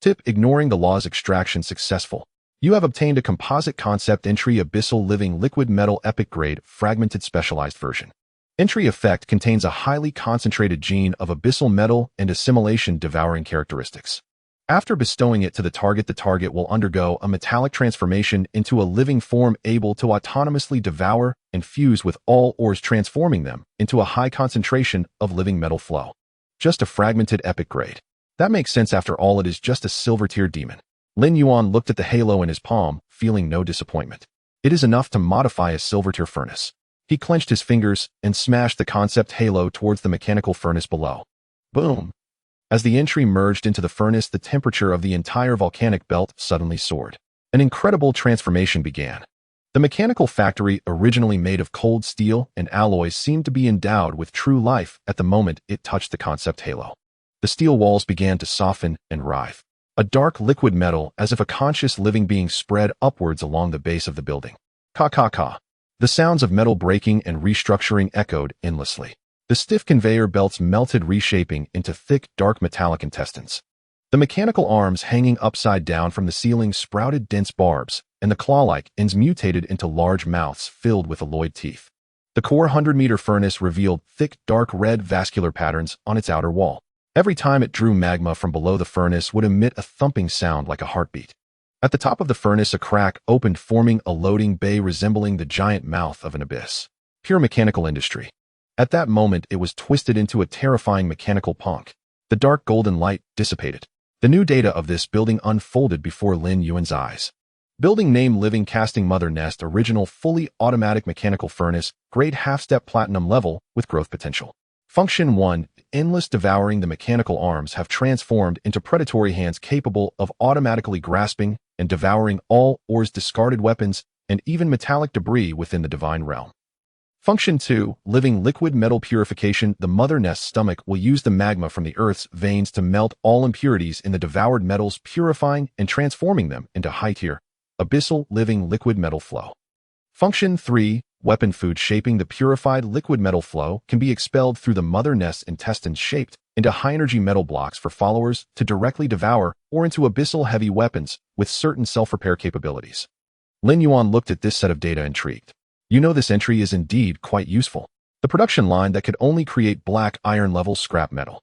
Tip: ignoring the law's extraction successful. You have obtained a composite concept entry abyssal living liquid metal epic grade fragmented specialized version. Entry effect contains a highly concentrated gene of abyssal metal and assimilation devouring characteristics. After bestowing it to the target will undergo a metallic transformation into a living form able to autonomously devour and fuse with all ores, transforming them into a high concentration of living metal flow. Just a fragmented epic grade. That makes sense, after all it is just a silver tier demon. Lin Yuan looked at the halo in his palm, feeling no disappointment. It is enough to modify a silver tier furnace. He clenched his fingers and smashed the concept halo towards the mechanical furnace below. Boom! As the entry merged into the furnace, the temperature of the entire volcanic belt suddenly soared. An incredible transformation began. The mechanical factory, originally made of cold steel and alloys, seemed to be endowed with true life at the moment it touched the concept halo. The steel walls began to soften and writhe. A dark liquid metal, as if a conscious living being, spread upwards along the base of the building. Ka-ka-ka. The sounds of metal breaking and restructuring echoed endlessly. The stiff conveyor belts melted, reshaping into thick, dark metallic intestines. The mechanical arms hanging upside down from the ceiling sprouted dense barbs, and the claw-like ends mutated into large mouths filled with alloyed teeth. The core 100-meter furnace revealed thick, dark red vascular patterns on its outer wall. Every time it drew magma from below, the furnace would emit a thumping sound like a heartbeat. At the top of the furnace, a crack opened, forming a loading bay resembling the giant mouth of an abyss. Pure mechanical industry. At that moment, it was twisted into a terrifying mechanical ponk. The dark golden light dissipated. The new data of this building unfolded before Lin Yuan's eyes. Building name: Living Casting Mother Nest, original fully automatic mechanical furnace, grade half-step platinum level with growth potential. Function 1. Endless devouring. The mechanical arms have transformed into predatory hands capable of automatically grasping and devouring all ores, discarded weapons, and even metallic debris within the divine realm. Function 2. Living liquid metal purification. The mother nest's stomach will use the magma from the earth's veins to melt all impurities in the devoured metals, purifying and transforming them into high-tier, abyssal living liquid metal flow. Function 3. Weapon food. Shaping. The purified liquid metal flow can be expelled through the mother nest's intestines, shaped into high-energy metal blocks for followers to directly devour, or into abyssal heavy weapons with certain self-repair capabilities. Lin Yuan looked at this set of data, intrigued. You know, this entry is indeed quite useful. The production line that could only create black iron-level scrap metal.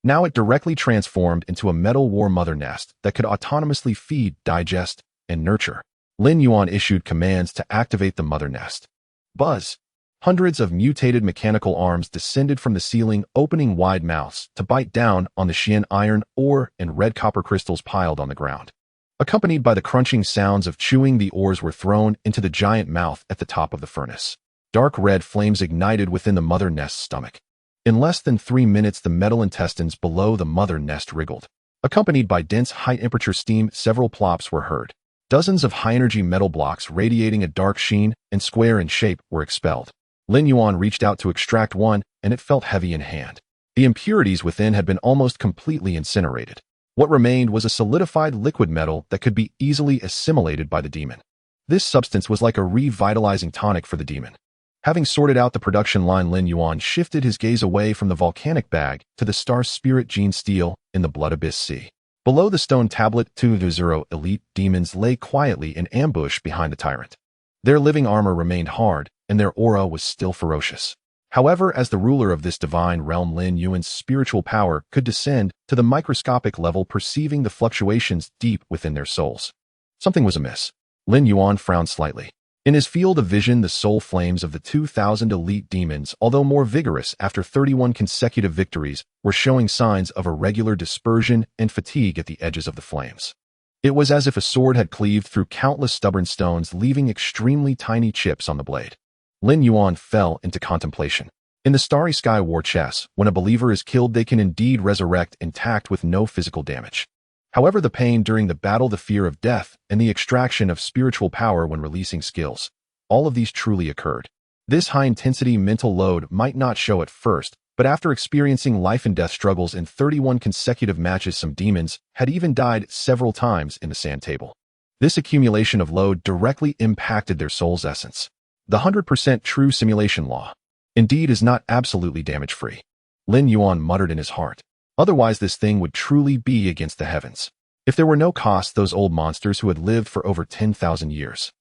Now it directly transformed into a metal war mother nest that could autonomously feed, digest, and nurture. Lin Yuan issued commands to activate the mother nest. Buzz! Hundreds of mutated mechanical arms descended from the ceiling, opening wide mouths to bite down on the Xian iron ore and red copper crystals piled on the ground. Accompanied by the crunching sounds of chewing, the ores were thrown into the giant mouth at the top of the furnace. Dark red flames ignited within the mother nest's stomach. In less than 3 minutes, the metal intestines below the mother nest wriggled. Accompanied by dense high-temperature steam, several plops were heard. Dozens of high-energy metal blocks radiating a dark sheen and square in shape were expelled. Lin Yuan reached out to extract one, and it felt heavy in hand. The impurities within had been almost completely incinerated. What remained was a solidified liquid metal that could be easily assimilated by the demon. This substance was like a revitalizing tonic for the demon. Having sorted out the production line, Lin Yuan shifted his gaze away from the volcanic bag to the star spirit gene steel in the Blood Abyss Sea. Below the stone tablet, 2-0 elite demons lay quietly in ambush behind the tyrant. Their living armor remained hard, and their aura was still ferocious. However, as the ruler of this divine realm, Lin Yuan's spiritual power could descend to the microscopic level, perceiving the fluctuations deep within their souls. Something was amiss. Lin Yuan frowned slightly. In his field of vision, the soul flames of the 2,000 elite demons, although more vigorous after 31 consecutive victories, were showing signs of irregular dispersion and fatigue at the edges of the flames. It was as if a sword had cleaved through countless stubborn stones, leaving extremely tiny chips on the blade. Lin Yuan fell into contemplation. In the Starry Sky War chess, when a believer is killed, they can indeed resurrect intact with no physical damage. However, the pain during the battle, the fear of death, and the extraction of spiritual power when releasing skills all of these truly occurred. This high-intensity mental load might not show at first, but after experiencing life-and-death struggles in 31 consecutive matches, some demons had even died several times in the sand table. This accumulation of load directly impacted their soul's essence. The 100% true simulation law, indeed, is not absolutely damage-free. Lin Yuan muttered in his heart. Otherwise, this thing would truly be against the heavens. If there were no cost, those old monsters who had lived for over 10,000 years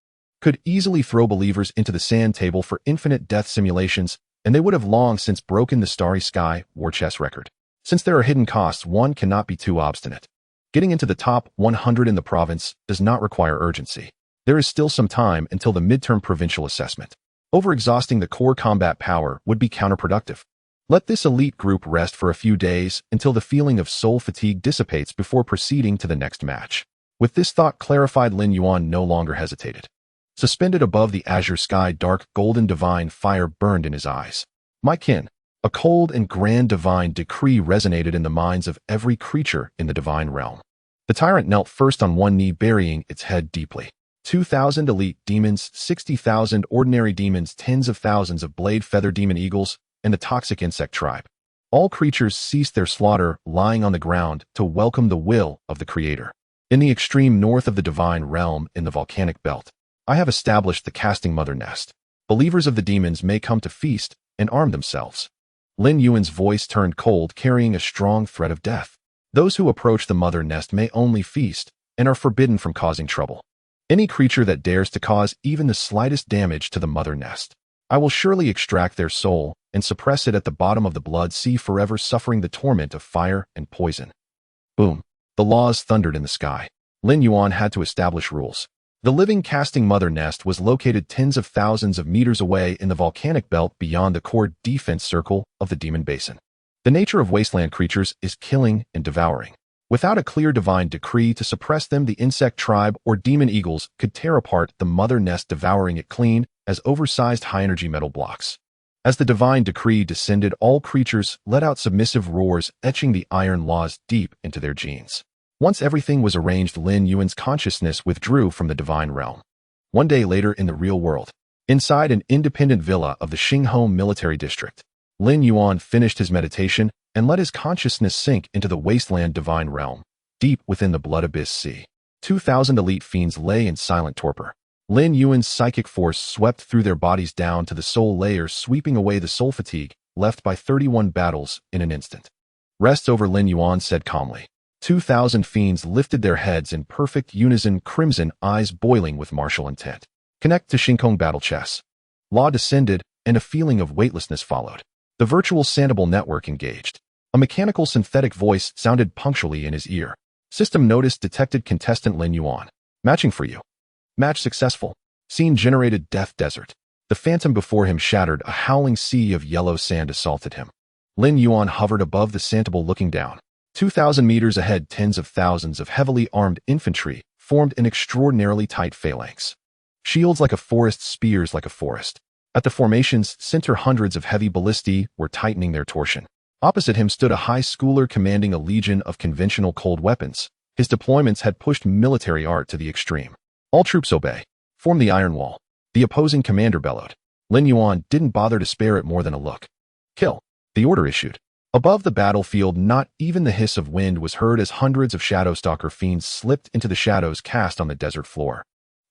could easily throw believers into the sand table for infinite death simulations, and they would have long since broken the Starry Sky war chess record. Since there are hidden costs, one cannot be too obstinate. Getting into the top 100 in the province does not require urgency. There is still some time until the midterm provincial assessment. Overexhausting the core combat power would be counterproductive. Let this elite group rest for a few days until the feeling of soul fatigue dissipates before proceeding to the next match. With this thought clarified, Lin Yuan no longer hesitated. Suspended above the azure sky, dark golden divine fire burned in his eyes. My kin, a cold and grand divine decree resonated in the minds of every creature in the divine realm. The tyrant knelt first on one knee, burying its head deeply. 2,000 elite demons, 60,000 ordinary demons, tens of thousands of blade feather demon eagles, and the toxic insect tribe. All creatures ceased their slaughter, lying on the ground to welcome the will of the Creator. In the extreme north of the divine realm, in the volcanic belt, I have established the casting mother nest. Believers of the demons may come to feast and arm themselves. Lin Yuan's voice turned cold, carrying a strong threat of death. Those who approach the mother nest may only feast and are forbidden from causing trouble. Any creature that dares to cause even the slightest damage to the mother nest, I will surely extract their soul and suppress it at the bottom of the blood sea, forever suffering the torment of fire and poison. Boom. The laws thundered in the sky. Lin Yuan had to establish rules. The living casting mother nest was located tens of thousands of meters away in the volcanic belt beyond the core defense circle of the demon basin. The nature of wasteland creatures is killing and devouring. Without a clear divine decree to suppress them, the insect tribe or demon eagles could tear apart the mother nest, devouring it clean as oversized high-energy metal blocks. As the divine decree descended, all creatures let out submissive roars, etching the iron laws deep into their genes. Once everything was arranged, Lin Yuan's consciousness withdrew from the divine realm. One day later, in the real world, inside an independent villa of the Xinghome military district, Lin Yuan finished his meditation and let his consciousness sink into the wasteland divine realm, deep within the blood abyss sea. 2,000 elite fiends lay in silent torpor. Lin Yuan's psychic force swept through their bodies down to the soul layer, sweeping away the soul fatigue left by 31 battles in an instant. Rest over, Lin Yuan said calmly. 2,000 fiends lifted their heads in perfect unison, crimson eyes boiling with martial intent. Connect to Xingkong battle chess. Law descended, and a feeling of weightlessness followed. The virtual Sandible network engaged. A mechanical synthetic voice sounded punctually in his ear. System notice detected, contestant Lin Yuan. Matching for you. Match successful. Scene generated. Death desert. The phantom before him shattered. A howling sea of yellow sand assaulted him. Lin Yuan hovered above the Sandible, looking down. 2,000 meters ahead, tens of thousands of heavily armed infantry formed an extraordinarily tight phalanx. Shields like a forest, spears like a forest. At the formation's center, hundreds of heavy ballistae were tightening their torsion. Opposite him stood a high schooler commanding a legion of conventional cold weapons. His deployments had pushed military art to the extreme. All troops obey. Form the iron wall. The opposing commander bellowed. Lin Yuan didn't bother to spare it more than a look. Kill. The order issued. Above the battlefield, not even the hiss of wind was heard as hundreds of Shadowstalker fiends slipped into the shadows cast on the desert floor.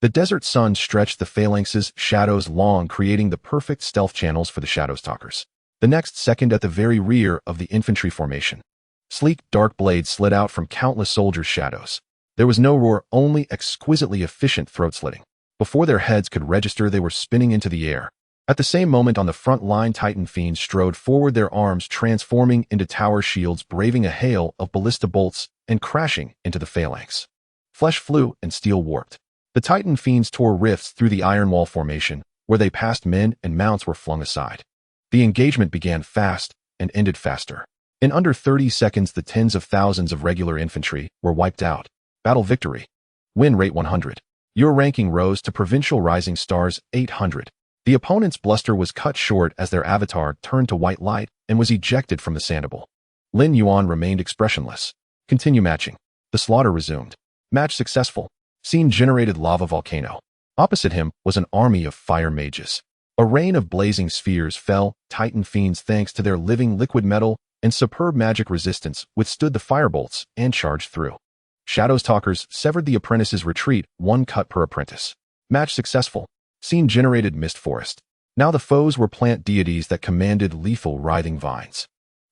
The desert sun stretched the phalanx's shadows long, creating the perfect stealth channels for the Shadowstalkers. The next second, at the very rear of the infantry formation, sleek, dark blades slid out from countless soldiers' shadows. There was no roar, only exquisitely efficient throat-slitting. Before their heads could register, they were spinning into the air. At the same moment, on the front line, Titan fiends strode forward, their arms transforming into tower shields, braving a hail of ballista bolts and crashing into the phalanx. Flesh flew and steel warped. The Titan fiends tore rifts through the iron wall formation. Where they passed, men and mounts were flung aside. The engagement began fast and ended faster. In under 30 seconds, the tens of thousands of regular infantry were wiped out. Battle victory. Win rate 100. Your ranking rose to Provincial Rising Stars 800. The opponent's bluster was cut short as their avatar turned to white light and was ejected from the Sandible. Lin Yuan remained expressionless. Continue matching. The slaughter resumed. Match successful. Scene generated. Lava volcano. Opposite him was an army of fire mages. A rain of blazing spheres fell. Titan fiends, thanks to their living liquid metal and superb magic resistance, withstood the firebolts and charged through. Shadows Talkers severed the apprentice's retreat, 1 cut per apprentice. Match successful. Scene generated mist forest. Now the foes were plant deities that commanded lethal writhing vines.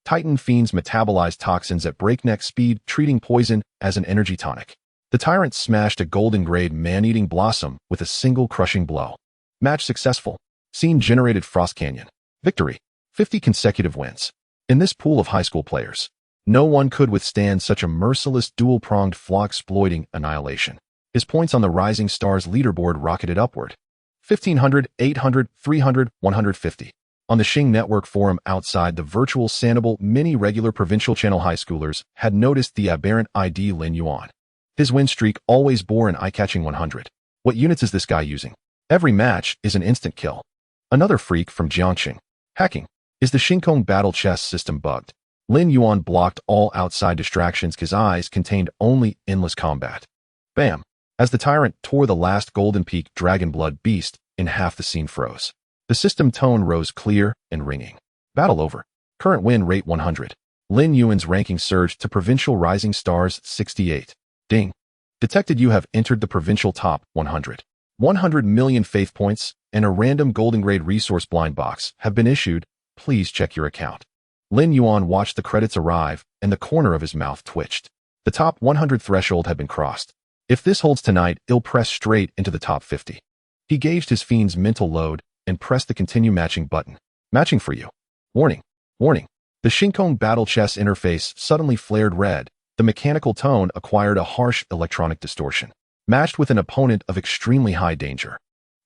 Titan fiends metabolized toxins at breakneck speed, treating poison as an energy tonic. The tyrant smashed a golden-grade man-eating blossom with a single crushing blow. Match successful. Scene generated Frost Canyon. Victory. 50 consecutive wins. In this pool of high school players, no one could withstand such a merciless dual-pronged flaw-exploiting annihilation. His points on the Rising Stars leaderboard rocketed upward. 1,500, 800, 300, 150. On the Xing Network forum outside the virtual Sanibel mini-regular provincial channel, high schoolers had noticed the aberrant ID Lin Yuan. His win streak always bore an eye-catching 100. What units is this guy using? Every match is an instant kill. Another freak from Jiangxing. Hacking. Is the Xingkong battle chess system bugged? Lin Yuan blocked all outside distractions. His eyes contained only endless combat. Bam! As the tyrant tore the last Golden Peak Dragonblood beast in half, the scene froze. The system tone rose clear and ringing. Battle over. Current win rate 100. Lin Yuan's ranking surged to Provincial Rising Stars 68. Ding. Detected, you have entered the Provincial Top 100. 100 million faith points and a random golden grade resource blind box have been issued. Please check your account. Lin Yuan watched the credits arrive and the corner of his mouth twitched. The top 100 threshold had been crossed. If this holds tonight, he'll press straight into the top 50. He gauged his fiend's mental load and pressed the continue matching button. Matching for you. Warning. Warning. The Xingkong battle chess interface suddenly flared red. The mechanical tone acquired a harsh electronic distortion. Matched with an opponent of extremely high danger.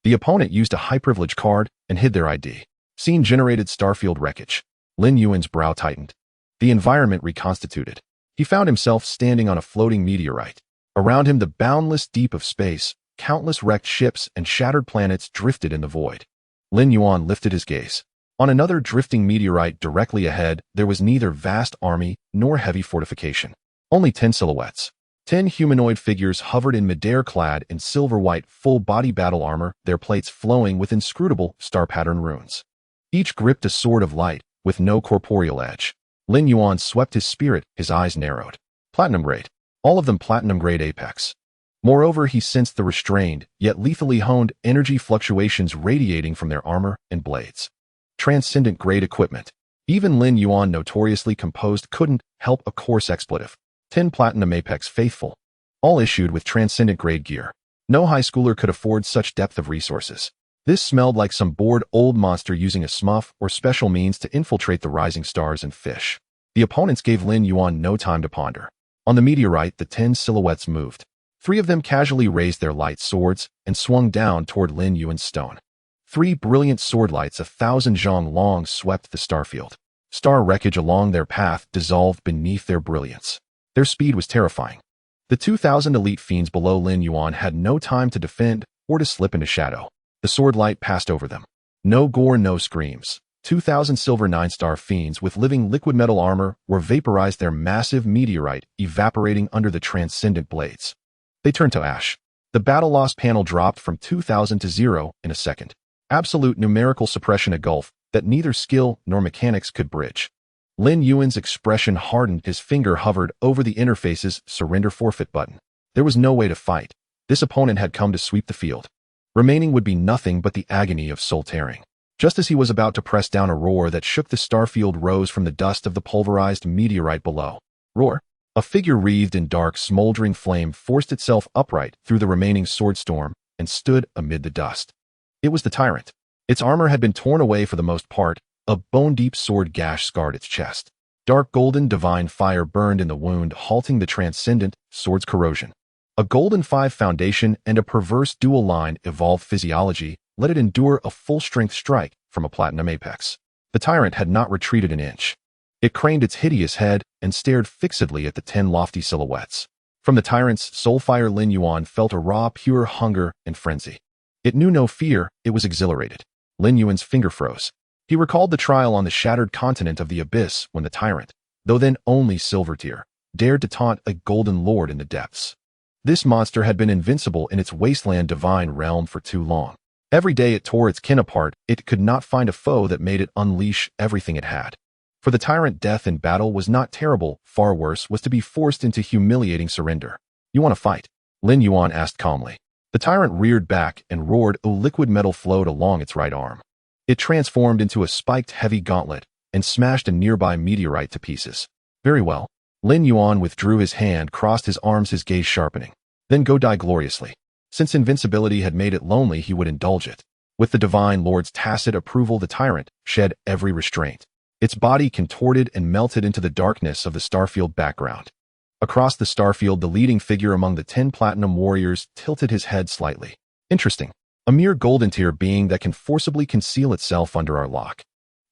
The opponent used a high-privilege card and hid their ID. Scene generated Starfield wreckage. Lin Yuan's brow tightened. The environment reconstituted. He found himself standing on a floating meteorite. Around him, the boundless deep of space, countless wrecked ships and shattered planets drifted in the void. Lin Yuan lifted his gaze. On another drifting meteorite directly ahead, there was neither vast army nor heavy fortification. Only 10 silhouettes. 10 humanoid figures hovered in midair, clad in silver-white full-body battle armor, their plates flowing with inscrutable star-pattern runes. Each gripped a sword of light, with no corporeal edge. Lin Yuan swept his spirit, his eyes narrowed. Platinum grade. All of them platinum grade apex. Moreover, he sensed the restrained, yet lethally honed energy fluctuations radiating from their armor and blades. Transcendent grade equipment. Even Lin Yuan, notoriously composed, couldn't help a coarse expletive. 10 platinum apex faithful. All issued with transcendent grade gear. No high schooler could afford such depth of resources. This smelled like some bored old monster using a smurf or special means to infiltrate the Rising Stars and fish. The opponents gave Lin Yuan no time to ponder. On the meteorite, the 10 silhouettes moved. 3 of them casually raised their light swords and swung down toward Lin Yuan's stone. 3 brilliant sword lights 1,000 zhang long swept the starfield. Star wreckage along their path dissolved beneath their brilliance. Their speed was terrifying. The 2,000 elite fiends below Lin Yuan had no time to defend or to slip into shadow. The sword light passed over them. No gore, no screams. 2,000 silver 9-star fiends with living liquid metal armor were vaporized, their massive meteorite evaporating under the transcendent blades. They turned to ash. The battle loss panel dropped from 2,000 to 0 in a second. Absolute numerical suppression, a gulf that neither skill nor mechanics could bridge. Lin Yuan's expression hardened. His finger hovered over the interface's surrender forfeit button. There was no way to fight. This opponent had come to sweep the field. Remaining would be nothing but the agony of soul tearing. Just as he was about to press down, a roar that shook the starfield rose from the dust of the pulverized meteorite below. Roar. A figure wreathed in dark, smoldering flame forced itself upright through the remaining sword storm and stood amid the dust. It was the tyrant. Its armor had been torn away for the most part. A bone-deep sword gash scarred its chest. Dark golden divine fire burned in the wound, halting the transcendent sword's corrosion. A golden 5 foundation and a perverse dual-line evolved physiology let it endure a full-strength strike from a platinum apex. The tyrant had not retreated an inch. It craned its hideous head and stared fixedly at the 10 lofty silhouettes. From the tyrant's soulfire, Lin Yuan felt a raw, pure hunger and frenzy. It knew no fear, it was exhilarated. Lin Yuan's finger froze. He recalled the trial on the shattered continent of the abyss when the tyrant, though then only silver tier, dared to taunt a golden lord in the depths. This monster had been invincible in its wasteland divine realm for too long. Every day it tore its kin apart, it could not find a foe that made it unleash everything it had. For the tyrant, death in battle was not terrible, far worse was to be forced into humiliating surrender. "You want to fight?" Lin Yuan asked calmly. The tyrant reared back and roared. A liquid metal flowed along its right arm. It transformed into a spiked heavy gauntlet and smashed a nearby meteorite to pieces. "Very well." Lin Yuan withdrew his hand, crossed his arms, his gaze sharpening. "Then go die gloriously." Since invincibility had made it lonely, he would indulge it. With the Divine Lord's tacit approval, the tyrant shed every restraint. Its body contorted and melted into the darkness of the starfield background. Across the starfield, the leading figure among the 10 platinum warriors tilted his head slightly. "Interesting. A mere golden tier being that can forcibly conceal itself under our lock."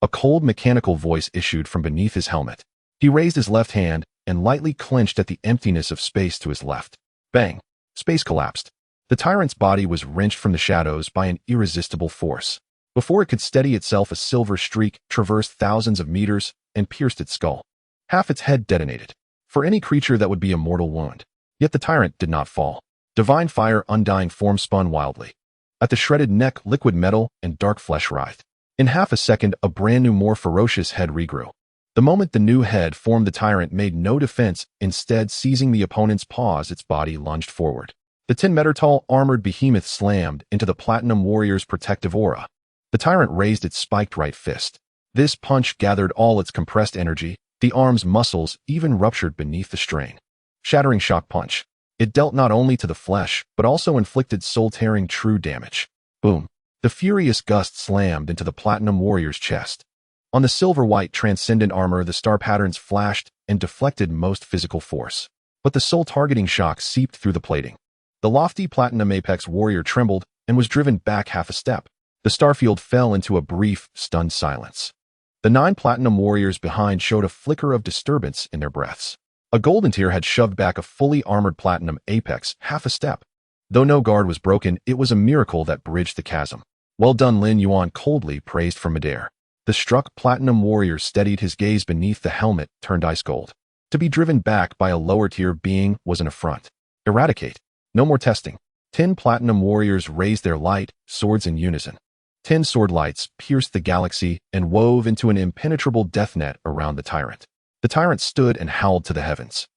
A cold mechanical voice issued from beneath his helmet. He raised his left hand and lightly clenched at the emptiness of space to his left. Bang! Space collapsed. The tyrant's body was wrenched from the shadows by an irresistible force. Before it could steady itself, a silver streak traversed thousands of meters and pierced its skull. Half its head detonated. For any creature, that would be a mortal wound. Yet the tyrant did not fall. Divine fire, undying form spun wildly. At the shredded neck, liquid metal and dark flesh writhed. In half a second, a brand new, more ferocious head regrew. The moment the new head formed, the tyrant made no defense. Instead, seizing the opponent's paws, its body lunged forward. The 10-meter-tall armored behemoth slammed into the platinum warrior's protective aura. The tyrant raised its spiked right fist. This punch gathered all its compressed energy. The arm's muscles even ruptured beneath the strain. Shattering shock punch. It dealt not only to the flesh, but also inflicted soul-tearing true damage. Boom. The furious gust slammed into the platinum warrior's chest. On the silver-white transcendent armor, the star patterns flashed and deflected most physical force. But the soul-targeting shock seeped through the plating. The lofty platinum apex warrior trembled and was driven back half a step. The starfield fell into a brief, stunned silence. The 9 platinum warriors behind showed a flicker of disturbance in their breaths. A golden tier had shoved back a fully armored platinum apex half a step. Though no guard was broken, it was a miracle that bridged the chasm. "Well done," Lin Yuan coldly praised from midair. The struck platinum warrior steadied his gaze beneath the helmet, turned ice cold. To be driven back by a lower tier being was an affront. Eradicate. No more testing. 10 platinum warriors raised their light swords in unison. 10 sword lights pierced the galaxy and wove into an impenetrable death net around the tyrant. The tyrant stood and howled to the heavens.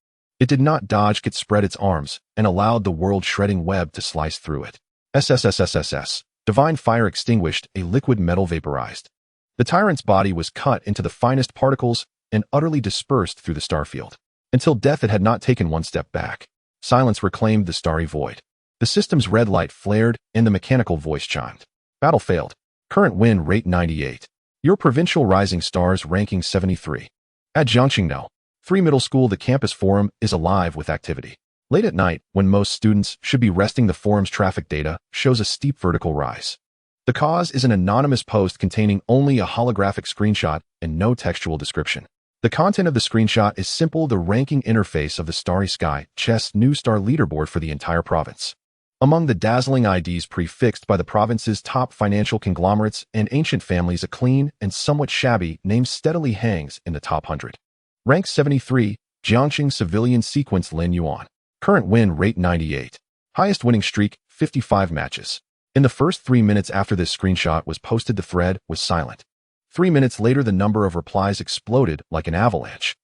It did not dodge, it spread its arms and allowed the world-shredding web to slice through it. SSSSSS. Divine fire extinguished, a liquid metal vaporized. The tyrant's body was cut into the finest particles and utterly dispersed through the starfield. Until death, it had not taken one step back. Silence reclaimed the starry void. The system's red light flared and the mechanical voice chimed. "Battle failed. Current win rate 98. Your provincial rising stars ranking 73. At Jiangqing 3 middle school, the campus forum is alive with activity. Late at night, when most students should be resting, the forum's traffic data shows a steep vertical rise. The cause is an anonymous post containing only a holographic screenshot and no textual description. The content of the screenshot is simple: the ranking interface of the Starry Sky Chess new star leaderboard for the entire province. Among the dazzling IDs prefixed by the province's top financial conglomerates and ancient families, a clean and somewhat shabby name steadily hangs in the top 100. Rank 73, Jiangqing Civilian Sequence Lin Yuan. Current win rate 98. Highest winning streak, 55 matches. In the first 3 minutes after this screenshot was posted, the thread was silent. 3 minutes later, the number of replies exploded like an avalanche.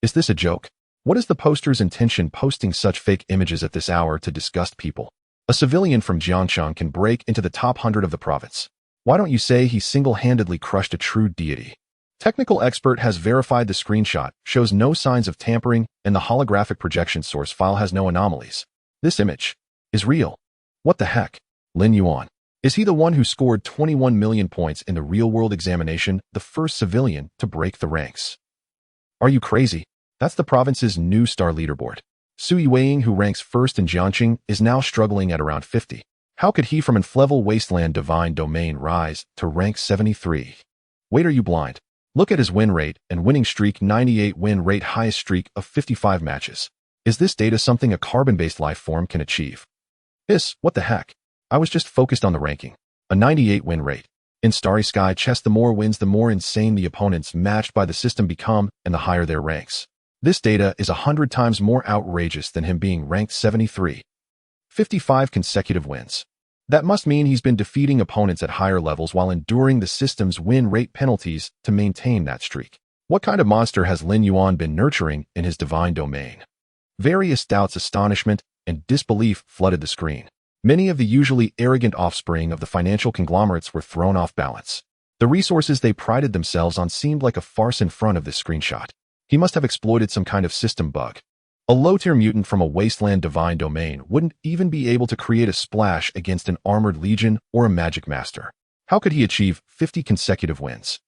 Is this a joke? What is the poster's intention posting such fake images at this hour to disgust people? A civilian from Jiangcheng can break into the top 100 of the province. Why don't you say he single-handedly crushed a true deity? Technical expert has verified the screenshot, shows no signs of tampering, and the holographic projection source file has no anomalies. This image is real. What the heck? Lin Yuan. Is he the one who scored 21 million points in the real-world examination, the first civilian to break the ranks? Are you crazy? That's the province's new star leaderboard. Sui Weiing, who ranks first in Jiangqing, is now struggling at around 50. How could he from Inflevel Wasteland Divine Domain rise to rank 73? Wait, are you blind? Look at his win rate and winning streak, 98 win rate, highest streak of 55 matches. Is this data something a carbon-based life form can achieve? What the heck? I was just focused on the ranking. A 98 win rate. In Starry Sky Chess, the more wins, the more insane the opponents matched by the system become, and the higher their ranks. This data is 100 times more outrageous than him being ranked 73. 55 consecutive wins. That must mean he's been defeating opponents at higher levels while enduring the system's win rate penalties to maintain that streak. What kind of monster has Lin Yuan been nurturing in his divine domain? Various doubts, astonishment, and disbelief flooded the screen. Many of the usually arrogant offspring of the financial conglomerates were thrown off balance. The resources they prided themselves on seemed like a farce in front of this screenshot. He must have exploited some kind of system bug. A low-tier mutant from a wasteland divine domain wouldn't even be able to create a splash against an armored legion or a magic master. How could he achieve 50 consecutive wins?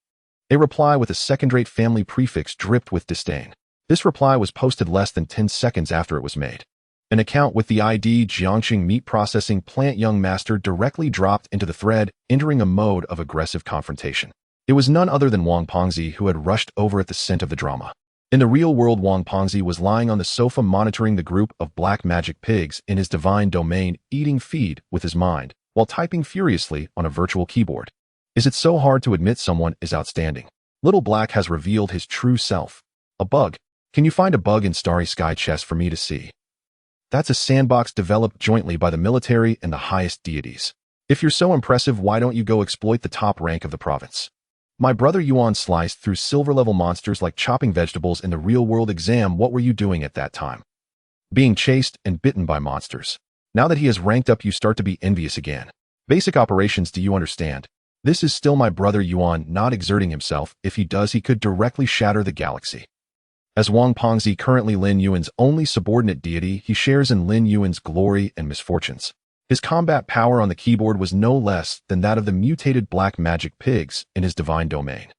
A reply with a second-rate family prefix dripped with disdain. This reply was posted less than 10 seconds after it was made. An account with the ID Jiangxing Meat Processing Plant Young Master directly dropped into the thread, entering a mode of aggressive confrontation. It was none other than Wang Pengzi who had rushed over at the scent of the drama. In the real world, Wang Pengzi was lying on the sofa monitoring the group of black magic pigs in his divine domain, eating feed with his mind, while typing furiously on a virtual keyboard. Is it so hard to admit someone is outstanding? Little Black has revealed his true self. A bug. Can you find a bug in Starry Sky Chess for me to see? That's a sandbox developed jointly by the military and the highest deities. If you're so impressive, why don't you go exploit the top rank of the province? My brother Yuan sliced through silver-level monsters like chopping vegetables in the real-world exam. What were you doing at that time? Being chased and bitten by monsters. Now that he has ranked up, you start to be envious again. Basic operations, do you understand? This is still my brother Yuan not exerting himself. If he does, he could directly shatter the galaxy. As Wang Pengzi, currently Lin Yuan's only subordinate deity, he shares in Lin Yuan's glory and misfortunes. His combat power on the keyboard was no less than that of the mutated black magic pigs in his divine domain.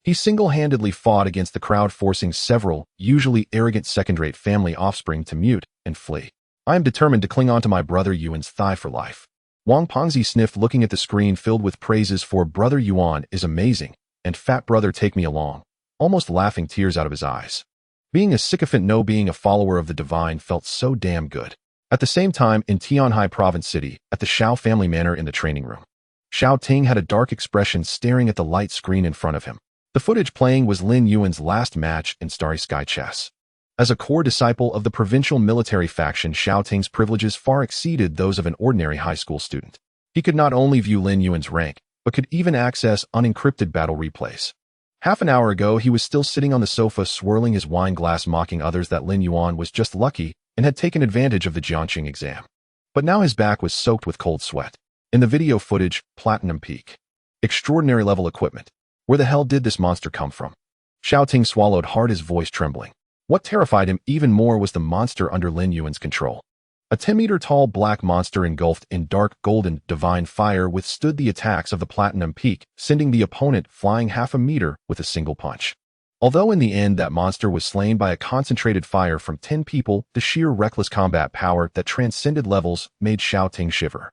He single-handedly fought against the crowd, forcing several, usually arrogant second-rate family offspring to mute and flee. I am determined to cling on to my brother Yuan's thigh for life. Wang Pengzi sniffed, looking at the screen filled with praises for brother Yuan is amazing, and fat brother take me along, almost laughing tears out of his eyes. Being a sycophant, no, being a follower of the divine felt so damn good. At the same time, in Tianhai Province City, at the Shao family manor in the training room, Shao Ting had a dark expression staring at the light screen in front of him. The footage playing was Lin Yuan's last match in Starry Sky Chess. As a core disciple of the provincial military faction, Shao Ting's privileges far exceeded those of an ordinary high school student. He could not only view Lin Yuan's rank, but could even access unencrypted battle replays. Half an hour ago, he was still sitting on the sofa swirling his wine glass, mocking others that Lin Yuan was just lucky and had taken advantage of the Jiangxing exam. But now his back was soaked with cold sweat. In the video footage, Platinum Peak. Extraordinary level equipment. Where the hell did this monster come from? Shao Ting swallowed hard, his voice trembling. What terrified him even more was the monster under Lin Yuan's control. A 10-meter-tall black monster engulfed in dark golden divine fire withstood the attacks of the Platinum Peak, sending the opponent flying half a meter with a single punch. Although in the end that monster was slain by a concentrated fire from 10 people, the sheer reckless combat power that transcended levels made Shao Ting shiver.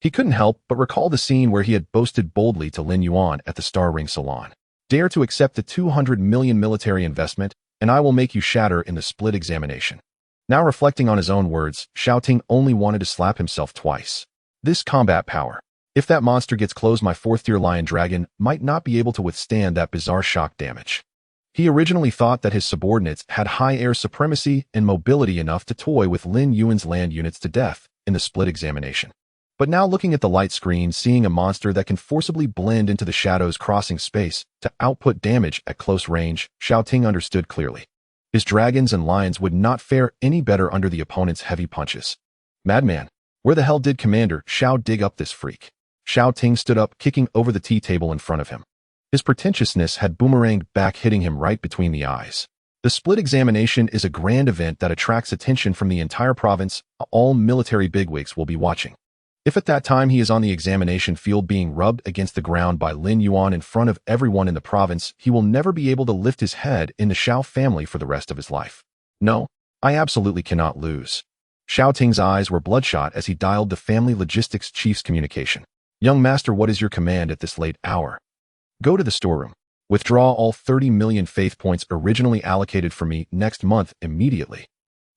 He couldn't help but recall the scene where he had boasted boldly to Lin Yuan at the Star Ring Salon. Dare to accept the 200 million military investment, and I will make you shatter in the split examination. Now reflecting on his own words, Shao Ting only wanted to slap himself twice. This combat power. If that monster gets close, my 4th-tier lion dragon might not be able to withstand that bizarre shock damage. He originally thought that his subordinates had high air supremacy and mobility enough to toy with Lin Yuan's land units to death in the split examination. But now, looking at the light screen, seeing a monster that can forcibly blend into the shadows, crossing space to output damage at close range, Shao Ting understood clearly. His dragons and lions would not fare any better under the opponent's heavy punches. Madman, where the hell did Commander Shao dig up this freak? Shao Ting stood up, kicking over the tea table in front of him. His pretentiousness had boomeranged back, hitting him right between the eyes. The split examination is a grand event that attracts attention from the entire province. All military bigwigs will be watching. If at that time he is on the examination field being rubbed against the ground by Lin Yuan in front of everyone in the province, he will never be able to lift his head in the Shao family for the rest of his life. No, I absolutely cannot lose. Shao Ting's eyes were bloodshot as he dialed the family logistics chief's communication. Young master, what is your command at this late hour? Go to the storeroom. Withdraw all 30 million faith points originally allocated for me next month immediately.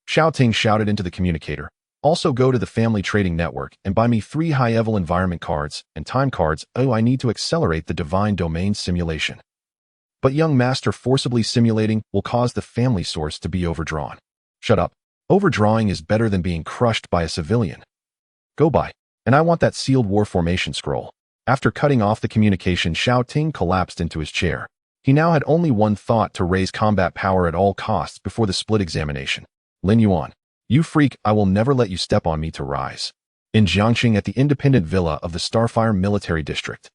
Shao Ting shouted into the communicator. Also go to the family trading network and buy me 3 high-level environment cards and time cards. Oh, I need to accelerate the divine domain simulation. but young master forcibly simulating will cause the family source to be overdrawn. Shut up. Overdrawing is better than being crushed by a civilian. Go by. And I want that sealed war formation scroll. After cutting off the communication, Xiao Ting collapsed into his chair. He now had only one thought: to raise combat power at all costs before the split examination. Lin Yuan. You freak, I will never let you step on me to rise. In Jiangxing, at the independent villa of the Starfire military district,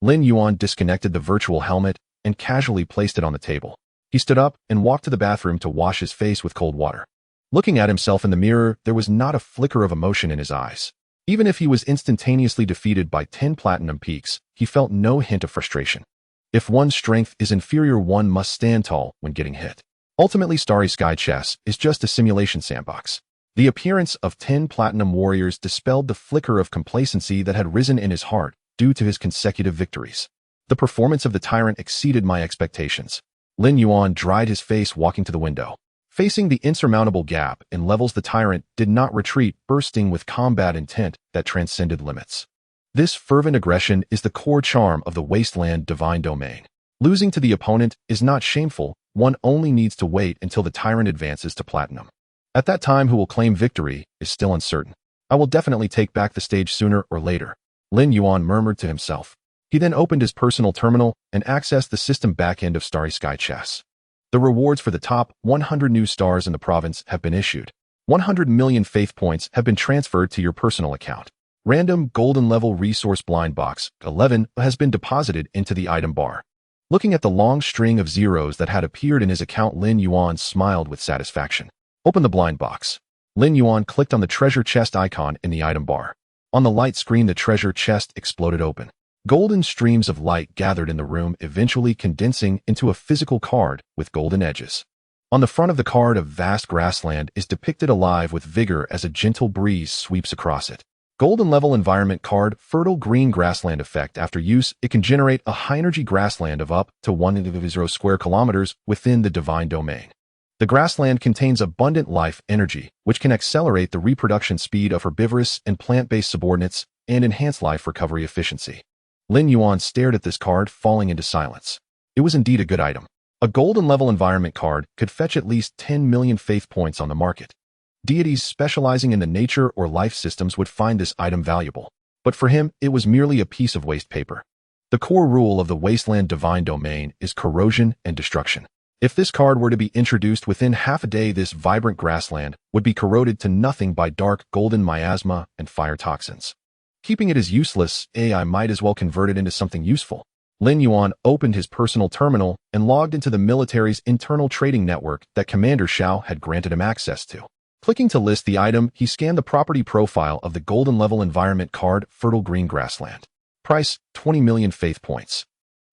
Lin Yuan disconnected the virtual helmet and casually placed it on the table. He stood up and walked to the bathroom to wash his face with cold water. Looking at himself in the mirror, there was not a flicker of emotion in his eyes. Even if he was instantaneously defeated by 10 platinum peaks, he felt no hint of frustration. If one's strength is inferior, one must stand tall when getting hit. Ultimately, Starry Sky Chess is just a simulation sandbox. The appearance of 10 platinum warriors dispelled the flicker of complacency that had risen in his heart due to his consecutive victories. The performance of the tyrant exceeded my expectations. Lin Yuan dried his face walking to the window. Facing the insurmountable gap in levels, the tyrant did not retreat, bursting with combat intent that transcended limits. This fervent aggression is the core charm of the Wasteland Divine Domain. Losing to the opponent is not shameful, one only needs to wait until the tyrant advances to platinum. At that time, who will claim victory is still uncertain. I will definitely take back the stage sooner or later, Lin Yuan murmured to himself. He then opened his personal terminal and accessed the system backend of Starry Sky Chess. The rewards for the top 100 new stars in the province have been issued. 100 million faith points have been transferred to your personal account. Random golden level resource blind box 11 has been deposited into the item bar. Looking at the long string of zeros that had appeared in his account, Lin Yuan smiled with satisfaction. Open the blind box. Lin Yuan clicked on the treasure chest icon in the item bar. On the light screen, the treasure chest exploded open. Golden streams of light gathered in the room, eventually condensing into a physical card with golden edges. On the front of the card, a vast grassland is depicted alive with vigor as a gentle breeze sweeps across it. Golden level environment card, fertile green grassland effect. After use, it can generate a high-energy grassland of up to 1.0 square kilometers within the divine domain. The grassland contains abundant life energy, which can accelerate the reproduction speed of herbivorous and plant-based subordinates and enhance life recovery efficiency. Lin Yuan stared at this card, falling into silence. It was indeed a good item. A golden level environment card could fetch at least 10 million faith points on the market. Deities specializing in the nature or life systems would find this item valuable. But for him, it was merely a piece of waste paper. The core rule of the Wasteland Divine Domain is corrosion and destruction. If this card were to be introduced within half a day, this vibrant grassland would be corroded to nothing by dark golden miasma and fire toxins. Keeping it as useless, I might as well convert it into something useful. Lin Yuan opened his personal terminal and logged into the military's internal trading network that Commander Xiao had granted him access to. Clicking to list the item, he scanned the property profile of the golden level environment card, fertile green grassland. Price, 20 million faith points.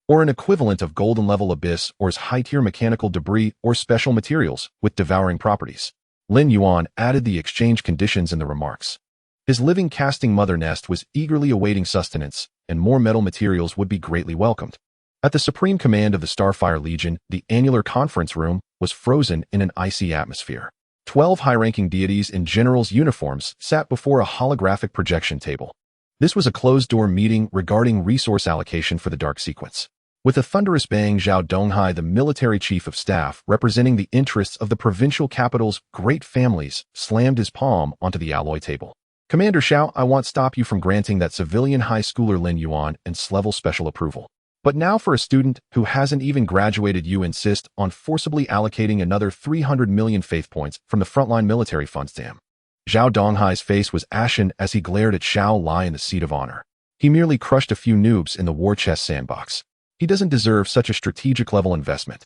Or an equivalent of golden level abyss or as high-tier mechanical debris or special materials with devouring properties. Lin Yuan added the exchange conditions in the remarks. His living casting mother nest was eagerly awaiting sustenance, and more metal materials would be greatly welcomed. At the Supreme Command of the Starfire Legion, the annular conference room was frozen in an icy atmosphere. 12 high-ranking deities in generals' uniforms sat before a holographic projection table. This was a closed-door meeting regarding resource allocation for the Dark Sequence. With a thunderous bang, Zhao Donghai, the military chief of staff representing the interests of the provincial capital's great families, slammed his palm onto the alloy table. Commander Xiao, I won't stop you from granting that civilian high schooler Lin Yuan S-level special approval. But now for a student who hasn't even graduated, you insist on forcibly allocating another 300 million faith points from the frontline military funds to him. Zhao Donghai's face was ashen as he glared at Xiao Lai in the seat of honor. He merely crushed a few noobs in the war chess sandbox. He doesn't deserve such a strategic level investment.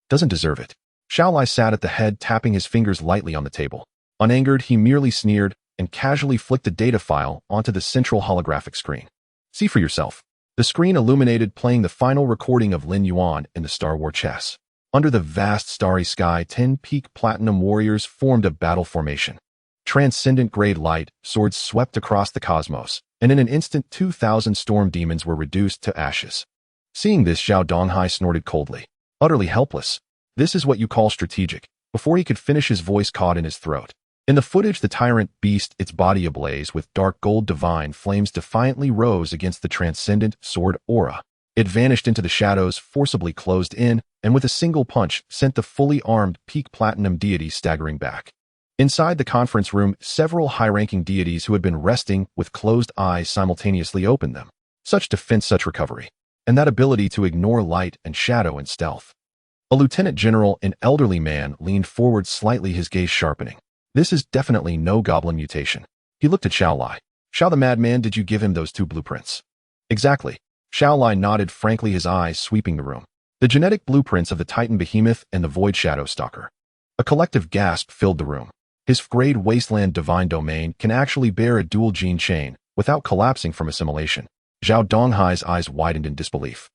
Doesn't deserve it. Xiao Lai sat at the head, tapping his fingers lightly on the table. Unangered, he merely sneered and casually flicked a data file onto the central holographic screen. See for yourself. The screen illuminated, playing the final recording of Lin Yuan in the Star War chess. Under the vast starry sky, 10 peak platinum warriors formed a battle formation. Transcendent grade light, swords swept across the cosmos, and in an instant 2,000 storm demons were reduced to ashes. Seeing this, Zhao Donghai snorted coldly. Utterly helpless. This is what you call strategic. Before he could finish, his voice caught in his throat. In the footage, the tyrant beast, its body ablaze with dark gold divine flames, defiantly rose against the transcendent sword aura. It vanished into the shadows, forcibly closed in, and with a single punch sent the fully armed peak platinum deity staggering back. Inside the conference room, several high-ranking deities who had been resting with closed eyes simultaneously opened them. Such defense, such recovery. And that ability to ignore light and shadow and stealth. A lieutenant general, an elderly man, leaned forward slightly, his gaze sharpening. This is definitely no goblin mutation. He looked at Xiao Lai. Xiao the madman, did you give him those 2 blueprints? Exactly. Xiao Lai nodded frankly, his eyes sweeping the room. The genetic blueprints of the Titan Behemoth and the Void Shadow Stalker. A collective gasp filled the room. His grade Wasteland Divine Domain can actually bear a dual gene chain without collapsing from assimilation. Zhao Donghai's eyes widened in disbelief.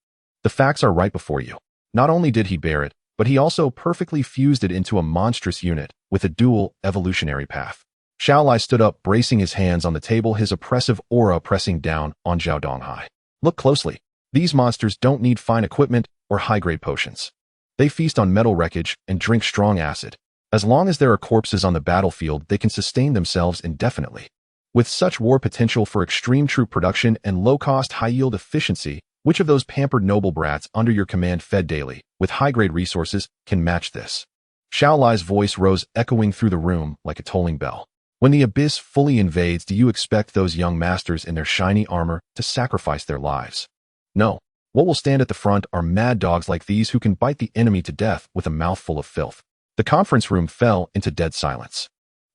The facts are right before you. Not only did he bear it, but he also perfectly fused it into a monstrous unit with a dual evolutionary path. Xiao Lai stood up, bracing his hands on the table, his oppressive aura pressing down on Zhao Donghai. Look closely. These monsters don't need fine equipment or high-grade potions. They feast on metal wreckage and drink strong acid. As long as there are corpses on the battlefield, they can sustain themselves indefinitely. With such war potential for extreme troop production and low-cost, high-yield efficiency, which of those pampered noble brats under your command fed daily, with high-grade resources, can match this? Xiao Lai's voice rose, echoing through the room like a tolling bell. When the abyss fully invades, do you expect those young masters in their shiny armor to sacrifice their lives? No. What will stand at the front are mad dogs like these who can bite the enemy to death with a mouthful of filth. The conference room fell into dead silence.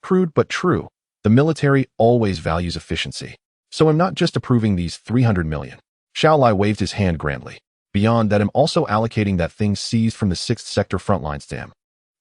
Crude but true. The military always values efficiency. So I'm not just approving these 300 million. Xiao Lai waved his hand grandly. Beyond that, I'm also allocating that thing seized from the 6th sector frontlines to him.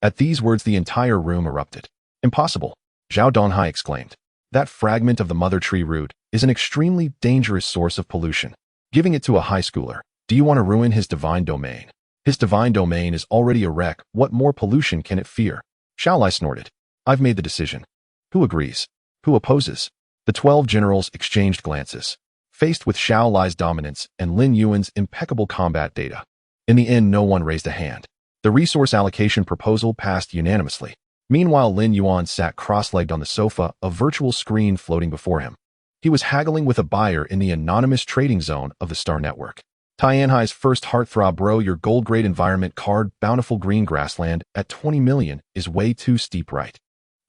At these words, the entire room erupted. Impossible, Zhao Donghai exclaimed. That fragment of the mother tree root is an extremely dangerous source of pollution. Giving it to a high schooler, do you want to ruin his divine domain? His divine domain is already a wreck. What more pollution can it fear? Xiao Lai snorted. I've made the decision. Who agrees? Who opposes? The 12 generals exchanged glances. Faced with Xiao Lai's dominance and Lin Yuan's impeccable combat data. In the end, no one raised a hand. The resource allocation proposal passed unanimously. Meanwhile, Lin Yuan sat cross-legged on the sofa, a virtual screen floating before him. He was haggling with a buyer in the anonymous trading zone of the Star Network. Tianhai's first heartthrob, bro, your gold-grade environment card, bountiful green grassland, at 20 million is way too steep, right?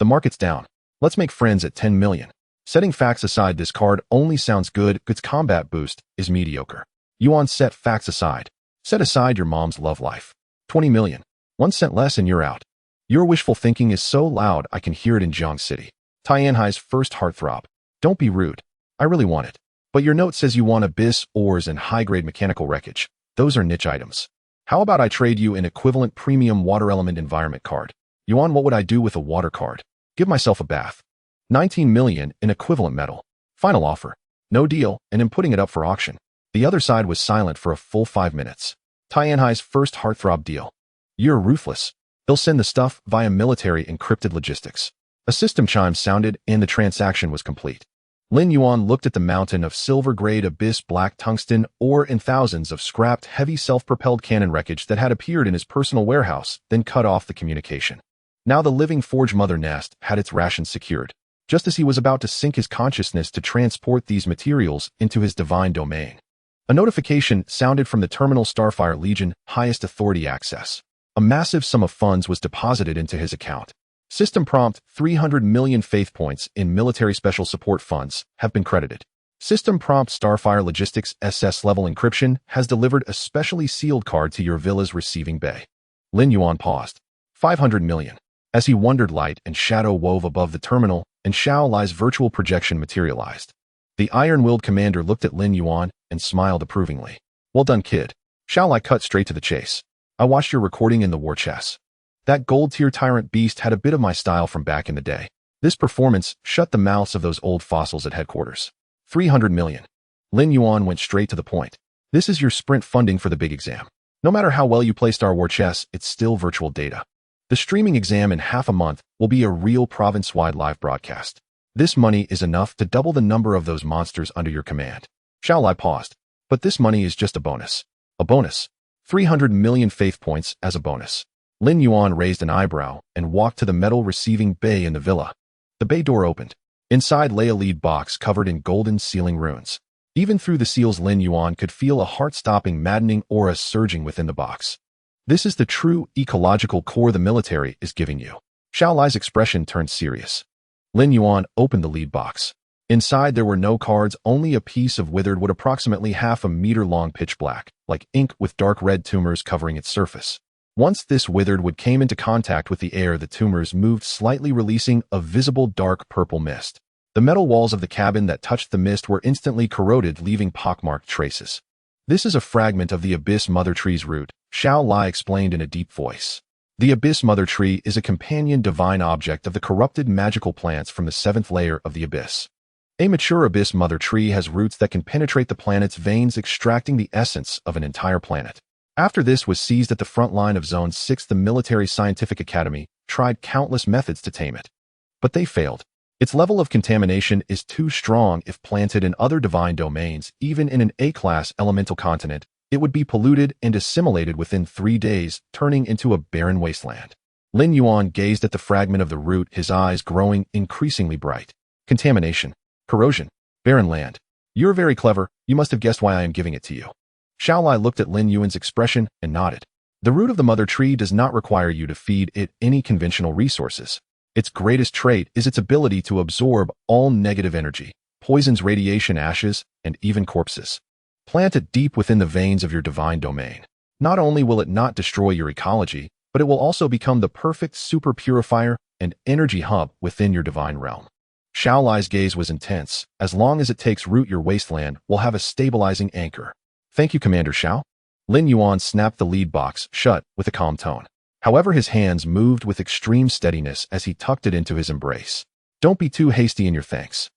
The market's down. Let's make friends at 10 million. Setting facts aside, this card only sounds good. Its combat boost is mediocre. Yuan, set facts aside. Set aside your mom's love life. 20 million. 1 cent less and you're out. Your wishful thinking is so loud I can hear it in Jiang City. Tianhai's first heartthrob. Don't be rude. I really want it. But your note says you want abyss, ores, and high-grade mechanical wreckage. Those are niche items. How about I trade you an equivalent premium water element environment card? Yuan, what would I do with a water card? Give myself a bath. 19 million in equivalent metal. Final offer. No deal, and I'm putting it up for auction. The other side was silent for a full 5 minutes. Tianhai's first heartthrob deal. You're ruthless. They'll send the stuff via military encrypted logistics. A system chime sounded and the transaction was complete. Lin Yuan looked at the mountain of silver-grade abyss black tungsten ore and thousands of scrapped heavy self-propelled cannon wreckage that had appeared in his personal warehouse, then cut off the communication. Now the living Forge Mother Nest had its rations secured. Just as he was about to sink his consciousness to transport these materials into his divine domain. A notification sounded from the Terminal Starfire Legion, highest authority access. A massive sum of funds was deposited into his account. System prompt, 300 million faith points in military special support funds have been credited. System prompt, Starfire Logistics SS level encryption has delivered a specially sealed card to your villa's receiving bay. Lin Yuan paused. 500 million. As he wondered, light and shadow wove above the terminal, and Xiao Lai's virtual projection materialized. The iron-willed commander looked at Lin Yuan and smiled approvingly. Well done, kid. Xiao Lai cut straight to the chase. I watched your recording in the war chess. That gold-tier tyrant beast had a bit of my style from back in the day. This performance shut the mouths of those old fossils at headquarters. 300 million. Lin Yuan went straight to the point. This is your sprint funding for the big exam. No matter how well you play Star War chess, it's still virtual data. The streaming exam in half a month will be a real province-wide live broadcast. This money is enough to double the number of those monsters under your command. Xiao Lai paused. But this money is just a bonus. A bonus. 300 million faith points as a bonus. Lin Yuan raised an eyebrow and walked to the metal receiving bay in the villa. The bay door opened. Inside lay a lead box covered in golden sealing runes. Even through the seals, Lin Yuan could feel a heart-stopping, maddening aura surging within the box. This is the true ecological core the military is giving you. Xiao Lai's expression turned serious. Lin Yuan opened the lead box. Inside there were no cards, only a piece of withered wood approximately half a meter long, pitch black, like ink, with dark red tumors covering its surface. Once this withered wood came into contact with the air, the tumors moved slightly, releasing a visible dark purple mist. The metal walls of the cabin that touched the mist were instantly corroded, leaving pockmarked traces. This is a fragment of the Abyss Mother Tree's root, Xiao Lai explained in a deep voice. The Abyss Mother Tree is a companion divine object of the corrupted magical plants from the 7th layer of the Abyss. A mature Abyss Mother Tree has roots that can penetrate the planet's veins, extracting the essence of an entire planet. After this was seized at the front line of Zone 6, the Military Scientific Academy tried countless methods to tame it. But they failed. Its level of contamination is too strong. If planted in other divine domains, even in an A-class elemental continent, it would be polluted and assimilated within 3 days, turning into a barren wasteland. Lin Yuan gazed at the fragment of the root, his eyes growing increasingly bright. Contamination. Corrosion. Barren land. You're very clever. You must have guessed why I am giving it to you. Xiao Lai looked at Lin Yuan's expression and nodded. The root of the mother tree does not require you to feed it any conventional resources. Its greatest trait is its ability to absorb all negative energy, poisons, radiation, ashes, and even corpses. Plant it deep within the veins of your divine domain. Not only will it not destroy your ecology, but it will also become the perfect super purifier and energy hub within your divine realm. Xiao Lai's gaze was intense. As long as it takes root, your wasteland will have a stabilizing anchor. Thank you, Commander Xiao. Lin Yuan snapped the lead box shut with a calm tone. However, his hands moved with extreme steadiness as he tucked it into his embrace. Don't be too hasty in your thanks.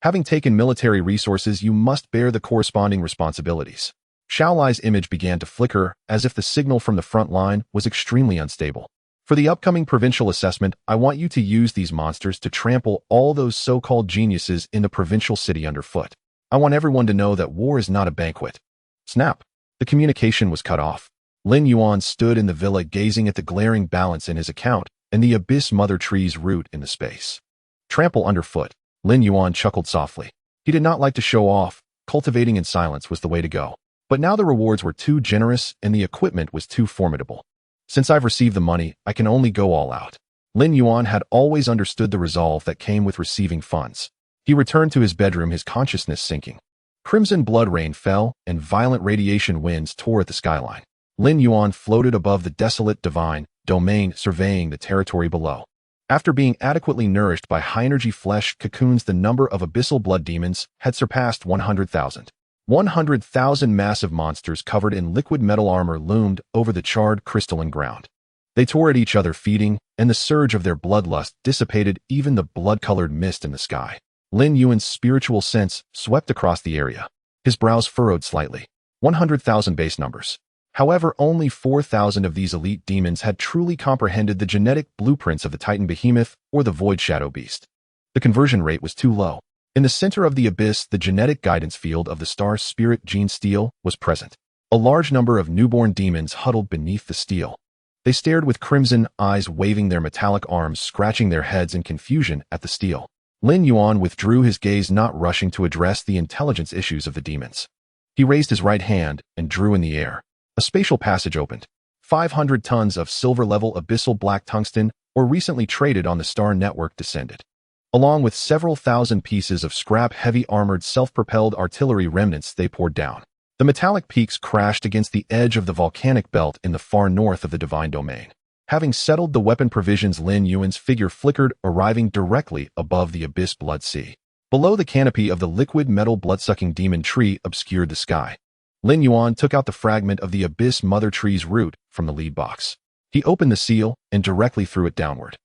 Having taken military resources, you must bear the corresponding responsibilities. Xiao Lai's image began to flicker, as if the signal from the front line was extremely unstable. For the upcoming provincial assessment, I want you to use these monsters to trample all those so-called geniuses in the provincial city underfoot. I want everyone to know that war is not a banquet. Snap. The communication was cut off. Lin Yuan stood in the villa, gazing at the glaring balance in his account and the Abyss Mother Tree's root in the space. Trample underfoot. Lin Yuan chuckled softly. He did not like to show off. Cultivating in silence was the way to go. But now the rewards were too generous and the equipment was too formidable. Since I've received the money, I can only go all out. Lin Yuan had always understood the resolve that came with receiving funds. He returned to his bedroom, his consciousness sinking. Crimson blood rain fell, and violent radiation winds tore at the skyline. Lin Yuan floated above the desolate divine domain, surveying the territory below. After being adequately nourished by high-energy flesh cocoons, the number of abyssal blood demons had surpassed 100,000. 100,000 massive monsters covered in liquid metal armor loomed over the charred crystalline ground. They tore at each other, feeding, and the surge of their bloodlust dissipated even the blood-colored mist in the sky. Lin Yuan's spiritual sense swept across the area. His brows furrowed slightly. 100,000 base numbers. However, only 4,000 of these elite demons had truly comprehended the genetic blueprints of the Titan Behemoth or the Void Shadow Beast. The conversion rate was too low. In the center of the abyss, the genetic guidance field of the star spirit gene steel was present. A large number of newborn demons huddled beneath the steel. They stared with crimson eyes, waving their metallic arms, scratching their heads in confusion at the steel. Lin Yuan withdrew his gaze, not rushing to address the intelligence issues of the demons. He raised his right hand and drew in the air. A spatial passage opened. 500 tons of silver-level abyssal black tungsten, or recently traded on the star network, descended. Along with several thousand pieces of scrap heavy armored self-propelled artillery remnants, they poured down. The metallic peaks crashed against the edge of the volcanic belt in the far north of the divine domain. Having settled the weapon provisions, Lin Yuan's figure flickered, arriving directly above the abyss blood sea. Below, the canopy of the liquid metal blood-sucking demon tree obscured the sky. Lin Yuan took out the fragment of the Abyss Mother Tree's root from the lead box. He opened the seal and directly threw it downward.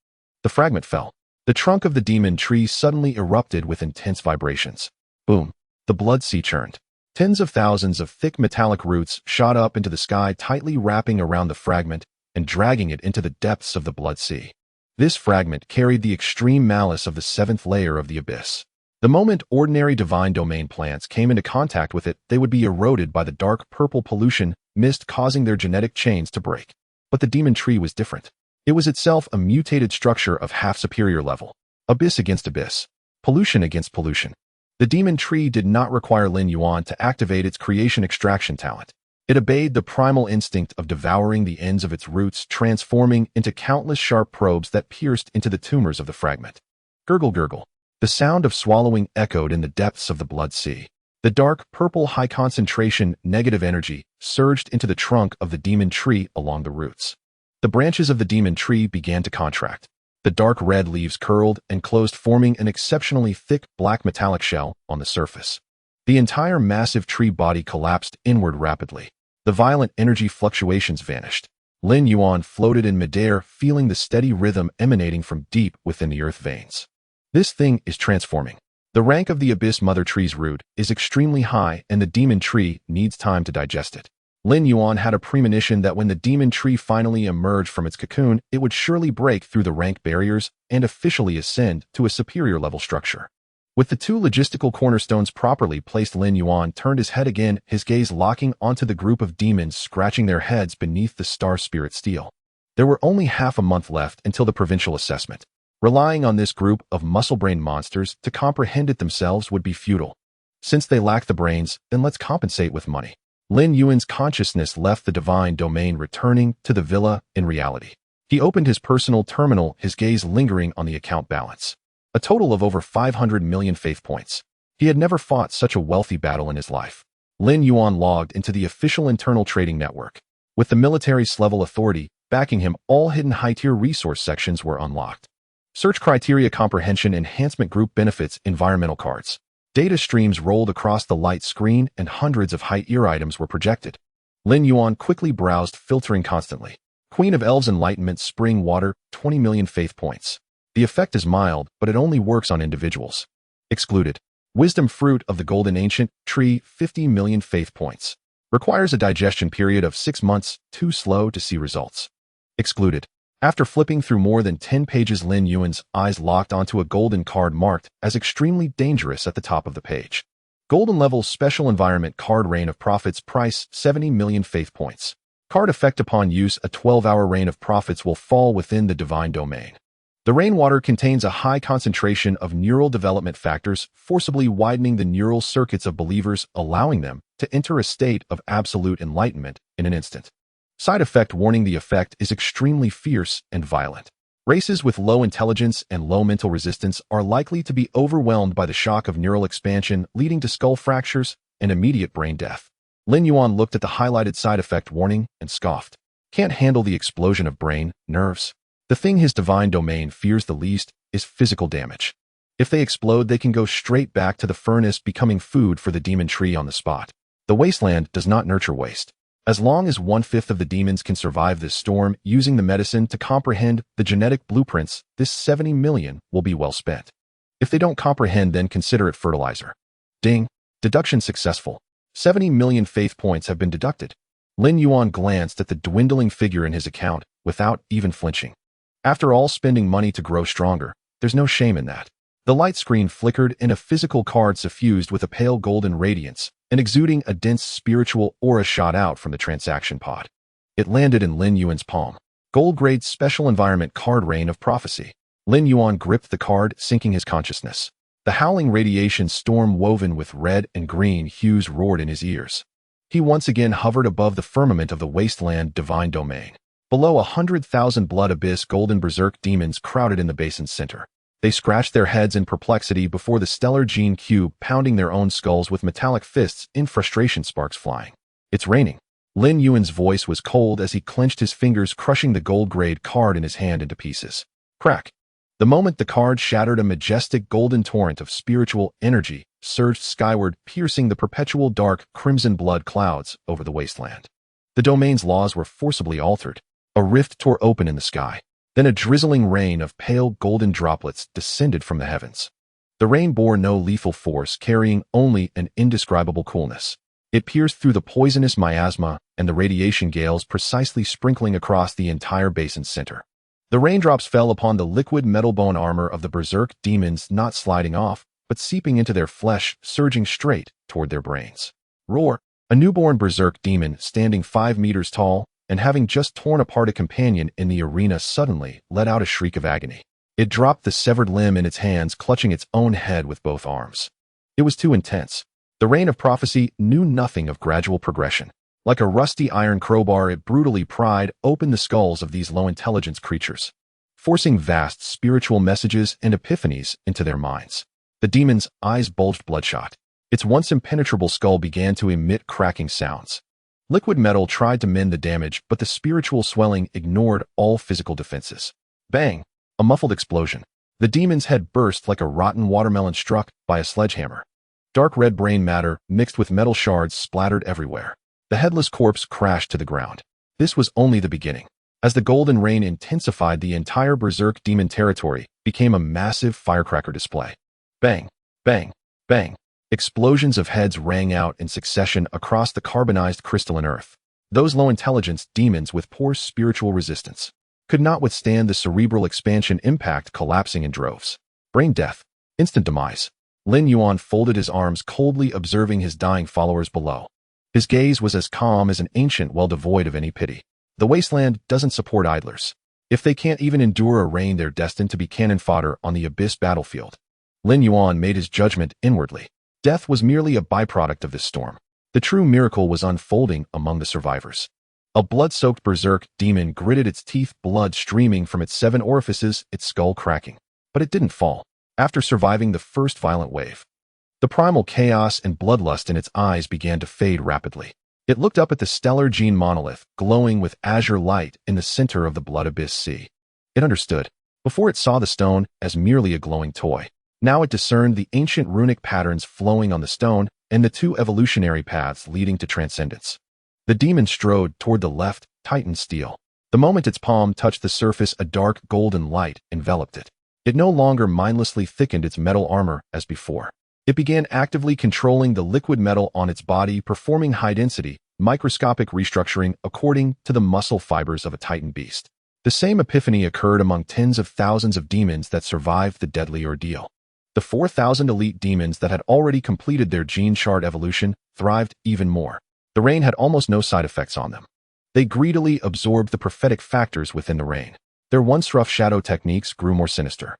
The fragment fell. The trunk of the demon tree suddenly erupted with intense vibrations. Boom! The blood sea churned. Tens of thousands of thick metallic roots shot up into the sky, tightly wrapping around the fragment and dragging it into the depths of the blood sea. This fragment carried the extreme malice of the 7th layer of the abyss. The moment ordinary divine domain plants came into contact with it, they would be eroded by the dark purple pollution mist, causing their genetic chains to break. But the demon tree was different. It was itself a mutated structure of half-superior level. Abyss against abyss. Pollution against pollution. The demon tree did not require Lin Yuan to activate its creation extraction talent. It obeyed the primal instinct of devouring the ends of its roots, transforming into countless sharp probes that pierced into the tumors of the fragment. Gurgle gurgle. The sound of swallowing echoed in the depths of the blood sea. The dark, purple, high-concentration, negative energy surged into the trunk of the demon tree along the roots. The branches of the demon tree began to contract. The dark red leaves curled and closed, forming an exceptionally thick, black metallic shell on the surface. The entire massive tree body collapsed inward rapidly. The violent energy fluctuations vanished. Lin Yuan floated in midair, feeling the steady rhythm emanating from deep within the earth veins. This thing is transforming. The rank of the Abyss Mother Tree's root is extremely high, and the demon tree needs time to digest it. Lin Yuan had a premonition that when the demon tree finally emerged from its cocoon, it would surely break through the rank barriers and officially ascend to a superior level structure. With the two logistical cornerstones properly placed, Lin Yuan turned his head again, his gaze locking onto the group of demons scratching their heads beneath the star spirit steel. There were only half a month left until the provincial assessment. Relying on this group of muscle-brain monsters to comprehend it themselves would be futile. Since they lack the brains, then let's compensate with money. Lin Yuan's consciousness left the divine domain, returning to the villa in reality. He opened his personal terminal, his gaze lingering on the account balance. A total of over 500 million faith points. He had never fought such a wealthy battle in his life. Lin Yuan logged into the official internal trading network. With the military's level authority backing him, all hidden high-tier resource sections were unlocked. Search criteria: comprehension, enhancement, group benefits, environmental cards. Data streams rolled across the light screen and hundreds of high-tier items were projected. Lin Yuan quickly browsed, filtering constantly. Queen of Elves Enlightenment Spring Water, 20 million faith points. The effect is mild, but it only works on individuals. Excluded. Wisdom Fruit of the Golden Ancient Tree, 50 million faith points. Requires a digestion period of 6 months, too slow to see results. Excluded. After flipping through more than 10 pages, Lin Yuan's eyes locked onto a golden card marked as extremely dangerous at the top of the page. Golden level special environment card, Rain of Profits, price 70 million faith points. Card effect: upon use, a 12-hour rain of profits will fall within the divine domain. The rainwater contains a high concentration of neural development factors, forcibly widening the neural circuits of believers, allowing them to enter a state of absolute enlightenment in an instant. Side effect warning: the effect is extremely fierce and violent. Races with low intelligence and low mental resistance are likely to be overwhelmed by the shock of neural expansion, leading to skull fractures and immediate brain death. Lin Yuan looked at the highlighted side effect warning and scoffed. Can't handle the explosion of brain, nerves. The thing his divine domain fears the least is physical damage. If they explode, they can go straight back to the furnace, becoming food for the demon tree on the spot. The wasteland does not nurture waste. As long as 1/5 of the demons can survive this storm, using the medicine to comprehend the genetic blueprints, this 70 million will be well spent. If they don't comprehend, then consider it fertilizer. Ding. Deduction successful. 70 million faith points have been deducted. Lin Yuan glanced at the dwindling figure in his account without even flinching. After all, spending money to grow stronger, there's no shame in that. The light screen flickered and a physical card suffused with a pale golden radiance, and exuding a dense spiritual aura shot out from the transaction pod. It landed in Lin Yuan's palm. Gold-grade special environment card, Rain of Prophecy. Lin Yuan gripped the card, sinking his consciousness. The howling radiation storm woven with red and green hues roared in his ears. He once again hovered above the firmament of the wasteland divine domain. Below, 100,000 blood abyss golden berserk demons crowded in the basin's center. They scratched their heads in perplexity before the stellar gene cube, pounding their own skulls with metallic fists, in frustration, sparks flying. It's raining. Lin Yuan's voice was cold as he clenched his fingers, crushing the gold-grade card in his hand into pieces. Crack. The moment the card shattered, a majestic golden torrent of spiritual energy surged skyward, piercing the perpetual dark crimson blood clouds over the wasteland. The domain's laws were forcibly altered. A rift tore open in the sky. Then a drizzling rain of pale golden droplets descended from the heavens. The rain bore no lethal force, carrying only an indescribable coolness. It pierced through the poisonous miasma and the radiation gales, precisely sprinkling across the entire basin's center. The raindrops fell upon the liquid metal bone armor of the berserk demons, not sliding off, but seeping into their flesh, surging straight toward their brains. Roar! A newborn berserk demon, standing 5 meters tall, and having just torn apart a companion in the arena, suddenly let out a shriek of agony. It dropped the severed limb in its hands, clutching its own head with both arms. It was too intense. The Rain of Prophecy knew nothing of gradual progression. Like a rusty iron crowbar, it brutally pried open the skulls of these low-intelligence creatures, forcing vast spiritual messages and epiphanies into their minds. The demon's eyes bulged bloodshot. Its once impenetrable skull began to emit cracking sounds. Liquid metal tried to mend the damage, but the spiritual swelling ignored all physical defenses. Bang! A muffled explosion. The demon's head burst like a rotten watermelon struck by a sledgehammer. Dark red brain matter mixed with metal shards splattered everywhere. The headless corpse crashed to the ground. This was only the beginning. As the golden rain intensified, the entire berserk demon territory became a massive firecracker display. Bang! Bang! Bang! Explosions of heads rang out in succession across the carbonized crystalline earth. Those low-intelligence demons with poor spiritual resistance could not withstand the cerebral expansion impact, collapsing in droves. Brain death. Instant demise. Lin Yuan folded his arms, coldly observing his dying followers below. His gaze was as calm as an ancient well devoid of any pity. The wasteland doesn't support idlers. If they can't even endure a rain, they're destined to be cannon fodder on the abyss battlefield. Lin Yuan made his judgment inwardly. Death was merely a byproduct of this storm. The true miracle was unfolding among the survivors. A blood-soaked berserk demon gritted its teeth, blood streaming from its 7 orifices, its skull cracking. But it didn't fall. After surviving the first violent wave, the primal chaos and bloodlust in its eyes began to fade rapidly. It looked up at the stellar gene monolith, glowing with azure light in the center of the blood abyss sea. It understood. Before it saw the stone as merely a glowing toy. Now it discerned the ancient runic patterns flowing on the stone and the 2 evolutionary paths leading to transcendence. The demon strode toward the left, titan steel. The moment its palm touched the surface, a dark golden light enveloped it. It no longer mindlessly thickened its metal armor as before. It began actively controlling the liquid metal on its body, performing high-density, microscopic restructuring according to the muscle fibers of a titan beast. The same epiphany occurred among tens of thousands of demons that survived the deadly ordeal. The 4,000 elite demons that had already completed their gene shard evolution thrived even more. The rain had almost no side effects on them. They greedily absorbed the prophetic factors within the rain. Their once rough shadow techniques grew more sinister.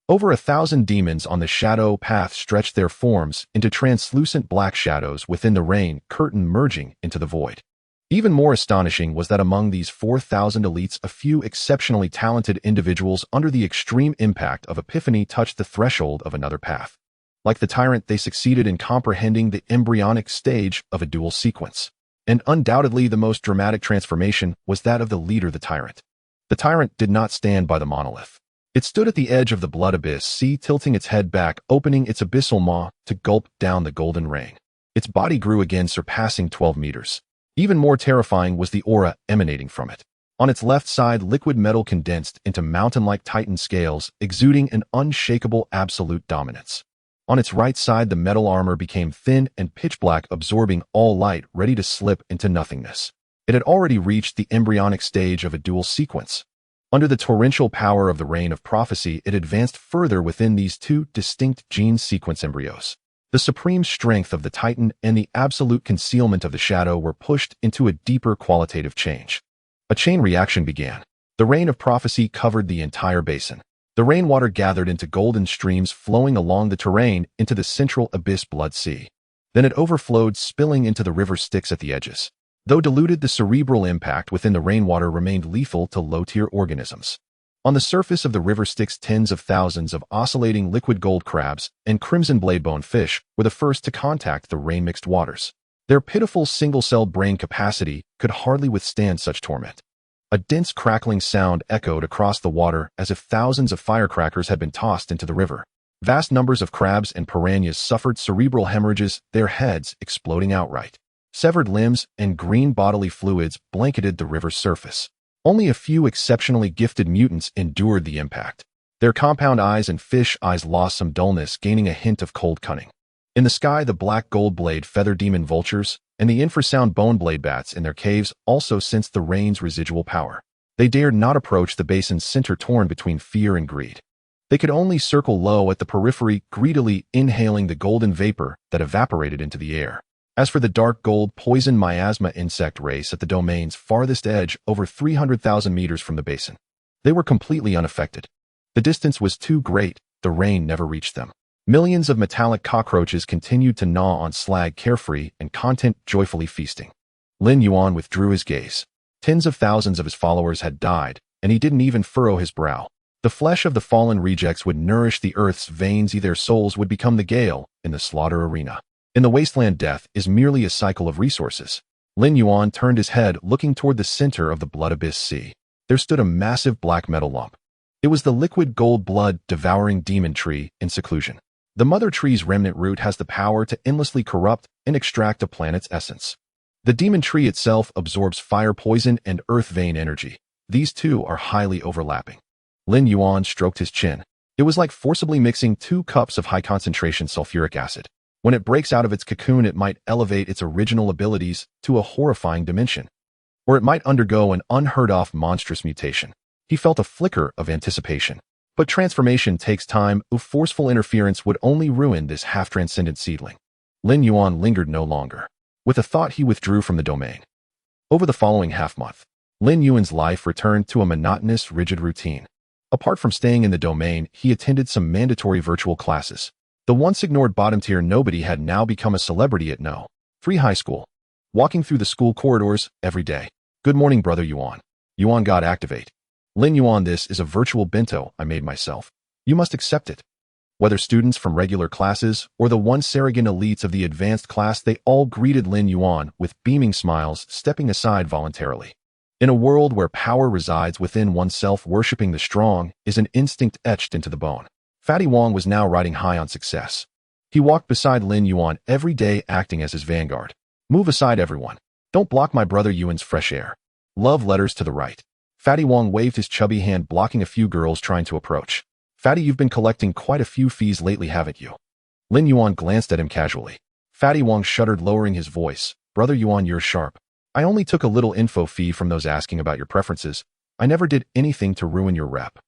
Over 1,000 demons on the shadow path stretched their forms into translucent black shadows within the rain curtain, merging into the void. Even more astonishing was that among these 4,000 elites, a few exceptionally talented individuals under the extreme impact of epiphany touched the threshold of another path. Like the tyrant, they succeeded in comprehending the embryonic stage of a dual sequence. And undoubtedly the most dramatic transformation was that of the leader, the tyrant. The tyrant did not stand by the monolith. It stood at the edge of the blood abyss sea, tilting its head back, opening its abyssal maw to gulp down the golden rain. Its body grew again, surpassing 12 meters. Even more terrifying was the aura emanating from it. On its left side, liquid metal condensed into mountain-like titan scales, exuding an unshakable absolute dominance. On its right side, the metal armor became thin and pitch-black, absorbing all light, ready to slip into nothingness. It had already reached the embryonic stage of a dual sequence. Under the torrential power of the Rain of Prophecy, it advanced further within these 2 distinct gene sequence embryos. The supreme strength of the Titan and the absolute concealment of the shadow were pushed into a deeper qualitative change. A chain reaction began. The Rain of Prophecy covered the entire basin. The rainwater gathered into golden streams, flowing along the terrain into the central abyss blood sea. Then it overflowed, spilling into the river Styx at the edges. Though diluted, the cerebral impact within the rainwater remained lethal to low-tier organisms. On the surface of the river Styx, tens of thousands of oscillating liquid gold crabs and crimson blade-bone fish were the first to contact the rain-mixed waters. Their pitiful single-celled brain capacity could hardly withstand such torment. A dense crackling sound echoed across the water as if thousands of firecrackers had been tossed into the river. Vast numbers of crabs and piranhas suffered cerebral hemorrhages, their heads exploding outright. Severed limbs and green bodily fluids blanketed the river's surface. Only a few exceptionally gifted mutants endured the impact. Their compound eyes and fish eyes lost some dullness, gaining a hint of cold cunning. In the sky, the black gold blade feather demon vultures and the infrasound bone blade bats in their caves also sensed the rain's residual power. They dared not approach the basin's center, torn between fear and greed. They could only circle low at the periphery, greedily inhaling the golden vapor that evaporated into the air. As for the dark gold poison miasma insect race at the domain's farthest edge, over 300,000 meters from the basin, they were completely unaffected. The distance was too great, the rain never reached them. Millions of metallic cockroaches continued to gnaw on slag carefree and content joyfully feasting. Lin Yuan withdrew his gaze. Tens of thousands of his followers had died, and he didn't even furrow his brow. The flesh of the fallen rejects would nourish the earth's veins, their souls would become the gale in the slaughter arena. In the wasteland, death is merely a cycle of resources. Lin Yuan turned his head, looking toward the center of the blood abyss sea. There stood a massive black metal lump. It was the liquid gold blood devouring demon tree in seclusion. The mother tree's remnant root has the power to endlessly corrupt and extract a planet's essence. The demon tree itself absorbs fire poison and earth vein energy. These two are highly overlapping. Lin Yuan stroked his chin. It was like forcibly mixing 2 cups of high-concentration sulfuric acid. When it breaks out of its cocoon, it might elevate its original abilities to a horrifying dimension. Or it might undergo an unheard-of monstrous mutation. He felt a flicker of anticipation. But transformation takes time. Forceful interference would only ruin this half-transcendent seedling. Lin Yuan lingered no longer. With a thought, he withdrew from the domain. Over the following half-month, Lin Yuan's life returned to a monotonous, rigid routine. Apart from staying in the domain, he attended some mandatory virtual classes. The once ignored bottom-tier nobody had now become a celebrity at No. 3 High School. Walking through the school corridors every day. Good morning, Brother Yuan. Yuan God activate. Lin Yuan, this is a virtual bento I made myself. You must accept it. Whether students from regular classes or the once arrogant elites of the advanced class, they all greeted Lin Yuan with beaming smiles, stepping aside voluntarily. In a world where power resides within oneself, worshipping the strong is an instinct etched into the bone. Fatty Wong was now riding high on success. He walked beside Lin Yuan every day, acting as his vanguard. Move aside, everyone. Don't block my brother Yuan's fresh air. Love letters to the right. Fatty Wong waved his chubby hand, blocking a few girls trying to approach. Fatty, you've been collecting quite a few fees lately, haven't you? Lin Yuan glanced at him casually. Fatty Wong shuddered, lowering his voice. Brother Yuan, you're sharp. I only took a little info fee from those asking about your preferences. I never did anything to ruin your rep.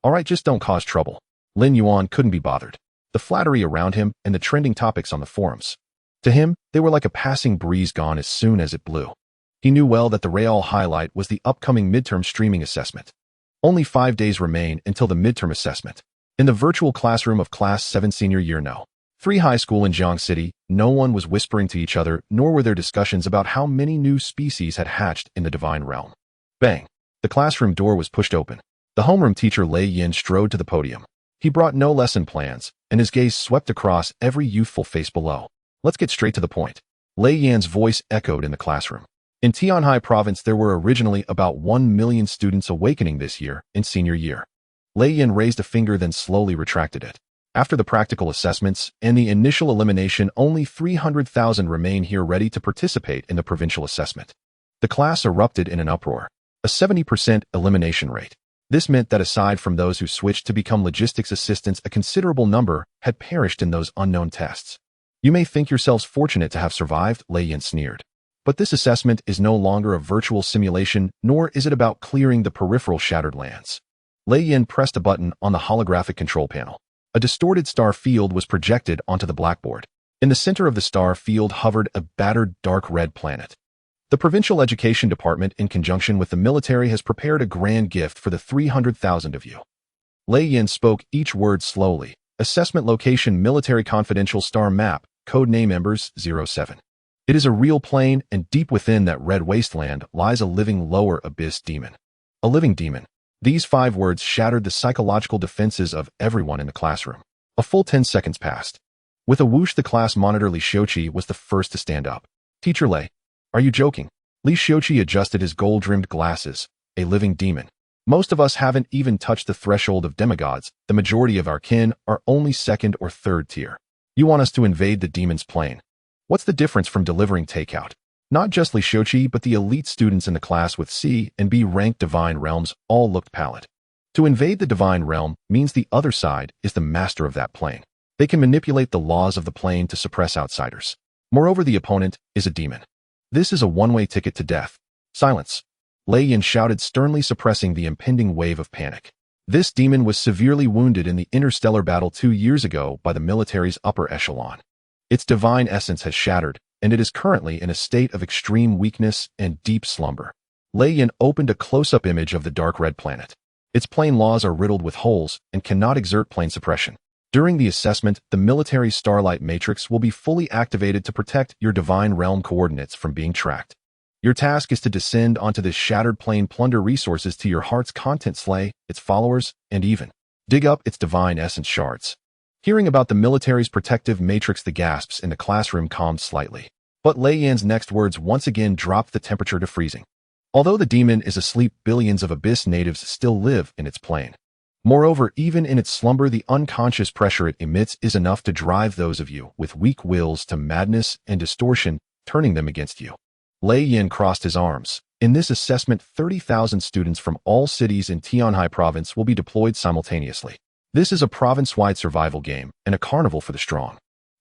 Alright, just don't cause trouble. Lin Yuan couldn't be bothered. The flattery around him and the trending topics on the forums. To him, they were like a passing breeze, gone as soon as it blew. He knew well that the real highlight was the upcoming midterm streaming assessment. Only 5 days remain until the midterm assessment. In the virtual classroom of Class 7 Senior Year No. 3 High School in Jiang City, no one was whispering to each other, nor were there discussions about how many new species had hatched in the divine realm. Bang! The classroom door was pushed open. The homeroom teacher Lei Yin strode to the podium. He brought no lesson plans, and his gaze swept across every youthful face below. Let's get straight to the point. Lei Yan's voice echoed in the classroom. In Tianhai Province, there were originally about 1 million students awakening this year in senior year. Lei Yin raised a finger, then slowly retracted it. After the practical assessments and the initial elimination, only 300,000 remain here ready to participate in the provincial assessment. The class erupted in an uproar. A 70% elimination rate. This meant that aside from those who switched to become logistics assistants, a considerable number had perished in those unknown tests. You may think yourselves fortunate to have survived, Lei Yin sneered. But this assessment is no longer a virtual simulation, nor is it about clearing the peripheral shattered lands. Lei Yin pressed a button on the holographic control panel. A distorted star field was projected onto the blackboard. In the center of the star field hovered a battered dark red planet. The Provincial Education Department, in conjunction with the military, has prepared a grand gift for the 300,000 of you. Lei Yin spoke each word slowly. Assessment location: Military Confidential Star Map, codename Embers 07. It is a real plane, and deep within that red wasteland lies a living lower abyss demon. A living demon. These 5 words shattered the psychological defenses of everyone in the classroom. A full 10 seconds passed. With a whoosh, the class monitor Li Xiuqi was the first to stand up. Teacher Lei, are you joking? Li Xiuqi adjusted his gold-rimmed glasses. A living demon. Most of us haven't even touched the threshold of demigods. The majority of our kin are only 2nd or 3rd tier. You want us to invade the demon's plane. What's the difference from delivering takeout? Not just Li Xiuqi, but the elite students in the class with C and B ranked divine realms all looked pallid. To invade the divine realm means the other side is the master of that plane. They can manipulate the laws of the plane to suppress outsiders. Moreover, the opponent is a demon. This is a one-way ticket to death. Silence. Lei Yin shouted, sternly suppressing the impending wave of panic. This demon was severely wounded in the interstellar battle 2 years ago by the military's upper echelon. Its divine essence has shattered, and it is currently in a state of extreme weakness and deep slumber. Lei Yin opened a close-up image of the dark red planet. Its plane laws are riddled with holes and cannot exert plane suppression. During the assessment, the military Starlight Matrix will be fully activated to protect your Divine Realm coordinates from being tracked. Your task is to descend onto this shattered plane, plunder resources to your heart's content, slay its followers, and even dig up its divine essence shards. Hearing about the military's protective matrix, the gasps in the classroom calmed slightly. But Lei Yan's next words once again dropped the temperature to freezing. Although the demon is asleep, billions of Abyss natives still live in its plane. Moreover, even in its slumber, the unconscious pressure it emits is enough to drive those of you with weak wills to madness and distortion, turning them against you. Lei Yan crossed his arms. In this assessment, 30,000 students from all cities in Tianhai province will be deployed simultaneously. This is a province-wide survival game and a carnival for the strong.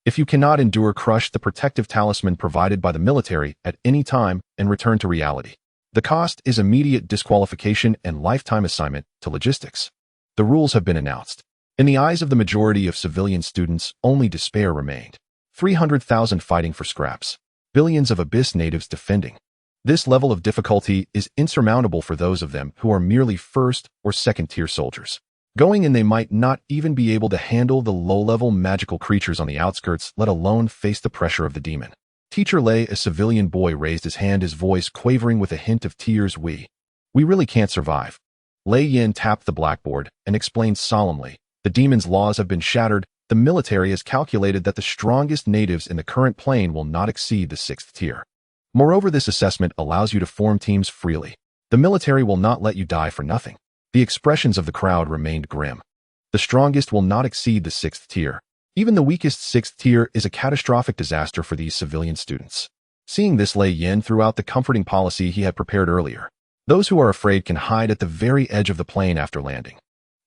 If you cannot endure, crush the protective talisman provided by the military at any time and return to reality. The cost is immediate disqualification and lifetime assignment to logistics. The rules have been announced. In the eyes of the majority of civilian students, only despair remained. 300,000 fighting for scraps. Billions of Abyss natives defending. This level of difficulty is insurmountable for those of them who are merely first or second-tier soldiers. Going in, they might not even be able to handle the low-level magical creatures on the outskirts, let alone face the pressure of the demon. Teacher Lei, a civilian boy, raised his hand, his voice quavering with a hint of tears. We really can't survive. Lei Yan tapped the blackboard and explained solemnly, the demon's laws have been shattered. The military has calculated that the strongest natives in the current plane will not exceed the 6th tier. Moreover, this assessment allows you to form teams freely. The military will not let you die for nothing. The expressions of the crowd remained grim. The strongest will not exceed the 6th tier. Even the weakest 6th tier is a catastrophic disaster for these civilian students. Seeing this, Lei Yan threw out the comforting policy he had prepared earlier. Those who are afraid can hide at the very edge of the plane after landing.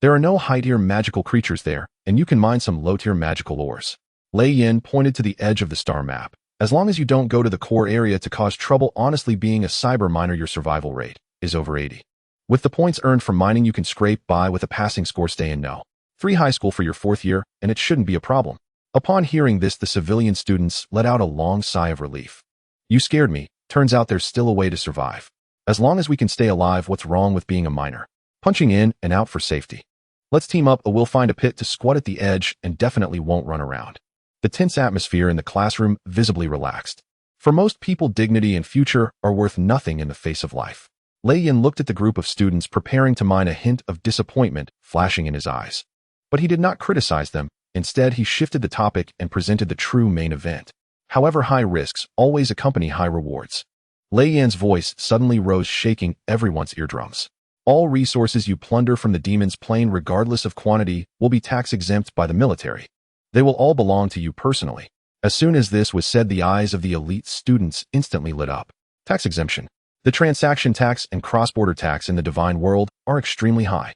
There are no high-tier magical creatures there, and you can mine some low-tier magical ores. Lei Yan pointed to the edge of the star map. As long as you don't go to the core area to cause trouble, honestly, being a cyber miner, your survival rate is over 80. With the points earned from mining, you can scrape by with a passing score. Stay in No. 3 high school for your 4th year, and it shouldn't be a problem. Upon hearing this, the civilian students let out a long sigh of relief. You scared me. Turns out there's still a way to survive. As long as we can stay alive, what's wrong with being a miner? Punching in and out for safety. Let's team up, or we'll find a pit to squat at the edge and definitely won't run around. The tense atmosphere in the classroom visibly relaxed. For most people, dignity and future are worth nothing in the face of life. Lei Yan looked at the group of students preparing to mine, a hint of disappointment flashing in his eyes. But he did not criticize them. Instead, he shifted the topic and presented the true main event. However, high risks always accompany high rewards. Lei Yan's voice suddenly rose, shaking everyone's eardrums. All resources you plunder from the demon's plane, regardless of quantity, will be tax-exempt by the military. They will all belong to you personally. As soon as this was said, the eyes of the elite students instantly lit up. Tax exemption. The transaction tax and cross-border tax in the divine world are extremely high.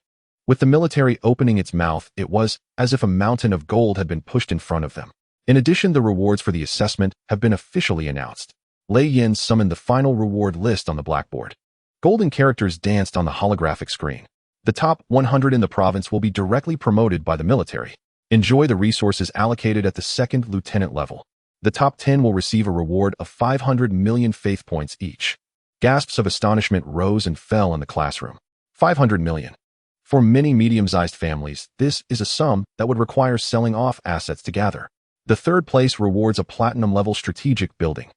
With the military opening its mouth, it was as if a mountain of gold had been pushed in front of them. In addition, the rewards for the assessment have been officially announced. Lei Yan summoned the final reward list on the blackboard. Golden characters danced on the holographic screen. The top 100 in the province will be directly promoted by the military. Enjoy the resources allocated at the 2nd lieutenant level. The top 10 will receive a reward of 500 million faith points each. Gasps of astonishment rose and fell in the classroom. 500 million. For many medium-sized families, this is a sum that would require selling off assets to gather. The 3rd place rewards a platinum-level strategic building.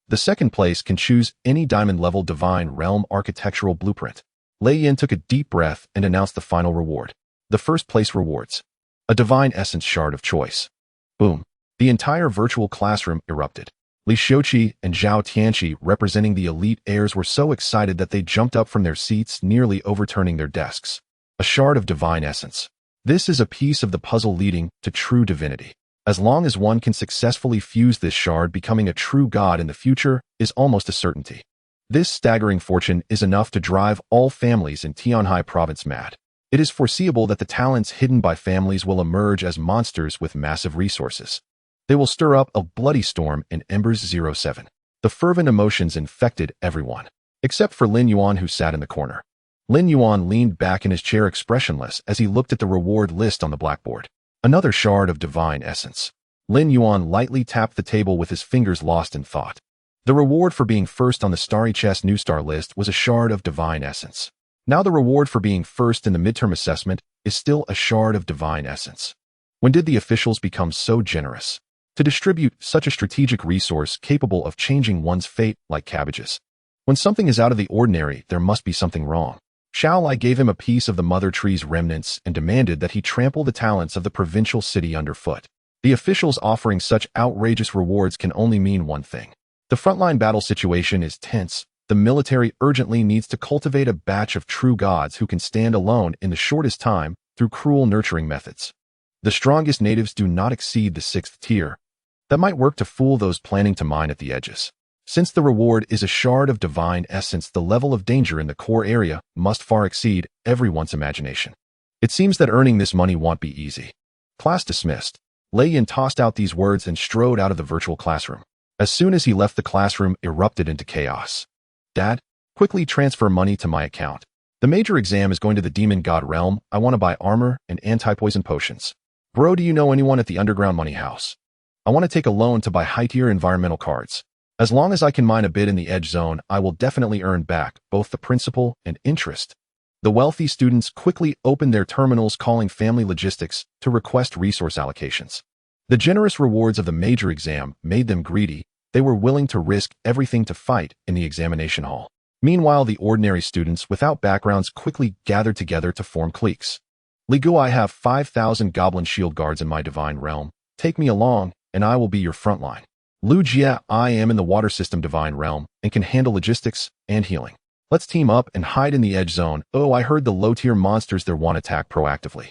The 2nd place can choose any diamond-level divine realm architectural blueprint. Lei Yan took a deep breath and announced the final reward. The 1st place rewards a divine essence shard of choice. Boom. The entire virtual classroom erupted. Li Xiuqi and Zhao Tianqi, representing the elite heirs, were so excited that they jumped up from their seats, nearly overturning their desks. A shard of divine essence. This is a piece of the puzzle leading to true divinity. As long as one can successfully fuse this shard, becoming a true god in the future is almost a certainty. This staggering fortune is enough to drive all families in Tianhai province mad. It is foreseeable that the talents hidden by families will emerge as monsters with massive resources. They will stir up a bloody storm in Embers 07. The fervent emotions infected everyone, except for Lin Yuan, who sat in the corner. Lin Yuan leaned back in his chair, expressionless, as he looked at the reward list on the blackboard. Another shard of divine essence. Lin Yuan lightly tapped the table with his fingers, lost in thought. The reward for being first on the Starry Chest New Star list was a shard of divine essence. Now the reward for being first in the midterm assessment is still a shard of divine essence. When did the officials become so generous to distribute such a strategic resource capable of changing one's fate like cabbages? When something is out of the ordinary, there must be something wrong. Xiao Lai gave him a piece of the mother tree's remnants and demanded that he trample the talents of the provincial city underfoot. The officials offering such outrageous rewards can only mean one thing. The frontline battle situation is tense. The military urgently needs to cultivate a batch of true gods who can stand alone in the shortest time through cruel nurturing methods. The strongest natives do not exceed the 6th tier. That might work to fool those planning to mine at the edges. Since the reward is a shard of divine essence, the level of danger in the core area must far exceed everyone's imagination. It seems that earning this money won't be easy. Class dismissed. Lin Yuan tossed out these words and strode out of the virtual classroom. As soon as he left, the classroom erupted into chaos. Dad, quickly transfer money to my account. The major exam is going to the demon god realm. I want to buy armor and anti-poison potions. Bro, do you know anyone at the underground money house? I want to take a loan to buy high-tier environmental cards. As long as I can mine a bit in the edge zone, I will definitely earn back both the principal and interest. The wealthy students quickly opened their terminals, calling family logistics to request resource allocations. The generous rewards of the major exam made them greedy. They were willing to risk everything to fight in the examination hall. Meanwhile, the ordinary students without backgrounds quickly gathered together to form cliques. Li Gu, I have 5,000 goblin shield guards in my divine realm. Take me along, and I will be your front line. Lu Jia, I am in the water system divine realm and can handle logistics and healing. Let's team up and hide in the edge zone. Oh, I heard the low-tier monsters there want attack proactively.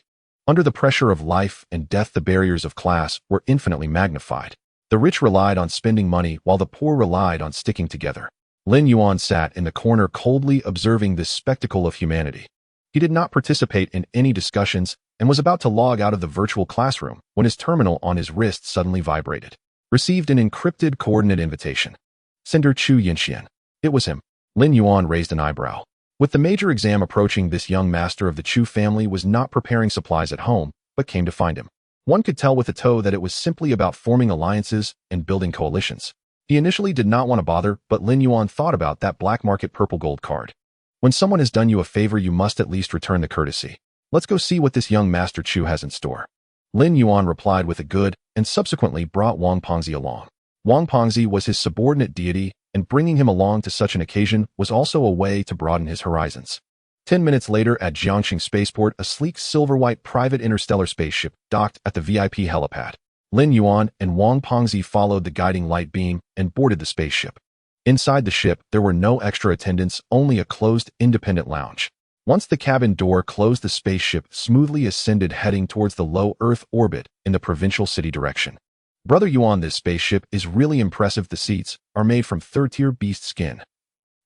Under the pressure of life and death, the barriers of class were infinitely magnified. The rich relied on spending money while the poor relied on sticking together. Lin Yuan sat in the corner coldly observing this spectacle of humanity. He did not participate in any discussions and was about to log out of the virtual classroom when his terminal on his wrist suddenly vibrated. Received an encrypted coordinate invitation. Sender Chu Yinxian. It was him. Lin Yuan raised an eyebrow. With the major exam approaching, this young master of the Chu family was not preparing supplies at home, but came to find him. One could tell with a toe that it was simply about forming alliances and building coalitions. He initially did not want to bother, but Lin Yuan thought about that black market purple gold card. When someone has done you a favor, you must at least return the courtesy. Let's go see what this young Master Chu has in store. Lin Yuan replied with a good, and subsequently brought Wang Pengzi along. Wang Pengzi was his subordinate deity, and bringing him along to such an occasion was also a way to broaden his horizons. 10 minutes later at Jiangxing Spaceport, a sleek silver-white private interstellar spaceship docked at the VIP helipad. Lin Yuan and Wang Pengzi followed the guiding light beam and boarded the spaceship. Inside the ship, there were no extra attendants, only a closed, independent lounge. Once the cabin door closed, the spaceship smoothly ascended, heading towards the low Earth orbit in the provincial city direction. Brother Yuan, this spaceship is really impressive. The seats are made from third-tier beast skin.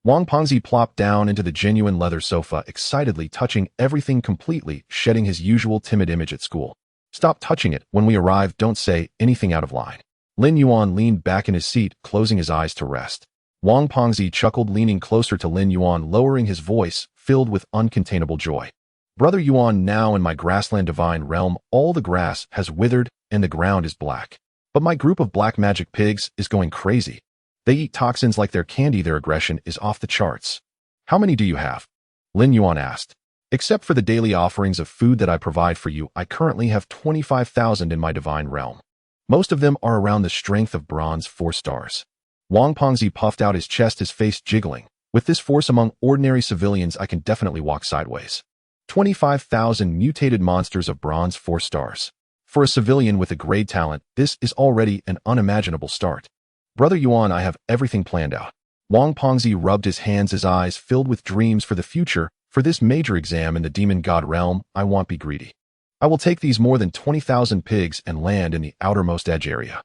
Wang Pengzi plopped down into the genuine leather sofa, excitedly touching everything, completely shedding his usual timid image at school. Stop touching it. When we arrive, don't say anything out of line. Lin Yuan leaned back in his seat, closing his eyes to rest. Wang Pengzi chuckled, leaning closer to Lin Yuan, lowering his voice, filled with uncontainable joy. Brother Yuan, now in my grassland divine realm, all the grass has withered and the ground is black. But my group of black magic pigs is going crazy. They eat toxins like their candy. Their aggression is off the charts. How many do you have? Lin Yuan asked. Except for the daily offerings of food that I provide for you, I currently have 25,000 in my divine realm. Most of them are around the strength of bronze 4 stars. Wang Pengzi puffed out his chest, his face jiggling. With this force among ordinary civilians, I can definitely walk sideways. 25,000 mutated monsters of bronze 4 stars. For a civilian with a grade talent, this is already an unimaginable start. Brother Yuan, I have everything planned out. Wang Pengzi rubbed his hands, his eyes filled with dreams for the future. For this major exam in the demon god realm, I won't be greedy. I will take these more than 20,000 pigs and land in the outermost edge area.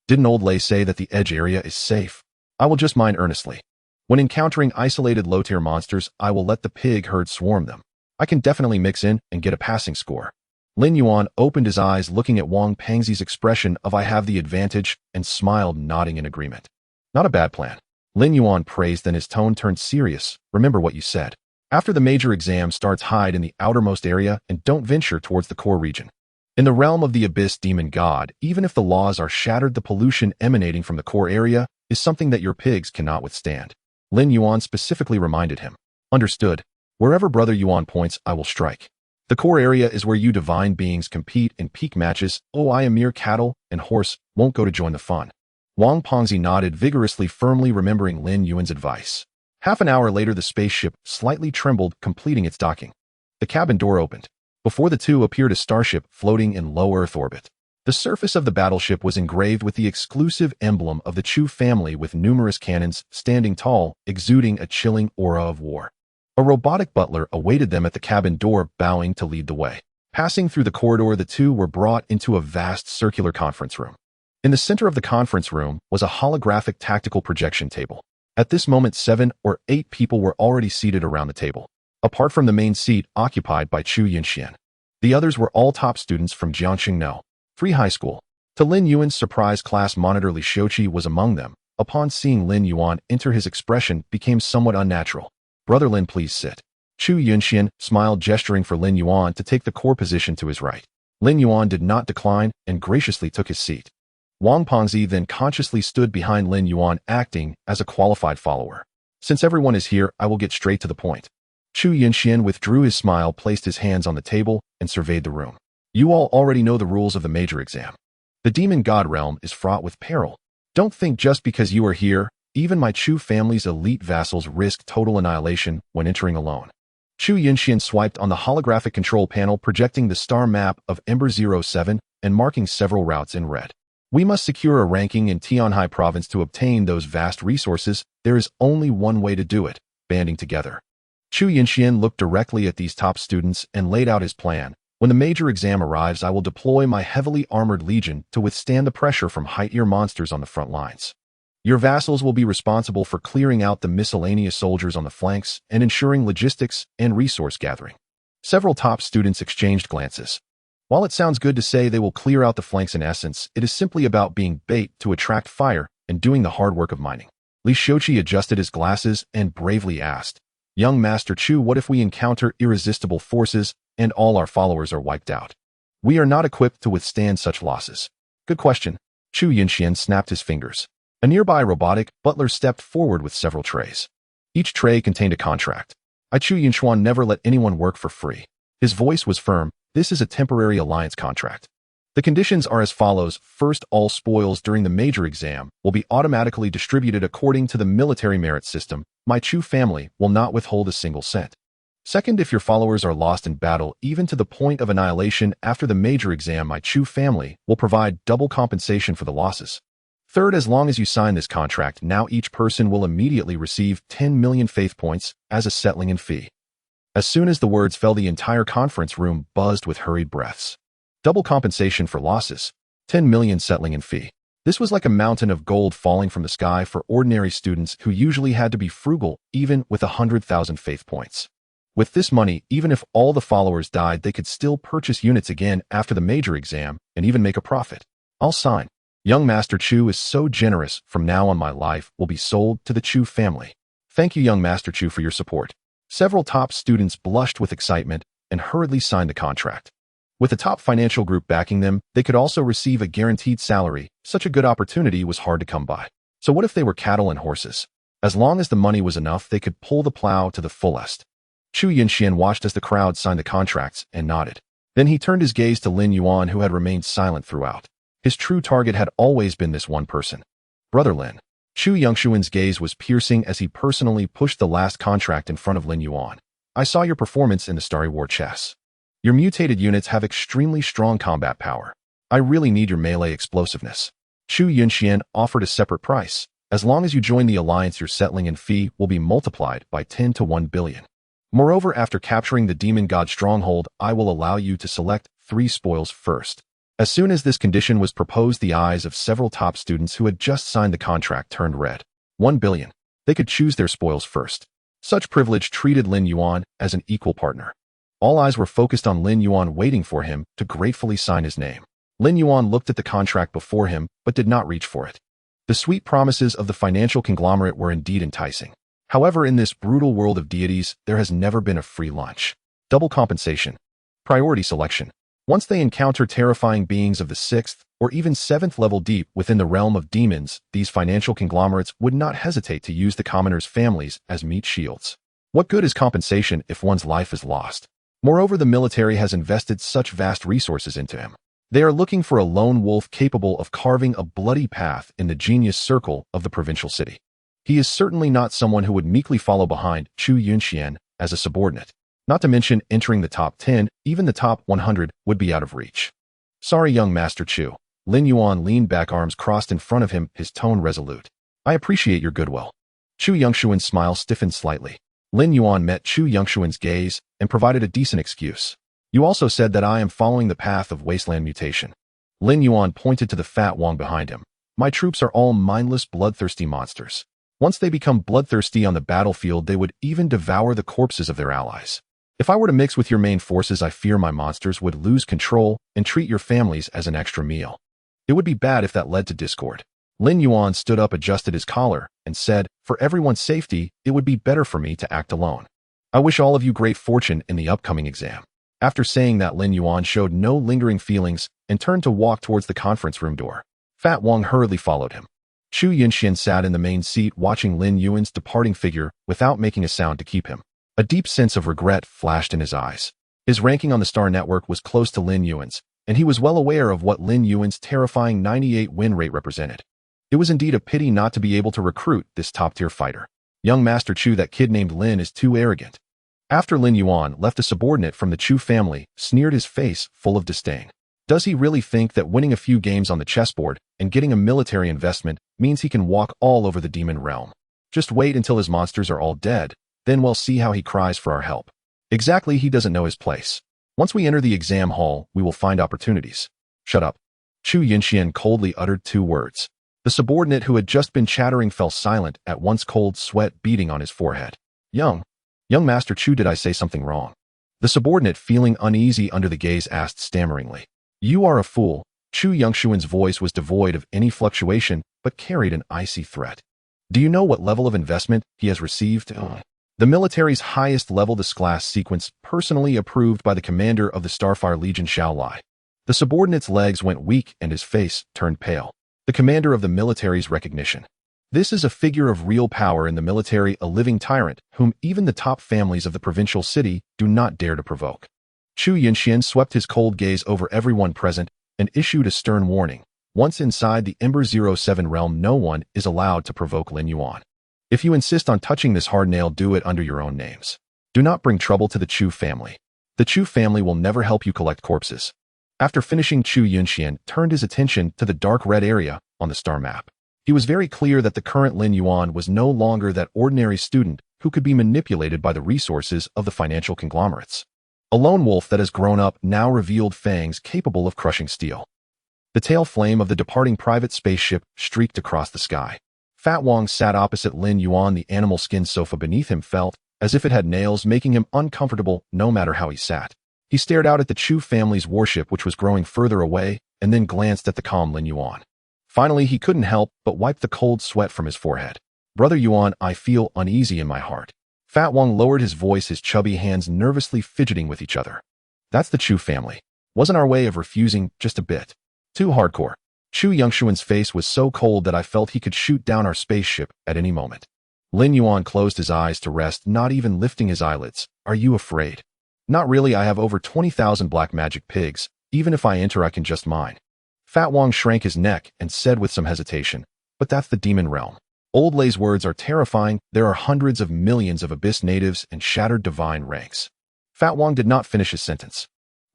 Didn't old Lei say that the edge area is safe? I will just mine earnestly. When encountering isolated low-tier monsters, I will let the pig herd swarm them. I can definitely mix in and get a passing score. Lin Yuan opened his eyes, looking at Wang Pengzi's expression of I have the advantage, and smiled, nodding in agreement. Not a bad plan. Lin Yuan praised, then his tone turned serious. Remember what you said. After the major exam starts, hide in the outermost area and don't venture towards the core region. In the realm of the abyss demon god, even if the laws are shattered, the pollution emanating from the core area is something that your pigs cannot withstand. Lin Yuan specifically reminded him. Understood. Wherever Brother Yuan points, I will strike. The core area is where you divine beings compete in peak matches. Oh, I, a mere cattle and horse, won't go to join the fun. Wang Pengzi nodded vigorously, firmly remembering Lin Yuan's advice. Half an hour later, the spaceship slightly trembled, completing its docking. The cabin door opened. Before the two appeared a starship floating in low Earth orbit. The surface of the battleship was engraved with the exclusive emblem of the Chu family, with numerous cannons standing tall, exuding a chilling aura of war. A robotic butler awaited them at the cabin door, bowing to lead the way. Passing through the corridor, the two were brought into a vast circular conference room. In the center of the conference room was a holographic tactical projection table. At this moment, 7 or 8 people were already seated around the table, apart from the main seat occupied by Chu Yunxian. The others were all top students from Jiangxing Free High School. To Lin Yuan's surprise, class monitor Li Xiuqi was among them. Upon seeing Lin Yuan enter, his expression became somewhat unnatural. Brother Lin, please sit. Chu Yunxian smiled, gesturing for Lin Yuan to take the core position to his right. Lin Yuan did not decline and graciously took his seat. Wang Pengzi then consciously stood behind Lin Yuan, acting as a qualified follower. Since everyone is here, I will get straight to the point. Chu Yunxian withdrew his smile, placed his hands on the table, and surveyed the room. You all already know the rules of the major exam. The demon god realm is fraught with peril. Don't think just because you are here, even my Chu family's elite vassals risk total annihilation when entering alone. Chu Yunxian swiped on the holographic control panel, projecting the star map of Ember 07 and marking several routes in red. We must secure a ranking in Tianhai province to obtain those vast resources. There is only one way to do it, banding together. Chu Yunxian looked directly at these top students and laid out his plan. When the major exam arrives, I will deploy my heavily armored legion to withstand the pressure from high-tier monsters on the front lines. Your vassals will be responsible for clearing out the miscellaneous soldiers on the flanks and ensuring logistics and resource gathering. Several top students exchanged glances. While it sounds good to say they will clear out the flanks, in essence, it is simply about being bait to attract fire and doing the hard work of mining. Li Xiuqi adjusted his glasses and bravely asked, Young Master Chu, what if we encounter irresistible forces and all our followers are wiped out? We are not equipped to withstand such losses. Good question. Chu Yunxian snapped his fingers. A nearby robotic butler stepped forward with several trays. Each tray contained a contract. I, Chu Yunxian, never let anyone work for free. His voice was firm. This is a temporary alliance contract. The conditions are as follows. First, all spoils during the major exam will be automatically distributed according to the military merit system. My Chu family will not withhold a single cent. Second, if your followers are lost in battle, even to the point of annihilation after the major exam, my Chu family will provide double compensation for the losses. Third, as long as you sign this contract, now each person will immediately receive 10 million faith points as a settling in fee. As soon as the words fell, the entire conference room buzzed with hurried breaths. Double compensation for losses. 10 million settling in fee. This was like a mountain of gold falling from the sky for ordinary students who usually had to be frugal, even with 100,000 faith points. With this money, even if all the followers died, they could still purchase units again after the major exam and even make a profit. I'll sign. Young Master Chu is so generous. From now on, my life will be sold to the Chu family. Thank you, Young Master Chu, for your support. Several top students blushed with excitement and hurriedly signed the contract. With a top financial group backing them, they could also receive a guaranteed salary. Such a good opportunity was hard to come by. So what if they were cattle and horses? As long as the money was enough, they could pull the plow to the fullest. Chu Yunxian watched as the crowd signed the contracts and nodded. Then he turned his gaze to Lin Yuan, who had remained silent throughout. His true target had always been this one person. Brother Lin. Chu Yunxian's gaze was piercing as he personally pushed the last contract in front of Lin Yuan. I saw your performance in the Starry War chess. Your mutated units have extremely strong combat power. I really need your melee explosiveness. Chu Yunxian offered a separate price. As long as you join the alliance, your settling in fee will be multiplied by 10 to 1 billion. Moreover, after capturing the demon god stronghold, I will allow you to select 3 spoils first. As soon as this condition was proposed, the eyes of several top students who had just signed the contract turned red. 1 billion. They could choose their spoils first. Such privilege treated Lin Yuan as an equal partner. All eyes were focused on Lin Yuan, waiting for him to gratefully sign his name. Lin Yuan looked at the contract before him, but did not reach for it. The sweet promises of the financial conglomerate were indeed enticing. However, in this brutal world of deities, there has never been a free lunch. Double compensation. Priority selection. Once they encounter terrifying beings of the 6th or even 7th level deep within the realm of demons, these financial conglomerates would not hesitate to use the commoners' families as meat shields. What good is compensation if one's life is lost? Moreover, the military has invested such vast resources into him. They are looking for a lone wolf capable of carving a bloody path in the genius circle of the provincial city. He is certainly not someone who would meekly follow behind Chu Yunxian as a subordinate. Not to mention entering the top 10, even the top 100 would be out of reach. Sorry, young Master Chu. Lin Yuan leaned back, arms crossed in front of him, his tone resolute. I appreciate your goodwill. Chu Yunxian's smile stiffened slightly. Lin Yuan met Chu Yunxian's gaze and provided a decent excuse. You also said that I am following the path of wasteland mutation. Lin Yuan pointed to the fat Wang behind him. My troops are all mindless, bloodthirsty monsters. Once they become bloodthirsty on the battlefield, they would even devour the corpses of their allies. If I were to mix with your main forces, I fear my monsters would lose control and treat your families as an extra meal. It would be bad if that led to discord. Lin Yuan stood up, adjusted his collar, and said, for everyone's safety, it would be better for me to act alone. I wish all of you great fortune in the upcoming exam. After saying that, Lin Yuan showed no lingering feelings and turned to walk towards the conference room door. Fat Wang hurriedly followed him. Chu Yunxian sat in the main seat watching Lin Yuan's departing figure without making a sound to keep him. A deep sense of regret flashed in his eyes. His ranking on the Star Network was close to Lin Yuan's, and he was well aware of what Lin Yuan's terrifying 98 win rate represented. It was indeed a pity not to be able to recruit this top-tier fighter. Young Master Chu, that kid named Lin is too arrogant. After Lin Yuan left, a subordinate from the Chu family sneered, his face full of disdain. Does he really think that winning a few games on the chessboard and getting a military investment means he can walk all over the demon realm? Just wait until his monsters are all dead, then we'll see how he cries for our help. Exactly, he doesn't know his place. Once we enter the exam hall, we will find opportunities. Shut up. Chu Yunxian coldly uttered 2 words. The subordinate who had just been chattering fell silent at once, cold sweat beading on his forehead. Young Master Chu, did I say something wrong? The subordinate, feeling uneasy under the gaze, asked stammeringly. You are a fool. Chu Yunxian's voice was devoid of any fluctuation, but carried an icy threat. Do you know what level of investment he has received? The military's highest level, this class sequence, personally approved by the commander of the Starfire Legion, Xiao Lai. The subordinate's legs went weak and his face turned pale. The commander of the military's recognition. This is a figure of real power in the military, a living tyrant whom even the top families of the provincial city do not dare to provoke. Chu Yunxian swept his cold gaze over everyone present and issued a stern warning. Once inside the Ember 07 realm, no one is allowed to provoke Lin Yuan. If you insist on touching this hard nail, do it under your own names. Do not bring trouble to the Chu family. The Chu family will never help you collect corpses. After finishing, Chu Yunxian turned his attention to the dark red area on the star map. He was very clear that the current Lin Yuan was no longer that ordinary student who could be manipulated by the resources of the financial conglomerates. A lone wolf that has grown up now revealed fangs capable of crushing steel. The tail flame of the departing private spaceship streaked across the sky. Fat Wang sat opposite Lin Yuan. The animal skin sofa beneath him felt as if it had nails, making him uncomfortable no matter how he sat. He stared out at the Chu family's warship, which was growing further away, and then glanced at the calm Lin Yuan. Finally, he couldn't help but wipe the cold sweat from his forehead. Brother Yuan, I feel uneasy in my heart. Fat Wang lowered his voice, his chubby hands nervously fidgeting with each other. That's the Chu family. Wasn't our way of refusing just a bit too hardcore? Chu Yunxian's face was so cold that I felt he could shoot down our spaceship at any moment. Lin Yuan closed his eyes to rest, not even lifting his eyelids. Are you afraid? Not really. I have over 20,000 black magic pigs. Even if I enter, I can just mine. Fat Wang shrank his neck and said with some hesitation, but that's the demon realm. Old Lei's words are terrifying. There are hundreds of millions of abyss natives and shattered divine ranks. Fat Wang did not finish his sentence.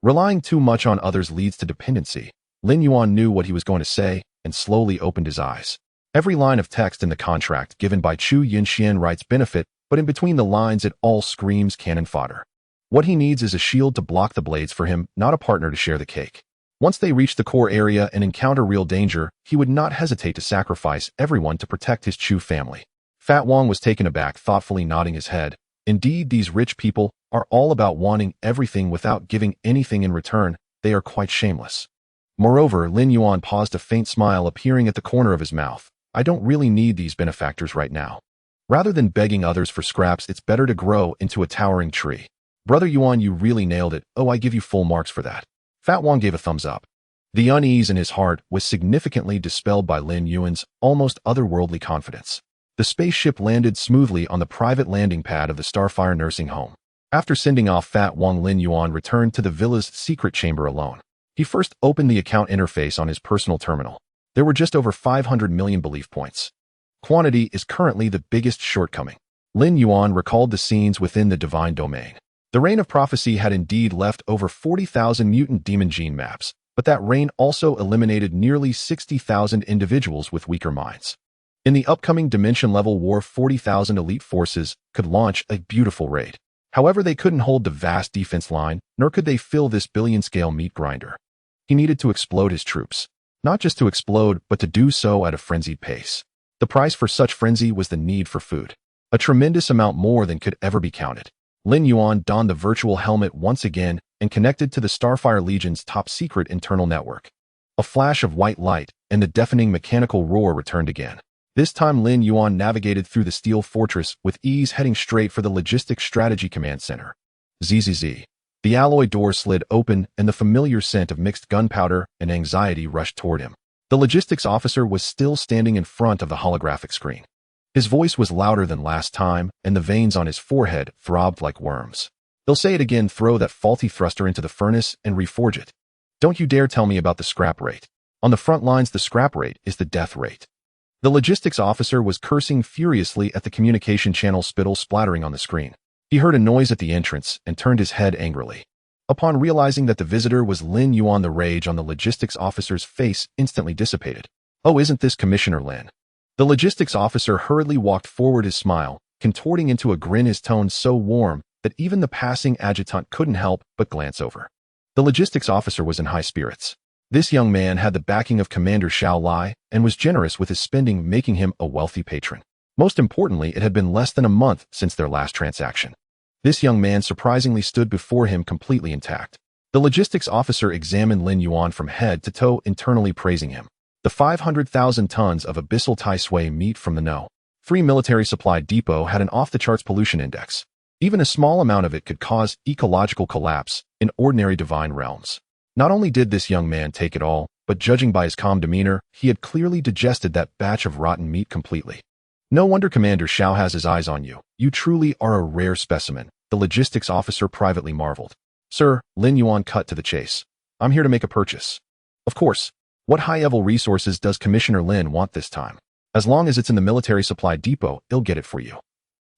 Relying too much on others leads to dependency. Lin Yuan knew what he was going to say and slowly opened his eyes. Every line of text in the contract given by Chu Yunxian writes benefit, but in between the lines it all screams cannon fodder. What he needs is a shield to block the blades for him, not a partner to share the cake. Once they reach the core area and encounter real danger, he would not hesitate to sacrifice everyone to protect his Chu family. Fat Wang was taken aback, thoughtfully nodding his head. Indeed, these rich people are all about wanting everything without giving anything in return. They are quite shameless. Moreover, Lin Yuan paused, a faint smile appearing at the corner of his mouth. I don't really need these benefactors right now. Rather than begging others for scraps, it's better to grow into a towering tree. Brother Yuan, you really nailed it. Oh, I give you full marks for that. Fat Wang gave a thumbs up. The unease in his heart was significantly dispelled by Lin Yuan's almost otherworldly confidence. The spaceship landed smoothly on the private landing pad of the Starfire nursing home. After sending off Fat Wang, Lin Yuan returned to the villa's secret chamber alone. He first opened the account interface on his personal terminal. There were just over 500 million belief points. Quantity is currently the biggest shortcoming. Lin Yuan recalled the scenes within the divine domain. The Reign of Prophecy had indeed left over 40,000 mutant demon gene maps, but that reign also eliminated nearly 60,000 individuals with weaker minds. In the upcoming dimension-level war, 40,000 elite forces could launch a beautiful raid. However, they couldn't hold the vast defense line, nor could they fill this billion-scale meat grinder. He needed to explode his troops. Not just to explode, but to do so at a frenzied pace. The price for such frenzy was the need for food. A tremendous amount more than could ever be counted. Lin Yuan donned the virtual helmet once again and connected to the Starfire Legion's top-secret internal network. A flash of white light and the deafening mechanical roar returned again. This time Lin Yuan navigated through the steel fortress with ease, heading straight for the Logistics Strategy Command Center. ZZZ. The alloy door slid open and the familiar scent of mixed gunpowder and anxiety rushed toward him. The logistics officer was still standing in front of the holographic screen. His voice was louder than last time, and the veins on his forehead throbbed like worms. They'll say it again, throw that faulty thruster into the furnace and reforge it. Don't you dare tell me about the scrap rate. On the front lines, the scrap rate is the death rate. The logistics officer was cursing furiously at the communication channel spittle splattering on the screen. He heard a noise at the entrance and turned his head angrily. Upon realizing that the visitor was Lin Yuan, the rage on the logistics officer's face instantly dissipated. Oh, isn't this Commissioner Lin? The logistics officer hurriedly walked forward, his smile contorting into a grin, his tone so warm that even the passing adjutant couldn't help but glance over. The logistics officer was in high spirits. This young man had the backing of Commander Xiao Lai and was generous with his spending, making him a wealthy patron. Most importantly, it had been less than a month since their last transaction. This young man surprisingly stood before him completely intact. The logistics officer examined Lin Yuan from head to toe, internally praising him. The 500,000 tons of abyssal Tai Sui meat from the No. 3 military supply depot had an off-the-charts pollution index. Even a small amount of it could cause ecological collapse in ordinary divine realms. Not only did this young man take it all, but judging by his calm demeanor, he had clearly digested that batch of rotten meat completely. No wonder Commander Xiao has his eyes on you. You truly are a rare specimen, the logistics officer privately marveled. Sir, Lin Yuan cut to the chase. I'm here to make a purchase. Of course. What high-level resources does Commissioner Lin want this time? As long as it's in the military supply depot, he'll get it for you.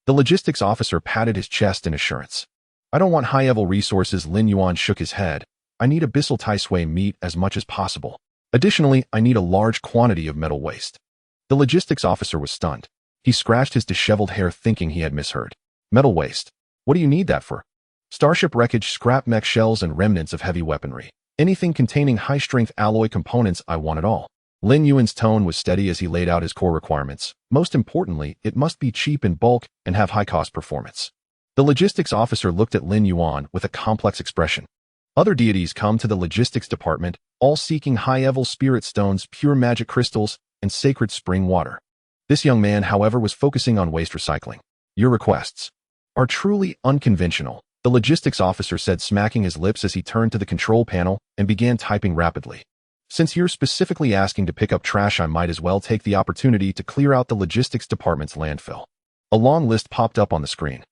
The logistics officer patted his chest in assurance. I don't want high-level resources. Lin Yuan shook his head. I need abyssal Tai Sui meat as much as possible. Additionally, I need a large quantity of metal waste. The logistics officer was stunned. He scratched his disheveled hair, thinking he had misheard. Metal waste? What do you need that for? Starship wreckage, scrap mech shells, and remnants of heavy weaponry. Anything containing high-strength alloy components, I want it all. Lin Yuan's tone was steady as he laid out his core requirements. Most importantly, it must be cheap in bulk and have high-cost performance. The logistics officer looked at Lin Yuan with a complex expression. Other deities come to the logistics department, all seeking high-level spirit stones, pure magic crystals, and sacred spring water. This young man, however, was focusing on waste recycling. Your requests are truly unconventional, the logistics officer said, smacking his lips as he turned to the control panel and began typing rapidly. Since you're specifically asking to pick up trash, I might as well take the opportunity to clear out the logistics department's landfill. A long list popped up on the screen.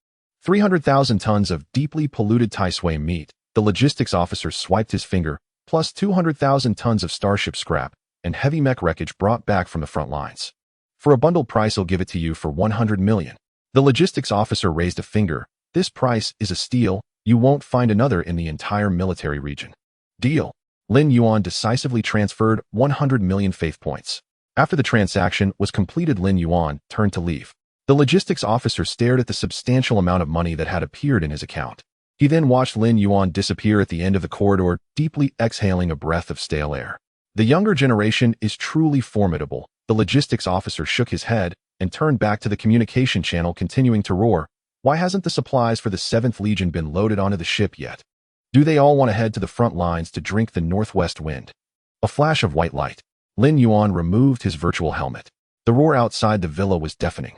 300,000 tons of deeply polluted Tai Sui meat, the logistics officer swiped his finger, plus 200,000 tons of starship scrap and heavy mech wreckage brought back from the front lines. For a bundled price, I'll give it to you for 100 million. The logistics officer raised a finger. This price is a steal. You won't find another in the entire military region. Deal. Lin Yuan decisively transferred 100 million faith points. After the transaction was completed, Lin Yuan turned to leave. The logistics officer stared at the substantial amount of money that had appeared in his account. He then watched Lin Yuan disappear at the end of the corridor, deeply exhaling a breath of stale air. The younger generation is truly formidable. The logistics officer shook his head and turned back to the communication channel, continuing to roar. Why hasn't the supplies for the 7th Legion been loaded onto the ship yet? Do they all want to head to the front lines to drink the northwest wind? A flash of white light. Lin Yuan removed his virtual helmet. The roar outside the villa was deafening.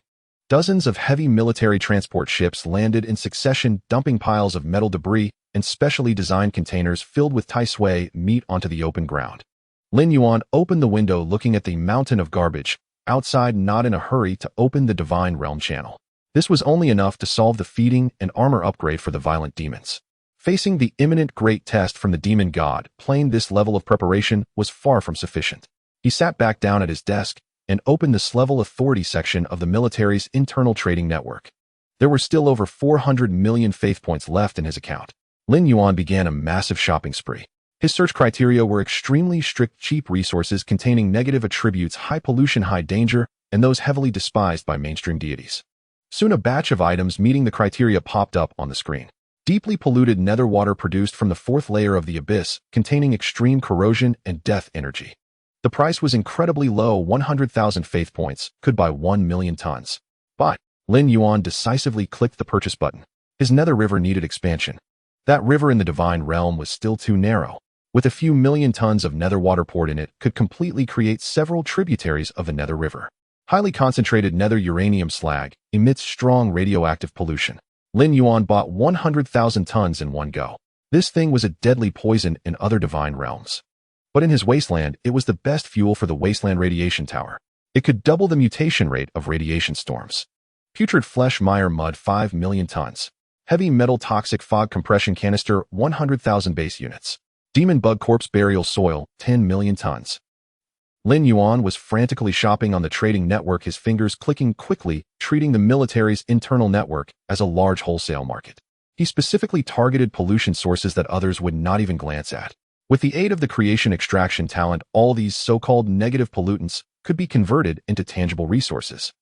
Dozens of heavy military transport ships landed in succession, dumping piles of metal debris and specially designed containers filled with Tai Sui meat onto the open ground. Lin Yuan opened the window, looking at the mountain of garbage outside, not in a hurry to open the Divine Realm channel. This was only enough to solve the feeding and armor upgrade for the violent demons. Facing the imminent great test from the demon god, plain this level of preparation was far from sufficient. He sat back down at his desk and opened the S-level authority section of the military's internal trading network. There were still over 400 million faith points left in his account. Lin Yuan began a massive shopping spree. His search criteria were extremely strict cheap resources containing negative attributes, high pollution, high danger, and those heavily despised by mainstream deities. Soon a batch of items meeting the criteria popped up on the screen. Deeply polluted nether water produced from the fourth layer of the abyss, containing extreme corrosion and death energy. The price was incredibly low, 100,000 faith points, could buy 1 million tons. But Lin Yuan decisively clicked the purchase button. His nether river needed expansion. That river in the divine realm was still too narrow. With a few million tons of nether water poured in it, could completely create several tributaries of the nether river. Highly concentrated nether uranium slag emits strong radioactive pollution. Lin Yuan bought 100,000 tons in one go. This thing was a deadly poison in other divine realms. But in his wasteland, it was the best fuel for the wasteland radiation tower. It could double the mutation rate of radiation storms. Putrid flesh mire mud 5 million tons. Heavy metal toxic fog compression canister 100,000 base units. Demon bug corpse burial soil 10 million tons. Lin Yuan was frantically shopping on the trading network, his fingers clicking quickly, treating the military's internal network as a large wholesale market. He specifically targeted pollution sources that others would not even glance at. With the aid of the creation extraction talent, all these so-called negative pollutants could be converted into tangible resources.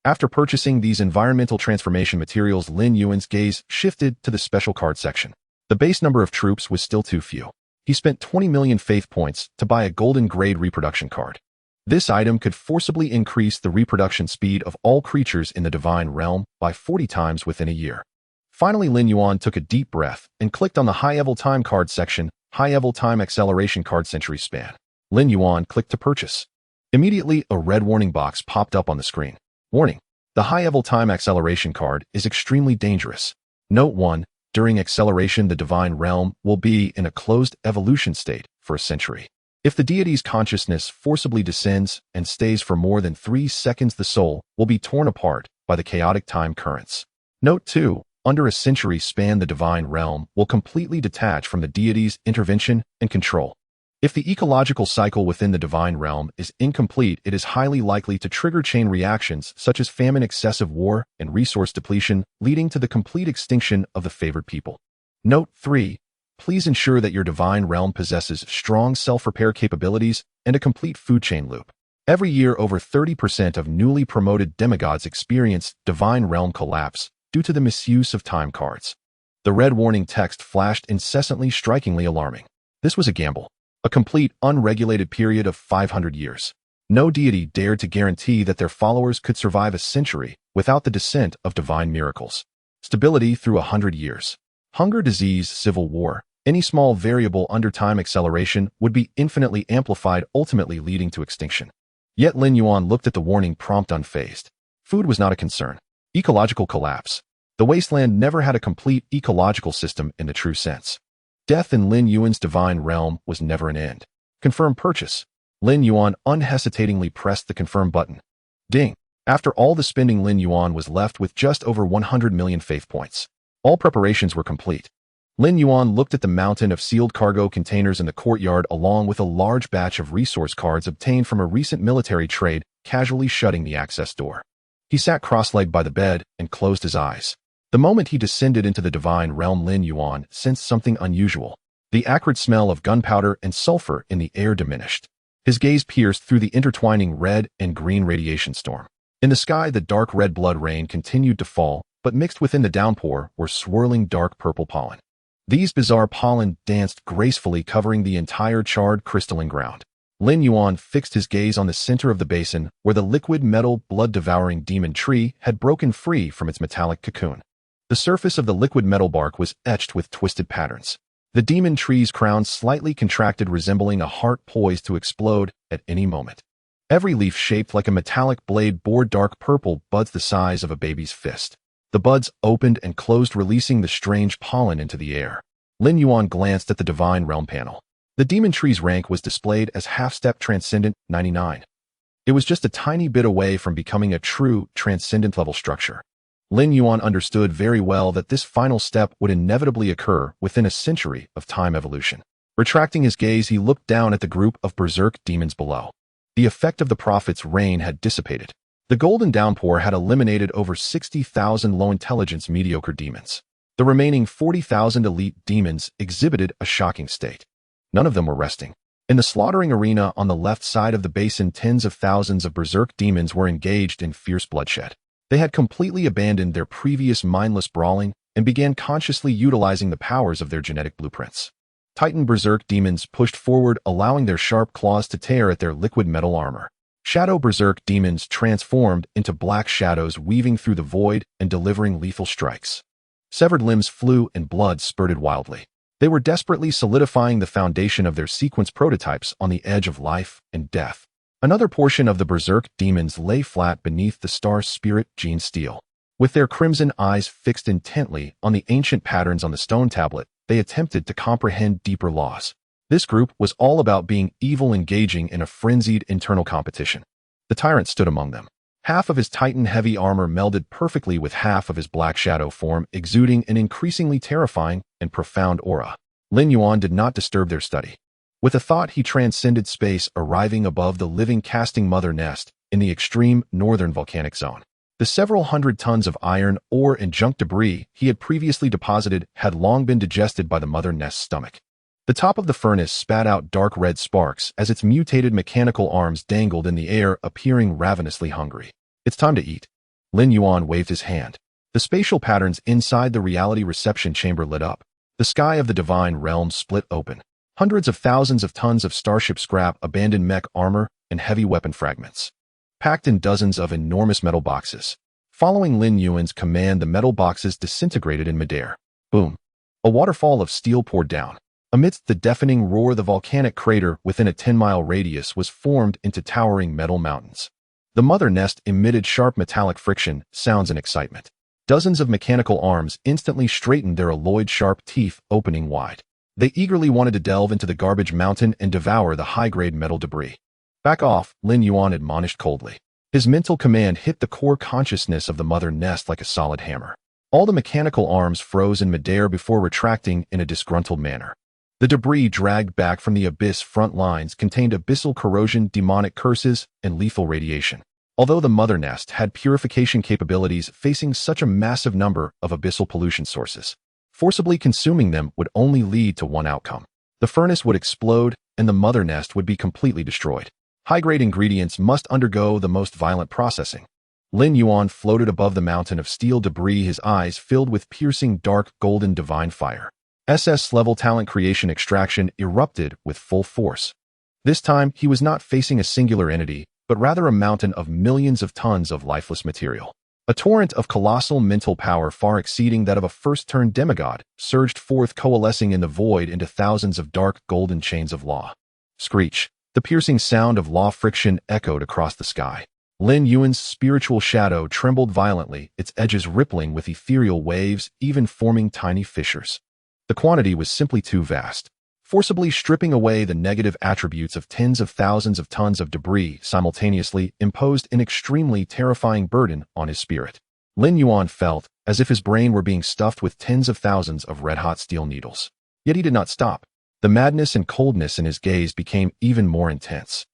After purchasing these environmental transformation materials, Lin Yuan's gaze shifted to the special card section. The base number of troops was still too few. He spent 20 million faith points to buy a golden grade reproduction card. This item could forcibly increase the reproduction speed of all creatures in the divine realm by 40 times within a year. Finally, Lin Yuan took a deep breath and clicked on the high-level time card section, high-level time acceleration card century span. Lin Yuan clicked to purchase. Immediately, a red warning box popped up on the screen. Warning: the high-level time acceleration card is extremely dangerous. Note 1. During acceleration, the divine realm will be in a closed evolution state for a century. If the deity's consciousness forcibly descends and stays for more than 3 seconds, the soul will be torn apart by the chaotic time currents. Note 2. Under a century span, the divine realm will completely detach from the deity's intervention and control. If the ecological cycle within the divine realm is incomplete, it is highly likely to trigger chain reactions such as famine, excessive war, and resource depletion, leading to the complete extinction of the favored people. Note 3. Please ensure that your divine realm possesses strong self-repair capabilities and a complete food chain loop. Every year, over 30% of newly promoted demigods experience divine realm collapse due to the misuse of time cards. The red warning text flashed incessantly, strikingly alarming. This was a gamble. A complete, unregulated period of 500 years. No deity dared to guarantee that their followers could survive a century without the descent of divine miracles. Stability through 100 years. Hunger, disease, civil war. Any small variable under time acceleration would be infinitely amplified, ultimately leading to extinction. Yet Lin Yuan looked at the warning prompt unfazed. Food was not a concern. Ecological collapse. The wasteland never had a complete ecological system in the true sense. Death in Lin Yuan's divine realm was never an end. Confirm purchase. Lin Yuan unhesitatingly pressed the confirm button. Ding. After all the spending, Lin Yuan was left with just over 100 million faith points. All preparations were complete. Lin Yuan looked at the mountain of sealed cargo containers in the courtyard along with a large batch of resource cards obtained from a recent military trade, casually shutting the access door. He sat cross-legged by the bed and closed his eyes. The moment he descended into the divine realm, Lin Yuan sensed something unusual. The acrid smell of gunpowder and sulfur in the air diminished. His gaze pierced through the intertwining red and green radiation storm. In the sky, the dark red blood rain continued to fall, but mixed within the downpour were swirling dark purple pollen. These bizarre pollen danced gracefully, covering the entire charred crystalline ground. Lin Yuan fixed his gaze on the center of the basin, where the liquid metal blood-devouring demon tree had broken free from its metallic cocoon. The surface of the liquid metal bark was etched with twisted patterns. The demon tree's crown slightly contracted, resembling a heart poised to explode at any moment. Every leaf shaped like a metallic blade bore dark purple buds the size of a baby's fist. The buds opened and closed, releasing the strange pollen into the air. Lin Yuan glanced at the divine realm panel. The demon tree's rank was displayed as half-step transcendent 99. It was just a tiny bit away from becoming a true transcendent level structure. Lin Yuan understood very well that this final step would inevitably occur within a century of time evolution. Retracting his gaze, he looked down at the group of berserk demons below. The effect of the prophet's reign had dissipated. The golden downpour had eliminated over 60,000 low-intelligence mediocre demons. The remaining 40,000 elite demons exhibited a shocking state. None of them were resting. In the slaughtering arena on the left side of the basin, tens of thousands of berserk demons were engaged in fierce bloodshed. They had completely abandoned their previous mindless brawling and began consciously utilizing the powers of their genetic blueprints. Titan berserk demons pushed forward, allowing their sharp claws to tear at their liquid metal armor. Shadow berserk demons transformed into black shadows, weaving through the void and delivering lethal strikes. Severed limbs flew and blood spurted wildly. They were desperately solidifying the foundation of their sequence prototypes on the edge of life and death. Another portion of the berserk demons lay flat beneath the star spirit gene steel. With their crimson eyes fixed intently on the ancient patterns on the stone tablet, they attempted to comprehend deeper laws. This group was all about being evil, engaging in a frenzied internal competition. The tyrant stood among them. Half of his titan-heavy armor melded perfectly with half of his black shadow form, exuding an increasingly terrifying and profound aura. Lin Yuan did not disturb their study. With a thought, he transcended space, arriving above the living casting mother nest in the extreme northern volcanic zone. The several hundred tons of iron, ore, and junk debris he had previously deposited had long been digested by the mother nest's stomach. The top of the furnace spat out dark red sparks as its mutated mechanical arms dangled in the air, appearing ravenously hungry. "It's time to eat." Lin Yuan waved his hand. The spatial patterns inside the reality reception chamber lit up. The sky of the divine realm split open. Hundreds of thousands of tons of starship scrap, abandoned mech armor, and heavy weapon fragments, packed in dozens of enormous metal boxes. Following Lin Yuan's command, the metal boxes disintegrated in midair. Boom! A waterfall of steel poured down. Amidst the deafening roar, the volcanic crater within a 10-mile radius was formed into towering metal mountains. The mother nest emitted sharp metallic friction sounds and excitement. Dozens of mechanical arms instantly straightened their alloyed sharp teeth, opening wide. They eagerly wanted to delve into the garbage mountain and devour the high-grade metal debris. "Back off," Lin Yuan admonished coldly. His mental command hit the core consciousness of the mother nest like a solid hammer. All the mechanical arms froze in midair before retracting in a disgruntled manner. The debris dragged back from the abyss front lines contained abyssal corrosion, demonic curses, and lethal radiation. Although the mother nest had purification capabilities, facing such a massive number of abyssal pollution sources, forcibly consuming them would only lead to one outcome. The furnace would explode, and the mother nest would be completely destroyed. High-grade ingredients must undergo the most violent processing. Lin Yuan floated above the mountain of steel debris, his eyes filled with piercing dark golden divine fire. SS-level talent creation extraction erupted with full force. This time, he was not facing a singular entity, but rather a mountain of millions of tons of lifeless material. A torrent of colossal mental power far exceeding that of a first-turn demigod surged forth, coalescing in the void into thousands of dark golden chains of law. Screech! The piercing sound of law friction echoed across the sky. Lin Yuan's spiritual shadow trembled violently, its edges rippling with ethereal waves, even forming tiny fissures. The quantity was simply too vast, forcibly stripping away the negative attributes of tens of thousands of tons of debris simultaneously imposed an extremely terrifying burden on his spirit. Lin Yuan felt as if his brain were being stuffed with tens of thousands of red-hot steel needles. Yet he did not stop. The madness and coldness in his gaze became even more intense.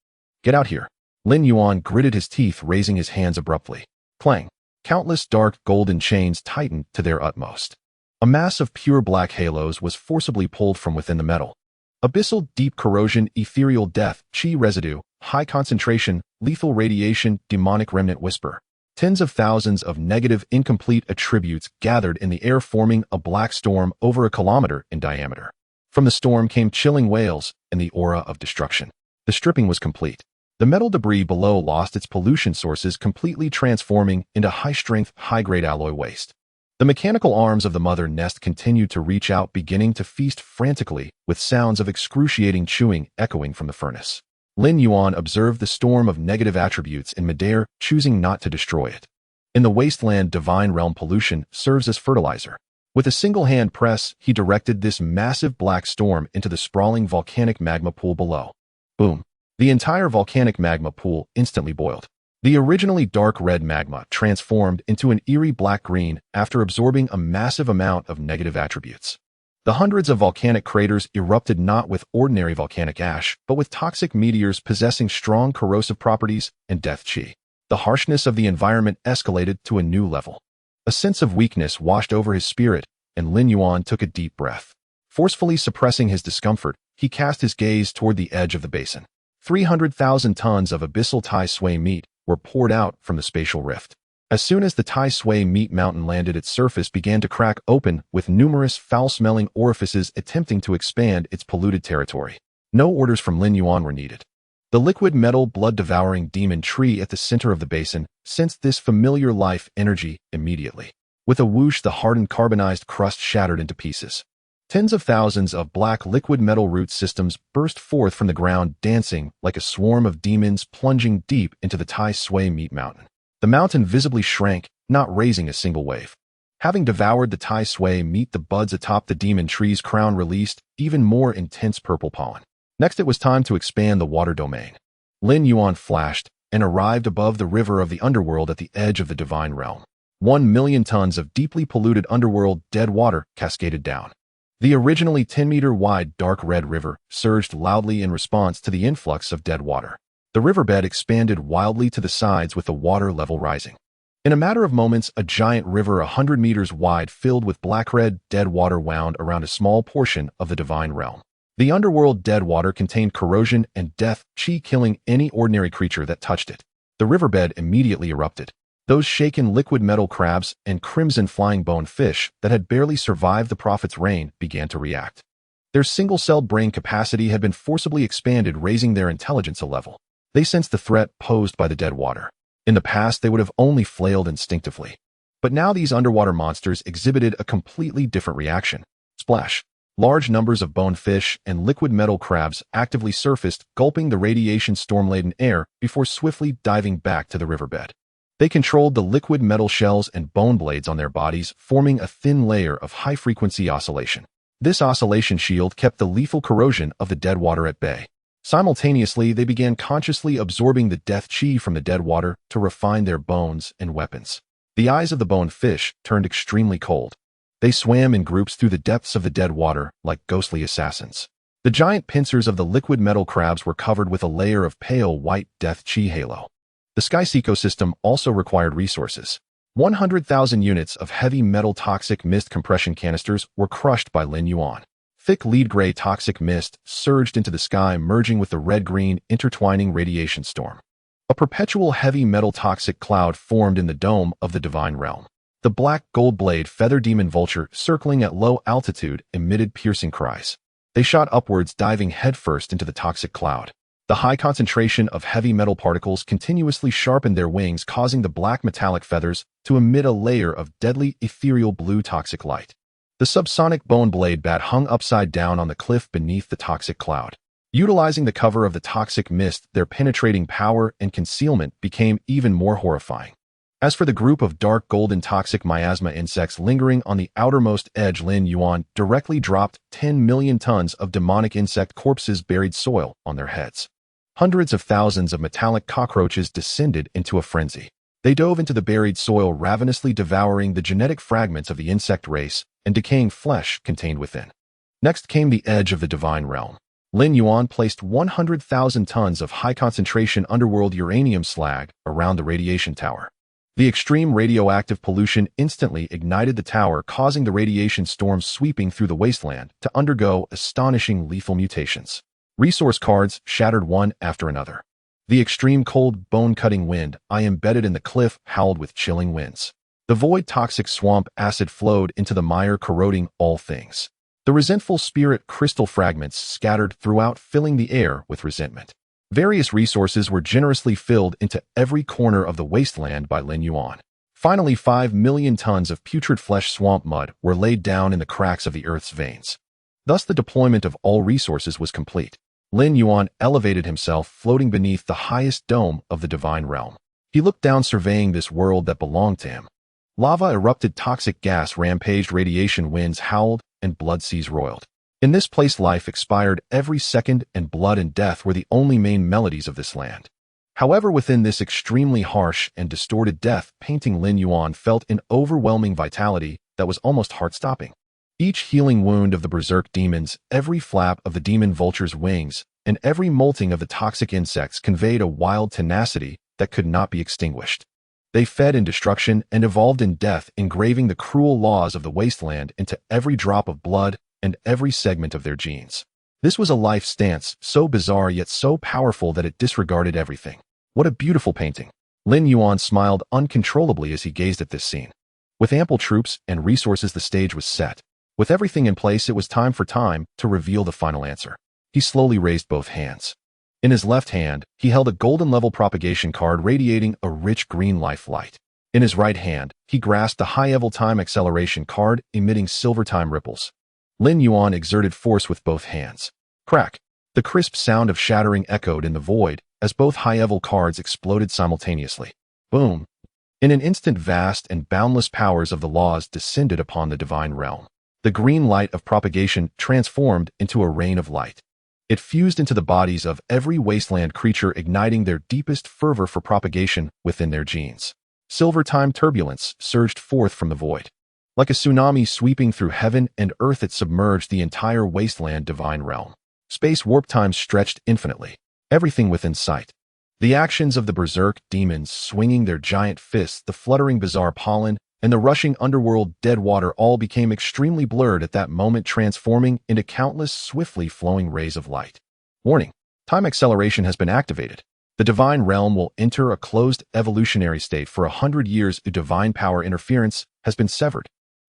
"Get out here." Lin Yuan gritted his teeth, raising his hands abruptly. Clang! Countless dark golden chains tightened to their utmost. A mass of pure black halos was forcibly pulled from within the metal. Abyssal deep corrosion, ethereal death, chi residue, high concentration, lethal radiation, demonic remnant whisper. Tens of thousands of negative, incomplete attributes gathered in the air, forming a black storm over a kilometer in diameter. From the storm came chilling wails and the aura of destruction. The stripping was complete. The metal debris below lost its pollution sources, completely transforming into high-strength, high-grade alloy waste. The mechanical arms of the mother nest continued to reach out, beginning to feast frantically, with sounds of excruciating chewing echoing from the furnace. Lin Yuan observed the storm of negative attributes in midair, choosing not to destroy it. In the wasteland, divine realm pollution serves as fertilizer. With a single-hand press, he directed this massive black storm into the sprawling volcanic magma pool below. Boom! The entire volcanic magma pool instantly boiled. The originally dark red magma transformed into an eerie black-green after absorbing a massive amount of negative attributes. The hundreds of volcanic craters erupted not with ordinary volcanic ash, but with toxic meteors possessing strong corrosive properties and death chi. The harshness of the environment escalated to a new level. A sense of weakness washed over his spirit, and Lin Yuan took a deep breath. Forcefully suppressing his discomfort, he cast his gaze toward the edge of the basin. 300,000 tons of abyssal Tai Sui meat were poured out from the spatial rift. As soon as the Tai Sui meat mountain landed, its surface began to crack open, with numerous foul-smelling orifices attempting to expand its polluted territory. No orders from Lin Yuan were needed. The liquid metal blood-devouring demon tree at the center of the basin sensed this familiar life energy immediately. With a whoosh, the hardened carbonized crust shattered into pieces. Tens of thousands of black liquid metal root systems burst forth from the ground, dancing like a swarm of demons plunging deep into the Tai Sui meat mountain. The mountain visibly shrank, not raising a single wave. Having devoured the Tai Sui meat, the buds atop the demon tree's crown released even more intense purple pollen. Next, it was time to expand the water domain. Lin Yuan flashed and arrived above the river of the underworld at the edge of the divine realm. 1 million tons of deeply polluted underworld dead water cascaded down. The originally 10-meter-wide dark red river surged loudly in response to the influx of dead water. The riverbed expanded wildly to the sides with the water level rising. In a matter of moments, a giant river 100 meters wide filled with black-red dead water wound around a small portion of the divine realm. The underworld dead water contained corrosion and death chi, killing any ordinary creature that touched it. The riverbed immediately erupted. Those shaken liquid metal crabs and crimson flying bone fish that had barely survived the prophet's reign began to react. Their single-celled brain capacity had been forcibly expanded, raising their intelligence a level. They sensed the threat posed by the dead water. In the past, they would have only flailed instinctively. But now these underwater monsters exhibited a completely different reaction. Splash! Large numbers of bone fish and liquid metal crabs actively surfaced, gulping the radiation storm-laden air before swiftly diving back to the riverbed. They controlled the liquid metal shells and bone blades on their bodies, forming a thin layer of high-frequency oscillation. This oscillation shield kept the lethal corrosion of the dead water at bay. Simultaneously, they began consciously absorbing the death chi from the dead water to refine their bones and weapons. The eyes of the bone fish turned extremely cold. They swam in groups through the depths of the dead water like ghostly assassins. The giant pincers of the liquid metal crabs were covered with a layer of pale white death chi halo. The sky's ecosystem also required resources. 100,000 units of heavy metal toxic mist compression canisters were crushed by Lin Yuan. Thick lead-gray toxic mist surged into the sky, merging with the red-green intertwining radiation storm. A perpetual heavy metal toxic cloud formed in the dome of the divine realm. The black gold-blade feather demon vulture circling at low altitude emitted piercing cries. They shot upwards, diving headfirst into the toxic cloud. The high concentration of heavy metal particles continuously sharpened their wings, causing the black metallic feathers to emit a layer of deadly ethereal blue toxic light. The subsonic bone blade bat hung upside down on the cliff beneath the toxic cloud. Utilizing the cover of the toxic mist, their penetrating power and concealment became even more horrifying. As for the group of dark golden toxic miasma insects lingering on the outermost edge, Lin Yuan directly dropped 10 million tons of demonic insect corpses buried soil on their heads. Hundreds of thousands of metallic cockroaches descended into a frenzy. They dove into the buried soil, ravenously devouring the genetic fragments of the insect race and decaying flesh contained within. Next came the edge of the divine realm. Lin Yuan placed 100,000 tons of high-concentration underworld uranium slag around the radiation tower. The extreme radioactive pollution instantly ignited the tower, causing the radiation storm sweeping through the wasteland to undergo astonishing lethal mutations. Resource cards shattered one after another. The extreme cold, bone-cutting wind embedded in the cliff howled with chilling winds. The void toxic swamp acid flowed into the mire, corroding all things. The resentful spirit crystal fragments scattered throughout, filling the air with resentment. Various resources were generously filled into every corner of the wasteland by Lin Yuan. Finally, 5 million tons of putrid flesh swamp mud were laid down in the cracks of the earth's veins. Thus, the deployment of all resources was complete. Lin Yuan elevated himself, floating beneath the highest dome of the divine realm. He looked down, surveying this world that belonged to him. Lava erupted, toxic gas rampaged, radiation winds howled, and blood seas roiled. In this place, life expired every second, and blood and death were the only main melodies of this land. However, within this extremely harsh and distorted death painting, Lin Yuan felt an overwhelming vitality that was almost heart-stopping. Each healing wound of the berserk demons, every flap of the demon vulture's wings, and every molting of the toxic insects conveyed a wild tenacity that could not be extinguished. They fed in destruction and evolved in death, engraving the cruel laws of the wasteland into every drop of blood and every segment of their genes. This was a life stance, so bizarre yet so powerful that it disregarded everything. What a beautiful painting. Lin Yuan smiled uncontrollably as he gazed at this scene. With ample troops and resources, the stage was set. With everything in place, it was time to reveal the final answer. He slowly raised both hands. In his left hand, he held a golden level propagation card radiating a rich green life light. In his right hand, he grasped the high-level time acceleration card emitting silver time ripples. Lin Yuan exerted force with both hands. Crack! The crisp sound of shattering echoed in the void as both high-level cards exploded simultaneously. Boom! In an instant, vast and boundless powers of the laws descended upon the divine realm. The green light of propagation transformed into a rain of light. It fused into the bodies of every wasteland creature, igniting their deepest fervor for propagation within their genes. Silver time turbulence surged forth from the void. Like a tsunami sweeping through heaven and earth, it submerged the entire wasteland divine realm. Space warp time stretched infinitely, everything within sight. The actions of the berserk demons swinging their giant fists, the fluttering bizarre pollen, and the rushing underworld dead water all became extremely blurred at that moment, transforming into countless swiftly flowing rays of light. Warning: time acceleration has been activated. The divine realm will enter a closed evolutionary state for 100 years. A divine power interference has been severed.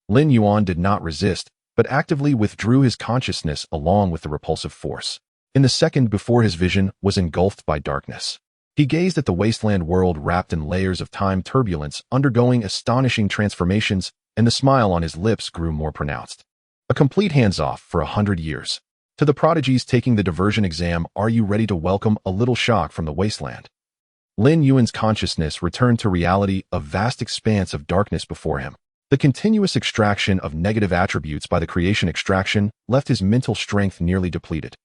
Lin Yuan did not resist, but actively withdrew his consciousness along with the repulsive force. In the second before, his vision was engulfed by darkness. He gazed at the wasteland world wrapped in layers of time turbulence, undergoing astonishing transformations, and the smile on his lips grew more pronounced. A complete hands-off for 100 years. To the prodigies taking the diversion exam, are you ready to welcome a little shock from the wasteland? Lin Yuan's consciousness returned to reality, a vast expanse of darkness before him. The continuous extraction of negative attributes by the creation extraction left his mental strength nearly depleted.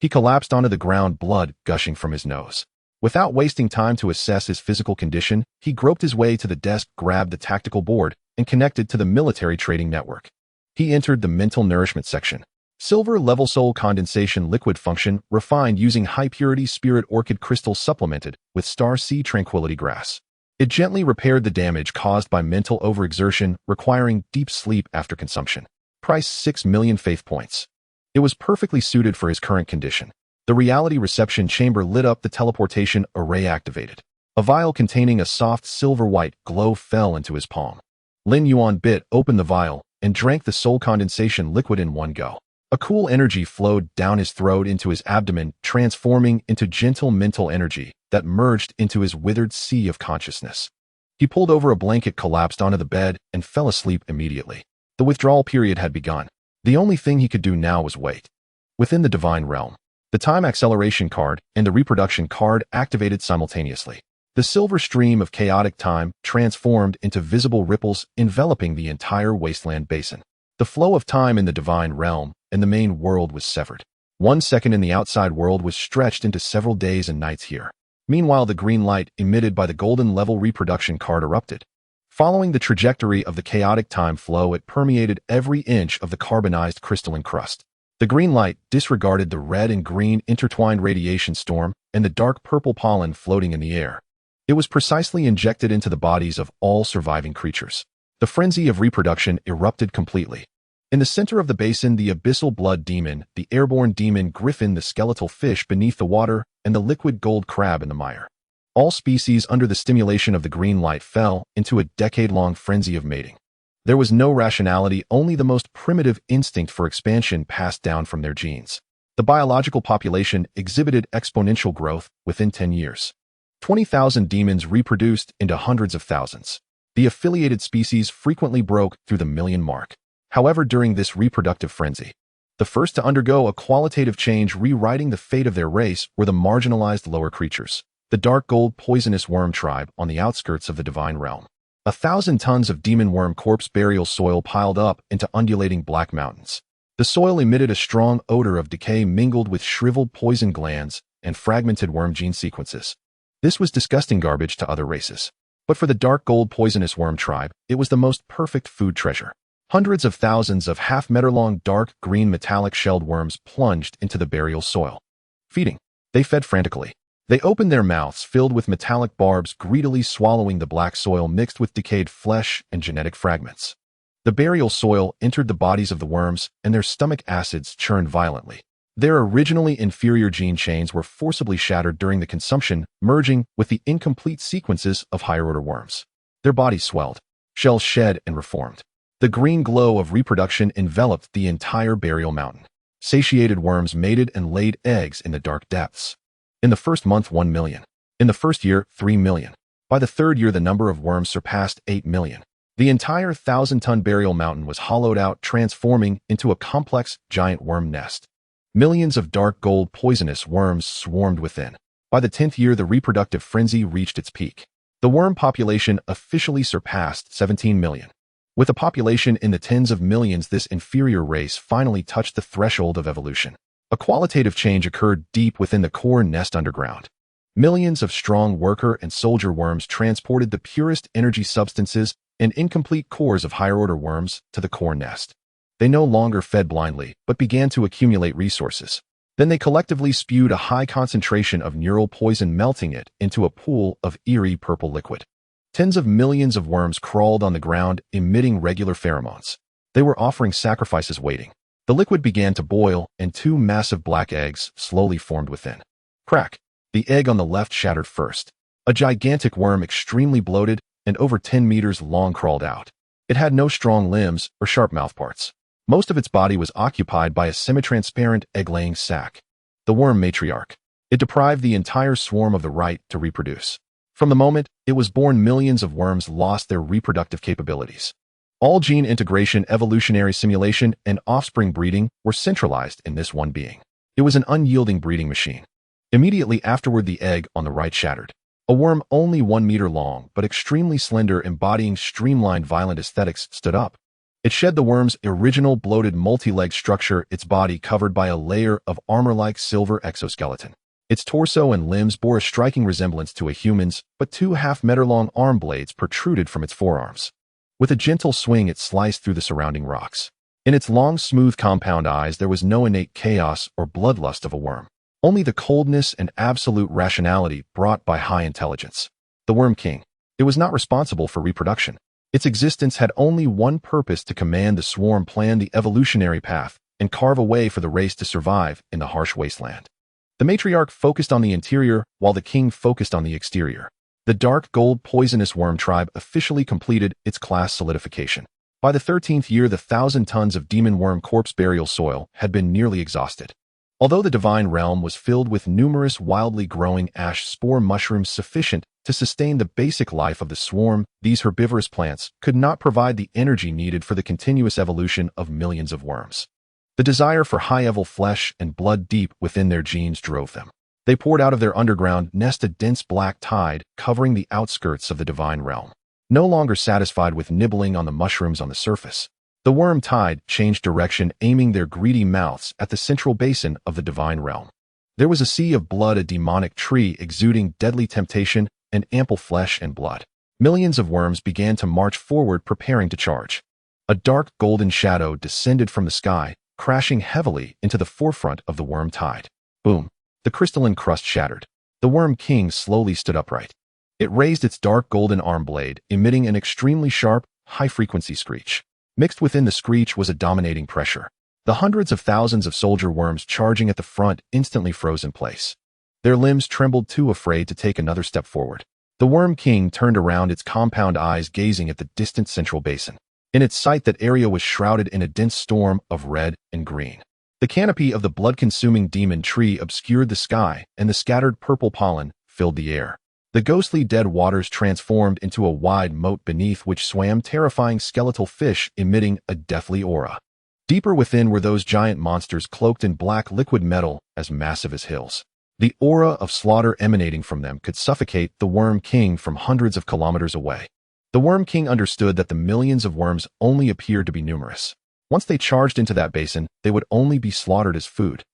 He collapsed onto the ground, blood gushing from his nose. Without wasting time to assess his physical condition, he groped his way to the desk, grabbed the tactical board, and connected to the military trading network. He entered the mental nourishment section. Silver level soul condensation liquid function, refined using high-purity spirit orchid crystal supplemented with star sea tranquility grass. It gently repaired the damage caused by mental overexertion, requiring deep sleep after consumption. Price 6 million faith points. It was perfectly suited for his current condition. The reality reception chamber lit up, the teleportation array activated. A vial containing a soft silver-white glow fell into his palm. Lin Yuan bit open the vial and drank the soul condensation liquid in one go. A cool energy flowed down his throat into his abdomen, transforming into gentle mental energy that merged into his withered sea of consciousness. He pulled over a blanket, collapsed onto the bed, and fell asleep immediately. The withdrawal period had begun. The only thing he could do now was wait. Within the divine realm, the time acceleration card and the reproduction card activated simultaneously. The silver stream of chaotic time transformed into visible ripples enveloping the entire wasteland basin. The flow of time in the divine realm and the main world was severed. 1 second in the outside world was stretched into several days and nights here. Meanwhile, the green light emitted by the golden level reproduction card erupted. Following the trajectory of the chaotic time flow, it permeated every inch of the carbonized crystalline crust. The green light disregarded the red and green intertwined radiation storm and the dark purple pollen floating in the air. It was precisely injected into the bodies of all surviving creatures. The frenzy of reproduction erupted completely. In the center of the basin, the abyssal blood demon, the airborne demon griffin, the skeletal fish beneath the water, and the liquid gold crab in the mire. All species under the stimulation of the green light fell into a decade-long frenzy of mating. There was no rationality, only the most primitive instinct for expansion passed down from their genes. The biological population exhibited exponential growth within 10 years. 20,000 demons reproduced into hundreds of thousands. The affiliated species frequently broke through the million mark. However, during this reproductive frenzy, the first to undergo a qualitative change rewriting the fate of their race were the marginalized lower creatures, the dark gold poisonous worm tribe on the outskirts of the divine realm. 1,000 tons of demon worm corpse burial soil piled up into undulating black mountains. The soil emitted a strong odor of decay mingled with shriveled poison glands and fragmented worm gene sequences. This was disgusting garbage to other races. But for the dark gold poisonous worm tribe, it was the most perfect food treasure. Hundreds of thousands of half-meter-long dark green metallic shelled worms plunged into the burial soil. Feeding. They fed frantically. They opened their mouths filled with metallic barbs, greedily swallowing the black soil mixed with decayed flesh and genetic fragments. The burial soil entered the bodies of the worms, and their stomach acids churned violently. Their originally inferior gene chains were forcibly shattered during the consumption, merging with the incomplete sequences of higher-order worms. Their bodies swelled, shells shed and reformed. The green glow of reproduction enveloped the entire burial mountain. Satiated worms mated and laid eggs in the dark depths. In the first month, 1 million. In the first year, 3 million. By the third year, the number of worms surpassed 8 million. The entire 1,000-ton burial mountain was hollowed out, transforming into a complex, giant worm nest. Millions of dark gold poisonous worms swarmed within. By the 10th year, the reproductive frenzy reached its peak. The worm population officially surpassed 17 million. With a population in the tens of millions, this inferior race finally touched the threshold of evolution. A qualitative change occurred deep within the core nest underground. Millions of strong worker and soldier worms transported the purest energy substances and incomplete cores of higher-order worms to the core nest. They no longer fed blindly, but began to accumulate resources. Then they collectively spewed a high concentration of neural poison, melting it into a pool of eerie purple liquid. Tens of millions of worms crawled on the ground, emitting regular pheromones. They were offering sacrifices, waiting. The liquid began to boil, and 2 massive black eggs slowly formed within. Crack! The egg on the left shattered first. A gigantic worm, extremely bloated and over 10 meters long, crawled out. It had no strong limbs or sharp mouthparts. Most of its body was occupied by a semi-transparent egg-laying sac. The worm matriarch. It deprived the entire swarm of the right to reproduce. From the moment it was born, millions of worms lost their reproductive capabilities. All gene integration, evolutionary simulation, and offspring breeding were centralized in this one being. It was an unyielding breeding machine. Immediately afterward, the egg on the right shattered. A worm only 1 meter long, but extremely slender, embodying streamlined, violent aesthetics, stood up. It shed the worm's original bloated multi-leg structure, its body covered by a layer of armor-like silver exoskeleton. Its torso and limbs bore a striking resemblance to a human's, but 2 half-meter-long arm blades protruded from its forearms. With a gentle swing, it sliced through the surrounding rocks. In its long, smooth, compound eyes, there was no innate chaos or bloodlust of a worm. Only the coldness and absolute rationality brought by high intelligence. The Worm King. It was not responsible for reproduction. Its existence had only one purpose: to command the swarm, plan the evolutionary path, and carve a way for the race to survive in the harsh wasteland. The matriarch focused on the interior, while the king focused on the exterior. The dark gold poisonous worm tribe officially completed its class solidification. By the 13th year, the 1,000 tons of demon worm corpse burial soil had been nearly exhausted. Although the divine realm was filled with numerous wildly growing ash spore mushrooms sufficient to sustain the basic life of the swarm, these herbivorous plants could not provide the energy needed for the continuous evolution of millions of worms. The desire for high-level flesh and blood deep within their genes drove them. They poured out of their underground nest, a dense black tide covering the outskirts of the divine realm. No longer satisfied with nibbling on the mushrooms on the surface, the worm tide changed direction, aiming their greedy mouths at the central basin of the divine realm. There was a sea of blood, a demonic tree exuding deadly temptation and ample flesh and blood. Millions of worms began to march forward, preparing to charge. A dark golden shadow descended from the sky, crashing heavily into the forefront of the worm tide. Boom! The crystalline crust shattered. The Worm King slowly stood upright. It raised its dark golden arm blade, emitting an extremely sharp, high-frequency screech. Mixed within the screech was a dominating pressure. The hundreds of thousands of soldier worms charging at the front instantly froze in place. Their limbs trembled, too afraid to take another step forward. The Worm King turned around, its compound eyes gazing at the distant central basin. In its sight, that area was shrouded in a dense storm of red and green. The canopy of the blood-consuming demon tree obscured the sky, and the scattered purple pollen filled the air. The ghostly dead waters transformed into a wide moat beneath which swam terrifying skeletal fish, emitting a deathly aura. Deeper within were those giant monsters cloaked in black liquid metal as massive as hills. The aura of slaughter emanating from them could suffocate the Worm King from hundreds of kilometers away. The Worm King understood that the millions of worms only appeared to be numerous. Once they charged into that basin, they would only be slaughtered as food.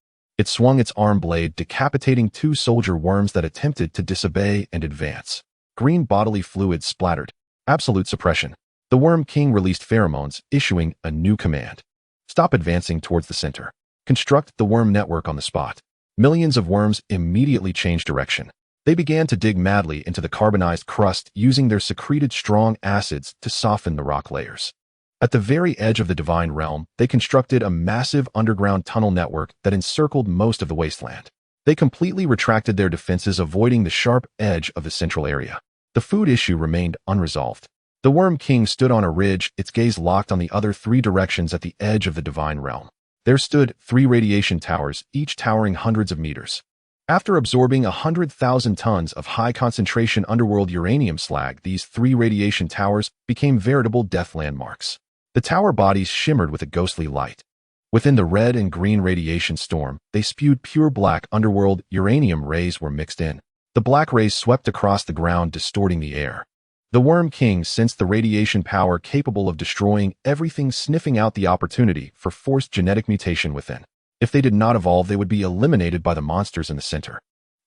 It swung its arm blade, decapitating 2 soldier worms that attempted to disobey and advance. Green bodily fluid splattered. Absolute suppression. The Worm King released pheromones, issuing a new command. Stop advancing towards the center. Construct the worm network on the spot. Millions of worms immediately changed direction. They began to dig madly into the carbonized crust, using their secreted strong acids to soften the rock layers. At the very edge of the divine realm, they constructed a massive underground tunnel network that encircled most of the wasteland. They completely retracted their defenses, avoiding the sharp edge of the central area. The food issue remained unresolved. The Worm King stood on a ridge, its gaze locked on the other 3 directions at the edge of the divine realm. There stood 3 radiation towers, each towering hundreds of meters. After absorbing 100,000 tons of high-concentration underworld uranium slag, these 3 radiation towers became veritable death landmarks. The tower bodies shimmered with a ghostly light. Within the red and green radiation storm, they spewed pure black underworld uranium rays were mixed in. The black rays swept across the ground, distorting the air. The Worm King sensed the radiation power capable of destroying everything, sniffing out the opportunity for forced genetic mutation within. If they did not evolve, they would be eliminated by the monsters in the center.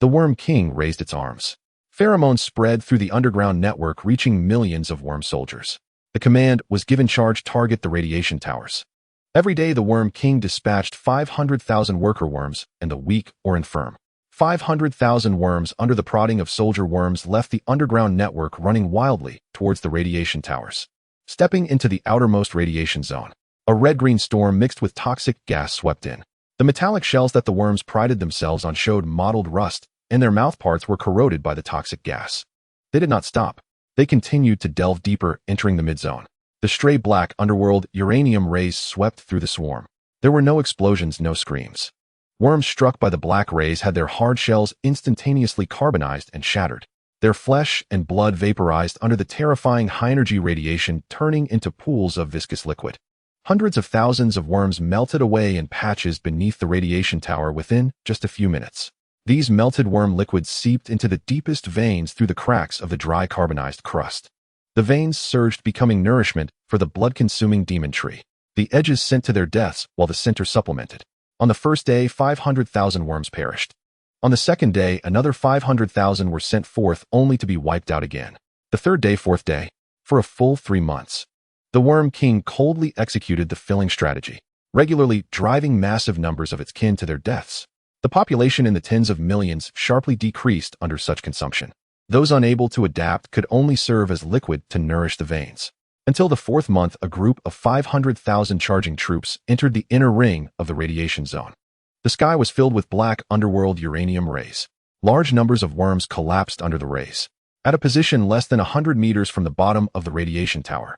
The Worm King raised its arms. Pheromones spread through the underground network, reaching millions of worm soldiers. The command was given: charge, target the radiation towers. Every day the Worm King dispatched 500,000 worker worms and the weak or infirm. 500,000 worms, under the prodding of soldier worms, left the underground network, running wildly towards the radiation towers. Stepping into the outermost radiation zone, a red-green storm mixed with toxic gas swept in. The metallic shells that the worms prided themselves on showed mottled rust, and their mouthparts were corroded by the toxic gas. They did not stop. They continued to delve deeper, entering the mid-zone. The stray black underworld uranium rays swept through the swarm. There were no explosions, no screams. Worms struck by the black rays had their hard shells instantaneously carbonized and shattered. Their flesh and blood vaporized under the terrifying high-energy radiation, turning into pools of viscous liquid. Hundreds of thousands of worms melted away in patches beneath the radiation tower within just a few minutes. These melted worm liquids seeped into the deepest veins through the cracks of the dry carbonized crust. The veins surged, becoming nourishment for the blood-consuming demon tree. The edges sent to their deaths, while the center supplemented. On the first day, 500,000 worms perished. On the second day, another 500,000 were sent forth, only to be wiped out again. The third day, fourth day. For a full 3 months. The Worm King coldly executed the filling strategy, regularly driving massive numbers of its kin to their deaths. The population in the tens of millions sharply decreased under such consumption. Those unable to adapt could only serve as liquid to nourish the veins. Until the 4th month, a group of 500,000 charging troops entered the inner ring of the radiation zone. The sky was filled with black underworld uranium rays. Large numbers of worms collapsed under the rays. At a position less than 100 meters from the bottom of the radiation tower,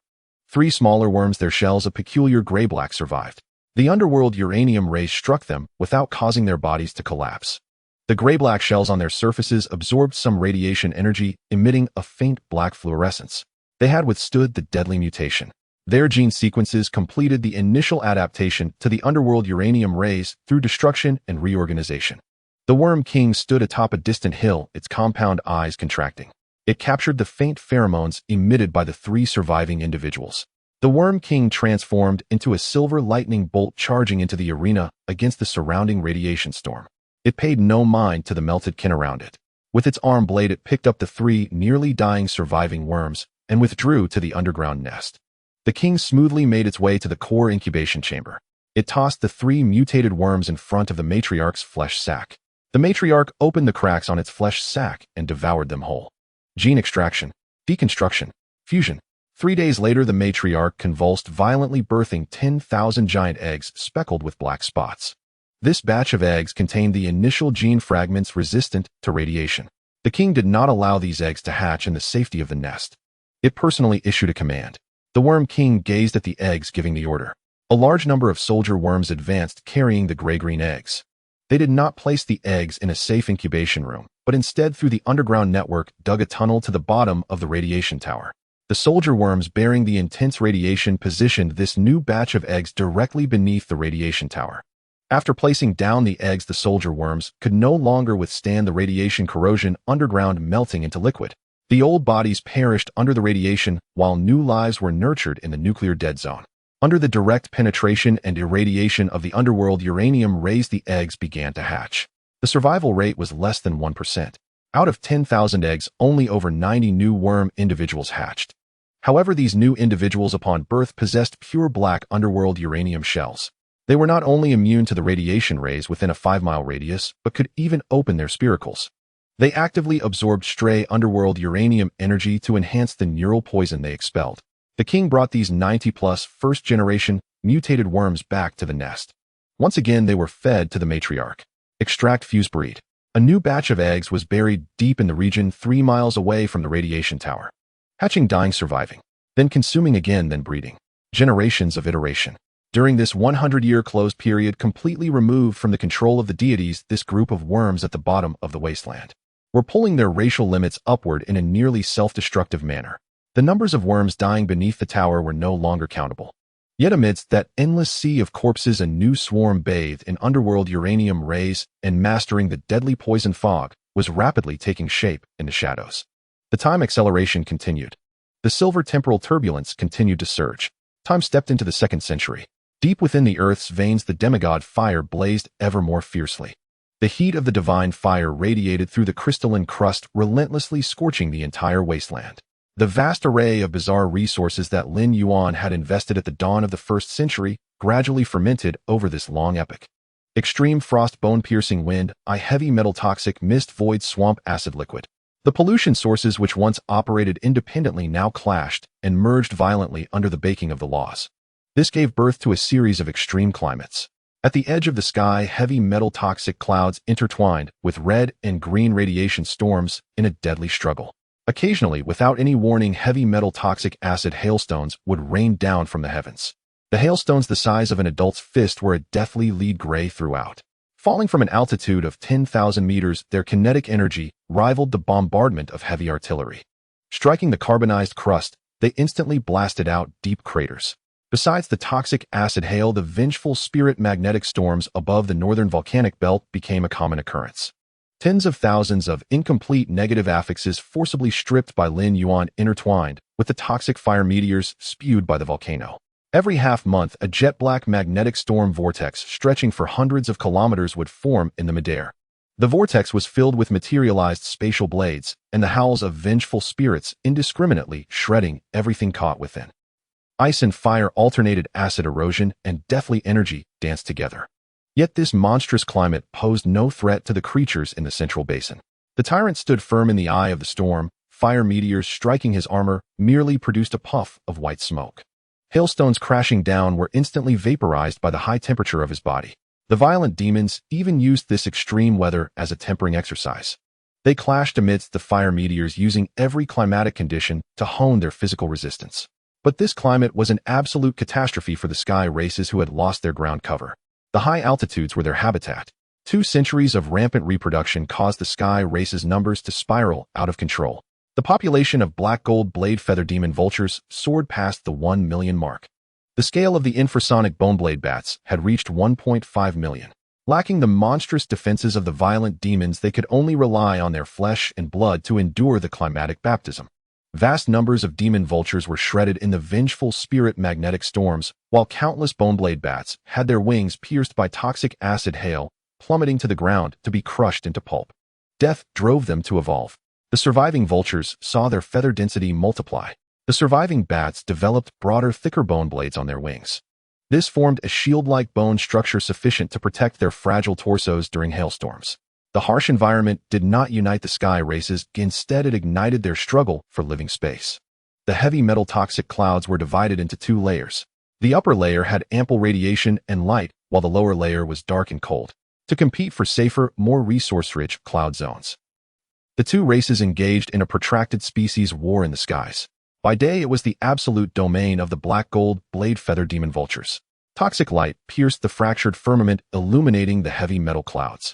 3 smaller worms, their shells a peculiar gray-black, survived. The underworld uranium rays struck them without causing their bodies to collapse. The gray-black shells on their surfaces absorbed some radiation energy, emitting a faint black fluorescence. They had withstood the deadly mutation. Their gene sequences completed the initial adaptation to the underworld uranium rays through destruction and reorganization. The Worm King stood atop a distant hill, its compound eyes contracting. It captured the faint pheromones emitted by the 3 surviving individuals. The Worm King transformed into a silver lightning bolt, charging into the arena against the surrounding radiation storm. It paid no mind to the melted kin around it. With its arm blade, it picked up the 3 nearly dying surviving worms and withdrew to the underground nest. The king smoothly made its way to the core incubation chamber. It tossed the 3 mutated worms in front of the matriarch's flesh sac. The matriarch opened the cracks on its flesh sac and devoured them whole. Gene extraction, deconstruction, fusion. 3 days later, the matriarch convulsed violently, birthing 10,000 giant eggs speckled with black spots. This batch of eggs contained the initial gene fragments resistant to radiation. The king did not allow these eggs to hatch in the safety of the nest. It personally issued a command. The Worm King gazed at the eggs, giving the order. A large number of soldier worms advanced, carrying the gray-green eggs. They did not place the eggs in a safe incubation room, but instead, through the underground network, dug a tunnel to the bottom of the radiation tower. The soldier worms, bearing the intense radiation, positioned this new batch of eggs directly beneath the radiation tower. After placing down the eggs, the soldier worms could no longer withstand the radiation corrosion underground, melting into liquid. The old bodies perished under the radiation, while new lives were nurtured in the nuclear dead zone. Under the direct penetration and irradiation of the underworld uranium rays, the eggs began to hatch. The survival rate was less than 1%. Out of 10,000 eggs, only over 90 new worm individuals hatched. However, these new individuals upon birth possessed pure black underworld uranium shells. They were not only immune to the radiation rays within a 5-mile radius, but could even open their spiracles. They actively absorbed stray underworld uranium energy to enhance the neural poison they expelled. The king brought these 90-plus first-generation mutated worms back to the nest. Once again, they were fed to the matriarch. Extract, fuse, breed. A new batch of eggs was buried deep in the region 3 miles away from the radiation tower. Hatching, dying, surviving. Then consuming again, then breeding. Generations of iteration. During this 100-year closed period completely removed from the control of the deities, this group of worms at the bottom of the wasteland were pulling their racial limits upward in a nearly self-destructive manner. The numbers of worms dying beneath the tower were no longer countable. Yet amidst that endless sea of corpses, a new swarm bathed in underworld uranium rays and mastering the deadly poison fog was rapidly taking shape in the shadows. The time acceleration continued. The silver temporal turbulence continued to surge. Time stepped into the 2nd century. Deep within the earth's veins, the demigod fire blazed ever more fiercely. The heat of the divine fire radiated through the crystalline crust, relentlessly scorching the entire wasteland. The vast array of bizarre resources that Lin Yuan had invested at the dawn of the 1st century gradually fermented over this long epoch. Extreme frost, bone-piercing wind, heavy metal, toxic mist, void, swamp, acid, liquid. The pollution sources which once operated independently now clashed and merged violently under the baking of the laws. This gave birth to a series of extreme climates. At the edge of the sky, heavy metal toxic clouds intertwined with red and green radiation storms in a deadly struggle. Occasionally, without any warning, heavy metal toxic acid hailstones would rain down from the heavens. The hailstones, the size of an adult's fist, were a deathly lead gray throughout. Falling from an altitude of 10,000 meters, their kinetic energy rivaled the bombardment of heavy artillery. Striking the carbonized crust, they instantly blasted out deep craters. Besides the toxic acid hail, the vengeful spirit magnetic storms above the northern volcanic belt became a common occurrence. Tens of thousands of incomplete negative affixes forcibly stripped by Lin Yuan intertwined with the toxic fire meteors spewed by the volcano. Every half-month, a jet-black magnetic storm vortex stretching for hundreds of kilometers would form in the midair. The vortex was filled with materialized spatial blades and the howls of vengeful spirits indiscriminately shredding everything caught within. Ice and fire alternated, acid erosion and deathly energy danced together. Yet this monstrous climate posed no threat to the creatures in the central basin. The tyrant stood firm in the eye of the storm. Fire meteors striking his armor merely produced a puff of white smoke. Hailstones crashing down were instantly vaporized by the high temperature of his body. The violent demons even used this extreme weather as a tempering exercise. They clashed amidst the fire meteors, using every climatic condition to hone their physical resistance. But this climate was an absolute catastrophe for the sky races who had lost their ground cover. The high altitudes were their habitat. 2 centuries of rampant reproduction caused the sky races' numbers to spiral out of control. The population of black gold blade feather demon vultures soared past the 1 million mark. The scale of the infrasonic boneblade bats had reached 1.5 million. Lacking the monstrous defenses of the violent demons, they could only rely on their flesh and blood to endure the climatic baptism. Vast numbers of demon vultures were shredded in the vengeful spirit magnetic storms, while countless boneblade bats had their wings pierced by toxic acid hail, plummeting to the ground to be crushed into pulp. Death drove them to evolve. The surviving vultures saw their feather density multiply. The surviving bats developed broader, thicker bone blades on their wings. This formed a shield-like bone structure sufficient to protect their fragile torsos during hailstorms. The harsh environment did not unite the sky races, instead it ignited their struggle for living space. The heavy metal toxic clouds were divided into 2 layers. The upper layer had ample radiation and light, while the lower layer was dark and cold, to compete for safer, more resource-rich cloud zones. The 2 races engaged in a protracted species war in the skies. By day, it was the absolute domain of the black gold blade feather demon vultures. Toxic light pierced the fractured firmament, illuminating the heavy metal clouds.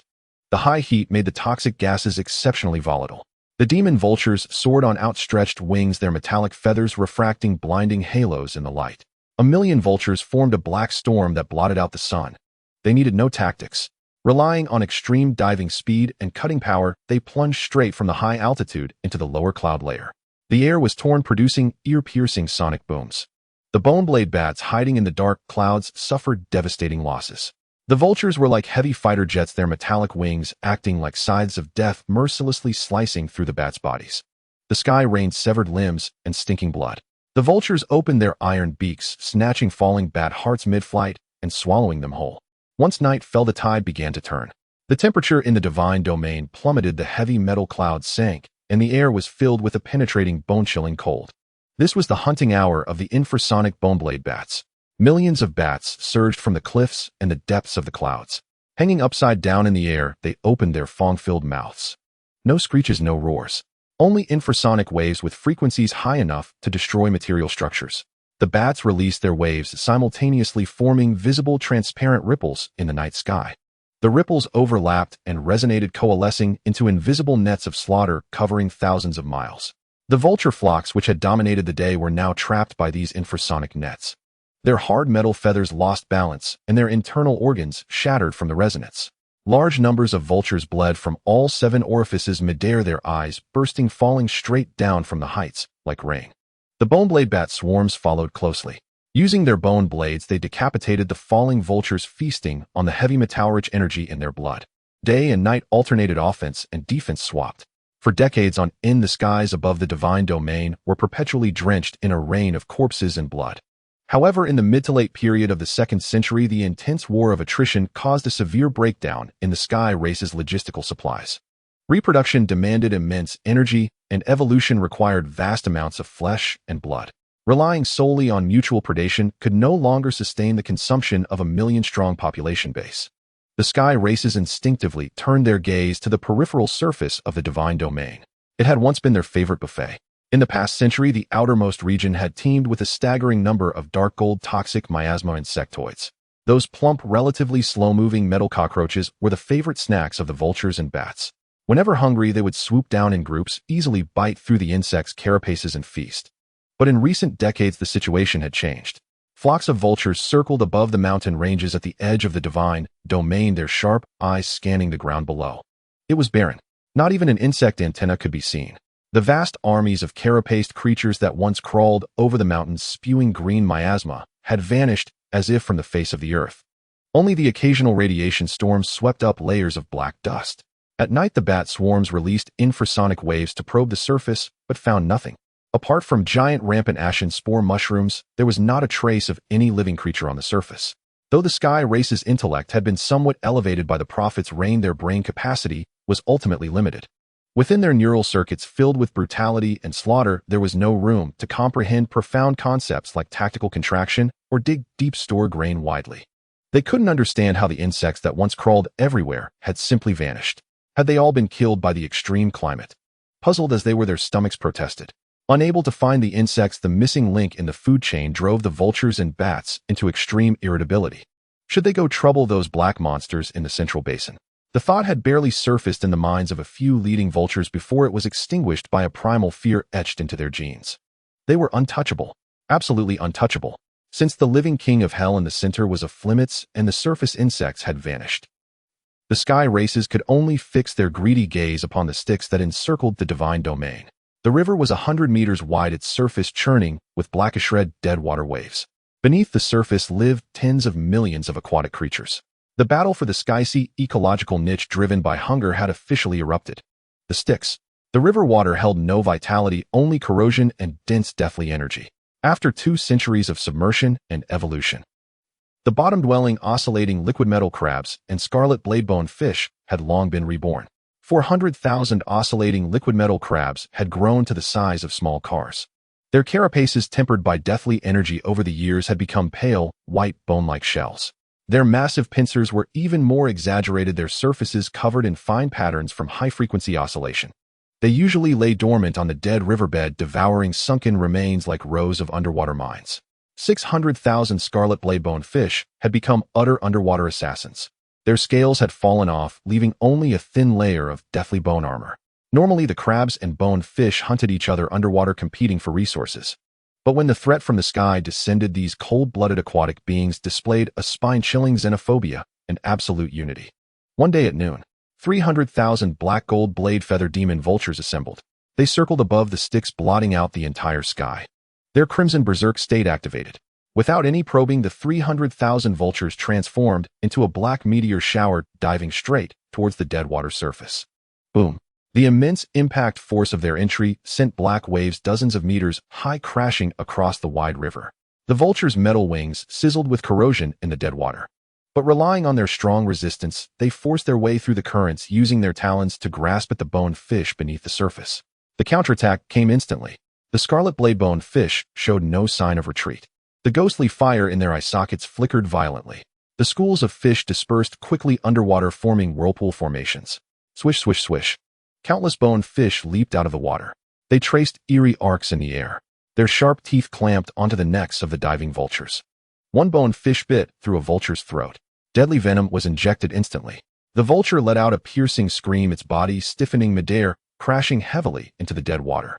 The high heat made the toxic gases exceptionally volatile. The demon vultures soared on outstretched wings, their metallic feathers refracting blinding halos in the light. 1 million vultures formed a black storm that blotted out the sun. They needed no tactics. Relying on extreme diving speed and cutting power, they plunged straight from the high altitude into the lower cloud layer. The air was torn, producing ear-piercing sonic booms. The bone-blade bats hiding in the dark clouds suffered devastating losses. The vultures were like heavy fighter jets, their metallic wings acting like scythes of death, mercilessly slicing through the bats' bodies. The sky rained severed limbs and stinking blood. The vultures opened their iron beaks, snatching falling bat hearts mid-flight and swallowing them whole. Once night fell, the tide began to turn. The temperature in the divine domain plummeted, the heavy metal clouds sank, and the air was filled with a penetrating, bone-chilling cold. This was the hunting hour of the infrasonic boneblade bats. Millions of bats surged from the cliffs and the depths of the clouds. Hanging upside down in the air, they opened their fong-filled mouths. No screeches, no roars. Only infrasonic waves with frequencies high enough to destroy material structures. The bats released their waves, simultaneously forming visible, transparent ripples in the night sky. The ripples overlapped and resonated, coalescing into invisible nets of slaughter covering thousands of miles. The vulture flocks which had dominated the day were now trapped by these infrasonic nets. Their hard metal feathers lost balance, and their internal organs shattered from the resonance. Large numbers of vultures bled from all 7 orifices midair, their eyes bursting, falling straight down from the heights, like rain. The boneblade bat swarms followed closely. Using their bone blades, they decapitated the falling vultures, feasting on the heavy metal-rich energy in their blood. Day and night alternated, offense and defense swapped. For decades on end, the skies above the divine domain were perpetually drenched in a rain of corpses and blood. However, in the mid to late period of the 2nd century, the intense war of attrition caused a severe breakdown in the sky race's logistical supplies. Reproduction demanded immense energy, and evolution required vast amounts of flesh and blood. Relying solely on mutual predation could no longer sustain the consumption of a million-strong population base. The sky races instinctively turned their gaze to the peripheral surface of the divine domain. It had once been their favorite buffet. In the past century, the outermost region had teemed with a staggering number of dark gold toxic miasma insectoids. Those plump, relatively slow-moving metal cockroaches were the favorite snacks of the vultures and bats. Whenever hungry, they would swoop down in groups, easily bite through the insects' carapaces and feast. But in recent decades, the situation had changed. Flocks of vultures circled above the mountain ranges at the edge of the divine domain, their sharp eyes scanning the ground below. It was barren. Not even an insect antenna could be seen. The vast armies of carapaced creatures that once crawled over the mountains spewing green miasma had vanished as if from the face of the earth. Only the occasional radiation storms swept up layers of black dust. At night, the bat swarms released infrasonic waves to probe the surface, but found nothing. Apart from giant rampant ashen spore mushrooms, there was not a trace of any living creature on the surface. Though the sky race's intellect had been somewhat elevated by the prophet's reign, their brain capacity was ultimately limited. Within their neural circuits filled with brutality and slaughter, there was no room to comprehend profound concepts like tactical contraction or dig deep, store grain widely. They couldn't understand how the insects that once crawled everywhere had simply vanished. Had they all been killed by the extreme climate? Puzzled as they were, their stomachs protested. Unable to find the insects, the missing link in the food chain drove the vultures and bats into extreme irritability. Should they go trouble those black monsters in the central basin? The thought had barely surfaced in the minds of a few leading vultures before it was extinguished by a primal fear etched into their genes. They were untouchable, absolutely untouchable, since the living king of hell in the center was off limits and the surface insects had vanished. The sky races could only fix their greedy gaze upon the sticks that encircled the divine domain. The river was 100 meters wide, its surface churning with blackish red dead water waves. Beneath the surface lived tens of millions of aquatic creatures. The battle for the sky-sea ecological niche driven by hunger had officially erupted. The Styx. The river water held no vitality, only corrosion and dense deathly energy. After 2 centuries of submersion and evolution, the bottom-dwelling, oscillating liquid metal crabs and scarlet bladebone fish had long been reborn. 400,000 oscillating liquid metal crabs had grown to the size of small cars. Their carapaces, tempered by deathly energy over the years, had become pale, white, bone-like shells. Their massive pincers were even more exaggerated, their surfaces covered in fine patterns from high-frequency oscillation. They usually lay dormant on the dead riverbed, devouring sunken remains like rows of underwater mines. 600,000 scarlet bladebone fish had become utter underwater assassins. Their scales had fallen off, leaving only a thin layer of deathly bone armor. Normally, the crabs and bone fish hunted each other underwater, competing for resources. But when the threat from the sky descended, these cold-blooded aquatic beings displayed a spine-chilling xenophobia and absolute unity. One day at noon, 300,000 black gold blade feather demon vultures assembled. They circled above the Styx, blotting out the entire sky. Their crimson berserk state activated. Without any probing, the 300,000 vultures transformed into a black meteor shower, diving straight towards the deadwater surface. Boom. The immense impact force of their entry sent black waves dozens of meters high crashing across the wide river. The vultures' metal wings sizzled with corrosion in the deadwater. But relying on their strong resistance, they forced their way through the currents, using their talons to grasp at the boned fish beneath the surface. The counterattack came instantly. The scarlet blade-boned fish showed no sign of retreat. The ghostly fire in their eye sockets flickered violently. The schools of fish dispersed quickly underwater, forming whirlpool formations. Swish, swish, swish. Countless boned fish leaped out of the water. They traced eerie arcs in the air. Their sharp teeth clamped onto the necks of the diving vultures. One boned fish bit through a vulture's throat. Deadly venom was injected instantly. The vulture let out a piercing scream, its body stiffening midair, crashing heavily into the dead water.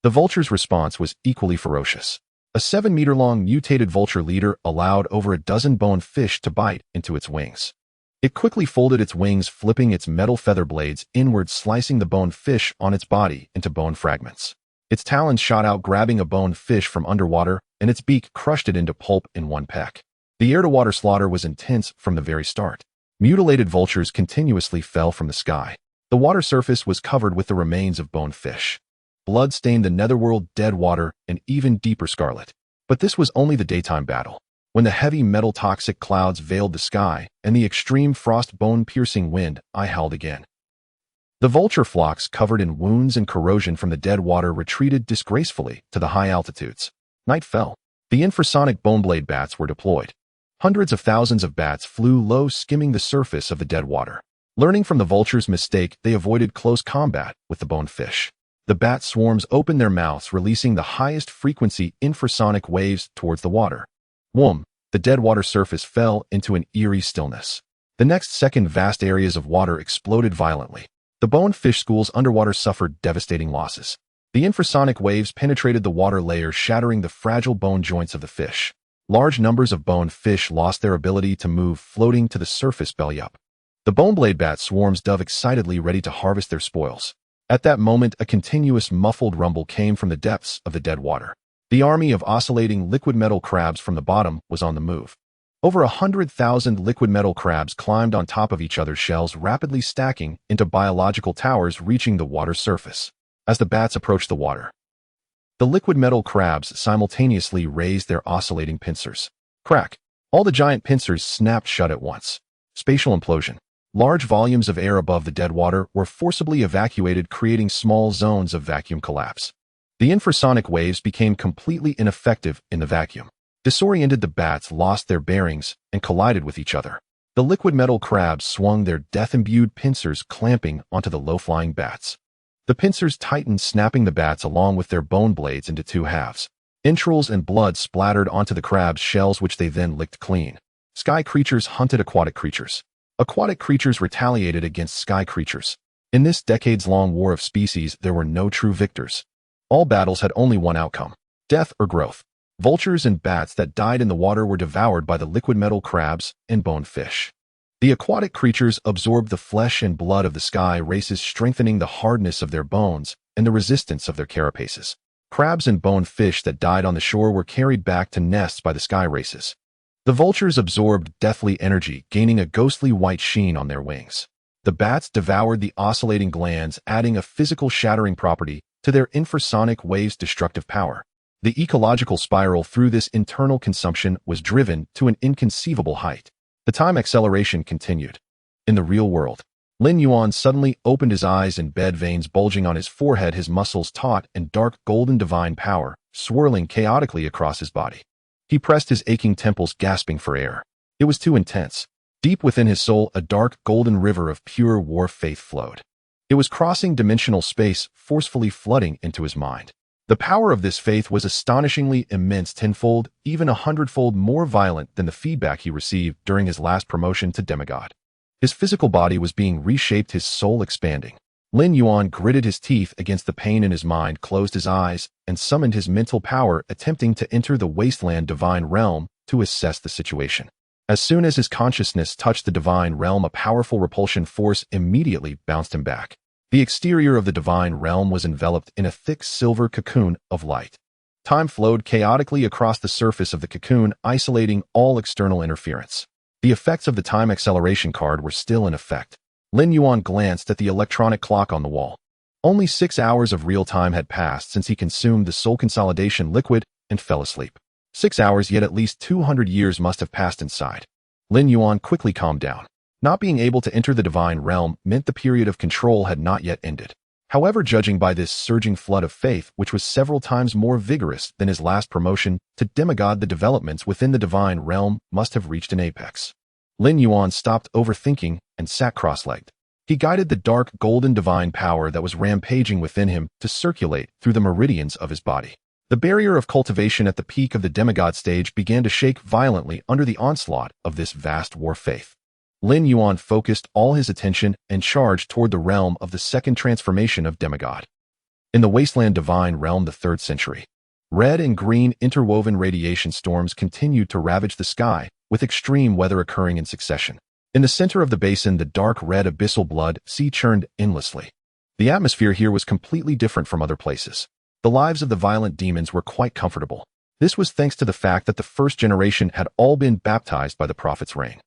The vulture's response was equally ferocious. A 7-meter-long mutated vulture leader allowed over a dozen boned fish to bite into its wings. It quickly folded its wings, flipping its metal feather blades inward, slicing the boned fish on its body into bone fragments. Its talons shot out, grabbing a boned fish from underwater, and its beak crushed it into pulp in one peck. The air-to-water slaughter was intense from the very start. Mutilated vultures continuously fell from the sky. The water surface was covered with the remains of boned fish. Blood stained the netherworld, dead water, and even deeper scarlet. But this was only the daytime battle. When the heavy metal toxic clouds veiled the sky and the extreme frost bone-piercing wind, I howled again. The vulture flocks, covered in wounds and corrosion from the dead water, retreated disgracefully to the high altitudes. Night fell. The infrasonic boneblade bats were deployed. Hundreds of thousands of bats flew low, skimming the surface of the dead water. Learning from the vulture's mistake, they avoided close combat with the boned fish. The bat swarms opened their mouths, releasing the highest frequency infrasonic waves towards the water. Whoom! The dead water surface fell into an eerie stillness. The next second, vast areas of water exploded violently. The boned fish schools underwater suffered devastating losses. The infrasonic waves penetrated the water layer, shattering the fragile bone joints of the fish. Large numbers of boned fish lost their ability to move, floating to the surface belly up. The boneblade bat swarms dove excitedly, ready to harvest their spoils. At that moment, a continuous muffled rumble came from the depths of the dead water. The army of oscillating liquid metal crabs from the bottom was on the move. Over 100,000 liquid metal crabs climbed on top of each other's shells, rapidly stacking into biological towers, reaching the water's surface. As the bats approached the water, the liquid metal crabs simultaneously raised their oscillating pincers. Crack! All the giant pincers snapped shut at once. Spatial implosion. Large volumes of air above the dead water were forcibly evacuated, creating small zones of vacuum collapse. The infrasonic waves became completely ineffective in the vacuum. Disoriented, the bats lost their bearings and collided with each other. The liquid metal crabs swung their death-imbued pincers, clamping onto the low-flying bats. The pincers tightened, snapping the bats along with their bone blades into two halves. Entrails and blood splattered onto the crabs' shells, which they then licked clean. Sky creatures hunted aquatic creatures. Aquatic creatures retaliated against sky creatures. In this decades-long war of species, there were no true victors. All battles had only one outcome: death or growth. Vultures and bats that died in the water were devoured by the liquid metal crabs and boned fish. The aquatic creatures absorbed the flesh and blood of the sky races, strengthening the hardness of their bones and the resistance of their carapaces. Crabs and boned fish that died on the shore were carried back to nests by the sky races. The vultures absorbed deathly energy, gaining a ghostly white sheen on their wings. The bats devoured the oscillating glands, adding a physical shattering property to their infrasonic waves' destructive power. The ecological spiral through this internal consumption was driven to an inconceivable height. The time acceleration continued. In the real world, Lin Yuan suddenly opened his eyes in bed, veins bulging on his forehead, his muscles taut, and dark golden divine power swirling chaotically across his body. He pressed his aching temples, gasping for air. It was too intense. Deep within his soul, a dark golden river of pure war faith flowed. It was crossing dimensional space, forcefully flooding into his mind. The power of this faith was astonishingly immense, tenfold, even 100-fold more violent than the feedback he received during his last promotion to demigod. His physical body was being reshaped, his soul expanding. Lin Yuan gritted his teeth against the pain in his mind, closed his eyes, and summoned his mental power, attempting to enter the wasteland divine realm to assess the situation. As soon as his consciousness touched the divine realm, a powerful repulsion force immediately bounced him back. The exterior of the divine realm was enveloped in a thick silver cocoon of light. Time flowed chaotically across the surface of the cocoon, isolating all external interference. The effects of the time acceleration card were still in effect. Lin Yuan glanced at the electronic clock on the wall. Only 6 hours of real time had passed since he consumed the soul consolidation liquid and fell asleep. 6 hours, yet at least 200 years must have passed inside. Lin Yuan quickly calmed down. Not being able to enter the divine realm meant the period of control had not yet ended. However, judging by this surging flood of faith, which was several times more vigorous than his last promotion to demigod, the developments within the divine realm must have reached an apex. Lin Yuan stopped overthinking and sat cross-legged. He guided the dark golden divine power that was rampaging within him to circulate through the meridians of his body. The barrier of cultivation at the peak of the demigod stage began to shake violently under the onslaught of this vast war faith. Lin Yuan focused all his attention and charged toward the realm of the second transformation of demigod. In the wasteland divine realm, the 3rd century, red and green interwoven radiation storms continued to ravage the sky, with extreme weather occurring in succession. In the center of the basin, the dark red abyssal blood sea churned endlessly. The atmosphere here was completely different from other places. The lives of the violent demons were quite comfortable. This was thanks to the fact that the first generation had all been baptized by the prophet's reign.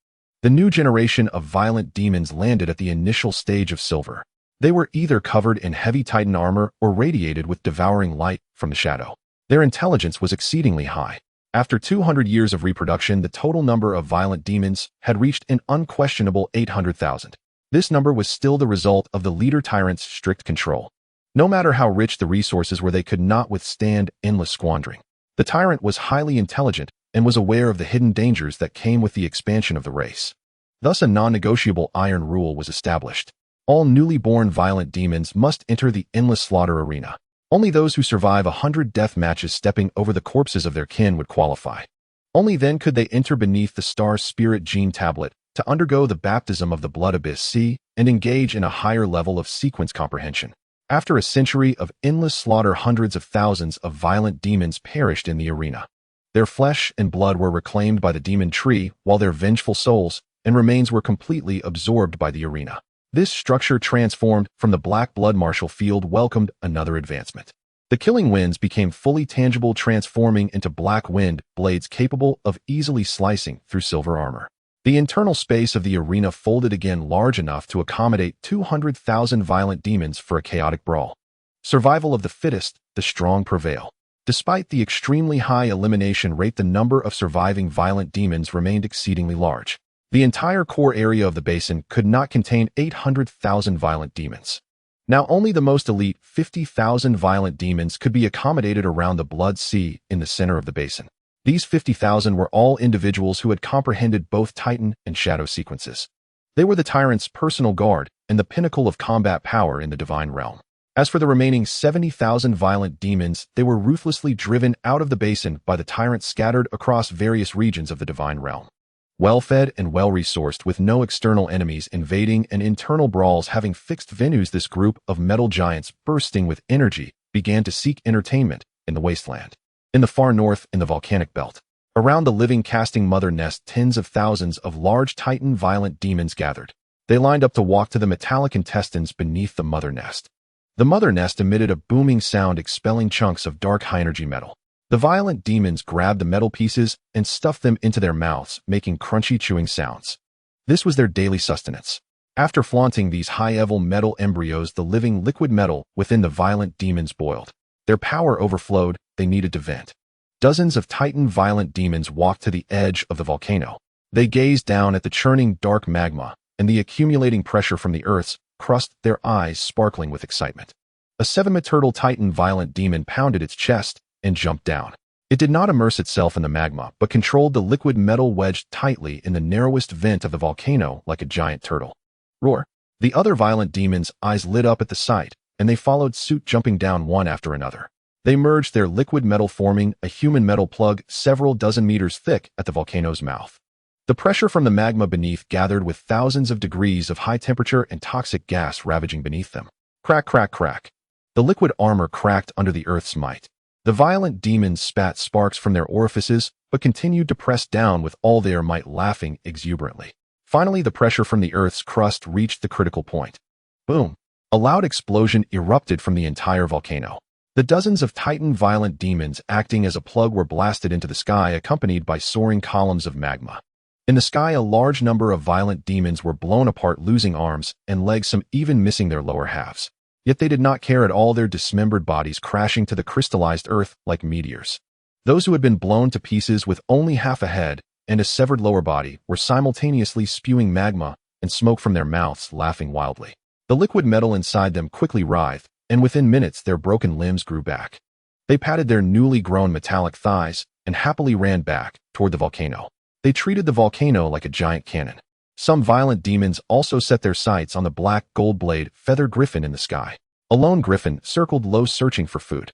The new generation of violent demons landed at the initial stage of silver. They were either covered in heavy titan armor or radiated with devouring light from the shadow. Their intelligence was exceedingly high. After 200 years of reproduction, the total number of violent demons had reached an unquestionable 800,000. This number was still the result of the leader tyrant's strict control. No matter how rich the resources were, they could not withstand endless squandering. The tyrant was highly intelligent and was aware of the hidden dangers that came with the expansion of the race. Thus, a non-negotiable iron rule was established. All newly born violent demons must enter the endless slaughter arena. Only those who survive 100 death matches stepping over the corpses of their kin would qualify. Only then could they enter beneath the star spirit gene tablet to undergo the baptism of the blood abyss sea and engage in a higher level of sequence comprehension. After a century of endless slaughter, hundreds of thousands of violent demons perished in the arena. Their flesh and blood were reclaimed by the demon tree, while their vengeful souls and remains were completely absorbed by the arena. This structure, transformed from the black blood martial field, welcomed another advancement. The killing winds became fully tangible, transforming into black wind blades capable of easily slicing through silver armor. The internal space of the arena folded again, large enough to accommodate 200,000 violent demons for a chaotic brawl. Survival of the fittest, the strong prevail. Despite the extremely high elimination rate, the number of surviving violent demons remained exceedingly large. The entire core area of the basin could not contain 800,000 violent demons. Now only the most elite 50,000 violent demons could be accommodated around the blood sea in the center of the basin. These 50,000 were all individuals who had comprehended both Titan and Shadow sequences. They were the tyrant's personal guard and the pinnacle of combat power in the divine realm. As for the remaining 70,000 violent demons, they were ruthlessly driven out of the basin by the tyrant, scattered across various regions of the divine realm. Well-fed and well-resourced, with no external enemies invading and internal brawls having fixed venues, this group of metal giants, bursting with energy, began to seek entertainment in the wasteland. In the far north, in the volcanic belt, around the living casting mother nest, tens of thousands of large Titan violent demons gathered. They lined up to walk to the metallic intestines beneath the mother nest. The mother nest emitted a booming sound, expelling chunks of dark high-energy metal. The violent demons grabbed the metal pieces and stuffed them into their mouths, making crunchy chewing sounds. This was their daily sustenance. After flaunting these high-level metal embryos, the living liquid metal within the violent demons boiled. Their power overflowed, they needed to vent. Dozens of Titan violent demons walked to the edge of the volcano. They gazed down at the churning dark magma and the accumulating pressure from the earth's crust, their eyes sparkling with excitement. A 7-meter Titan violent demon pounded its chest and jumped down. It did not immerse itself in the magma, but controlled the liquid metal wedged tightly in the narrowest vent of the volcano like a giant turtle. Roar! The other violent demons' eyes lit up at the sight, and they followed suit, jumping down one after another. They merged their liquid metal, forming a human metal plug several dozen meters thick at the volcano's mouth. The pressure from the magma beneath gathered, with thousands of degrees of high temperature and toxic gas ravaging beneath them. Crack, crack, crack. The liquid armor cracked under the earth's might. The violent demons spat sparks from their orifices, but continued to press down with all their might, laughing exuberantly. Finally, the pressure from the earth's crust reached the critical point. Boom! A loud explosion erupted from the entire volcano. The dozens of Titan violent demons acting as a plug were blasted into the sky, accompanied by soaring columns of magma. In the sky, a large number of violent demons were blown apart, losing arms and legs, some even missing their lower halves. Yet they did not care at all, their dismembered bodies crashing to the crystallized earth like meteors. Those who had been blown to pieces with only half a head and a severed lower body were simultaneously spewing magma and smoke from their mouths, laughing wildly. The liquid metal inside them quickly writhed, and within minutes their broken limbs grew back. They patted their newly grown metallic thighs and happily ran back toward the volcano. They treated the volcano like a giant cannon. Some violent demons also set their sights on the black gold-blade feather griffin in the sky. A lone griffin circled low, searching for food.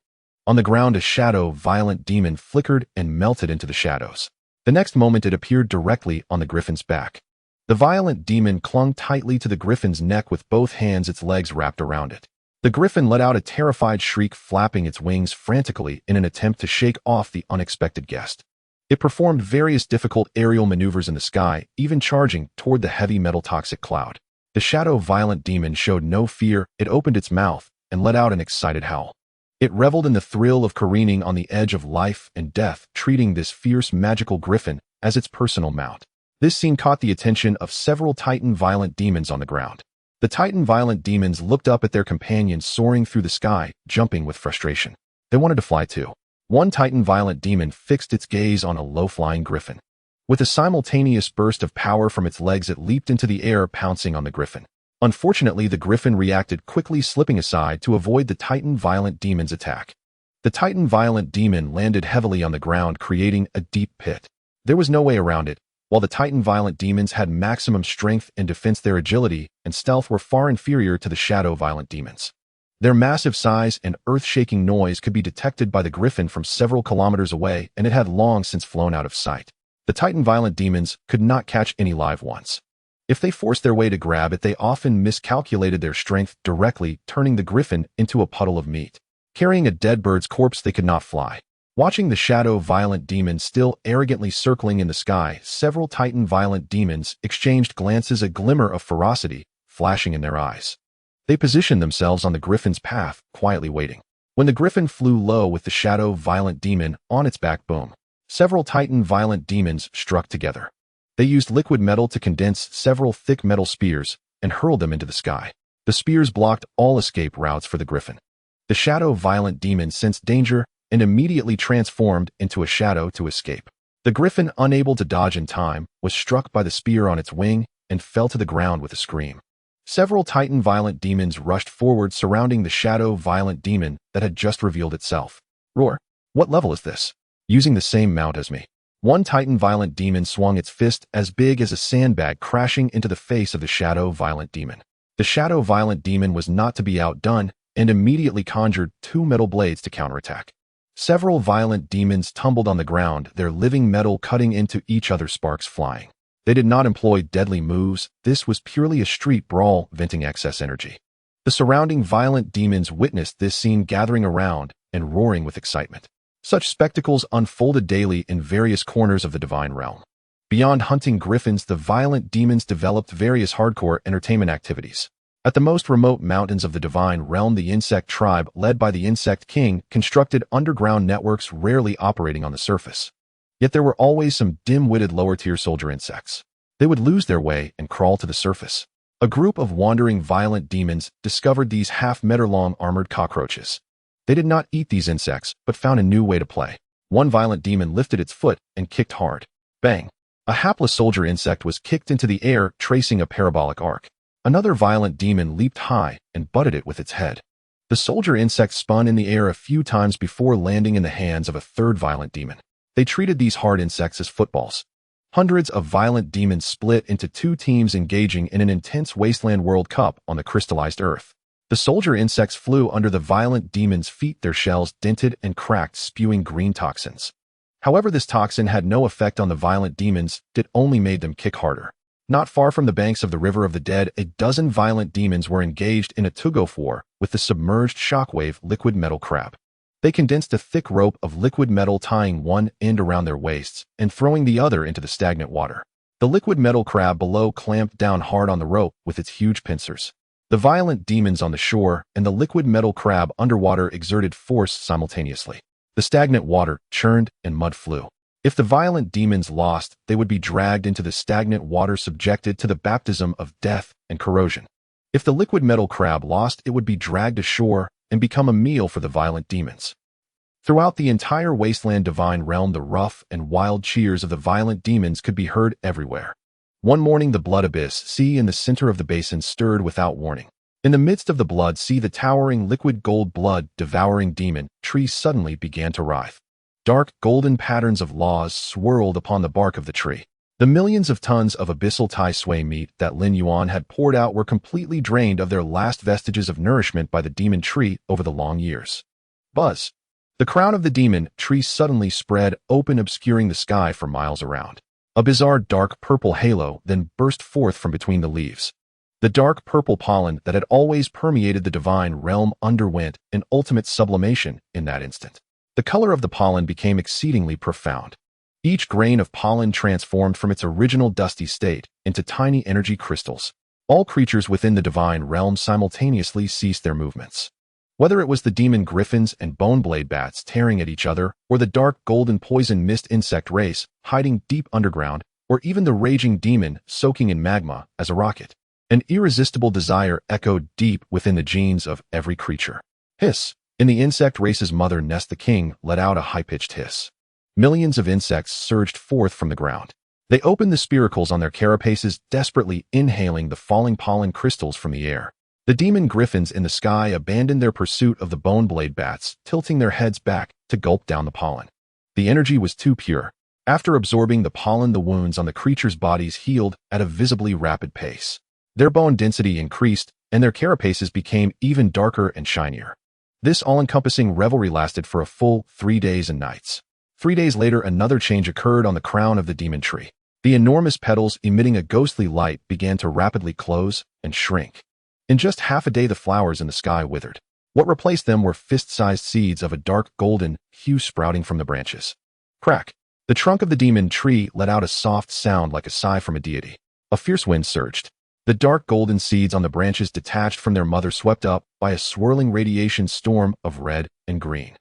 On the ground, a shadow violent demon flickered and melted into the shadows. The next moment it appeared directly on the griffin's back. The violent demon clung tightly to the griffin's neck with both hands, its legs wrapped around it. The griffin let out a terrified shriek, flapping its wings frantically in an attempt to shake off the unexpected guest. It performed various difficult aerial maneuvers in the sky, even charging toward the heavy metal toxic cloud. The shadow violent demon showed no fear. It opened its mouth and let out an excited howl. It reveled in the thrill of careening on the edge of life and death, treating this fierce magical griffin as its personal mount. This scene caught the attention of several Titan violent demons on the ground. The Titan violent demons looked up at their companions soaring through the sky, jumping with frustration. They wanted to fly too. One Titan violent demon fixed its gaze on a low-flying griffin. With a simultaneous burst of power from its legs, it leaped into the air, pouncing on the griffin. Unfortunately, the griffin reacted quickly, slipping aside to avoid the Titan violent demon's attack. The Titan violent demon landed heavily on the ground, creating a deep pit. There was no way around it. While the Titan violent demons had maximum strength and defense, their agility and stealth were far inferior to the shadow violent demons. Their massive size and earth-shaking noise could be detected by the griffin from several kilometers away, and it had long since flown out of sight. The Titan violent demons could not catch any live ones. If they forced their way to grab it, they often miscalculated their strength, directly turning the griffin into a puddle of meat. Carrying a dead bird's corpse, they could not fly. Watching the shadow violent demon still arrogantly circling in the sky, several Titan violent demons exchanged glances, a glimmer of ferocity flashing in their eyes. They positioned themselves on the griffin's path, quietly waiting. When the griffin flew low with the shadow violent demon on its back, boom, several Titan violent demons struck together. They used liquid metal to condense several thick metal spears and hurled them into the sky. The spears blocked all escape routes for the griffin. The shadow violent demon sensed danger and immediately transformed into a shadow to escape. The griffin, unable to dodge in time, was struck by the spear on its wing and fell to the ground with a scream. Several Titan violent demons rushed forward, surrounding the shadow violent demon that had just revealed itself. Roar! What level is this? Using the same mount as me. One Titan violent demon swung its fist as big as a sandbag, crashing into the face of the shadow violent demon. The shadow violent demon was not to be outdone and immediately conjured two metal blades to counterattack. Several violent demons tumbled on the ground, their living metal cutting into each other, sparks flying. They did not employ deadly moves. This was purely a street brawl, venting excess energy. The surrounding violent demons witnessed this scene, gathering around and roaring with excitement. Such spectacles unfolded daily in various corners of the divine realm. Beyond hunting griffins, the violent demons developed various hardcore entertainment activities. At the most remote mountains of the divine realm, the insect tribe, led by the insect king, constructed underground networks, rarely operating on the surface. Yet there were always some dim-witted lower-tier soldier insects. They would lose their way and crawl to the surface. A group of wandering violent demons discovered these half-meter-long armored cockroaches. They did not eat these insects, but found a new way to play. One violent demon lifted its foot and kicked hard. Bang! A hapless soldier insect was kicked into the air, tracing a parabolic arc. Another violent demon leaped high and butted it with its head. The soldier insect spun in the air a few times before landing in the hands of a third violent demon. They treated these hard insects as footballs. Hundreds of violent demons split into two teams, engaging in an intense wasteland World Cup on the crystallized earth. The soldier insects flew under the violent demons' feet, their shells dented and cracked, spewing green toxins. However, this toxin had no effect on the violent demons, it only made them kick harder. Not far from the banks of the River of the Dead, a dozen violent demons were engaged in a tug-of war with the submerged shockwave liquid metal crab. They condensed a thick rope of liquid metal, tying one end around their waists and throwing the other into the stagnant water. The liquid metal crab below clamped down hard on the rope with its huge pincers. The violent demons on the shore and the liquid metal crab underwater exerted force simultaneously. The stagnant water churned and mud flew. If the violent demons lost, they would be dragged into the stagnant water, subjected to the baptism of death and corrosion. If the liquid metal crab lost, it would be dragged ashore and become a meal for the violent demons. Throughout the entire wasteland divine realm, the rough and wild cheers of the violent demons could be heard everywhere. One morning, the blood abyss sea in the center of the basin stirred without warning. In the midst of the blood sea, the towering liquid gold blood devouring demon tree suddenly began to writhe. Dark golden patterns of laws swirled upon the bark of the tree. The millions of tons of abyssal tai sui meat that Lin Yuan had poured out were completely drained of their last vestiges of nourishment by the demon tree over the long years. Buzz! The crown of the demon tree suddenly spread open, obscuring the sky for miles around. A bizarre dark purple halo then burst forth from between the leaves. The dark purple pollen that had always permeated the divine realm underwent an ultimate sublimation in that instant. The color of the pollen became exceedingly profound. Each grain of pollen transformed from its original dusty state into tiny energy crystals. All creatures within the divine realm simultaneously ceased their movements. Whether it was the demon griffins and boneblade bats tearing at each other, or the dark golden poison mist insect race hiding deep underground, or even the raging demon soaking in magma as a rocket, an irresistible desire echoed deep within the genes of every creature. Hiss! In the insect race's mother nest, the king let out a high-pitched hiss. Millions of insects surged forth from the ground. They opened the spiracles on their carapaces, desperately inhaling the falling pollen crystals from the air. The demon griffins in the sky abandoned their pursuit of the boneblade bats, tilting their heads back to gulp down the pollen. The energy was too pure. After absorbing the pollen, the wounds on the creatures' bodies healed at a visibly rapid pace. Their bone density increased, and their carapaces became even darker and shinier. This all-encompassing revelry lasted for a full 3 days and nights. 3 days later, another change occurred on the crown of the demon tree. The enormous petals, emitting a ghostly light, began to rapidly close and shrink. In just half a day, the flowers in the sky withered. What replaced them were fist-sized seeds of a dark golden hue sprouting from the branches. Crack! The trunk of the demon tree let out a soft sound like a sigh from a deity. A fierce wind surged. The dark golden seeds on the branches detached from their mother, swept up by a swirling radiation storm of red and green.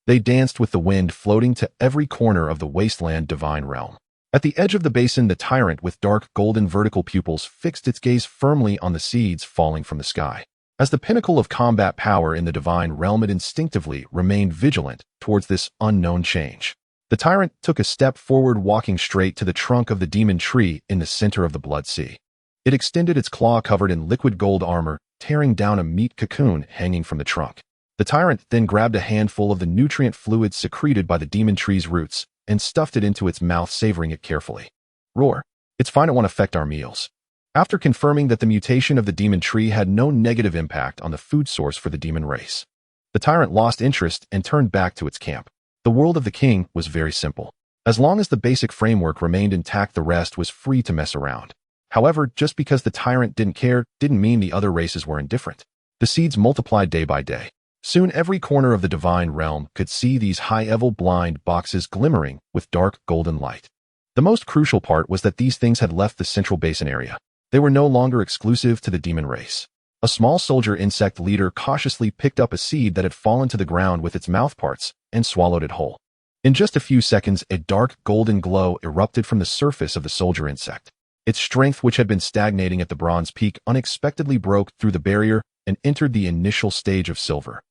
They danced with the wind, floating to every corner of the wasteland divine realm. At the edge of the basin, the tyrant with dark golden vertical pupils fixed its gaze firmly on the seeds falling from the sky. As the pinnacle of combat power in the divine realm, it instinctively remained vigilant towards this unknown change. The tyrant took a step forward, walking straight to the trunk of the demon tree in the center of the blood sea. It extended its claw covered in liquid gold armor, tearing down a meat cocoon hanging from the trunk. The tyrant then grabbed a handful of the nutrient fluid secreted by the demon tree's roots and stuffed it into its mouth, savoring it carefully. Roar! It's fine, it won't affect our meals. After confirming that the mutation of the demon tree had no negative impact on the food source for the demon race, the tyrant lost interest and turned back to its camp. The world of the king was very simple. As long as the basic framework remained intact, the rest was free to mess around. However, just because the tyrant didn't care didn't mean the other races were indifferent. The seeds multiplied day by day. Soon every corner of the divine realm could see these high-level blind boxes glimmering with dark golden light. The most crucial part was that these things had left the central basin area. They were no longer exclusive to the demon race. A small soldier insect leader cautiously picked up a seed that had fallen to the ground with its mouthparts and swallowed it whole. In just a few seconds, a dark golden glow erupted from the surface of the soldier insect. Its strength, which had been stagnating at the bronze peak, unexpectedly broke through the barrier and entered the initial stage of silver.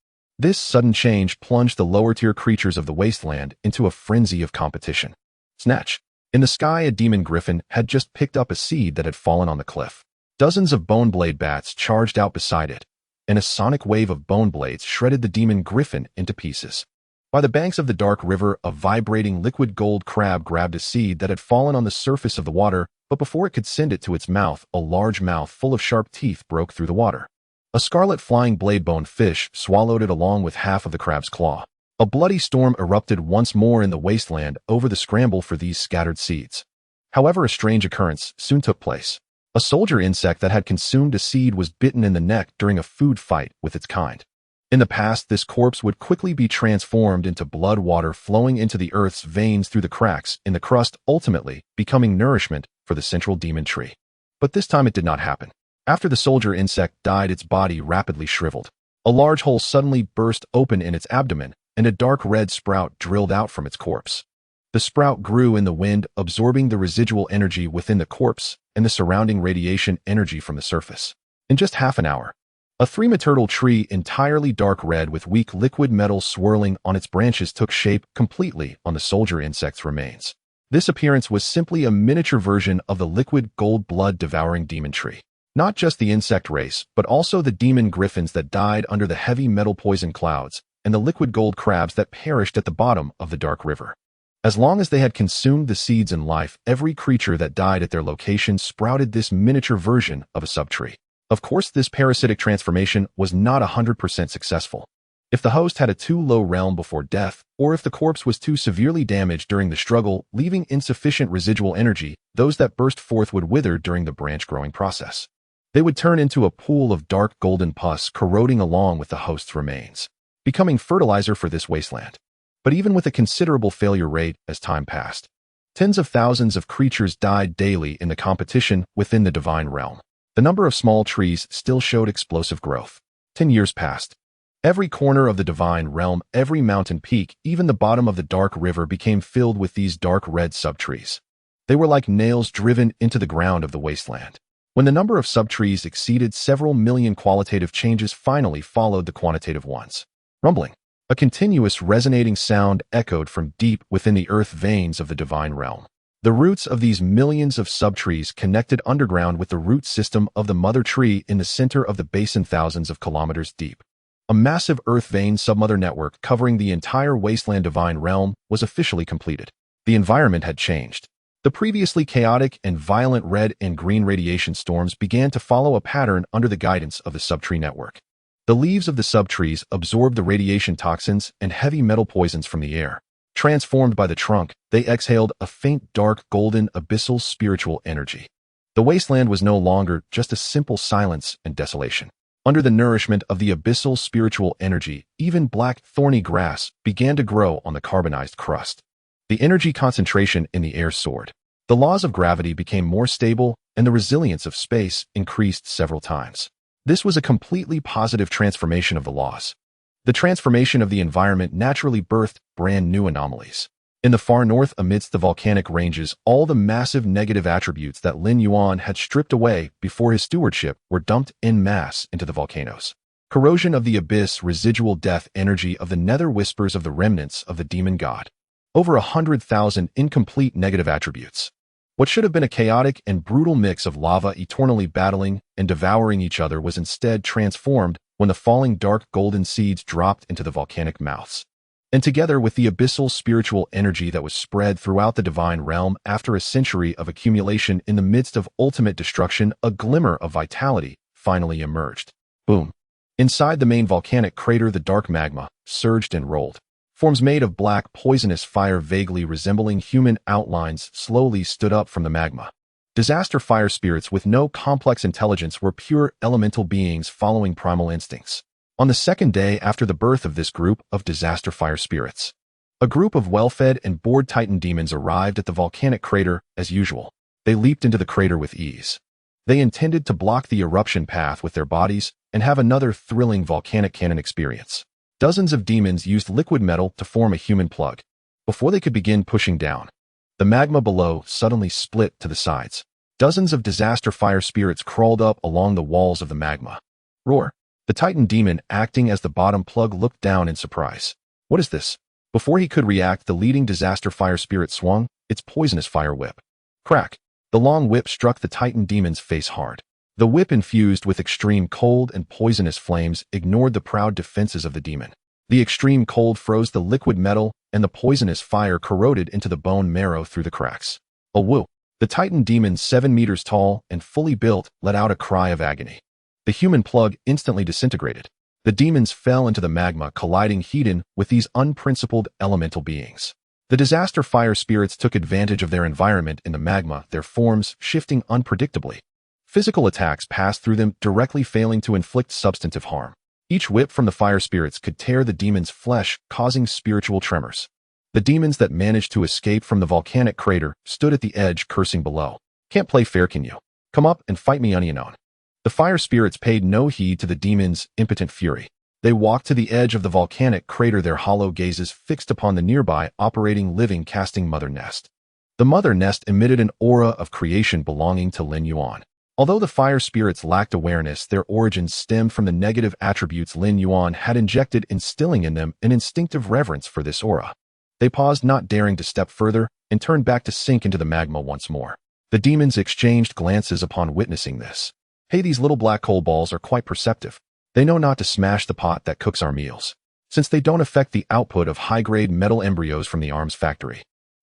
This sudden change plunged the lower-tier creatures of the wasteland into a frenzy of competition. Snatch! In the sky, a demon griffin had just picked up a seed that had fallen on the cliff. Dozens of boneblade bats charged out beside it, and a sonic wave of bone blades shredded the demon griffin into pieces. By the banks of the dark river, a vibrating liquid gold crab grabbed a seed that had fallen on the surface of the water, but before it could send it to its mouth, a large mouth full of sharp teeth broke through the water. A scarlet flying blade-bone fish swallowed it along with half of the crab's claw. A bloody storm erupted once more in the wasteland over the scramble for these scattered seeds. However, a strange occurrence soon took place. A soldier insect that had consumed a seed was bitten in the neck during a food fight with its kind. In the past, this corpse would quickly be transformed into blood water flowing into the earth's veins through the cracks in the crust, ultimately becoming nourishment for the central demon tree. But this time it did not happen. After the soldier insect died, its body rapidly shriveled. A large hole suddenly burst open in its abdomen, and a dark red sprout drilled out from its corpse. The sprout grew in the wind, absorbing the residual energy within the corpse and the surrounding radiation energy from the surface. In just half an hour, a three-meter tree entirely dark red with weak liquid metal swirling on its branches took shape completely on the soldier insect's remains. This appearance was simply a miniature version of the liquid gold blood-devouring demon tree. Not just the insect race, but also the demon griffins that died under the heavy metal poison clouds and the liquid gold crabs that perished at the bottom of the dark river. As long as they had consumed the seeds in life, every creature that died at their location sprouted this miniature version of a subtree. Of course, this parasitic transformation was not 100% successful. If the host had a too low realm before death, or if the corpse was too severely damaged during the struggle, leaving insufficient residual energy, those that burst forth would wither during the branch-growing process. They would turn into a pool of dark golden pus corroding along with the host's remains, becoming fertilizer for this wasteland. But even with a considerable failure rate as time passed, tens of thousands of creatures died daily in the competition within the divine realm. The number of small trees still showed explosive growth. 10 years passed. Every corner of the divine realm, every mountain peak, even the bottom of the dark river became filled with these dark red subtrees. They were like nails driven into the ground of the wasteland. When the number of subtrees exceeded several million, qualitative changes finally followed the quantitative ones. Rumbling. A continuous resonating sound echoed from deep within the earth veins of the divine realm. The roots of these millions of subtrees connected underground with the root system of the mother tree in the center of the basin thousands of kilometers deep. A massive earth vein submother network covering the entire wasteland divine realm was officially completed. The environment had changed. The previously chaotic and violent red and green radiation storms began to follow a pattern under the guidance of the subtree network. The leaves of the subtrees absorbed the radiation toxins and heavy metal poisons from the air. Transformed by the trunk, they exhaled a faint dark golden abyssal spiritual energy. The wasteland was no longer just a simple silence and desolation. Under the nourishment of the abyssal spiritual energy, even black thorny grass began to grow on the carbonized crust. The energy concentration in the air soared. The laws of gravity became more stable, and the resilience of space increased several times. This was a completely positive transformation of the laws. The transformation of the environment naturally birthed brand new anomalies. In the far north, amidst the volcanic ranges, all the massive negative attributes that Lin Yuan had stripped away before his stewardship were dumped en masse into the volcanoes. Corrosion of the abyss, residual death energy of the nether whispers of the remnants of the demon god. Over 100,000 incomplete negative attributes. What should have been a chaotic and brutal mix of lava eternally battling and devouring each other was instead transformed when the falling dark golden seeds dropped into the volcanic mouths. And together with the abyssal spiritual energy that was spread throughout the divine realm after a century of accumulation in the midst of ultimate destruction, a glimmer of vitality finally emerged. Boom. Inside the main volcanic crater, the dark magma surged and rolled. Forms made of black, poisonous fire vaguely resembling human outlines slowly stood up from the magma. Disaster fire spirits with no complex intelligence were pure elemental beings following primal instincts. On the second day after the birth of this group of disaster fire spirits, a group of well-fed and bored titan demons arrived at the volcanic crater as usual. They leaped into the crater with ease. They intended to block the eruption path with their bodies and have another thrilling volcanic cannon experience. Dozens of demons used liquid metal to form a human plug. Before they could begin pushing down, the magma below suddenly split to the sides. Dozens of disaster fire spirits crawled up along the walls of the magma. Roar. The titan demon, acting as the bottom plug, looked down in surprise. What is this? Before he could react, the leading disaster fire spirit swung its poisonous fire whip. Crack. The long whip struck the titan demon's face hard. The whip, infused with extreme cold and poisonous flames, ignored the proud defenses of the demon. The extreme cold froze the liquid metal, and the poisonous fire corroded into the bone marrow through the cracks. A woo! The titan demon, 7 meters tall and fully built, let out a cry of agony. The human plug instantly disintegrated. The demons fell into the magma, colliding head-on with these unprincipled elemental beings. The disaster fire spirits took advantage of their environment in the magma, their forms shifting unpredictably. Physical attacks passed through them, directly failing to inflict substantive harm. Each whip from the fire spirits could tear the demon's flesh, causing spiritual tremors. The demons that managed to escape from the volcanic crater stood at the edge, cursing below. Can't play fair, can you? Come up and fight me, unknown. The fire spirits paid no heed to the demons' impotent fury. They walked to the edge of the volcanic crater, their hollow gazes fixed upon the nearby operating living casting mother nest. The mother nest emitted an aura of creation belonging to Lin Yuan. Although the fire spirits lacked awareness, their origins stemmed from the negative attributes Lin Yuan had injected, instilling in them an instinctive reverence for this aura. They paused, not daring to step further, and turned back to sink into the magma once more. The demons exchanged glances upon witnessing this. Hey, these little black coal balls are quite perceptive. They know not to smash the pot that cooks our meals, since they don't affect the output of high-grade metal embryos from the arms factory.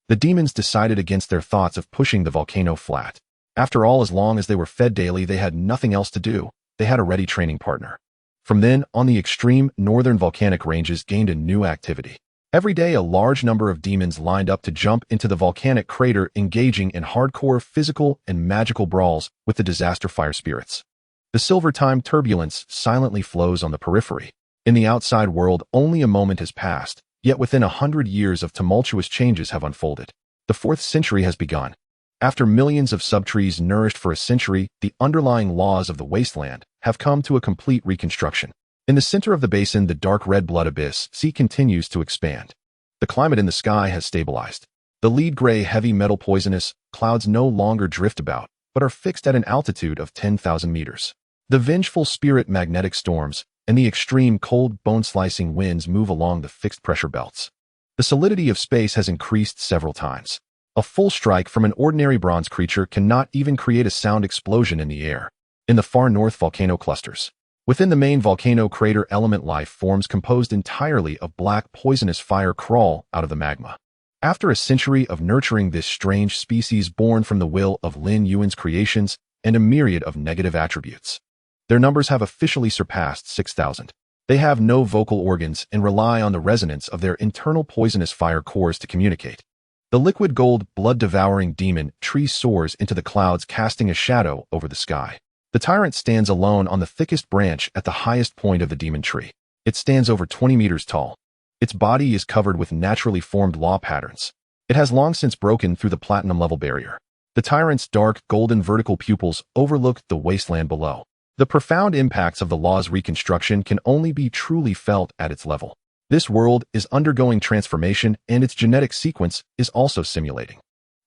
The demons decided against their thoughts of pushing the volcano flat. After all, as long as they were fed daily, they had nothing else to do. They had a ready training partner. From then on, the extreme northern volcanic ranges gained a new activity. Every day, a large number of demons lined up to jump into the volcanic crater, engaging in hardcore physical and magical brawls with the disaster fire spirits. The silver-time turbulence silently flows on the periphery. In the outside world, only a moment has passed, yet within 100 years of tumultuous changes have unfolded. The 4th century has begun. After millions of subtrees nourished for a century, the underlying laws of the wasteland have come to a complete reconstruction. In the center of the basin, the dark red blood abyss sea continues to expand. The climate in the sky has stabilized. The lead gray heavy metal poisonous clouds no longer drift about, but are fixed at an altitude of 10,000 meters. The vengeful spirit magnetic storms and the extreme cold bone-slicing winds move along the fixed pressure belts. The solidity of space has increased several times. A full strike from an ordinary bronze creature cannot even create a sound explosion in the air. In the far north, volcano clusters. Within the main volcano crater, element life forms composed entirely of black poisonous fire crawl out of the magma. After a century of nurturing this strange species born from the will of Lin Yuan's creations and a myriad of negative attributes, their numbers have officially surpassed 6,000. They have no vocal organs and rely on the resonance of their internal poisonous fire cores to communicate. The liquid gold, blood-devouring demon tree soars into the clouds, casting a shadow over the sky. The tyrant stands alone on the thickest branch at the highest point of the demon tree. It stands over 20 meters tall. Its body is covered with naturally formed law patterns. It has long since broken through the platinum-level barrier. The tyrant's dark, golden vertical pupils overlook the wasteland below. The profound impacts of the law's reconstruction can only be truly felt at its level. This world is undergoing transformation, and its genetic sequence is also simulating.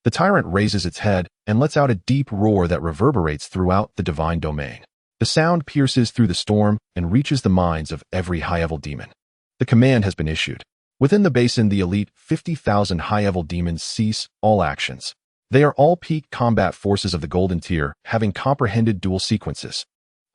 The tyrant raises its head and lets out a deep roar that reverberates throughout the divine domain. The sound pierces through the storm and reaches the minds of every high-level demon. The command has been issued. Within the basin, the elite 50,000 high-level demons cease all actions. They are all peak combat forces of the Golden Tier, having comprehended dual sequences.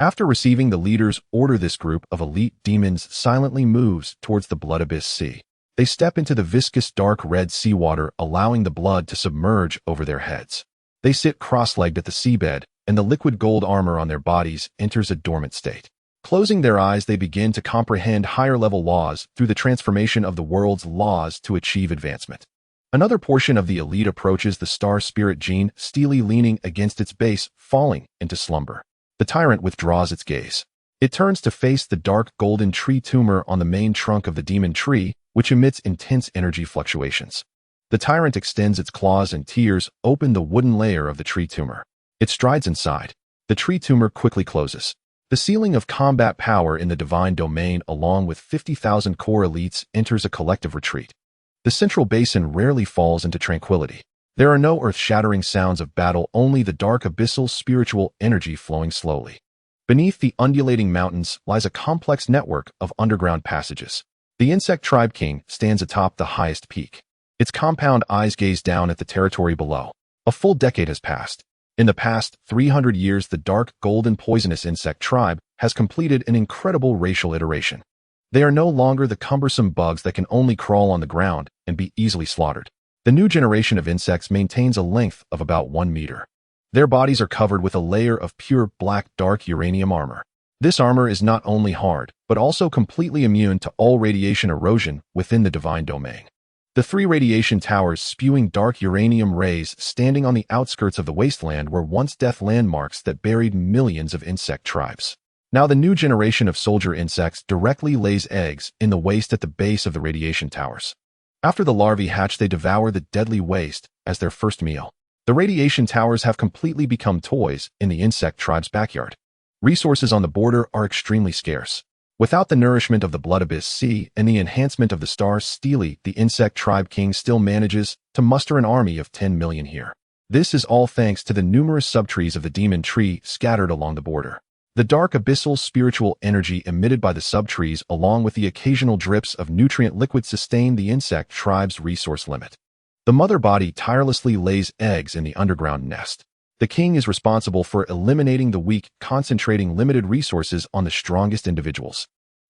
After receiving the leader's order, this group of elite demons silently moves towards the Blood Abyss Sea. They step into the viscous dark red seawater, allowing the blood to submerge over their heads. They sit cross-legged at the seabed, and the liquid gold armor on their bodies enters a dormant state. Closing their eyes, they begin to comprehend higher-level laws through the transformation of the world's laws to achieve advancement. Another portion of the elite approaches the star spirit gene, steely leaning against its base, falling into slumber. The tyrant withdraws its gaze. It turns to face the dark golden tree tumor on the main trunk of the demon tree, which emits intense energy fluctuations. The tyrant extends its claws and tears, open the wooden layer of the tree tumor. It strides inside. The tree tumor quickly closes. The ceiling of combat power in the divine domain, along with 50,000 core elites, enters a collective retreat. The central basin rarely falls into tranquility. There are no earth-shattering sounds of battle, only the dark abyssal spiritual energy flowing slowly. Beneath the undulating mountains lies a complex network of underground passages. The insect tribe king stands atop the highest peak. Its compound eyes gaze down at the territory below. A full decade has passed. In the past 300 years, the dark, golden, poisonous insect tribe has completed an incredible racial iteration. They are no longer the cumbersome bugs that can only crawl on the ground and be easily slaughtered. The new generation of insects maintains a length of about 1 meter. Their bodies are covered with a layer of pure black dark uranium armor. This armor is not only hard, but also completely immune to all radiation erosion within the divine domain. The 3 radiation towers spewing dark uranium rays standing on the outskirts of the wasteland were once death landmarks that buried millions of insect tribes. Now the new generation of soldier insects directly lays eggs in the waste at the base of the radiation towers. After the larvae hatch, they devour the deadly waste as their first meal. The radiation towers have completely become toys in the insect tribe's backyard. Resources on the border are extremely scarce. Without the nourishment of the Blood Abyss Sea and the enhancement of the stars Steely, the insect tribe king still manages to muster an army of 10 million here. This is all thanks to the numerous subtrees of the demon tree scattered along the border. The dark abyssal spiritual energy emitted by the subtrees along with the occasional drips of nutrient liquid sustain the insect tribe's resource limit. The mother body tirelessly lays eggs in the underground nest. The king is responsible for eliminating the weak, concentrating limited resources on the strongest individuals.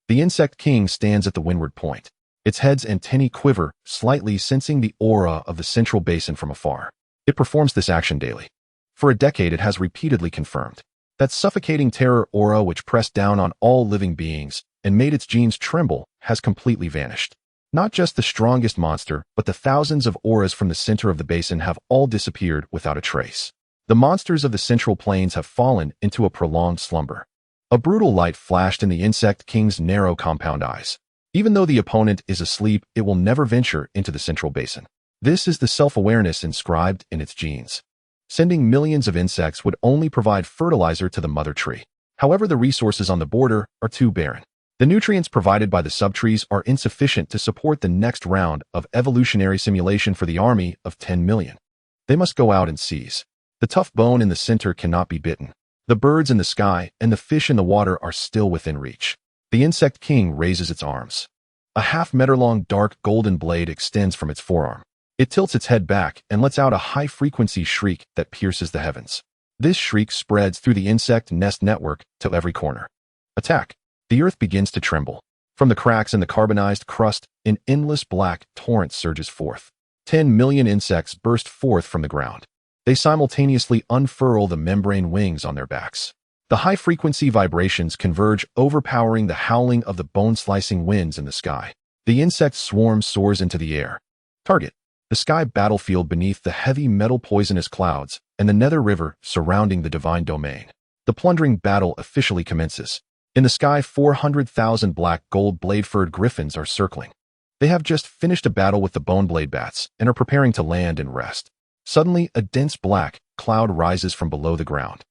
The insect king stands at the windward point. Its head's antennae quiver, slightly sensing the aura of the central basin from afar. It performs this action daily. For a decade it has repeatedly confirmed. That suffocating terror aura which pressed down on all living beings and made its genes tremble has completely vanished. Not just the strongest monster, but the thousands of auras from the center of the basin have all disappeared without a trace. The monsters of the central plains have fallen into a prolonged slumber. A brutal light flashed in the insect king's narrow compound eyes. Even though the opponent is asleep, it will never venture into the central basin. This is the self-awareness inscribed in its genes. Sending millions of insects would only provide fertilizer to the mother tree. However, the resources on the border are too barren. The nutrients provided by the subtrees are insufficient to support the next round of evolutionary simulation for the army of 10 million. They must go out and seize. The tough bone in the center cannot be bitten. The birds in the sky and the fish in the water are still within reach. The insect king raises its arms. A half-meter-long dark golden blade extends from its forearm. It tilts its head back and lets out a high-frequency shriek that pierces the heavens. This shriek spreads through the insect nest network to every corner. Attack! The earth begins to tremble. From the cracks in the carbonized crust, an endless black torrent surges forth. 10 million insects burst forth from the ground. They simultaneously unfurl the membrane wings on their backs. The high-frequency vibrations converge, overpowering the howling of the bone-slicing winds in the sky. The insect swarm soars into the air. Target: the sky battlefield beneath the heavy metal poisonous clouds and the nether river surrounding the divine domain. The plundering battle officially commences. In the sky, 400,000 black gold blade-furred griffins are circling. They have just finished a battle with the bone-blade bats and are preparing to land and rest. Suddenly, a dense black cloud rises from below the ground.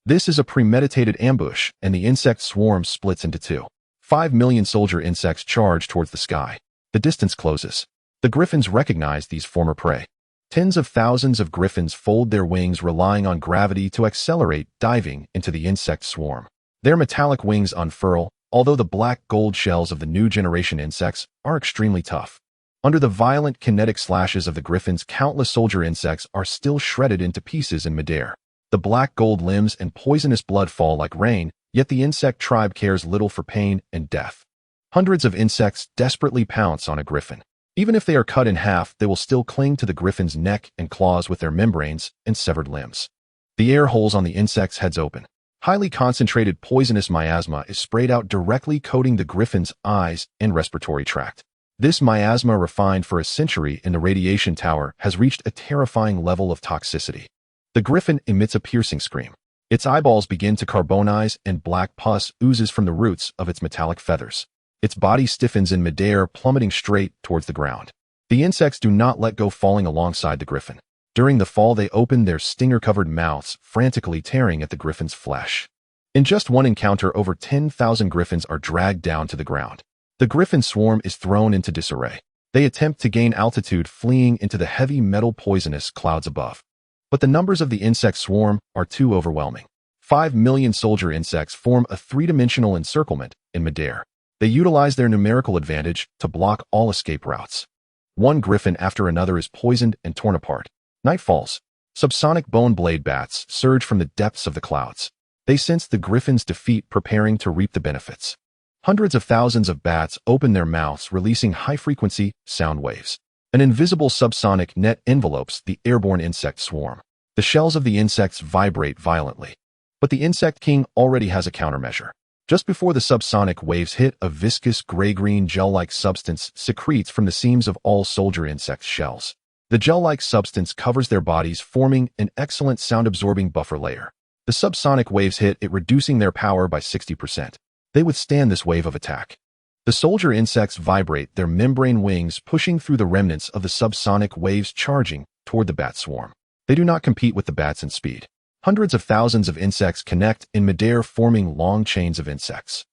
This is a premeditated ambush, and the insect swarm splits into two. 5 million soldier insects charge towards the sky. The distance closes. The griffins recognize these former prey. Tens of thousands of griffins fold their wings, relying on gravity to accelerate, diving into the insect swarm. Their metallic wings unfurl, although the black gold shells of the new generation insects are extremely tough. Under the violent kinetic slashes of the griffins, countless soldier insects are still shredded into pieces in midair. The black gold limbs and poisonous blood fall like rain, yet the insect tribe cares little for pain and death. Hundreds of insects desperately pounce on a griffin. Even if they are cut in half, they will still cling to the griffin's neck and claws with their membranes and severed limbs. The air holes on the insects' heads open. Highly concentrated poisonous miasma is sprayed out, directly coating the griffin's eyes and respiratory tract. This miasma, refined for a century in the radiation tower, has reached a terrifying level of toxicity. The griffin emits a piercing scream. Its eyeballs begin to carbonize and black pus oozes from the roots of its metallic feathers. Its body stiffens in midair, plummeting straight towards the ground. The insects do not let go, falling alongside the griffin. During the fall, they open their stinger-covered mouths, frantically tearing at the griffin's flesh. In just one encounter, over 10,000 griffins are dragged down to the ground. The griffin swarm is thrown into disarray. They attempt to gain altitude, fleeing into the heavy metal poisonous clouds above. But the numbers of the insect swarm are too overwhelming. 5 million soldier insects form a three-dimensional encirclement in midair. They utilize their numerical advantage to block all escape routes. One griffin after another is poisoned and torn apart. Night falls. Subsonic bone blade bats surge from the depths of the clouds. They sense the griffin's defeat, preparing to reap the benefits. Hundreds of thousands of bats open their mouths, releasing high-frequency sound waves. An invisible subsonic net envelopes the airborne insect swarm. The shells of the insects vibrate violently. But the insect king already has a countermeasure. Just before the subsonic waves hit, a viscous gray-green gel-like substance secretes from the seams of all soldier insect shells. The gel-like substance covers their bodies, forming an excellent sound-absorbing buffer layer. The subsonic waves hit it, reducing their power by 60%. They withstand this wave of attack. The soldier insects vibrate, their membrane wings pushing through the remnants of the subsonic waves, charging toward the bat swarm. They do not compete with the bats in speed. Hundreds of thousands of insects connect in midair, forming long chains of insects.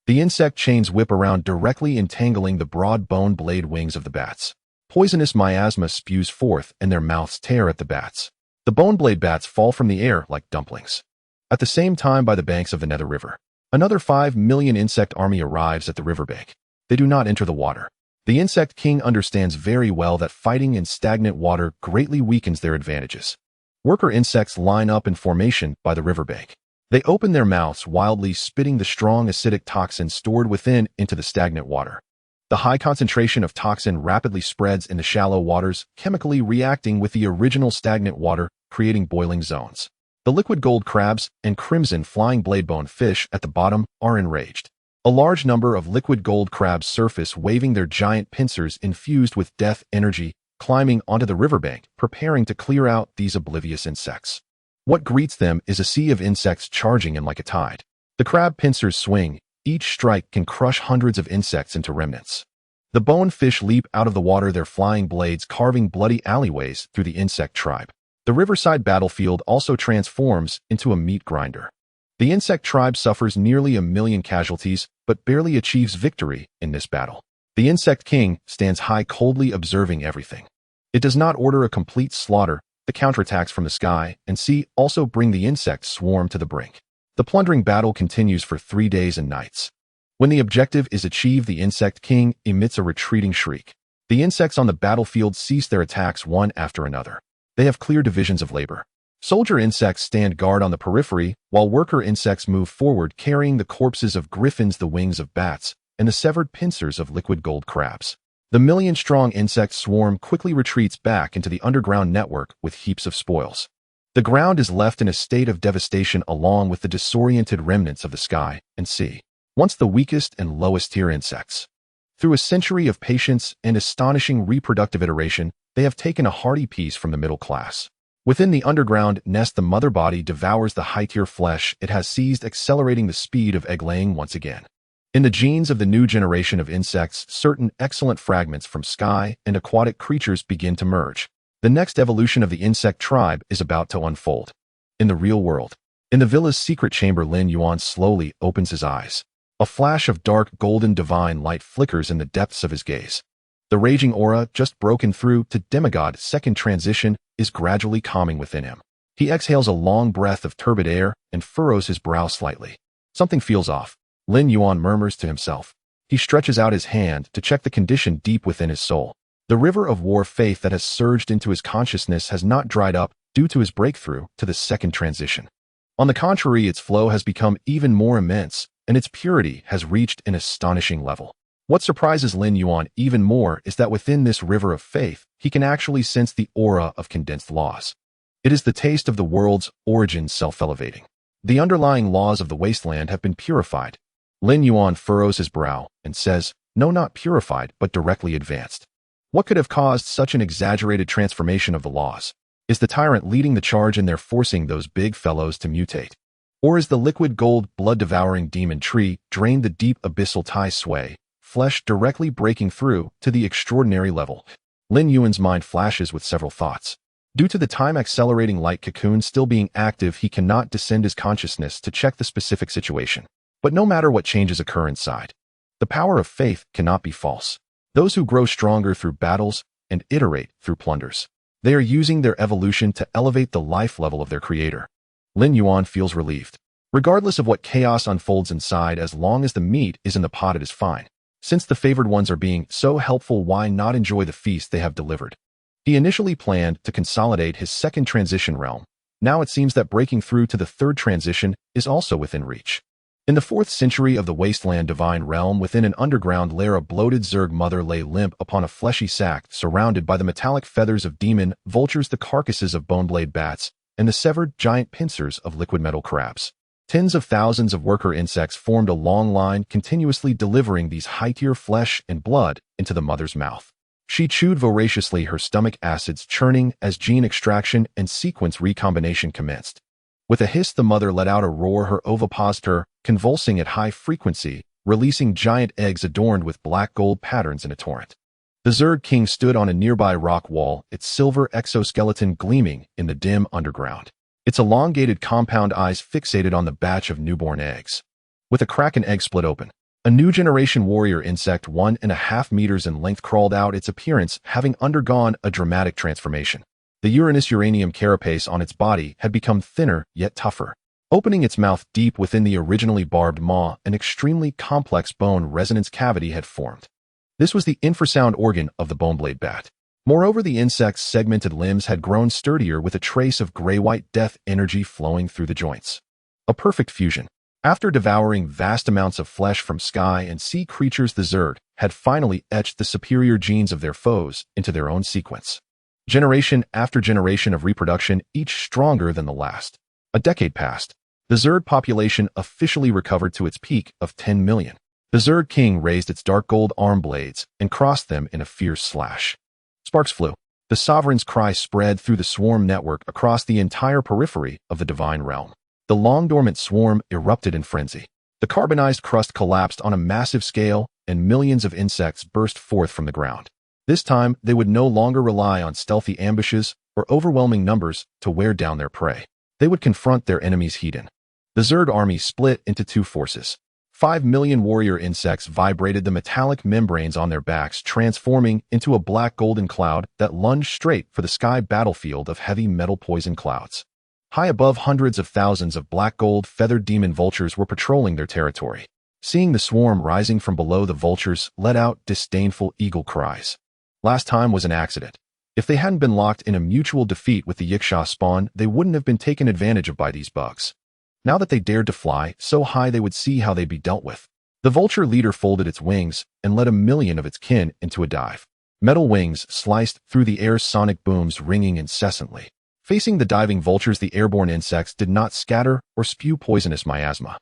The insect chains whip around, directly entangling the broad bone blade wings of the bats. Poisonous miasma spews forth, and their mouths tear at the bats. The bone blade bats fall from the air like dumplings. At the same time, by the banks of the Nether River, another 5 million insect army arrives at the riverbank. They do not enter the water. The insect king understands very well that fighting in stagnant water greatly weakens their advantages. Worker insects line up in formation by the riverbank. They open their mouths wildly, spitting the strong acidic toxin stored within into the stagnant water. The high concentration of toxin rapidly spreads in the shallow waters, chemically reacting with the original stagnant water, creating boiling zones. The liquid gold crabs and crimson flying bladebone fish at the bottom are enraged. A large number of liquid gold crabs surface, waving their giant pincers infused with death energy, climbing onto the riverbank, preparing to clear out these oblivious insects. What greets them is a sea of insects charging in like a tide. The crab pincers swing. Each strike can crush hundreds of insects into remnants. The bonefish leap out of the water, their flying blades carving bloody alleyways through the insect tribe. The riverside battlefield also transforms into a meat grinder. The insect tribe suffers nearly 1 million casualties, but barely achieves victory in this battle. The insect king stands high, coldly observing everything. It does not order a complete slaughter. The counterattacks from the sky and sea also bring the insect swarm to the brink. The plundering battle continues for 3 days and nights. When the objective is achieved, the insect king emits a retreating shriek. The insects on the battlefield cease their attacks one after another. They have clear divisions of labor. Soldier insects stand guard on the periphery, while worker insects move forward, carrying the corpses of griffins, the wings of bats, and the severed pincers of liquid gold crabs. The million-strong insect swarm quickly retreats back into the underground network with heaps of spoils. The ground is left in a state of devastation, along with the disoriented remnants of the sky and sea, once the weakest and lowest-tier insects. Through a century of patience and astonishing reproductive iteration, they have taken a hearty piece from the middle class. Within the underground nest, the mother body devours the high-tier flesh it has seized, accelerating the speed of egg-laying once again. In the genes of the new generation of insects, certain excellent fragments from sky and aquatic creatures begin to merge. The next evolution of the insect tribe is about to unfold. In the real world, in the villa's secret chamber, Lin Yuan slowly opens his eyes. A flash of dark golden divine light flickers in the depths of his gaze. The raging aura, just broken through to demigod second transition, is gradually calming within him. He exhales a long breath of turbid air and furrows his brow slightly. Something feels off, Lin Yuan murmurs to himself. He stretches out his hand to check the condition deep within his soul. The river of war faith that has surged into his consciousness has not dried up due to his breakthrough to the second transition. On the contrary, its flow has become even more immense, and its purity has reached an astonishing level. What surprises Lin Yuan even more is that within this river of faith, he can actually sense the aura of condensed laws. It is the taste of the world's origin, self-elevating. The underlying laws of the wasteland have been purified. Lin Yuan furrows his brow and says, "No, not purified, but directly advanced." What could have caused such an exaggerated transformation of the laws? Is the tyrant leading the charge in there, forcing those big fellows to mutate? Or is the liquid gold blood-devouring demon tree drained the deep abyssal tai sway, flesh directly breaking through to the extraordinary level? Lin Yuan's mind flashes with several thoughts. Due to the time-accelerating light cocoon still being active, he cannot descend his consciousness to check the specific situation. But no matter what changes occur inside, the power of faith cannot be false. Those who grow stronger through battles and iterate through plunders. They are using their evolution to elevate the life level of their creator. Lin Yuan feels relieved. Regardless of what chaos unfolds inside, as long as the meat is in the pot, it is fine. Since the favored ones are being so helpful, why not enjoy the feast they have delivered? He initially planned to consolidate his second transition realm. Now it seems that breaking through to the third transition is also within reach. In the 4th century of the wasteland divine realm, within an underground lair, a bloated Zerg mother lay limp upon a fleshy sack, surrounded by the metallic feathers of demon vultures, the carcasses of boneblade bats, and the severed giant pincers of liquid metal crabs. Tens of thousands of worker insects formed a long line, continuously delivering these high-tier flesh and blood into the mother's mouth. She chewed voraciously, her stomach acids churning as gene extraction and sequence recombination commenced. With a hiss, the mother let out a roar, her ovipositor convulsing at high frequency, releasing giant eggs adorned with black gold patterns in a torrent. The Zerg king stood on a nearby rock wall, its silver exoskeleton gleaming in the dim underground. its elongated compound eyes fixated on the batch of newborn eggs. With a crack, an egg split open. A new generation warrior insect 1.5 meters in length crawled out, its appearance having undergone a dramatic transformation. The Uranus uranium carapace on its body had become thinner yet tougher. Opening its mouth deep within the originally barbed maw, an extremely complex bone resonance cavity had formed. This was the infrasound organ of the boneblade bat. Moreover, the insect's segmented limbs had grown sturdier with a trace of gray-white death energy flowing through the joints. A perfect fusion. After devouring vast amounts of flesh from sky and sea creatures, the Zerg had finally etched the superior genes of their foes into their own sequence. Generation after generation of reproduction, each stronger than the last. A decade passed. The Zerg population officially recovered to its peak of 10 million. The Zerg king raised its dark gold arm blades and crossed them in a fierce slash. Sparks flew. The sovereign's cry spread through the swarm network across the entire periphery of the divine realm. The long-dormant swarm erupted in frenzy. The carbonized crust collapsed on a massive scale, and millions of insects burst forth from the ground. This time, they would no longer rely on stealthy ambushes or overwhelming numbers to wear down their prey. They would confront their enemies head-on. The Zerg army split into two forces. 5 million warrior insects vibrated the metallic membranes on their backs, transforming into a black golden cloud that lunged straight for the sky battlefield of heavy metal poison clouds. High above, hundreds of thousands of black gold feathered demon vultures were patrolling their territory. Seeing the swarm rising from below, the vultures let out disdainful eagle cries. Last time was an accident. If they hadn't been locked in a mutual defeat with the Yiksha spawn, they wouldn't have been taken advantage of by these bugs. Now that they dared to fly so high, they would see how they'd be dealt with. The vulture leader folded its wings and led 1 million of its kin into a dive. Metal wings sliced through the air, sonic booms ringing incessantly. Facing the diving vultures, the airborne insects did not scatter or spew poisonous miasma.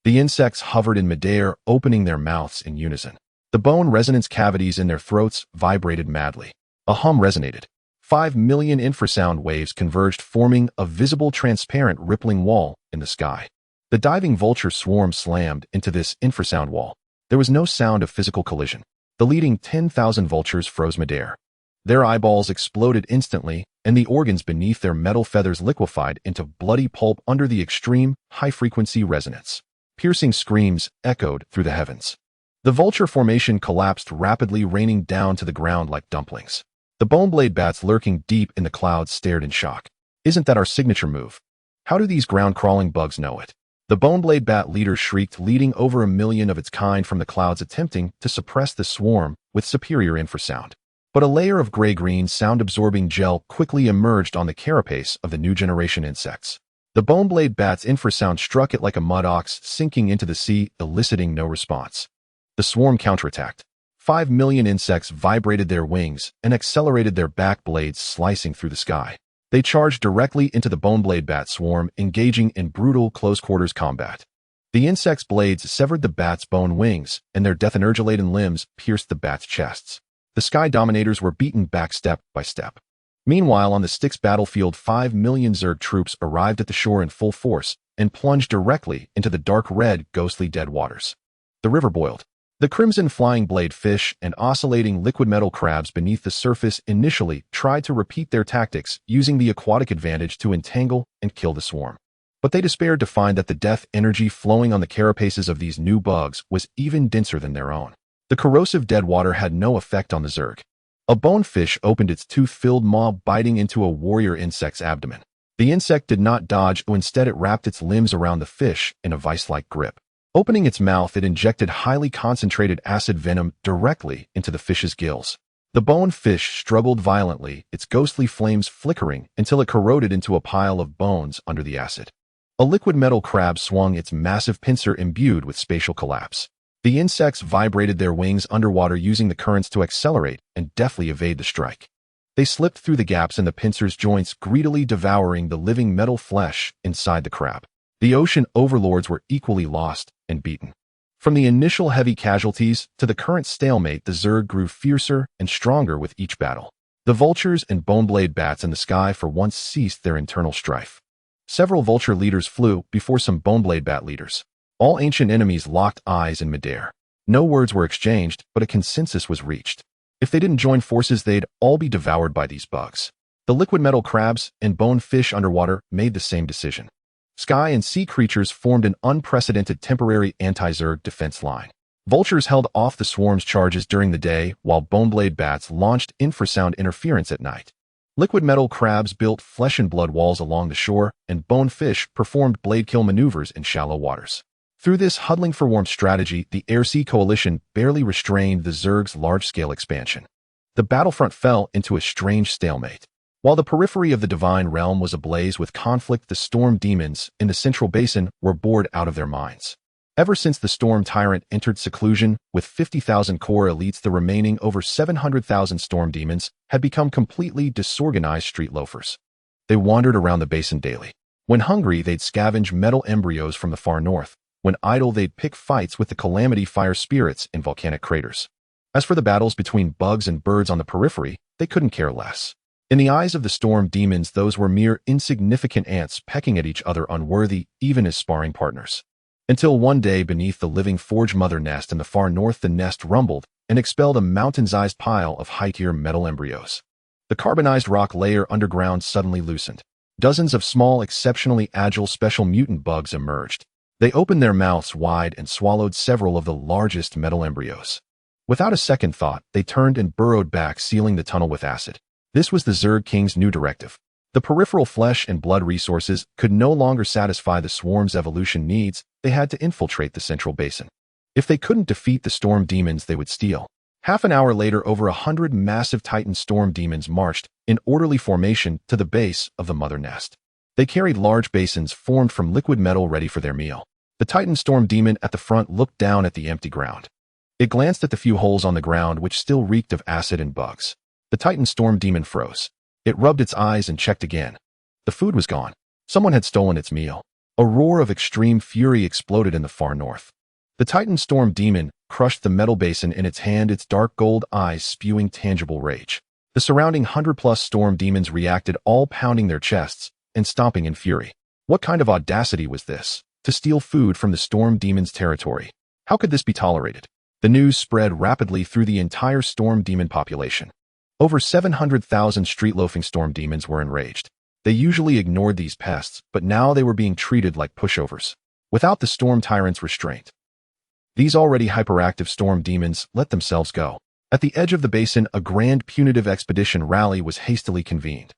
The insects hovered in midair, opening their mouths in unison. The bone resonance cavities in their throats vibrated madly. A hum resonated. 5 million infrasound waves converged, forming a visible, transparent, rippling wall in the sky. The diving vulture swarm slammed into this infrasound wall. There was no sound of physical collision. The leading 10,000 vultures froze midair. Their eyeballs exploded instantly, and the organs beneath their metal feathers liquefied into bloody pulp under the extreme, high-frequency resonance. Piercing screams echoed through the heavens. The vulture formation collapsed rapidly, raining down to the ground like dumplings. The boneblade bats lurking deep in the clouds stared in shock. Isn't that our signature move? How do these ground-crawling bugs know it? The boneblade bat leader shrieked, leading over 1 million of its kind from the clouds, attempting to suppress the swarm with superior infrasound. But a layer of gray-green sound-absorbing gel quickly emerged on the carapace of the new generation insects. The boneblade bat's infrasound struck it like a mud ox sinking into the sea, eliciting no response. The swarm counterattacked. 5 million insects vibrated their wings and accelerated their back blades, slicing through the sky. They charged directly into the boneblade bat swarm, engaging in brutal close-quarters combat. The insects' blades severed the bat's bone wings, and their death-energy-laden limbs pierced the bat's chests. The Sky Dominators were beaten back step by step. Meanwhile, on the Styx battlefield, 5 million Zerg troops arrived at the shore in full force and plunged directly into the dark red, ghostly dead waters. The river boiled. The crimson flying blade fish and oscillating liquid metal crabs beneath the surface initially tried to repeat their tactics, using the aquatic advantage to entangle and kill the swarm. But they despaired to find that the death energy flowing on the carapaces of these new bugs was even denser than their own. The corrosive dead water had no effect on the Zerg. A bonefish opened its tooth-filled maw, biting into a warrior insect's abdomen. The insect did not dodge, or instead it wrapped its limbs around the fish in a vice-like grip. Opening its mouth, it injected highly concentrated acid venom directly into the fish's gills. The bonefish struggled violently, its ghostly flames flickering until it corroded into a pile of bones under the acid. A liquid metal crab swung its massive pincer, imbued with spatial collapse. The insects vibrated their wings underwater, using the currents to accelerate and deftly evade the strike. They slipped through the gaps in the pincer's joints, greedily devouring the living metal flesh inside the crab. The ocean overlords were equally lost and beaten. From the initial heavy casualties to the current stalemate, the Zerg grew fiercer and stronger with each battle. The vultures and boneblade bats in the sky for once ceased their internal strife. Several vulture leaders flew before some boneblade bat leaders. All ancient enemies locked eyes in midair. No words were exchanged, but a consensus was reached. If they didn't join forces, they'd all be devoured by these bugs. The liquid metal crabs and bone fish underwater made the same decision. Sky and sea creatures formed an unprecedented temporary anti-Zerg defense line. Vultures held off the swarm's charges during the day, while boneblade bats launched infrasound interference at night. Liquid metal crabs built flesh and blood walls along the shore, and bonefish performed blade kill maneuvers in shallow waters. Through this huddling for warmth strategy, the air-sea coalition barely restrained the Zerg's large-scale expansion. The battlefront fell into a strange stalemate. While the periphery of the Divine Realm was ablaze with conflict, the storm demons in the central basin were bored out of their minds. Ever since the Storm Tyrant entered seclusion, with 50,000 core elites, the remaining over 700,000 storm demons had become completely disorganized street loafers. They wandered around the basin daily. When hungry, they'd scavenge metal embryos from the far north. When idle, they'd pick fights with the Calamity Fire spirits in volcanic craters. As for the battles between bugs and birds on the periphery, they couldn't care less. In the eyes of the storm demons, those were mere insignificant ants pecking at each other, unworthy even as sparring partners. Until one day, beneath the living Forge Mother nest in the far north, the nest rumbled and expelled a mountain-sized pile of high-tier metal embryos. The carbonized rock layer underground suddenly loosened. Dozens of small, exceptionally agile special mutant bugs emerged. They opened their mouths wide and swallowed several of the largest metal embryos. Without a second thought, they turned and burrowed back, sealing the tunnel with acid. This was the Zerg King's new directive. The peripheral flesh and blood resources could no longer satisfy the swarm's evolution needs. They had to infiltrate the central basin. If they couldn't defeat the storm demons, they would steal. Half an hour later, over 100 massive Titan storm demons marched in orderly formation to the base of the mother nest. They carried large basins formed from liquid metal ready for their meal. The Titan storm demon at the front looked down at the empty ground. It glanced at the few holes on the ground which still reeked of acid and bugs. The Titan storm demon froze. It rubbed its eyes and checked again. The food was gone. Someone had stolen its meal. A roar of extreme fury exploded in the far north. The Titan storm demon crushed the metal basin in its hand, its dark gold eyes spewing tangible rage. The surrounding 100-plus storm demons reacted, all pounding their chests and stomping in fury. What kind of audacity was this? To steal food from the storm demon's territory. How could this be tolerated? The news spread rapidly through the entire storm demon population. Over 700,000 street-loafing storm demons were enraged. They usually ignored these pests, but now they were being treated like pushovers. Without the storm tyrant's restraint, these already hyperactive storm demons let themselves go. At the edge of the basin, a grand punitive expedition rally was hastily convened.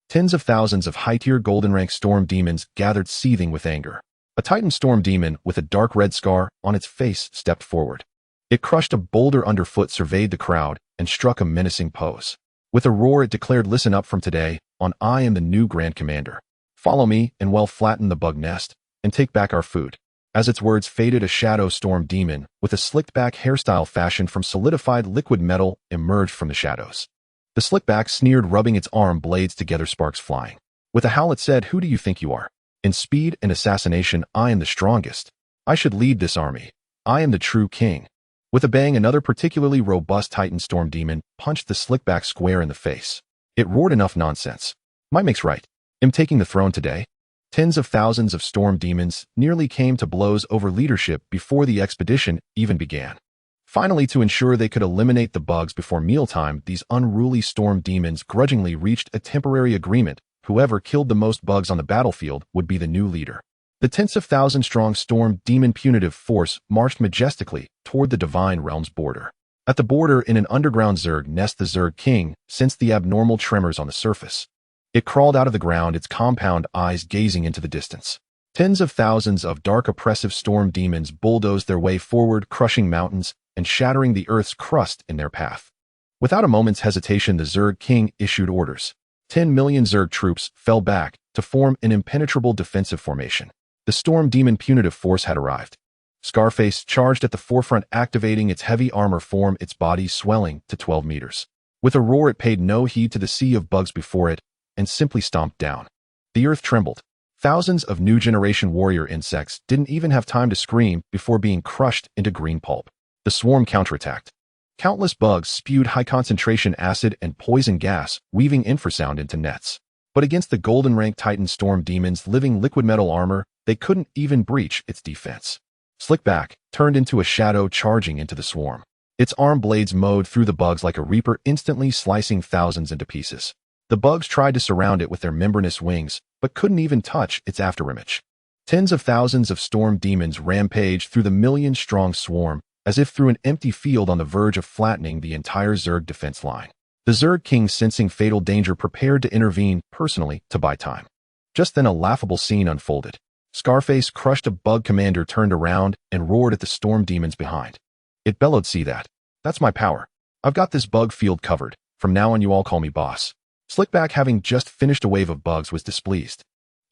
Tens of thousands of high-tier golden-rank storm demons gathered, seething with anger. A Titan storm demon with a dark red scar on its face stepped forward. It crushed a boulder underfoot, surveyed the crowd, and struck a menacing pose. With a roar, it declared, "Listen up, from today on, I am the new Grand Commander. Follow me and flatten the bug nest and take back our food." As its words faded, a shadow storm demon with a slicked-back hairstyle fashioned from solidified liquid metal emerged from the shadows. The slickback sneered, rubbing its arm blades together, sparks flying. With a howl, it said, "Who do you think you are? In speed and assassination, I am the strongest. I should lead this army. I am the true king." With a bang, another particularly robust Titan storm demon punched the slickback square in the face. It roared, "Enough nonsense. Might makes right. I'm taking the throne today." Tens of thousands of storm demons nearly came to blows over leadership before the expedition even began. Finally, to ensure they could eliminate the bugs before mealtime, these unruly storm demons grudgingly reached a temporary agreement. Whoever killed the most bugs on the battlefield would be the new leader. The tens of thousand-strong storm demon punitive force marched majestically toward the Divine Realm's border. At the border, in an underground Zerg nest, the Zerg King sensed the abnormal tremors on the surface. It crawled out of the ground, its compound eyes gazing into the distance. Tens of thousands of dark, oppressive storm demons bulldozed their way forward, crushing mountains and shattering the earth's crust in their path. Without a moment's hesitation, the Zerg King issued orders. 10 million Zerg troops fell back to form an impenetrable defensive formation. The storm demon punitive force had arrived. Scarface charged at the forefront, activating its heavy armor form, its body swelling to 12 meters. With a roar, it paid no heed to the sea of bugs before it and simply stomped down. The earth trembled. Thousands of new generation warrior insects didn't even have time to scream before being crushed into green pulp. The swarm counterattacked. Countless bugs spewed high-concentration acid and poison gas, weaving infrasound into nets. But against the golden-rank Titan storm demon's living liquid metal armor, they couldn't even breach its defense. Slickback turned into a shadow, charging into the swarm. Its arm blades mowed through the bugs like a reaper, instantly slicing thousands into pieces. The bugs tried to surround it with their membranous wings, but couldn't even touch its afterimage. Tens of thousands of storm demons rampaged through the million-strong swarm, as if through an empty field on the verge of flattening the entire Zerg defense line. The Zerg king, sensing fatal danger, prepared to intervene personally to buy time. Just then a laughable scene unfolded. Scarface, crushed a bug commander, turned around and roared at the storm demons behind. It bellowed, "See that? That's my power. I've got this bug field covered. From now on you all call me boss." Slickback, having just finished a wave of bugs, was displeased.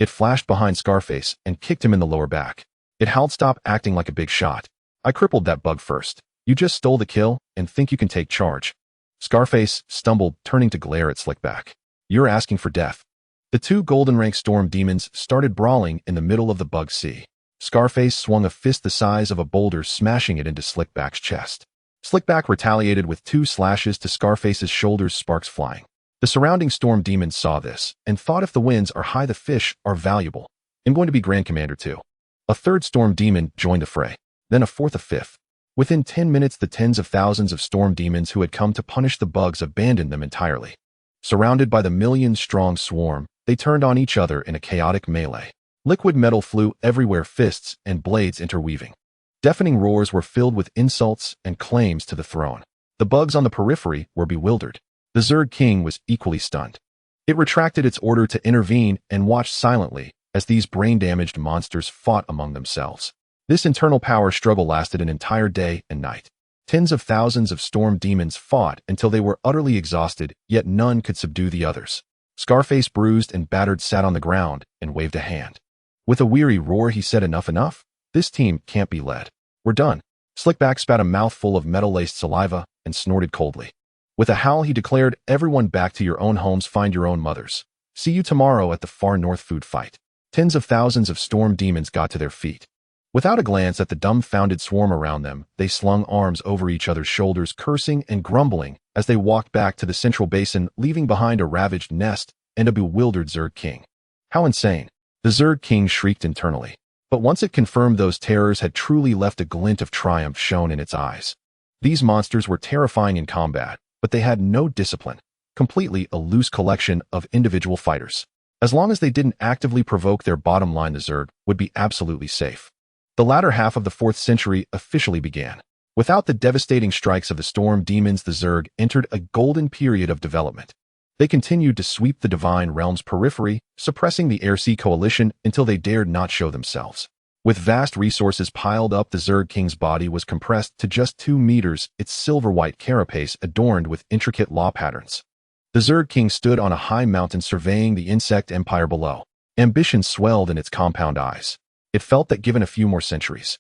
It flashed behind Scarface and kicked him in the lower back. It howled, "Stop acting like a big shot. I crippled that bug first. You just stole the kill and think you can take charge." Scarface stumbled, turning to glare at Slickback. "You're asking for death." The two golden-rank storm demons started brawling in the middle of the bug sea. Scarface swung a fist the size of a boulder, smashing it into Slickback's chest. Slickback retaliated with 2 slashes to Scarface's shoulders, sparks flying. The surrounding storm demons saw this and thought, "If the winds are high, the fish are valuable. I'm going to be Grand Commander too." A third storm demon joined the fray, then a fourth, a fifth. Within 10 minutes, the tens of thousands of storm demons who had come to punish the bugs abandoned them entirely. Surrounded by the million-strong swarm, they turned on each other in a chaotic melee. Liquid metal flew everywhere, fists and blades interweaving. Deafening roars were filled with insults and claims to the throne. The bugs on the periphery were bewildered. The Zerg king was equally stunned. It retracted its order to intervene and watched silently as these brain-damaged monsters fought among themselves. This internal power struggle lasted an entire day and night. Tens of thousands of storm demons fought until they were utterly exhausted, yet none could subdue the others. Scarface, bruised and battered, sat on the ground and waved a hand. With a weary roar, he said, "Enough. This team can't be led. We're done." Slickback spat a mouthful of metal-laced saliva and snorted coldly. With a howl, he declared, "Everyone back to your own homes, find your own mothers. See you tomorrow at the far north food fight." Tens of thousands of storm demons got to their feet. Without a glance at the dumbfounded swarm around them, they slung arms over each other's shoulders, cursing and grumbling as they walked back to the central basin, leaving behind a ravaged nest and a bewildered Zerg king. How insane! The Zerg king shrieked internally. But once it confirmed, those terrors had truly left, a glint of triumph shone in its eyes. These monsters were terrifying in combat, but they had no discipline, completely a loose collection of individual fighters. As long as they didn't actively provoke their bottom line, the Zerg would be absolutely safe. The latter half of the 4th century officially began. Without the devastating strikes of the storm demons, the Zerg entered a golden period of development. They continued to sweep the Divine Realm's periphery, suppressing the Air-Sea coalition until they dared not show themselves. With vast resources piled up, the Zerg king's body was compressed to just 2 meters, its silver-white carapace adorned with intricate law patterns. The Zerg king stood on a high mountain, surveying the insect empire below. Ambition swelled in its compound eyes. It felt that given a few more centuries,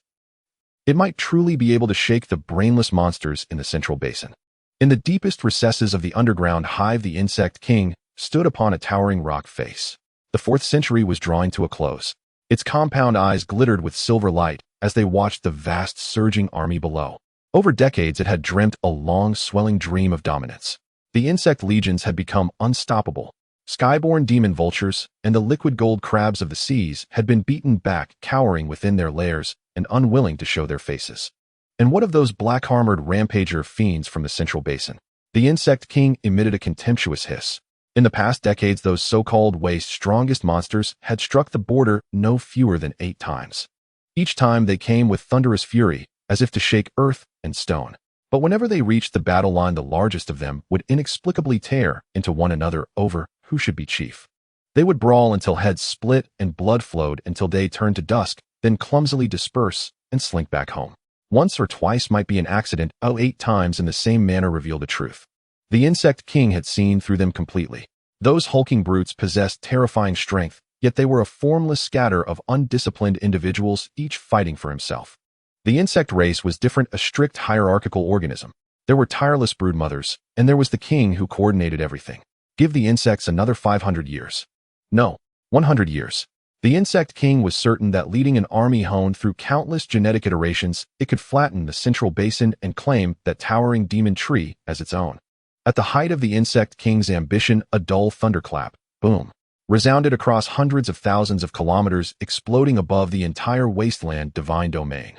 it might truly be able to shake the brainless monsters in the central basin. In the deepest recesses of the underground hive, the insect king stood upon a towering rock face. The 4th century was drawing to a close. Its compound eyes glittered with silver light as they watched the vast, surging army below. Over decades, it had dreamt a long, swelling dream of dominance. The insect legions had become unstoppable. Skyborn demon vultures and the liquid gold crabs of the seas had been beaten back, cowering within their lairs and unwilling to show their faces. And what of those black-armored rampager fiends from the central basin? The insect king emitted a contemptuous hiss. In the past decades, those so-called waste strongest monsters had struck the border no fewer than 8 times. Each time they came with thunderous fury, as if to shake earth and stone. But whenever they reached the battle line, the largest of them would inexplicably tear into one another over who should be chief. They would brawl until heads split and blood flowed until day turned to dusk, then clumsily disperse and slink back home. Once or twice might be an accident, 8 times in the same manner revealed the truth. The insect king had seen through them completely. Those hulking brutes possessed terrifying strength, yet they were a formless scatter of undisciplined individuals, each fighting for himself. The insect race was different, a strict hierarchical organism. There were tireless broodmothers, and there was the king who coordinated everything. Give the insects another 500 years. No, 100 years. The insect king was certain that leading an army honed through countless genetic iterations, it could flatten the central basin and claim that towering demon tree as its own. At the height of the insect king's ambition, a dull thunderclap, boom, resounded across hundreds of thousands of kilometers, exploding above the entire wasteland divine domain.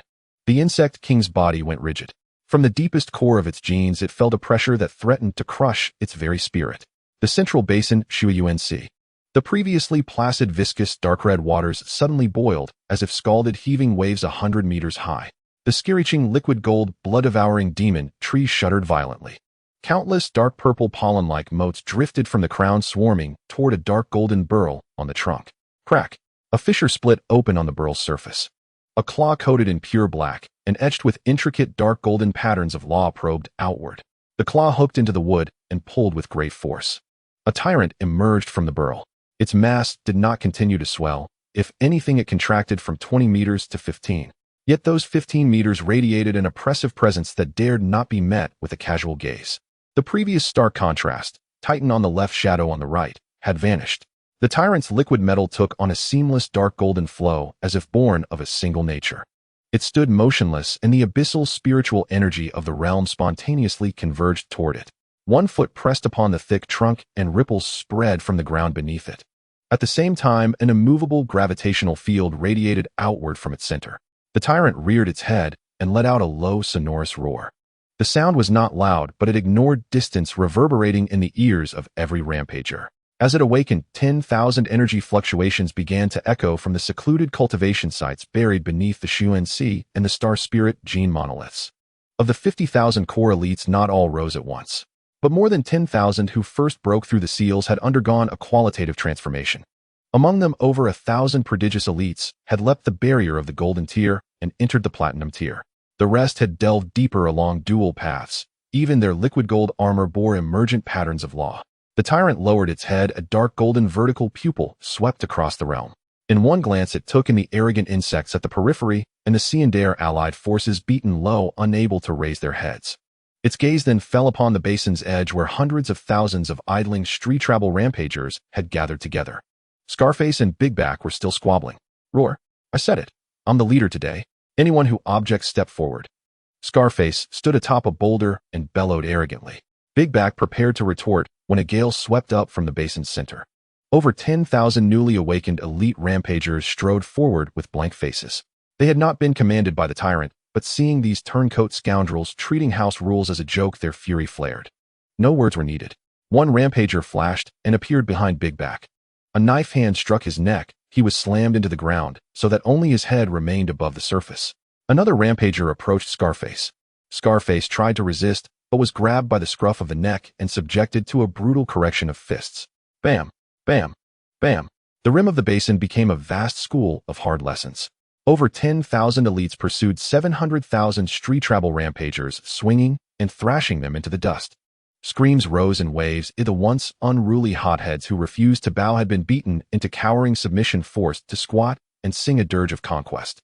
The insect king's body went rigid. From the deepest core of its genes, it felt a pressure that threatened to crush its very spirit. The central basin, Shuiyuan. The previously placid, viscous, dark red waters suddenly boiled, as if scalded heaving waves 100 meters high. The screeching liquid gold, blood-devouring demon trees shuddered violently. Countless dark purple pollen-like motes drifted from the crown, swarming toward a dark golden burl on the trunk. Crack! A fissure split open on the burl's surface. A claw coated in pure black and etched with intricate dark golden patterns of law probed outward. The claw hooked into the wood and pulled with great force. A tyrant emerged from the burl. Its mass did not continue to swell. If anything, it contracted from 20 meters to 15. Yet those 15 meters radiated an oppressive presence that dared not be met with a casual gaze. The previous stark contrast, Titan on the left, shadow on the right, had vanished. The tyrant's liquid metal took on a seamless dark golden flow as if born of a single nature. It stood motionless, and the abyssal spiritual energy of the realm spontaneously converged toward it. One foot pressed upon the thick trunk, and ripples spread from the ground beneath it. At the same time, an immovable gravitational field radiated outward from its center. The tyrant reared its head and let out a low, sonorous roar. The sound was not loud, but it ignored distance, reverberating in the ears of every rampager. As it awakened, 10,000 energy fluctuations began to echo from the secluded cultivation sites buried beneath the Shuan Sea and the Star Spirit gene monoliths. Of the 50,000 core elites, not all rose at once, but more than 10,000 who first broke through the seals had undergone a qualitative transformation. Among them, over 1,000 prodigious elites had leapt the barrier of the golden tier and entered the platinum tier. The rest had delved deeper along dual paths. Even their liquid gold armor bore emergent patterns of law. The tyrant lowered its head, a dark golden vertical pupil swept across the realm. In one glance it took in the arrogant insects at the periphery and the Ciandair allied forces beaten low, unable to raise their heads. Its gaze then fell upon the basin's edge where hundreds of thousands of idling street-travel rampagers had gathered together. Scarface and Big Back were still squabbling. Roar! I said it. I'm the leader today. Anyone who objects, step forward. Scarface stood atop a boulder and bellowed arrogantly. Big Back prepared to retort when a gale swept up from the basin's center. Over 10,000 newly awakened elite rampagers strode forward with blank faces. They had not been commanded by the tyrant, but seeing these turncoat scoundrels treating house rules as a joke, their fury flared. No words were needed. One rampager flashed and appeared behind Big Back. A knife hand struck his neck. He was slammed into the ground so that only his head remained above the surface. Another rampager approached Scarface. Scarface tried to resist, but was grabbed by the scruff of the neck and subjected to a brutal correction of fists. Bam! Bam! Bam! The rim of the basin became a vast school of hard lessons. Over 10,000 elites pursued 700,000 street-travel rampagers, swinging and thrashing them into the dust. Screams rose in waves. The once unruly hotheads who refused to bow had been beaten into cowering submission, forced to squat and sing a dirge of conquest.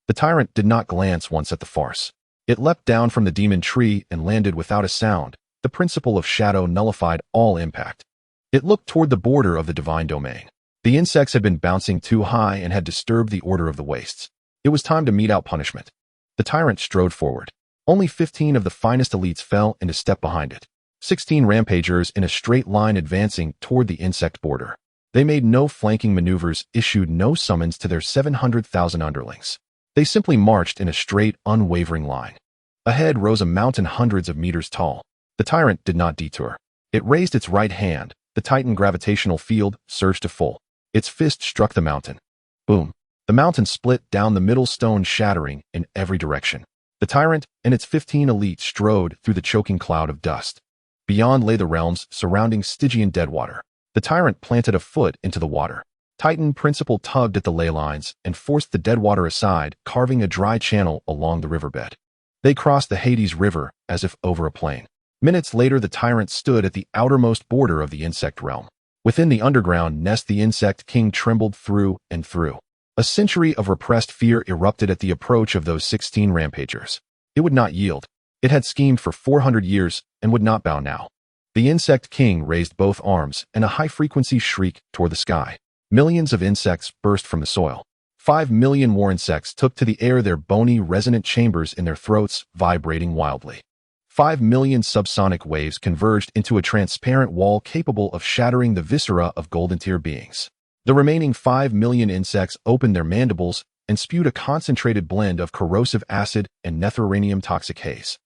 The tyrant did not glance once at the farce. It leapt down from the demon tree and landed without a sound. The principle of shadow nullified all impact. It looked toward the border of the divine domain. The insects had been bouncing too high and had disturbed the order of the wastes. It was time to mete out punishment. The tyrant strode forward. Only 15 of the finest elites fell into step behind it. 16 rampagers in a straight line advancing toward the insect border. They made no flanking maneuvers, issued no summons to their 700,000 underlings. They simply marched in a straight, unwavering line. Ahead rose a mountain hundreds of meters tall. The tyrant did not detour. It raised its right hand. The Titan gravitational field surged to full. Its fist struck the mountain. Boom. The mountain split down the middle, stone shattering in every direction. The tyrant and its 15 elites strode through the choking cloud of dust. Beyond lay the realms surrounding Stygian deadwater. The tyrant planted a foot into the water. Titan Principle tugged at the ley lines and forced the deadwater aside, carving a dry channel along the riverbed. They crossed the Hades River as if over a plain. Minutes later, the tyrant stood at the outermost border of the insect realm. Within the underground nest, the insect king trembled through and through. A century of repressed fear erupted at the approach of those 16 rampagers. It would not yield. It had schemed for 400 years and would not bow now. The insect king raised both arms and a high-frequency shriek toward the sky. Millions of insects burst from the soil. 5 million war insects took to the air, their bony, resonant chambers in their throats vibrating wildly. 5 million subsonic waves converged into a transparent wall capable of shattering the viscera of golden tier beings. The remaining 5 million insects opened their mandibles and spewed a concentrated blend of corrosive acid and netheranium toxic haze.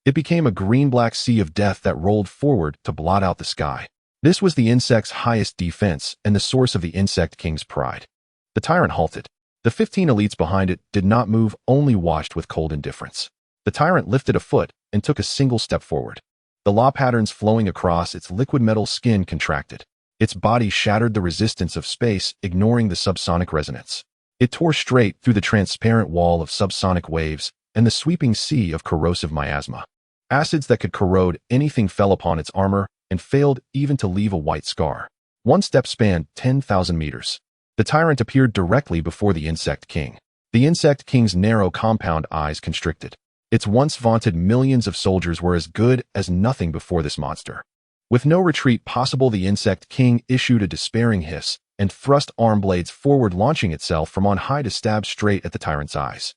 It became a green-black sea of death that rolled forward to blot out the sky. This was the insect's highest defense and the source of the insect king's pride. The tyrant halted. The 15 elites behind it did not move, only watched with cold indifference. The tyrant lifted a foot and took a single step forward. The law patterns flowing across its liquid metal skin contracted. Its body shattered the resistance of space, ignoring the subsonic resonance. It tore straight through the transparent wall of subsonic waves and the sweeping sea of corrosive miasma. Acids that could corrode anything fell upon its armor and failed even to leave a white scar. One step spanned 10,000 meters. The tyrant appeared directly before the insect king. The insect king's narrow compound eyes constricted. Its once vaunted millions of soldiers were as good as nothing before this monster. With no retreat possible, the insect king issued a despairing hiss and thrust arm blades forward, launching itself from on high to stab straight at the tyrant's eyes.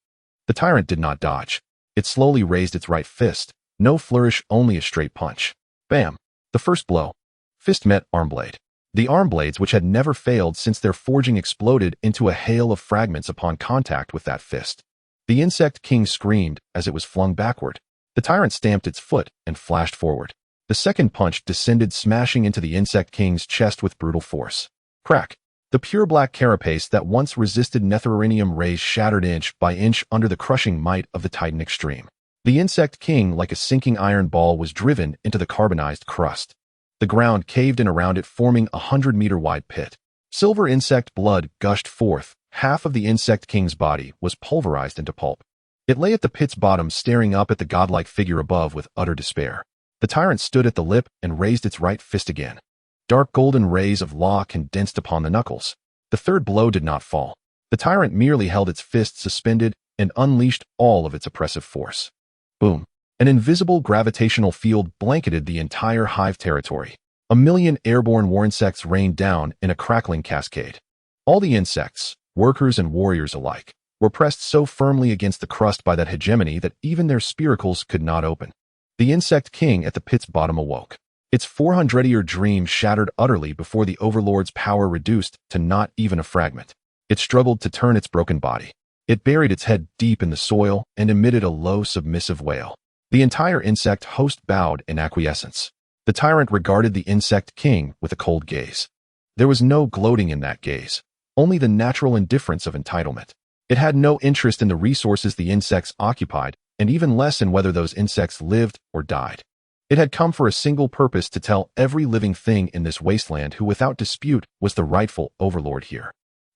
The tyrant did not dodge. It slowly raised its right fist. No flourish, only a straight punch. Bam! The first blow. Fist met arm blade. The arm blades, which had never failed since their forging, exploded into a hail of fragments upon contact with that fist. The insect king screamed as it was flung backward. The tyrant stamped its foot and flashed forward. The second punch descended, smashing into the insect king's chest with brutal force. Crack! The pure black carapace that once resisted netherinium rays shattered inch by inch under the crushing might of the Titan extreme. The insect king, like a sinking iron ball, was driven into the carbonized crust. The ground caved in around it, forming a 100-meter-wide pit. Silver insect blood gushed forth. Half of the insect king's body was pulverized into pulp. It lay at the pit's bottom, staring up at the godlike figure above with utter despair. The tyrant stood at the lip and raised its right fist again. Dark golden rays of law condensed upon the knuckles. The third blow did not fall. The tyrant merely held its fist suspended and unleashed all of its oppressive force. Boom! An invisible gravitational field blanketed the entire hive territory. 1,000,000 airborne war insects rained down in a crackling cascade. All the insects, workers and warriors alike, were pressed so firmly against the crust by that hegemony that even their spiracles could not open. The insect king at the pit's bottom awoke. Its 400-year dream shattered utterly before the overlord's power reduced to not even a fragment. It struggled to turn its broken body. It buried its head deep in the soil and emitted a low, submissive wail. The entire insect host bowed in acquiescence. The tyrant regarded the insect king with a cold gaze. There was no gloating in that gaze, only the natural indifference of entitlement. It had no interest in the resources the insects occupied, and even less in whether those insects lived or died. It had come for a single purpose: to tell every living thing in this wasteland who without dispute was the rightful overlord here.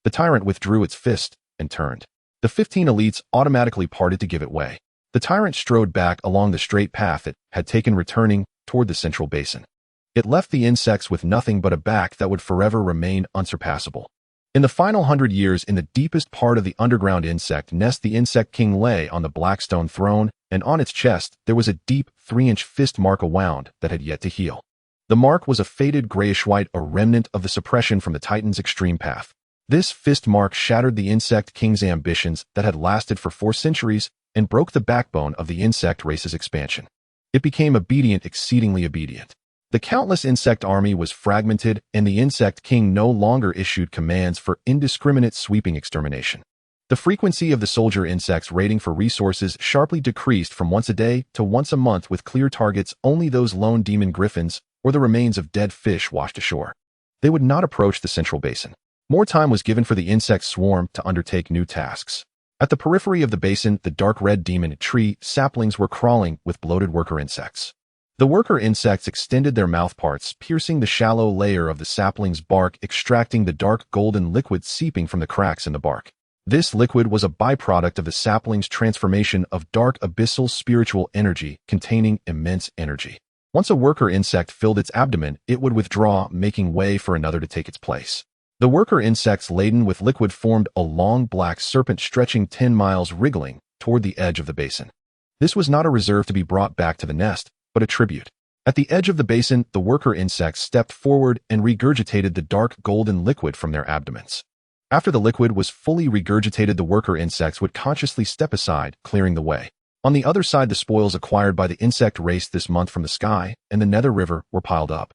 The tyrant withdrew its fist and turned. The 15 elites automatically parted to give it way. The tyrant strode back along the straight path it had taken, returning toward the central basin. It left the insects with nothing but a back that would forever remain unsurpassable. In the final 100 years, in the deepest part of the underground insect nest, the insect king lay on the black stone throne, and on its chest there was a deep 3-inch fist mark, a wound that had yet to heal. The mark was a faded grayish-white, a remnant of the suppression from the Titan's extreme path. This fist mark shattered the insect king's ambitions that had lasted for 4 centuries and broke the backbone of the insect race's expansion. It became obedient, exceedingly obedient. The countless insect army was fragmented, and the insect king no longer issued commands for indiscriminate sweeping extermination. The frequency of the soldier insects raiding for resources sharply decreased from once a day to once a month, with clear targets only those lone demon griffins or the remains of dead fish washed ashore. They would not approach the central basin. More time was given for the insect swarm to undertake new tasks. At the periphery of the basin, the dark red demon tree saplings were crawling with bloated worker insects. The worker insects extended their mouthparts, piercing the shallow layer of the sapling's bark, extracting the dark golden liquid seeping from the cracks in the bark. This liquid was a byproduct of the sapling's transformation of dark abyssal spiritual energy containing immense energy. Once a worker insect filled its abdomen, it would withdraw, making way for another to take its place. The worker insects laden with liquid formed a long black serpent stretching 10 miles, wriggling toward the edge of the basin. This was not a reserve to be brought back to the nest, but a tribute. At the edge of the basin, the worker insects stepped forward and regurgitated the dark golden liquid from their abdomens. After the liquid was fully regurgitated, the worker insects would consciously step aside, clearing the way. On the other side, the spoils acquired by the insect race this month from the sky and the nether river were piled up.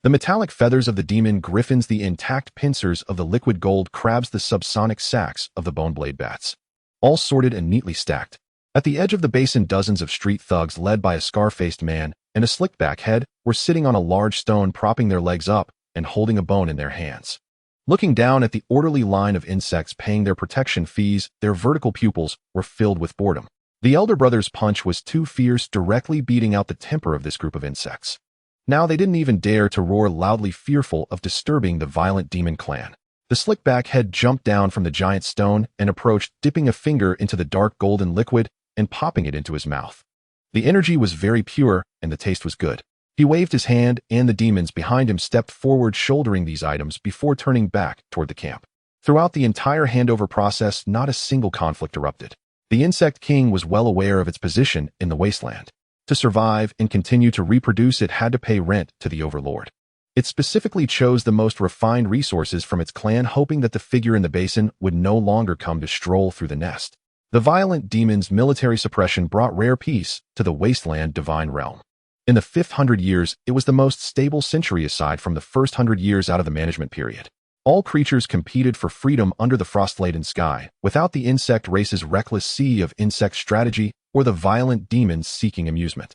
The metallic feathers of the demon griffins, the intact pincers of the liquid gold crabs, the subsonic sacs of the boneblade bats. All sorted and neatly stacked. At the edge of the basin, dozens of street thugs led by a scar-faced man and a slick-back head were sitting on a large stone, propping their legs up and holding a bone in their hands. Looking down at the orderly line of insects paying their protection fees, their vertical pupils were filled with boredom. The elder brother's punch was too fierce, directly beating out the temper of this group of insects. Now they didn't even dare to roar loudly, fearful of disturbing the violent demon clan. The slick-back head jumped down from the giant stone and approached, dipping a finger into the dark golden liquid and popping it into his mouth. The energy was very pure, and the taste was good. He waved his hand, and the demons behind him stepped forward, shouldering these items before turning back toward the camp. Throughout the entire handover process, not a single conflict erupted. The Insect King was well aware of its position in the wasteland. To survive and continue to reproduce, it had to pay rent to the Overlord. It specifically chose the most refined resources from its clan, hoping that the figure in the basin would no longer come to stroll through the nest. The violent demon's military suppression brought rare peace to the wasteland divine realm. In the 500 years, it was the most stable century aside from the first 100 years out of the management period. All creatures competed for freedom under the frost-laden sky, without the insect race's reckless sea of insect strategy or the violent demons seeking amusement.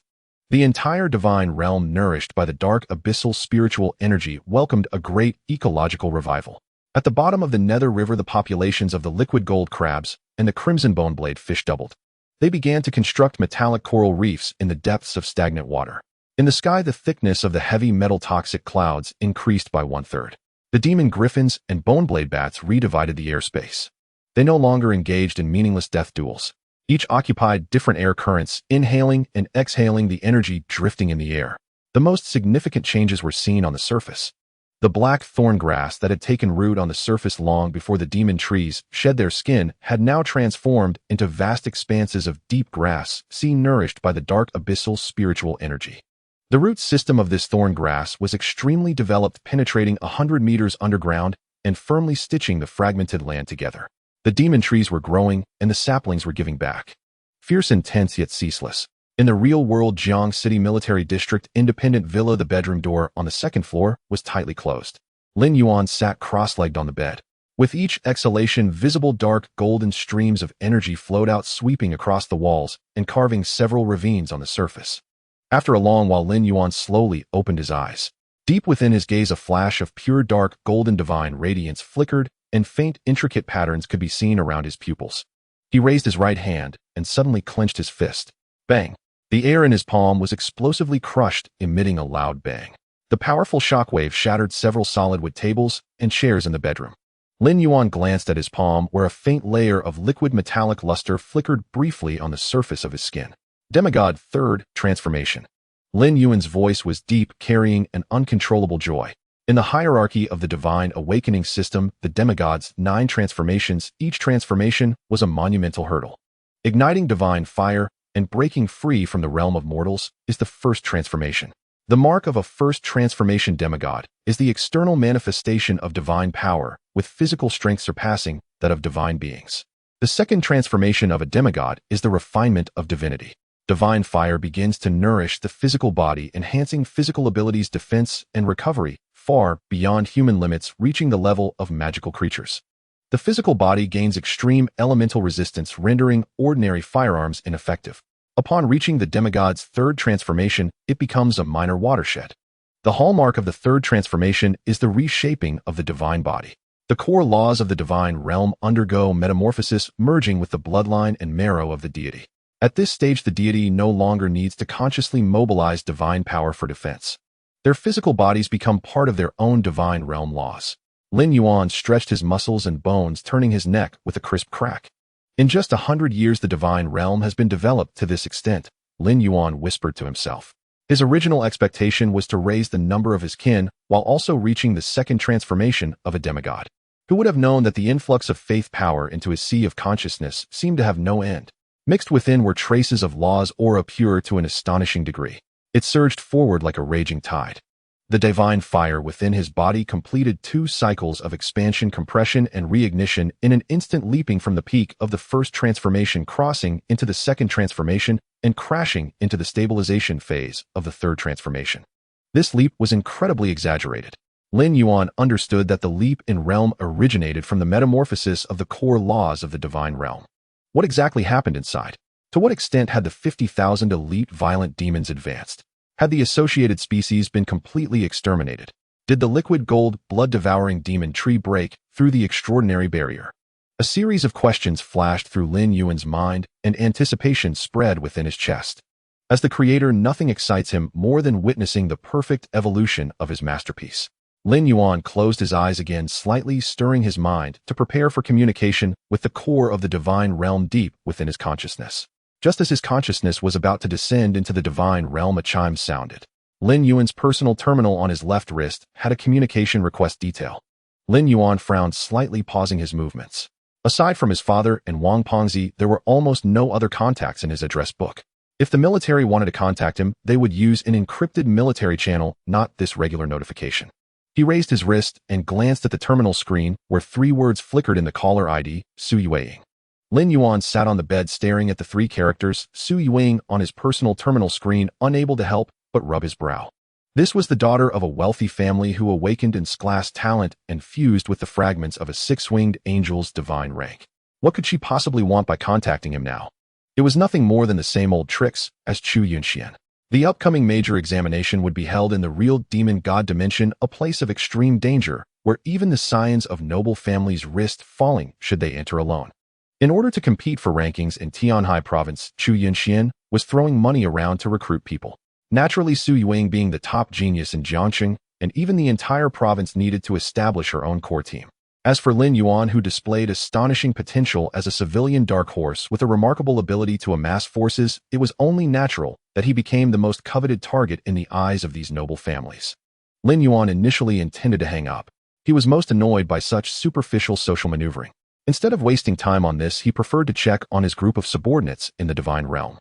The entire divine realm, nourished by the dark abyssal spiritual energy, welcomed a great ecological revival. At the bottom of the Nether River, the populations of the liquid gold crabs and the crimson boneblade fish doubled. They began to construct metallic coral reefs in the depths of stagnant water. In the sky, the thickness of the heavy metal toxic clouds increased by 1/3. The demon griffins and boneblade bats redivided the airspace. They no longer engaged in meaningless death duels. Each occupied different air currents, inhaling and exhaling the energy drifting in the air. The most significant changes were seen on the surface. The black thorn grass that had taken root on the surface long before the demon trees shed their skin had now transformed into vast expanses of deep grass, nourished by the dark abyssal spiritual energy. The root system of this thorn grass was extremely developed, penetrating 100 meters underground and firmly stitching the fragmented land together. The demon trees were growing, and the saplings were giving back. Fierce, intense, yet ceaseless. In the real-world Jiang City Military District independent villa, the bedroom door on the second floor was tightly closed. Lin Yuan sat cross-legged on the bed. With each exhalation, visible dark golden streams of energy flowed out, sweeping across the walls and carving several ravines on the surface. After a long while, Lin Yuan slowly opened his eyes. Deep within his gaze, a flash of pure dark golden divine radiance flickered, and faint, intricate patterns could be seen around his pupils. He raised his right hand and suddenly clenched his fist. Bang! The air in his palm was explosively crushed, emitting a loud bang. The powerful shockwave shattered several solid wood tables and chairs in the bedroom. Lin Yuan glanced at his palm, where a faint layer of liquid metallic luster flickered briefly on the surface of his skin. Demigod third transformation. Lin Yuan's voice was deep, carrying an uncontrollable joy. In the hierarchy of the divine awakening system, the demigod's 9 transformations, each transformation was a monumental hurdle. Igniting divine fire and breaking free from the realm of mortals is the first transformation. The mark of a first transformation demigod is the external manifestation of divine power, with physical strength surpassing that of divine beings. The second transformation of a demigod is the refinement of divinity. Divine fire begins to nourish the physical body, enhancing physical abilities, defense, and recovery, far beyond human limits, reaching the level of magical creatures. The physical body gains extreme elemental resistance, rendering ordinary firearms ineffective. Upon reaching the demigod's third transformation, it becomes a minor watershed. The hallmark of the third transformation is the reshaping of the divine body. The core laws of the divine realm undergo metamorphosis, merging with the bloodline and marrow of the deity. At this stage, the deity no longer needs to consciously mobilize divine power for defense. Their physical bodies become part of their own divine realm laws. Lin Yuan stretched his muscles and bones, turning his neck with a crisp crack. In just 100 years, the divine realm has been developed to this extent, Lin Yuan whispered to himself. His original expectation was to raise the number of his kin while also reaching the second transformation of a demigod. Who would have known that the influx of faith power into his sea of consciousness seemed to have no end? Mixed within were traces of law's aura, pure to an astonishing degree. It surged forward like a raging tide. The divine fire within his body completed 2 cycles of expansion, compression, and reignition in an instant, leaping from the peak of the first transformation, crossing into the second transformation, and crashing into the stabilization phase of the third transformation. This leap was incredibly exaggerated. Lin Yuan understood that the leap in realm originated from the metamorphosis of the core laws of the divine realm. What exactly happened inside? To what extent had the 50,000 elite violent demons advanced? Had the associated species been completely exterminated? Did the liquid gold, blood-devouring demon tree break through the extraordinary barrier? A series of questions flashed through Lin Yuan's mind, and anticipation spread within his chest. As the creator, nothing excites him more than witnessing the perfect evolution of his masterpiece. Lin Yuan closed his eyes again, slightly stirring his mind to prepare for communication with the core of the divine realm deep within his consciousness. Just as his consciousness was about to descend into the divine realm, a chime sounded. Lin Yuan's personal terminal on his left wrist had a communication request detail. Lin Yuan frowned slightly, pausing his movements. Aside from his father and Wang Pengzi, there were almost no other contacts in his address book. If the military wanted to contact him, they would use an encrypted military channel, not this regular notification. He raised his wrist and glanced at the terminal screen, where 3 words flickered in the caller ID, Su Yueying. Lin Yuan sat on the bed staring at the 3 characters, Su Yueying, on his personal terminal screen, unable to help but rub his brow. This was the daughter of a wealthy family who awakened in class talent and fused with the fragments of a 6-winged angel's divine rank. What could she possibly want by contacting him now? It was nothing more than the same old tricks as Chu Yunxian. The upcoming major examination would be held in the real demon god dimension, a place of extreme danger, where even the scions of noble families risked falling should they enter alone. In order to compete for rankings in Tianhai province, Chu Yunxian was throwing money around to recruit people. Naturally, Su Yueying being the top genius in Jiangxing, and even the entire province needed to establish her own core team. As for Lin Yuan, who displayed astonishing potential as a civilian dark horse with a remarkable ability to amass forces, it was only natural that he became the most coveted target in the eyes of these noble families. Lin Yuan initially intended to hang up. He was most annoyed by such superficial social maneuvering. Instead of wasting time on this, he preferred to check on his group of subordinates in the divine realm.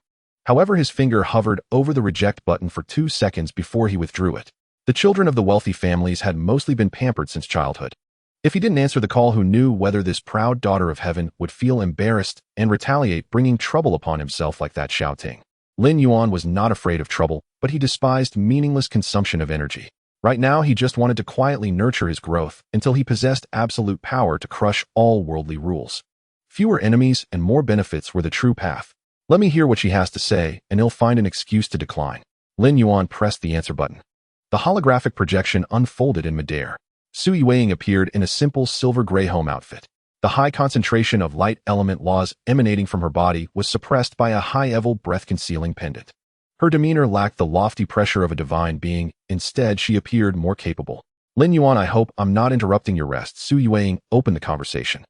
However, his finger hovered over the reject button for 2 seconds before he withdrew it. The children of the wealthy families had mostly been pampered since childhood. If he didn't answer the call, who knew whether this proud daughter of heaven would feel embarrassed and retaliate, bringing trouble upon himself like that shouting. Lin Yuan was not afraid of trouble, but he despised meaningless consumption of energy. Right now, he just wanted to quietly nurture his growth until he possessed absolute power to crush all worldly rules. Fewer enemies and more benefits were the true path. Let me hear what she has to say, and he'll find an excuse to decline. Lin Yuan pressed the answer button. The holographic projection unfolded in midair. Su Yueying appeared in a simple silver-gray home outfit. The high concentration of light element laws emanating from her body was suppressed by a high-level breath-concealing pendant. Her demeanor lacked the lofty pressure of a divine being. Instead, she appeared more capable. Lin Yuan, I hope I'm not interrupting your rest. Su Yueying opened the conversation.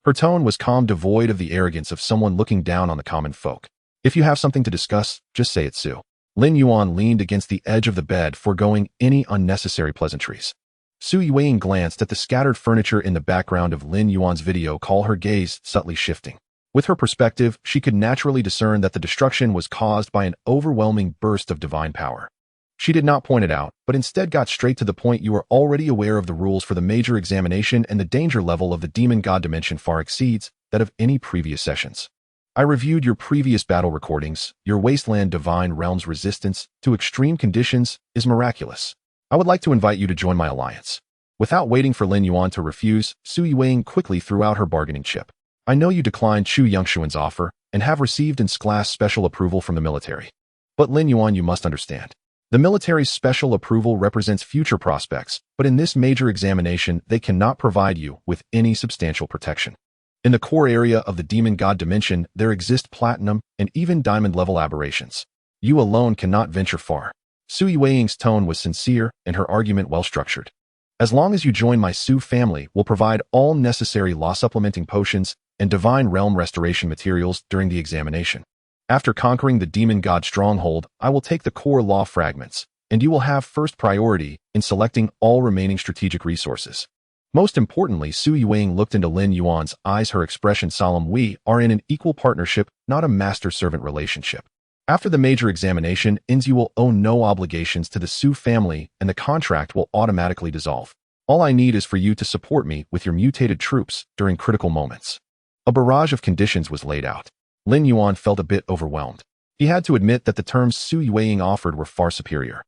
Her tone was calm, devoid of the arrogance of someone looking down on the common folk. If you have something to discuss, just say it, Su. Lin Yuan leaned against the edge of the bed, foregoing any unnecessary pleasantries. Su Yueying glanced at the scattered furniture in the background of Lin Yuan's video call, her gaze subtly shifting. With her perspective, she could naturally discern that the destruction was caused by an overwhelming burst of divine power. She did not point it out, but instead got straight to the point. You are already aware of the rules for the major examination, and the danger level of the demon god dimension far exceeds that of any previous sessions. I reviewed your previous battle recordings. Your wasteland divine realm's resistance to extreme conditions is miraculous. I would like to invite you to join my alliance. Without waiting for Lin Yuan to refuse, Su Yueying quickly threw out her bargaining chip. I know you declined Chu Yunxian's offer and have received in class special approval from the military. But Lin Yuan, you must understand. The military's special approval represents future prospects, but in this major examination, they cannot provide you with any substantial protection. In the core area of the demon god dimension, there exist platinum and even diamond-level aberrations. You alone cannot venture far. Su Yueying's tone was sincere and her argument well-structured. As long as you join my Su family, we'll provide all necessary law-supplementing potions and divine realm restoration materials during the examination. After conquering the demon god stronghold, I will take the core law fragments, and you will have first priority in selecting all remaining strategic resources. Most importantly, Su Yueying looked into Lin Yuan's eyes, her expression solemn. We are in an equal partnership, not a master-servant relationship. After the major examination ends, you will owe no obligations to the Su family, and the contract will automatically dissolve. All I need is for you to support me with your mutated troops during critical moments. A barrage of conditions was laid out. Lin Yuan felt a bit overwhelmed. He had to admit that the terms Su Yueying offered were far superior.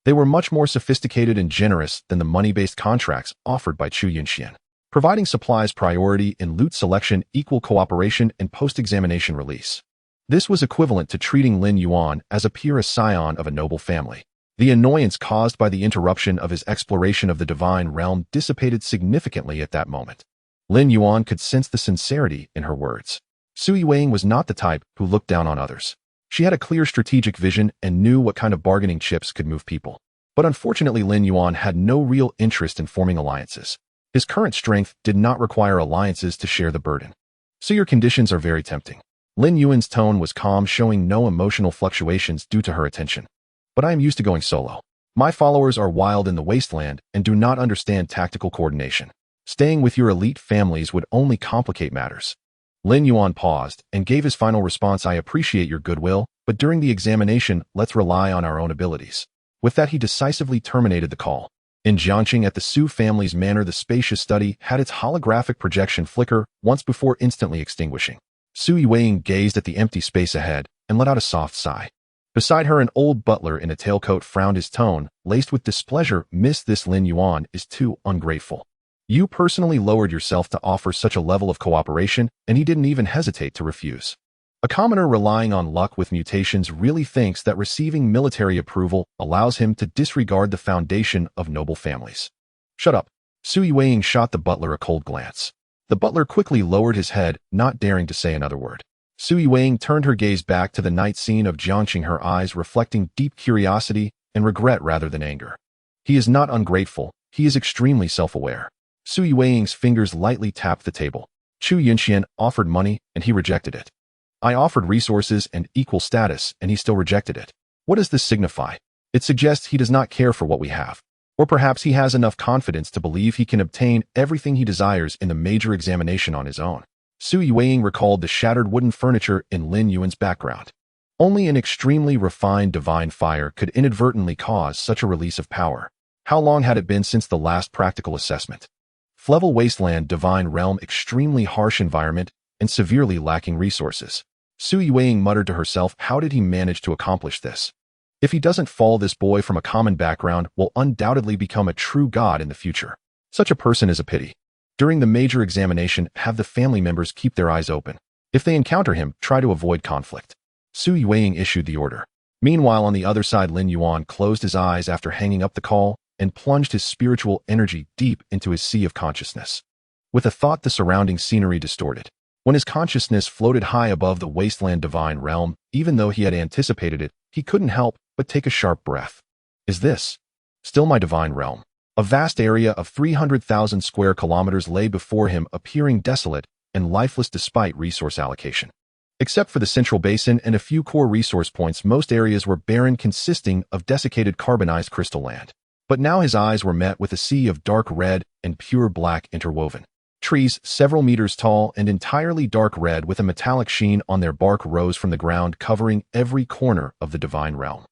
They were much more sophisticated and generous than the money-based contracts offered by Chu Yunxian. Providing supplies priority in loot selection, equal cooperation, and post-examination release. This was equivalent to treating Lin Yuan as a peerless scion of a noble family. The annoyance caused by the interruption of his exploration of the divine realm dissipated significantly at that moment. Lin Yuan could sense the sincerity in her words. Sui Weiing was not the type who looked down on others. She had a clear strategic vision and knew what kind of bargaining chips could move people. But unfortunately, Lin Yuan had no real interest in forming alliances. His current strength did not require alliances to share the burden. So your conditions are very tempting. Lin Yuan's tone was calm, showing no emotional fluctuations due to her attention. But I am used to going solo. My followers are wild in the wasteland and do not understand tactical coordination. Staying with your elite families would only complicate matters. Lin Yuan paused and gave his final response. I appreciate your goodwill, but during the examination, let's rely on our own abilities. With that, he decisively terminated the call. In Jiangqing at the Su family's manor, the spacious study had its holographic projection flicker once before instantly extinguishing. Sui Weiing gazed at the empty space ahead and let out a soft sigh. Beside her, an old butler in a tailcoat frowned, his tone, laced with displeasure. Miss, this Lin Yuan is too ungrateful. You personally lowered yourself to offer such a level of cooperation, and he didn't even hesitate to refuse. A commoner relying on luck with mutations really thinks that receiving military approval allows him to disregard the foundation of noble families. Shut up. Sui Weiing shot the butler a cold glance. The butler quickly lowered his head, not daring to say another word. Sui Weiing turned her gaze back to the night scene of Jiangqing, her eyes reflecting deep curiosity and regret rather than anger. He is not ungrateful, he is extremely self-aware. Sui Weiing's fingers lightly tapped the table. Chu Yunxian offered money, and he rejected it. I offered resources and equal status, and he still rejected it. What does this signify? It suggests he does not care for what we have. Or perhaps he has enough confidence to believe he can obtain everything he desires in the major examination on his own. Sui Weiing recalled the shattered wooden furniture in Lin Yuan's background. Only an extremely refined divine fire could inadvertently cause such a release of power. How long had it been since the last practical assessment? Flevel wasteland, divine realm, extremely harsh environment, and severely lacking resources. Sui Weiing muttered to herself, how did he manage to accomplish this? If he doesn't fall, this boy from a common background will undoubtedly become a true god in the future. Such a person is a pity. During the major examination, have the family members keep their eyes open. If they encounter him, try to avoid conflict. Sui Weiing issued the order. Meanwhile, on the other side, Lin Yuan closed his eyes after hanging up the call and plunged his spiritual energy deep into his sea of consciousness. With a thought, the surrounding scenery distorted. When his consciousness floated high above the wasteland divine realm, even though he had anticipated it, he couldn't help but take a sharp breath. Is this still my divine realm? A vast area of 300,000 square kilometers lay before him, appearing desolate and lifeless despite resource allocation. Except for the central basin and a few core resource points, most areas were barren, consisting of desiccated carbonized crystal land. But now his eyes were met with a sea of dark red and pure black interwoven. Trees, several meters tall and entirely dark red with a metallic sheen on their bark, rose from the ground, covering every corner of the divine realm.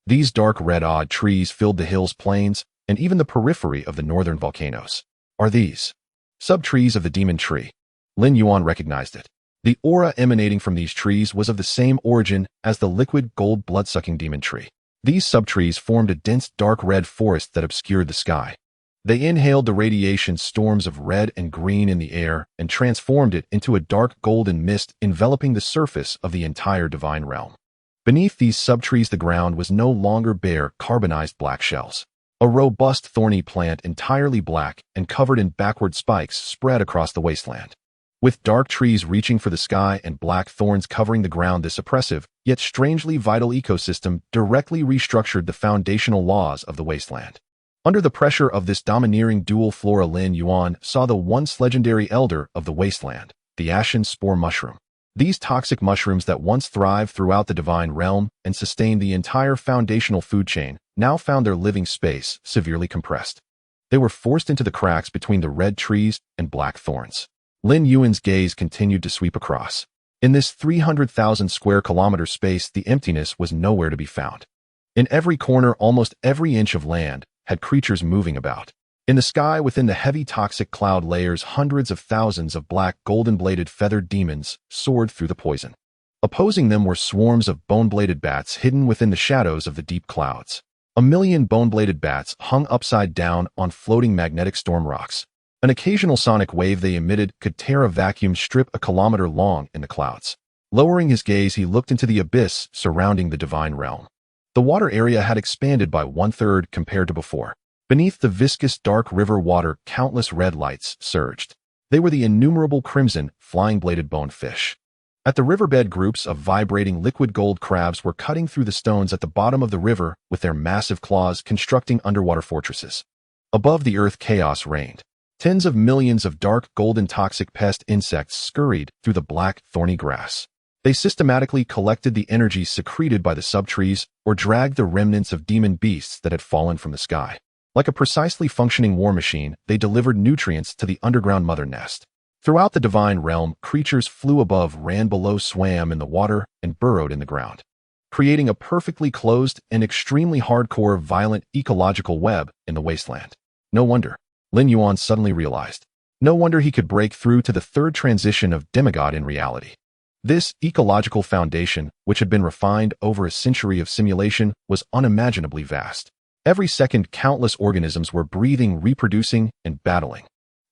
These dark red odd trees filled the hills, plains, and even the periphery of the northern volcanoes. Are these sub-trees of the demon tree? Lin Yuan recognized it. The aura emanating from these trees was of the same origin as the liquid gold blood-sucking demon tree. These sub-trees formed a dense dark red forest that obscured the sky. They inhaled the radiation storms of red and green in the air and transformed it into a dark golden mist enveloping the surface of the entire divine realm. Beneath these sub-trees, the ground was no longer bare, carbonized black shells. A robust thorny plant, entirely black and covered in backward spikes, spread across the wasteland. With dark trees reaching for the sky and black thorns covering the ground, this oppressive, yet strangely vital ecosystem directly restructured the foundational laws of the wasteland. Under the pressure of this domineering dual flora, Lin Yuan saw the once legendary elder of the wasteland, the ashen spore mushroom. These toxic mushrooms that once thrived throughout the divine realm and sustained the entire foundational food chain now found their living space severely compressed. They were forced into the cracks between the red trees and black thorns. Lin Yuan's gaze continued to sweep across. In this 300,000 square kilometer space, the emptiness was nowhere to be found. In every corner, almost every inch of land had creatures moving about. In the sky, within the heavy toxic cloud layers, hundreds of thousands of black golden-bladed feathered demons soared through the poison. Opposing them were swarms of bone-bladed bats hidden within the shadows of the deep clouds. 1,000,000 bone-bladed bats hung upside down on floating magnetic storm rocks. An occasional sonic wave they emitted could tear a vacuum strip a kilometer long in the clouds. Lowering his gaze, he looked into the abyss surrounding the divine realm. The water area had expanded by 1/3 compared to before. Beneath the viscous dark river water, countless red lights surged. They were the innumerable crimson, flying-bladed bone fish. At the riverbed, groups of vibrating liquid gold crabs were cutting through the stones at the bottom of the river with their massive claws, constructing underwater fortresses. Above the earth, chaos reigned. Tens of millions of dark golden toxic pest insects scurried through the black, thorny grass. They systematically collected the energy secreted by the subtrees or dragged the remnants of demon beasts that had fallen from the sky. Like a precisely functioning war machine, they delivered nutrients to the underground mother nest. Throughout the divine realm, creatures flew above, ran below, swam in the water, and burrowed in the ground, creating a perfectly closed and extremely hardcore, violent ecological web in the wasteland. No wonder, Lin Yuan suddenly realized. No wonder he could break through to the third transition of demigod in reality. This ecological foundation, which had been refined over a century of simulation, was unimaginably vast. Every second, countless organisms were breathing, reproducing, and battling.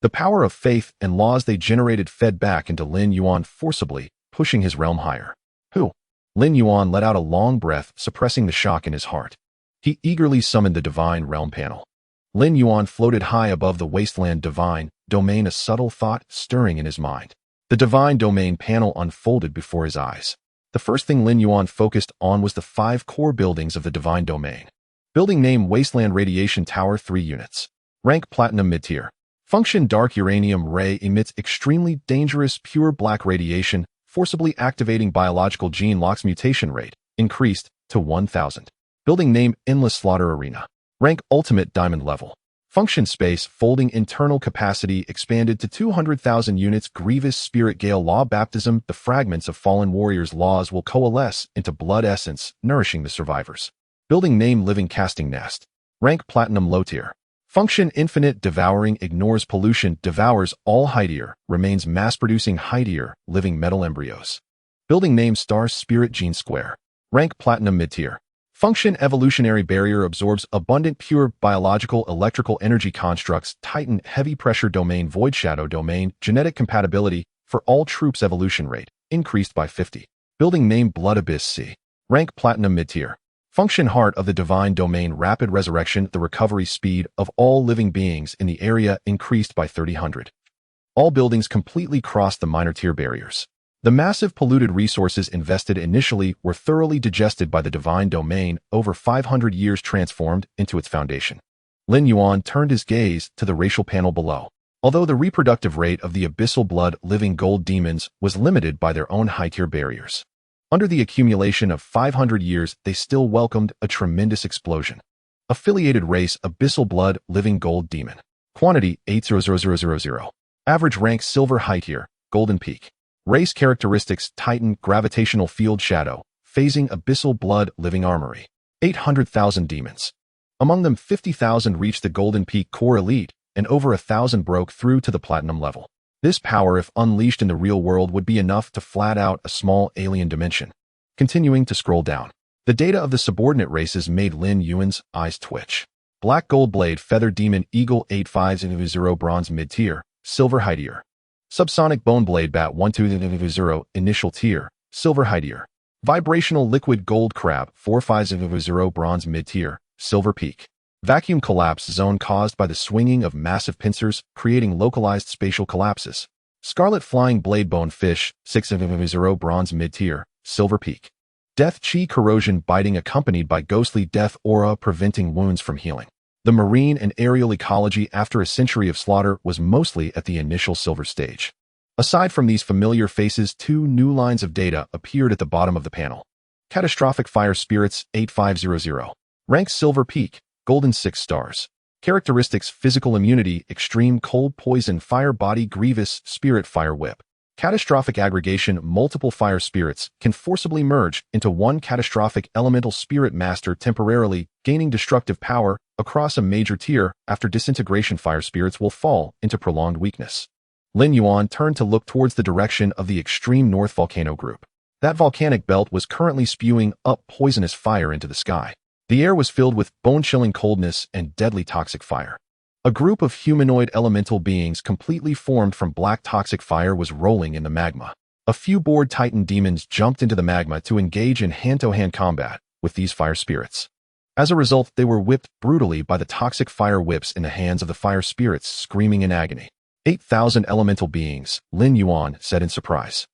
The power of faith and laws they generated fed back into Lin Yuan, forcibly pushing his realm higher. Who? Lin Yuan let out a long breath, suppressing the shock in his heart. He eagerly summoned the divine realm panel. Lin Yuan floated high above the wasteland divine domain, a subtle thought stirring in his mind. The divine domain panel unfolded before his eyes. The first thing Lin Yuan focused on was the 5 core buildings of the divine domain. Building name: Wasteland Radiation Tower, 3 units. Rank: Platinum, mid-tier. Function: Dark uranium ray emits extremely dangerous pure black radiation, forcibly activating biological gene locks. Mutation rate increased to 1000. Building name: Endless Slaughter Arena. Rank: Ultimate Diamond level. Function: Space folding internal capacity expanded to 200,000 units. Grievous Spirit Gale Law Baptism: the fragments of fallen warriors' laws will coalesce into blood essence, nourishing the survivors. Building name: Living Casting Nest. Rank: Platinum, low tier. Function: Infinite Devouring ignores pollution, devours all high-tier, remains mass-producing high-tier, living metal embryos. Building name: Star Spirit Gene Square. Rank: Platinum, mid-tier. Function: Evolutionary Barrier absorbs abundant pure biological electrical energy constructs. Titan Heavy Pressure Domain, Void Shadow Domain. Genetic compatibility for all troops. Evolution rate increased by 50. Building name: Blood Abyss C. Rank: Platinum, mid-tier. Function: Heart of the Divine Domain, Rapid Resurrection. The recovery speed of all living beings in the area increased by 300. All buildings completely crossed the minor tier barriers. The massive polluted resources invested initially were thoroughly digested by the divine domain, over 500 years transformed into its foundation. Lin Yuan turned his gaze to the racial panel below. Although the reproductive rate of the abyssal blood living gold demons was limited by their own high-tier barriers, under the accumulation of 500 years, they still welcomed a tremendous explosion. Affiliated race: Abyssal Blood Living Gold Demon. Quantity: 800,000. Average rank: Silver, high tier, Golden Peak. Race characteristics: Titan, Gravitational Field Shadow, Phasing, Abyssal Blood Living Armory. 800,000 demons. Among them, 50,000 reached the Golden Peak core elite, and over 1,000 broke through to the Platinum level. This power, if unleashed in the real world, would be enough to flat out a small alien dimension. Continuing to scroll down, the data of the subordinate races made Lin Yuan's eyes twitch. Black Gold Blade Feather Demon Eagle 850 Bronze mid-tier, Silver high tier. Subsonic Bone Blade Bat 1200 Initial tier, Silver high tier. Vibrational Liquid Gold Crab 4500 Bronze mid-tier, Silver peak. Vacuum collapse zone caused by the swinging of massive pincers, creating localized spatial collapses. Scarlet Flying Blade Bone Fish 600 Bronze mid-tier, Silver peak. Death Chi Corrosion Biting accompanied by ghostly death aura preventing wounds from healing. The marine and aerial ecology after a century of slaughter was mostly at the initial silver stage. Aside from these familiar faces, 2 new lines of data appeared at the bottom of the panel. Catastrophic Fire Spirits 8500. Rank Silver peak, Golden 6 stars. Characteristics: Physical immunity, Extreme cold poison, Fire body, Grievous spirit, Fire whip. Catastrophic aggregation: Multiple fire spirits can forcibly merge into one catastrophic elemental spirit master, temporarily gaining destructive power across a major tier. After disintegration, fire spirits will fall into prolonged weakness. Lin Yuan turned to look towards the direction of the extreme north volcano group. That volcanic belt was currently spewing up poisonous fire into the sky. The air was filled with bone-chilling coldness and deadly toxic fire. A group of humanoid elemental beings completely formed from black toxic fire was rolling in the magma. A few bored Titan demons jumped into the magma to engage in hand-to-hand combat with these fire spirits. As a result, they were whipped brutally by the toxic fire whips in the hands of the fire spirits, screaming in agony. 8,000 elemental beings, Lin Yuan said in surprise.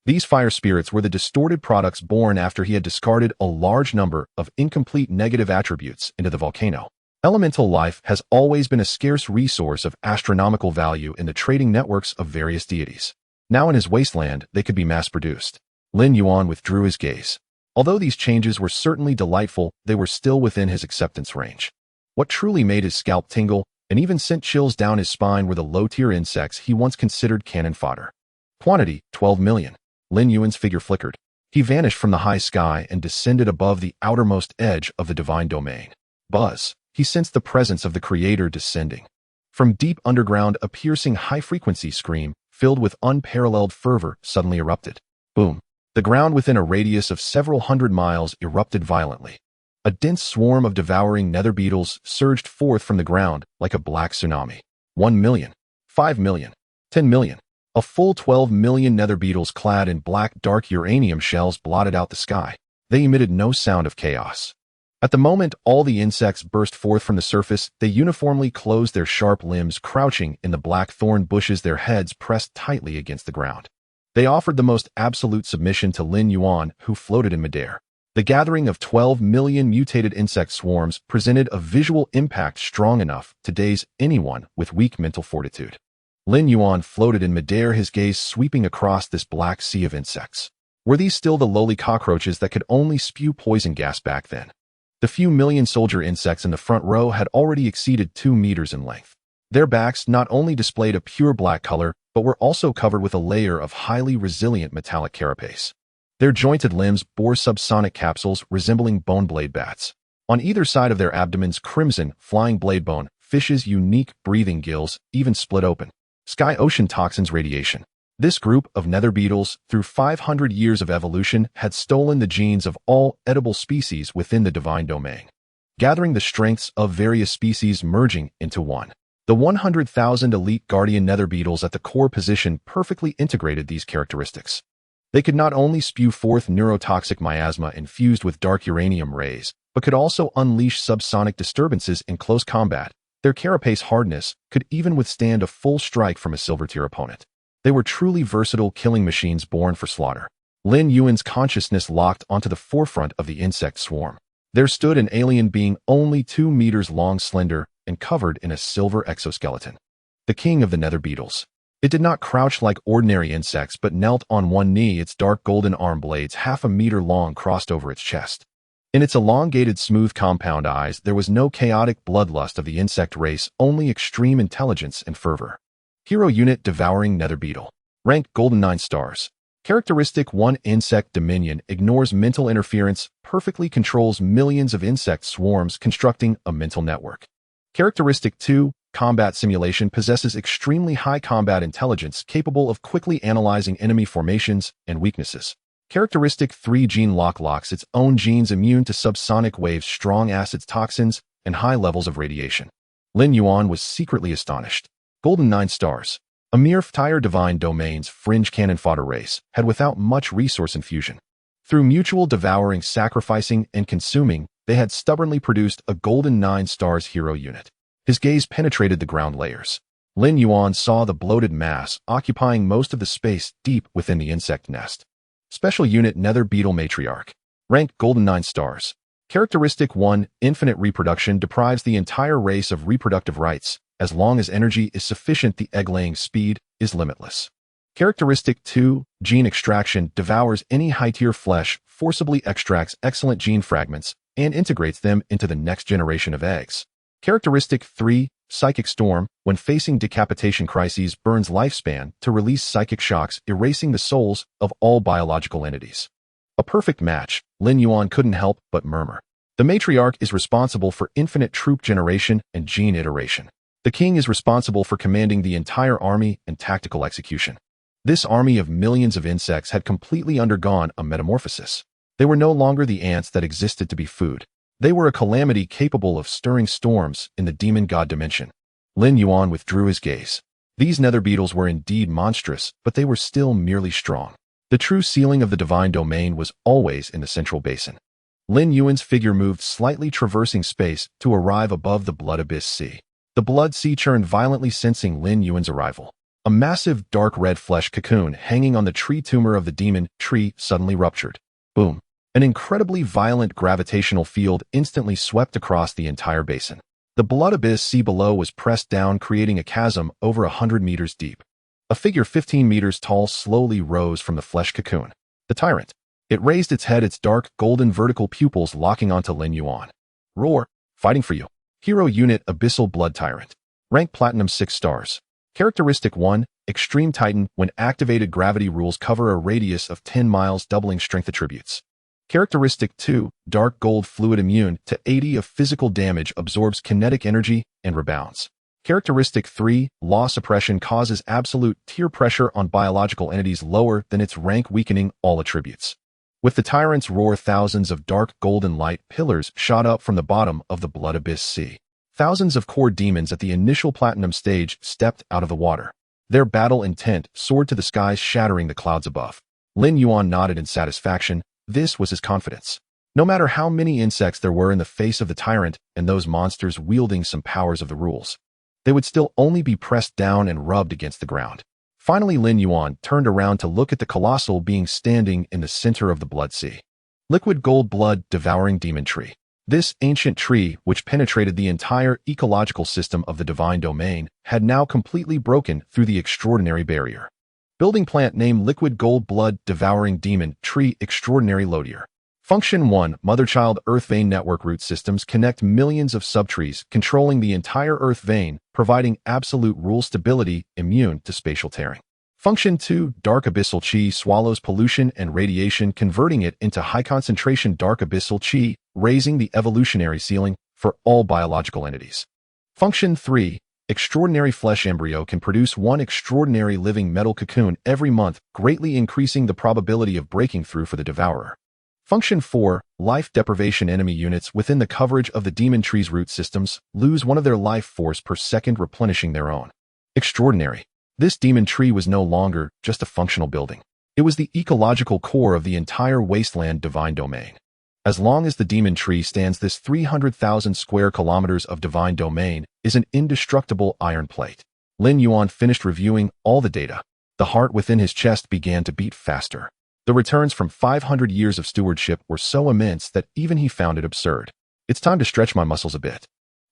These fire spirits were the distorted products born after he had discarded a large number of incomplete negative attributes into the volcano. Elemental life has always been a scarce resource of astronomical value in the trading networks of various deities. Now in his wasteland, they could be mass-produced. Lin Yuan withdrew his gaze. Although these changes were certainly delightful, they were still within his acceptance range. What truly made his scalp tingle and even sent chills down his spine were the low-tier insects he once considered cannon fodder. Quantity, 12 million. Lin Yuan's figure flickered. He vanished from the high sky and descended above the outermost edge of the divine domain. Buzz. He sensed the presence of the Creator descending. From deep underground, a piercing high-frequency scream, filled with unparalleled fervor, suddenly erupted. Boom. The ground within a radius of several hundred miles erupted violently. A dense swarm of devouring nether beetles surged forth from the ground like a black tsunami. 1 million. 5 million. 10 million. A full 12 million nether beetles clad in black dark uranium shells blotted out the sky. They emitted no sound of chaos. At the moment all the insects burst forth from the surface, they uniformly closed their sharp limbs, crouching in the black thorn bushes, their heads pressed tightly against the ground. They offered the most absolute submission to Lin Yuan, who floated in midair. The gathering of 12 million mutated insect swarms presented a visual impact strong enough to daze anyone with weak mental fortitude. Lin Yuan floated in midair, his gaze sweeping across this black sea of insects. Were these still the lowly cockroaches that could only spew poison gas back then? The few million soldier insects in the front row had already exceeded 2 meters in length. Their backs not only displayed a pure black color, but were also covered with a layer of highly resilient metallic carapace. Their jointed limbs bore subsonic capsules resembling bone blade bats. On either side of their abdomens, crimson, flying blade bone, fishes' unique breathing gills even split open. Sky-ocean toxins radiation. This group of nether beetles, through 500 years of evolution, had stolen the genes of all edible species within the divine domain, gathering the strengths of various species merging into one. The 100,000 elite guardian nether beetles at the core position perfectly integrated these characteristics. They could not only spew forth neurotoxic miasma infused with dark uranium rays, but could also unleash subsonic disturbances in close combat. Their carapace hardness could even withstand a full strike from a silver-tier opponent. They were truly versatile killing machines born for slaughter. Lin Yuan's consciousness locked onto the forefront of the insect swarm. There stood an alien being only 2 meters long, slender, and covered in a silver exoskeleton. The king of the nether beetles. It did not crouch like ordinary insects, but knelt on one knee, its dark golden arm blades half a meter long crossed over its chest. In its elongated, smooth compound eyes, there was no chaotic bloodlust of the insect race, only extreme intelligence and fervor. Hero Unit Devouring Nether Beetle. Rank Golden 9 stars. Characteristic 1 Insect Dominion ignores mental interference, perfectly controls millions of insect swarms, constructing a mental network. Characteristic 2 Combat Simulation possesses extremely high combat intelligence, capable of quickly analyzing enemy formations and weaknesses. Characteristic 3 Gene Lock locks its own genes, immune to subsonic waves, strong acids, toxins, and high levels of radiation. Lin Yuan was secretly astonished. Golden 9 stars. A mere entire divine domain's fringe cannon fodder race had without much resource infusion. Through mutual devouring, sacrificing, and consuming, they had stubbornly produced a golden 9 stars hero unit. His gaze penetrated the ground layers. Lin Yuan saw the bloated mass occupying most of the space deep within the insect nest. Special Unit Nether Beetle Matriarch. Rank Golden 9 stars. Characteristic 1 Infinite reproduction deprives the entire race of reproductive rights. As long as energy is sufficient, the egg-laying speed is limitless. Characteristic 2 Gene extraction devours any high-tier flesh, forcibly extracts excellent gene fragments, and integrates them into the next generation of eggs. Characteristic 3 Psychic storm, when facing decapitation crises, burns lifespan to release psychic shocks, erasing the souls of all biological entities. A perfect match, Lin Yuan couldn't help but murmur. The matriarch is responsible for infinite troop generation and gene iteration. The king is responsible for commanding the entire army and tactical execution. This army of millions of insects had completely undergone a metamorphosis. They were no longer the ants that existed to be food. They were a calamity capable of stirring storms in the demon god dimension. Lin Yuan withdrew his gaze. These nether beetles were indeed monstrous, but they were still merely strong. The true ceiling of the divine domain was always in the central basin. Lin Yuan's figure moved slightly, traversing space to arrive above the Blood Abyss Sea. The Blood Sea churned violently, sensing Lin Yuan's arrival. A massive dark red flesh cocoon hanging on the tree tumor of the demon tree suddenly ruptured. Boom! An incredibly violent gravitational field instantly swept across the entire basin. The Blood Abyss Sea below was pressed down, creating a chasm over 100 meters deep. A figure 15 meters tall slowly rose from the flesh cocoon. The tyrant. It raised its head, its dark, golden vertical pupils locking onto Lin Yuan. Roar! Fighting for you. Hero Unit Abyssal Blood Tyrant. Rank Platinum 6 stars. Characteristic 1, Extreme Titan. When activated, gravity rules cover a radius of 10 miles, doubling strength attributes. Characteristic 2, Dark Gold Fluid. Immune to 80 of physical damage, absorbs kinetic energy, and rebounds. Characteristic 3, Law Suppression. Causes absolute tear pressure on biological entities lower than its rank, weakening all attributes. With the tyrant's roar, thousands of dark golden light pillars shot up from the bottom of the Blood Abyss Sea. Thousands of core demons at the initial platinum stage stepped out of the water. Their battle intent soared to the skies, shattering the clouds above. Lin Yuan nodded in satisfaction. This was his confidence. No matter how many insects there were in the face of the tyrant and those monsters wielding some powers of the rules, they would still only be pressed down and rubbed against the ground. Finally, Lin Yuan turned around to look at the colossal being standing in the center of the Blood Sea. Liquid gold blood devouring demon tree. This ancient tree, which penetrated the entire ecological system of the divine domain, had now completely broken through the extraordinary barrier. Building plant name Liquid Gold Blood Devouring Demon Tree Extraordinary Loadier. Function 1, Mother-Child Earth Vein Network. Root systems connect millions of subtrees, controlling the entire Earth vein, providing absolute rule stability, immune to spatial tearing. Function 2, Dark Abyssal Chi swallows pollution and radiation, converting it into high-concentration Dark Abyssal Chi, raising the evolutionary ceiling for all biological entities. Function 3, Extraordinary Flesh Embryo can produce one extraordinary living metal cocoon every month, greatly increasing the probability of breaking through for the devourer. Function 4, Life Deprivation. Enemy units within the coverage of the demon tree's root systems lose one of their life force per second, replenishing their own. Extraordinary. This demon tree was no longer just a functional building. It was the ecological core of the entire wasteland divine domain. As long as the demon tree stands, this 300,000 square kilometers of divine domain is an indestructible iron plate. Lin Yuan finished reviewing all the data. The heart within his chest began to beat faster. The returns from 500 years of stewardship were so immense that even he found it absurd. It's time to stretch my muscles a bit.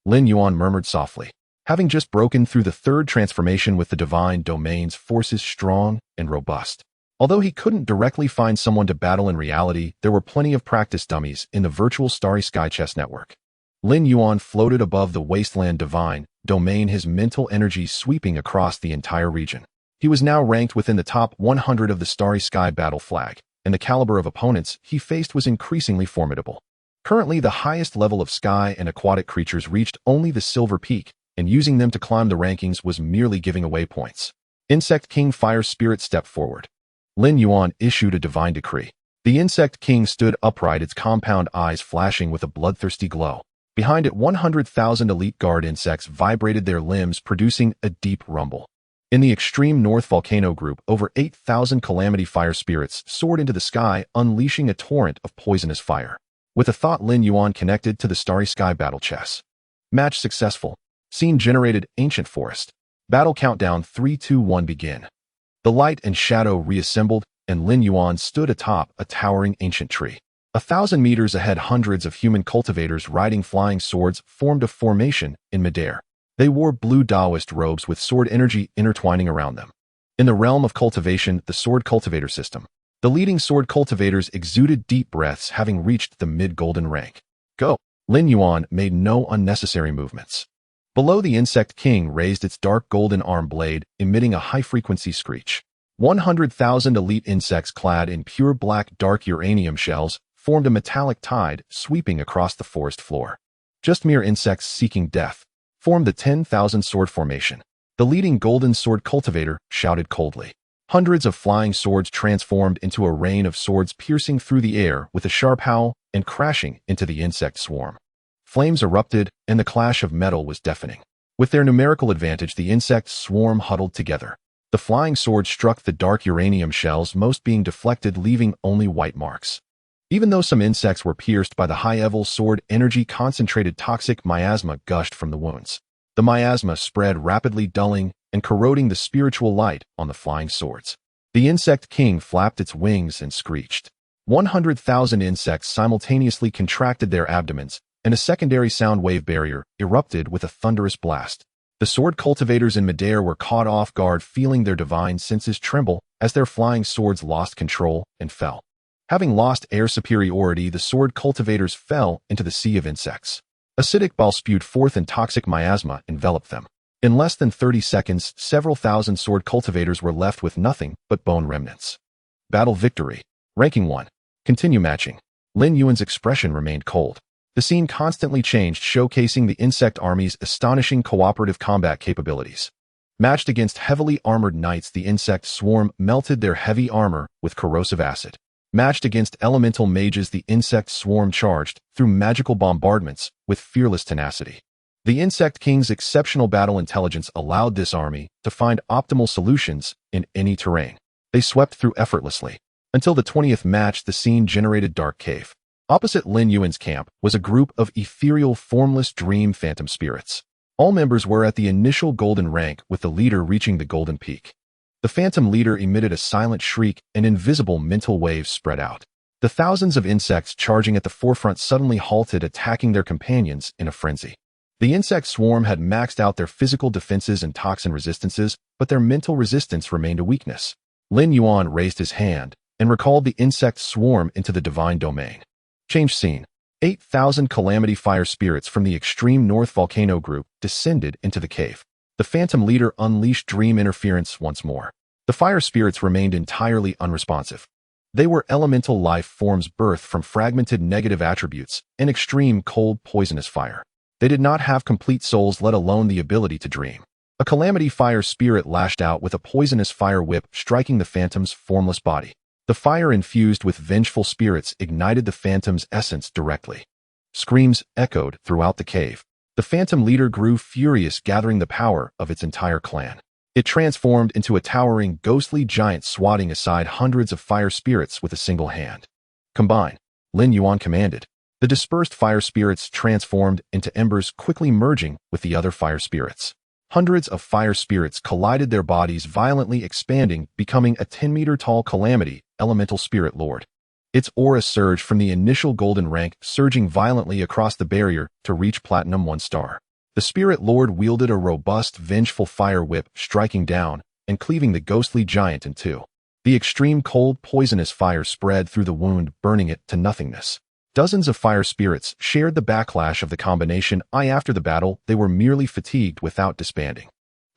Lin Yuan murmured softly. Having just broken through the third transformation with the divine domain's forces strong and robust. Although he couldn't directly find someone to battle in reality, there were plenty of practice dummies in the virtual Starry Sky Chess network. Lin Yuan floated above the wasteland divine domain, his mental energy sweeping across the entire region. He was now ranked within the top 100 of the Starry Sky battle flag, and the caliber of opponents he faced was increasingly formidable. Currently, the highest level of sky and aquatic creatures reached only the Silver Peak, and using them to climb the rankings was merely giving away points. Insect King Fire Spirit stepped forward. Lin Yuan issued a divine decree. The Insect King stood upright, its compound eyes flashing with a bloodthirsty glow. Behind it, 100,000 elite guard insects vibrated, their limbs producing a deep rumble. In the extreme north volcano group, over 8,000 calamity fire spirits soared into the sky, unleashing a torrent of poisonous fire. With a thought, Lin Yuan connected to the Starry Sky battle chess. Match successful. Scene generated. Ancient Forest. Battle countdown 3, 2, 1 begin. The light and shadow reassembled, and Lin Yuan stood atop a towering ancient tree. 1,000 meters ahead, hundreds of human cultivators riding flying swords formed a formation in midair. They wore blue Taoist robes with sword energy intertwining around them. In the realm of cultivation, the sword cultivator system. The leading sword cultivators exuded deep breaths, having reached the mid-golden rank. Go! Lin Yuan made no unnecessary movements. Below, the Insect King raised its dark golden arm blade, emitting a high-frequency screech. 100,000 elite insects clad in pure black dark uranium shells formed a metallic tide sweeping across the forest floor. Just mere insects seeking death formed the 10,000 sword formation. The leading golden sword cultivator shouted coldly. Hundreds of flying swords transformed into a rain of swords, piercing through the air with a sharp howl and crashing into the insect swarm. Flames erupted, and the clash of metal was deafening. With their numerical advantage, the insect swarm huddled together. The flying sword struck the dark uranium shells, most being deflected, leaving only white marks. Even though some insects were pierced by the high-level sword energy, concentrated toxic miasma gushed from the wounds. The miasma spread rapidly, dulling and corroding the spiritual light on the flying swords. The insect king flapped its wings and screeched. 100,000 insects simultaneously contracted their abdomens, and a secondary sound wave barrier erupted with a thunderous blast. The sword cultivators in midair were caught off guard, feeling their divine senses tremble as their flying swords lost control and fell. Having lost air superiority, the sword cultivators fell into the sea of insects. Acidic bile spewed forth and toxic miasma enveloped them. In less than 30 seconds, several thousand sword cultivators were left with nothing but bone remnants. Battle victory. Ranking 1. Continue matching. Lin Yuan's expression remained cold. The scene constantly changed, showcasing the insect army's astonishing cooperative combat capabilities. Matched against heavily armored knights, the insect swarm melted their heavy armor with corrosive acid. Matched against elemental mages, the insect swarm charged through magical bombardments with fearless tenacity. The Insect King's exceptional battle intelligence allowed this army to find optimal solutions in any terrain. They swept through effortlessly. Until the 20th match, the scene generated dark cave. Opposite Lin Yuan's camp was a group of ethereal, formless dream phantom spirits. All members were at the initial golden rank, with the leader reaching the golden peak. The phantom leader emitted a silent shriek, and invisible mental waves spread out. The thousands of insects charging at the forefront suddenly halted, attacking their companions in a frenzy. The insect swarm had maxed out their physical defenses and toxin resistances, but their mental resistance remained a weakness. Lin Yuan raised his hand and recalled the insect swarm into the divine domain. Change scene. 8,000 calamity fire spirits from the extreme north volcano group descended into the cave. The phantom leader unleashed dream interference once more. The fire spirits remained entirely unresponsive. They were elemental life forms birthed from fragmented negative attributes and extreme cold, poisonous fire. They did not have complete souls, let alone the ability to dream. A calamity fire spirit lashed out with a poisonous fire whip, striking the phantom's formless body. The fire infused with vengeful spirits ignited the phantom's essence directly. Screams echoed throughout the cave. The phantom leader grew furious, gathering the power of its entire clan. It transformed into a towering, ghostly giant, swatting aside hundreds of fire spirits with a single hand. Combine, Lin Yuan commanded. The dispersed fire spirits transformed into embers, quickly merging with the other fire spirits. Hundreds of fire spirits collided, their bodies violently expanding, becoming a 10-meter-tall calamity elemental spirit lord. Its aura surged from the initial golden rank, surging violently across the barrier to reach platinum 1 star. The spirit lord wielded a robust, vengeful fire whip, striking down and cleaving the ghostly giant in two. The extreme cold, poisonous fire spread through the wound, burning it to nothingness. Dozens of fire spirits shared the backlash of the combination. After the battle, they were merely fatigued without disbanding.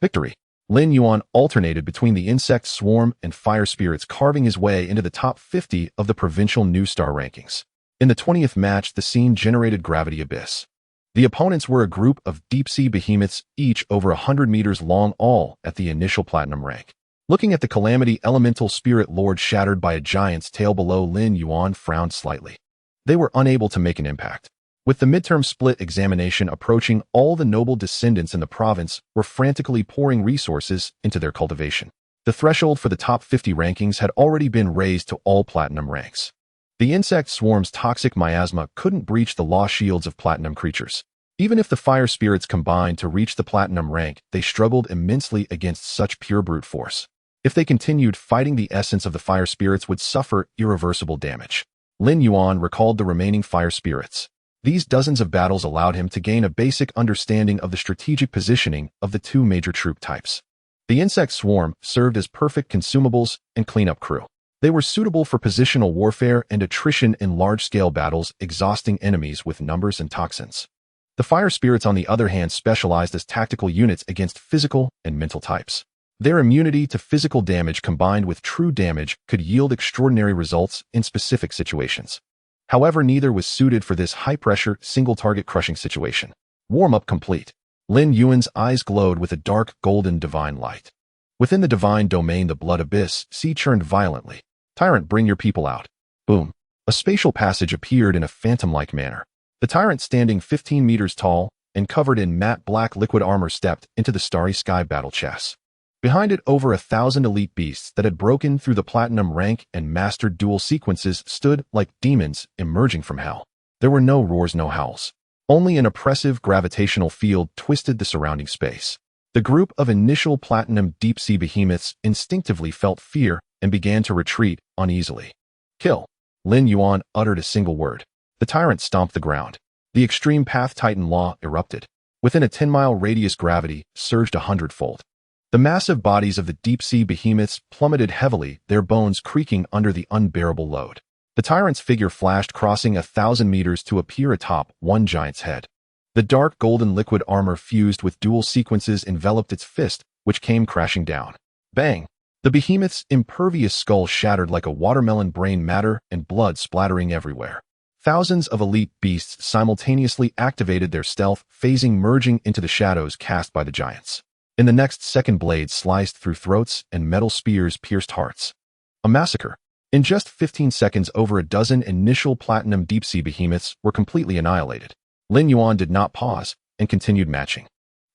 Victory. Lin Yuan alternated between the insect swarm and fire spirits, carving his way into the top 50 of the provincial new star rankings. In the 20th match, the scene generated gravity abyss. The opponents were a group of deep-sea behemoths, each over 100 meters long, all at the initial platinum rank. Looking at the calamity elemental spirit lord shattered by a giant's tail below, Lin Yuan frowned slightly. They were unable to make an impact. With the midterm split examination approaching, all the noble descendants in the province were frantically pouring resources into their cultivation. The threshold for the top 50 rankings had already been raised to all platinum ranks. The insect swarm's toxic miasma couldn't breach the law shields of platinum creatures. Even if the fire spirits combined to reach the platinum rank, they struggled immensely against such pure brute force. If they continued fighting, the essence of the fire spirits would suffer irreversible damage. Lin Yuan recalled the remaining fire spirits. These dozens of battles allowed him to gain a basic understanding of the strategic positioning of the two major troop types. The insect swarm served as perfect consumables and cleanup crew. They were suitable for positional warfare and attrition in large-scale battles, exhausting enemies with numbers and toxins. The fire spirits, on the other hand, specialized as tactical units against physical and mental types. Their immunity to physical damage combined with true damage could yield extraordinary results in specific situations. However, neither was suited for this high-pressure, single-target crushing situation. Warm-up complete. Lin Yuan's eyes glowed with a dark, golden divine light. Within the divine domain, the blood abyss sea churned violently. Tyrant, bring your people out. Boom. A spatial passage appeared in a phantom-like manner. The tyrant, standing 15 meters tall and covered in matte black liquid armor, stepped into the starry sky battle chess. Behind it, over 1,000 elite beasts that had broken through the platinum rank and mastered dual sequences stood like demons emerging from hell. There were no roars, no howls. Only an oppressive gravitational field twisted the surrounding space. The group of initial platinum deep-sea behemoths instinctively felt fear and began to retreat uneasily. Kill. Lin Yuan uttered a single word. The tyrant stomped the ground. The extreme path titan law erupted. Within a 10-mile radius, gravity surged 100-fold. The massive bodies of the deep-sea behemoths plummeted heavily, their bones creaking under the unbearable load. The tyrant's figure flashed, crossing 1,000 meters to appear atop one giant's head. The dark golden liquid armor fused with dual sequences enveloped its fist, which came crashing down. Bang! The behemoth's impervious skull shattered like a watermelon, brain matter and blood splattering everywhere. Thousands of elite beasts simultaneously activated their stealth, phasing, merging into the shadows cast by the giants. In the next second, blades sliced through throats and metal spears pierced hearts. A massacre. In just 15 seconds, over a dozen initial platinum deep-sea behemoths were completely annihilated. Lin Yuan did not pause and continued matching.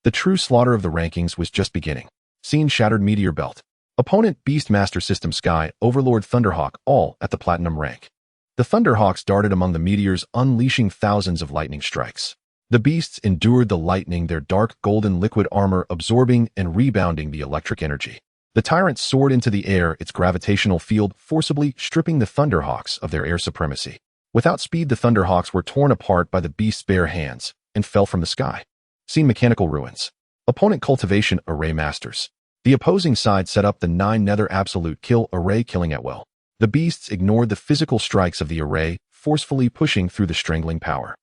The true slaughter of the rankings was just beginning. Scene: shattered meteor belt. Opponent: Beastmaster System Sky Overlord Thunderhawk, all at the platinum rank. The Thunderhawks darted among the meteors, unleashing thousands of lightning strikes. The beasts endured the lightning, their dark golden liquid armor absorbing and rebounding the electric energy. The tyrant soared into the air, its gravitational field forcibly stripping the Thunderhawks of their air supremacy. Without speed, the Thunderhawks were torn apart by the beast's bare hands and fell from the sky. Scene: mechanical ruins. Opponent: Cultivation Array Masters. The opposing side set up the 9 Nether Absolute Kill Array, killing at will. The beasts ignored the physical strikes of the array, forcefully pushing through the strangling power.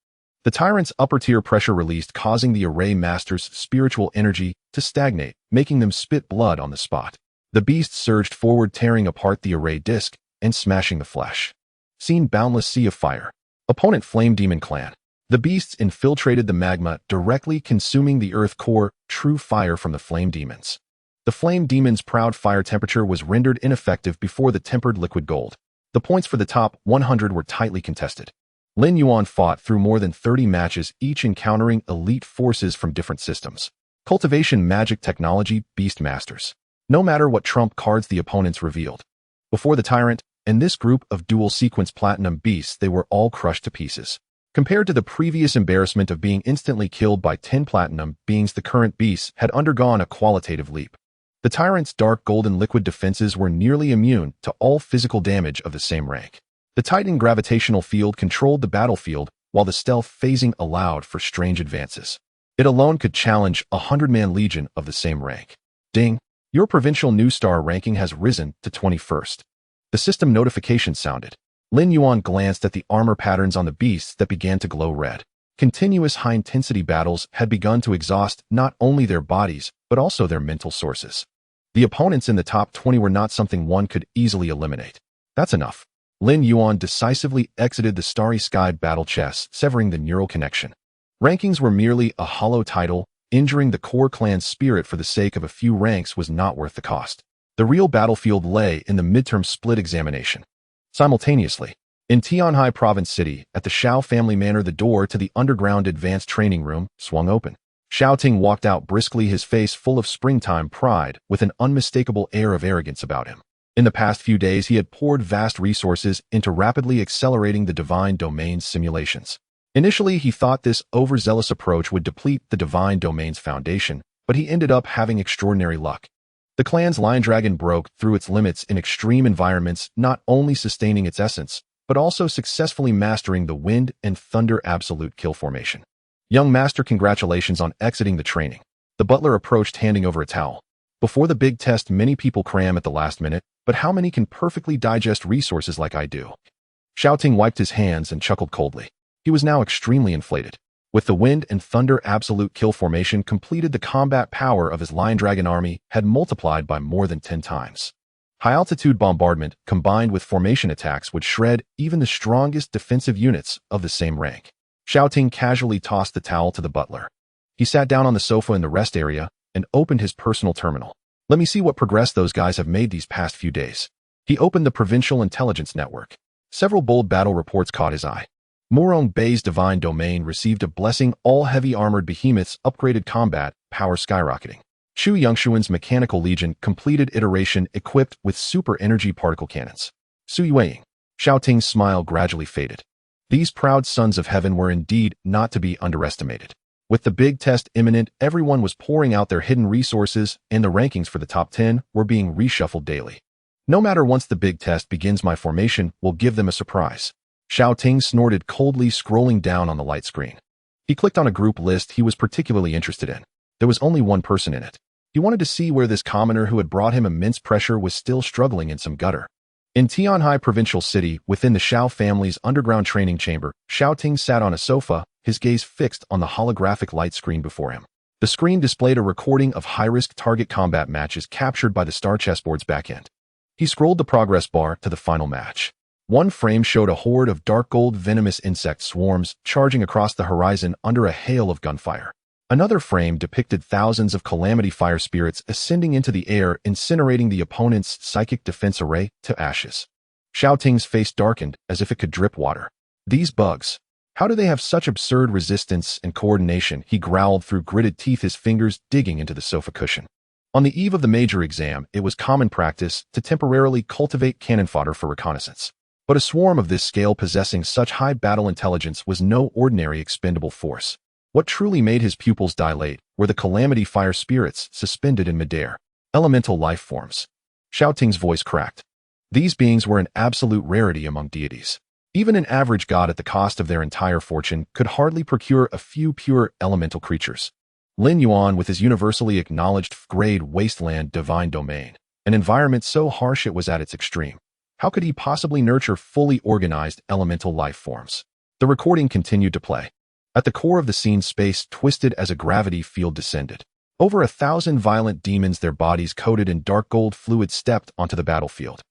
The tyrant's upper-tier pressure released, causing the array masters' spiritual energy to stagnate, making them spit blood on the spot. The beasts surged forward, tearing apart the array disk and smashing the flesh. Scene: boundless sea of fire. Opponent: Flame Demon Clan. The beasts infiltrated the magma, directly consuming the earth core, true fire from the flame demons. The flame demon's proud fire temperature was rendered ineffective before the tempered liquid gold. The points for the top 100 were tightly contested. Lin Yuan fought through more than 30 matches, each encountering elite forces from different systems. Cultivation Magic Technology Beastmasters. No matter what trump cards the opponents revealed. Before the tyrant and this group of dual sequence platinum beasts, they were all crushed to pieces. Compared to the previous embarrassment of being instantly killed by 10 platinum beings, the current beasts had undergone a qualitative leap. The tyrant's dark golden liquid defenses were nearly immune to all physical damage of the same rank. The Titan gravitational field controlled the battlefield, while the stealth phasing allowed for strange advances. It alone could challenge a 100-man legion of the same rank. Ding! Your provincial new star ranking has risen to 21st. The system notification sounded. Lin Yuan glanced at the armor patterns on the beasts that began to glow red. Continuous high-intensity battles had begun to exhaust not only their bodies, but also their mental sources. The opponents in the top 20 were not something one could easily eliminate. That's enough. Lin Yuan decisively exited the Starry Sky battle chess, severing the neural connection. Rankings were merely a hollow title. Injuring the core clan's spirit for the sake of a few ranks was not worth the cost. The real battlefield lay in the midterm split examination. Simultaneously, in Tianhai Province City, at the Shao family manor, the door to the underground advanced training room swung open. Shao Ting walked out briskly, his face full of springtime pride, with an unmistakable air of arrogance about him. In the past few days, he had poured vast resources into rapidly accelerating the divine domain's simulations. Initially, he thought this overzealous approach would deplete the divine domain's foundation, but he ended up having extraordinary luck. The clan's lion dragon broke through its limits in extreme environments, not only sustaining its essence, but also successfully mastering the wind and thunder absolute kill formation. Young master, congratulations on exiting the training. The butler approached, handing over a towel. Before the big test, many people cram at the last minute, but how many can perfectly digest resources like I do? Shao Ting wiped his hands and chuckled coldly. He was now extremely inflated. With the wind and thunder absolute kill formation completed, the combat power of his lion dragon army had multiplied by more than 10 times. High-altitude bombardment combined with formation attacks would shred even the strongest defensive units of the same rank. Shao Ting casually tossed the towel to the butler. He sat down on the sofa in the rest area and opened his personal terminal. Let me see what progress those guys have made these past few days. He opened the Provincial Intelligence Network. Several bold battle reports caught his eye. Morong Bay's divine domain received a blessing, all heavy armored behemoths upgraded, combat power skyrocketing. Chu Yongshuan's mechanical legion completed iteration equipped with super energy particle cannons. Su Yueying. Xiao Ting's smile gradually faded. These proud sons of heaven were indeed not to be underestimated. With the big test imminent, everyone was pouring out their hidden resources, and the rankings for the top 10 were being reshuffled daily. No matter once the big test begins, my formation will give them a surprise. Xiao Ting snorted coldly, scrolling down on the light screen. He clicked on a group list he was particularly interested in. There was only one person in it. He wanted to see where this commoner who had brought him immense pressure was still struggling in some gutter. In Tianhai Provincial City, within the Xiao family's underground training chamber, Xiao Ting sat on a sofa, his gaze fixed on the holographic light screen before him. The screen displayed a recording of high-risk target combat matches captured by the star chessboard's backend. He scrolled the progress bar to the final match. One frame showed a horde of dark gold venomous insect swarms charging across the horizon under a hail of gunfire. Another frame depicted thousands of calamity fire spirits ascending into the air, incinerating the opponent's psychic defense array to ashes. Xiao Ting's face darkened as if it could drip water. These bugs. How do they have such absurd resistance and coordination? He growled through gritted teeth, his fingers digging into the sofa cushion. On the eve of the major exam, it was common practice to temporarily cultivate cannon fodder for reconnaissance. But a swarm of this scale possessing such high battle intelligence was no ordinary expendable force. What truly made his pupils dilate were the calamity fire spirits suspended in midair. Elemental life forms. Xiao Ting's voice cracked. These beings were an absolute rarity among deities. Even an average god at the cost of their entire fortune could hardly procure a few pure elemental creatures. Lin Yuan, with his universally acknowledged grade wasteland divine domain, an environment so harsh it was at its extreme. How could he possibly nurture fully organized elemental life forms? The recording continued to play. At the core of the scene, space twisted as a gravity field descended. Over 1,000 violent demons, their bodies coated in dark gold fluid, stepped onto the battlefield.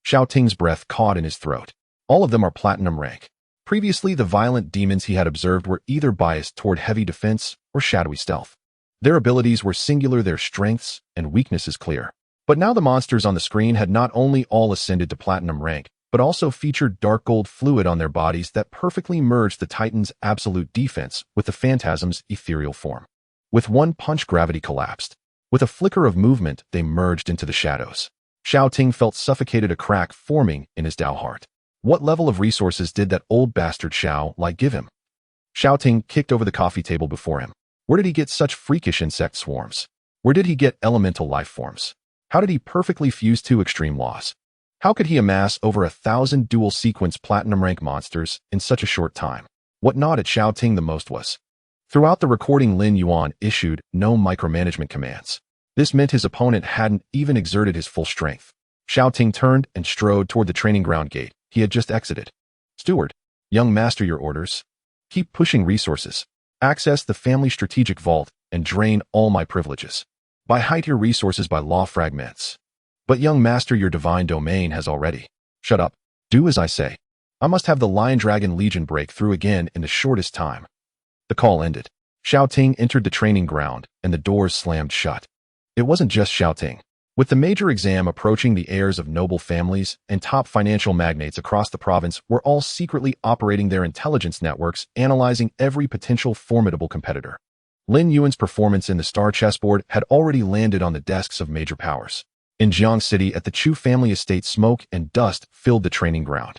Xiao Ting's breath caught in his throat. All of them are platinum rank. Previously, the violent demons he had observed were either biased toward heavy defense or shadowy stealth. Their abilities were singular, their strengths and weaknesses clear. But now the monsters on the screen had not only all ascended to platinum rank, but also featured dark gold fluid on their bodies that perfectly merged the Titan's absolute defense with the phantasm's ethereal form. With one punch, gravity collapsed. With a flicker of movement, they merged into the shadows. Xiao Ting felt suffocated, a crack forming in his Dao heart. What level of resources did that old bastard Xiao Lai give him? Xiao Ting kicked over the coffee table before him. Where did he get such freakish insect swarms? Where did he get elemental life forms? How did he perfectly fuse two extreme laws? How could he amass over 1,000 dual-sequence platinum rank monsters in such a short time? What gnawed at Xiao Ting the most was, throughout the recording, Lin Yuan issued no micromanagement commands. This meant his opponent hadn't even exerted his full strength. Xiao Ting turned and strode toward the training ground gate he had just exited. Steward, young master, your orders. Keep pushing resources. Access the family strategic vault and drain all my privileges. By height your resources by law fragments. But young master, your divine domain has already. Shut up. Do as I say. I must have the Lion Dragon Legion break through again in the shortest time. The call ended. Xiao Ting entered the training ground and the doors slammed shut. It wasn't just Xiao Ting. With the major exam approaching, the heirs of noble families and top financial magnates across the province were all secretly operating their intelligence networks, analyzing every potential formidable competitor. Lin Yuan's performance in the star chessboard had already landed on the desks of major powers. In Jiang City, at the Chu family estate, smoke and dust filled the training ground.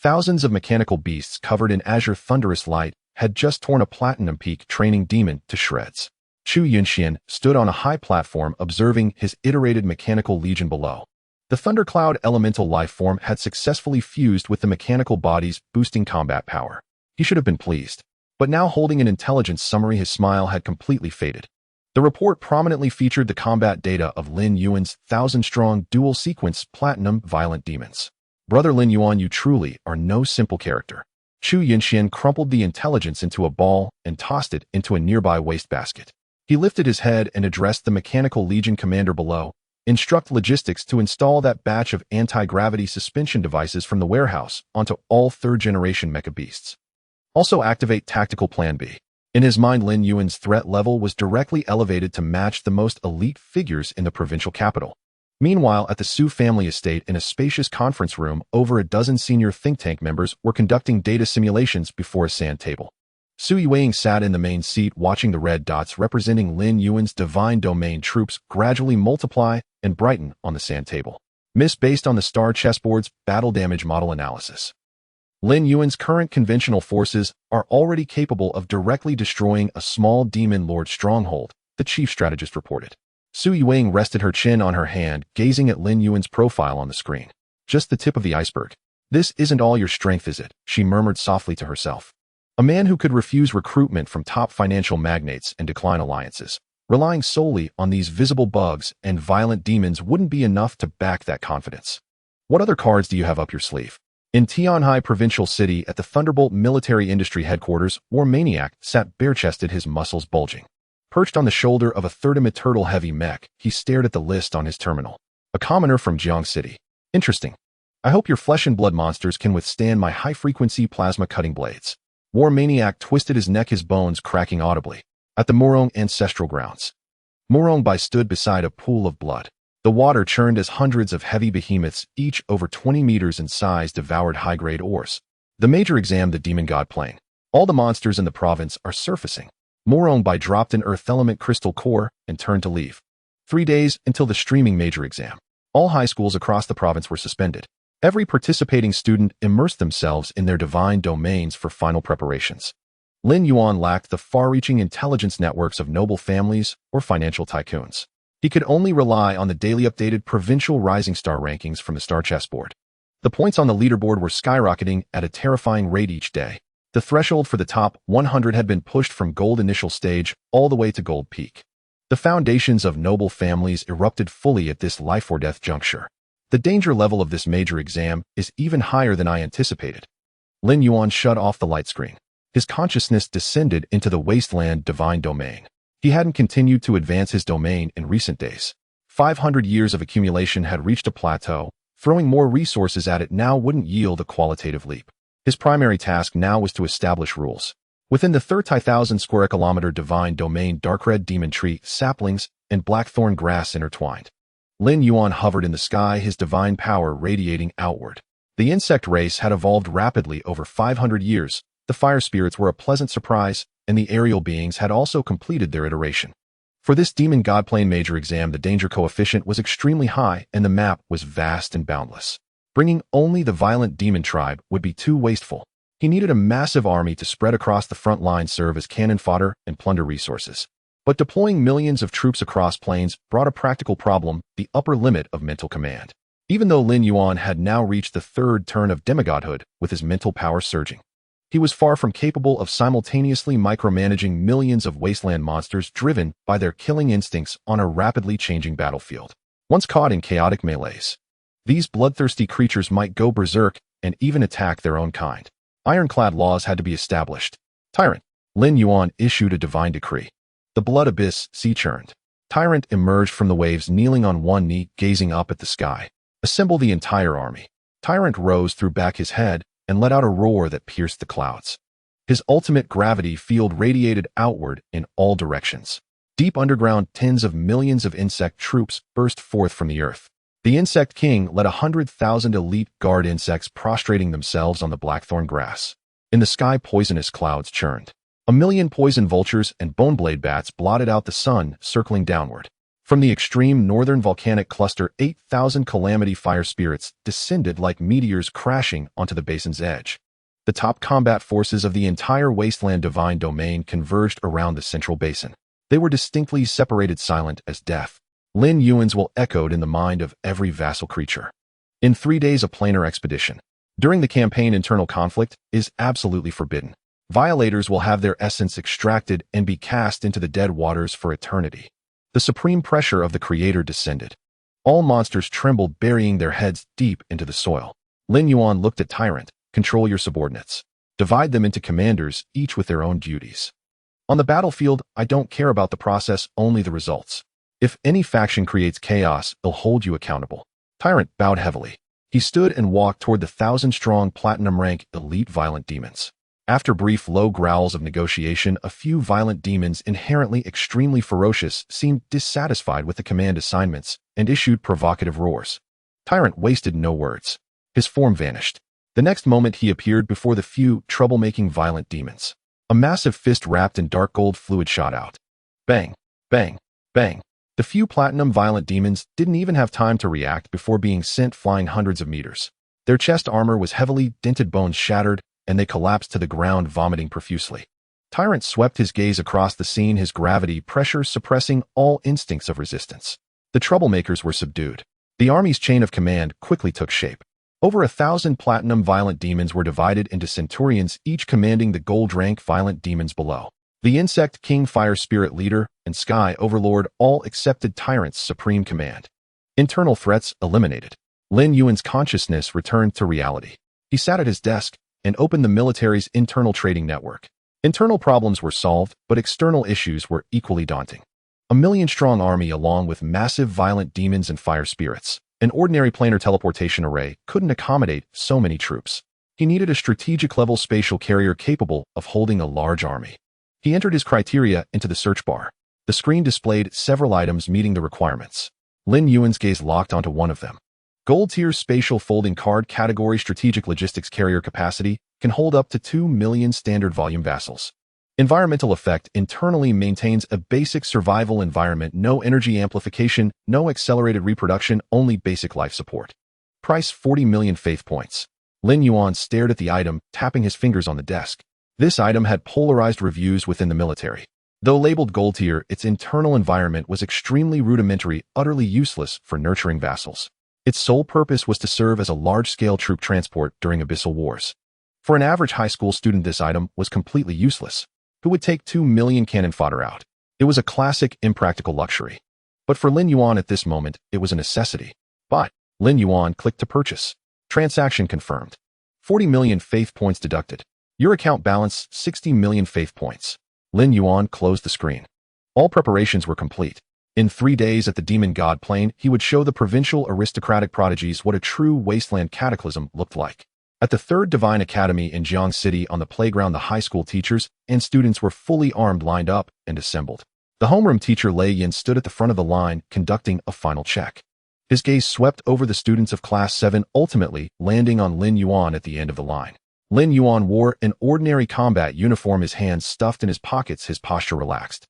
Thousands of mechanical beasts covered in azure thunderous light had just torn a platinum peak training demon to shreds. Chu Yunxian stood on a high platform observing his iterated mechanical legion below. The thundercloud elemental life form had successfully fused with the mechanical bodies, boosting combat power. He should have been pleased. But now, holding an intelligence summary, his smile had completely faded. The report prominently featured the combat data of Lin Yuan's 1,000-strong dual-sequence platinum violent demons. Brother Lin Yuan, you truly are no simple character. Chu Yunxian crumpled the intelligence into a ball and tossed it into a nearby wastebasket. He lifted his head and addressed the mechanical legion commander below. Instruct logistics to install that batch of anti-gravity suspension devices from the warehouse onto all third-generation mecha beasts. Also activate Tactical Plan B. In his mind, Lin Yuan's threat level was directly elevated to match the most elite figures in the provincial capital. Meanwhile, at the Su family estate, in a spacious conference room, over a dozen senior think tank members were conducting data simulations before a sand table. Su Yuing sat in the main seat watching the red dots representing Lin Yuan's divine domain troops gradually multiply and brighten on the sand table. Miss based on the star chessboard's battle damage model analysis. Lin Yuan's current conventional forces are already capable of directly destroying a small demon lord stronghold, the chief strategist reported. Su Yuing rested her chin on her hand, gazing at Lin Yuan's profile on the screen. Just the tip of the iceberg. This isn't all your strength, is it? She murmured softly to herself. A man who could refuse recruitment from top financial magnates and decline alliances, relying solely on these visible bugs and violent demons wouldn't be enough to back that confidence. What other cards do you have up your sleeve? In Tianhai Provincial City at the Thunderbolt Military Industry Headquarters, War Maniac sat bare-chested, his muscles bulging. Perched on the shoulder of a third-image turtle-heavy mech, he stared at the list on his terminal. A commoner from Jiang City. Interesting. I hope your flesh and blood monsters can withstand my high-frequency plasma cutting blades. War Maniac twisted his neck, his bones cracking audibly. At the Murong ancestral grounds. Murong Bai stood beside a pool of blood. The water churned as hundreds of heavy behemoths, each over 20 meters in size, devoured high-grade ores. The major exam, the demon god plane. All the monsters in the province are surfacing. Murong Bai dropped an earth element crystal core and turned to leave. 3 days until the streaming major exam. All high schools across the province were suspended. Every participating student immersed themselves in their divine domains for final preparations. Lin Yuan lacked the far-reaching intelligence networks of noble families or financial tycoons. He could only rely on the daily updated provincial rising star rankings from the star chessboard. The points on the leaderboard were skyrocketing at a terrifying rate each day. The threshold for the top 100 had been pushed from gold initial stage all the way to gold peak. The foundations of noble families erupted fully at this life-or-death juncture. The danger level of this major exam is even higher than I anticipated. Lin Yuan shut off the light screen. His consciousness descended into the wasteland divine domain. He hadn't continued to advance his domain in recent days. 500 years of accumulation had reached a plateau. Throwing more resources at it now wouldn't yield a qualitative leap. His primary task now was to establish rules. Within the 30,000 square kilometer divine domain, dark red demon tree, saplings, and blackthorn grass intertwined. Lin Yuan hovered in the sky, his divine power radiating outward. The insect race had evolved rapidly over 500 years. The fire spirits were a pleasant surprise, and the aerial beings had also completed their iteration. For this demon god plane major exam, the danger coefficient was extremely high, and the map was vast and boundless. Bringing only the violent demon tribe would be too wasteful. He needed a massive army to spread across the front line, serve as cannon fodder, and plunder resources. But deploying millions of troops across plains brought a practical problem, the upper limit of mental command. Even though Lin Yuan had now reached the third turn of demigodhood, with his mental power surging, he was far from capable of simultaneously micromanaging millions of wasteland monsters driven by their killing instincts on a rapidly changing battlefield. Once caught in chaotic melees, these bloodthirsty creatures might go berserk and even attack their own kind. Ironclad laws had to be established. Tyrant. Lin Yuan issued a divine decree. The blood abyss sea churned. Tyrant emerged from the waves, kneeling on one knee, gazing up at the sky. Assemble the entire army. Tyrant rose, threw back his head, and let out a roar that pierced the clouds. His ultimate gravity field radiated outward in all directions. Deep underground, tens of millions of insect troops burst forth from the earth. The Insect King led 100,000 elite guard insects prostrating themselves on the blackthorn grass. In the sky, poisonous clouds churned. 1,000,000 poison vultures and boneblade bats blotted out the sun, circling downward. From the extreme northern volcanic cluster, 8,000 calamity fire spirits descended like meteors, crashing onto the basin's edge. The top combat forces of the entire wasteland divine domain converged around the central basin. They were distinctly separated, silent as death. Lin Yuan's will echoed in the mind of every vassal creature. In 3 days, a planar expedition. During the campaign, internal conflict is absolutely forbidden. Violators will have their essence extracted and be cast into the dead waters for eternity. The supreme pressure of the Creator descended. All monsters trembled, burying their heads deep into the soil. Lin Yuan looked at Tyrant. Control your subordinates. Divide them into commanders, each with their own duties. On the battlefield, I don't care about the process, only the results. If any faction creates chaos, they'll hold you accountable. Tyrant bowed heavily. He stood and walked toward the 1,000-strong platinum-rank elite violent demons. After brief low growls of negotiation, a few violent demons, inherently extremely ferocious, seemed dissatisfied with the command assignments and issued provocative roars. Tyrant wasted no words. His form vanished. The next moment he appeared before the few troublemaking violent demons. A massive fist wrapped in dark gold fluid shot out. Bang, bang, bang. The few platinum violent demons didn't even have time to react before being sent flying hundreds of meters. Their chest armor was heavily dented, bones shattered, and they collapsed to the ground, vomiting profusely. Tyrant swept his gaze across the scene, his gravity pressure suppressing all instincts of resistance. The troublemakers were subdued. The army's chain of command quickly took shape. Over 1,000 platinum violent demons were divided into centurions, each commanding the gold rank violent demons below. The Insect King, Fire Spirit Leader, and Sky Overlord all accepted Tyrant's supreme command. Internal threats eliminated. Lin Yuan's consciousness returned to reality. He sat at his desk and opened the military's internal trading network. Internal problems were solved, but external issues were equally daunting. A million-strong army along with massive violent demons and fire spirits. An ordinary planar teleportation array couldn't accommodate so many troops. He needed a strategic-level spatial carrier capable of holding a large army. He entered his criteria into the search bar. The screen displayed several items meeting the requirements. Lin Yuan's gaze locked onto one of them. Gold-tier spatial folding card category, strategic logistics carrier capacity, can hold up to 2 million standard volume vassals. Environmental effect internally maintains a basic survival environment, no energy amplification, no accelerated reproduction, only basic life support. Price 40 million faith points. Lin Yuan stared at the item, tapping his fingers on the desk. This item had polarized reviews within the military. Though labeled gold tier, its internal environment was extremely rudimentary, utterly useless for nurturing vassals. Its sole purpose was to serve as a large-scale troop transport during abyssal wars. For an average high school student, this item was completely useless. Who would take 2 million cannon fodder out? It was a classic, impractical luxury. But for Lin Yuan at this moment, it was a necessity. But Lin Yuan clicked to purchase. Transaction confirmed. 40 million faith points deducted. Your account balance 60 million faith points. Lin Yuan closed the screen. All preparations were complete. In 3 days at the Demon God Plane, he would show the provincial aristocratic prodigies what a true wasteland cataclysm looked like. At the 3rd Divine Academy in Jiang City on the playground, the high school teachers and students were fully armed, lined up, and assembled. The homeroom teacher Lei Yin stood at the front of the line, conducting a final check. His gaze swept over the students of Class 7, ultimately landing on Lin Yuan at the end of the line. Lin Yuan wore an ordinary combat uniform, his hands stuffed in his pockets, his posture relaxed.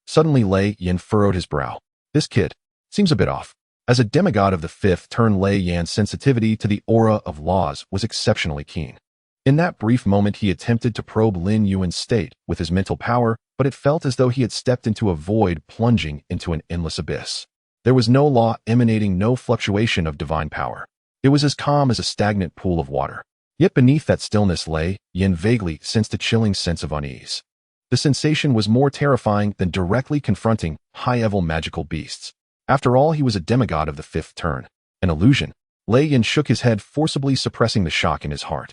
Suddenly Lei Yin furrowed his brow. This kid seems a bit off. As a demigod of the 5th turn, Lei Yan's sensitivity to the aura of laws was exceptionally keen. In that brief moment, he attempted to probe Lin Yuan's state with his mental power, but it felt as though he had stepped into a void, plunging into an endless abyss. There was no law emanating, no fluctuation of divine power. It was as calm as a stagnant pool of water. Yet beneath that stillness, Lei Yan vaguely sensed a chilling sense of unease. The sensation was more terrifying than directly confronting high-level magical beasts. After all, he was a demigod of the 5th turn. An illusion. Lei Yan shook his head, forcibly suppressing the shock in his heart.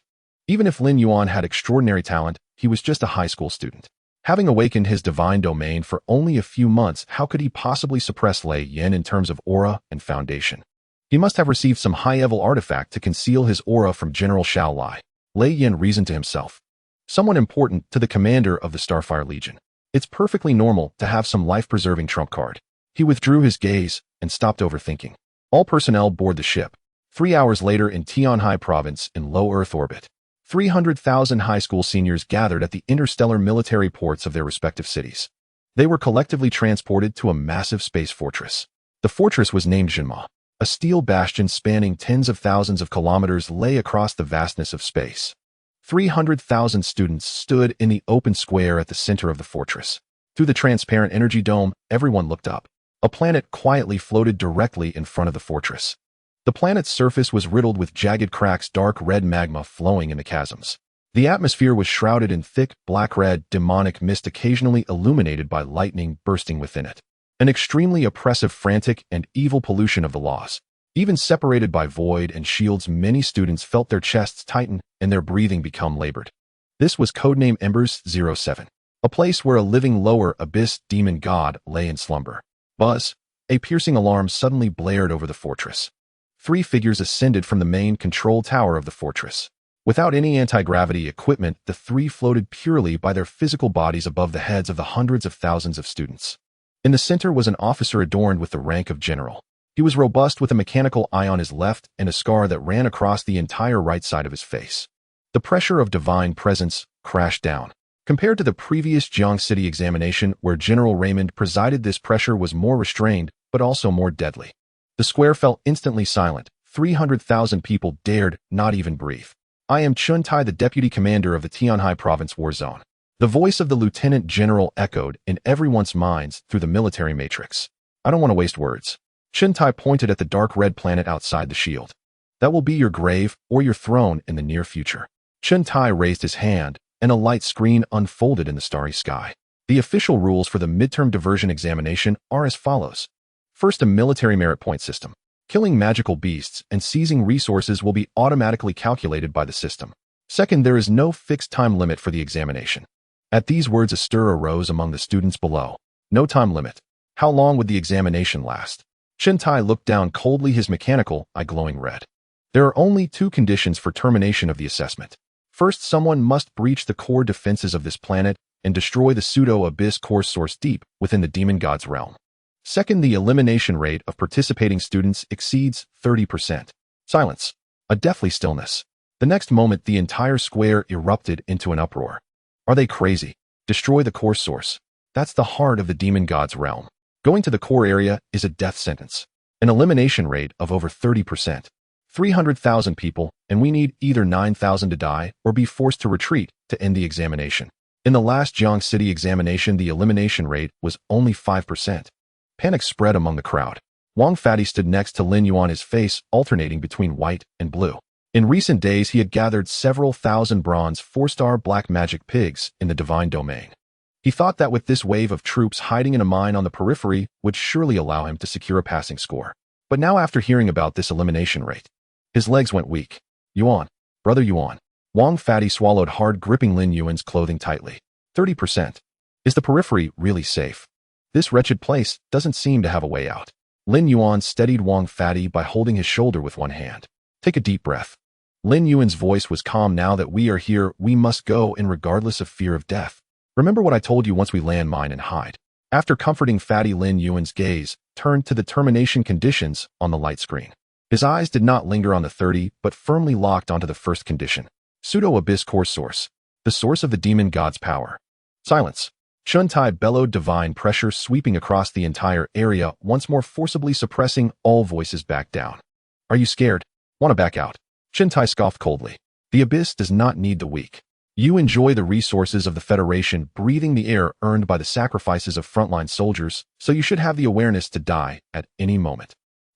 Even if Lin Yuan had extraordinary talent, he was just a high school student. Having awakened his divine domain for only a few months, how could he possibly suppress Lei Yan in terms of aura and foundation? He must have received some high-level artifact to conceal his aura from General Shao Lai. Lei Yan reasoned to himself. Someone important to the commander of the Starfire Legion. It's perfectly normal to have some life-preserving trump card. He withdrew his gaze and stopped overthinking. All personnel board the ship. 3 hours later in Tianhai Province in low Earth orbit. 300,000 high school seniors gathered at the interstellar military ports of their respective cities. They were collectively transported to a massive space fortress. The fortress was named Jinma. A steel bastion spanning tens of thousands of kilometers lay across the vastness of space. 300,000 students stood in the open square at the center of the fortress. Through the transparent energy dome, everyone looked up. A planet quietly floated directly in front of the fortress. The planet's surface was riddled with jagged cracks, dark red magma flowing in the chasms. The atmosphere was shrouded in thick, black-red, demonic mist, occasionally illuminated by lightning bursting within it. An extremely oppressive, frantic, and evil pollution of the laws. Even separated by void and shields, many students felt their chests tighten and their breathing become labored. This was codename Embers 07, a place where a living lower abyss demon god lay in slumber. Buzz! A piercing alarm suddenly blared over the fortress. 3 figures ascended from the main control tower of the fortress. Without any anti-gravity equipment, the 3 floated purely by their physical bodies above the heads of the hundreds of thousands of students. In the center was an officer adorned with the rank of general. He was robust, with a mechanical eye on his left and a scar that ran across the entire right side of his face. The pressure of divine presence crashed down. Compared to the previous Jiang City examination where General Raymond presided, this pressure was more restrained, but also more deadly. The square fell instantly silent. 300,000 people dared not even breathe. I am Chun Tai, the deputy commander of the Tianhai Province War Zone. The voice of the lieutenant general echoed in everyone's minds through the military matrix. I don't want to waste words. Chun Tai pointed at the dark red planet outside the shield. That will be your grave or your throne in the near future. Chun Tai raised his hand, and a light screen unfolded in the starry sky. The official rules for the midterm diversion examination are as follows. First, a military merit point system. Killing magical beasts and seizing resources will be automatically calculated by the system. Second, there is no fixed time limit for the examination. At these words, a stir arose among the students below. No time limit. How long would the examination last? Chun Tai looked down coldly, his mechanical eye glowing red. There are only two conditions for termination of the assessment. First, someone must breach the core defenses of this planet and destroy the pseudo-abyss core source deep within the demon god's realm. Second, the elimination rate of participating students exceeds 30%. Silence. A deathly stillness. The next moment, the entire square erupted into an uproar. Are they crazy? Destroy the core source. That's the heart of the demon god's realm. Going to the core area is a death sentence. An elimination rate of over 30%. 300,000 people, and we need either 9,000 to die or be forced to retreat to end the examination. In the last Jiang City examination, the elimination rate was only 5%. Panic spread among the crowd. Wang Fatty stood next to Lin Yuan, his face alternating between white and blue. In recent days, he had gathered several thousand bronze 4-star black magic pigs in the divine domain. He thought that with this wave of troops hiding in a mine on the periphery would surely allow him to secure a passing score. But now, after hearing about this elimination rate, his legs went weak. Yuan, brother Yuan. Wang Fatty swallowed hard, gripping Lin Yuan's clothing tightly. 30%. Is the periphery really safe? This wretched place doesn't seem to have a way out. Lin Yuan steadied Wang Fatty by holding his shoulder with one hand. Take a deep breath. Lin Yuan's voice was calm. Now that we are here, we must go in regardless of fear of death. Remember what I told you once we land mine and hide. After comforting Fatty, Lin Yuan's gaze turned to the termination conditions on the light screen. His eyes did not linger on the 30, but firmly locked onto the first condition. Pseudo-abyss core source. The source of the demon god's power. Silence. Chun Tai bellowed, divine pressure sweeping across the entire area, once more forcibly suppressing all voices back down. Are you scared? Want to back out? Chun Tai scoffed coldly. The abyss does not need the weak. You enjoy the resources of the Federation, breathing the air earned by the sacrifices of frontline soldiers, so you should have the awareness to die at any moment.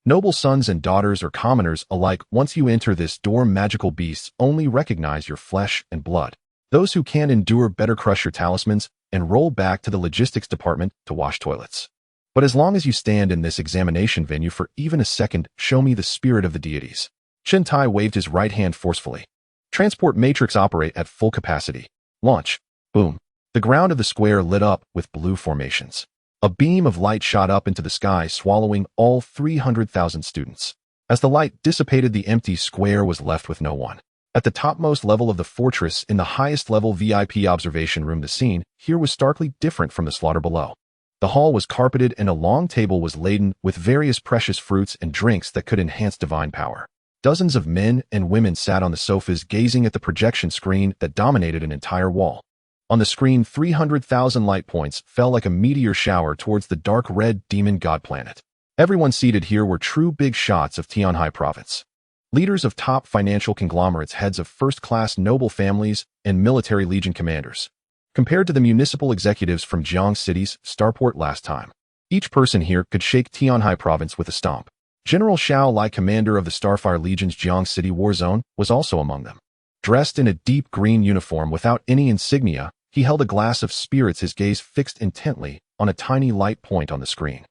Noble sons and daughters or commoners alike, once you enter this door, magical beasts only recognize your flesh and blood. Those who can't endure better crush your talismans and roll back to the logistics department to wash toilets. But as long as you stand in this examination venue for even a second, show me the spirit of the deities. Chun Tai waved his right hand forcefully. Transport matrix operate at full capacity. Launch. Boom. The ground of the square lit up with blue formations. A beam of light shot up into the sky, swallowing all 300,000 students. As the light dissipated, the empty square was left with no one. At the topmost level of the fortress, in the highest level VIP observation room, the scene here was starkly different from the slaughter below. The hall was carpeted and a long table was laden with various precious fruits and drinks that could enhance divine power. Dozens of men and women sat on the sofas, gazing at the projection screen that dominated an entire wall. On the screen, 300,000 light points fell like a meteor shower towards the dark red demon god planet. Everyone seated here were true big shots of Tianhai Province. Leaders of top financial conglomerates, heads of first-class noble families, and military legion commanders. Compared to the municipal executives from Jiang City's starport last time, each person here could shake Tianhai Province with a stomp. General Xiao Lai, commander of the Starfire Legion's Jiang City war zone, was also among them. Dressed in a deep green uniform without any insignia, he held a glass of spirits, his gaze fixed intently on a tiny light point on the screen.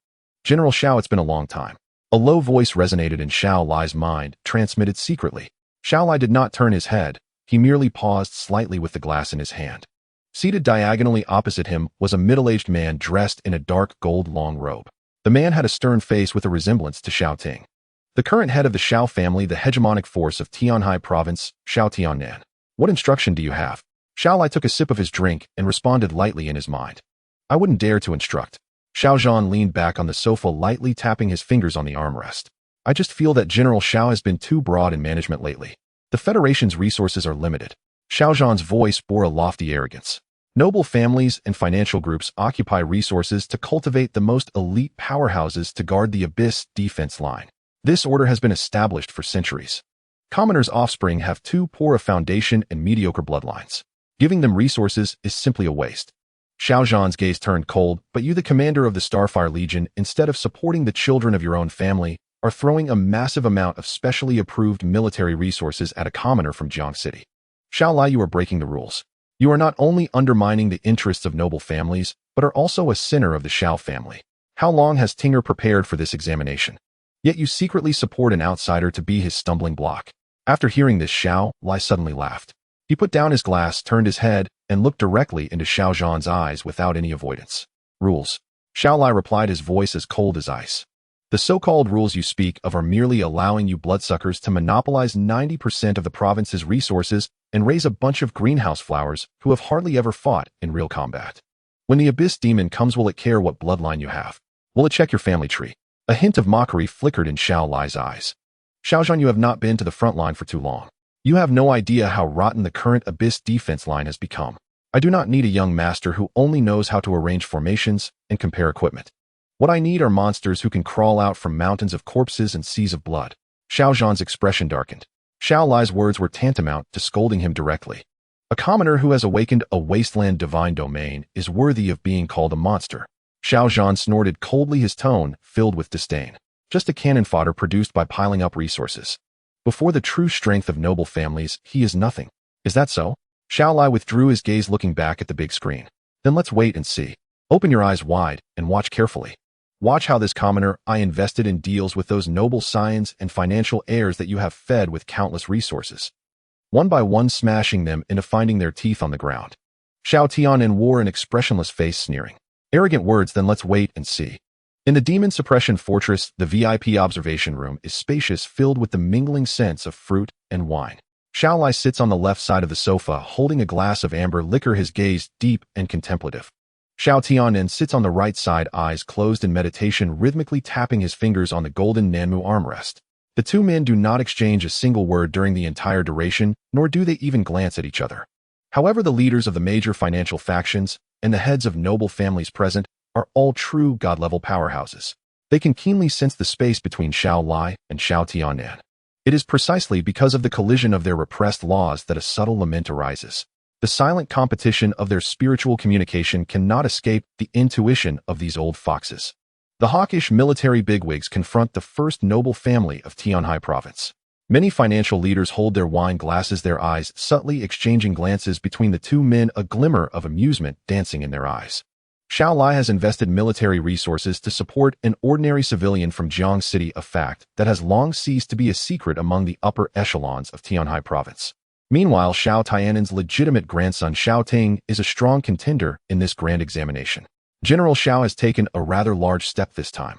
General Xiao, it's been a long time. A low voice resonated in Xiao Lai's mind, transmitted secretly. Xiao Lai did not turn his head. He merely paused slightly with the glass in his hand. Seated diagonally opposite him was a middle-aged man dressed in a dark gold long robe. The man had a stern face with a resemblance to Xiao Ting, the current head of the Xiao family, the hegemonic force of Tianhai Province, Xiao Tiannan. What instruction do you have? Xiao Lai took a sip of his drink and responded lightly in his mind. I wouldn't dare to instruct. Xiao Zhan leaned back on the sofa, lightly tapping his fingers on the armrest. I just feel that General Xiao has been too broad in management lately. The Federation's resources are limited. Xiao Zhan's voice bore a lofty arrogance. Noble families and financial groups occupy resources to cultivate the most elite powerhouses to guard the Abyss defense line. This order has been established for centuries. Commoners' offspring have too poor a foundation and mediocre bloodlines. Giving them resources is simply a waste. Xiao Zhan's gaze turned cold, but you, the commander of the Starfire Legion, instead of supporting the children of your own family, are throwing a massive amount of specially approved military resources at a commoner from Jiang City. Xiao Lai, you are breaking the rules. You are not only undermining the interests of noble families, but are also a sinner of the Xiao family. How long has Tinger prepared for this examination? Yet you secretly support an outsider to be his stumbling block. After hearing this, Xiao Lai suddenly laughed. He put down his glass, turned his head, and looked directly into Xiao Zhan's eyes without any avoidance. Rules. Xiao Lai replied, his voice as cold as ice. The so-called rules you speak of are merely allowing you bloodsuckers to monopolize 90% of the province's resources and raise a bunch of greenhouse flowers who have hardly ever fought in real combat. When the Abyss demon comes, will it care what bloodline you have? Will it check your family tree? A hint of mockery flickered in Xiao Lai's eyes. Xiao Zhan, you have not been to the front line for too long. You have no idea how rotten the current Abyss defense line has become. I do not need a young master who only knows how to arrange formations and compare equipment. What I need are monsters who can crawl out from mountains of corpses and seas of blood. Xiao Zhan's expression darkened. Xiao Lai's words were tantamount to scolding him directly. A commoner who has awakened a wasteland divine domain is worthy of being called a monster. Xiao Zhan snorted coldly, his tone filled with disdain. Just a cannon fodder produced by piling up resources. Before the true strength of noble families, he is nothing. Is that so? Xiao Lai withdrew his gaze, looking back at the big screen. Then let's wait and see. Open your eyes wide and watch carefully. Watch how this commoner I invested in deals with those noble scions and financial heirs that you have fed with countless resources. One by one, smashing them into finding their teeth on the ground. Xiao Tianen wore an expressionless face, sneering. Arrogant words, then let's wait and see. In the Demon Suppression Fortress, the VIP observation room is spacious, filled with the mingling scents of fruit and wine. Xiao Lai sits on the left side of the sofa, holding a glass of amber liquor, his gaze deep and contemplative. Xiao Tianen sits on the right side, eyes closed in meditation, rhythmically tapping his fingers on the golden Nanmu armrest. The two men do not exchange a single word during the entire duration, nor do they even glance at each other. However, the leaders of the major financial factions and the heads of noble families present are all true god-level powerhouses. They can keenly sense the space between Xiao Lai and Xiao Tianen. It is precisely because of the collision of their repressed laws that a subtle lament arises. The silent competition of their spiritual communication cannot escape the intuition of these old foxes. The hawkish military bigwigs confront the first noble family of Tianhai province. Many financial leaders hold their wine glasses, their eyes subtly exchanging glances between the two men, a glimmer of amusement dancing in their eyes. Xiao Lai has invested military resources to support an ordinary civilian from Jiang City, a fact that has long ceased to be a secret among the upper echelons of Tianhai province. Meanwhile, Xiao Tianen's legitimate grandson Xiao Ting is a strong contender in this grand examination. General Xiao has taken a rather large step this time.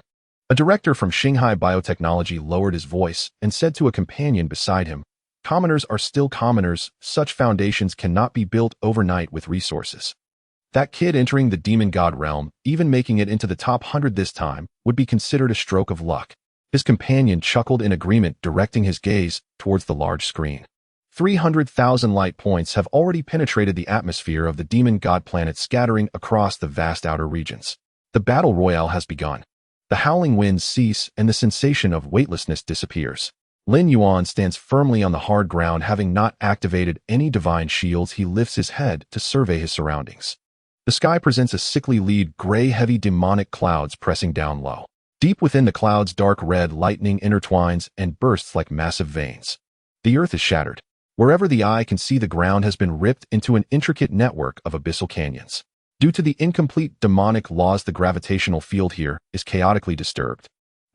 A director from Shanghai Biotechnology lowered his voice and said to a companion beside him, "Commoners are still commoners. Such foundations cannot be built overnight with resources. That kid entering the demon god realm, even making it into the top 100 this time, would be considered a stroke of luck." His companion chuckled in agreement, directing his gaze towards the large screen. 300,000 light points have already penetrated the atmosphere of the demon god planet, scattering across the vast outer regions. The battle royale has begun. The howling winds cease and the sensation of weightlessness disappears. Lin Yuan stands firmly on the hard ground, having not activated any divine shields. He lifts his head to survey his surroundings. The sky presents a sickly lead, gray, heavy demonic clouds pressing down low. Deep within the clouds, dark red lightning intertwines and bursts like massive veins. The earth is shattered. Wherever the eye can see, the ground has been ripped into an intricate network of abyssal canyons. Due to the incomplete demonic laws, the gravitational field here is chaotically disturbed.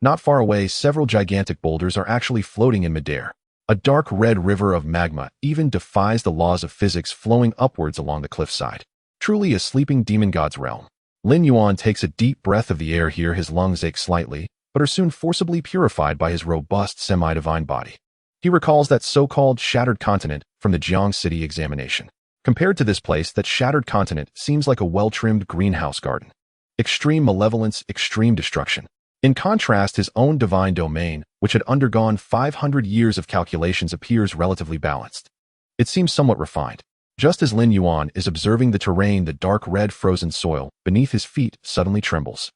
Not far away, several gigantic boulders are actually floating in midair. A dark red river of magma even defies the laws of physics, flowing upwards along the cliffside. Truly a sleeping demon god's realm. Lin Yuan takes a deep breath of the air here. His lungs ache slightly, but are soon forcibly purified by his robust semi-divine body. He recalls that so-called shattered continent from the Jiang City examination. Compared to this place, that shattered continent seems like a well-trimmed greenhouse garden. Extreme malevolence, extreme destruction. In contrast, his own divine domain, which had undergone 500 years of calculations, appears relatively balanced. It seems somewhat refined. Just as Lin Yuan is observing the terrain, the dark red frozen soil beneath his feet suddenly trembles.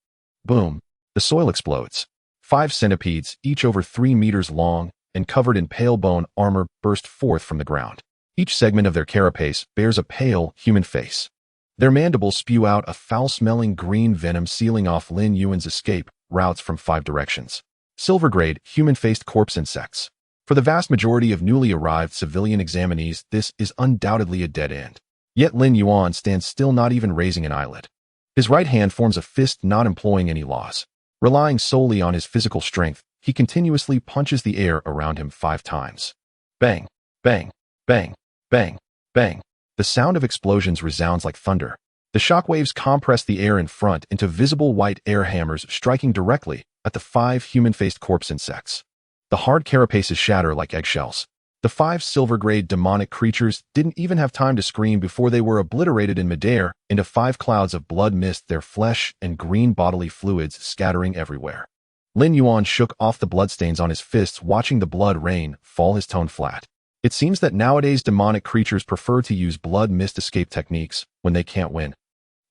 Boom! The soil explodes. 5 centipedes, each over 3 meters long and covered in pale bone armor, burst forth from the ground. Each segment of their carapace bears a pale, human face. Their mandibles spew out a foul-smelling green venom, sealing off Lin Yuan's escape routes from 5 directions. Silver-grade, human-faced corpse insects. For the vast majority of newly arrived civilian examinees, this is undoubtedly a dead end. Yet Lin Yuan stands still, not even raising an eyelid. His right hand forms a fist, not employing any laws. Relying solely on his physical strength, he continuously punches the air around him 5 times. Bang, bang, bang, bang, bang. The sound of explosions resounds like thunder. The shockwaves compress the air in front into visible white air hammers, striking directly at the 5 human-faced corpse insects. The hard carapaces shatter like eggshells. The 5 silver-grade demonic creatures didn't even have time to scream before they were obliterated in midair into 5 clouds of blood mist, their flesh and green bodily fluids scattering everywhere. Lin Yuan shook off the bloodstains on his fists, watching the blood rain fall, his tone flat. It seems that nowadays demonic creatures prefer to use blood mist escape techniques when they can't win.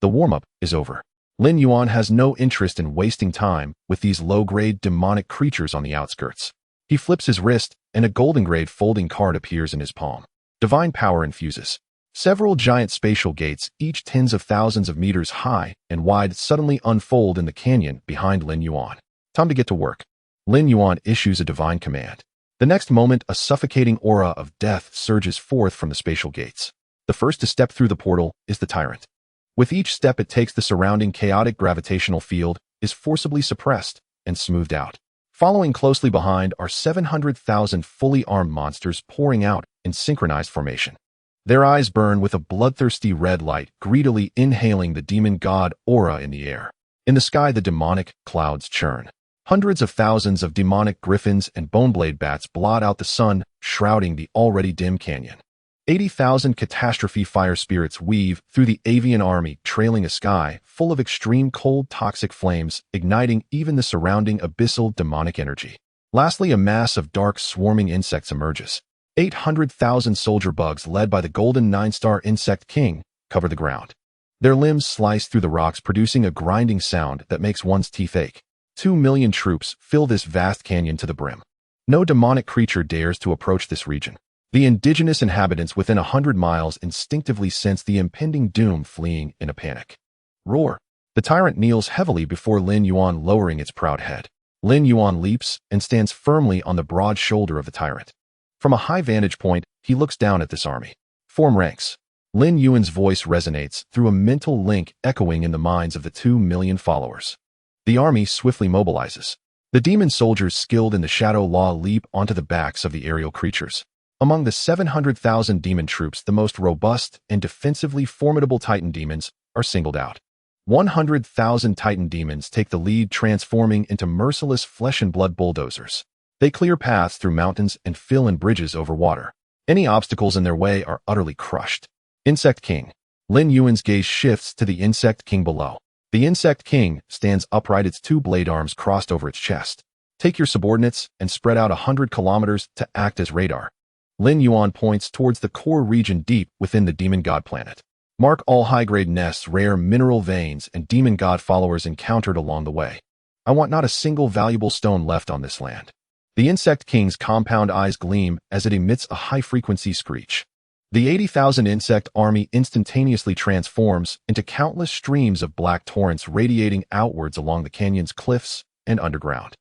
The warm-up is over. Lin Yuan has no interest in wasting time with these low-grade demonic creatures on the outskirts. He flips his wrist, and a golden-grade folding card appears in his palm. Divine power infuses. Several giant spatial gates, each tens of thousands of meters high and wide, suddenly unfold in the canyon behind Lin Yuan. Time to get to work. Lin Yuan issues a divine command. The next moment, a suffocating aura of death surges forth from the spatial gates. The first to step through the portal is the tyrant. With each step it takes, the surrounding chaotic gravitational field is forcibly suppressed and smoothed out. Following closely behind are 700,000 fully armed monsters pouring out in synchronized formation. Their eyes burn with a bloodthirsty red light, greedily inhaling the demon god aura in the air. In the sky, the demonic clouds churn. Hundreds of thousands of demonic griffins and boneblade bats blot out the sun, shrouding the already dim canyon. 80,000 catastrophe fire spirits weave through the avian army, trailing a sky full of extreme cold toxic flames, igniting even the surrounding abyssal demonic energy. Lastly, a mass of dark swarming insects emerges. 800,000 soldier bugs, led by the golden 9-star insect king, cover the ground. Their limbs slice through the rocks, producing a grinding sound that makes one's teeth ache. 2 million troops fill this vast canyon to the brim. No demonic creature dares to approach this region. The indigenous inhabitants within 100 miles instinctively sense the impending doom, fleeing in a panic. Roar! The tyrant kneels heavily before Lin Yuan, lowering its proud head. Lin Yuan leaps and stands firmly on the broad shoulder of the tyrant. From a high vantage point, he looks down at this army. Form ranks. Lin Yuan's voice resonates through a mental link, echoing in the minds of the 2 million followers. The army swiftly mobilizes. The demon soldiers skilled in the shadow law leap onto the backs of the aerial creatures. Among the 700,000 demon troops, the most robust and defensively formidable Titan demons are singled out. 100,000 Titan demons take the lead, transforming into merciless flesh and blood bulldozers. They clear paths through mountains and fill in bridges over water. Any obstacles in their way are utterly crushed. Insect King. Lin Yuan's gaze shifts to the Insect King below. The Insect King stands upright, its 2 blade arms crossed over its chest. Take your subordinates and spread out 100 kilometers to act as radar. Lin Yuan points towards the core region deep within the demon god planet. Mark all high-grade nests, rare mineral veins, and demon god followers encountered along the way. I want not a single valuable stone left on this land. The Insect King's compound eyes gleam as it emits a high-frequency screech. The 80,000 insect army instantaneously transforms into countless streams of black torrents, radiating outwards along the canyon's cliffs and underground.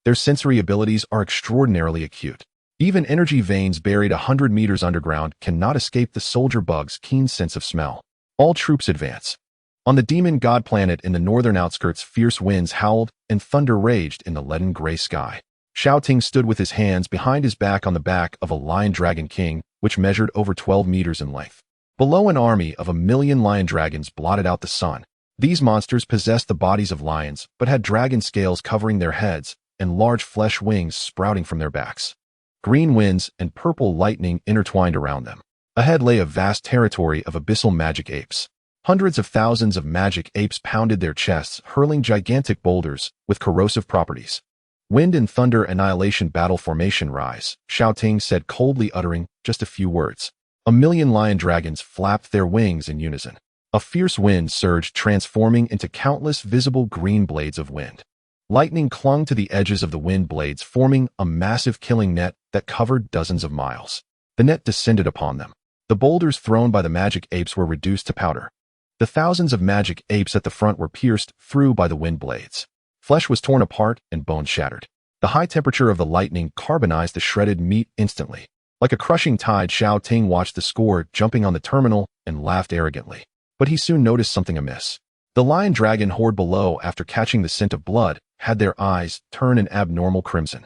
Their sensory abilities are extraordinarily acute. Even energy veins buried 100 meters underground cannot escape the soldier bug's keen sense of smell. All troops advance. On the demon god planet in the northern outskirts, fierce winds howled and thunder raged in the leaden gray sky. Shao Ting stood with his hands behind his back on the back of a lion dragon king, which measured over 12 meters in length. Below, an army of 1 million lion dragons blotted out the sun. These monsters possessed the bodies of lions, but had dragon scales covering their heads and large flesh wings sprouting from their backs. Green winds and purple lightning intertwined around them. Ahead lay a vast territory of abyssal magic apes. Hundreds of thousands of magic apes pounded their chests, hurling gigantic boulders with corrosive properties. Wind and thunder annihilation battle formation rise, Shao Ting said coldly, uttering just a few words. A million lion dragons flapped their wings in unison. A fierce wind surged, transforming into countless visible green blades of wind. Lightning clung to the edges of the wind blades, forming a massive killing net that covered dozens of miles. The net descended upon them. The boulders thrown by the magic apes were reduced to powder. The thousands of magic apes at the front were pierced through by the wind blades. Flesh was torn apart and bones shattered. The high temperature of the lightning carbonized the shredded meat instantly. Like a crushing tide, Xiao Ting watched the score jumping on the terminal and laughed arrogantly. But he soon noticed something amiss. The lion dragon horde below, after catching the scent of blood, had their eyes turn an abnormal crimson.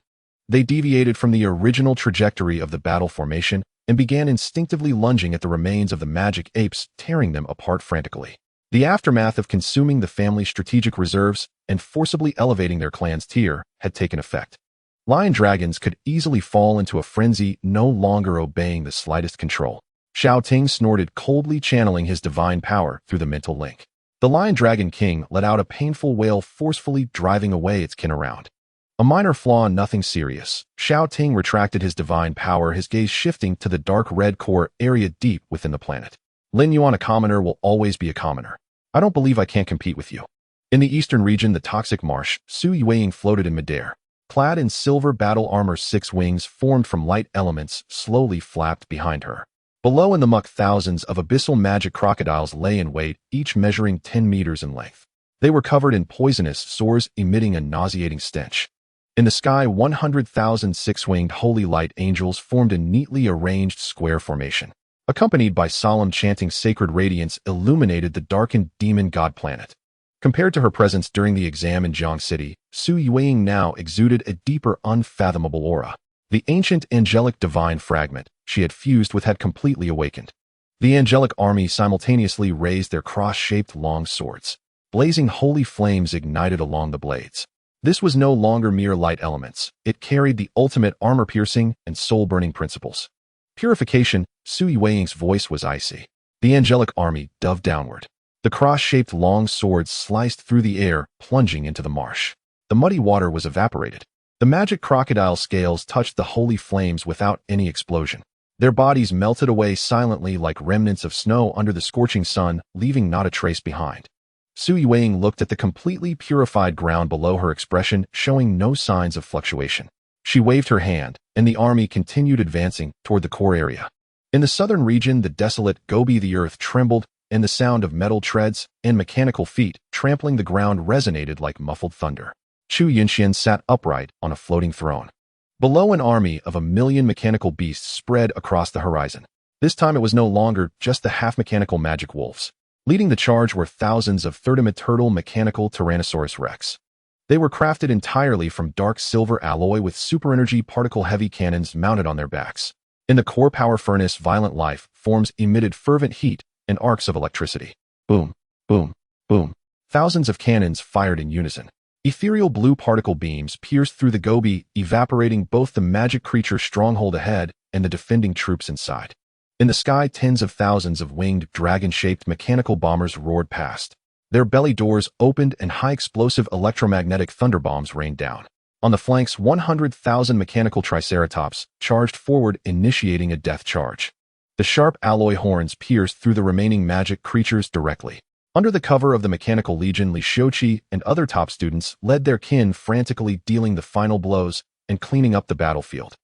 They deviated from the original trajectory of the battle formation and began instinctively lunging at the remains of the magic apes, tearing them apart frantically. The aftermath of consuming the family's strategic reserves and forcibly elevating their clan's tier had taken effect. Lion dragons could easily fall into a frenzy, no longer obeying the slightest control. Xiao Ting snorted coldly, channeling his divine power through the mental link. The lion dragon king let out a painful wail, forcefully driving away its kin around. A minor flaw, nothing serious. Xiao Ting retracted his divine power, his gaze shifting to the dark red core area deep within the planet. Lin Yuan, a commoner will always be a commoner. I don't believe I can't compete with you. In the eastern region, the toxic marsh, Su Yueying floated in midair. Clad in silver battle armor, 6 wings formed from light elements slowly flapped behind her. Below in the muck, thousands of abyssal magic crocodiles lay in wait, each measuring 10 meters in length. They were covered in poisonous sores, emitting a nauseating stench. In the sky, 100,000 six-winged holy light angels formed a neatly arranged square formation. Accompanied by solemn chanting, sacred radiance illuminated the darkened demon god planet. Compared to her presence during the exam in Jiang City, Su Yueying now exuded a deeper, unfathomable aura. The ancient angelic divine fragment she had fused with had completely awakened. The angelic army simultaneously raised their cross-shaped long swords. Blazing holy flames ignited along the blades. This was no longer mere light elements. It carried the ultimate armor-piercing and soul-burning principles. Purification. Su Yueying's voice was icy. The angelic army dove downward. The cross-shaped long swords sliced through the air, plunging into the marsh. The muddy water was evaporated. The magic crocodile scales touched the holy flames without any explosion. Their bodies melted away silently like remnants of snow under the scorching sun, leaving not a trace behind. Su Yueying looked at the completely purified ground below her, expression showing no signs of fluctuation. She waved her hand, and the army continued advancing toward the core area. In the southern region, the desolate Gobi, the earth trembled, and the sound of metal treads and mechanical feet trampling the ground resonated like muffled thunder. Chu Yunxian sat upright on a floating throne. Below, an army of 1,000,000 mechanical beasts spread across the horizon. This time it was no longer just the half-mechanical magic wolves. Leading the charge were thousands of third-turtle mechanical Tyrannosaurus Rex. They were crafted entirely from dark silver alloy with super-energy particle-heavy cannons mounted on their backs. In the core power furnace, violent life forms emitted fervent heat and arcs of electricity. Boom, boom, boom. Thousands of cannons fired in unison. Ethereal blue particle beams pierced through the Gobi, evaporating both the magic creature's stronghold ahead and the defending troops inside. In the sky, tens of thousands of winged, dragon-shaped mechanical bombers roared past. Their belly doors opened and high-explosive electromagnetic thunderbombs rained down. On the flanks, 100,000 mechanical triceratops charged forward, initiating a death charge. The sharp alloy horns pierced through the remaining magic creatures directly. Under the cover of the Mechanical Legion, Li Xiuqi and other top students led their kin, frantically dealing the final blows and cleaning up the battlefield.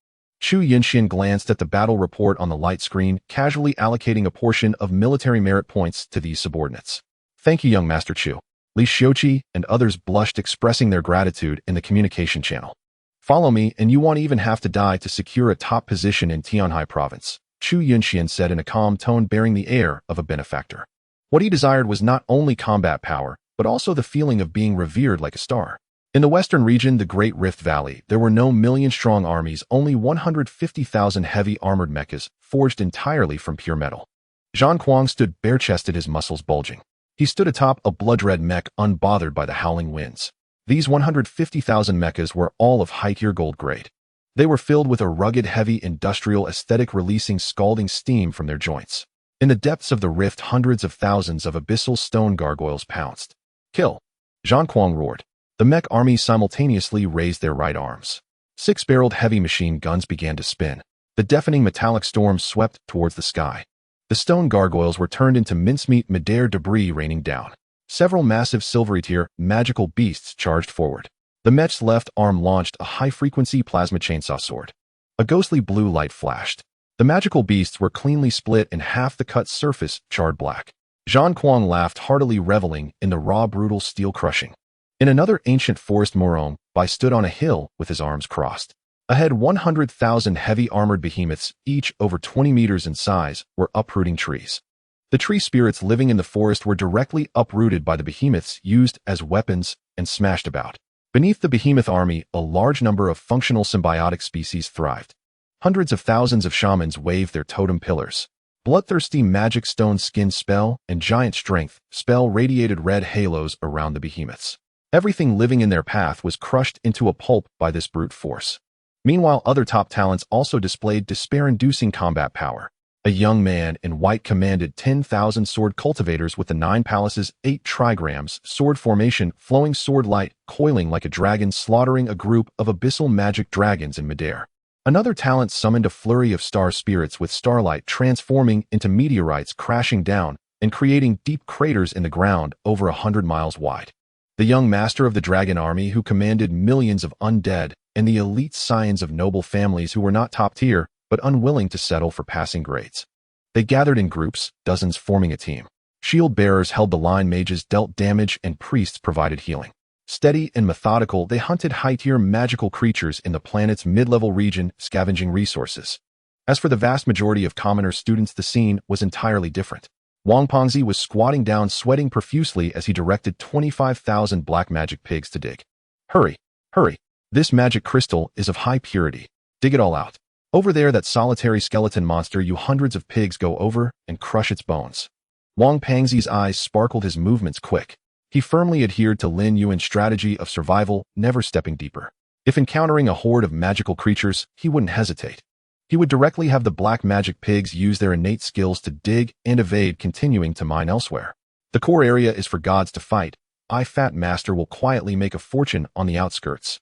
Chu Yunxian glanced at the battle report on the light screen, casually allocating a portion of military merit points to these subordinates. Thank you, young Master Chu. Li Xiuqi and others blushed, expressing their gratitude in the communication channel. Follow me, and you won't even have to die to secure a top position in Tianhai province, Chu Yunxian said in a calm tone, bearing the air of a benefactor. What he desired was not only combat power, but also the feeling of being revered like a star. In the western region, the Great Rift Valley, there were no million-strong armies, only 150,000 heavy armored mechas, forged entirely from pure metal. Zhang Kuang stood bare-chested, his muscles bulging. He stood atop a blood-red mech, unbothered by the howling winds. These 150,000 mechas were all of high-tier gold grade. They were filled with a rugged, heavy industrial aesthetic, releasing scalding steam from their joints. In the depths of the rift, hundreds of thousands of abyssal stone gargoyles pounced. Kill! Zhang Kuang roared. The mech armies simultaneously raised their right arms. 6-barreled heavy machine guns began to spin. The deafening metallic storm swept towards the sky. The stone gargoyles were turned into mincemeat midair debris raining down. Several massive silvery tier magical beasts charged forward. The mech's left arm launched a high-frequency plasma chainsaw sword. A ghostly blue light flashed. The magical beasts were cleanly split in half, the cut surface charred black. Zhang Kuang laughed heartily, reveling in the raw, brutal steel crushing. In another ancient forest morome, Bai stood on a hill with his arms crossed. Ahead, 100,000 heavy armored behemoths, each over 20 meters in size, were uprooting trees. The tree spirits living in the forest were directly uprooted by the behemoths, used as weapons, and smashed about. Beneath the behemoth army, a large number of functional symbiotic species thrived. Hundreds of thousands of shamans waved their totem pillars. Bloodthirsty magic stone skin spell and giant strength spell radiated red halos around the behemoths. Everything living in their path was crushed into a pulp by this brute force. Meanwhile, other top talents also displayed despair-inducing combat power. A young man in white commanded 10,000 sword cultivators with the 9 palaces, 8 trigrams, sword formation, flowing sword light, coiling like a dragon, slaughtering a group of abyssal magic dragons in midair. Another talent summoned a flurry of star spirits with starlight transforming into meteorites, crashing down and creating deep craters in the ground over 100 miles wide. The young master of the dragon army, who commanded millions of undead, and the elite scions of noble families who were not top tier, but unwilling to settle for passing grades. They gathered in groups, dozens forming a team. Shield bearers held the line, mages dealt damage, and priests provided healing. Steady and methodical, they hunted high-tier magical creatures in the planet's mid-level region, scavenging resources. As for the vast majority of commoner students, the scene was entirely different. Wang Pengzi was squatting down, sweating profusely as he directed 25,000 black magic pigs to dig. Hurry, hurry. This magic crystal is of high purity. Dig it all out. Over there, that solitary skeleton monster, you hundreds of pigs go over and crush its bones. Wang Pengzi's eyes sparkled, his movements quick. He firmly adhered to Lin Yuan's strategy of survival, never stepping deeper. If encountering a horde of magical creatures, he wouldn't hesitate. He would directly have the black magic pigs use their innate skills to dig and evade, continuing to mine elsewhere. The core area is for gods to fight. Fat Master will quietly make a fortune on the outskirts.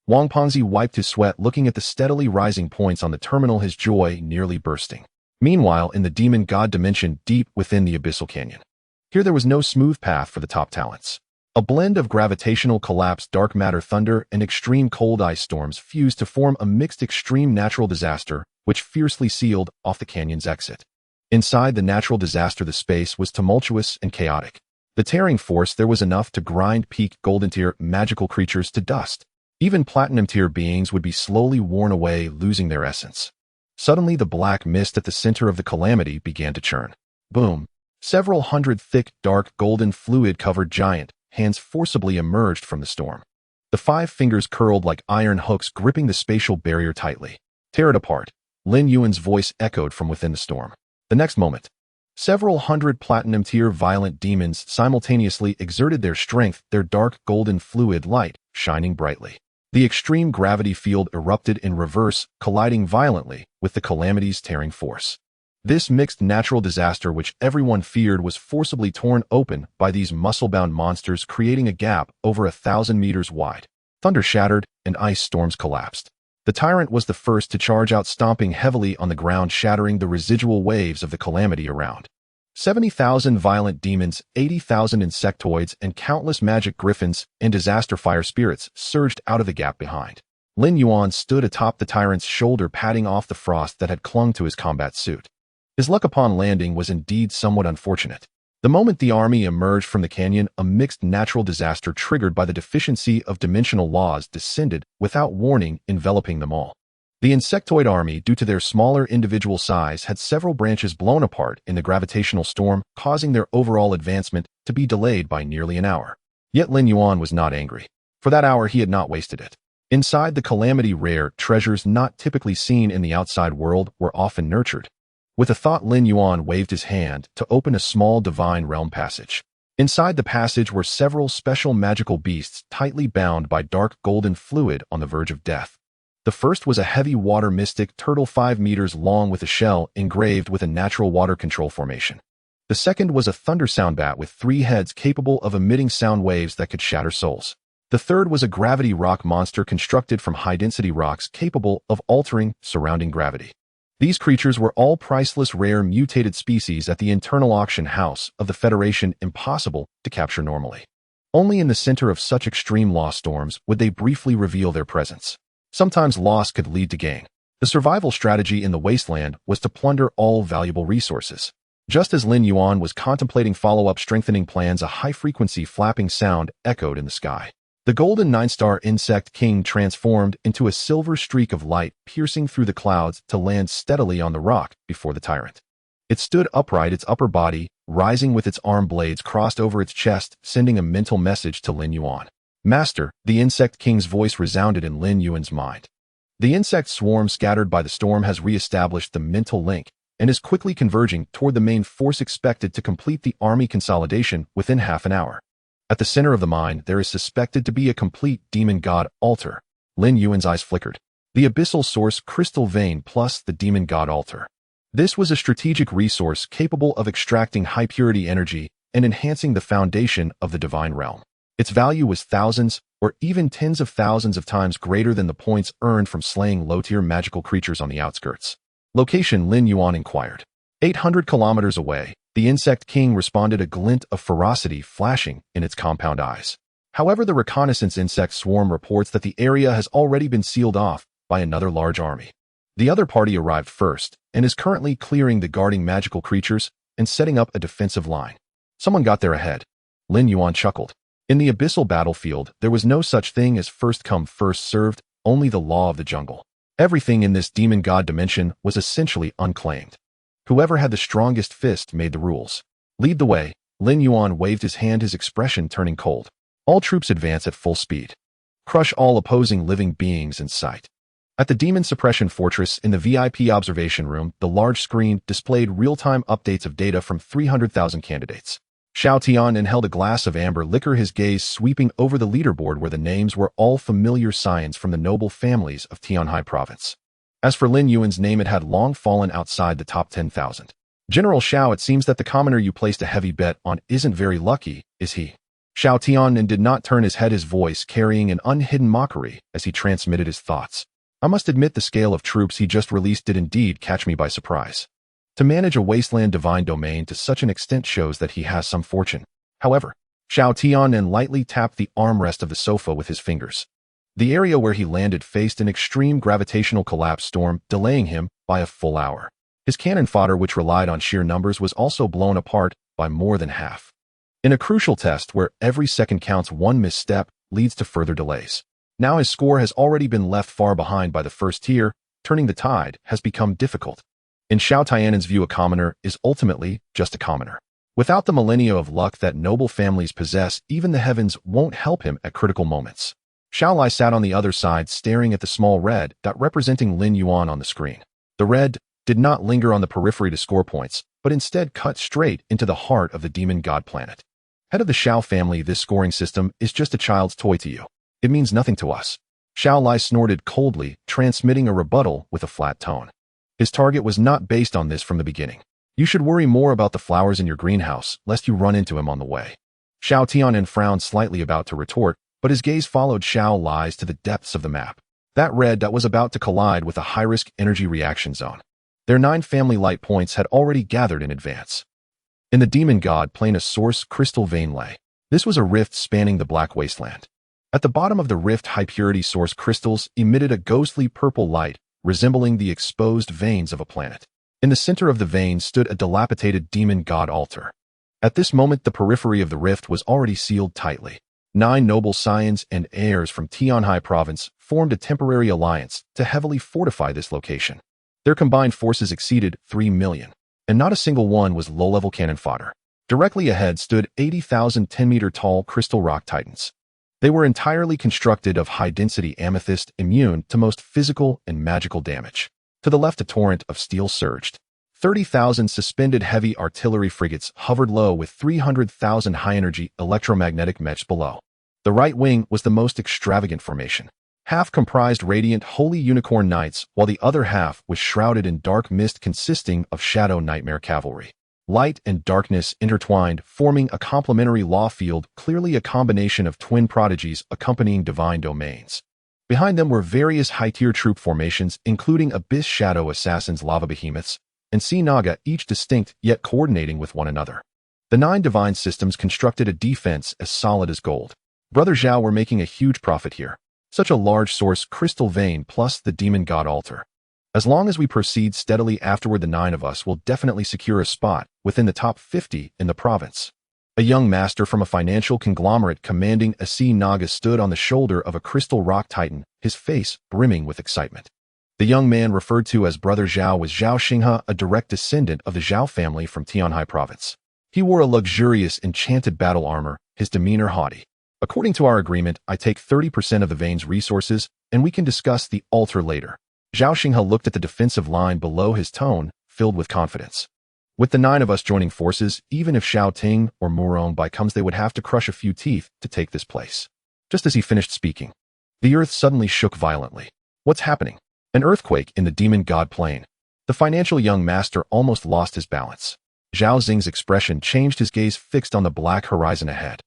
Wang Pengzi wiped his sweat, looking at the steadily rising points on the terminal, his joy nearly bursting. Meanwhile, in the demon god dimension deep within the abyssal canyon, here there was no smooth path for the top talents. A blend of gravitational collapse, dark matter thunder, and extreme cold ice storms fused to form a mixed extreme natural disaster, which fiercely sealed off the canyon's exit. Inside the natural disaster, the space was tumultuous and chaotic. The tearing force there was enough to grind peak golden tier magical creatures to dust. Even platinum tier beings would be slowly worn away, losing their essence. Suddenly, the black mist at the center of the calamity began to churn. Boom! Several hundred thick, dark, golden fluid-covered giant hands forcibly emerged from the storm. The 5 fingers curled like iron hooks, gripping the spatial barrier tightly. Tear it apart. Lin Yuan's voice echoed from within the storm. The next moment, several hundred platinum tier violent demons simultaneously exerted their strength, their dark golden fluid light shining brightly. The extreme gravity field erupted in reverse, colliding violently with the calamity's tearing force. This mixed natural disaster, which everyone feared, was forcibly torn open by these muscle-bound monsters, creating a gap over 1,000 meters wide. Thunder shattered, and ice storms collapsed. The tyrant was the first to charge out, stomping heavily on the ground, shattering the residual waves of the calamity around. 70,000 violent demons, 80,000 insectoids, and countless magic griffins and disaster fire spirits surged out of the gap behind. Lin Yuan stood atop the tyrant's shoulder, patting off the frost that had clung to his combat suit. His luck upon landing was indeed somewhat unfortunate. The moment the army emerged from the canyon, a mixed natural disaster triggered by the deficiency of dimensional laws descended without warning, enveloping them all. The insectoid army, due to their smaller individual size, had several branches blown apart in the gravitational storm, causing their overall advancement to be delayed by nearly an hour. Yet Lin Yuan was not angry. For that hour, he had not wasted it. Inside the calamity, rare treasures not typically seen in the outside world were often nurtured. With a thought, Lin Yuan waved his hand to open a small divine realm passage. Inside the passage were several special magical beasts tightly bound by dark golden fluid on the verge of death. The first was a heavy water mystic turtle 5 meters long with a shell engraved with a natural water control formation. The second was a thunder sound bat with 3 heads capable of emitting sound waves that could shatter souls. The third was a gravity rock monster constructed from high-density rocks capable of altering surrounding gravity. These creatures were all priceless rare mutated species at the internal auction house of the Federation, impossible to capture normally. Only in the center of such extreme loss storms would they briefly reveal their presence. Sometimes loss could lead to gain. The survival strategy in the wasteland was to plunder all valuable resources. Just as Lin Yuan was contemplating follow-up strengthening plans, a high-frequency flapping sound echoed in the sky. The golden 9-star insect king transformed into a silver streak of light piercing through the clouds to land steadily on the rock before the tyrant. It stood upright, its upper body rising with its arm blades crossed over its chest, sending a mental message to Lin Yuan. Master, the insect king's voice resounded in Lin Yuan's mind. The insect swarm scattered by the storm has re-established the mental link and is quickly converging toward the main force, expected to complete the army consolidation within half an hour. At the center of the mine, there is suspected to be a complete demon god altar. Lin Yuan's eyes flickered. The abyssal source crystal vein plus the demon god altar. This was a strategic resource capable of extracting high-purity energy and enhancing the foundation of the divine realm. Its value was thousands or even tens of thousands of times greater than the points earned from slaying low-tier magical creatures on the outskirts. Location, Lin Yuan inquired. 800 kilometers away, the insect king responded, a glint of ferocity flashing in its compound eyes. However, the reconnaissance insect swarm reports that the area has already been sealed off by another large army. The other party arrived first and is currently clearing the guarding magical creatures and setting up a defensive line. Someone got there ahead. Lin Yuan chuckled. In the abyssal battlefield, there was no such thing as first come, first served, only the law of the jungle. Everything in this demon god dimension was essentially unclaimed. Whoever had the strongest fist made the rules. Lead the way. Lin Yuan waved his hand, his expression turning cold. All troops advance at full speed. Crush all opposing living beings in sight. At the Demon Suppression Fortress in the VIP observation room, the large screen displayed real-time updates of data from 300,000 candidates. Xiao Tian inhaled a glass of amber liquor, his gaze sweeping over the leaderboard where the names were all familiar scions from the noble families of Tianhai Province. As for Lin Yuan's name, it had long fallen outside the top 10,000. General Xiao, it seems that the commoner you placed a heavy bet on isn't very lucky, is he? Xiao Tian did not turn his head, his voice carrying an unhidden mockery as he transmitted his thoughts. I must admit, the scale of troops he just released did indeed catch me by surprise. To manage a wasteland divine domain to such an extent shows that he has some fortune. However, Xiao Tian lightly tapped the armrest of the sofa with his fingers. The area where he landed faced an extreme gravitational collapse storm, delaying him by a full hour. His cannon fodder, which relied on sheer numbers, was also blown apart by more than half. In a crucial test where every second counts, one misstep leads to further delays. Now his score has already been left far behind by the first tier. Turning the tide has become difficult. In Xiao Tian's view, a commoner is ultimately just a commoner. Without the millennia of luck that noble families possess, even the heavens won't help him at critical moments. Xiao Lai sat on the other side, staring at the small red dot representing Lin Yuan on the screen. The red did not linger on the periphery to score points, but instead cut straight into the heart of the demon god planet. Head of the Xiao family, this scoring system is just a child's toy to you. It means nothing to us. Xiao Lai snorted coldly, transmitting a rebuttal with a flat tone. His target was not based on this from the beginning. You should worry more about the flowers in your greenhouse, lest you run into him on the way. Xiao Tian frowned slightly, about to retort, but his gaze followed Xiao Lai's to the depths of the map. That red dot was about to collide with a high-risk energy reaction zone. Their 9 family light points had already gathered in advance. In the demon god plane, a source crystal vein lay. This was a rift spanning the black wasteland. At the bottom of the rift, high-purity source crystals emitted a ghostly purple light, resembling the exposed veins of a planet. In the center of the vein stood a dilapidated demon god altar. At this moment, the periphery of the rift was already sealed tightly. 9 noble scions and heirs from Tianhai Province formed a temporary alliance to heavily fortify this location. Their combined forces exceeded 3 million, and not a single one was low-level cannon fodder. Directly ahead stood 80,000 10-meter-tall crystal rock titans. They were entirely constructed of high-density amethyst, immune to most physical and magical damage. To the left, a torrent of steel surged. 30,000 suspended heavy artillery frigates hovered low with 300,000 high-energy electromagnetic mechs below. The right wing was the most extravagant formation. Half comprised radiant holy unicorn knights, while the other half was shrouded in dark mist consisting of shadow nightmare cavalry. Light and darkness intertwined, forming a complementary law field, clearly a combination of twin prodigies accompanying divine domains. Behind them were various high-tier troop formations, including Abyss Shadow Assassins, Lava Behemoths, and Sea Naga, each distinct yet coordinating with one another. The 9 divine systems constructed a defense as solid as gold. Brother Zhao were making a huge profit here. Such a large source crystal vein plus the demon god altar. As long as we proceed steadily afterward, the 9 of us will definitely secure a spot within the top 50 in the province. A young master from a financial conglomerate commanding a Sea Naga stood on the shoulder of a crystal rock titan, his face brimming with excitement. The young man referred to as Brother Zhao was Zhao Xinghe, a direct descendant of the Zhao family from Tianhai province. He wore a luxurious, enchanted battle armor, his demeanor haughty. According to our agreement, I take 30% of the vein's resources, and we can discuss the altar later. Zhao Xinghe looked at the defensive line below, his tone filled with confidence. With the 9 of us joining forces, even if Xiao Ting or Murong Bai comes, they would have to crush a few teeth to take this place. Just as he finished speaking, the earth suddenly shook violently. What's happening? An earthquake in the demon god plane. The financial young master almost lost his balance. Zhao Xing's expression changed, his gaze fixed on the black horizon ahead.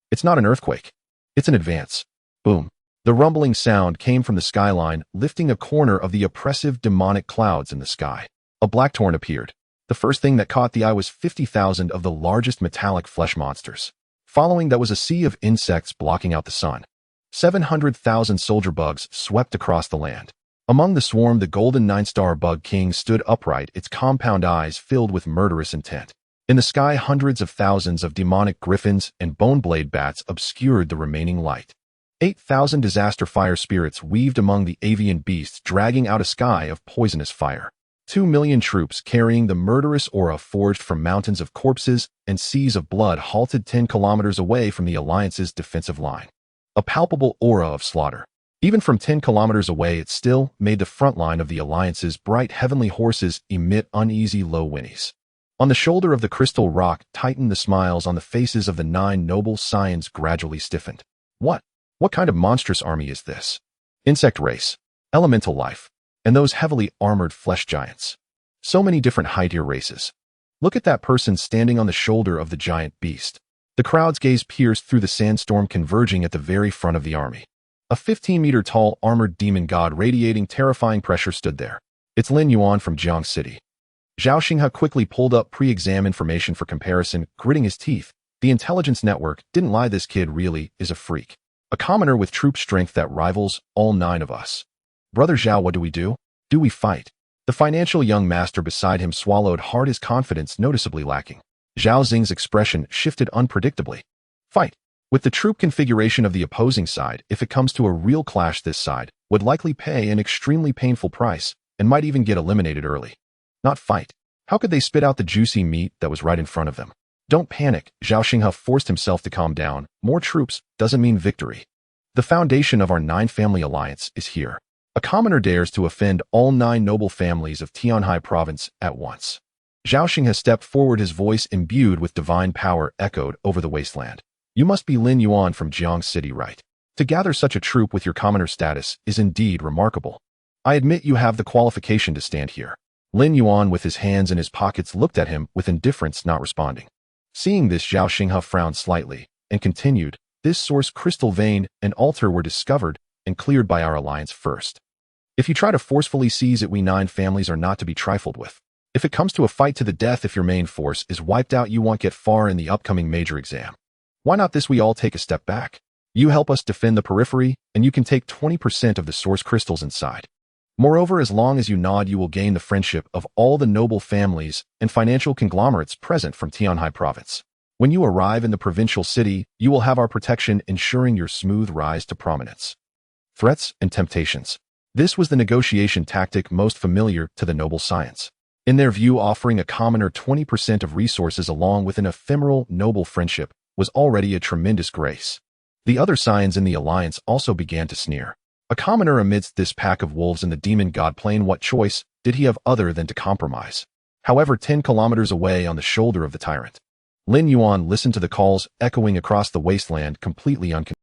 It's not an earthquake. It's an advance. Boom. The rumbling sound came from the skyline, lifting a corner of the oppressive demonic clouds in the sky. A black torrent appeared. The first thing that caught the eye was 50,000 of the largest metallic flesh monsters. Following that was a sea of insects blocking out the sun. 700,000 soldier bugs swept across the land. Among the swarm, the golden 9-star bug king stood upright, its compound eyes filled with murderous intent. In the sky, hundreds of thousands of demonic griffins and boneblade bats obscured the remaining light. 8,000 disaster fire spirits weaved among the avian beasts, dragging out a sky of poisonous fire. 2 million troops carrying the murderous aura forged from mountains of corpses and seas of blood halted 10 kilometers away from the Alliance's defensive line. A palpable aura of slaughter. Even from 10 kilometers away, it still made the front line of the Alliance's bright heavenly horses emit uneasy low whinnies. On the shoulder of the crystal rock titan, the smiles on the faces of the 9 noble scions gradually stiffened. What kind of monstrous army is this? Insect race, elemental life, and those heavily armored flesh giants. So many different high-tier races. Look at that person standing on the shoulder of the giant beast. The crowd's gaze pierced through the sandstorm, converging at the very front of the army. A 15-meter-tall armored demon god radiating terrifying pressure stood there. It's Lin Yuan from Jiang City. Zhao Xinghe quickly pulled up pre-exam information for comparison, gritting his teeth. The intelligence network didn't lie, this kid really is a freak. A commoner with troop strength that rivals all 9 of us. Brother Zhao, what do we do? Do we fight? The financial young master beside him swallowed hard, his confidence noticeably lacking. Zhao Xing's expression shifted unpredictably. Fight. With the troop configuration of the opposing side, if it comes to a real clash, this side would likely pay an extremely painful price and might even get eliminated early. Not fight. How could they spit out the juicy meat that was right in front of them? Don't panic. Zhao Xinghe forced himself to calm down. More troops doesn't mean victory. The foundation of our 9-family alliance is here. A commoner dares to offend all 9 noble families of Tianhai province at once. Zhao Xinghe stepped forward, his voice imbued with divine power echoed over the wasteland. You must be Lin Yuan from Jiang City, right? To gather such a troop with your commoner status is indeed remarkable. I admit you have the qualification to stand here. Lin Yuan, with his hands in his pockets, looked at him with indifference, not responding. Seeing this, Zhao Xinghe frowned slightly and continued, this source crystal vein and altar were discovered and cleared by our alliance first. If you try to forcefully seize it, we 9 families are not to be trifled with. If it comes to a fight to the death, if your main force is wiped out, you won't get far in the upcoming major exam. Why not this? We all take a step back. You help us defend the periphery, and you can take 20% of the source crystals inside. Moreover, as long as you nod, you will gain the friendship of all the noble families and financial conglomerates present from Tianhai province. When you arrive in the provincial city, you will have our protection, ensuring your smooth rise to prominence. Threats and temptations. This was the negotiation tactic most familiar to the noble science. In their view, offering a commoner 20% of resources along with an ephemeral noble friendship was already a tremendous grace. The other scions in the alliance also began to sneer. A commoner amidst this pack of wolves in the demon god plane, what choice did he have other than to compromise? However, 10 kilometers away on the shoulder of the tyrant, Lin Yuan listened to the calls echoing across the wasteland, completely unconvinced.